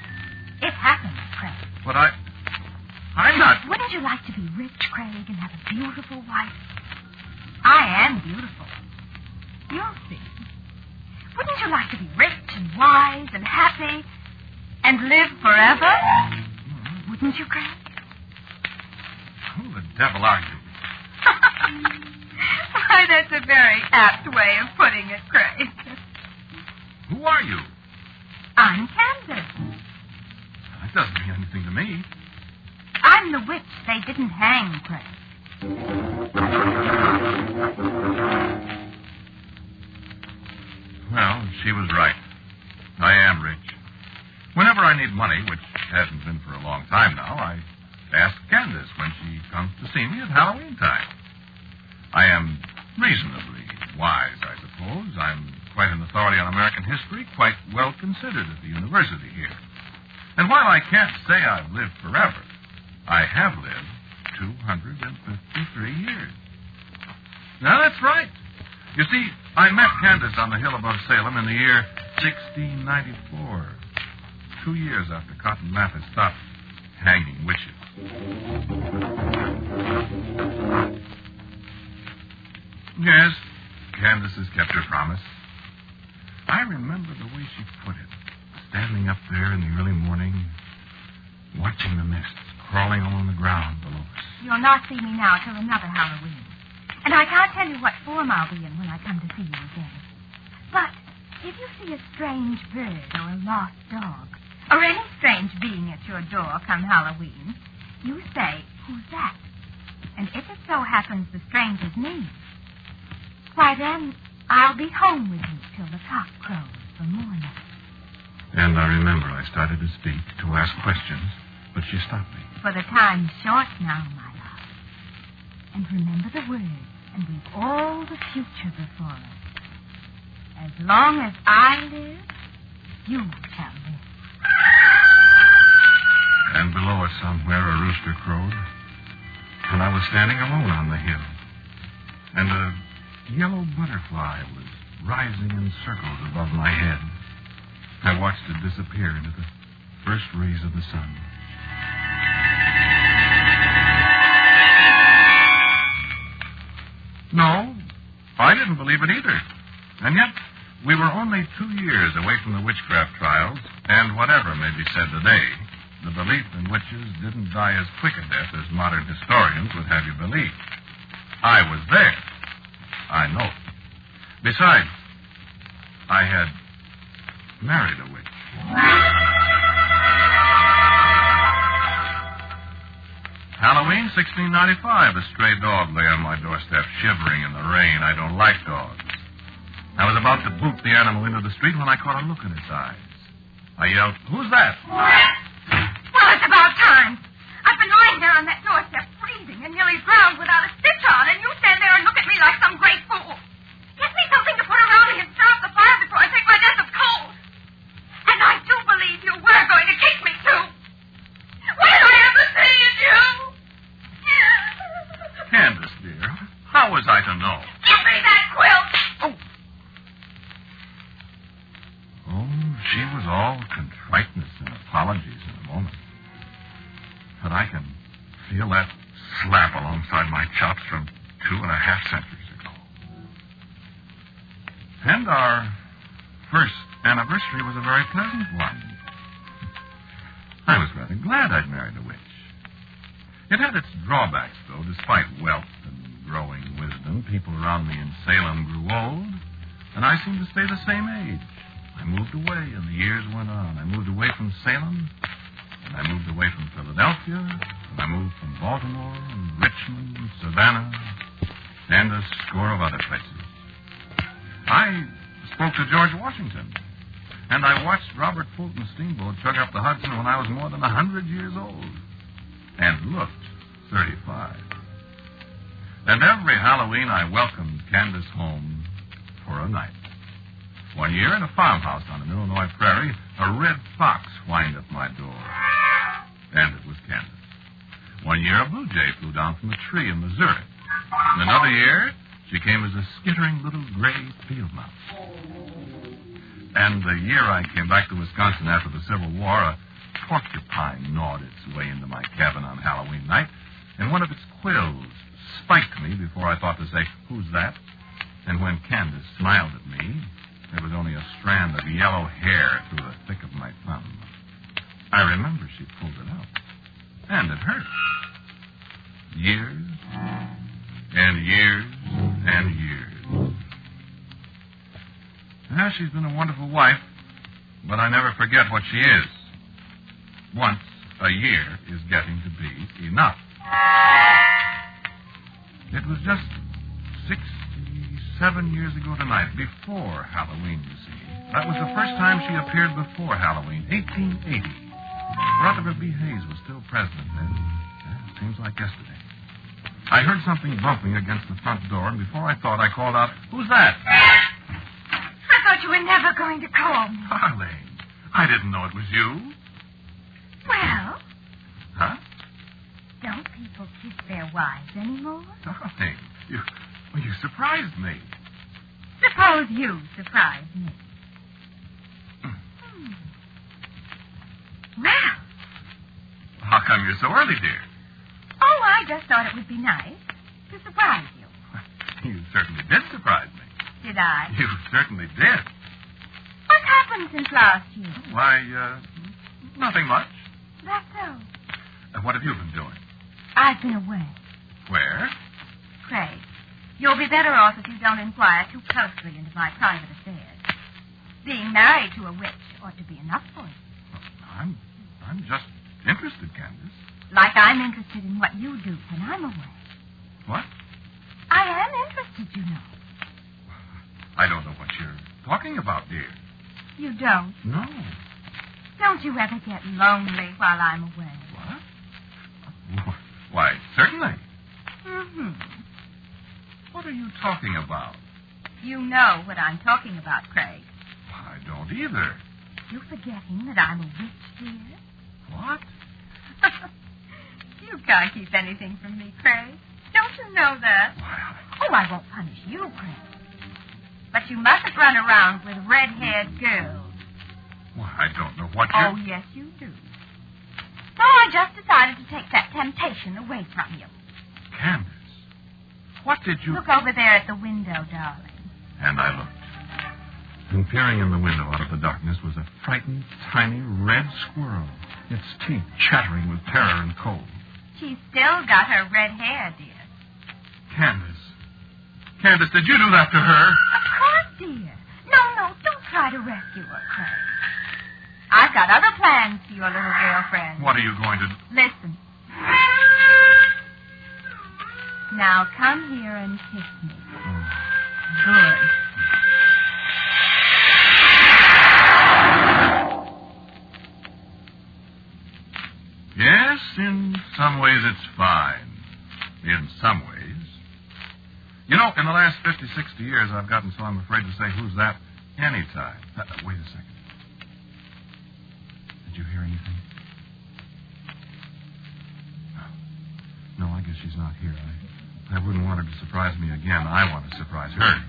it happens, Craig. But I'm not... Wouldn't you like to be rich, Craig, and have a beautiful wife? I am beautiful. You'll see. Wouldn't you like to be rich and wise and happy and live forever? Wouldn't you, Craig? Who the devil are you? Why, that's a very apt way of putting it, Craig. Who are you? I'm Candace. That doesn't mean anything to me. I'm the witch they didn't hang, Craig. Well, she was right. I am rich. Whenever I need money, which hasn't been for a long time now, I ask Candace when she comes to see me at Halloween time. I am reasonably wise, I suppose. I'm quite an authority on American history, quite well considered at the university here. And while I can't say I've lived forever, I have lived 253 years. Now, that's right. You see, I met Candace on the hill above Salem in the year 1694, 2 years after Cotton Mather stopped hanging witches. Yes, Candace has kept her promise. I remember the way she put it, standing up there in the early morning, watching the mists crawling along the ground below us. You'll not see me now till another Halloween. And I can't tell you what form I'll be in when I come to see you again. But if you see a strange bird or a lost dog, or any strange being at your door come Halloween, you say, "Who's that?" And if it so happens the stranger's me, why then I'll be home with you till the cock crows for morning. And I remember I started to speak, to ask questions, but she stopped me. For the time's short now, my love. And remember the word, and we've all the future before us. As long as I live, you shall live. And below us somewhere a rooster crowed, and I was standing alone on the hill. And a yellow butterfly was rising in circles above my head. I watched it disappear into the first rays of the sun. No, I didn't believe it either. And yet, we were only 2 years away from the witchcraft trials, and whatever may be said today, the belief in witches didn't die as quick a death as modern historians would have you believe. I was there. I know. Besides, I had married a witch. Halloween, 1695. A stray dog lay on my doorstep, shivering in the rain. I don't like dogs. I was about to boot the animal into the street when I caught a look in its eyes. I yelled, "Who's that?" Well, it's about time. I've been lying there on that doorstep, freezing and nearly drowned without a stitch on, and you stand there and look at me like some great fool. Get me something to put around me and stir up the fire before I take my death of cold. And I do believe you were going to kick me, too. What did I ever say in you? Candace, dear, how was I to know? Give me that quilt. Oh, she was all contriteness and apologies in a moment. But I can feel that slap alongside my chops from 2.5 centuries ago. And our first anniversary was a very pleasant one. I was rather glad I'd married a witch. It had its drawbacks, though. Despite wealth and growing wisdom, people around me in Salem grew old, and I seemed to stay the same age. I moved away, and the years went on. I moved away from Salem, and I moved away from Philadelphia, and I moved from Baltimore, and Richmond, and Savannah, and a score of other places. I spoke to George Washington, and I watched Robert Fulton's steamboat chug up the Hudson when I was more than 100 years old, and looked 35. And every Halloween I welcomed Candace home for a night. One year in a farmhouse on an Illinois prairie, a red fox whined at my door. And it was Candace. One year a blue jay flew down from a tree in Missouri. And another year, she came as a skittering little gray field mouse. And the year I came back to Wisconsin after the Civil War, a porcupine gnawed its way into my cabin on Halloween night, and one of its quills spiked me before I thought to say, "Who's that?" And when Candace smiled at me, there was only a strand of yellow hair through the thick of my thumb. I remember she pulled it out. And it hurt. Years and years and years. Now, she's been a wonderful wife, but I never forget what she is. Once a year is getting to be enough. It was just 67 years ago tonight, before Halloween, you see. That was the first time she appeared before Halloween, 1880. Rutherford B. Hayes was still president then. Yeah, seems like yesterday. I heard something bumping against the front door, and before I thought, I called out, "Who's that?" I thought you were never going to call me. Darling, I didn't know it was you. Well? Huh? Don't people kiss their wives anymore? Darling, you surprised me. Suppose you surprise me. Well. How come you're so early, dear? Oh, I just thought it would be nice to surprise you. You certainly did surprise me. Did I? You certainly did. What happened since last year? Why, nothing much. That's so. What have you been doing? I've been away. Where? Craig, you'll be better off if you don't inquire too closely into my private affairs. Being married to a witch ought to be enough for you. I'm just interested, Candace. Like I'm interested in what you do when I'm away. What? I am interested, you know. I don't know what you're talking about, dear. You don't? No. Don't you ever get lonely while I'm away? What? Why, certainly. Mm-hmm. What are you talking about? You know what I'm talking about, Craig. I don't either. You forgetting that I'm a witch, dear? What? You can't keep anything from me, Craig. Don't you know that? Oh, I won't punish you, Craig. But you mustn't run around with red-haired girls. Well, I don't know what you... Oh, yes, you do. So I just decided to take that temptation away from you. Candace, what did you... Look over there at the window, darling. And I looked. And peering in the window out of the darkness was a frightened, tiny red squirrel, its teeth chattering with terror and cold. She's still got her red hair, dear. Candace, did you do that to her? Of course, dear. No, don't try to rescue her, Craig. I've got other plans for your little girlfriend. What are you going to do? Listen. Now come here and kiss me. Good. Yes, in some ways it's fine. In some ways. You know, in the last 50, 60 years, I've gotten so I'm afraid to say who's that anytime. Wait a second. Did you hear anything? No, I guess she's not here. I wouldn't want her to surprise me again. I want to surprise her.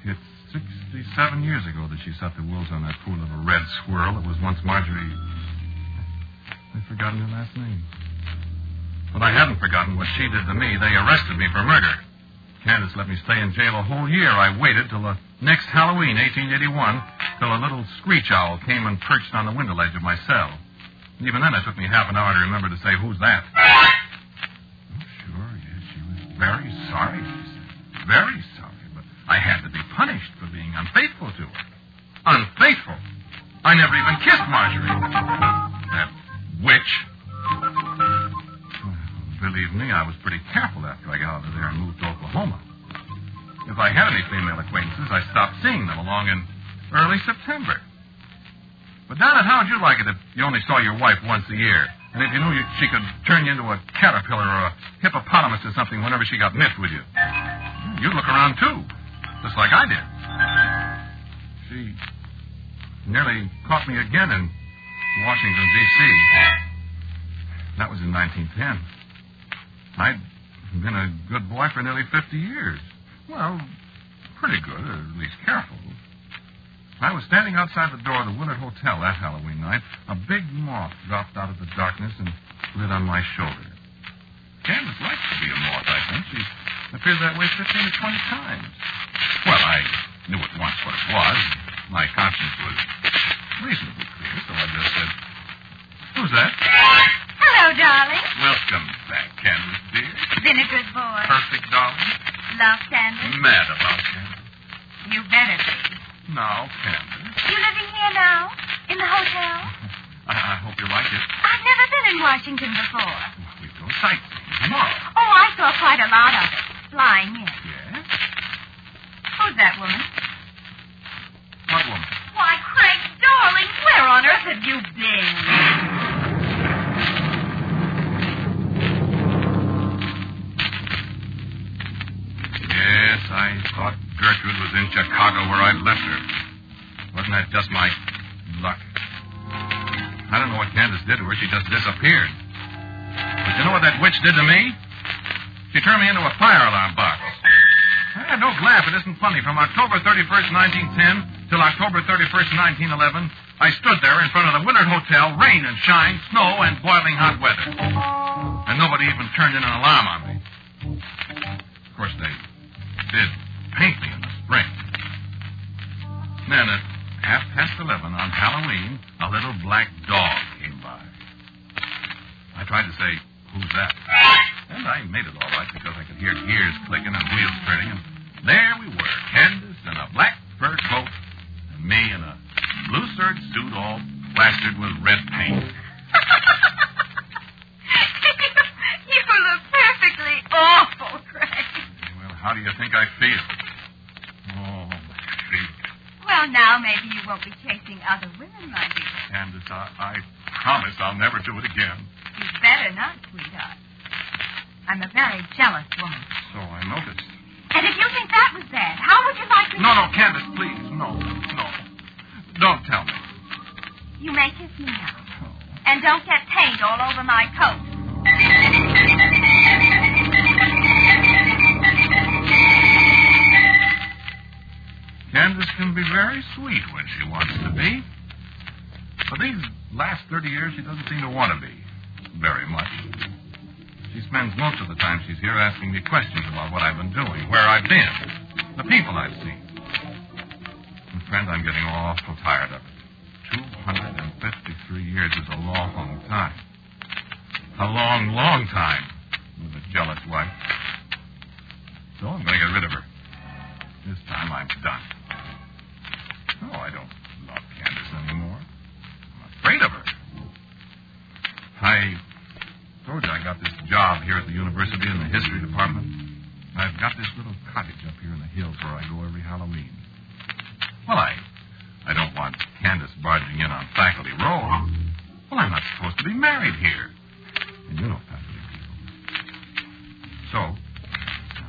It's 67 years ago that she set the wolves on that poor little red squirrel that was once Marjorie... I've forgotten her last name. But I hadn't forgotten what she did to me. They arrested me for murder. Candace let me stay in jail a whole year. I waited till the next Halloween, 1881, till a little screech owl came and perched on the window ledge of my cell. And even then, it took me half an hour to remember to say, "Who's that?" Oh, sure, yes, she was very sorry, she said. Very sorry, but I had to be punished for being unfaithful to her. Unfaithful? I never even kissed Marjorie. That witch. Believe me, I was pretty careful after I got out of there and moved to Oklahoma. If I had any female acquaintances, I stopped seeing them along in early September. But, Donna, how would you like it if you only saw your wife once a year? And if you knew she could turn you into a caterpillar or a hippopotamus or something whenever she got miffed with you? You'd look around, too, just like I did. She nearly caught me again in Washington, D.C. That was in 1910. I'd been a good boy for nearly 50 years. Well, pretty good, or at least careful. I was standing outside the door of the Willard Hotel that Halloween night. A big moth dropped out of the darkness and lit on my shoulder. Candace likes to be a moth, I think. She appeared that way 15 or 20 times. Well, I knew at once what it was. My conscience was reasonably clear, so I just said, "Who's that?" Hello, darling. Welcome back, Candace, dear. Been a good boy. Perfect, darling. Love Candace? Mad about Candace. You better be. No, Candace. You living here now? In the hotel? I hope you like it. I've never been in Washington before. We go sightseeing tomorrow. Oh, I saw quite a lot of it flying in. Yes? Who's that woman? What woman? Why, Craig, darling, where on earth have you been? Yes, I thought Gertrude was in Chicago where I'd left her. Wasn't that just my luck? I don't know what Candace did to her. She just disappeared. But you know what that witch did to me? She turned me into a fire alarm box. Don't laugh. It isn't funny. From October 31st, 1910 till October 31st, 1911, I stood there in front of the Willard Hotel, rain and shine, snow and boiling hot weather. And nobody even turned in an alarm on me. Of course, they did paint me in the spring. Then at 11:30 on Halloween, a little black dog came by. I tried to say, "Who's that?" And I made it all right because I could hear gears clicking and wheels turning. And there we were, Candace in a black fur coat and me in a blue serge suit all plastered with red paint. You look perfectly awful, Craig. Well, how do you think I feel? Oh, my feet. Well, now maybe you won't be chasing other women, my dear. Candace, I promise I'll never do it again. You'd better not, sweetheart. I'm a very jealous woman. So I noticed. And if you think that was bad, how would you like to... No, Candace, please. No. Don't tell me. You may kiss me now. Oh. And don't get paint all over my coat. Candace can be very sweet when she wants to be. But these last 30 years, she doesn't seem to want to be very much. She spends most of the time she's here asking me questions about what I've been doing, where I've been, the people I've seen. And, friend, I'm getting awful tired of it. 253 years is a long time. A long, long time with a jealous wife. So I'm going to get rid of her. This time I'm done. No, I don't love Candace anymore. I'm afraid of her. I told you I got this job here at the university in the history department. I've got this little cottage up here in the hills where I go every Halloween. Well, I don't want Candace barging in on faculty row. Well, I'm not supposed to be married here. And you know faculty people. So,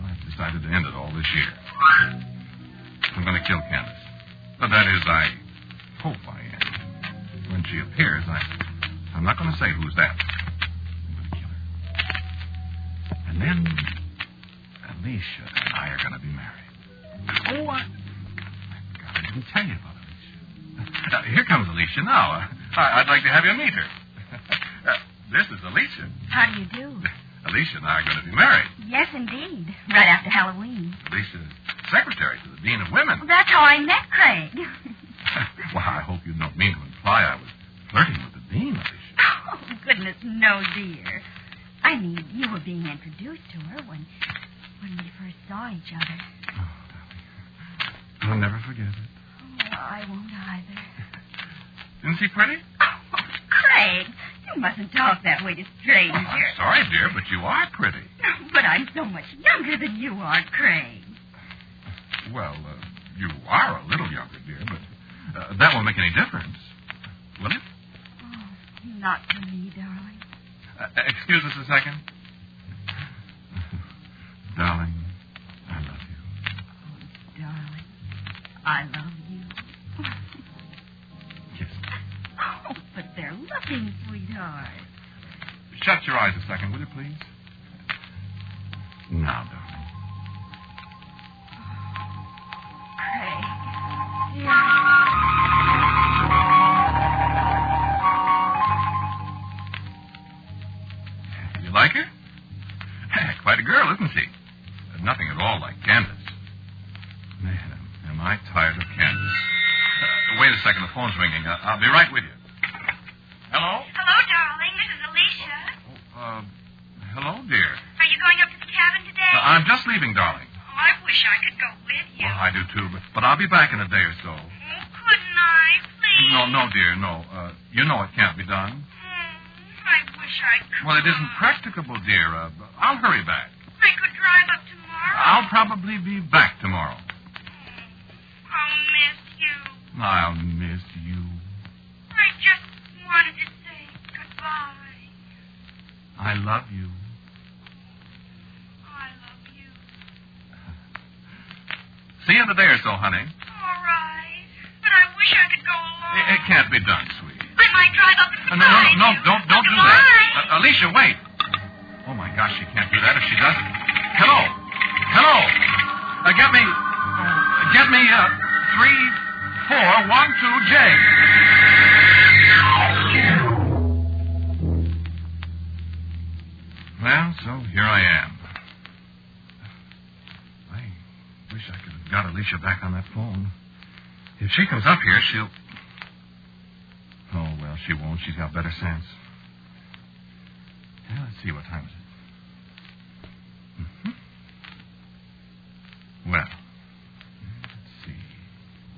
I've decided to end it all this year. I'm going to kill Candace. But that is, I hope I am. When she appears, I'm not going to say who's that. I'm going to kill her. And then Alicia and I are going to be married. Oh, I didn't tell you about Alicia. Here comes Alicia now. I'd like to have you meet her. This is Alicia. How do you do? Alicia and I are going to be married. Yes, indeed. Right after Halloween. Alicia's secretary to the Dean of Women. Well, that's how I met Craig. Well, I hope you don't mean to imply I was flirting with the Dean, Alicia. Oh, goodness, no, dear. I mean, you were being introduced to her when we first saw each other. Oh, darling. I'll never forget it. Oh, I won't either. Isn't she pretty? Oh, Craig, you mustn't talk that way to strangers. Oh, I'm sorry, dear, but you are pretty. But I'm so much younger than you are, Craig. Well, you are a little younger, dear, but that won't make any difference. Will it? Oh, not to me, darling. Excuse us a second. Darling, I love you. Oh, darling, I love you. Kiss me. Oh, but they're looking, sweetheart. Shut your eyes a second, will you, please? Now, darling. You like her? Quite a girl, isn't she? Nothing at all like Candace. Man, am I tired of Candace. Wait a second, the phone's ringing. I'll be right with you. Hello? Hello, darling. This is Alicia. Hello, dear. Are you going up to the cabin today? I'm just leaving, darling. Oh, I wish I could go with you. Well, I do, too, but I'll be back in a day or so. Oh, couldn't I, please? No, dear, no. You know it can't be done. I wish I could. Well, it isn't practicable, dear. I'll hurry back. I could drive up tomorrow. I'll probably be back tomorrow. I'll miss you. I'll miss you. wanted to say goodbye. I love you. I love you. See you in a day or so, honey. All right. But I wish I could go along. It can't be done, sweetie. I might drive up and No, don't do that. Alicia, wait. Oh, my gosh, she can't do that if she doesn't. Hello. Get me 3412J. Well, so here I am. I wish I could have got Alicia back on that phone. If she comes up here, she'll... Oh, well, she won't. She's got better sense. Yeah, let's see, what time is it? Mm-hmm. Well, let's see.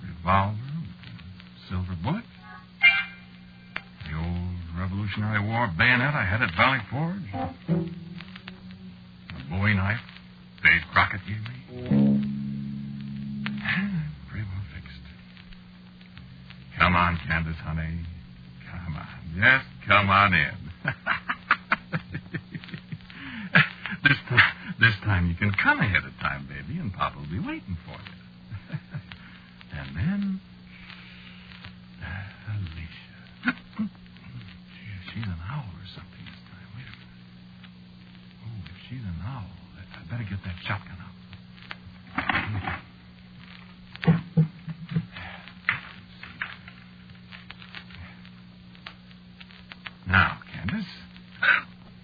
Revolver, silver bullet. The old Revolutionary War bayonet I had at Valley Forge. A Bowie knife Dave Crockett gave me. Pretty well fixed. Come on, Candace, honey. Come on. Just come on in. This time you can come ahead of time, baby, and Papa will be waiting for you. And then... Alicia. Gee, she's an owl or something this time. Wait a minute. Oh, if she's an owl, I'd better get that shotgun out. Now, Candace.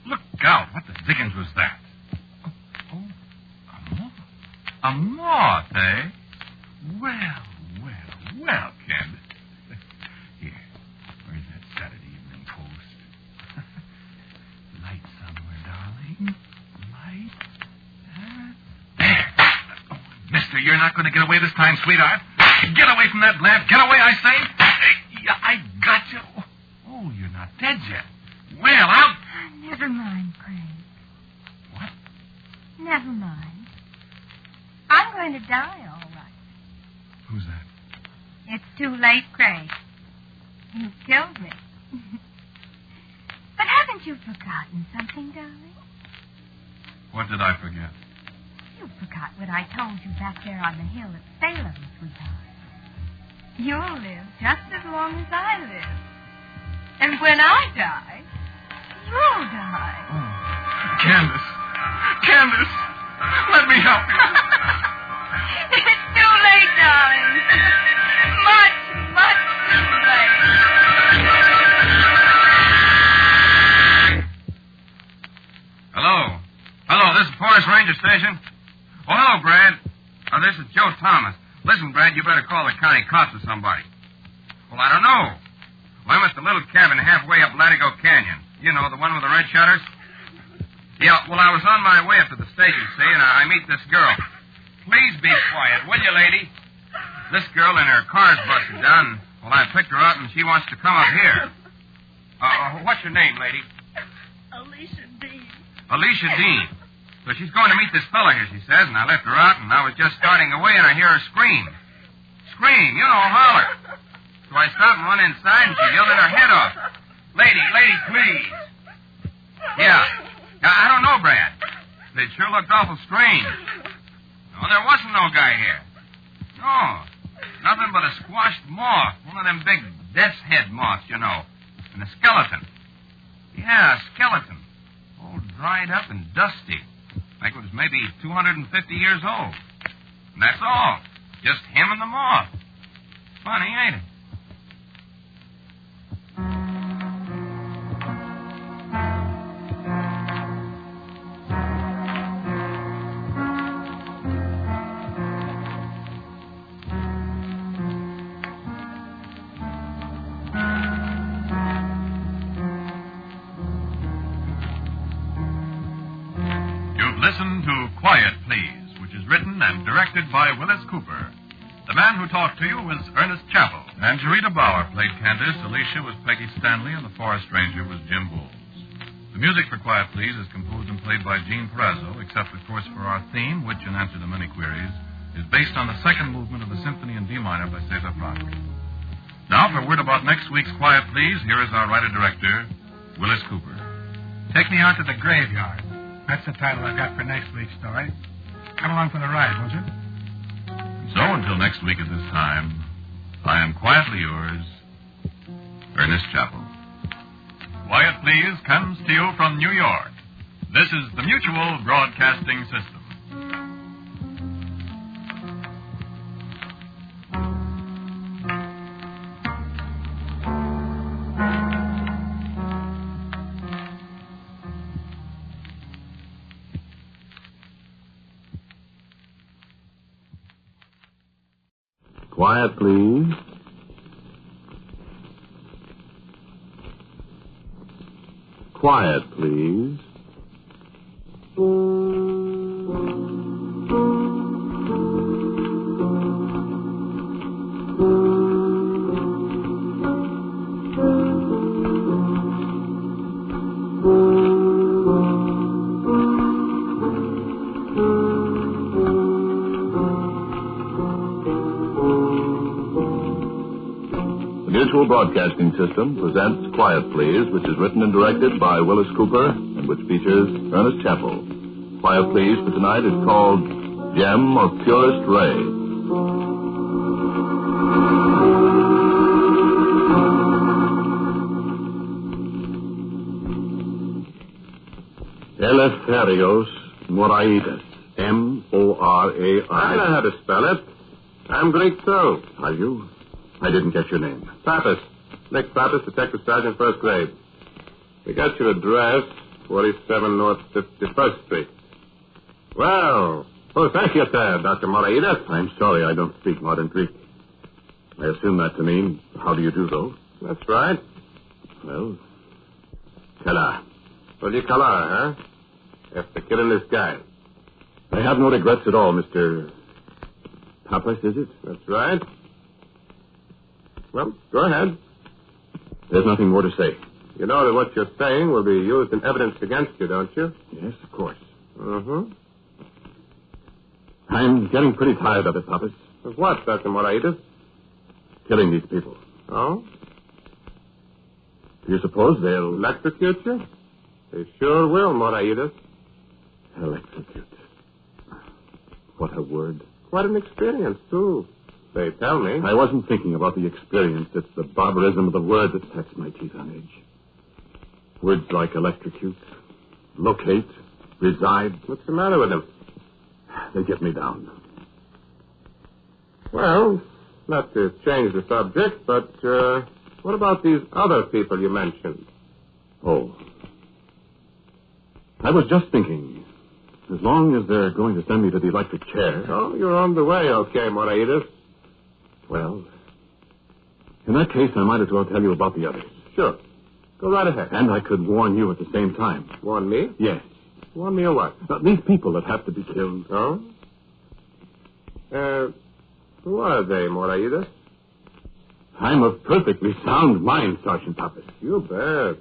Look out. What the dickens was that? A moth, eh? Well, Candace. Here, where's that Saturday Evening Post? Light somewhere, darling. Light. There. Oh, mister, you're not going to get away this time, sweetheart. Get away from that lamp. Get away, I say. I got you. Oh, you're not dead yet. Well, I'll... Never mind, Craig. What? Never mind. I'm going to die, all right. Who's that? It's too late, Craig. You killed me. But haven't you forgotten something, darling? What did I forget? You forgot what I told you back there on the hill at Salem, sweetheart. You'll live just as long as I live. And when I die, you'll die. Oh. Candace, let me help you. It's too late, darling. Much too late. Hello, this is Purest Ranger Station. Oh, hello, Brad. This is Joe Thomas. Listen, Brad, you better call the county cops or somebody. Well, I don't know. Well, I'm at the little cabin halfway up Latigo Canyon. You know, the one with the red shutters? Yeah, well, I was on my way up to the station, see, and I meet this girl. Please be quiet, will you, lady? This girl and her car's busted down. Well, I picked her up, and she wants to come up here. What's your name, lady? Alicia Dean. Alicia Dean. So she's going to meet this fella here, she says, and I left her out, and I was just starting away, and I hear her scream. Scream, you know, holler. So I stopped and run inside, and she yelled her head off. Lady, please. Yeah. I don't know, Brad. It sure looked awful strange. No, there wasn't no guy here. No. Nothing but a squashed moth. One of them big death's head moths, you know. And a skeleton. Yeah, a skeleton. All dried up and dusty. Like it was maybe 250 years old. And that's all. Just him and the moth. Funny, ain't it? Listen to Quiet, Please, which is written and directed by Wyllis Cooper. The man who talked to you was Ernest Chappell. And Jarita Bauer played Candace, Alicia was Peggy Stanley, and the forest ranger was Jim Bowles. The music for Quiet, Please is composed and played by Gene Perazzo, except, of course, for our theme, which, in answer to many queries, is based on the second movement of the Symphony in D minor by Cesar Franck. Now, for word about next week's Quiet Please, here is our writer-director, Wyllis Cooper. Take Me Out to the Graveyard. That's the title I've got for next week's story. Come along for the ride, won't you? So, until next week at this time, I am quietly yours, Ernest Chappell. Quiet Please comes to you from New York. This is the Mutual Broadcasting System. Quiet, please. Quiet, please. Mutual Broadcasting System presents Quiet Please, which is written and directed by Wyllis Cooper and which features Ernest Chappell. Quiet Please for tonight is called Gem of Purest Ray. Eleftherios Moraitis. M-O-R-A-I. I know how to spell it. I'm Greek, too. Are you? I didn't get your name. Pappas. Nick Pappas, Detective Sergeant, first grade. We got your address, 47 North 51st Street. Well, thank you, sir, Dr. Moraitis. I'm sorry I don't speak modern Greek. I assume that to mean, how do you do, though? That's right. Well, Kala. Well, you Kala, huh? After killing this guy. I have no regrets at all, Mr. Pappas, is it? That's right. Well, go ahead. There's nothing more to say. You know that what you're saying will be used in evidence against you, don't you? Yes, of course. Mm-hmm. I'm getting pretty tired of it, Pappas. Of what, Dr. Moraitis? Killing these people. Oh? Do you suppose they'll... Electrocute you? They sure will, Moraitis. Electrocute. What a word. Quite an experience, too. They tell me. I wasn't thinking about the experience. It's the barbarism of the word that sets my teeth on edge. Words like electrocute, locate, reside. What's the matter with them? They get me down. Well, not to change the subject, but what about these other people you mentioned? Oh. I was just thinking, as long as they're going to send me to the electric chair... Oh, you're on the way, okay, Moraitis. Well, in that case, I might as well tell you about the others. Sure. Go right ahead. And I could warn you at the same time. Warn me? Yes. Warn me of what? These people that have to be killed. Oh? Who are they, Moraitis? I'm of perfectly sound mind, Sergeant Pappas. You bet.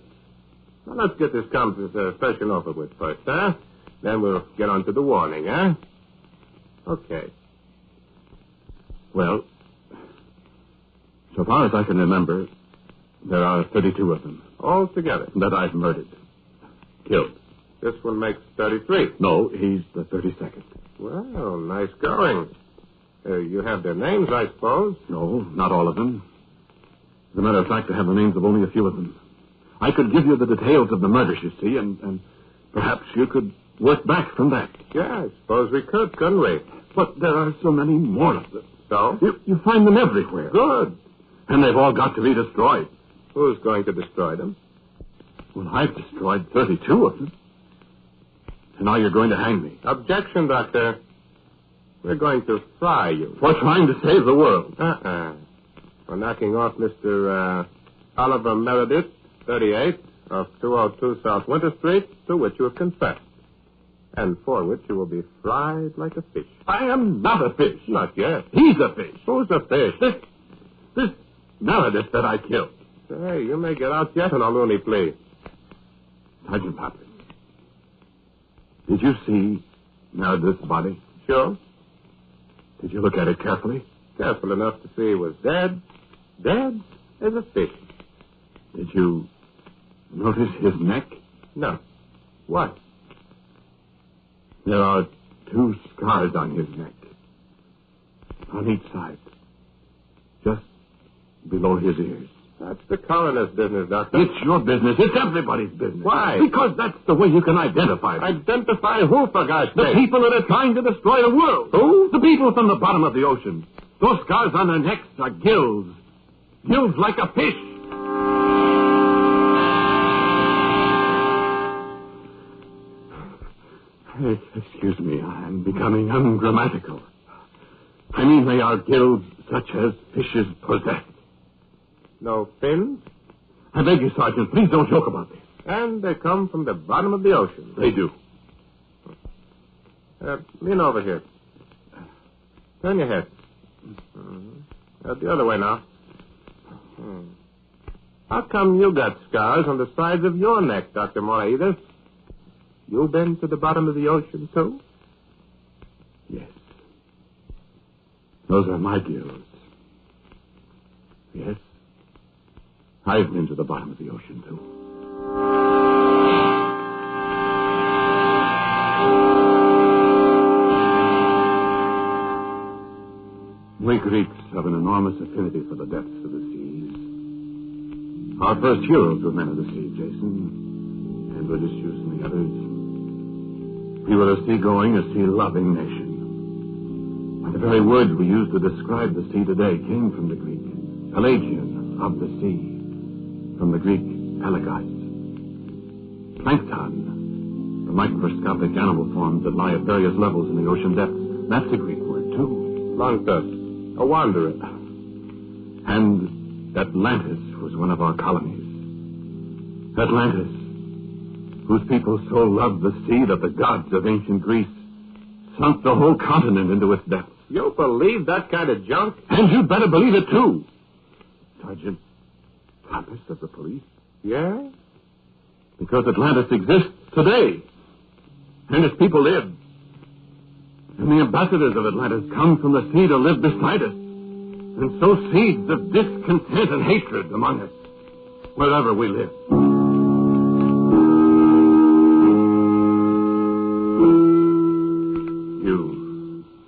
Now, let's get this conversation over with first, huh? Then we'll get on to the warning, huh? Okay. Well... So far as I can remember, there are 32 of them. All together? That I've murdered. Killed. This one makes 33. No, he's the 32nd. Well, nice going. You have their names, I suppose? No, not all of them. As a matter of fact, I have the names of only a few of them. I could give you the details of the murders, you see, and perhaps you could work back from that. Yeah, I suppose we could, couldn't we? But there are so many more of them. So? You find them everywhere. Good. And they've all got to be destroyed. Who's going to destroy them? Well, I've destroyed 32 of them. And now you're going to hang me. Objection, Doctor. We're going to fry you. For trying to save the world. For knocking off Mr. Oliver Meredith, 38, of 202 South Winter Street, to which you have confessed. And for which you will be fried like a fish. I am not a fish. Not yet. He's a fish. Who's a fish? This Meredith that I killed. Hey, you may get out yet on a loony plea. Sergeant Pappas, did you see Meredith's body? Sure. Did you look at it carefully? Careful enough to see he was dead. Dead? There's a fish. Did you notice his neck? No. What? There are 2 scars on his neck. On each side. Just below his ears. That's the coroner's business, Doctor. It's your business. It's everybody's business. Why? Because that's the way you can identify them. Identify who, for God's sake? The people that are trying to destroy the world. Who? The people from the bottom of the ocean. Those scars on their necks are gills. Gills like a fish. Excuse me, I'm becoming ungrammatical. I mean, they are gills such as fishes possess. No fins? I beg you, Sergeant, please don't joke about this. And they come from the bottom of the ocean. They do. Lean over here. Turn your head. The other way now. How come you got scars on the sides of your neck, Dr. Moraida? You been to the bottom of the ocean, too? Yes. Those are my gills. Yes. I've been to the bottom of the ocean, too. We Greeks have an enormous affinity for the depths of the seas. Our first heroes were men of the sea, Jason, and Odysseus and the others. We were a sea-going, a sea-loving nation. And the very words we use to describe the sea today came from the Greek, Pelagian, of the sea. From the Greek, pelagos. Plankton, the microscopic animal forms that lie at various levels in the ocean depths. That's a Greek word, too. Longus, a wanderer. And Atlantis was one of our colonies. Atlantis, whose people so loved the sea that the gods of ancient Greece sunk the whole continent into its depths. You believe that kind of junk? And you'd better believe it, too. Sergeant Thomas of the police? Yeah? Because Atlantis exists today. And its people live. And the ambassadors of Atlantis come from the sea to live beside us. And sow seeds of discontent and hatred among us. Wherever we live. You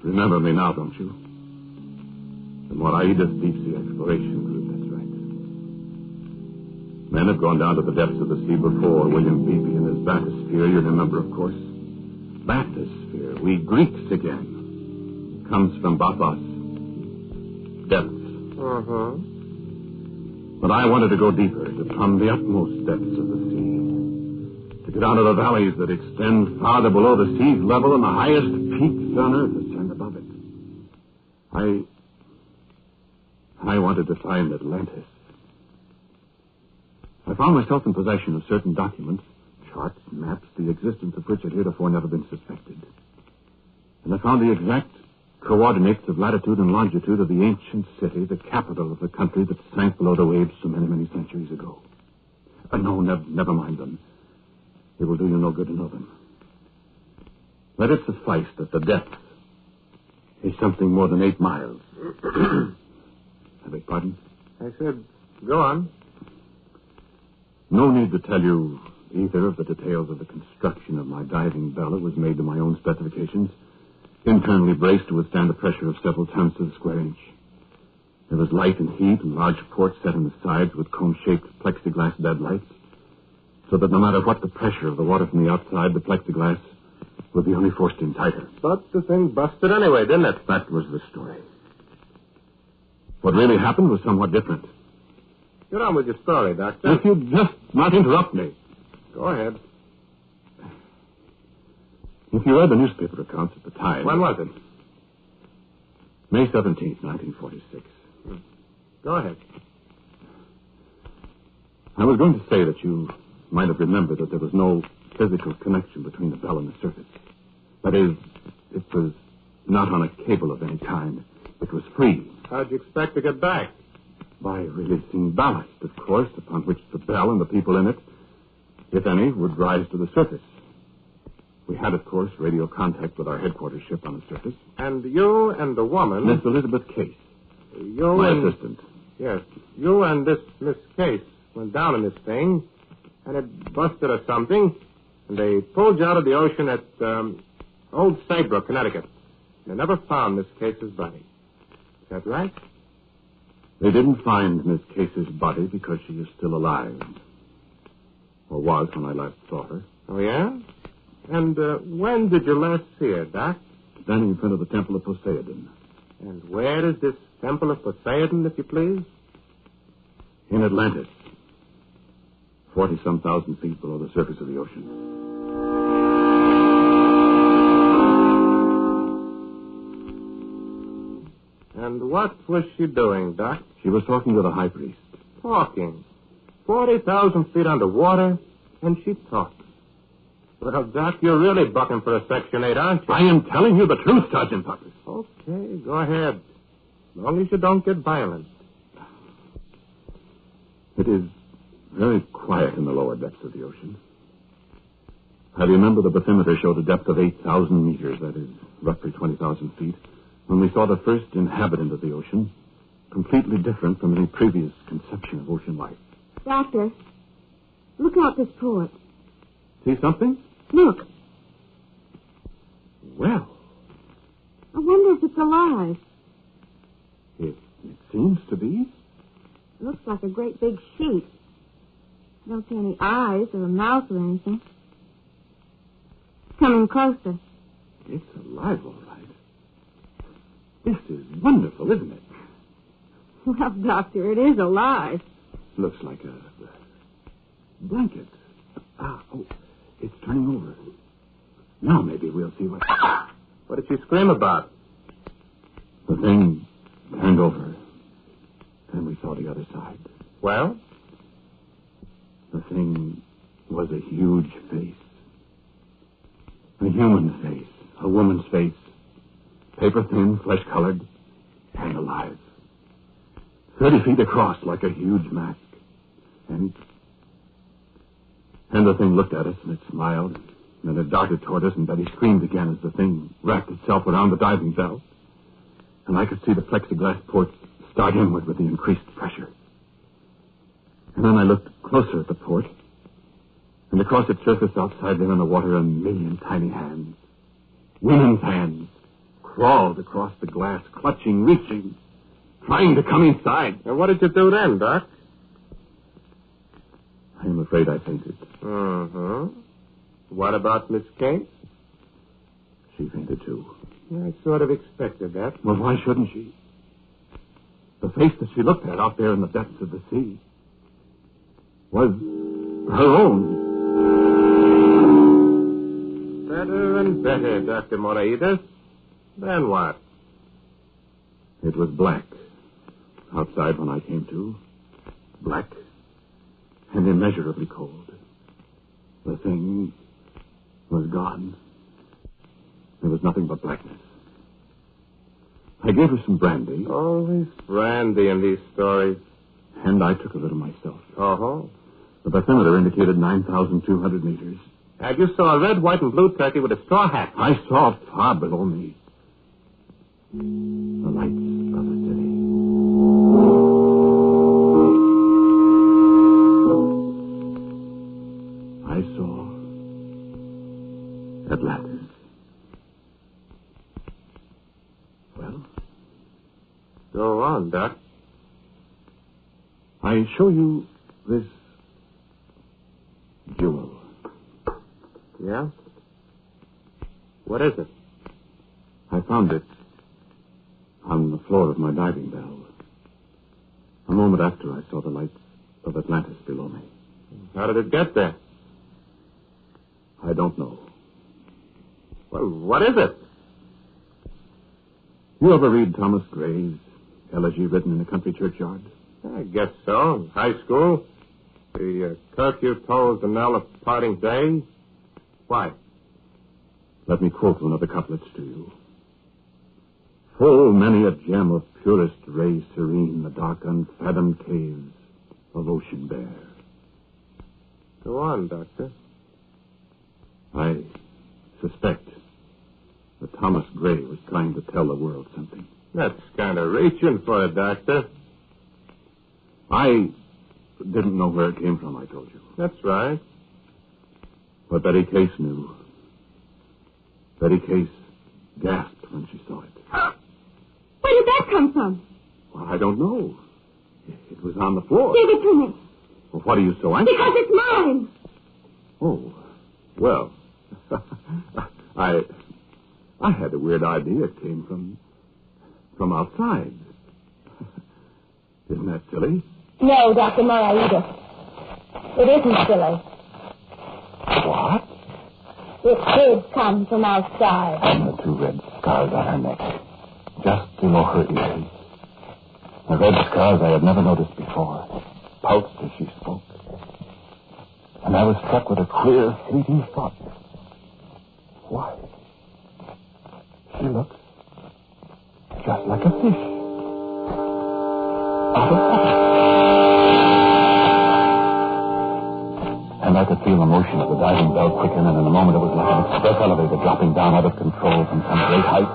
remember me now, don't you? The Moraida's deep sea exploration group, that's right. Men have gone down to the depths of the sea before. William Beebe and his bathysphere, you remember, of course. Bathysphere, we Greeks again. Comes from bathos. Depths. But I wanted to go deeper, to plumb the utmost depths of the sea. To get out of the valleys that extend farther below the sea's level and the highest peaks on earth ascend above it. I wanted to find Atlantis. I found myself in possession of certain documents, charts, maps, the existence of which had heretofore never been suspected. And I found the exact coordinates of latitude and longitude of the ancient city, the capital of the country that sank below the waves so many, many centuries ago. No, never mind them. It will do you no good to know them. Let it suffice that the depth is something more than 8 miles. I beg pardon? I said, go on. No need to tell you either of the details of the construction of my diving bell. It was made to my own specifications. Internally braced to withstand the pressure of several tons to the square inch. There was light and heat and large ports set in the sides with cone-shaped plexiglass deadlights, so that no matter what the pressure of the water from the outside, the plexiglass would be only forced in tighter. But the thing busted anyway, didn't it? That was the story. What really happened was somewhat different. Get on with your story, Doctor. If you'd just not interrupt me. Go ahead. If you read the newspaper accounts at the time... When was it? May 17th, 1946. Go ahead. I was going to say that you might have remembered that there was no physical connection between the bell and the surface. That is, it was not on a cable of any kind. It was free. How'd you expect to get back? By releasing ballast, of course, upon which the bell and the people in it, if any, would rise to the surface. We had, of course, radio contact with our headquarters ship on the surface. And you and the woman... Miss Elizabeth Case. My assistant. Yes. You and this Miss Case went down in this thing, and it busted or something, and they pulled you out of the ocean at Old Saybrook, Connecticut. They never found Miss Case's body. Is that right? They didn't find Miss Case's body because she is still alive. Or was when I last saw her. Oh, yeah? And when did you last see her, Doc? Standing in front of the Temple of Poseidon. And where is this Temple of Poseidon, if you please? In Atlantis. 40-some thousand feet below the surface of the ocean. And what was she doing, Doc? She was talking to the high priest. Talking? 40,000 feet underwater, and she talks. Well, Doc, you're really bucking for a Section 8, aren't you? I am telling you the truth, Sergeant Tucker. Okay, go ahead. As long as you don't get violent. It is very quiet in the lower depths of the ocean. I remember the bathymeter showed a depth of 8,000 meters, that is, roughly 20,000 feet, when we saw the first inhabitant of the ocean, completely different from any previous conception of ocean life. Doctor, look out this port. See something? Look. Well. I wonder if it's alive. It seems to be. It looks like a great big sheet. I don't see any eyes or a mouth or anything. It's coming closer. It's alive, all right. This is wonderful, isn't it? Well, Doctor, it is alive. Looks like a blanket. It's turning over. Now maybe we'll see what... What did she scream about? The thing turned over. Then we saw the other side. Well? The thing was a huge face. A human face. A woman's face. Paper-thin, flesh-colored, and alive. 30 feet across like a huge mask. And the thing looked at us, and it smiled, and then it darted toward us, and then he screamed again as the thing wrapped itself around the diving bell. And I could see the plexiglass ports start inward with the increased pressure. And then I looked closer at the port, and across its surface outside there in the water, 1,000,000 tiny hands, women's hands, crawled across the glass, clutching, reaching, trying to come inside. And what did you do then, Doc? I am afraid I fainted. Uh-huh. What about Miss Case? She fainted, too. I sort of expected that. Well, why shouldn't she? The face that she looked at out there in the depths of the sea was her own. Better and better, Dr. Moraitis. Then what? It was black outside when I came to. Black and immeasurably cold. The thing was gone. There was nothing but blackness. I gave her some brandy. Always brandy in these stories. And I took a little myself. Oh. The bathymeter indicated 9,200 meters. And you saw a red, white, and blue turkey with a straw hat. I saw far below me the lights of the city. I saw Atlantis. Well? Go on, Doc. I show you this jewel. Yeah? What is it? I found it on the floor of my diving bell. A moment after I saw the lights of Atlantis below me. How did it get there? I don't know. Well, what is it? You ever read Thomas Gray's elegy written in a country churchyard? I guess so. High school. The curfew tolls the knell of parting day. Why? Let me quote one of the couplets to you. Full many a gem of purest ray serene the dark unfathomed caves of ocean bear. Go on, Doctor. I suspect that Thomas Gray was trying to tell the world something. That's kind of reaching for it, Doctor. I didn't know where it came from, I told you. That's right. But Betty Case knew. Betty Case gasped when she saw it. Where did that come from? Well, I don't know. It was on the floor. Give it to me. Well, what are you so anxious? Because it's mine. Oh, well, I had a weird idea it came from outside. Isn't that silly? No, Dr. Moraida. It isn't silly. What? It did come from outside. And the 2 red scars on her neck, just below her ears. The red scars I had never noticed before, pulsed as she spoke. And I was struck with a queer, fleeting thought. Why? She looks just like a fish. Out of water. And I could feel the motion of the diving bell quicken, and in a moment it was like an express elevator dropping down out of control from some great height.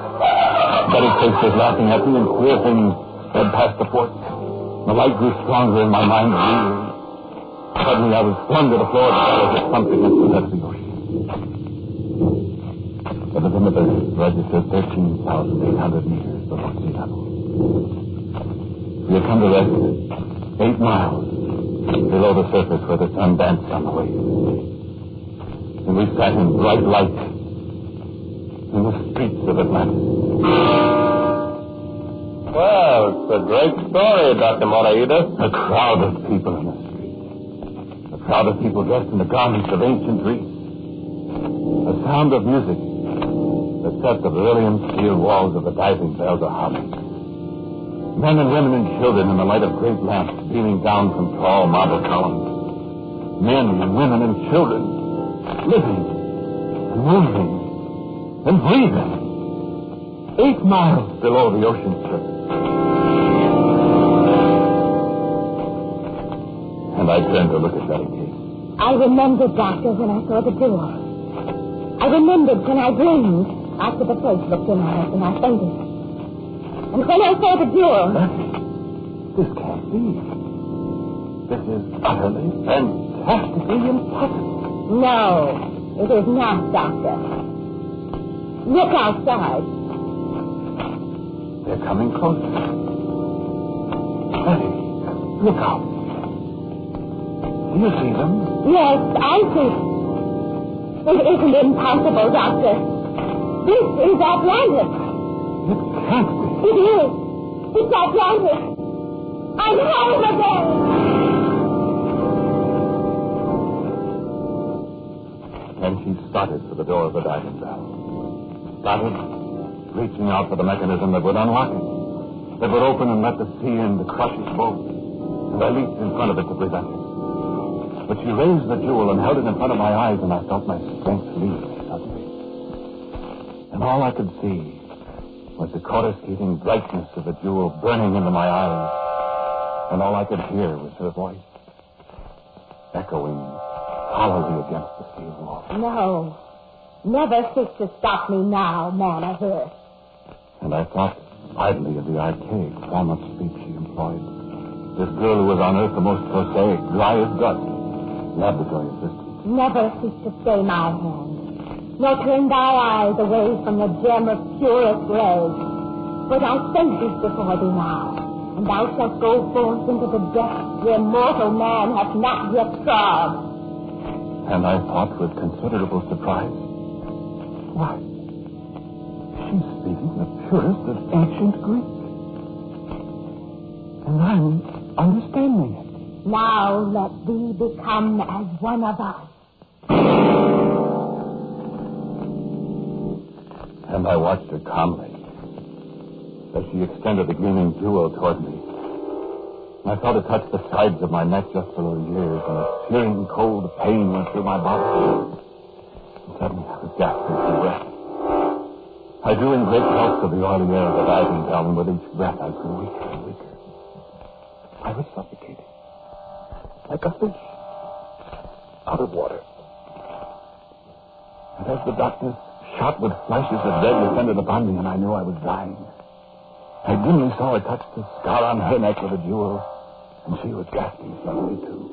Betty Case was laughing at me, and queer things sped past the fort. The light grew stronger, and my mind reeled. Suddenly I was flung to the floor as it thumped against the bed of the ocean. The altimeter registered 13,800 meters below sea level. We had come to rest 8 miles below the surface where the sun danced on the waves. And we sat in bright light in the streets of Atlantis. Well, it's a great story, Dr. Moraida. A crowd of people in the street. A crowd of people dressed in the garments of ancient Greece. A sound of music that set the beryllium steel walls of the diving bell to humming. Men and women and children in the light of great lamps beaming down from tall marble columns. Men and women and children living and moving and breathing 8 miles below the ocean surface. And I turned to look at Betty Case. I remembered, Doctor, when I saw the door. I remembered when I dreamed after the face looked in on us and I fainted. And when I saw the door... This can't be. This is utterly, fantastically impossible. No, it is not, Doctor. Look outside. They're coming closer. Betty, look out. Do you see them? Yes, I see. It isn't impossible, Doctor. This is Atlantis. It can't be. It is. It's Atlantis. I'm home again. And she started for the door of the diving bell. Started reaching out for the mechanism that would unlock it, that would open and let the sea in to crush his boat. And I leaped in front of it to prevent it. But she raised the jewel and held it in front of my eyes, and I felt my strength leave suddenly. And all I could see was the coruscating brightness of the jewel burning into my eyes. And all I could hear was her voice, echoing hollowly against the steel wall. No. Never seek to stop me now, man of earth. And I thought idly of the archaic form of speech she employed. This girl who was on earth the most prosaic, dry as dust, laboratory assistant. Never seek to stay my hand, nor turn thy eyes away from the gem of purest ray. For thy senses before thee now, and thou shalt go forth into the depths where mortal man hath not yet trod. And I thought with considerable surprise, why, she's speaking the purest of ancient Greek. And I'm understanding it. Now let thee become as one of us. And I watched her calmly as she extended the gleaming jewel toward me. I felt it touch the sides of my neck just below the ears, and a searing cold pain went through my body. And suddenly I was gasping for breath. I drew in great gulps of the oily air of the diving bell, and with each breath I grew weaker and weaker. I was suffocating, like a fish out of water. And as the darkness shot with flashes of red descended upon me, and I knew I was dying, I dimly saw her touch the scar on her neck with a jewel, And she was gasping suddenly, too.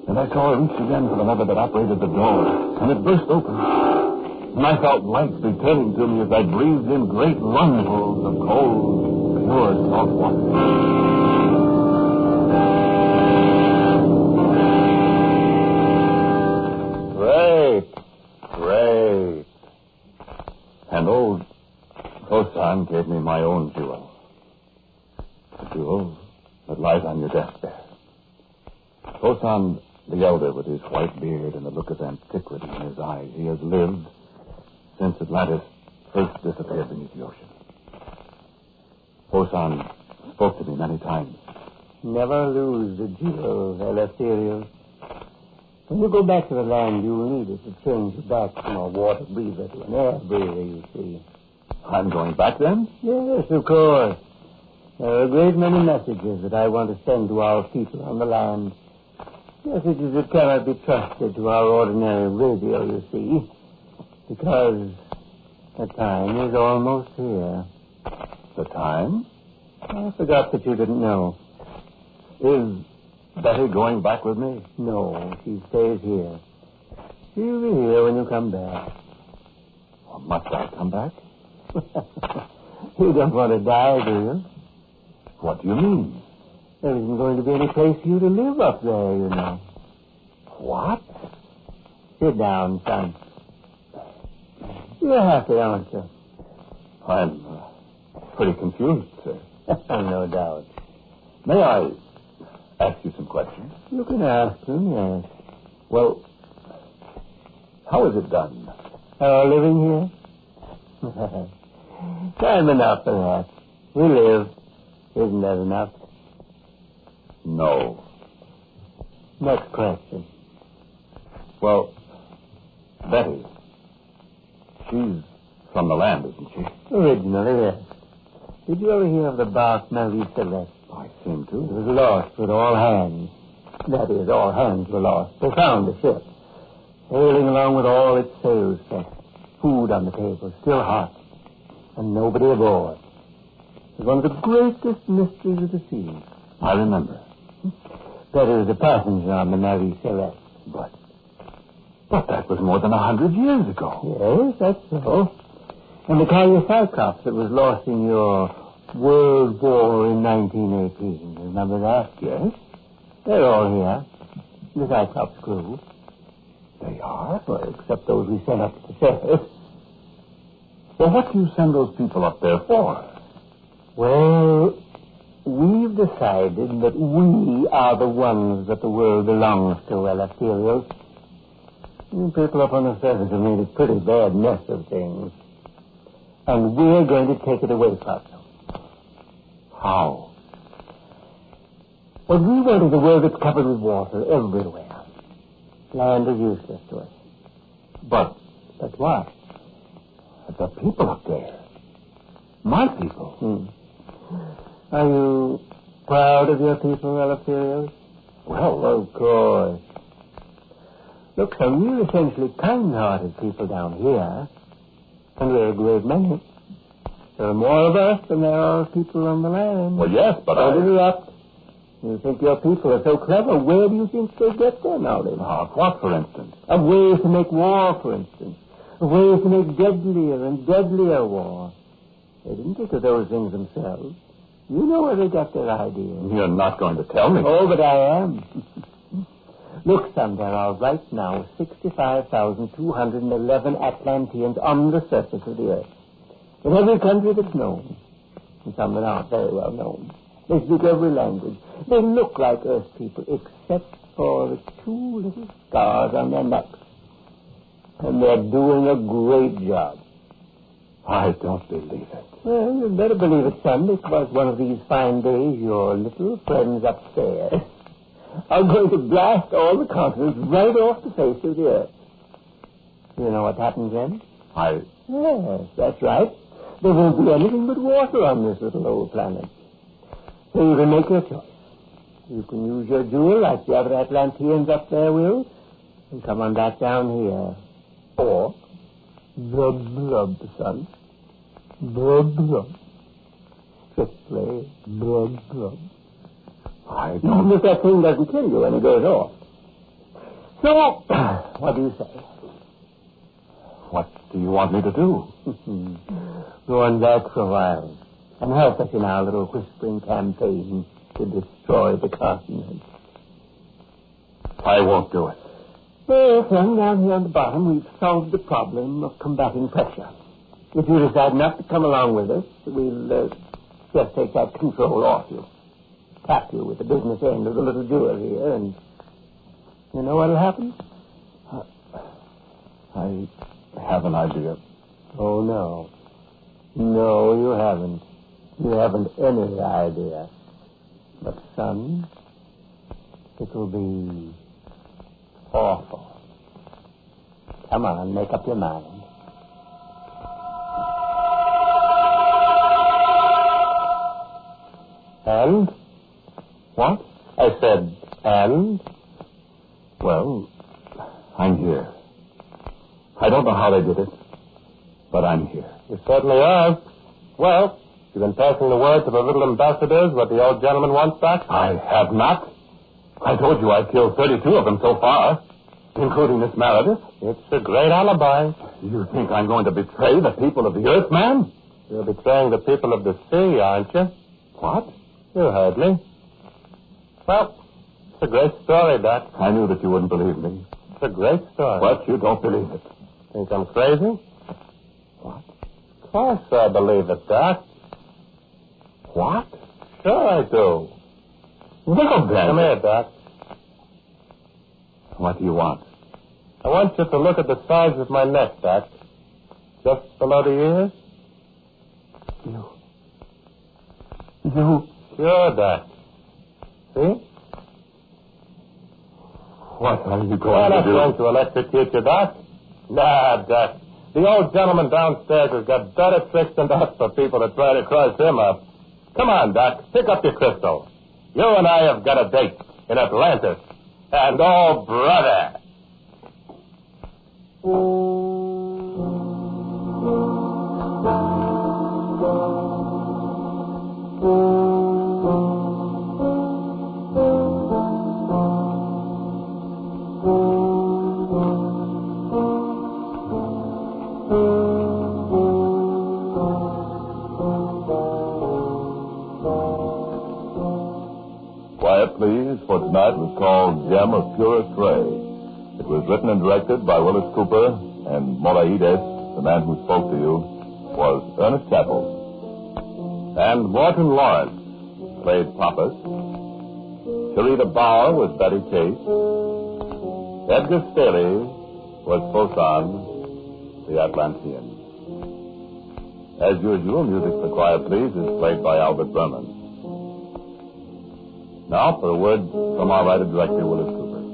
And I saw her reach again for the lever that operated the door, and it burst open. And I felt life returning to me as I breathed in great lungfuls of cold, pure salt water. Great. And old Kosan gave me my own jewel. The jewel that lies on your desk there. Kosan, the elder, with his white beard and the look of antiquity in his eyes, he has lived since Atlantis first disappeared beneath the ocean. Kosan spoke to me many times. Never lose the jewel, Eleftherios. When you go back to the land, you'll need it to change you back from a water breather to an air breather, you see. I'm going back then? Yes, of course. There are a great many messages that I want to send to our people on the land. Messages that cannot be trusted to our ordinary radio, you see. Because the time is almost here. The time? I forgot that you didn't know. Is Betty going back with me? No, she stays here. She'll be here when you come back. Well, must I come back? You don't want to die, do you? What do you mean? There isn't going to be any place for you to live up there, you know. What? Sit down, son. You're happy, aren't you? I'm pretty confused, sir. No doubt. May I ask you some questions? You can ask them, yes. Well, how is it done? Our living here? Time enough for that. We live. Isn't that enough? No. Next question. Well, Betty, she's from the land, isn't she? Originally, yes. Did you ever hear of the bark Marie Celeste? I seem to. It was lost with all hands. That is, all hands were lost. They found the ship, sailing along with all its sails set, food on the table, still hot, and nobody aboard. It was one of the greatest mysteries of the sea. I remember. Betty was a passenger on the Marie Celeste. But that was more than 100 years ago. Yes, that's so. And the Cyclops that was lost in your World War in 1918. Remember that? Yes. They're all here. The Cyclops crew. They are? Well, except those we sent up to the surface. Well, what do you send those people up there for? Well, we've decided that we are the ones that the world belongs to, Eleftherios. You people up on the surface have made a pretty bad mess of things. And we're going to take it away from you. How? Well, we wanted the world that's covered with water everywhere. Land is useless to us. But what? The people up there. My people. Are you proud of your people, Eleftherios? Well, of course. Look, son, we're essentially kind-hearted people down here. And we're a great many. There are more of us than there are people on the land. Well, yes, but Don't interrupt. You think your people are so clever. Where do you think they get their knowledge? What, for instance? Of ways to make war, for instance. Of ways to make deadlier and deadlier war. They didn't think of those things themselves. You know where they got their ideas. You're not going to tell me. Oh, but I am. Look, son, there are right now 65,211 Atlanteans on the surface of the earth. In every country that's known. And some that aren't very well known. They speak every language. They look like Earth people, except for the two little scars on their necks. And they're doing a great job. I don't believe it. Well, you'd better believe it, son, because one of these fine days your little friends upstairs are going to blast all the continents right off the face of the earth. You know what happens then? Yes, that's right. There won't be anything but water on this little old planet. So you can make your choice. You can use your jewel like the other Atlanteans up there will, and come on back down here. Or, blub, son. Blub. Strictly blub. Even if that thing doesn't kill you when it goes off. So, what do you say? What do you want me to do? Go on back for a while and help us in our little whispering campaign to destroy the continent. I won't do it. Well, then, down here on the bottom, we've solved the problem of combating pressure. If you decide not to come along with us, we'll just take that control off you. Tap you with the business end of the little jewel here, and you know what'll happen? I have an idea. Oh, no. No, you haven't. You haven't any idea. But, son, it will be awful. Come on, make up your mind. And? What? I said, and? Well, I'm here. I don't know how they did it, but I'm here. You certainly are. Well, you've been passing the word to the little ambassadors what the old gentleman wants back? I have not. I told you I've killed 32 of them so far, including Miss Meredith. It's a great alibi. You think I'm going to betray the people of the earth, man? You're betraying the people of the sea, aren't you? What? You heard me. Well, it's a great story, Doc. I knew that you wouldn't believe me. It's a great story. But you don't believe it. Think I'm crazy? What? Of course I believe it, Doc. What? Sure I do. Well, then. Come here, Doc. What do you want? I want you to look at the sides of my neck, Doc. Just below the ears. You. Sure, Doc. See? What are you I'm going not to do? going to electrocute you, Doc. Nah, Doc. The old gentleman downstairs has got better tricks than that for people to try to cross him up. Come on, Doc. Pick up your crystal. You and I have got a date in Atlantis. And, oh, brother. Quiet, Please, for tonight was called Gem of Purest Ray. It was written and directed by Wyllis Cooper, and Moraides, the man who spoke to you, was Ernest Chappell. And Morton Lawrence played Pappas. Sharita Bauer was Betty Case. Edgar Staley was Fosan, the Atlantean. As usual, music for Quiet Please is played by Albert Berman. Now for a word from our writer-director, Wyllis Cooper.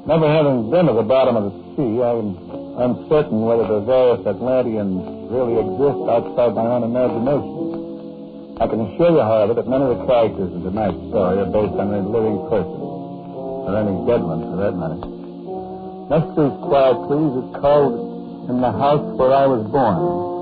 Never having been to the bottom of the sea, I'm uncertain whether the various Atlanteans really exist outside my own imagination. I can assure you, however, that none of the characters in tonight's story are based on any living person, or any dead one, for that matter. Next week's Quiet Please is called In the House Where I Was Born.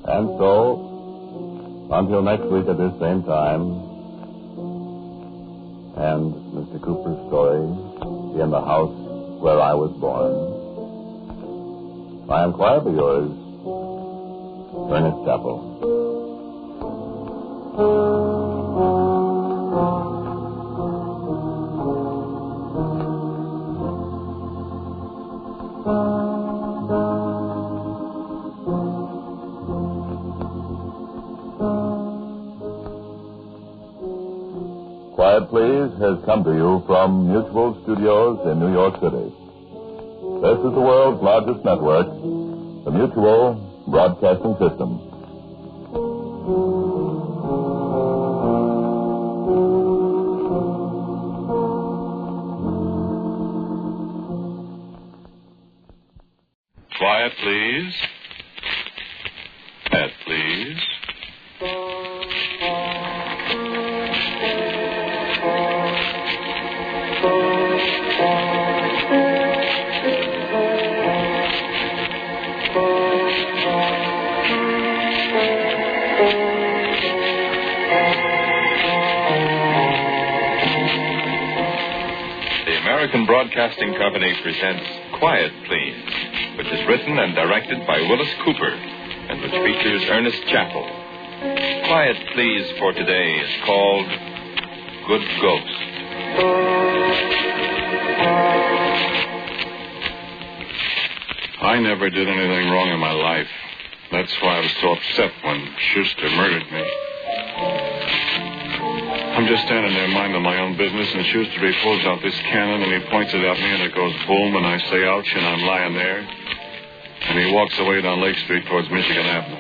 And so, until next week at this same time, and Mr. Cooper's story, In the House Where I Was Born, I am quietly yours, Ernest Chappell. Quiet Please has come to you from Mutual Studios in New York City. This is the world's largest network, the Mutual Broadcasting System. Quiet, please. Quiet, please. American Broadcasting Company presents Quiet, Please, which is written and directed by Wyllis Cooper and which features Ernest Chappell. Quiet, Please for today is called Good Ghost. I never did anything wrong in my life. That's why I was so upset when Schuster murdered me. I'm just standing there minding my own business, and Schuster, he pulls out this cannon, and he points it at me, and it goes boom, and I say ouch, and I'm lying there. And he walks away down Lake Street towards Michigan Avenue.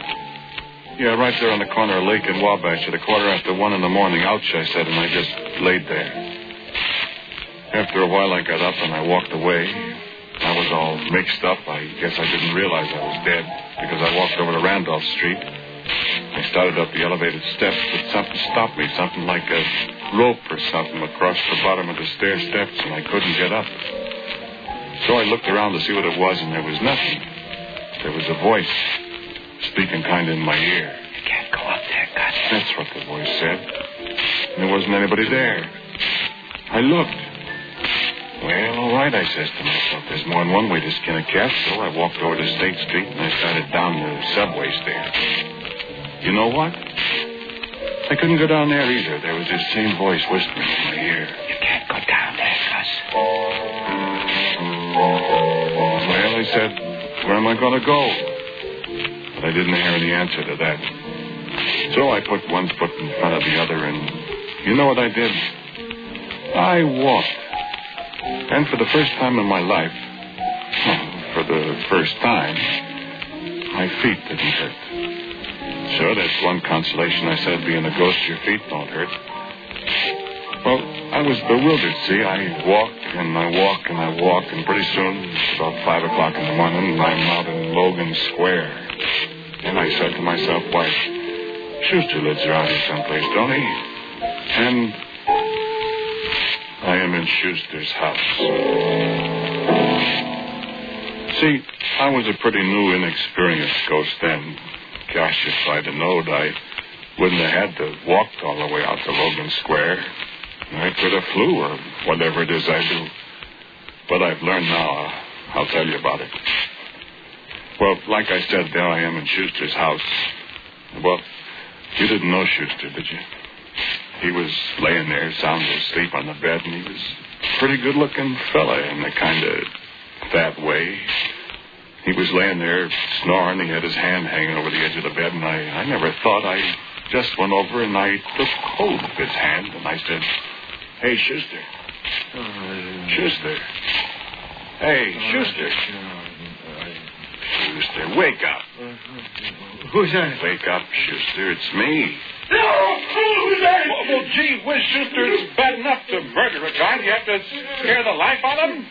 Yeah, right there on the corner of Lake and Wabash at 1:15 in the morning. Ouch, I said, and I just laid there. After a while, I got up, and I walked away. I was all mixed up. I guess I didn't realize I was dead, because I walked over to Randolph Street. I started up the elevated steps, but something stopped me, something like a rope or something across the bottom of the stair steps, and I couldn't get up. So I looked around to see what it was, and there was nothing. There was a voice speaking kind of in my ear. You can't go up there, Gus. That's what the voice said. And there wasn't anybody there. I looked. Well, all right, I says to myself, there's more than one way to skin a cat, so I walked over to State Street, and I started down the subway stairs. You know what? I couldn't go down there either. There was this same voice whispering in my ear. You can't go down there, Gus. Well, I said, where am I going to go? But I didn't hear any answer to that. So I put one foot in front of the other, and you know what I did? I walked. And for the first time in my life, for the first time, my feet didn't hurt. Sure, that's one consolation, I said, being a ghost, your feet don't hurt. Well, I was bewildered, see. I walk, and I walk, and I walk, and pretty soon, it's about 5 o'clock in the morning, I'm out in Logan Square. And I said to myself, why, Schuster lives around here someplace, don't he? And I am in Schuster's house. See, I was a pretty new, inexperienced ghost then. Gosh, if I'd have known, I wouldn't have had to walk all the way out to Logan Square. I could have flew or whatever it is I do. But I've learned now. I'll tell you about it. Well, like I said, there I am in Schuster's house. Well, you didn't know Schuster, did you? He was laying there, sound asleep on the bed, and he was a pretty good-looking fella in a kind of fat way. He was laying there snoring. He had his hand hanging over the edge of the bed, and I never thought. I just went over and I took hold of his hand, and I said, hey, Schuster. Schuster. Hey, Schuster. Schuster, wake up. Who's that? Wake up, Schuster. It's me. No! Who's that? Well, gee whiz, Schuster, it's bad enough to murder a guy. You have to scare the life out of him?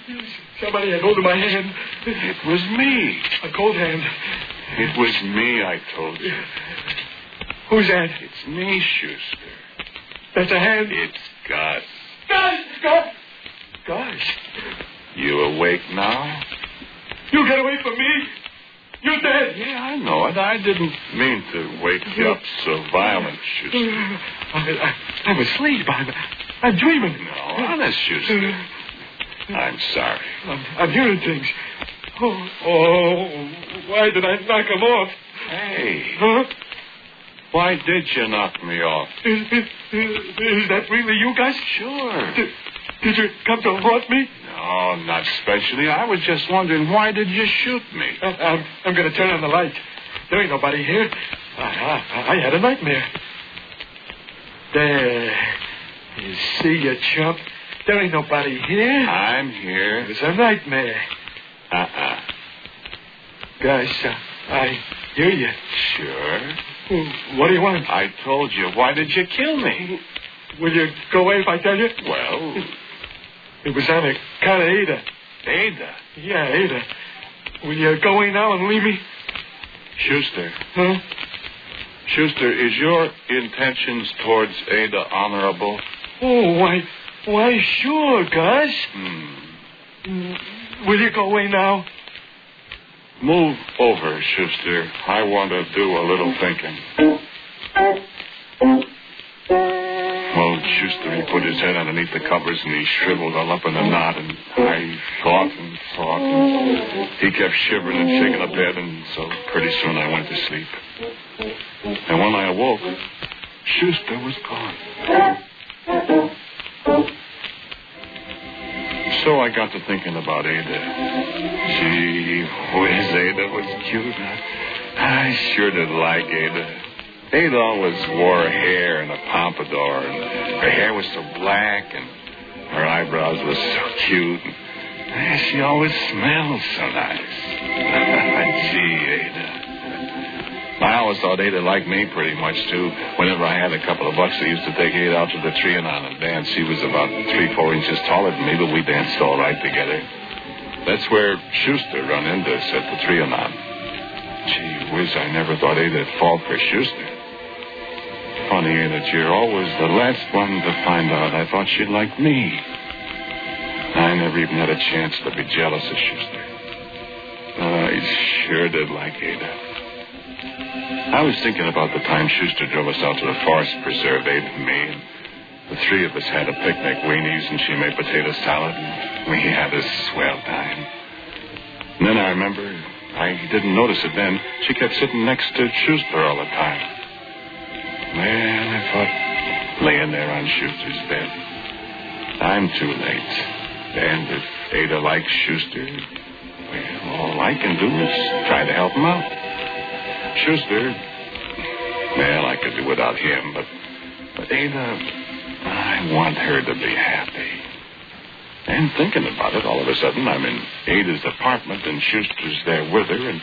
Somebody had hold of my hand. It was me. A cold hand. It was me, I told you. Who's that? It's me, Schuster. That's a hand? It's Gus. Gus! You awake now? You get away from me! You're dead! Yeah, I know it. I didn't mean to wake you up so violent, Schuster. I'm asleep. I'm dreaming. No, honest, Schuster. I'm sorry. I'm hearing things. Oh, why did I knock him off? Hey. Huh? Why did you knock me off? Is that really you guys? Sure. Did you come to haunt me? No, not especially. I was just wondering, why did you shoot me? I'm going to turn on the light. There ain't nobody here. I had a nightmare. There. You see, you chump? There ain't nobody here. I'm here. It was a nightmare. Guys, I hear you. Sure. What do you want? I told you. Why did you kill me? Will you go away if I tell you? Well... It was on account of Ada. Ada? Yeah, Ada. Will you go away now and leave me? Schuster. Huh? Schuster, is your intentions towards Ada honorable? Oh, why, sure, Gus. Will you go away now? Move over, Schuster. I want to do a little thinking. Well, Schuster, he put his head underneath the covers and he shriveled all up in a knot, and I thought and thought, and he kept shivering and shaking the bed, and so pretty soon I went to sleep. And when I awoke, Schuster was gone. So I got to thinking about Ada. Gee whiz, Ada was cute. I sure did like Ada. Ada always wore hair and a pompadour, and her hair was so black, and her eyebrows were so cute. And she always smelled so nice. Gee, Ada. I always thought Ada liked me pretty much, too. Whenever I had a couple of bucks, I used to take Ada out to the Trianon and dance. She was about 3-4 inches taller than me, but we danced all right together. That's where Schuster run into us at the Trianon. Gee whiz, I never thought Ada'd fall for Schuster. Funny, Ada, that you're always the last one to find out. I thought she'd like me. I never even had a chance to be jealous of Schuster. I sure did like Ada. I was thinking about the time Schuster drove us out to the forest preserve, Ada and me, and the three of us had a picnic, weenies, and she made potato salad, and we had a swell time. And then I remember, I didn't notice it then, she kept sitting next to Schuster all the time. Man, I thought, laying there on Schuster's bed, I'm too late. And if Ada likes Schuster, well, all I can do is try to help him out. Schuster, well, I could do without him, but Ada, I want her to be happy. And thinking about it, all of a sudden, I'm in Ada's apartment, and Schuster's there with her, and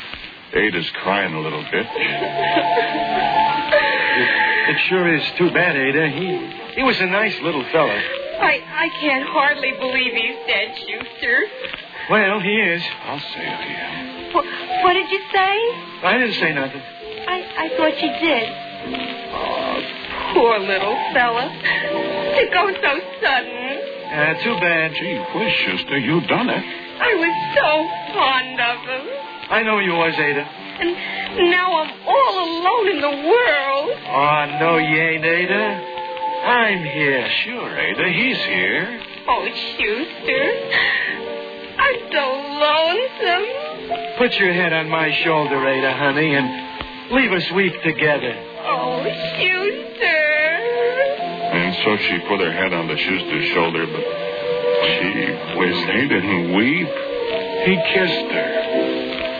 Ada's crying a little bit. It sure is too bad, Ada. He was a nice little fella. I can't hardly believe he's dead, Schuster. Well, he is. I'll say it again. What did you say? I didn't say nothing. I thought you did. Oh, poor little fella. To go so sudden. Too bad. Gee whiz, Schuster, you done it. I was so fond of him. I know you was, Ada. And now I'm all alone in the world. Oh, no, you ain't, Ada. I'm here. Sure, Ada, he's here. Oh, Schuster. I'm so lonesome. Put your head on my shoulder, Ada, honey, and leave us weep together. Oh, Schuster. And so she put her head on the Schuster's shoulder, but gee whiz, they didn't weep. He kissed her.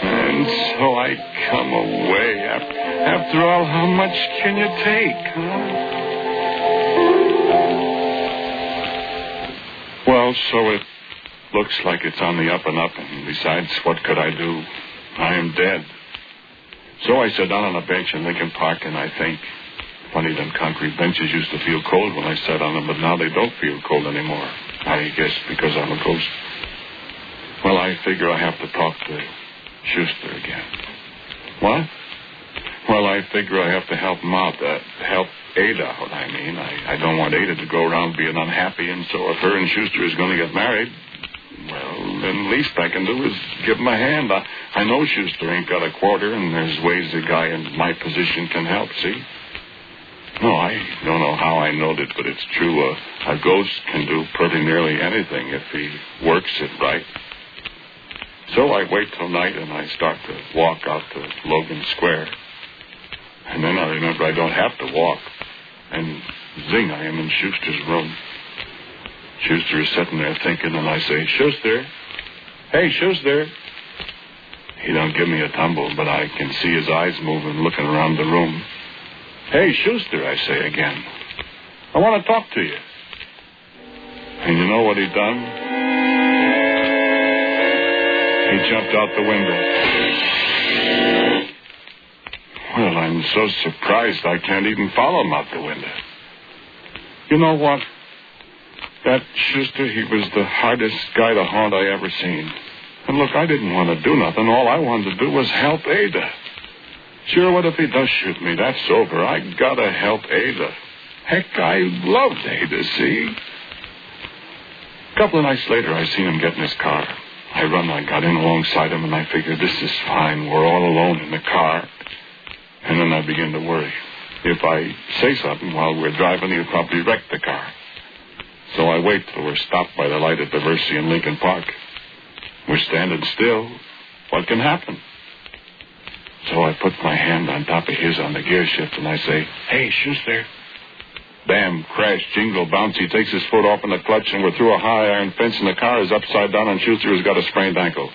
And so I come away. After all, how much can you take, huh? Well, so it looks like it's on the up and up, and besides, what could I do? I am dead. So I sat down on a bench in Lincoln Park, and I think, funny, them concrete benches used to feel cold when I sat on them, but now they don't feel cold anymore. I guess because I'm a ghost. Well, I figure I have to talk to Schuster again. What? Well, I figure I have to help him out, help Ada out, I mean. I don't want Ada to go around being unhappy, and so if her and Schuster is going to get married, well, then the least I can do is give him a hand. I know Schuster ain't got a quarter, and there's ways a guy in my position can help, see? No, I don't know how I know that, but it's true. A ghost can do pretty nearly anything if he works it right. So I wait till night, and I start to walk out to Logan Square. And then I remember I don't have to walk. And zing, I am in Schuster's room. Schuster is sitting there thinking, and I say, Schuster. Hey, Schuster. He don't give me a tumble, but I can see his eyes moving, looking around the room. Hey, Schuster, I say again. I want to talk to you. And you know what he done? He jumped out the window. Well, I'm so surprised I can't even follow him out the window. You know what? That Schuster, he was the hardest guy to haunt I ever seen. And look, I didn't want to do nothing. All I wanted to do was help Ada. Sure, what if he does shoot me? That's over. I gotta help Ada. Heck, I loved Ada, see? A couple of nights later, I seen him get in his car. I got in alongside him, and I figured, this is fine. We're all alone in the car. And then I began to worry. If I say something while we're driving, he'll probably wreck the car. So I wait till we're stopped by the light at Diversity in Lincoln Park. We're standing still. What can happen? So I put my hand on top of his on the gear shift, and I say, "Hey, Schuster." Bam, crash, jingle, bounce. He takes his foot off in the clutch, and we're through a high iron fence, and the car is upside down, and Schuster has got a sprained ankle.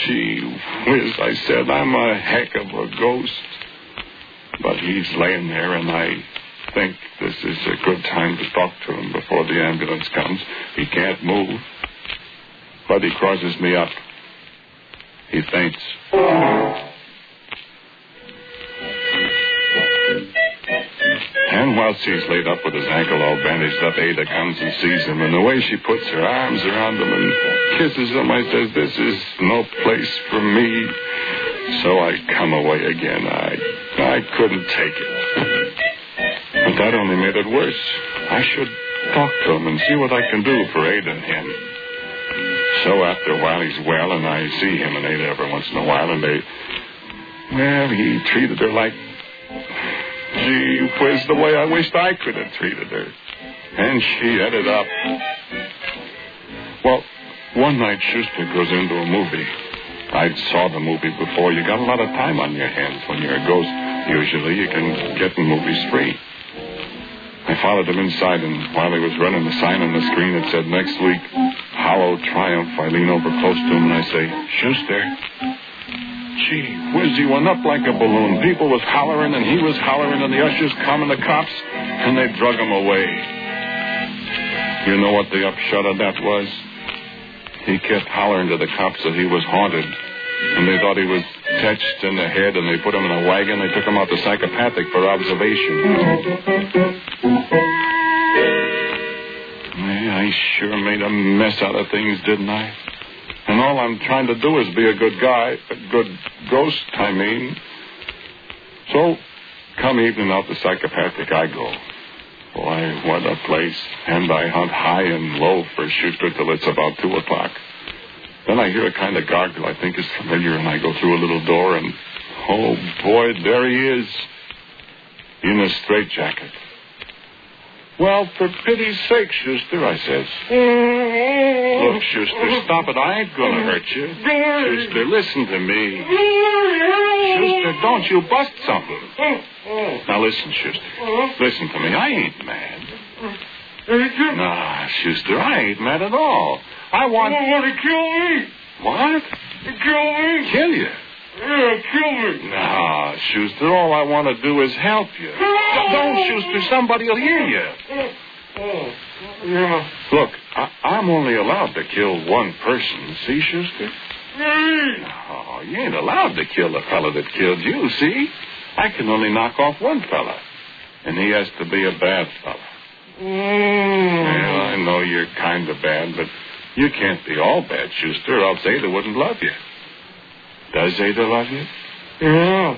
Gee whiz, I said, I'm a heck of a ghost. But he's laying there, and I think this is a good time to talk to him before the ambulance comes. He can't move. But he crosses me up. He faints. And whilst he's laid up with his ankle all bandaged up, Ada comes and sees him, and the way she puts her arms around him and kisses him, I says, this is no place for me. So I come away again. I couldn't take it. But that only made it worse. I should talk to him and see what I can do for Ada and him. So after a while he's well, and I see him and Ada every once in a while, and he treated her like, gee whiz, the way I wished I could have treated her. And she ended up. Well, one night Schuster goes into a movie. I saw the movie before. You got a lot of time on your hands when you're a ghost. Usually you can get in movies free. I followed him inside, and while he was running the sign on the screen, it said, next week, Hollow Triumph. I lean over close to him, and I say, Schuster. Gee whiz, he went up like a balloon. People was hollering, and he was hollering, and the ushers come, and the cops, and they drug him away. You know what the upshot of that was? He kept hollering to the cops that he was haunted, and they thought he was touched in the head, and they put him in a wagon. They took him out to psychopathic for observation. I sure made a mess out of things, didn't I? And all I'm trying to do is be a good guy, a good ghost, I mean. So, come evening out to psychopathic, I go. Boy, what a place. And I hunt high and low for Schuster till it's about 2 o'clock. Then I hear a kind of gargle I think is familiar, and I go through a little door, and, oh, boy, there he is. In a straitjacket. Well, for pity's sake, Schuster, I says. Look, Schuster, stop it. I ain't going to hurt you. Schuster, listen to me. Schuster, don't you bust something. Now, listen, Schuster. Listen to me. I ain't mad. Nah, Schuster, I ain't mad at all. I want to kill me. What? Kill me. Kill you? Yeah, kill me. Nah, Schuster, all I want to do is help you. Don't, Schuster, somebody will hear you. Yeah. Look, I'm only allowed to kill one person, see, Schuster? No, you ain't allowed to kill the fella that killed you, see? I can only knock off one fella, and he has to be a bad fella. Well, I know you're kind of bad, but you can't be all bad, Schuster, or else Ada wouldn't love you. Does Ada love you? Yeah.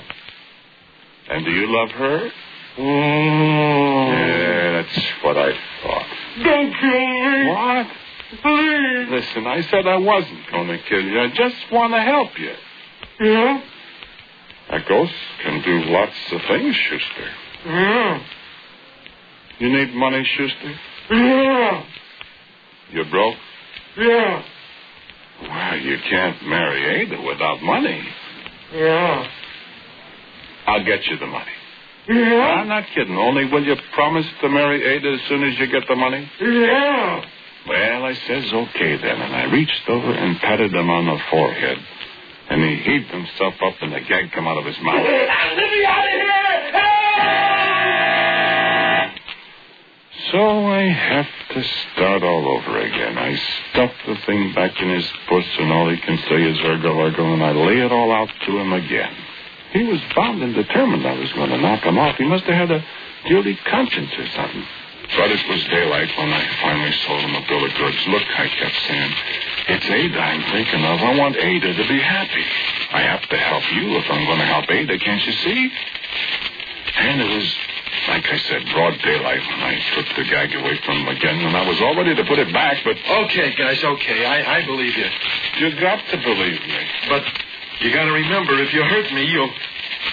And do you love her? Yeah, that's what I thought. Don't kill me. What? Please. Listen, I said I wasn't going to kill you. I just want to help you. Yeah? A ghost can do lots of things, Schuster. Yeah. You need money, Schuster? Yeah. You broke? Yeah. Well, you can't marry Ada without money. Yeah. I'll get you the money. Yeah. I'm not kidding. Only will you promise to marry Ada as soon as you get the money? Yeah. Well, I says, okay then. And I reached over and patted him on the forehead. And he heaved himself up and the gag come out of his mouth. Let me out of here! So I have to start all over again. I stuff the thing back in his puss, and all he can say is ergo, and I lay it all out to him again. He was bound and determined I was going to knock him off. He must have had a guilty conscience or something. But it was daylight when I finally sold him a bill of goods. Look, I kept saying, it's Ada I'm thinking of. I want Ada to be happy. I have to help you if I'm going to help Ada, can't you see? And it was, like I said, broad daylight when I took the gag away from him again, and I was all ready to put it back, but... Okay, guys, okay. I believe you. You got to believe me. But you got to remember, if you hurt me,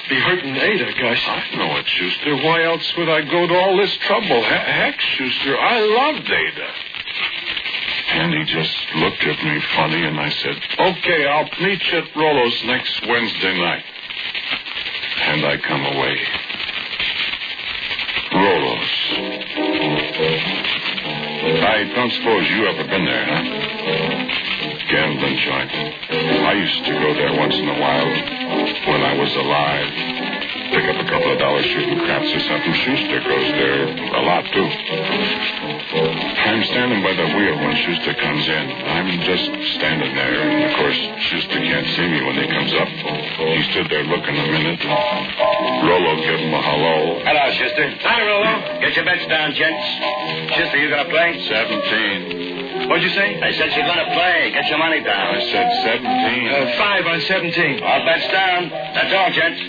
be hurting Ada, Gus. I know it, Schuster. Why else would I go to all this trouble? Heck, Schuster, I loved Ada. And he just looked at me funny, and I said, okay, I'll meet you at Rollo's next Wednesday night. And I come away. Rollo's. I don't suppose you ever been there, huh? Gambling joint. I used to go there once in a while when I was alive. Pick up a couple of dollars shooting craps or something. Schuster goes there a lot, too. I'm standing by the wheel when Schuster comes in. I'm just standing there, and of course, Schuster can't see me when he comes up. He stood there looking a minute, and Rollo gave him a hello. Hello, Schuster. Hi, Rollo. Get your bets down, gents. Schuster, you gonna play? 17. What'd you say? I said you're gonna play. Get your money down. I said 17. 5 on 17. All bets down. That's all, gents.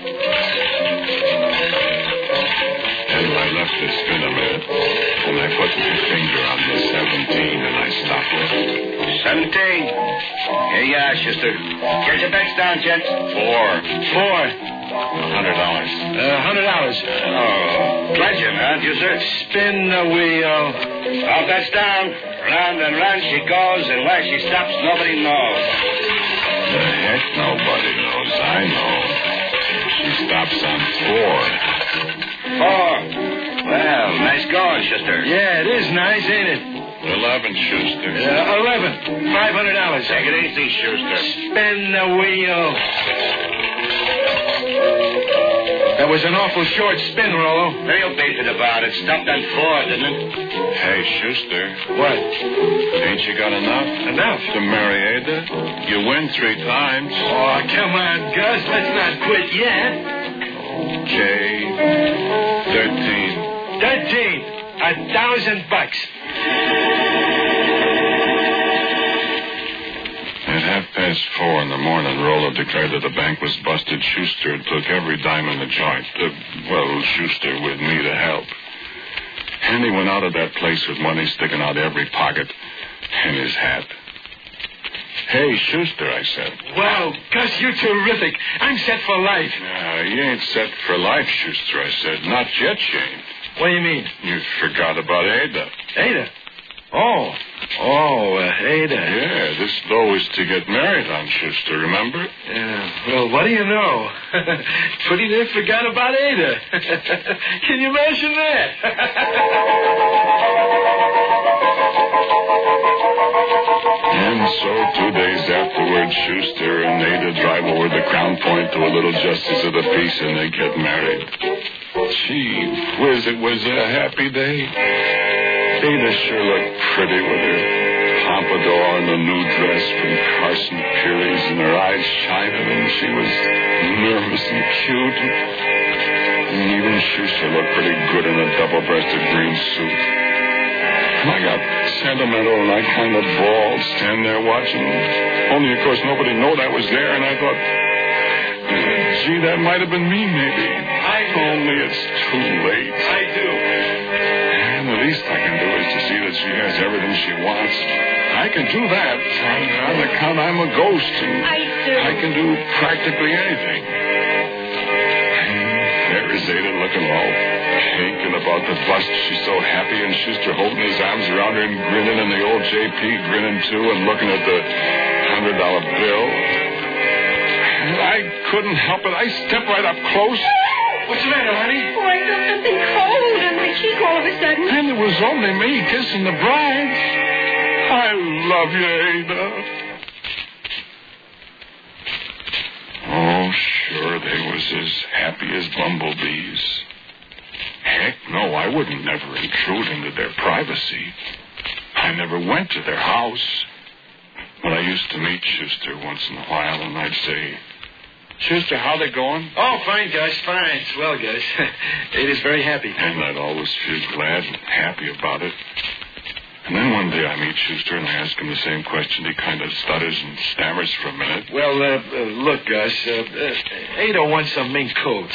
And I left it spin a minute, and I put my finger on the 17, and I stopped it. 17. Here you are, Schuster. Get your bets down, gents. 4. $100. $100. Oh, pleasure, aren't you, sir? Spin the wheel. All bets down. Round and round she goes, and where she stops, nobody knows. The heck nobody knows. I know. She stops on 4. 4. Well, nice going, Schuster. Yeah, it is nice, ain't it? 11, Schuster. 11. $500. Take it easy, Schuster. Spin the wheel. That was an awful short spin, Rollo. Real basic about it. Stopped on 4, didn't it? Hey, Schuster. What? Ain't you got enough? Enough? To marry Ada? You win 3 times. Oh, come on, Gus. Let's not quit yet. Okay. 13. 13. $1,000. At 4:30 in the morning, Rollo declared that the bank was busted. Schuster took every dime in the joint. Schuster with me to help. And he went out of that place with money sticking out every pocket and his hat. Hey, Schuster, I said. Wow, Gus, you're terrific. I'm set for life. You ain't set for life, Schuster, I said. Not yet, you ain't. What do you mean? You forgot about Ada. Ada? Ada. Yeah, this dough is to get married on, Schuster, remember? Yeah, well, what do you know? Pretty near forgot about Ada. Can you imagine that? And so 2 days afterwards, Schuster and Ada drive over the Crown Point to a little justice of the peace, and they get married. Gee whiz, it was a happy day. Ada sure looked pretty with her pompadour and a new dress from Carson Peary's and her eyes shining, and she was nervous and cute. And even Schuster looked pretty good in a double-breasted green suit. And I got sentimental, and I kind of bawled, standing there watching. Only, of course, nobody knowed I was there, and I thought, gee, that might have been me, maybe. Only it's too late. I do. And the least I can do is to see that she has everything she wants. I can do that on account I'm a ghost, and I can do practically anything. And there is Ada looking all pink and about to bust. She's so happy, and Schuster holding his arms around her and grinning, and the old J.P. grinning too and looking at the $100 bill. And I couldn't help it. I stepped right up close. What's the matter, honey? Oh, I felt something cold on my cheek all of a sudden. And it was only me kissing the bride. I love you, Ada. Oh, sure, they was as happy as bumblebees. Heck, no, I wouldn't never intrude into their privacy. I never went to their house. But I used to meet Schuster once in a while, and I'd say, Schuster, how they going? Oh, fine, Gus, fine. Swell, Gus. Ada's very happy. And I'd always feel glad and happy about it. And then one day I meet Schuster and I ask him the same question. He kind of stutters and stammers for a minute. Well, look, Gus, Ada wants a mink coat.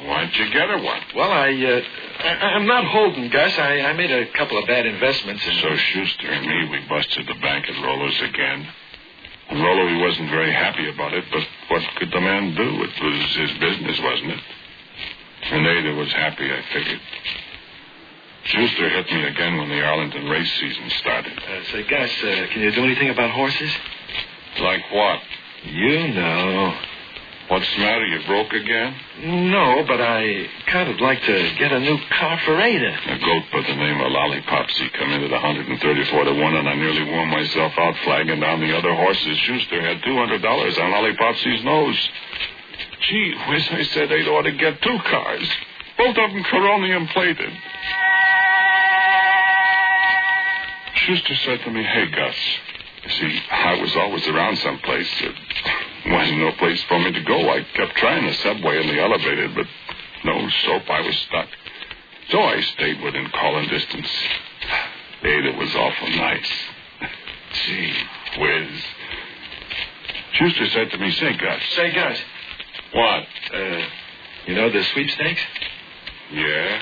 Why'd you get her one? Well, I'm not holding, Gus. I made a couple of bad investments. So Schuster and me, we busted the bank at Rollo's again. Rollo, he wasn't very happy about it, but what could the man do? It was his business, wasn't it? And Ada was happy, I figured. Schuster hit me again when the Arlington race season started. Say, Gus, can you do anything about horses? Like what? You know. What's the matter? You broke again? No, but I kind of like to get a new car for Ada. A goat by the name of Lollipopsy come in at 134 to 1, and I nearly wore myself out flagging down the other horses. Schuster had $200 on Lollipopsy's nose. Gee whiz, I said Ada ought to get 2 cars. Both of them coronium plated. Schuster said to me, "Hey, Gus, you see, I was always around someplace. There wasn't no place for me to go. I kept trying the subway and the elevator, but no soap. I was stuck. So I stayed within calling distance. Ada was awful nice. Gee whiz." Schuster said to me, "Say, Gus." Say, Gus. What? You know the sweepstakes? Yeah.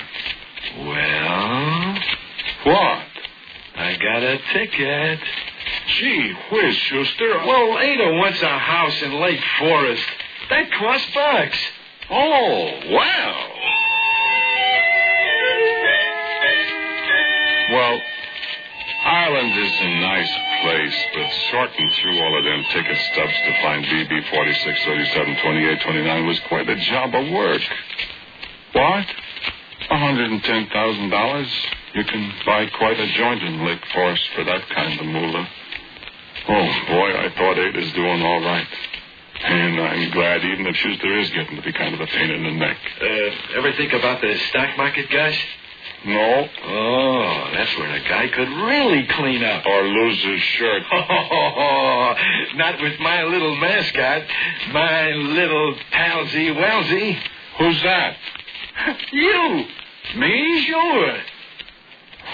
Well? What? I got a ticket. Gee whiz, Schuster. Well, Ada wants a house in Lake Forest. That costs $. Oh, wow. Well, Ireland is a nice place, but sorting through all of them ticket stubs to find BB 46, 37, 28, 29 was quite a job of work. What? $110,000? You can buy quite a joint in Lake Forest for that kind of moolah. Oh, boy, I thought Ada's doing all right. And I'm glad, even if Schuster is getting to be kind of a pain in the neck. Ever think about the stock market, guys? No. Oh, that's where a guy could really clean up. Or lose his shirt. Oh, not with my little mascot, my little palsy-walsy. Who's that? You. Me? Sure.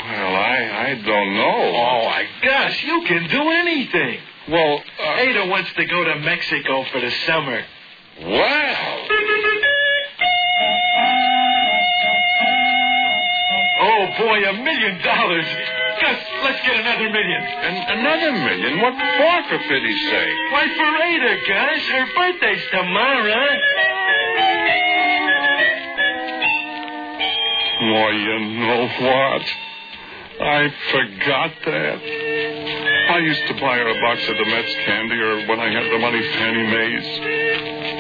Well, I don't know. Oh, I guess you can do anything. Well, Ada wants to go to Mexico for the summer. Wow. Oh, boy, $1 million. Gus, let's get another $1 million. And another $1 million? What for pity's sake? Why, for Ada, Gus. Her birthday's tomorrow. Well, you know what? I forgot that. I used to buy her a box of the Mets candy, or when I had the money, Fannie Mae's.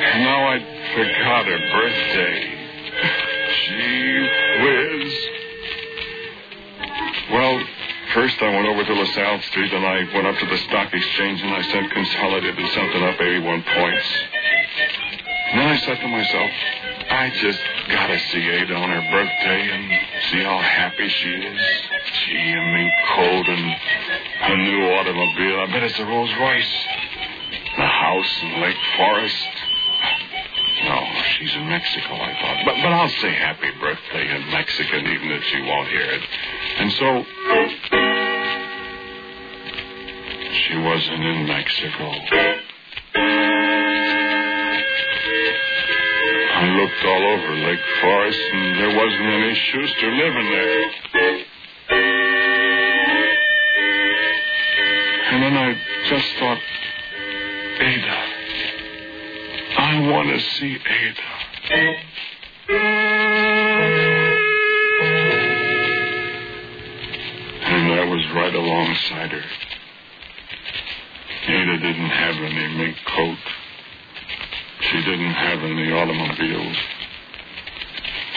And now I forgot her birthday. Gee whiz. Well, first I went over to LaSalle Street, and I went up to the stock exchange, and I sent Consolidated something up 81 points. And then I said to myself, I just gotta see Ada on her birthday and see how happy she is. Gee, a mink coat and a new automobile. I bet it's a Rolls Royce. The house in Lake Forest. No, she's in Mexico, I thought. But I'll say happy birthday in Mexican, even if she won't hear it. And so, she wasn't in Mexico. I looked all over Lake Forest, and there wasn't any Schuster living there. And then I just thought, Ada. I want to see Ada. And I was right alongside her. Ada didn't have any mink coat. She didn't have any automobiles.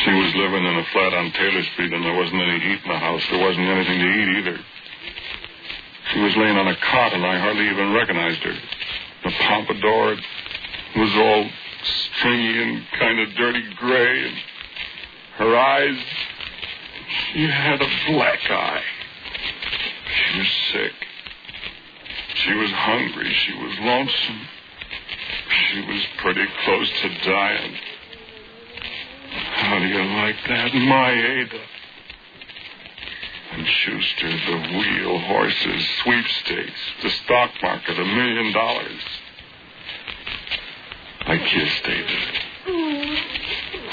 She was living in a flat on Taylor Street, and there wasn't any heat in the house. There wasn't anything to eat either. She was laying on a cot, and I hardly even recognized her. The pompadour was all stringy and kind of dirty gray, and her eyes, she had a black eye. She was sick. She was hungry. She was lonesome. She was pretty close to dying. How do you like that? My Ada. And Schuster, the wheel, horses, sweepstakes, the stock market, $1 million. I kissed Ada.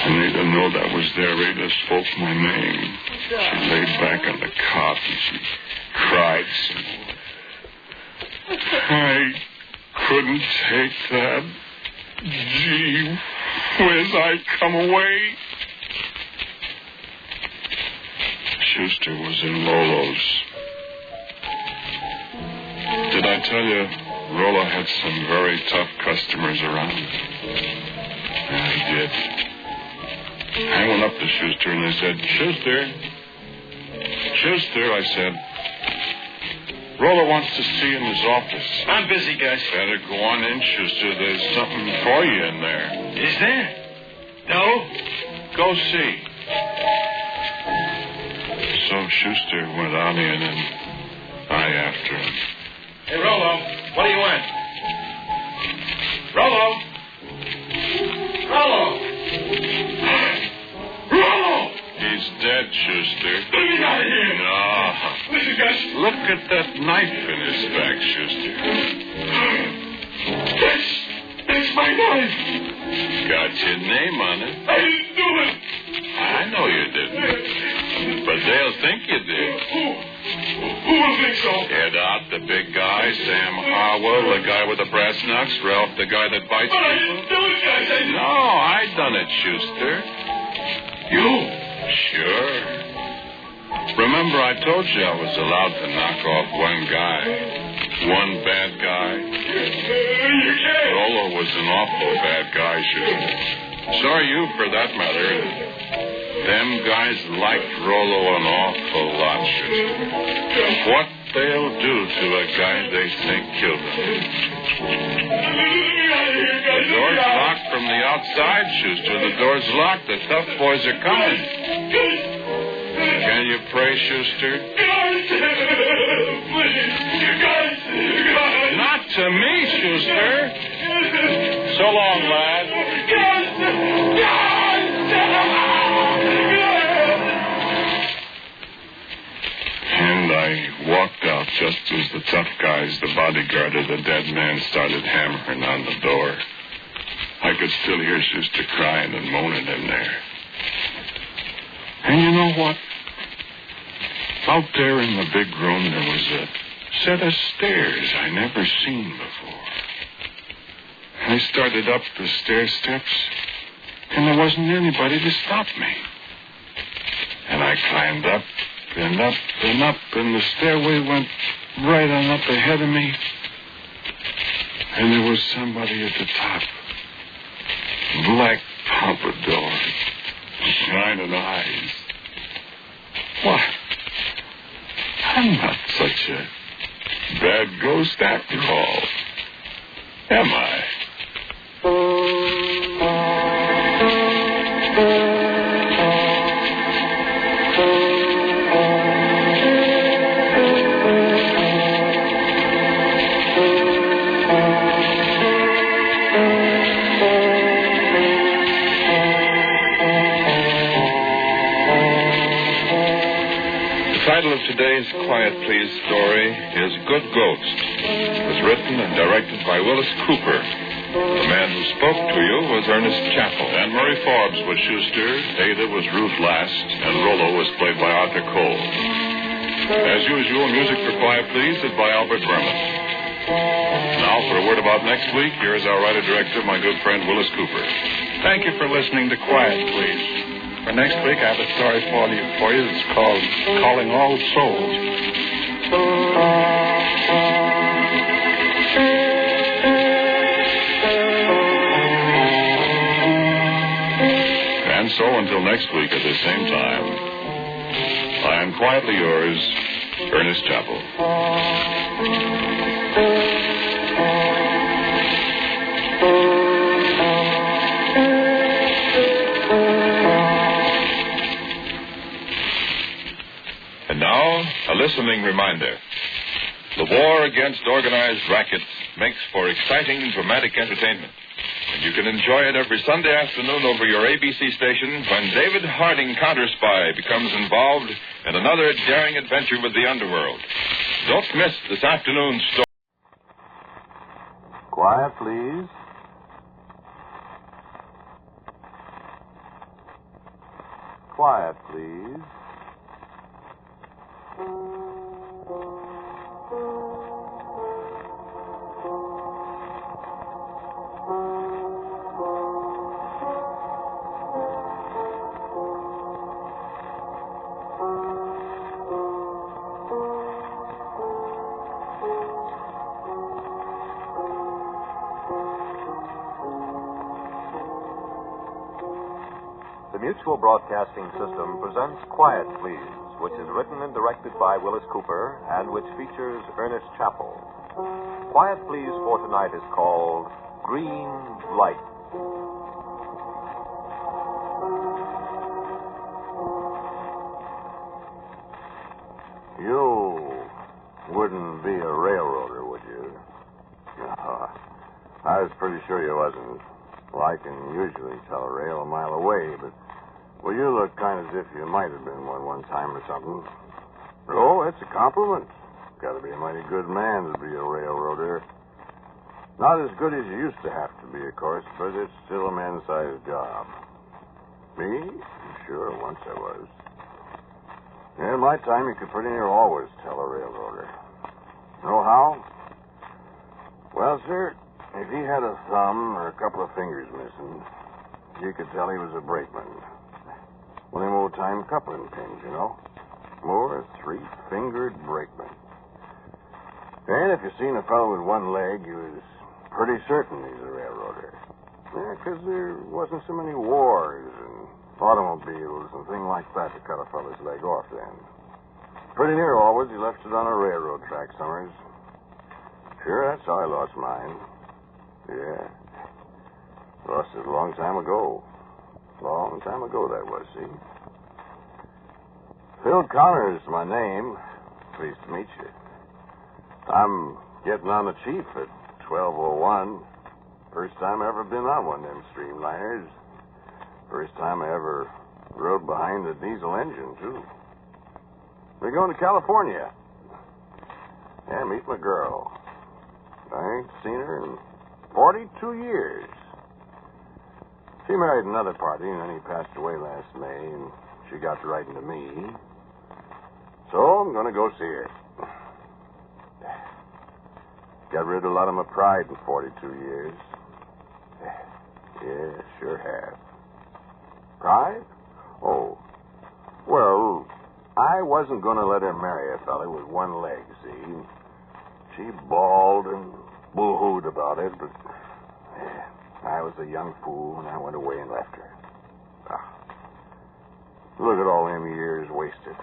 And Ada knew that was there. Ada spoke my name. She laid back on the cot and she cried some more. I couldn't take that. Gee whiz, I come away. Schuster was in Rolo's. Did I tell you Rolo had some very tough customers around? Yeah, he did. I went up to Schuster and I said, Schuster, I said, Rolo wants to see you in his office. I'm busy, guys. Better go on in, Schuster. There's something for you in there. Is there? No? Go see. So Schuster went on in and I after him. Hey, Rolo, what do you want? Rolo! He's dead, Schuster. Let me out of here! No. Listen, guys. Look at that knife in his back, Schuster. That's my knife. Got your name on it. I didn't do it. I know you didn't. But they'll think you did. Who will think so? Ed Ott, the big guy, Sam Harwell, the guy with the brass knucks, Ralph, the guy that bites But people. I didn't do it, guys. No, I done it, Schuster. You? Sure. Remember, I told you I was allowed to knock off one guy. One bad guy. You can't. Rolo was an awful bad guy, Schuster. So are you, for that matter. Them guys liked Rolo an awful lot, Schuster. What they'll do to a guy they think killed him. The door's locked from the outside, Schuster. The door's locked. The tough boys are coming. Can you pray, Schuster? Not to me, Schuster. So long, lad. And I walked out just as the tough guys, the bodyguard of the dead man, started hammering on the door. I could still hear Schuster crying and moaning in there. And you know what? Out there in the big room, there was a set of stairs I never seen before. I started up the stair steps, and there wasn't anybody to stop me. And I climbed up and up and up, and the stairway went right on up ahead of me. And there was somebody at the top. Black pompadour, shining eyes. What? I'm not such a bad ghost after all, am I? The title of today's Quiet Please story is Good Ghost. It was written and directed by Wyllis Cooper. The man who spoke to you was Ernest Chappell. And Murray Forbes was Schuster, Ada was Ruth Last, and Rolo was played by Arthur Cole. As usual, music for Quiet Please is by Albert Berman. Now, for a word about next week, here is our writer-director, my good friend Wyllis Cooper. Thank you for listening to Quiet Please. For next week, I have a story for you. It's called Calling All Souls. And so, until next week at the same time, I am quietly yours, Ernest Chappell. And now, a listening reminder. The war against organized racket makes for exciting and dramatic entertainment. And you can enjoy it every Sunday afternoon over your ABC station when David Harding, counter-spy, becomes involved in another daring adventure with the underworld. Don't miss this afternoon's story. Quiet, please. Quiet, please. Mutual Broadcasting System presents Quiet, Please, which is written and directed by Wyllis Cooper and which features Ernest Chappell. Quiet, Please for tonight is called Green Light. You wouldn't be a railroader, would you? No. I was pretty sure you wasn't. Well, I can usually tell a rail a mile away, but, well, you look kind of as if you might have been one time or something. Oh, it's a compliment. Got to be a mighty good man to be a railroader. Not as good as you used to have to be, of course, but it's still a man-sized job. Me? Sure, once I was. Yeah, in my time, you could pretty near always tell a railroader. Know how? Well, sir, if he had a thumb or a couple of fingers missing, you could tell he was a brakeman. One of them old-time coupling pins, you know. More three-fingered brakeman. And if you seen a fellow with one leg, you was pretty certain he's a railroader. Yeah, 'cause there wasn't so many wars and automobiles and things like that to cut a fellow's leg off then. Pretty near always, he left it on a railroad track summers. Sure, that's how I lost mine. Yeah. Lost it a long time ago. Long time ago, that was, see? Phil Connor's my name. Pleased to meet you. I'm getting on the chief at 12:01. First time I ever been on one of them streamliners. First time I ever rode behind a diesel engine, too. We're going to California. Yeah, meet my girl. I ain't seen her in 42 years. She married another party, and then he passed away last May, and she got to writing to me. So I'm going to go see her. Got rid of a lot of my pride in 42 years. Yeah, sure have. Pride? Oh. Well, I wasn't going to let her marry a fella with one leg, see? She bawled and boo-hooed about it, but I was a young fool, and I went away and left her. Look at all them years wasted.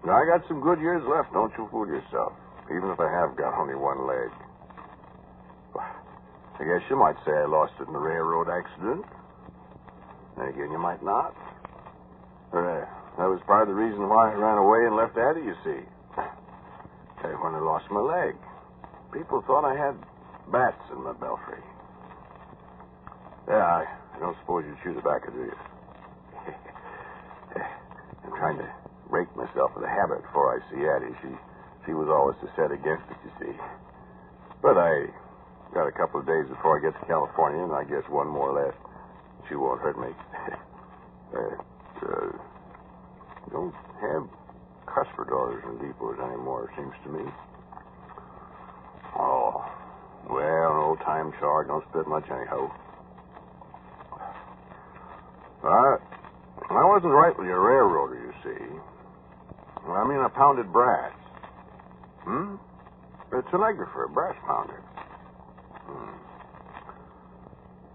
Now, I got some good years left, don't you fool yourself, even if I have got only one leg. I guess you might say I lost it in a railroad accident. Then again, you might not. That was part of the reason why I ran away and left Addie, you see. When I lost my leg, people thought I had bats in my belfry. Yeah, I don't suppose you'd shoot a backer, do you? I'm trying to break myself of the habit before I see Addie. She was always set against it, you see. But I got a couple of days before I get to California, and I guess one more left. She won't hurt me. Don't have cuspidors in depots anymore, it seems to me. Oh, well, an old-time charge don't spit much anyhow. I wasn't rightly a railroader, you see. I mean, I pounded brass. It's telegrapher, a brass pounder.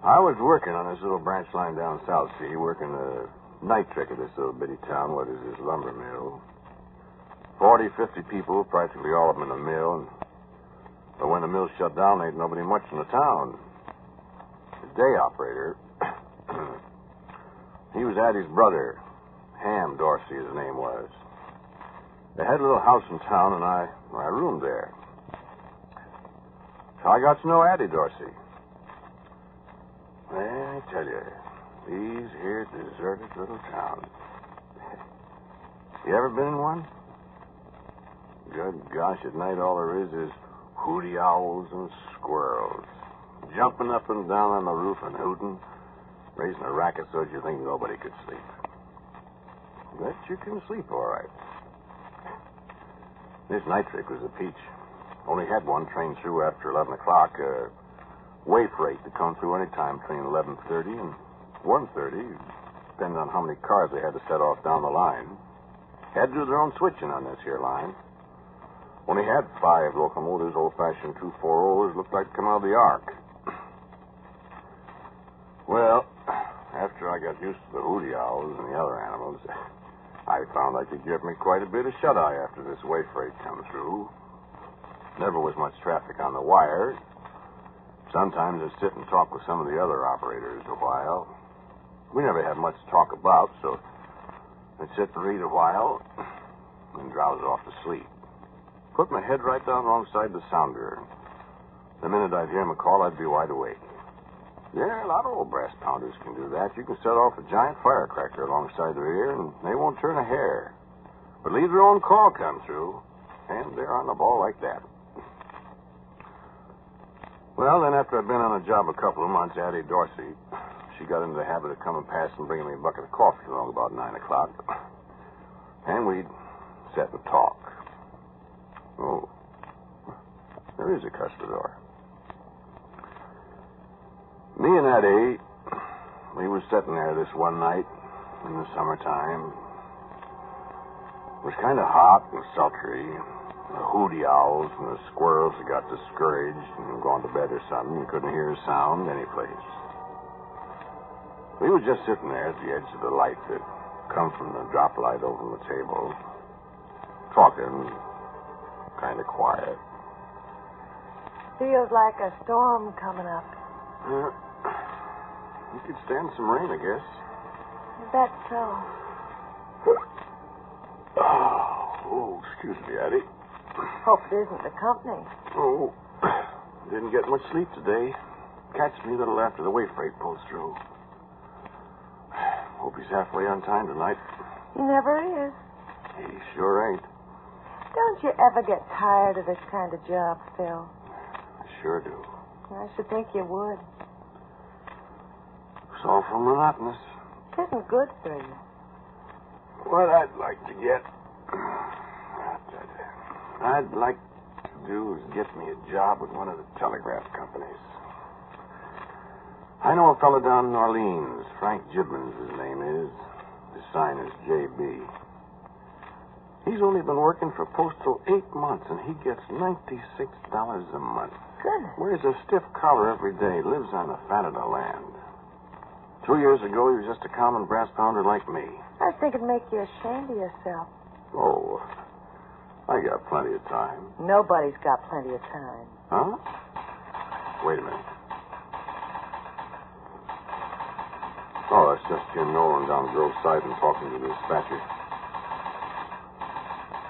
I was working on this little branch line down South Sea, working the night trick of this little bitty town, what is this, lumber mill. 40, 50 people, practically all of them in the mill. But when the mill shut down, there ain't nobody much in the town. The day operator, he was Addie's brother, Ham Dorsey, his name was. They had a little house in town, and I roomed there. So I got to know Addie Dorsey. I tell you, these here deserted little towns. You ever been in one? Good gosh, at night all there is hooty owls and squirrels, jumping up and down on the roof and hooting, raising a racket so you think nobody could sleep. But you can sleep all right. This night trick was a peach. Only had one train through after 11 o'clock, way freight to come through any time between 11:30 and 1:30, depending on how many cars they had to set off down the line. Had to do their own switching on this here line. Only had 5 locomotives, old-fashioned 240s, looked like to come out of the ark. Well, After I got used to the hooty owls and the other animals, I found I could get me quite a bit of shut-eye after this way freight come through. Never was much traffic on the wire. Sometimes I'd sit and talk with some of the other operators a while. We never had much to talk about, so I'd sit and read a while and drowse off to sleep. Put my head right down alongside the sounder. The minute I'd hear him call, I'd be wide awake. Yeah, a lot of old brass pounders can do that. You can set off a giant firecracker alongside their ear, and they won't turn a hair. But leave their own call come through, and they're on the ball like that. Well, then after I'd been on a job a couple of months, Addie Dorsey, she got into the habit of coming past and bringing me a bucket of coffee along about 9 o'clock. And we'd sit and talk. Oh, there is a cuspidor. Me and Addie, we was sitting there this one night in the summertime. It was kind of hot and sultry. The hooty owls and the squirrels had got discouraged and gone to bed or something and couldn't hear a sound anyplace. We were just sitting there at the edge of the light that come from the drop light over the table, talking kind of quiet. Feels like a storm coming up. We could stand some rain, I guess. That's so. Oh, excuse me, Addie. Hope it isn't the company. Oh, didn't get much sleep today. Catch me a little after the way freight pulls through. Hope he's halfway on time tonight. He never is. He sure ain't. Don't you ever get tired of this kind of job, Phil? I sure do. I should think you would. It's awful monotonous. It isn't good for you. What I'd like to do is get me a job with one of the telegraph companies. I know a fellow down in Orleans. Frank Gibbons, his name is. His sign is J.B. He's only been working for Postal 8 months, and he gets $96 a month. Goodness. Wears a stiff collar every day, lives on the fat of the land. 2 years ago, he was just a common brass pounder like me. I think it'd make you ashamed of yourself. Oh, I got plenty of time. Nobody's got plenty of time. Huh? Wait a minute. Oh, that's just Jim Nolan down the Grove side and talking to the dispatcher.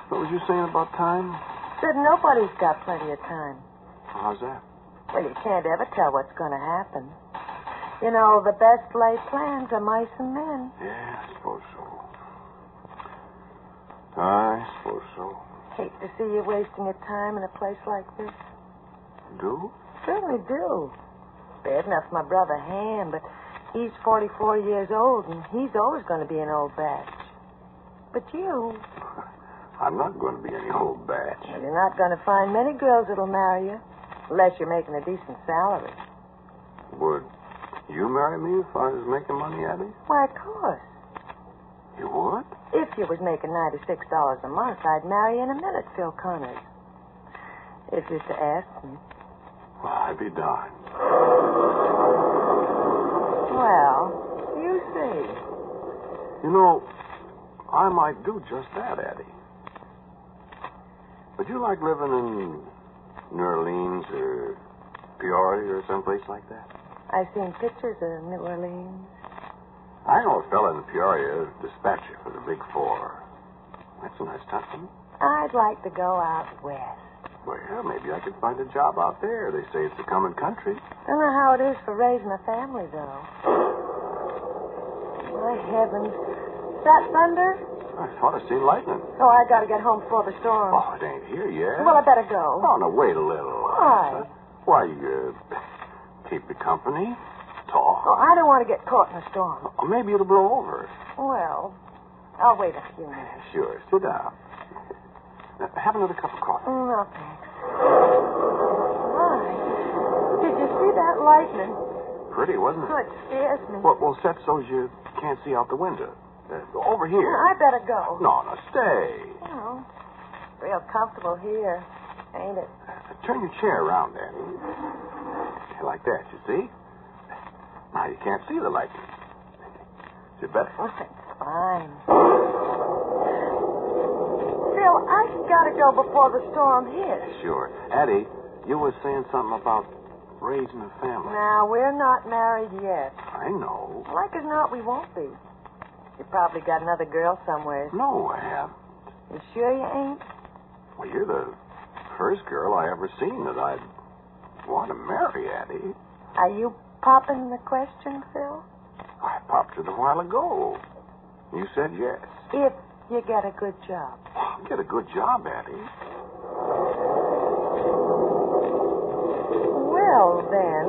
What was you saying about time? Said nobody's got plenty of time. How's that? Well, you can't ever tell what's going to happen. You know, the best laid plans are mice and men. Yeah, I suppose so. I suppose so. Hate to see you wasting your time in a place like this. Do? Certainly do. Bad enough my brother Ham, but he's 44 years old, and he's always going to be an old batch. But you... I'm not going to be any old batch. Well, you're not going to find many girls that'll marry you, unless you're making a decent salary. Would you marry me if I was making money, Abby? Why, of course. You would? If you was making $96 a month, I'd marry you in a minute, Phil Connors. If you're to ask me. Well, I'd be darned. Well, you see. You know, I might do just that, Addie. Would you like living in New Orleans or Peoria or someplace like that? I've seen pictures of New Orleans. I know a fella in Peoria, dispatcher for the Big Four. That's a nice town. I'd like to go out west. Well, maybe I could find a job out there. They say it's a coming country. Don't know how it is for raising a family, though. My heavens. Is that thunder? I thought I seen lightning. Oh, I gotta get home before the storm. Oh, it ain't here yet. Well, I better go. Oh, no, wait a little. Why? Why, keep the company, talk. Oh, I don't want to get caught in a storm. Oh, maybe it'll blow over. Well, I'll wait a few minutes. Sure, sit down. Have another cup of coffee. No, thanks. My, did you see that lightning? Pretty, wasn't it? Oh, it scares me. Well, set so you can't see out the window. Over here. I better go. No, stay. Oh, real comfortable here, ain't it? Turn your chair around, Danny. Like that, you see? Now you can't see the lightning. You bet. Oh, it's fine. Phil, I gotta go before the storm hits. Sure. Addie, you were saying something about raising a family. Now, we're not married yet. I know. Like as not, we won't be. You probably got another girl somewhere. No, I haven't. You sure you ain't? Well, you're the first girl I ever seen that I'd want to marry, Addie. Are you popping the question, Phil? I popped it a while ago. You said yes. If you get a good job. Get a good job, Addie. Well, then.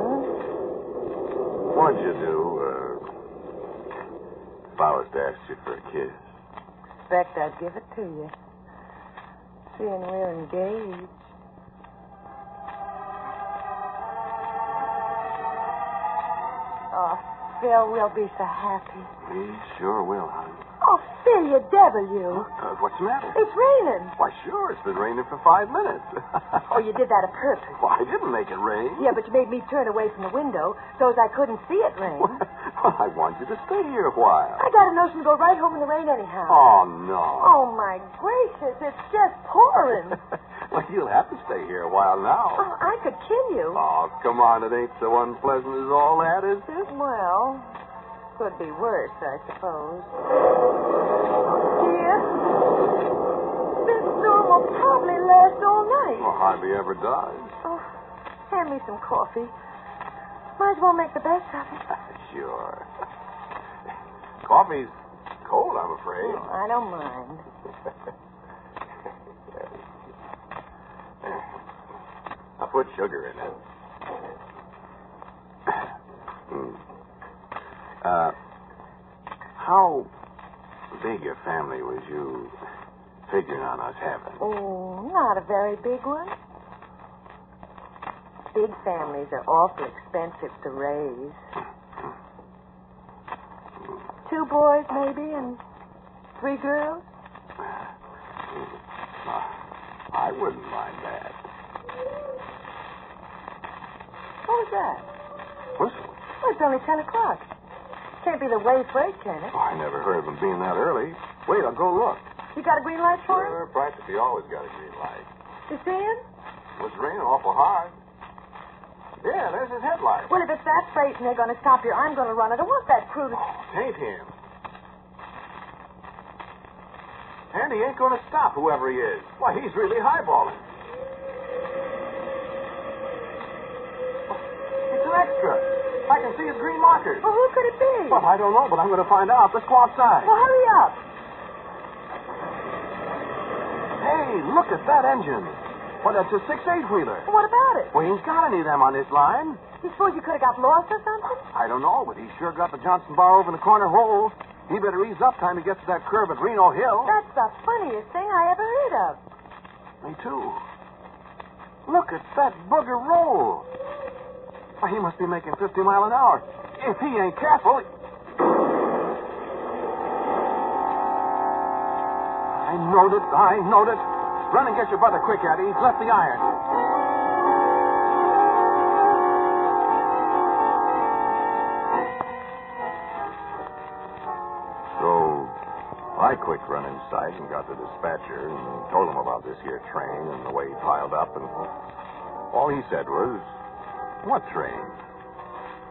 What'd you do, if I was to ask you for a kiss? Expect I'd give it to you. Seeing we're engaged. Oh, Phil, we'll be so happy. We sure will, honey. Oh, Phil, you devil, you. What's the matter? It's raining. Why, sure. It's been raining for 5 minutes. Oh, you did that on purpose. Well, I didn't make it rain. Yeah, but you made me turn away from the window so as I couldn't see it rain. Well, I want you to stay here a while. I got a notion to go right home in the rain anyhow. Oh, no. Oh, my gracious. It's just pouring. Well, you'll have to stay here a while now. Oh, I could kill you. Oh, come on. It ain't so unpleasant as all that, is it? Well, could be worse, I suppose. Dear, this storm will probably last all night. Well, hardly ever does. Oh, hand me some coffee. Might as well make the best of it. Sure. Coffee's cold, I'm afraid. Oh, I don't mind. I'll put sugar in it. How big a family was you figuring on us having? Oh, not a very big one. Big families are awful expensive to raise. 2 boys, maybe, and 3 girls? I wouldn't mind that. What was that? Whistle? Oh, it's only 10 o'clock. Can't be the way freight, can it? Oh, I never heard of them being that early. Wait, I'll go look. You got a green light for him? Sure, practically always got a green light. You see him? It was raining awful hard. Yeah, there's his headlight. Well, if it's that freight and they're going to stop here, I'm going to run it. I want that crew to... It ain't him. And he ain't going to stop, whoever he is. Why, he's really highballing. It's an extra. I can see his green markers. Well, who could it be? Well, I don't know, but I'm going to find out. Let's go outside. Well, hurry up. Hey, look at that engine. Well, that's a 6/8-wheeler. What about it? Well, he ain't got any of them on this line. You suppose you could have got lost or something? I don't know, but he sure got the Johnson bar over in the corner hole. He better ease up time he gets to that curve at Reno Hill. That's the funniest thing I ever heard of. Me too. Look at that booger roll. Why, he must be making 50 miles an hour. If he ain't careful... I knowed it. Run and get your brother quick, Addie. He's left the iron. So, I quick run inside and got the dispatcher and told him about this here train and the way he piled up, and all he said was, "What train?"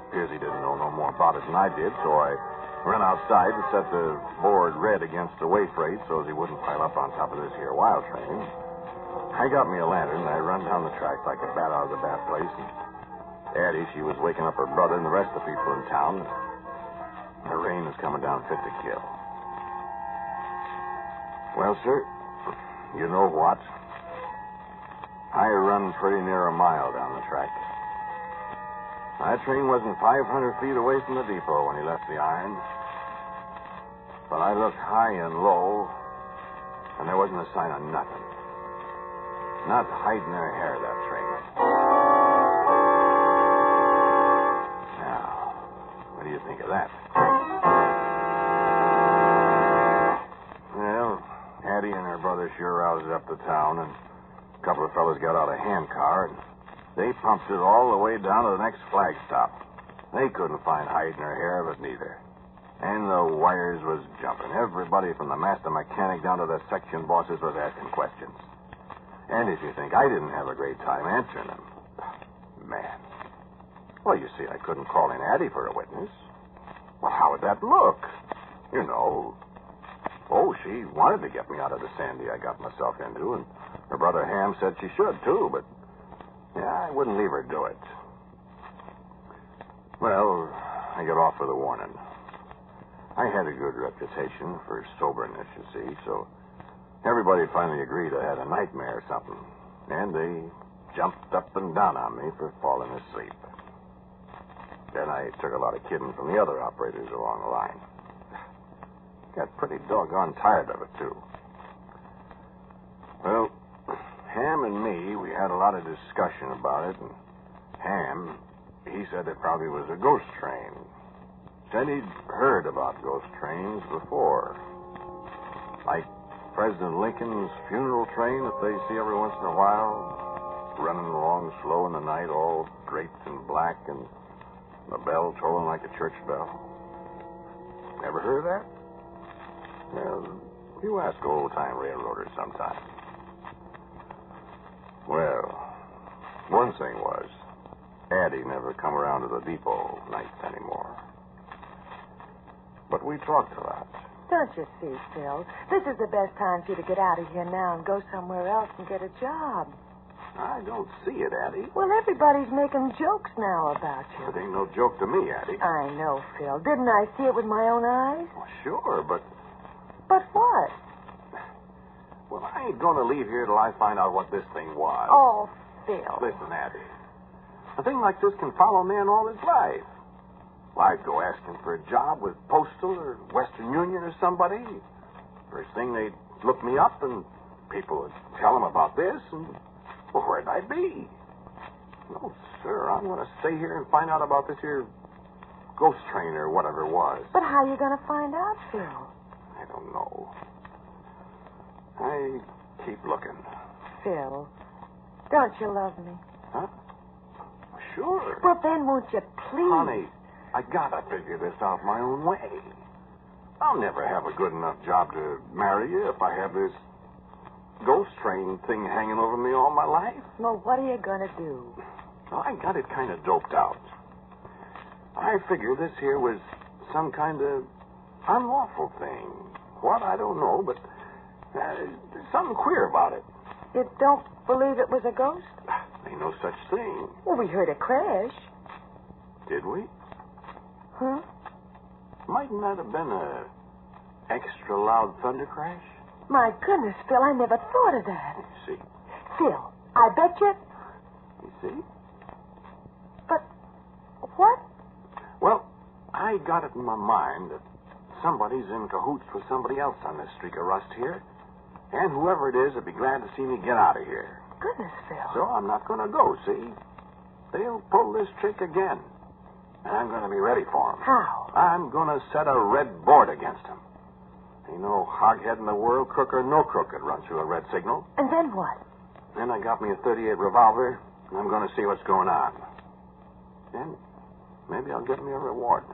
Appears he didn't know no more about it than I did, so I ran outside and set the board red against the way freight so as he wouldn't pile up on top of this here wild train. I got me a lantern and I run down the track like a bat out of the bat place, and Addie, she was waking up her brother and the rest of the people in town. The rain was coming down fit to kill. Well, sir, you know what? I run pretty near a mile down the track. That train wasn't 500 feet away from the depot when he left the iron. But I looked high and low, and there wasn't a sign of nothing. Not hiding their hair, that train. Now, what do you think of that? Well, Addie and her brother sure roused up the town, and a couple of fellas got out a handcar, and they pumped it all the way down to the next flag stop. They couldn't find hide in her hair of it neither. And the wires was jumping. Everybody from the master mechanic down to the section bosses was asking questions. And if you think I didn't have a great time answering them, man. Well, you see, I couldn't call in Addie for a witness. Well, how would that look? You know. Oh, she wanted to get me out of the sandy I got myself into, and her brother Ham said she should, too, but, yeah, I wouldn't leave her do it. Well, I got off with a warning. I had a good reputation for soberness, you see, so everybody finally agreed I had a nightmare or something, and they jumped up and down on me for falling asleep. Then I took a lot of kidding from the other operators along the line. Got pretty doggone tired of it, too. Well, Ham and me, we had a lot of discussion about it, and Ham, he said it probably was a ghost train. Said he'd heard about ghost trains before. Like President Lincoln's funeral train that they see every once in a while, running along slow in the night, all draped in black, and the bell tolling like a church bell. Never heard of that? Well, you ask old-time railroaders sometime. Well, one thing was, Addie never come around to the depot nights anymore. But we talked a lot. Don't you see, Phil? This is the best time for you to get out of here now and go somewhere else and get a job. I don't see it, Addie. Well, everybody's making jokes now about you. It ain't no joke to me, Addie. I know, Phil. Didn't I see it with my own eyes? Well, sure, but... But what? Well, I ain't going to leave here till I find out what this thing was. Oh, Phil. Listen, Addie. A thing like this can follow a man all his life. Well, I'd go asking for a job with Postal or Western Union or somebody. First thing, they'd look me up, and people would tell them about this, and, well, where'd I be? No, sir, I'm going to stay here and find out about this here ghost train or whatever it was. But how are you going to find out, Phil? I don't know. I keep looking. Phil, don't you love me? Huh? Sure. Well, then won't you please? Honey, I gotta figure this out my own way. I'll never have a good enough job to marry you if I have this ghost train thing hanging over me all my life. Well, what are you going to do? Well, I got it kind of doped out. I figure this here was some kind of unlawful thing. What, I don't know, but there's something queer about it. You don't believe it was a ghost? Ain't no such thing. Well, we heard a crash. Did we? Huh? Mightn't that have been a extra loud thunder crash? My goodness, Phil, I never thought of that. You see? Phil, I bet you... You see? But what? Well, I got it in my mind that somebody's in cahoots with somebody else on this streak of rust here. And whoever it is would be glad to see me get out of here. Goodness, Phil. So I'm not going to go, see? They'll pull this trick again. And I'm going to be ready for them. How? I'm going to set a red board against them. Ain't no hoghead in the world, crook or no crook, could run through a red signal. And then what? Then I got me a .38 revolver, and I'm going to see what's going on. Then maybe I'll get me a reward.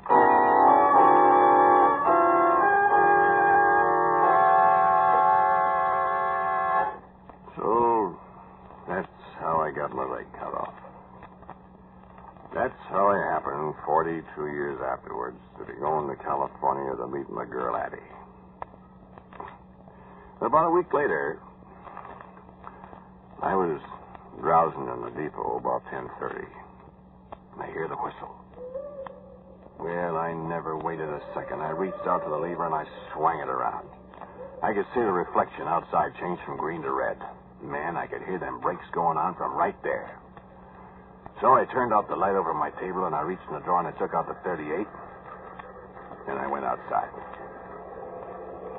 So, that's how I got my leg cut off. That's how I happened 42 years afterwards to be going to California to meet my girl Addie. About a week later, I was drowsing in the depot about 10:30. And I hear the whistle. Well, I never waited a second. I reached out to the lever and I swung it around. I could see the reflection outside change from green to red. Man, I could hear them brakes going on from right there. So I turned out the light over my table and I reached in the drawer and I took out the .38. And I went outside.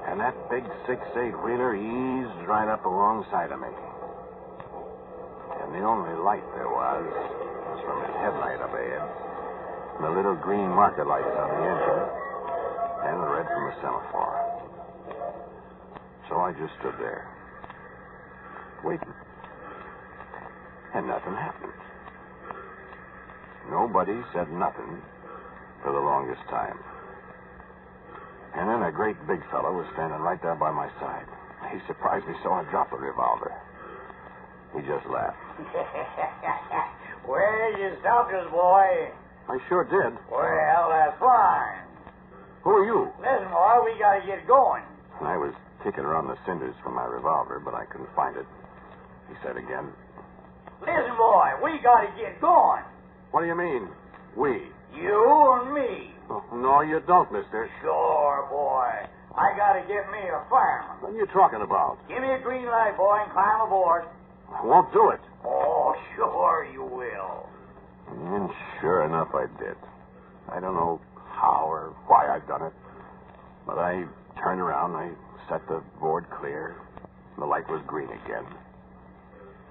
And that big 6'8" wheeler eased right up alongside of me. And the only light there was from his headlight up ahead, and the little green marker lights on the engine, and the red from the semaphore. So I just stood there, waiting. And nothing happened. Nobody said nothing for the longest time. a great big fellow was standing right there by my side. He surprised me so I dropped the revolver. He just laughed. Well, you stopped us, boy. I sure did. Well, that's fine. Who are you? Listen, boy, we gotta get going. I was kicking around the cinders for my revolver, but I couldn't find it. He said again. Listen, boy, we gotta get going. What do you mean, we? You and me. Oh, no, you don't, mister. Sure, boy. I gotta get me a fireman. What are you talking about? Give me a green light, boy, and climb aboard. I won't do it. Oh, sure you will. And sure enough, I did. I don't know how or why I've done it, but I turned around, I set the board clear, the light was green again.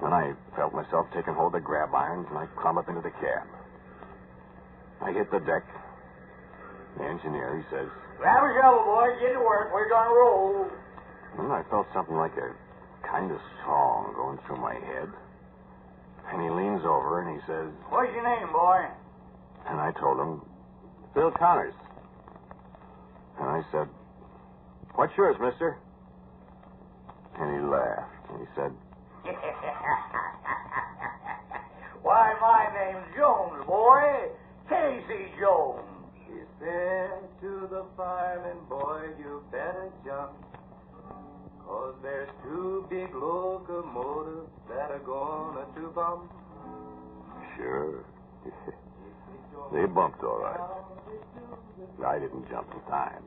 Then I felt myself taking hold of the grab irons, and I climbed up into the cab. I hit the deck. The engineer, he says, "Grab a shovel, boy. Get to work. We're gonna roll." And I felt something like a kind of song going through my head. And he leans over and he says, "What's your name, boy?" And I told him, "Phil Connors." And I said, "What's yours, mister?" And he laughed and he said, "Why, my name's Jones, boy. Casey Jones." He said to the fireman, "Boy, you better jump, 'cause there's two big locomotives that are gonna to bump." "Sure." They bumped all right. I didn't jump in time.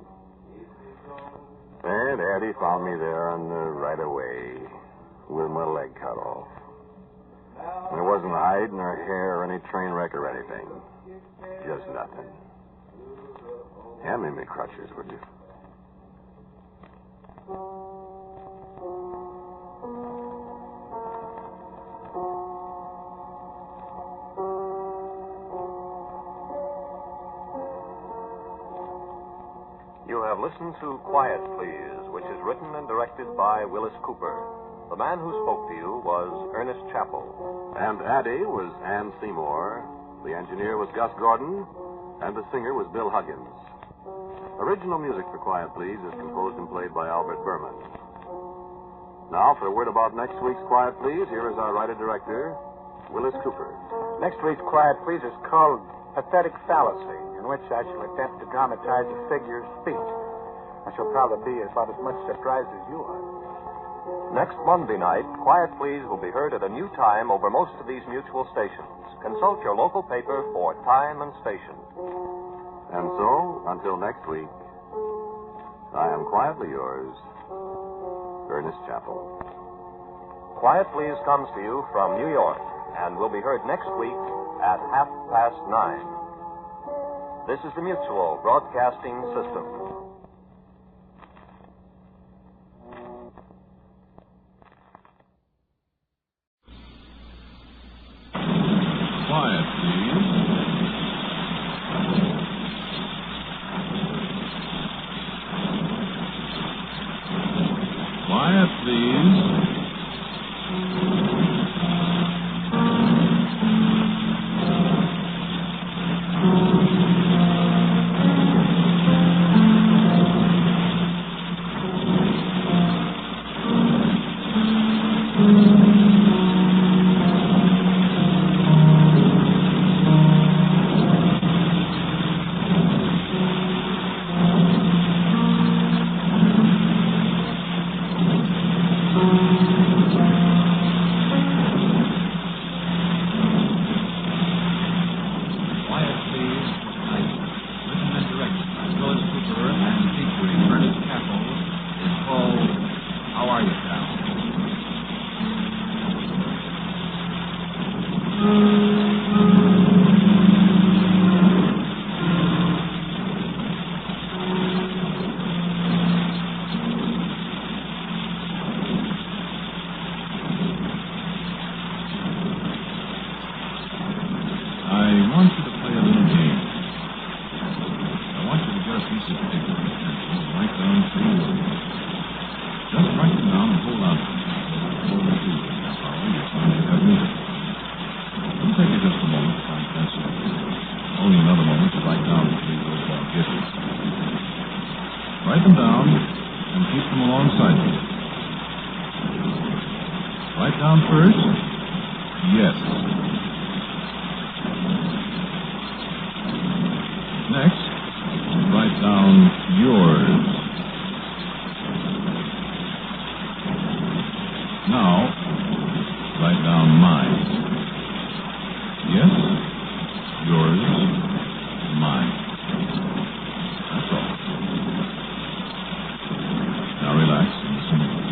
And Addie found me there on the right of way with my leg cut off. There wasn't hide nor hair or any train wreck or anything. Just nothing. Hand me my crutches, would you? You have listened to Quiet, Please, which is written and directed by Wyllis Cooper. The man who spoke to you was Ernest Chappell. And Addie was Ann Seymour. The engineer was Gus Gordon. And the singer was Bill Huggins. Original music for Quiet, Please is composed and played by Albert Berman. Now, for a word about next week's Quiet, Please, here is our writer-director, Wyllis Cooper. Next week's Quiet, Please is called Pathetic Fallacy, in which I shall attempt to dramatize a figure's speech. I shall probably be about as much surprised as you are. Next Monday night, Quiet Please will be heard at a new time over most of these mutual stations. Consult your local paper for time and station. And so, until next week, I am quietly yours, Ernest Chappell. Quiet Please comes to you from New York and will be heard next week at 9:30. This is the Mutual Broadcasting System. Quiet, please. Quiet, please. Write them down and keep them alongside you. Write down first, yes. Next, write down yours. Now, write down mine. Yes, yours, mine. That's all. Now relax and listen.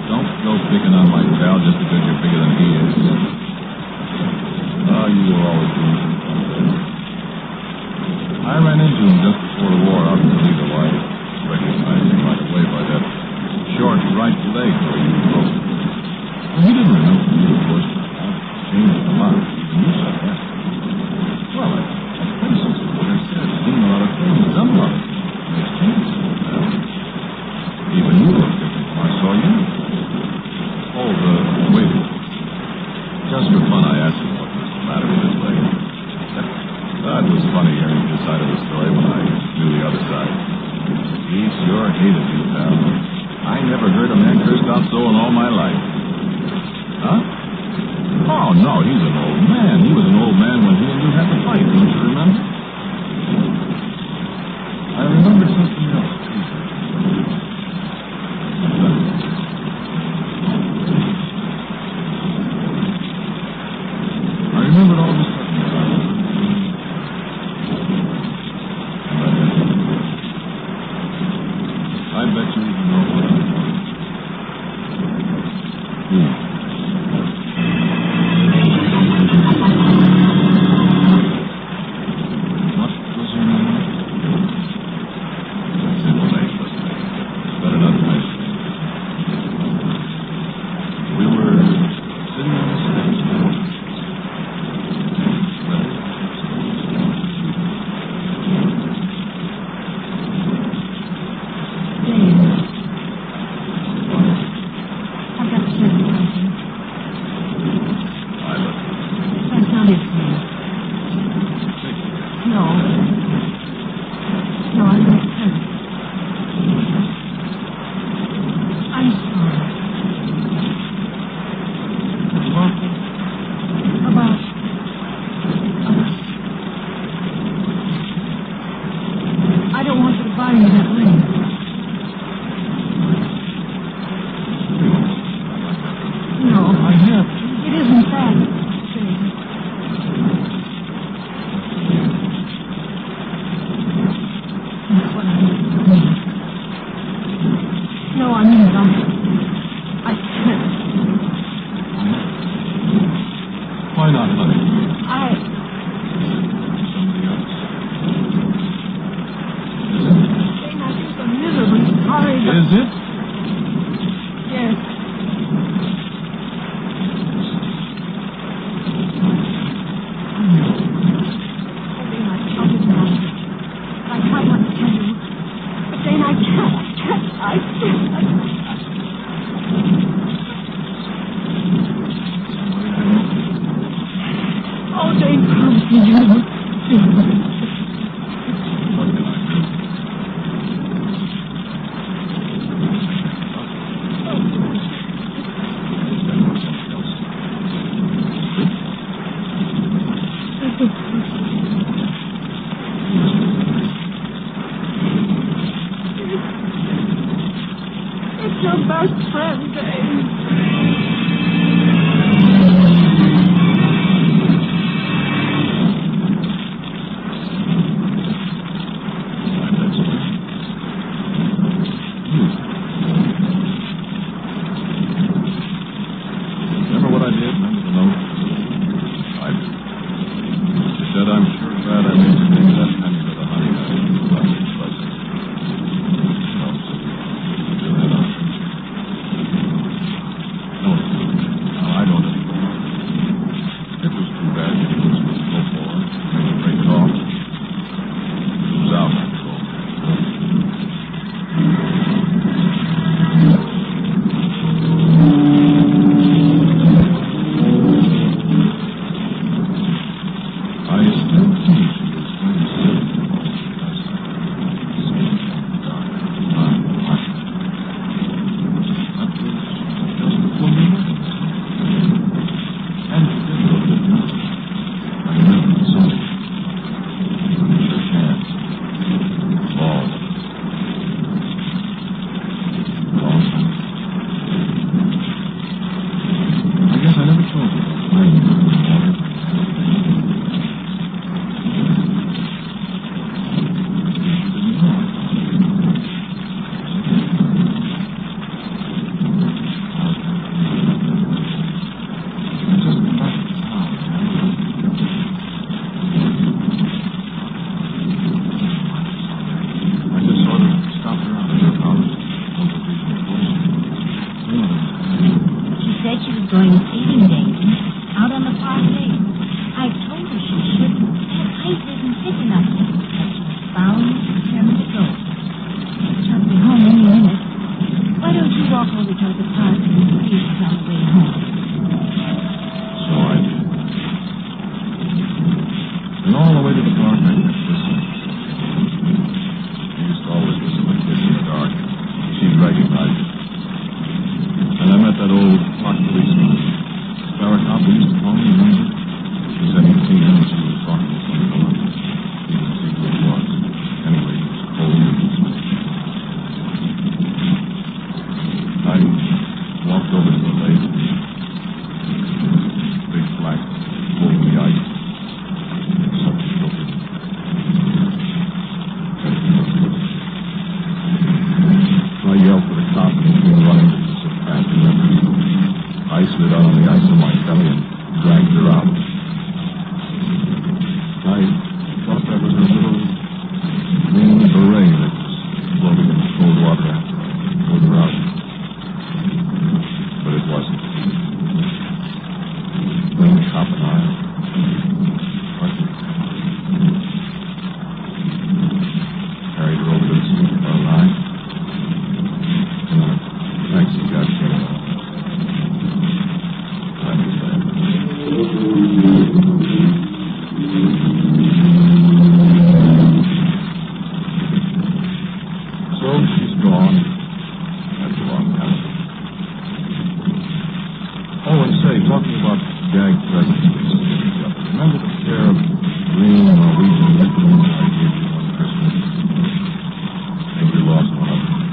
Don't go picking on my pal just because you're bigger than he is. leg where you broke it. Well, he didn't remember me, of course. I've changed a lot. You said that. Well, that's places. Like I said, seen a lot of things, done a lot of things. It's changed. Even you look different when I saw you. Oh, wait. Just for fun, I asked him what was the matter with his leg. It was funny hearing his side of the story when I knew the other side. He sure hated you, pal. I never heard a man cursed out so in all my life. Huh? Oh, no, he's an old man. He was an old man when he and you had to fight, don't you remember? I remember something else, too. I remembered all the stuff. I bet you even know what I'm doing. What was her name? Simple name, wasn't it? Better not to mention it. We were sitting on the steps. going skating days out on the park lake. I told her she shouldn't. That ice isn't thick enough. But she was bound and determined to go. She'll be home any minute. Why don't you walk over toward the park and see if she's on the way home? So I did. And all the way to the park, I kept listening. I used to always listen to kids in the dark. She'd recognize it. And I met that old clock policeman. Sparrow cop who used to call me, remember? She said he'd seen him and she was talking to some fellow. He didn't see who it was. Anyway, he was cold. I walked over to the lake. Big black hole in the ice. Something tilted. So I yelled for the cop and he came running so fast he went. I slid out on the ice in my belly and dragged her out. I thought that was a little green beret that was floating in the cold water after I pulled her out. But it wasn't. Then the cop and I carried her over to the streetcar line. And a taxi got shut off. That was that. So she's gone. That's a long time. Oh, and say, talking about gag presents we used to give each other. Remember the pair of green Norwegian nipples I gave you one Christmas? Maybe you lost one of them.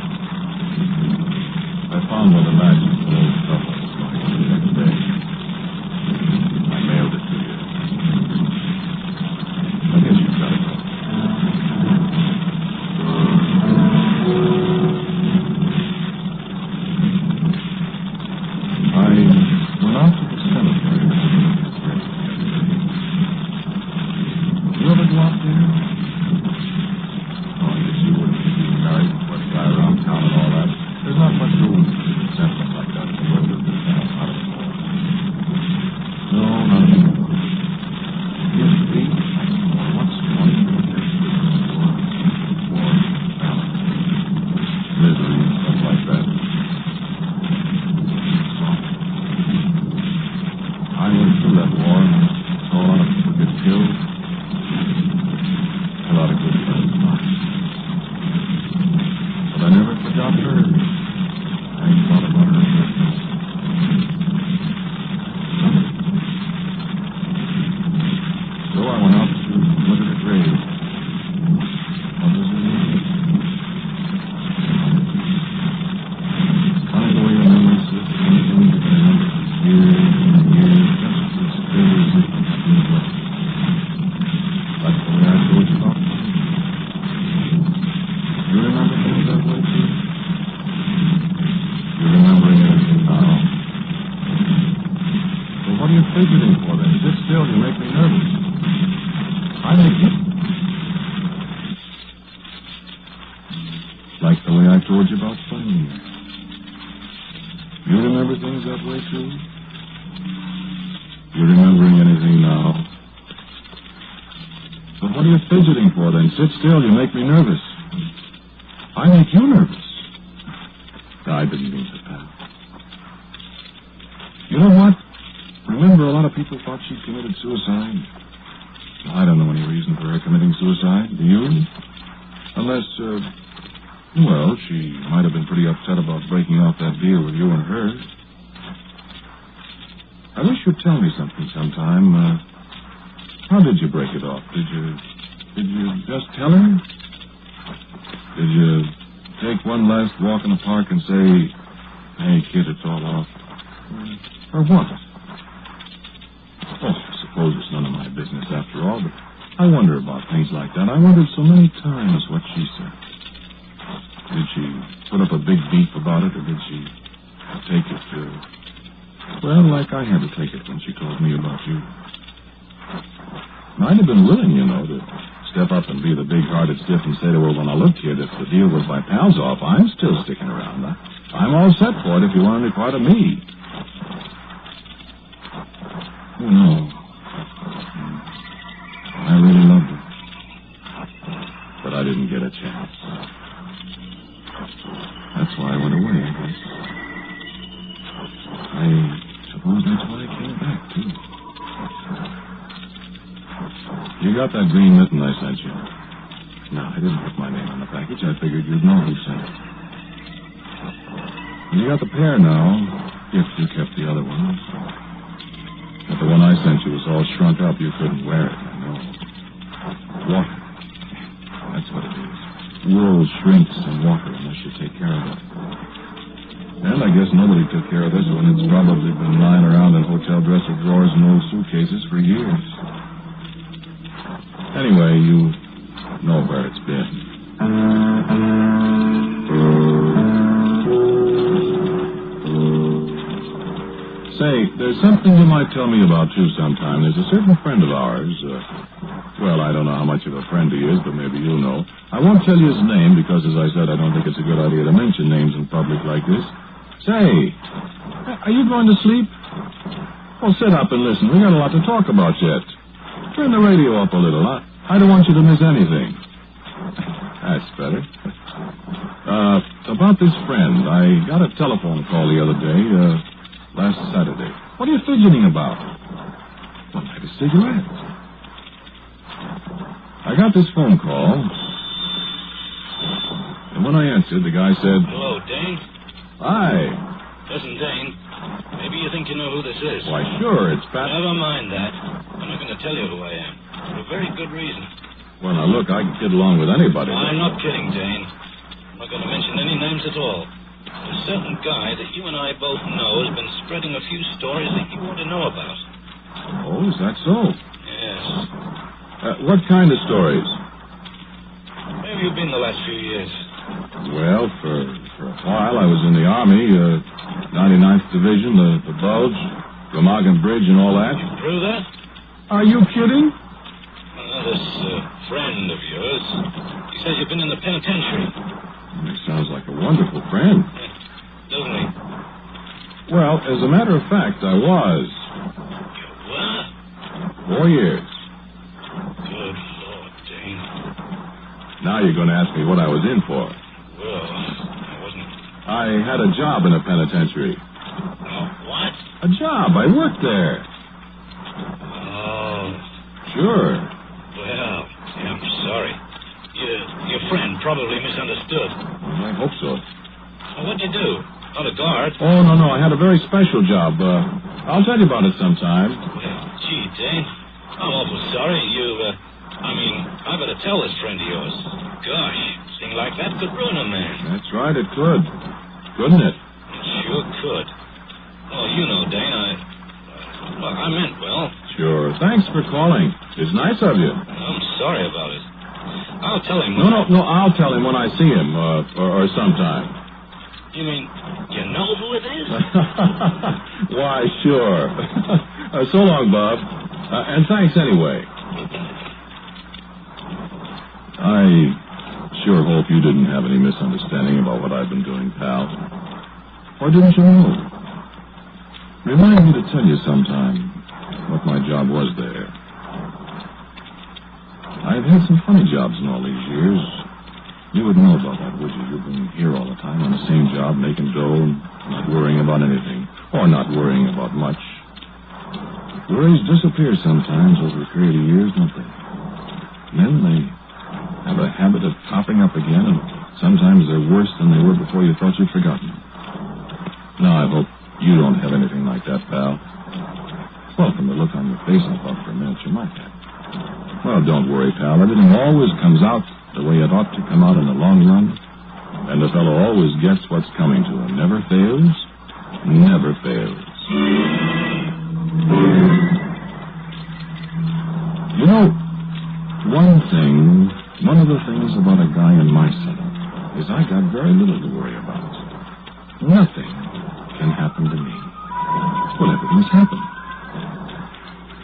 I found where the match was an old stuff I was going to the next day. I mailed it to you. I guess you've got it. I went out to the cemetery. You ever go out there? Oh, I guess you wouldn't be married before the guy around town and all that. There's not much room for sentiment like that in the world of this town. Not anymore. No, not anymore. Used to be. What's one thing that's war, balance, misery, and stuff like that. I went through that war and saw a lot of people get killed. A lot of good friends died. But I never forgot her. I thought about her Christmas. So I went out to look at her grave. What was her name? Funny the way your memory slips from things you can remember for years and years, just as clear as if it's been left. That's the way I told you about them. You remember things that way too? You're remembering everything now. Well, what are you fidgeting for then? Sit still, you make me nervous. I make you. Like the way I told you about finding you. You remember things that way too? You're remembering anything now? But what are you fidgeting for then? Sit still, you make me nervous. I make you nervous. I didn't mean to, pal. You know what? Remember, a lot of people thought she committed suicide. I don't know any reason for her committing suicide. Do you? Unless, well, she might have been pretty upset about breaking off that deal with you and her. I wish you'd tell me something sometime. How did you break it off? Did you just tell her? Did you take one last walk in the park and say, hey, kid, it's all off? Or what? Oh, I suppose it's none of my business after all, but I wonder about things like that. I wondered so many times what she said. Did she put up a big beef about it, or did she take it, well, like I had to take it when she told me about you? I'd have been willing, you know, to step up and be the big-hearted stiff and say to her, well, now, look, kid, if the deal with my pals off, I'm still sticking around. I'm all set for it if you want any part of me. No. I really loved her. But I didn't get a chance. That's why I went away, I guess. I suppose that's why I came back, too. You got that green mitten I sent you? No, I didn't put my name on the package. I figured you'd know who sent it. You got the pair now, if you kept the other one. But the one I sent you was all shrunk up. You couldn't wear it, I know. Water. That's what it is. Wool shrinks in water unless you take care of it. And I guess nobody took care of this one. It's probably been lying around in hotel dresser drawers and old suitcases for years. Anyway, you know where it's been. Say, there's something you might tell me about, too, sometime. There's a certain friend of ours. Well, I don't know how much of a friend he is, but maybe you'll know. I won't tell you his name because, as I said, I don't think it's a good idea to mention names in public like this. Say, are you going to sleep? Well, sit up and listen. We got a lot to talk about yet. Turn the radio up a little. I don't want you to miss anything. That's better. About this friend, I got a telephone call the other day, last Saturday. What are you fidgeting about? Well, light a cigarette. I got this phone call, and when I answered, the guy said... Hello, Dane? Hi. Listen, Dane, maybe you think you know who this is. Why, sure, it's Pat... Never mind that. I'm not going to tell you who I am. For a very good reason. Well, now, look, I can kid along with anybody. I'm not kidding, Dane. I'm not going to mention any names at all. There's a certain guy that you and I both know has been spreading a few stories that you want to know about. Oh, is that so? Yes. What kind of stories? Where have you been the last few years? Well, for a while I was in the Army, 99th Division, the Bulge, Glamorgan Bridge and all that. You through that? Are you kidding? This friend of yours, he says you've been in the penitentiary. He sounds like a wonderful friend. Doesn't he? Well, as a matter of fact, I was. You were? 4 years. Good Lord, Dane. Now you're going to ask me what I was in for. Well, I wasn't... I had a job in a penitentiary. What? A job. I worked there. Oh. Sure. Well, I'm sorry. Your friend probably misunderstood. Well, I hope so. Well, what'd you do? Not a guard? Oh, no. I had a very special job. I'll tell you about it sometime. Well, gee, Dane, I'm awful sorry. I better tell this friend of yours. Gosh, a thing like that could ruin a man. That's right, it could. Couldn't it? It sure could. Oh, you know, Dane, I meant well. Sure. Thanks for calling. It's nice of you. I'm sorry about it. I'll tell him. No, I'll tell him when I see him, or sometime. You mean, you know who it is? Why, sure. So long, Bob. And thanks anyway. I sure hope you didn't have any misunderstanding about what I've been doing, pal. Or didn't you know? Remind me to tell you sometime what my job was there. I've had some funny jobs in all these years. You wouldn't know about that, would you? You've been here all the time on the same job, making dough, and not worrying about anything. Or not worrying about much. Worries disappear sometimes over a period of years, don't they? Then they have a habit of popping up again, and sometimes they're worse than they were before you thought you'd forgotten. Now, I hope you don't have anything like that, pal. Well, from the look on your face, I thought for a minute you might have. Well, don't worry, pal. Everything always comes out the way it ought to come out in the long run. And the fellow always gets what's coming to him. Never fails. Never fails. You know, one of the things about a guy in my setup is I got very little to worry about. Nothing can happen to me. Well, everything's happened.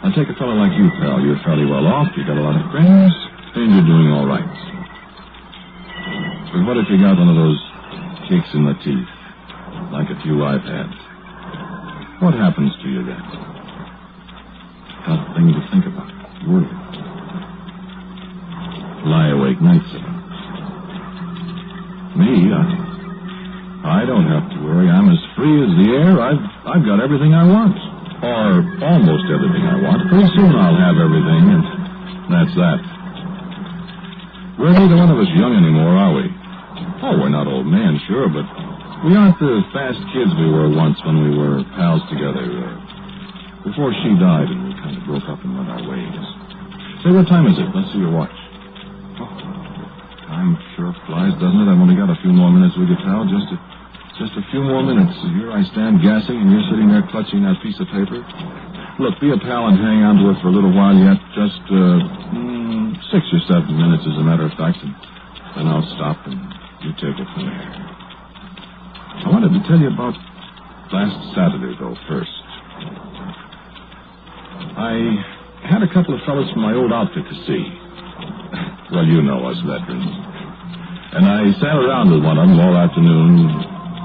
Now, take a fellow like you, pal. You're fairly well off. You got a lot of friends, and you're doing all right. But what if you got one of those kicks in the teeth, like a few I've had? What happens to you then? tough thing to think about. Worry. Lie awake nights about. Me, I don't have to worry. I'm as free as the air. I've got everything I want. Or almost everything I want. Pretty soon I'll have everything, and that's that. We're neither one of us young anymore, are we? Oh, we're not old men, sure, but we aren't the fast kids we were once when we were pals together. Before she died and we kind of broke up and went our ways. Say, what time is it? Let's see your watch. Oh, time sure flies, doesn't it? I've only got a few more minutes with you, pal. Just a few more minutes. Here I stand gassing, and you're sitting there clutching that piece of paper. Look, be a pal and hang on to it for a little while yet. Just 6 or 7 minutes, as a matter of fact, and then I'll stop and you take it from there. I wanted to tell you about last Saturday, though, first. I had a couple of fellows from my old outfit to see. Well, you know us veterans. And I sat around with one of them all afternoon,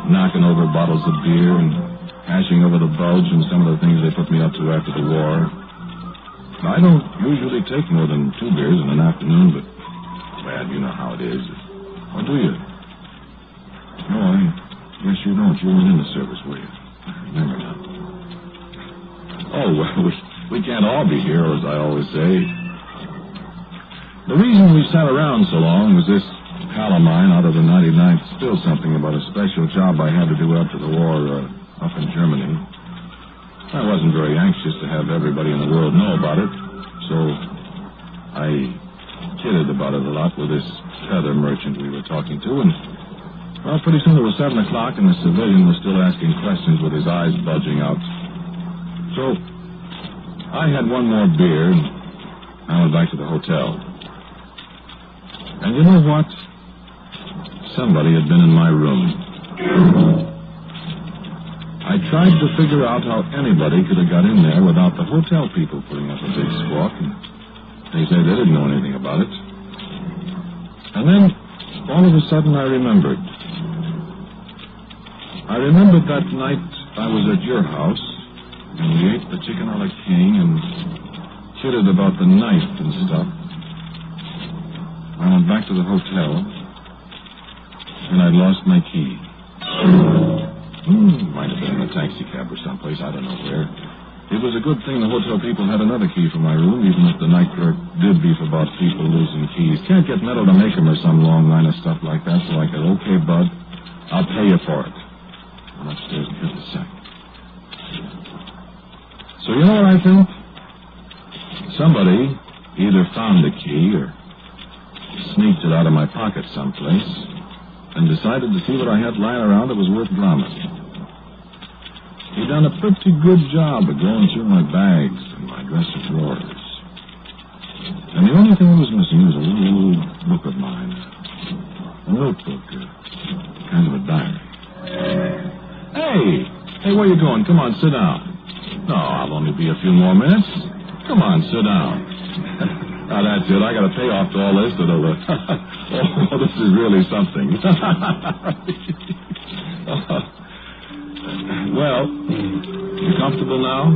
knocking over bottles of beer and hashing over the bulge and some of the things they put me up to after the war. I don't usually take more than 2 beers in an afternoon, but, well, you know how it is. Or do you? No, I guess you don't. You weren't in the service, were you? I remember now. Oh, well, we can't all be heroes, I always say. The reason we sat around so long was this pal of mine out of the 99th still something about a special job I had to do after the war up in Germany. I wasn't very anxious to have everybody in the world know about it, so I kidded about it a lot with this feather merchant we were talking to, and, well, pretty soon it was 7 o'clock, and the civilian was still asking questions with his eyes bulging out. So I had one more beer, and I went back to the hotel. And you know what? Somebody had been in my room. I tried to figure out how anybody could have got in there without the hotel people putting up a big squawk, and they said they didn't know anything about it. And then, all of a sudden, I remembered. I remembered that night I was at your house, and we ate the chicken a la king and chitted about the knife and stuff. I went back to the hotel, and I'd lost my key. Might have been in a taxi cab or someplace, I don't know where. It was a good thing the hotel people had another key for my room, even if the night clerk did beef about people losing keys. Can't get metal to make them or some long line of stuff like that, so I said, okay, bud, I'll pay you for it. Went upstairs and hit the sack. So you know what I think? Somebody either found the key or sneaked it out of my pocket someplace and decided to see what I had lying around that was worth glomming. He'd done a pretty good job of going through my bags and my dresser drawers. And the only thing that was missing was a little book of mine. A notebook, kind of a diary. Hey, where you going? Come on, sit down. No, I'll only be a few more minutes. Come on, sit down. Now, that's it. I got to pay off to all this. Oh, this is really something. Well, you comfortable now?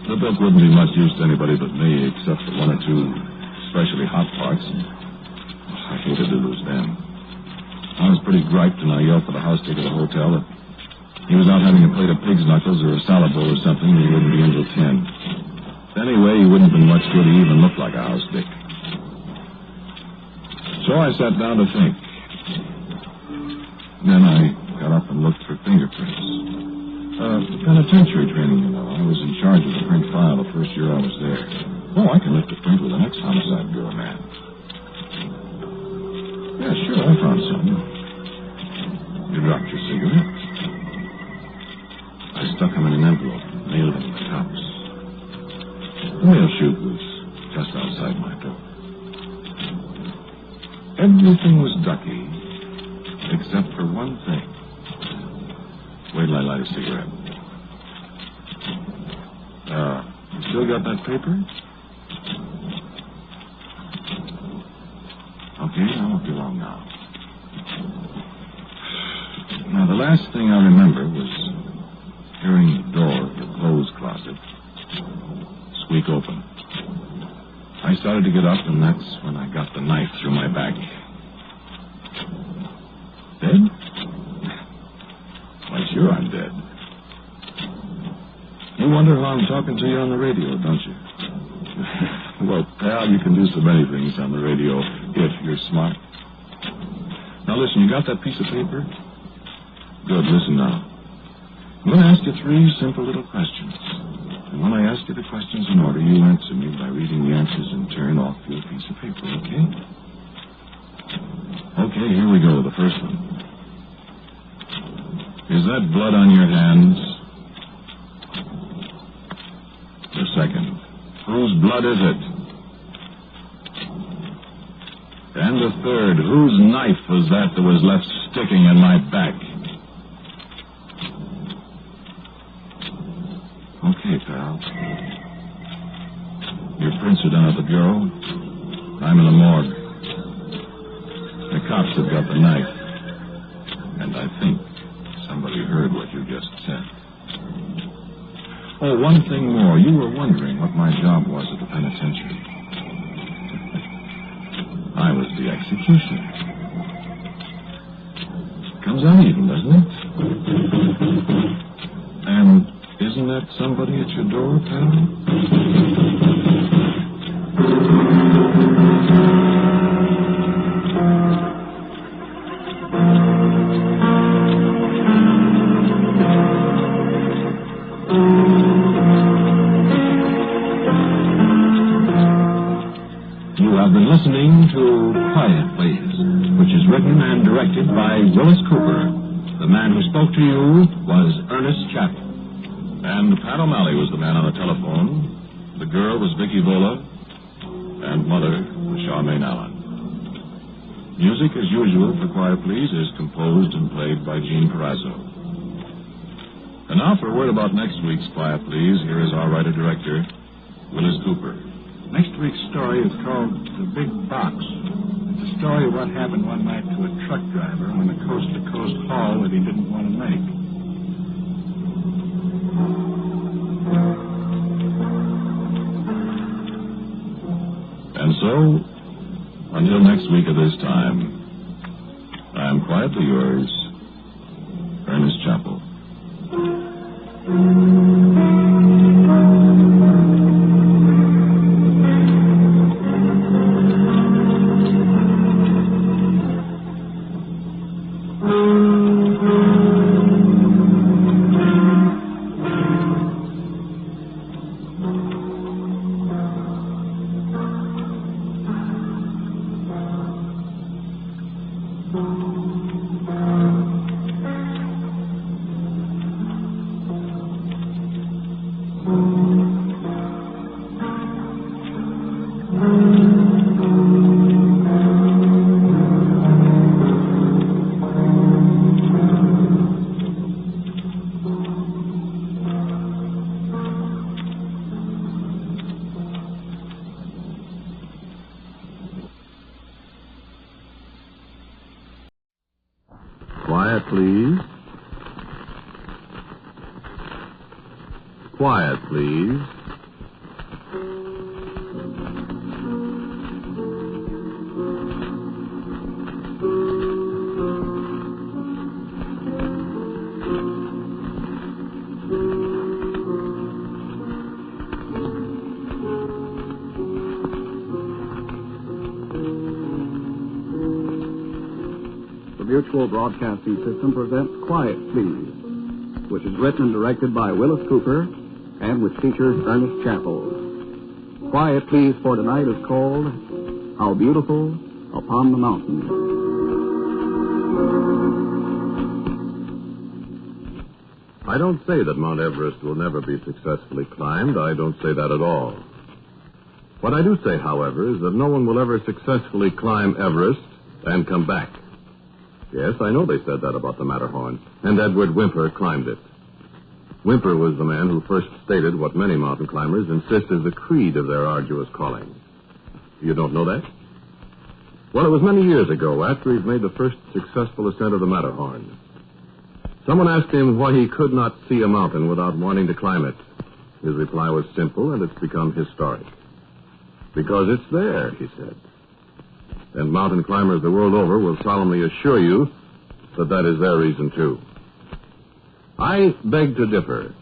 The book wouldn't be much use to anybody but me, except for 1 or 2 especially hot parts. I hated to lose them. I was pretty griped, and I yelled for the house ticket at the hotel that he was out having a plate of pig's knuckles or a salad bowl or something, and he wouldn't be in till 10. Anyway, he wouldn't have been much good. He even looked like a house dick. So I sat down to think. Then I got up and looked for fingerprints. Penitentiary training, you know. I was in charge of the print file the first year I was there. Oh, I can lift a print with an ex-homicide bureau man. Yeah, sure, I found some. You dropped your cigarettes. I stuck them in an envelope and nailed them to the house. The mail chute was just outside my door. Everything was ducky, except for one thing. Wait till I light a cigarette. You still got that paper? Okay, I won't be long now. Now, the last thing I remember was hearing the door of the clothes closet week open. I started to get up, and that's when I got the knife through my back. Dead? Why, sure I'm dead. You wonder how I'm talking to you on the radio, don't you? Well, pal, you can do so many things on the radio if you're smart. Now, listen, you got that piece of paper? Good, listen now. I'm going to ask you 3 simple little questions. And when I ask you the questions in order, you answer me by reading the answers in turn off your piece of paper, okay? Okay, here we go, the first one. Is that blood on your hands? The second. Whose blood is it? And the third. Whose knife was that was left sticking in my back? Okay, pal. Your prints are done at the bureau. I'm in the morgue. The cops have got the knife. And I think somebody heard what you just said. Oh, one thing more. You were wondering what my job was at the penitentiary. I was the executioner. Comes out even, doesn't it? And isn't that somebody at your door, pal? Listening to Quiet, Please, which is written and directed by Wyllis Cooper. The man who spoke to you was Ernest Chappell. And Pat O'Malley was the man on the telephone. The girl was Vicky Vola. And Mother was Charmaine Allen. Music, as usual, for Quiet, Please, is composed and played by Gene Perazzo. And now for a word about next week's Quiet, Please, here is our writer-director, Wyllis Cooper. Next week's story is called The Big Box. It's a story of what happened one night to a truck driver on a coast-to-coast haul that he didn't want to make. And so, until next week at this time, I am quietly yours, Ernest Chappell. Quiet, please. Quiet, please. Mutual Broadcasting System presents Quiet, Please, which is written and directed by Wyllis Cooper and which features Ernest Chappell. Quiet, Please for tonight is called How Beautiful Upon the Mountain. I don't say that Mount Everest will never be successfully climbed. I don't say that at all. What I do say, however, is that no one will ever successfully climb Everest and come back. Yes, I know they said that about the Matterhorn, and Edward Whymper climbed it. Whymper was the man who first stated what many mountain climbers insist is the creed of their arduous calling. You don't know that? Well, it was many years ago, after he'd made the first successful ascent of the Matterhorn. Someone asked him why he could not see a mountain without wanting to climb it. His reply was simple, and it's become historic. Because it's there, he said. And mountain climbers the world over will solemnly assure you that that is their reason, too. I beg to differ.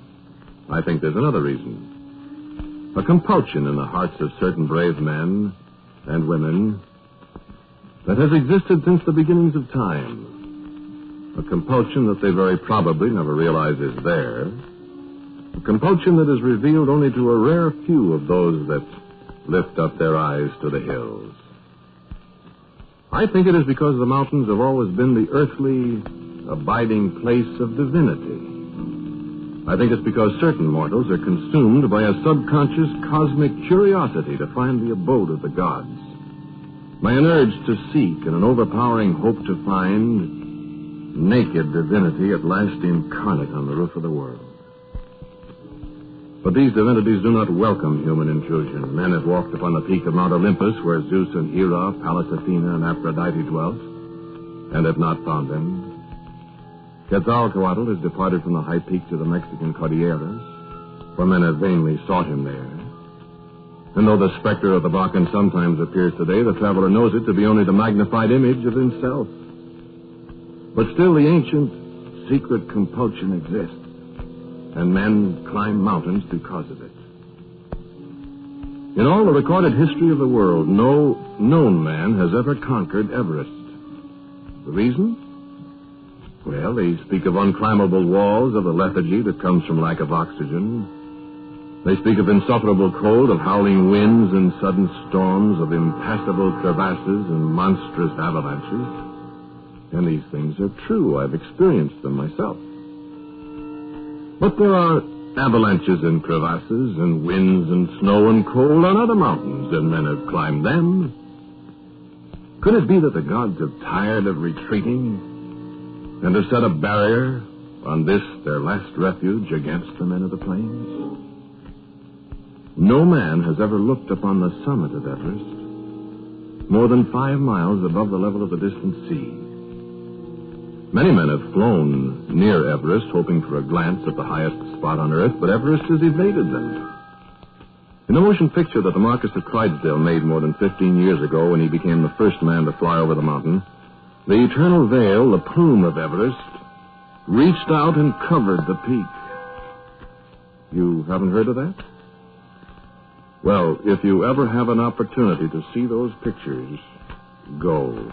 I think there's another reason. A compulsion in the hearts of certain brave men and women that has existed since the beginnings of time. A compulsion that they very probably never realize is there. A compulsion that is revealed only to a rare few of those that lift up their eyes to the hills. I think it is because the mountains have always been the earthly, abiding place of divinity. I think it's because certain mortals are consumed by a subconscious cosmic curiosity to find the abode of the gods, by an urge to seek and an overpowering hope to find naked divinity at last incarnate on the roof of the world. But these divinities do not welcome human intrusion. Men have walked upon the peak of Mount Olympus, where Zeus and Hera, Pallas Athena, and Aphrodite dwelt, and have not found them. Quetzalcoatl has departed from the high peaks of the Mexican Cordilleras, where men have vainly sought him there. And though the specter of the Bacan sometimes appears today, the traveler knows it to be only the magnified image of himself. But still the ancient, secret compulsion exists, and men climb mountains because of it. In all the recorded history of the world, no known man has ever conquered Everest. The reason? Well, they speak of unclimbable walls, of the lethargy that comes from lack of oxygen. They speak of insufferable cold, of howling winds and sudden storms, of impassable crevasses and monstrous avalanches. And these things are true. I've experienced them myself. But there are avalanches and crevasses and winds and snow and cold on other mountains, and men have climbed them. Could it be that the gods have tired of retreating and have set a barrier on this, their last refuge, against the men of the plains? No man has ever looked upon the summit of Everest, more than 5 miles above the level of the distant sea. Many men have flown near Everest, hoping for a glance at the highest spot on Earth, but Everest has evaded them. In a motion picture that the Marquis of Clydesdale made more than 15 years ago, when he became the first man to fly over the mountain, the eternal veil, the plume of Everest, reached out and covered the peak. You haven't heard of that? Well, if you ever have an opportunity to see those pictures, go.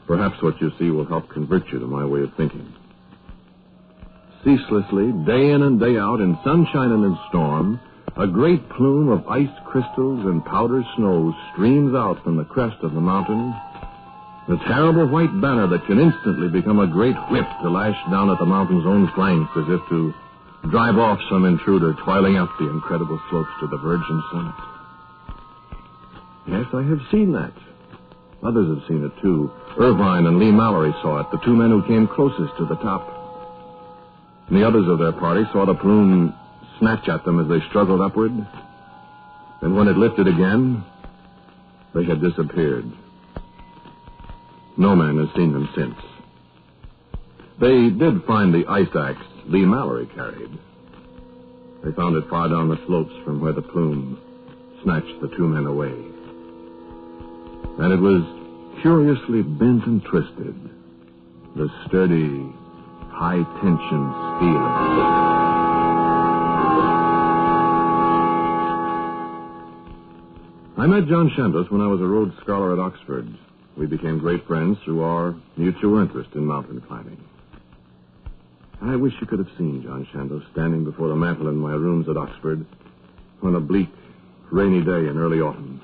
Perhaps what you see will help convert you to my way of thinking. Ceaselessly, day in and day out, in sunshine and in storm, a great plume of ice crystals and powder snow streams out from the crest of the mountain, the terrible white banner that can instantly become a great whip to lash down at the mountain's own flanks as if to drive off some intruder toiling up the incredible slopes to the virgin summit. Yes, I have seen that. Others have seen it, too. Irvine and Lee Mallory saw it, the two men who came closest to the top. And the others of their party saw the plume snatch at them as they struggled upward. And when it lifted again, they had disappeared. No man has seen them since. They did find the ice axe Lee Mallory carried. They found it far down the slopes from where the plume snatched the two men away. And it was curiously bent and twisted, the sturdy, high-tension steel of it. I met John Chandos when I was a Rhodes Scholar at Oxford. We became great friends through our mutual interest in mountain climbing. I wish you could have seen John Chandos standing before the mantel in my rooms at Oxford on a bleak, rainy day in early autumn.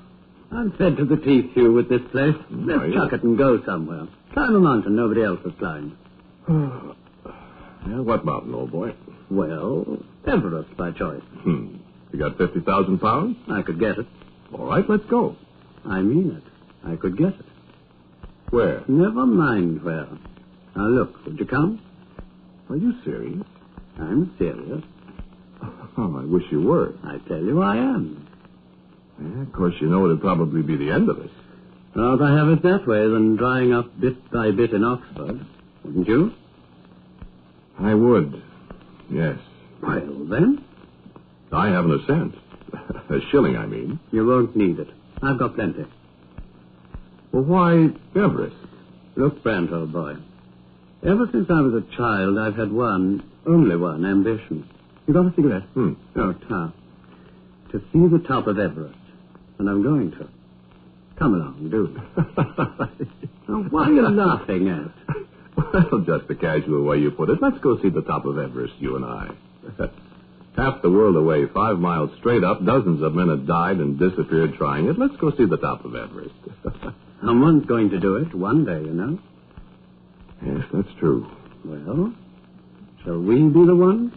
I'm fed to the teeth, Hugh, with this place. Let's chuck it and go somewhere. Climb a mountain nobody else has climbed. Yeah, what mountain, old boy? Well, Everest by choice. You got 50,000 pounds? I could get it. All right, let's go. I mean it. I could get it. Where? Never mind where. Now, look, would you come? Are you serious? I'm serious. Oh, I wish you were. I tell you I am. Yeah, of course, you know it'd probably be the end of us. Rather have it that way than drying up bit by bit in Oxford, wouldn't you? I would, yes. Well, then, I haven't a cent. A shilling, I mean. You won't need it. I've got plenty. Well, why Everest? Look, Brent, old boy. Ever since I was a child, I've had only one ambition. You got a cigarette? Oh, to see the top of Everest. And I'm going to. Come along, do. Now, what are you laughing at? Well, just the casual way you put it. Let's go see the top of Everest, you and I. Half the world away, 5 miles straight up. Dozens of men had died and disappeared trying it. Let's go see the top of Everest. Someone's going to do it one day, you know. Yes, that's true. Well, shall we be the ones?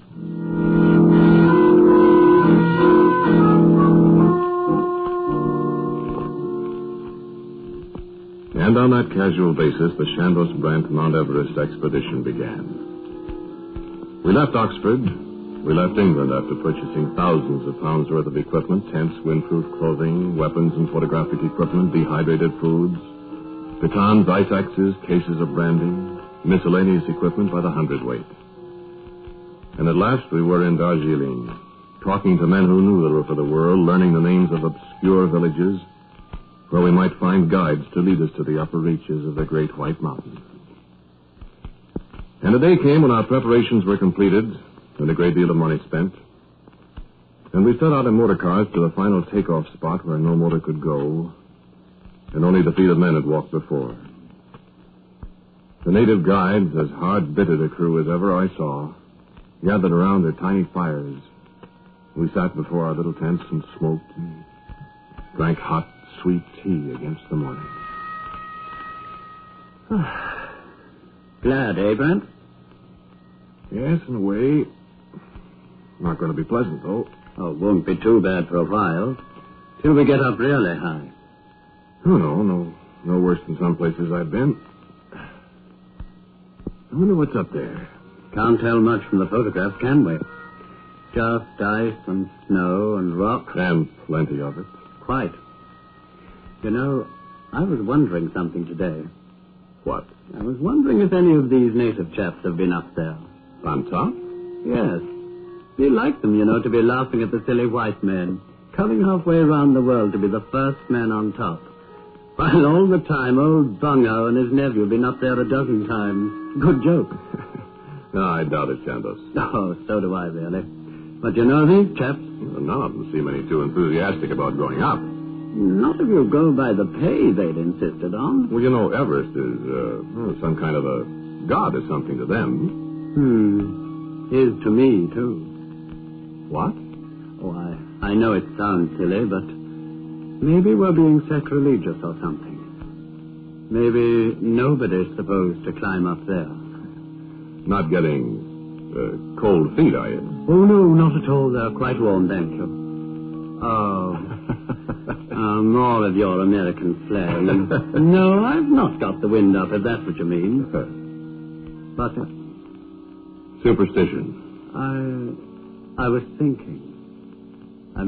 And on that casual basis, the Chandos-Brent Mount Everest expedition began. We left Oxford. We left England after purchasing thousands of pounds worth of equipment, tents, windproof clothing, weapons and photographic equipment, dehydrated foods, batons, ice axes, cases of brandy, miscellaneous equipment by the hundredweight. And at last we were in Darjeeling, talking to men who knew the roof of the world, learning the names of obscure villages, where we might find guides to lead us to the upper reaches of the Great White Mountain. And a day came when our preparations were completed and a great deal of money spent. And we set out in motor cars to the final takeoff spot where no motor could go, and only the feet of men had walked before. The native guides, as hard-bitted a crew as ever I saw, gathered around their tiny fires. We sat before our little tents and smoked and drank hot, sweet tea against the morning. Glad, eh, Brent? Yes, in a way. Not going to be pleasant, though. Oh, it won't be too bad for a while. Till we get up really high. Oh, no worse than some places I've been. I wonder what's up there. Can't tell much from the photographs, can we? Just ice and snow and rock. And plenty of it. Quite. You know, I was wondering something today. What? I was wondering if any of these native chaps have been up there. On top? Yes. Be like them, you know, to be laughing at the silly white men, coming halfway around the world to be the first man on top. While all the time old Bungo and his nephew have been up there a dozen times. Good joke. No, I doubt it, Chandos. Oh, so do I, really. But you know these chaps? Well, none of them seem any too enthusiastic about going up. Not if you go by the pay they'd insisted on. Well, you know, Everest is some kind of a god or something to them. Is to me, too. What? Oh, I know it sounds silly, but maybe we're being sacrilegious or something. Maybe nobody's supposed to climb up there. Not getting cold feet, are you? Oh, no, not at all. They're quite warm, thank you. More of your American slang. No, I've not got the wind up, if that's what you mean. But... superstition. I was thinking. I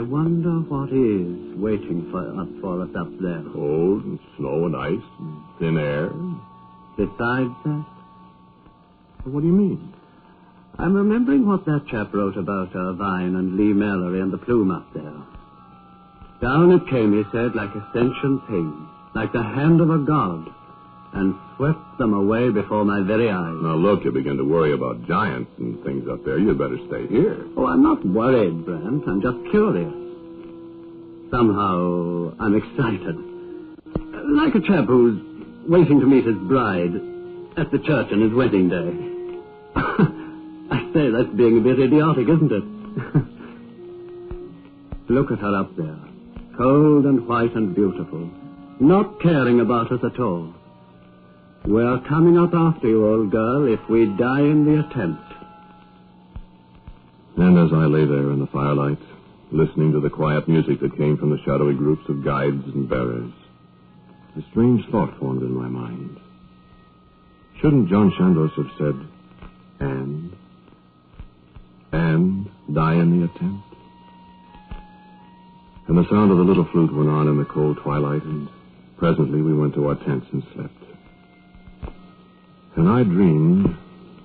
wonder what is waiting for us up there. Cold and snow and ice and thin air. Besides that? What do you mean? I'm remembering what that chap wrote about Irvine and Lee Mallory and the plume up there. Down it came, he said, like a sentient thing, like the hand of a god, and swept them away before my very eyes. Now, look, you begin to worry about giants and things up there. You'd better stay here. Oh, I'm not worried, Brent. I'm just curious. Somehow, I'm excited. Like a chap who's waiting to meet his bride at the church on his wedding day. I say, that's being a bit idiotic, isn't it? Look at her up there. Cold and white and beautiful. Not caring about us at all. We're coming up after you, old girl, if we die in the attempt. And as I lay there in the firelight, listening to the quiet music that came from the shadowy groups of guides and bearers, a strange thought formed in my mind. Shouldn't John Chandos have said, and die in the attempt? And the sound of the little flute went on in the cold twilight, and presently we went to our tents and slept. And I dreamed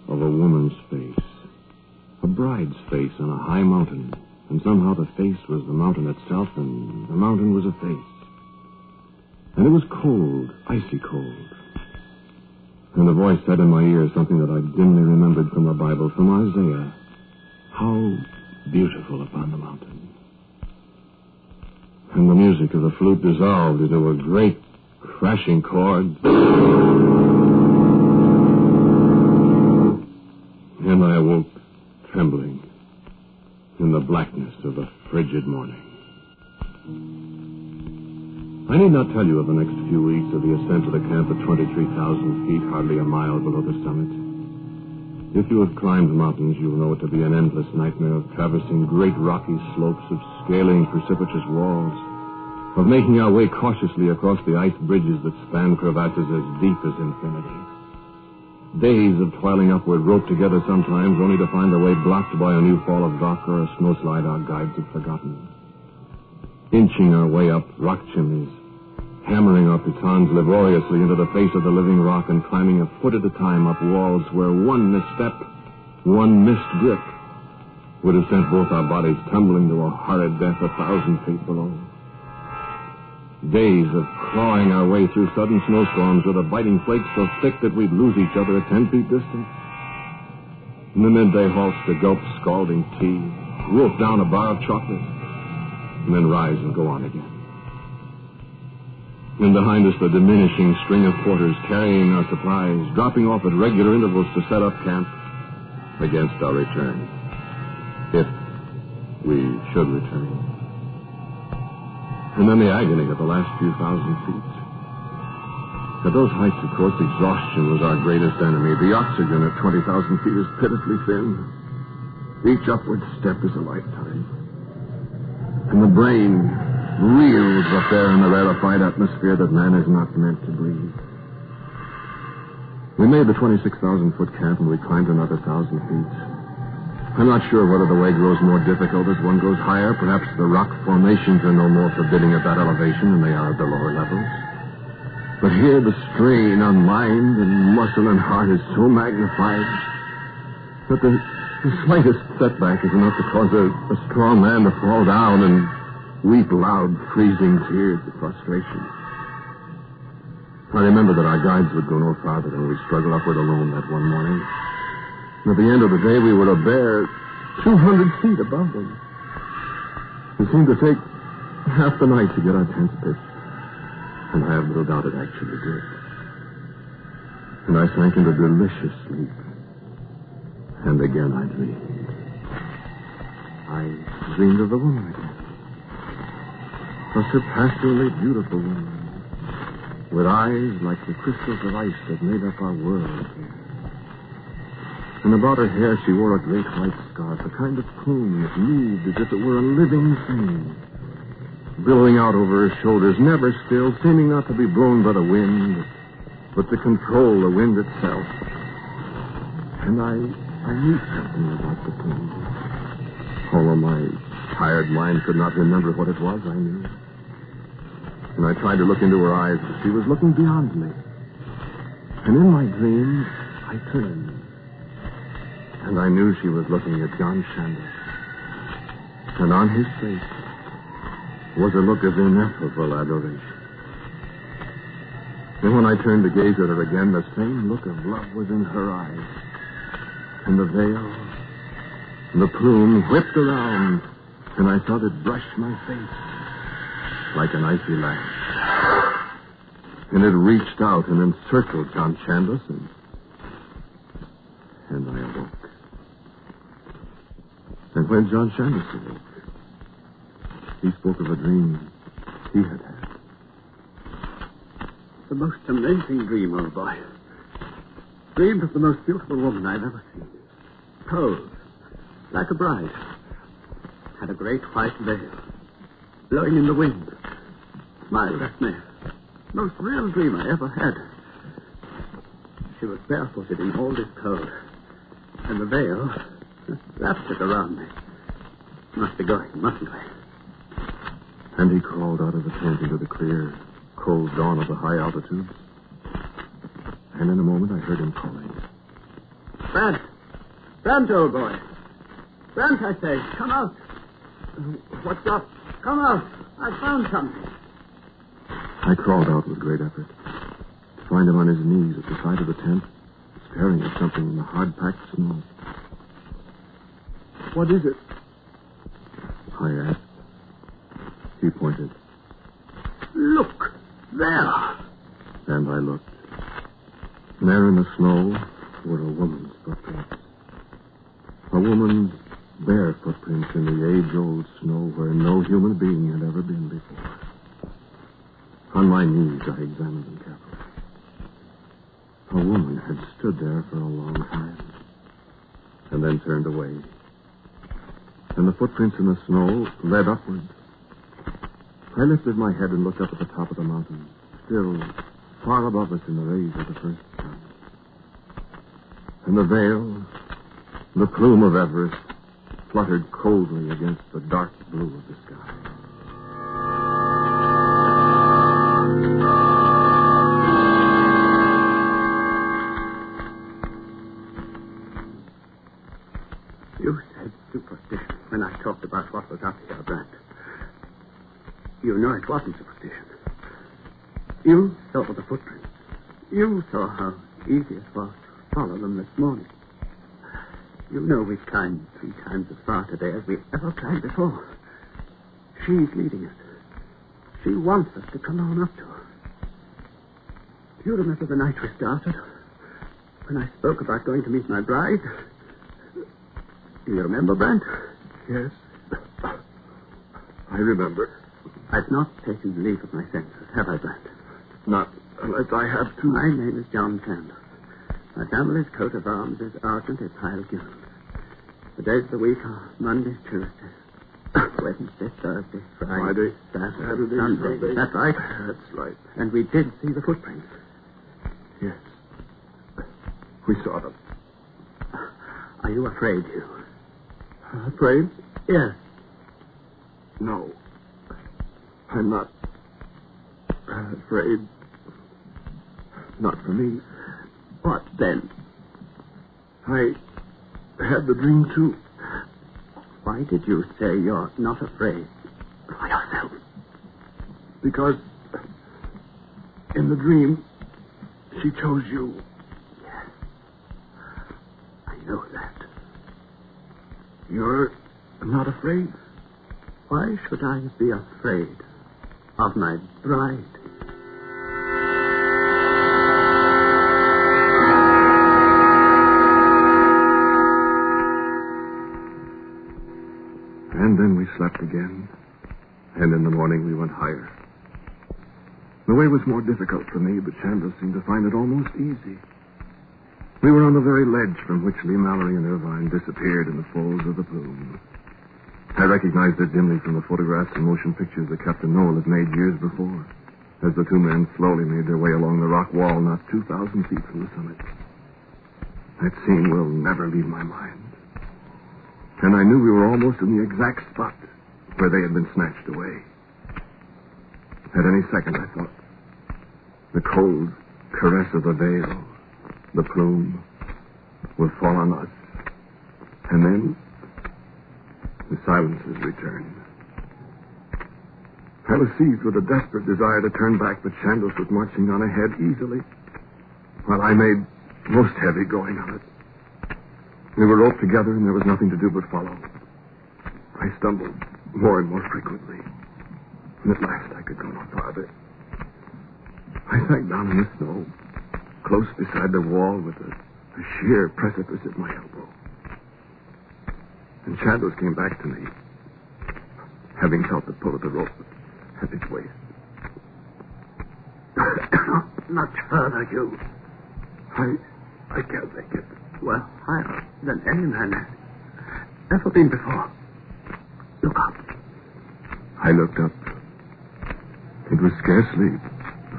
of a woman's face, a bride's face on a high mountain, and somehow the face was the mountain itself, and the mountain was a face. And it was cold, icy cold. And the voice said in my ear something that I dimly remembered from the Bible, from Isaiah. How beautiful upon the mountain. And the music of the flute dissolved into a great crashing chord. And I awoke trembling in the blackness of a frigid morning. I need not tell you of the next few weeks of the ascent to the camp at 23,000 feet, hardly a mile below the summit. If you have climbed mountains, you will know it to be an endless nightmare of traversing great rocky slopes, of scaling precipitous walls, of making our way cautiously across the ice bridges that span crevasses as deep as infinity. Days of toiling upward, roped together sometimes, only to find the way blocked by a new fall of rock or a snowslide our guides had forgotten. Inching our way up rock chimneys, hammering our pitons laboriously into the face of the living rock and climbing a foot at a time up walls where one misstep, one missed grip, would have sent both our bodies tumbling to a horrid death 1,000 feet below. Days of clawing our way through sudden snowstorms with a biting flakes so thick that we'd lose each other at 10 feet distance. In the midday halts to gulp scalding tea, wolf down a bar of chocolate, and then rise and go on again. And behind us, the diminishing string of porters carrying our supplies, dropping off at regular intervals to set up camp against our return. If we should return. And then the agony of the last few thousand feet. At those heights, of course, exhaustion was our greatest enemy. The oxygen at 20,000 feet is pitifully thin. Each upward step is a lifetime. And the brain reels up there in the rarefied atmosphere that man is not meant to breathe. We made the 26,000-foot camp, and we climbed another 1,000 feet. I'm not sure whether the way grows more difficult as one goes higher. Perhaps the rock formations are no more forbidding at that elevation than they are at the lower levels. But here the strain on mind and muscle and heart is so magnified that the slightest setback is enough to cause a strong man to fall down and weep loud, freezing tears of frustration. I remember that our guides would go no farther than we struggled upward alone that one morning. And at the end of the day, we were a bare 200 feet above them. It seemed to take half the night to get our tents pitched. And I have little doubt it actually did. And I sank into delicious sleep. And again I dreamed. I dreamed of the woman again. A surpassingly beautiful woman, with eyes like the crystals of ice that made up our world here. And about her hair she wore a great white scarf, a kind of plume that moved as if it were a living thing, billowing out over her shoulders, never still, seeming not to be blown by the wind, but to control the wind itself. And I knew something about the plume. Although my tired mind could not remember what it was, I knew. And I tried to look into her eyes, but she was looking beyond me. And in my dream, I turned. And I knew she was looking at John Shandler. And on his face was a look of ineffable adoration. And when I turned to gaze at her again, the same look of love was in her eyes. And the veil, and the plume whipped around, and I felt it brush my face like an icy lash. And it reached out and encircled John Chandler, and I awoke. And when John Chandler awoke, he spoke of a dream he had had. The most amazing dream, old boy. Dreamed of the most beautiful woman I've ever seen. Posed, like a bride. Had a great white veil, blowing in the wind. Smiled at me. Most real dream I ever had. She was barefooted in all this cold. And the veil wrapped it around me. Must be going, mustn't we? And he crawled out of the tent into the clear, cold dawn of the high altitudes. And in a moment I heard him calling. Brant, old boy. Brent, I say, come out. What's up? Come out. I found something. I crawled out with great effort to find him on his knees at the side of the tent, staring at something in the hard-packed snow. What is it? I asked. He pointed. Look, there. And I looked. There in the snow were a woman's footprints. A woman's bare footprints in the age-old snow where no human being had ever been before. On my knees, I examined them carefully. A woman had stood there for a long time, and then turned away. And the footprints in the snow led upward. I lifted my head and looked up at the top of the mountain, still far above us in the rays of the first sun. And the veil, the plume of Everest, fluttered coldly against the dark blue of the sky. You said superstition when I talked about what was up here, Brent. You know it wasn't superstition. You saw the footprints. You saw how easy it was to follow them this morning. You know we've climbed 3 times as far today as we've ever climbed before. She's leading us. She wants us to come on up to her. Do you remember the night we started? When I spoke about going to meet my bride? Do you remember, Brent? Yes. I remember. I've not taken leave of my senses, have I, Brent? Not unless I have to. My name is John Candle. My family's coat of arms is Argent a Pile Guild. The days of the week are Monday, Tuesday, Wednesday, Thursday, Friday, Saturday, Sunday. That's right. That's right. And we did see the footprints. Yes. We saw them. Are you afraid, Hugh? Afraid? Yes. No. I'm not afraid. Not for me. What then? I had the dream, too. Why did you say you're not afraid for yourself? Because in the dream, she chose you. Yes. I know that. You're not afraid? Why should I be afraid of my bride? And then we slept again. And in the morning we went higher. The way was more difficult for me, but Chandler seemed to find it almost easy. We were on the very ledge from which Lee Mallory and Irvine disappeared in the folds of the plume. I recognized it dimly from the photographs and motion pictures that Captain Noel had made years before, as the 2 men slowly made their way along the rock wall not 2,000 feet from the summit. That scene will never leave my mind. And I knew we were almost in the exact spot where they had been snatched away. At any second, I thought, the cold caress of the veil, the plume, would fall on us. And then the silences returned. I was seized with a desperate desire to turn back, but Chandos was marching on ahead easily, while I made most heavy going on it. We were roped together, and there was nothing to do but follow. I stumbled more and more frequently, and at last I could go no farther. I sank down in the snow, close beside the wall with a sheer precipice at my elbow. And Chandos came back to me, having felt the pull of the rope at his waist. Much further, Hugh. I can't make it. Well, higher than any man has ever been before. Look up. I looked up. It was scarcely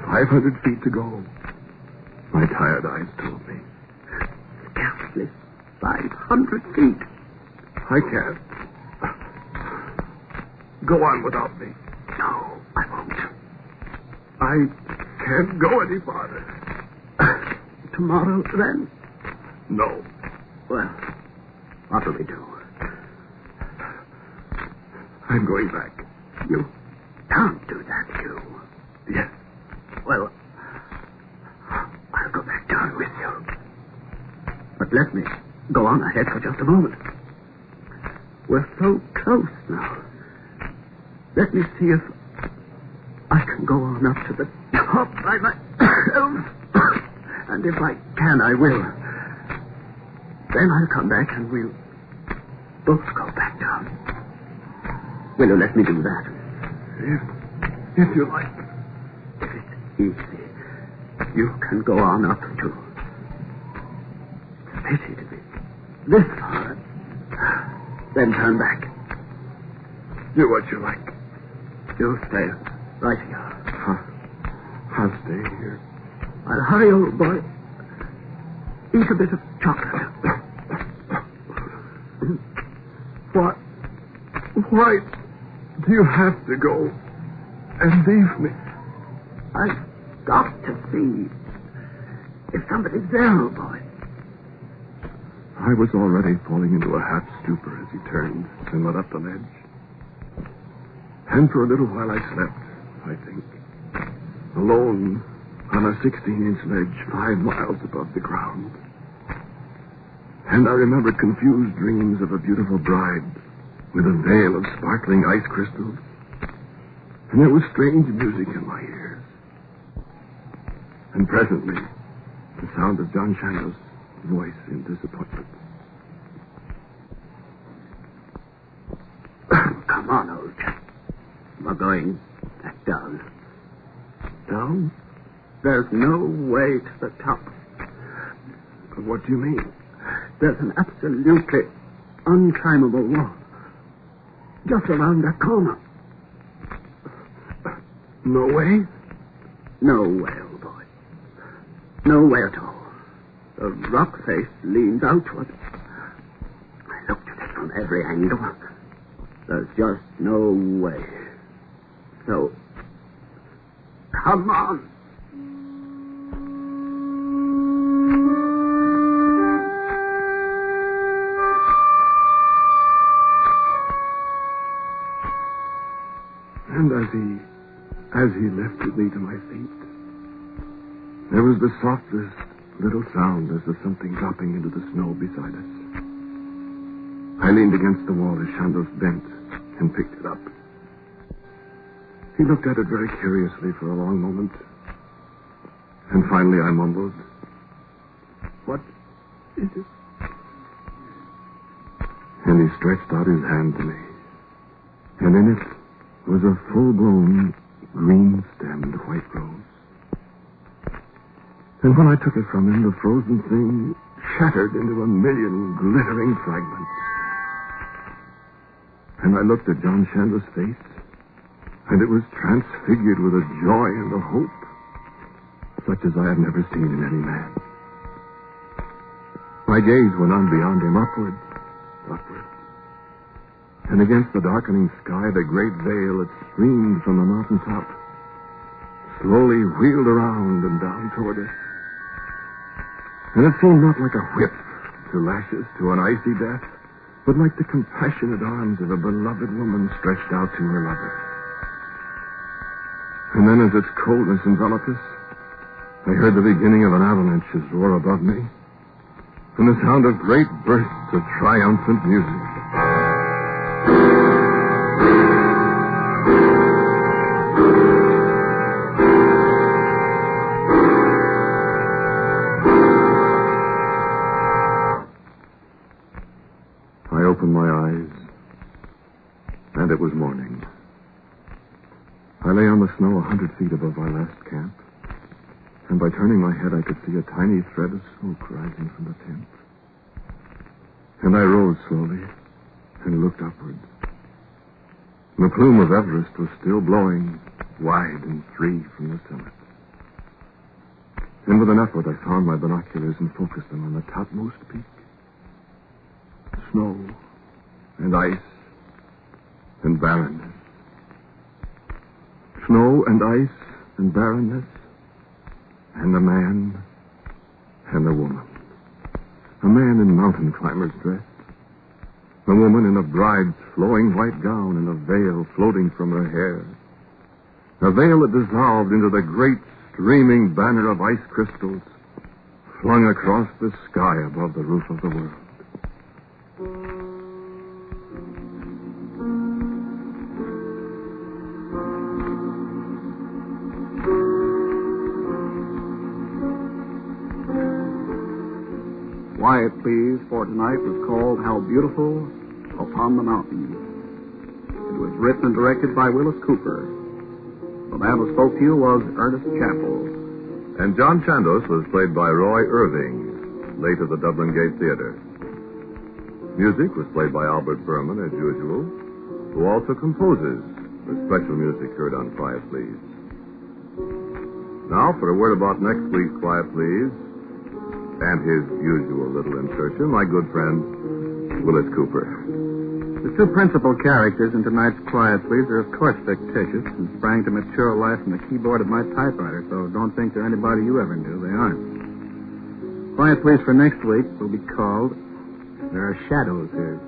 500 feet to go. My tired eyes told me. Scarcely 500 feet. I can't. Go on without me. No, I won't. I can't go any farther. Tomorrow, then? No. Well, what'll we do? I'm going back. You can't do that, Hugh. Yes. Well, I'll go back down with you. But let me go on ahead for just a moment. We're so close now. Let me see if I can go on up to the top by myself. And if I can, I will. Then I'll come back and we'll both go back down. Will you let me do that? If you like. If it's easy, you can go on up too. It's a pity to be this far. Then turn back. Do what you like. You stay right here. I'll stay here. I'll hurry, old boy. Eat a bit of chocolate. Why do you have to go and leave me? I've got to see if somebody's there, old boy. I was already falling into a half stupor as he turned and went up the ledge. And for a little while I slept, I think. Alone on a 16-inch ledge 5 miles above the ground. And I remembered confused dreams of a beautiful bride with a veil of sparkling ice crystals. And there was strange music in my ears. And presently, the sound of John Chandler's voice in disappointment. Come on, old chap. We're going back down. Down? There's no way to the top. What do you mean? There's an absolutely unclimbable wall. Just around that corner. No way? No way, old boy. No way at all. The rock face leans outward. I looked at it from every angle. There's just no way. So, come on. And as he lifted me to my feet, there was the softest little sound as of something dropping into the snow beside us. I leaned against the wall as Chandos bent and picked it up. He looked at it very curiously for a long moment. And finally I mumbled, "What is it?" And he stretched out his hand to me. And in it was a full-blown, green-stemmed white rose. And when I took it from him, the frozen thing shattered into a million glittering fragments. And I looked at John Chandler's face, and it was transfigured with a joy and a hope, such as I had never seen in any man. My gaze went on beyond him, upward. And against the darkening sky, the great veil that streamed from the mountaintop slowly wheeled around and down toward us. And it seemed not like a whip to lash us to an icy death, but like the compassionate arms of a beloved woman stretched out to her lover. And then as its coldness enveloped us, I heard the beginning of an avalanche's roar above me, and the sound of great bursts of triumphant music. I opened my eyes, and it was morning. I lay on the snow 100 feet above our last camp, and by turning my head I could see a tiny thread of smoke rising from the tent. And I rose slowly and looked upward. The plume of Everest was still blowing wide and free from the summit. And with an effort I found my binoculars and focused them on the topmost peak. Snow and ice and barrenness. Snow and ice and barrenness, and a man and a woman. A man in mountain climber's dress. A woman in a bride's flowing white gown and a veil floating from her hair. A veil that dissolved into the great streaming banner of ice crystals flung across the sky above the roof of the world. Quiet Please for tonight was called How Beautiful Upon the Mountain. It was written and directed by Wyllis Cooper. The man who spoke to you was Ernest Chappell. And John Chandos was played by Roy Irving, late of the Dublin Gate Theatre. Music was played by Albert Berman, as usual, who also composes the special music heard on Quiet Please. Now, for a word about next week's Quiet Please, and his usual little insertion, my good friend, Wyllis Cooper. The two principal characters in tonight's Quiet Please are, of course, fictitious and sprang to mature life from the keyboard of my typewriter, so don't think they're anybody you ever knew. They aren't. Quiet Please for next week will be called There Are Shadows Here.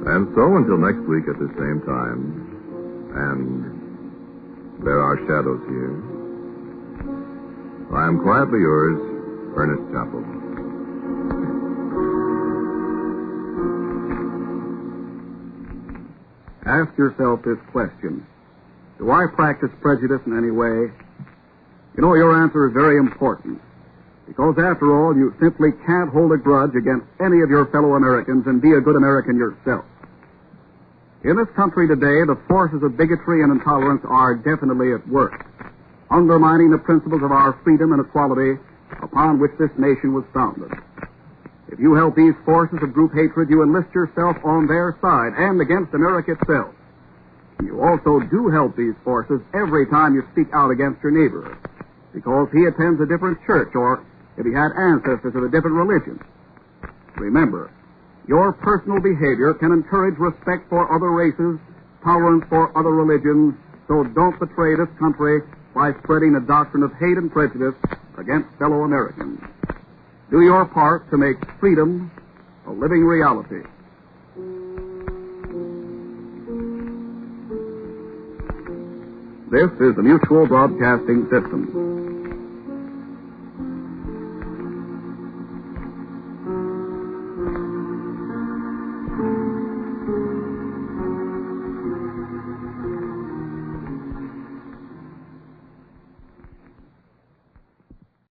And so, until next week at the same time, and There Are Shadows Here, I am quietly yours, Ernest Chappell. Ask yourself this question. Do I practice prejudice in any way? You know, your answer is very important. Because, after all, you simply can't hold a grudge against any of your fellow Americans and be a good American yourself. In this country today, the forces of bigotry and intolerance are definitely at work, undermining the principles of our freedom and equality upon which this nation was founded. If you help these forces of group hatred, you enlist yourself on their side and against America itself. You also do help these forces every time you speak out against your neighbor, because he attends a different church or if he had ancestors of a different religion. Remember, your personal behavior can encourage respect for other races, tolerance for other religions, so don't betray this country by spreading a doctrine of hate and prejudice against fellow Americans. Do your part to make freedom a living reality. This is the Mutual Broadcasting System.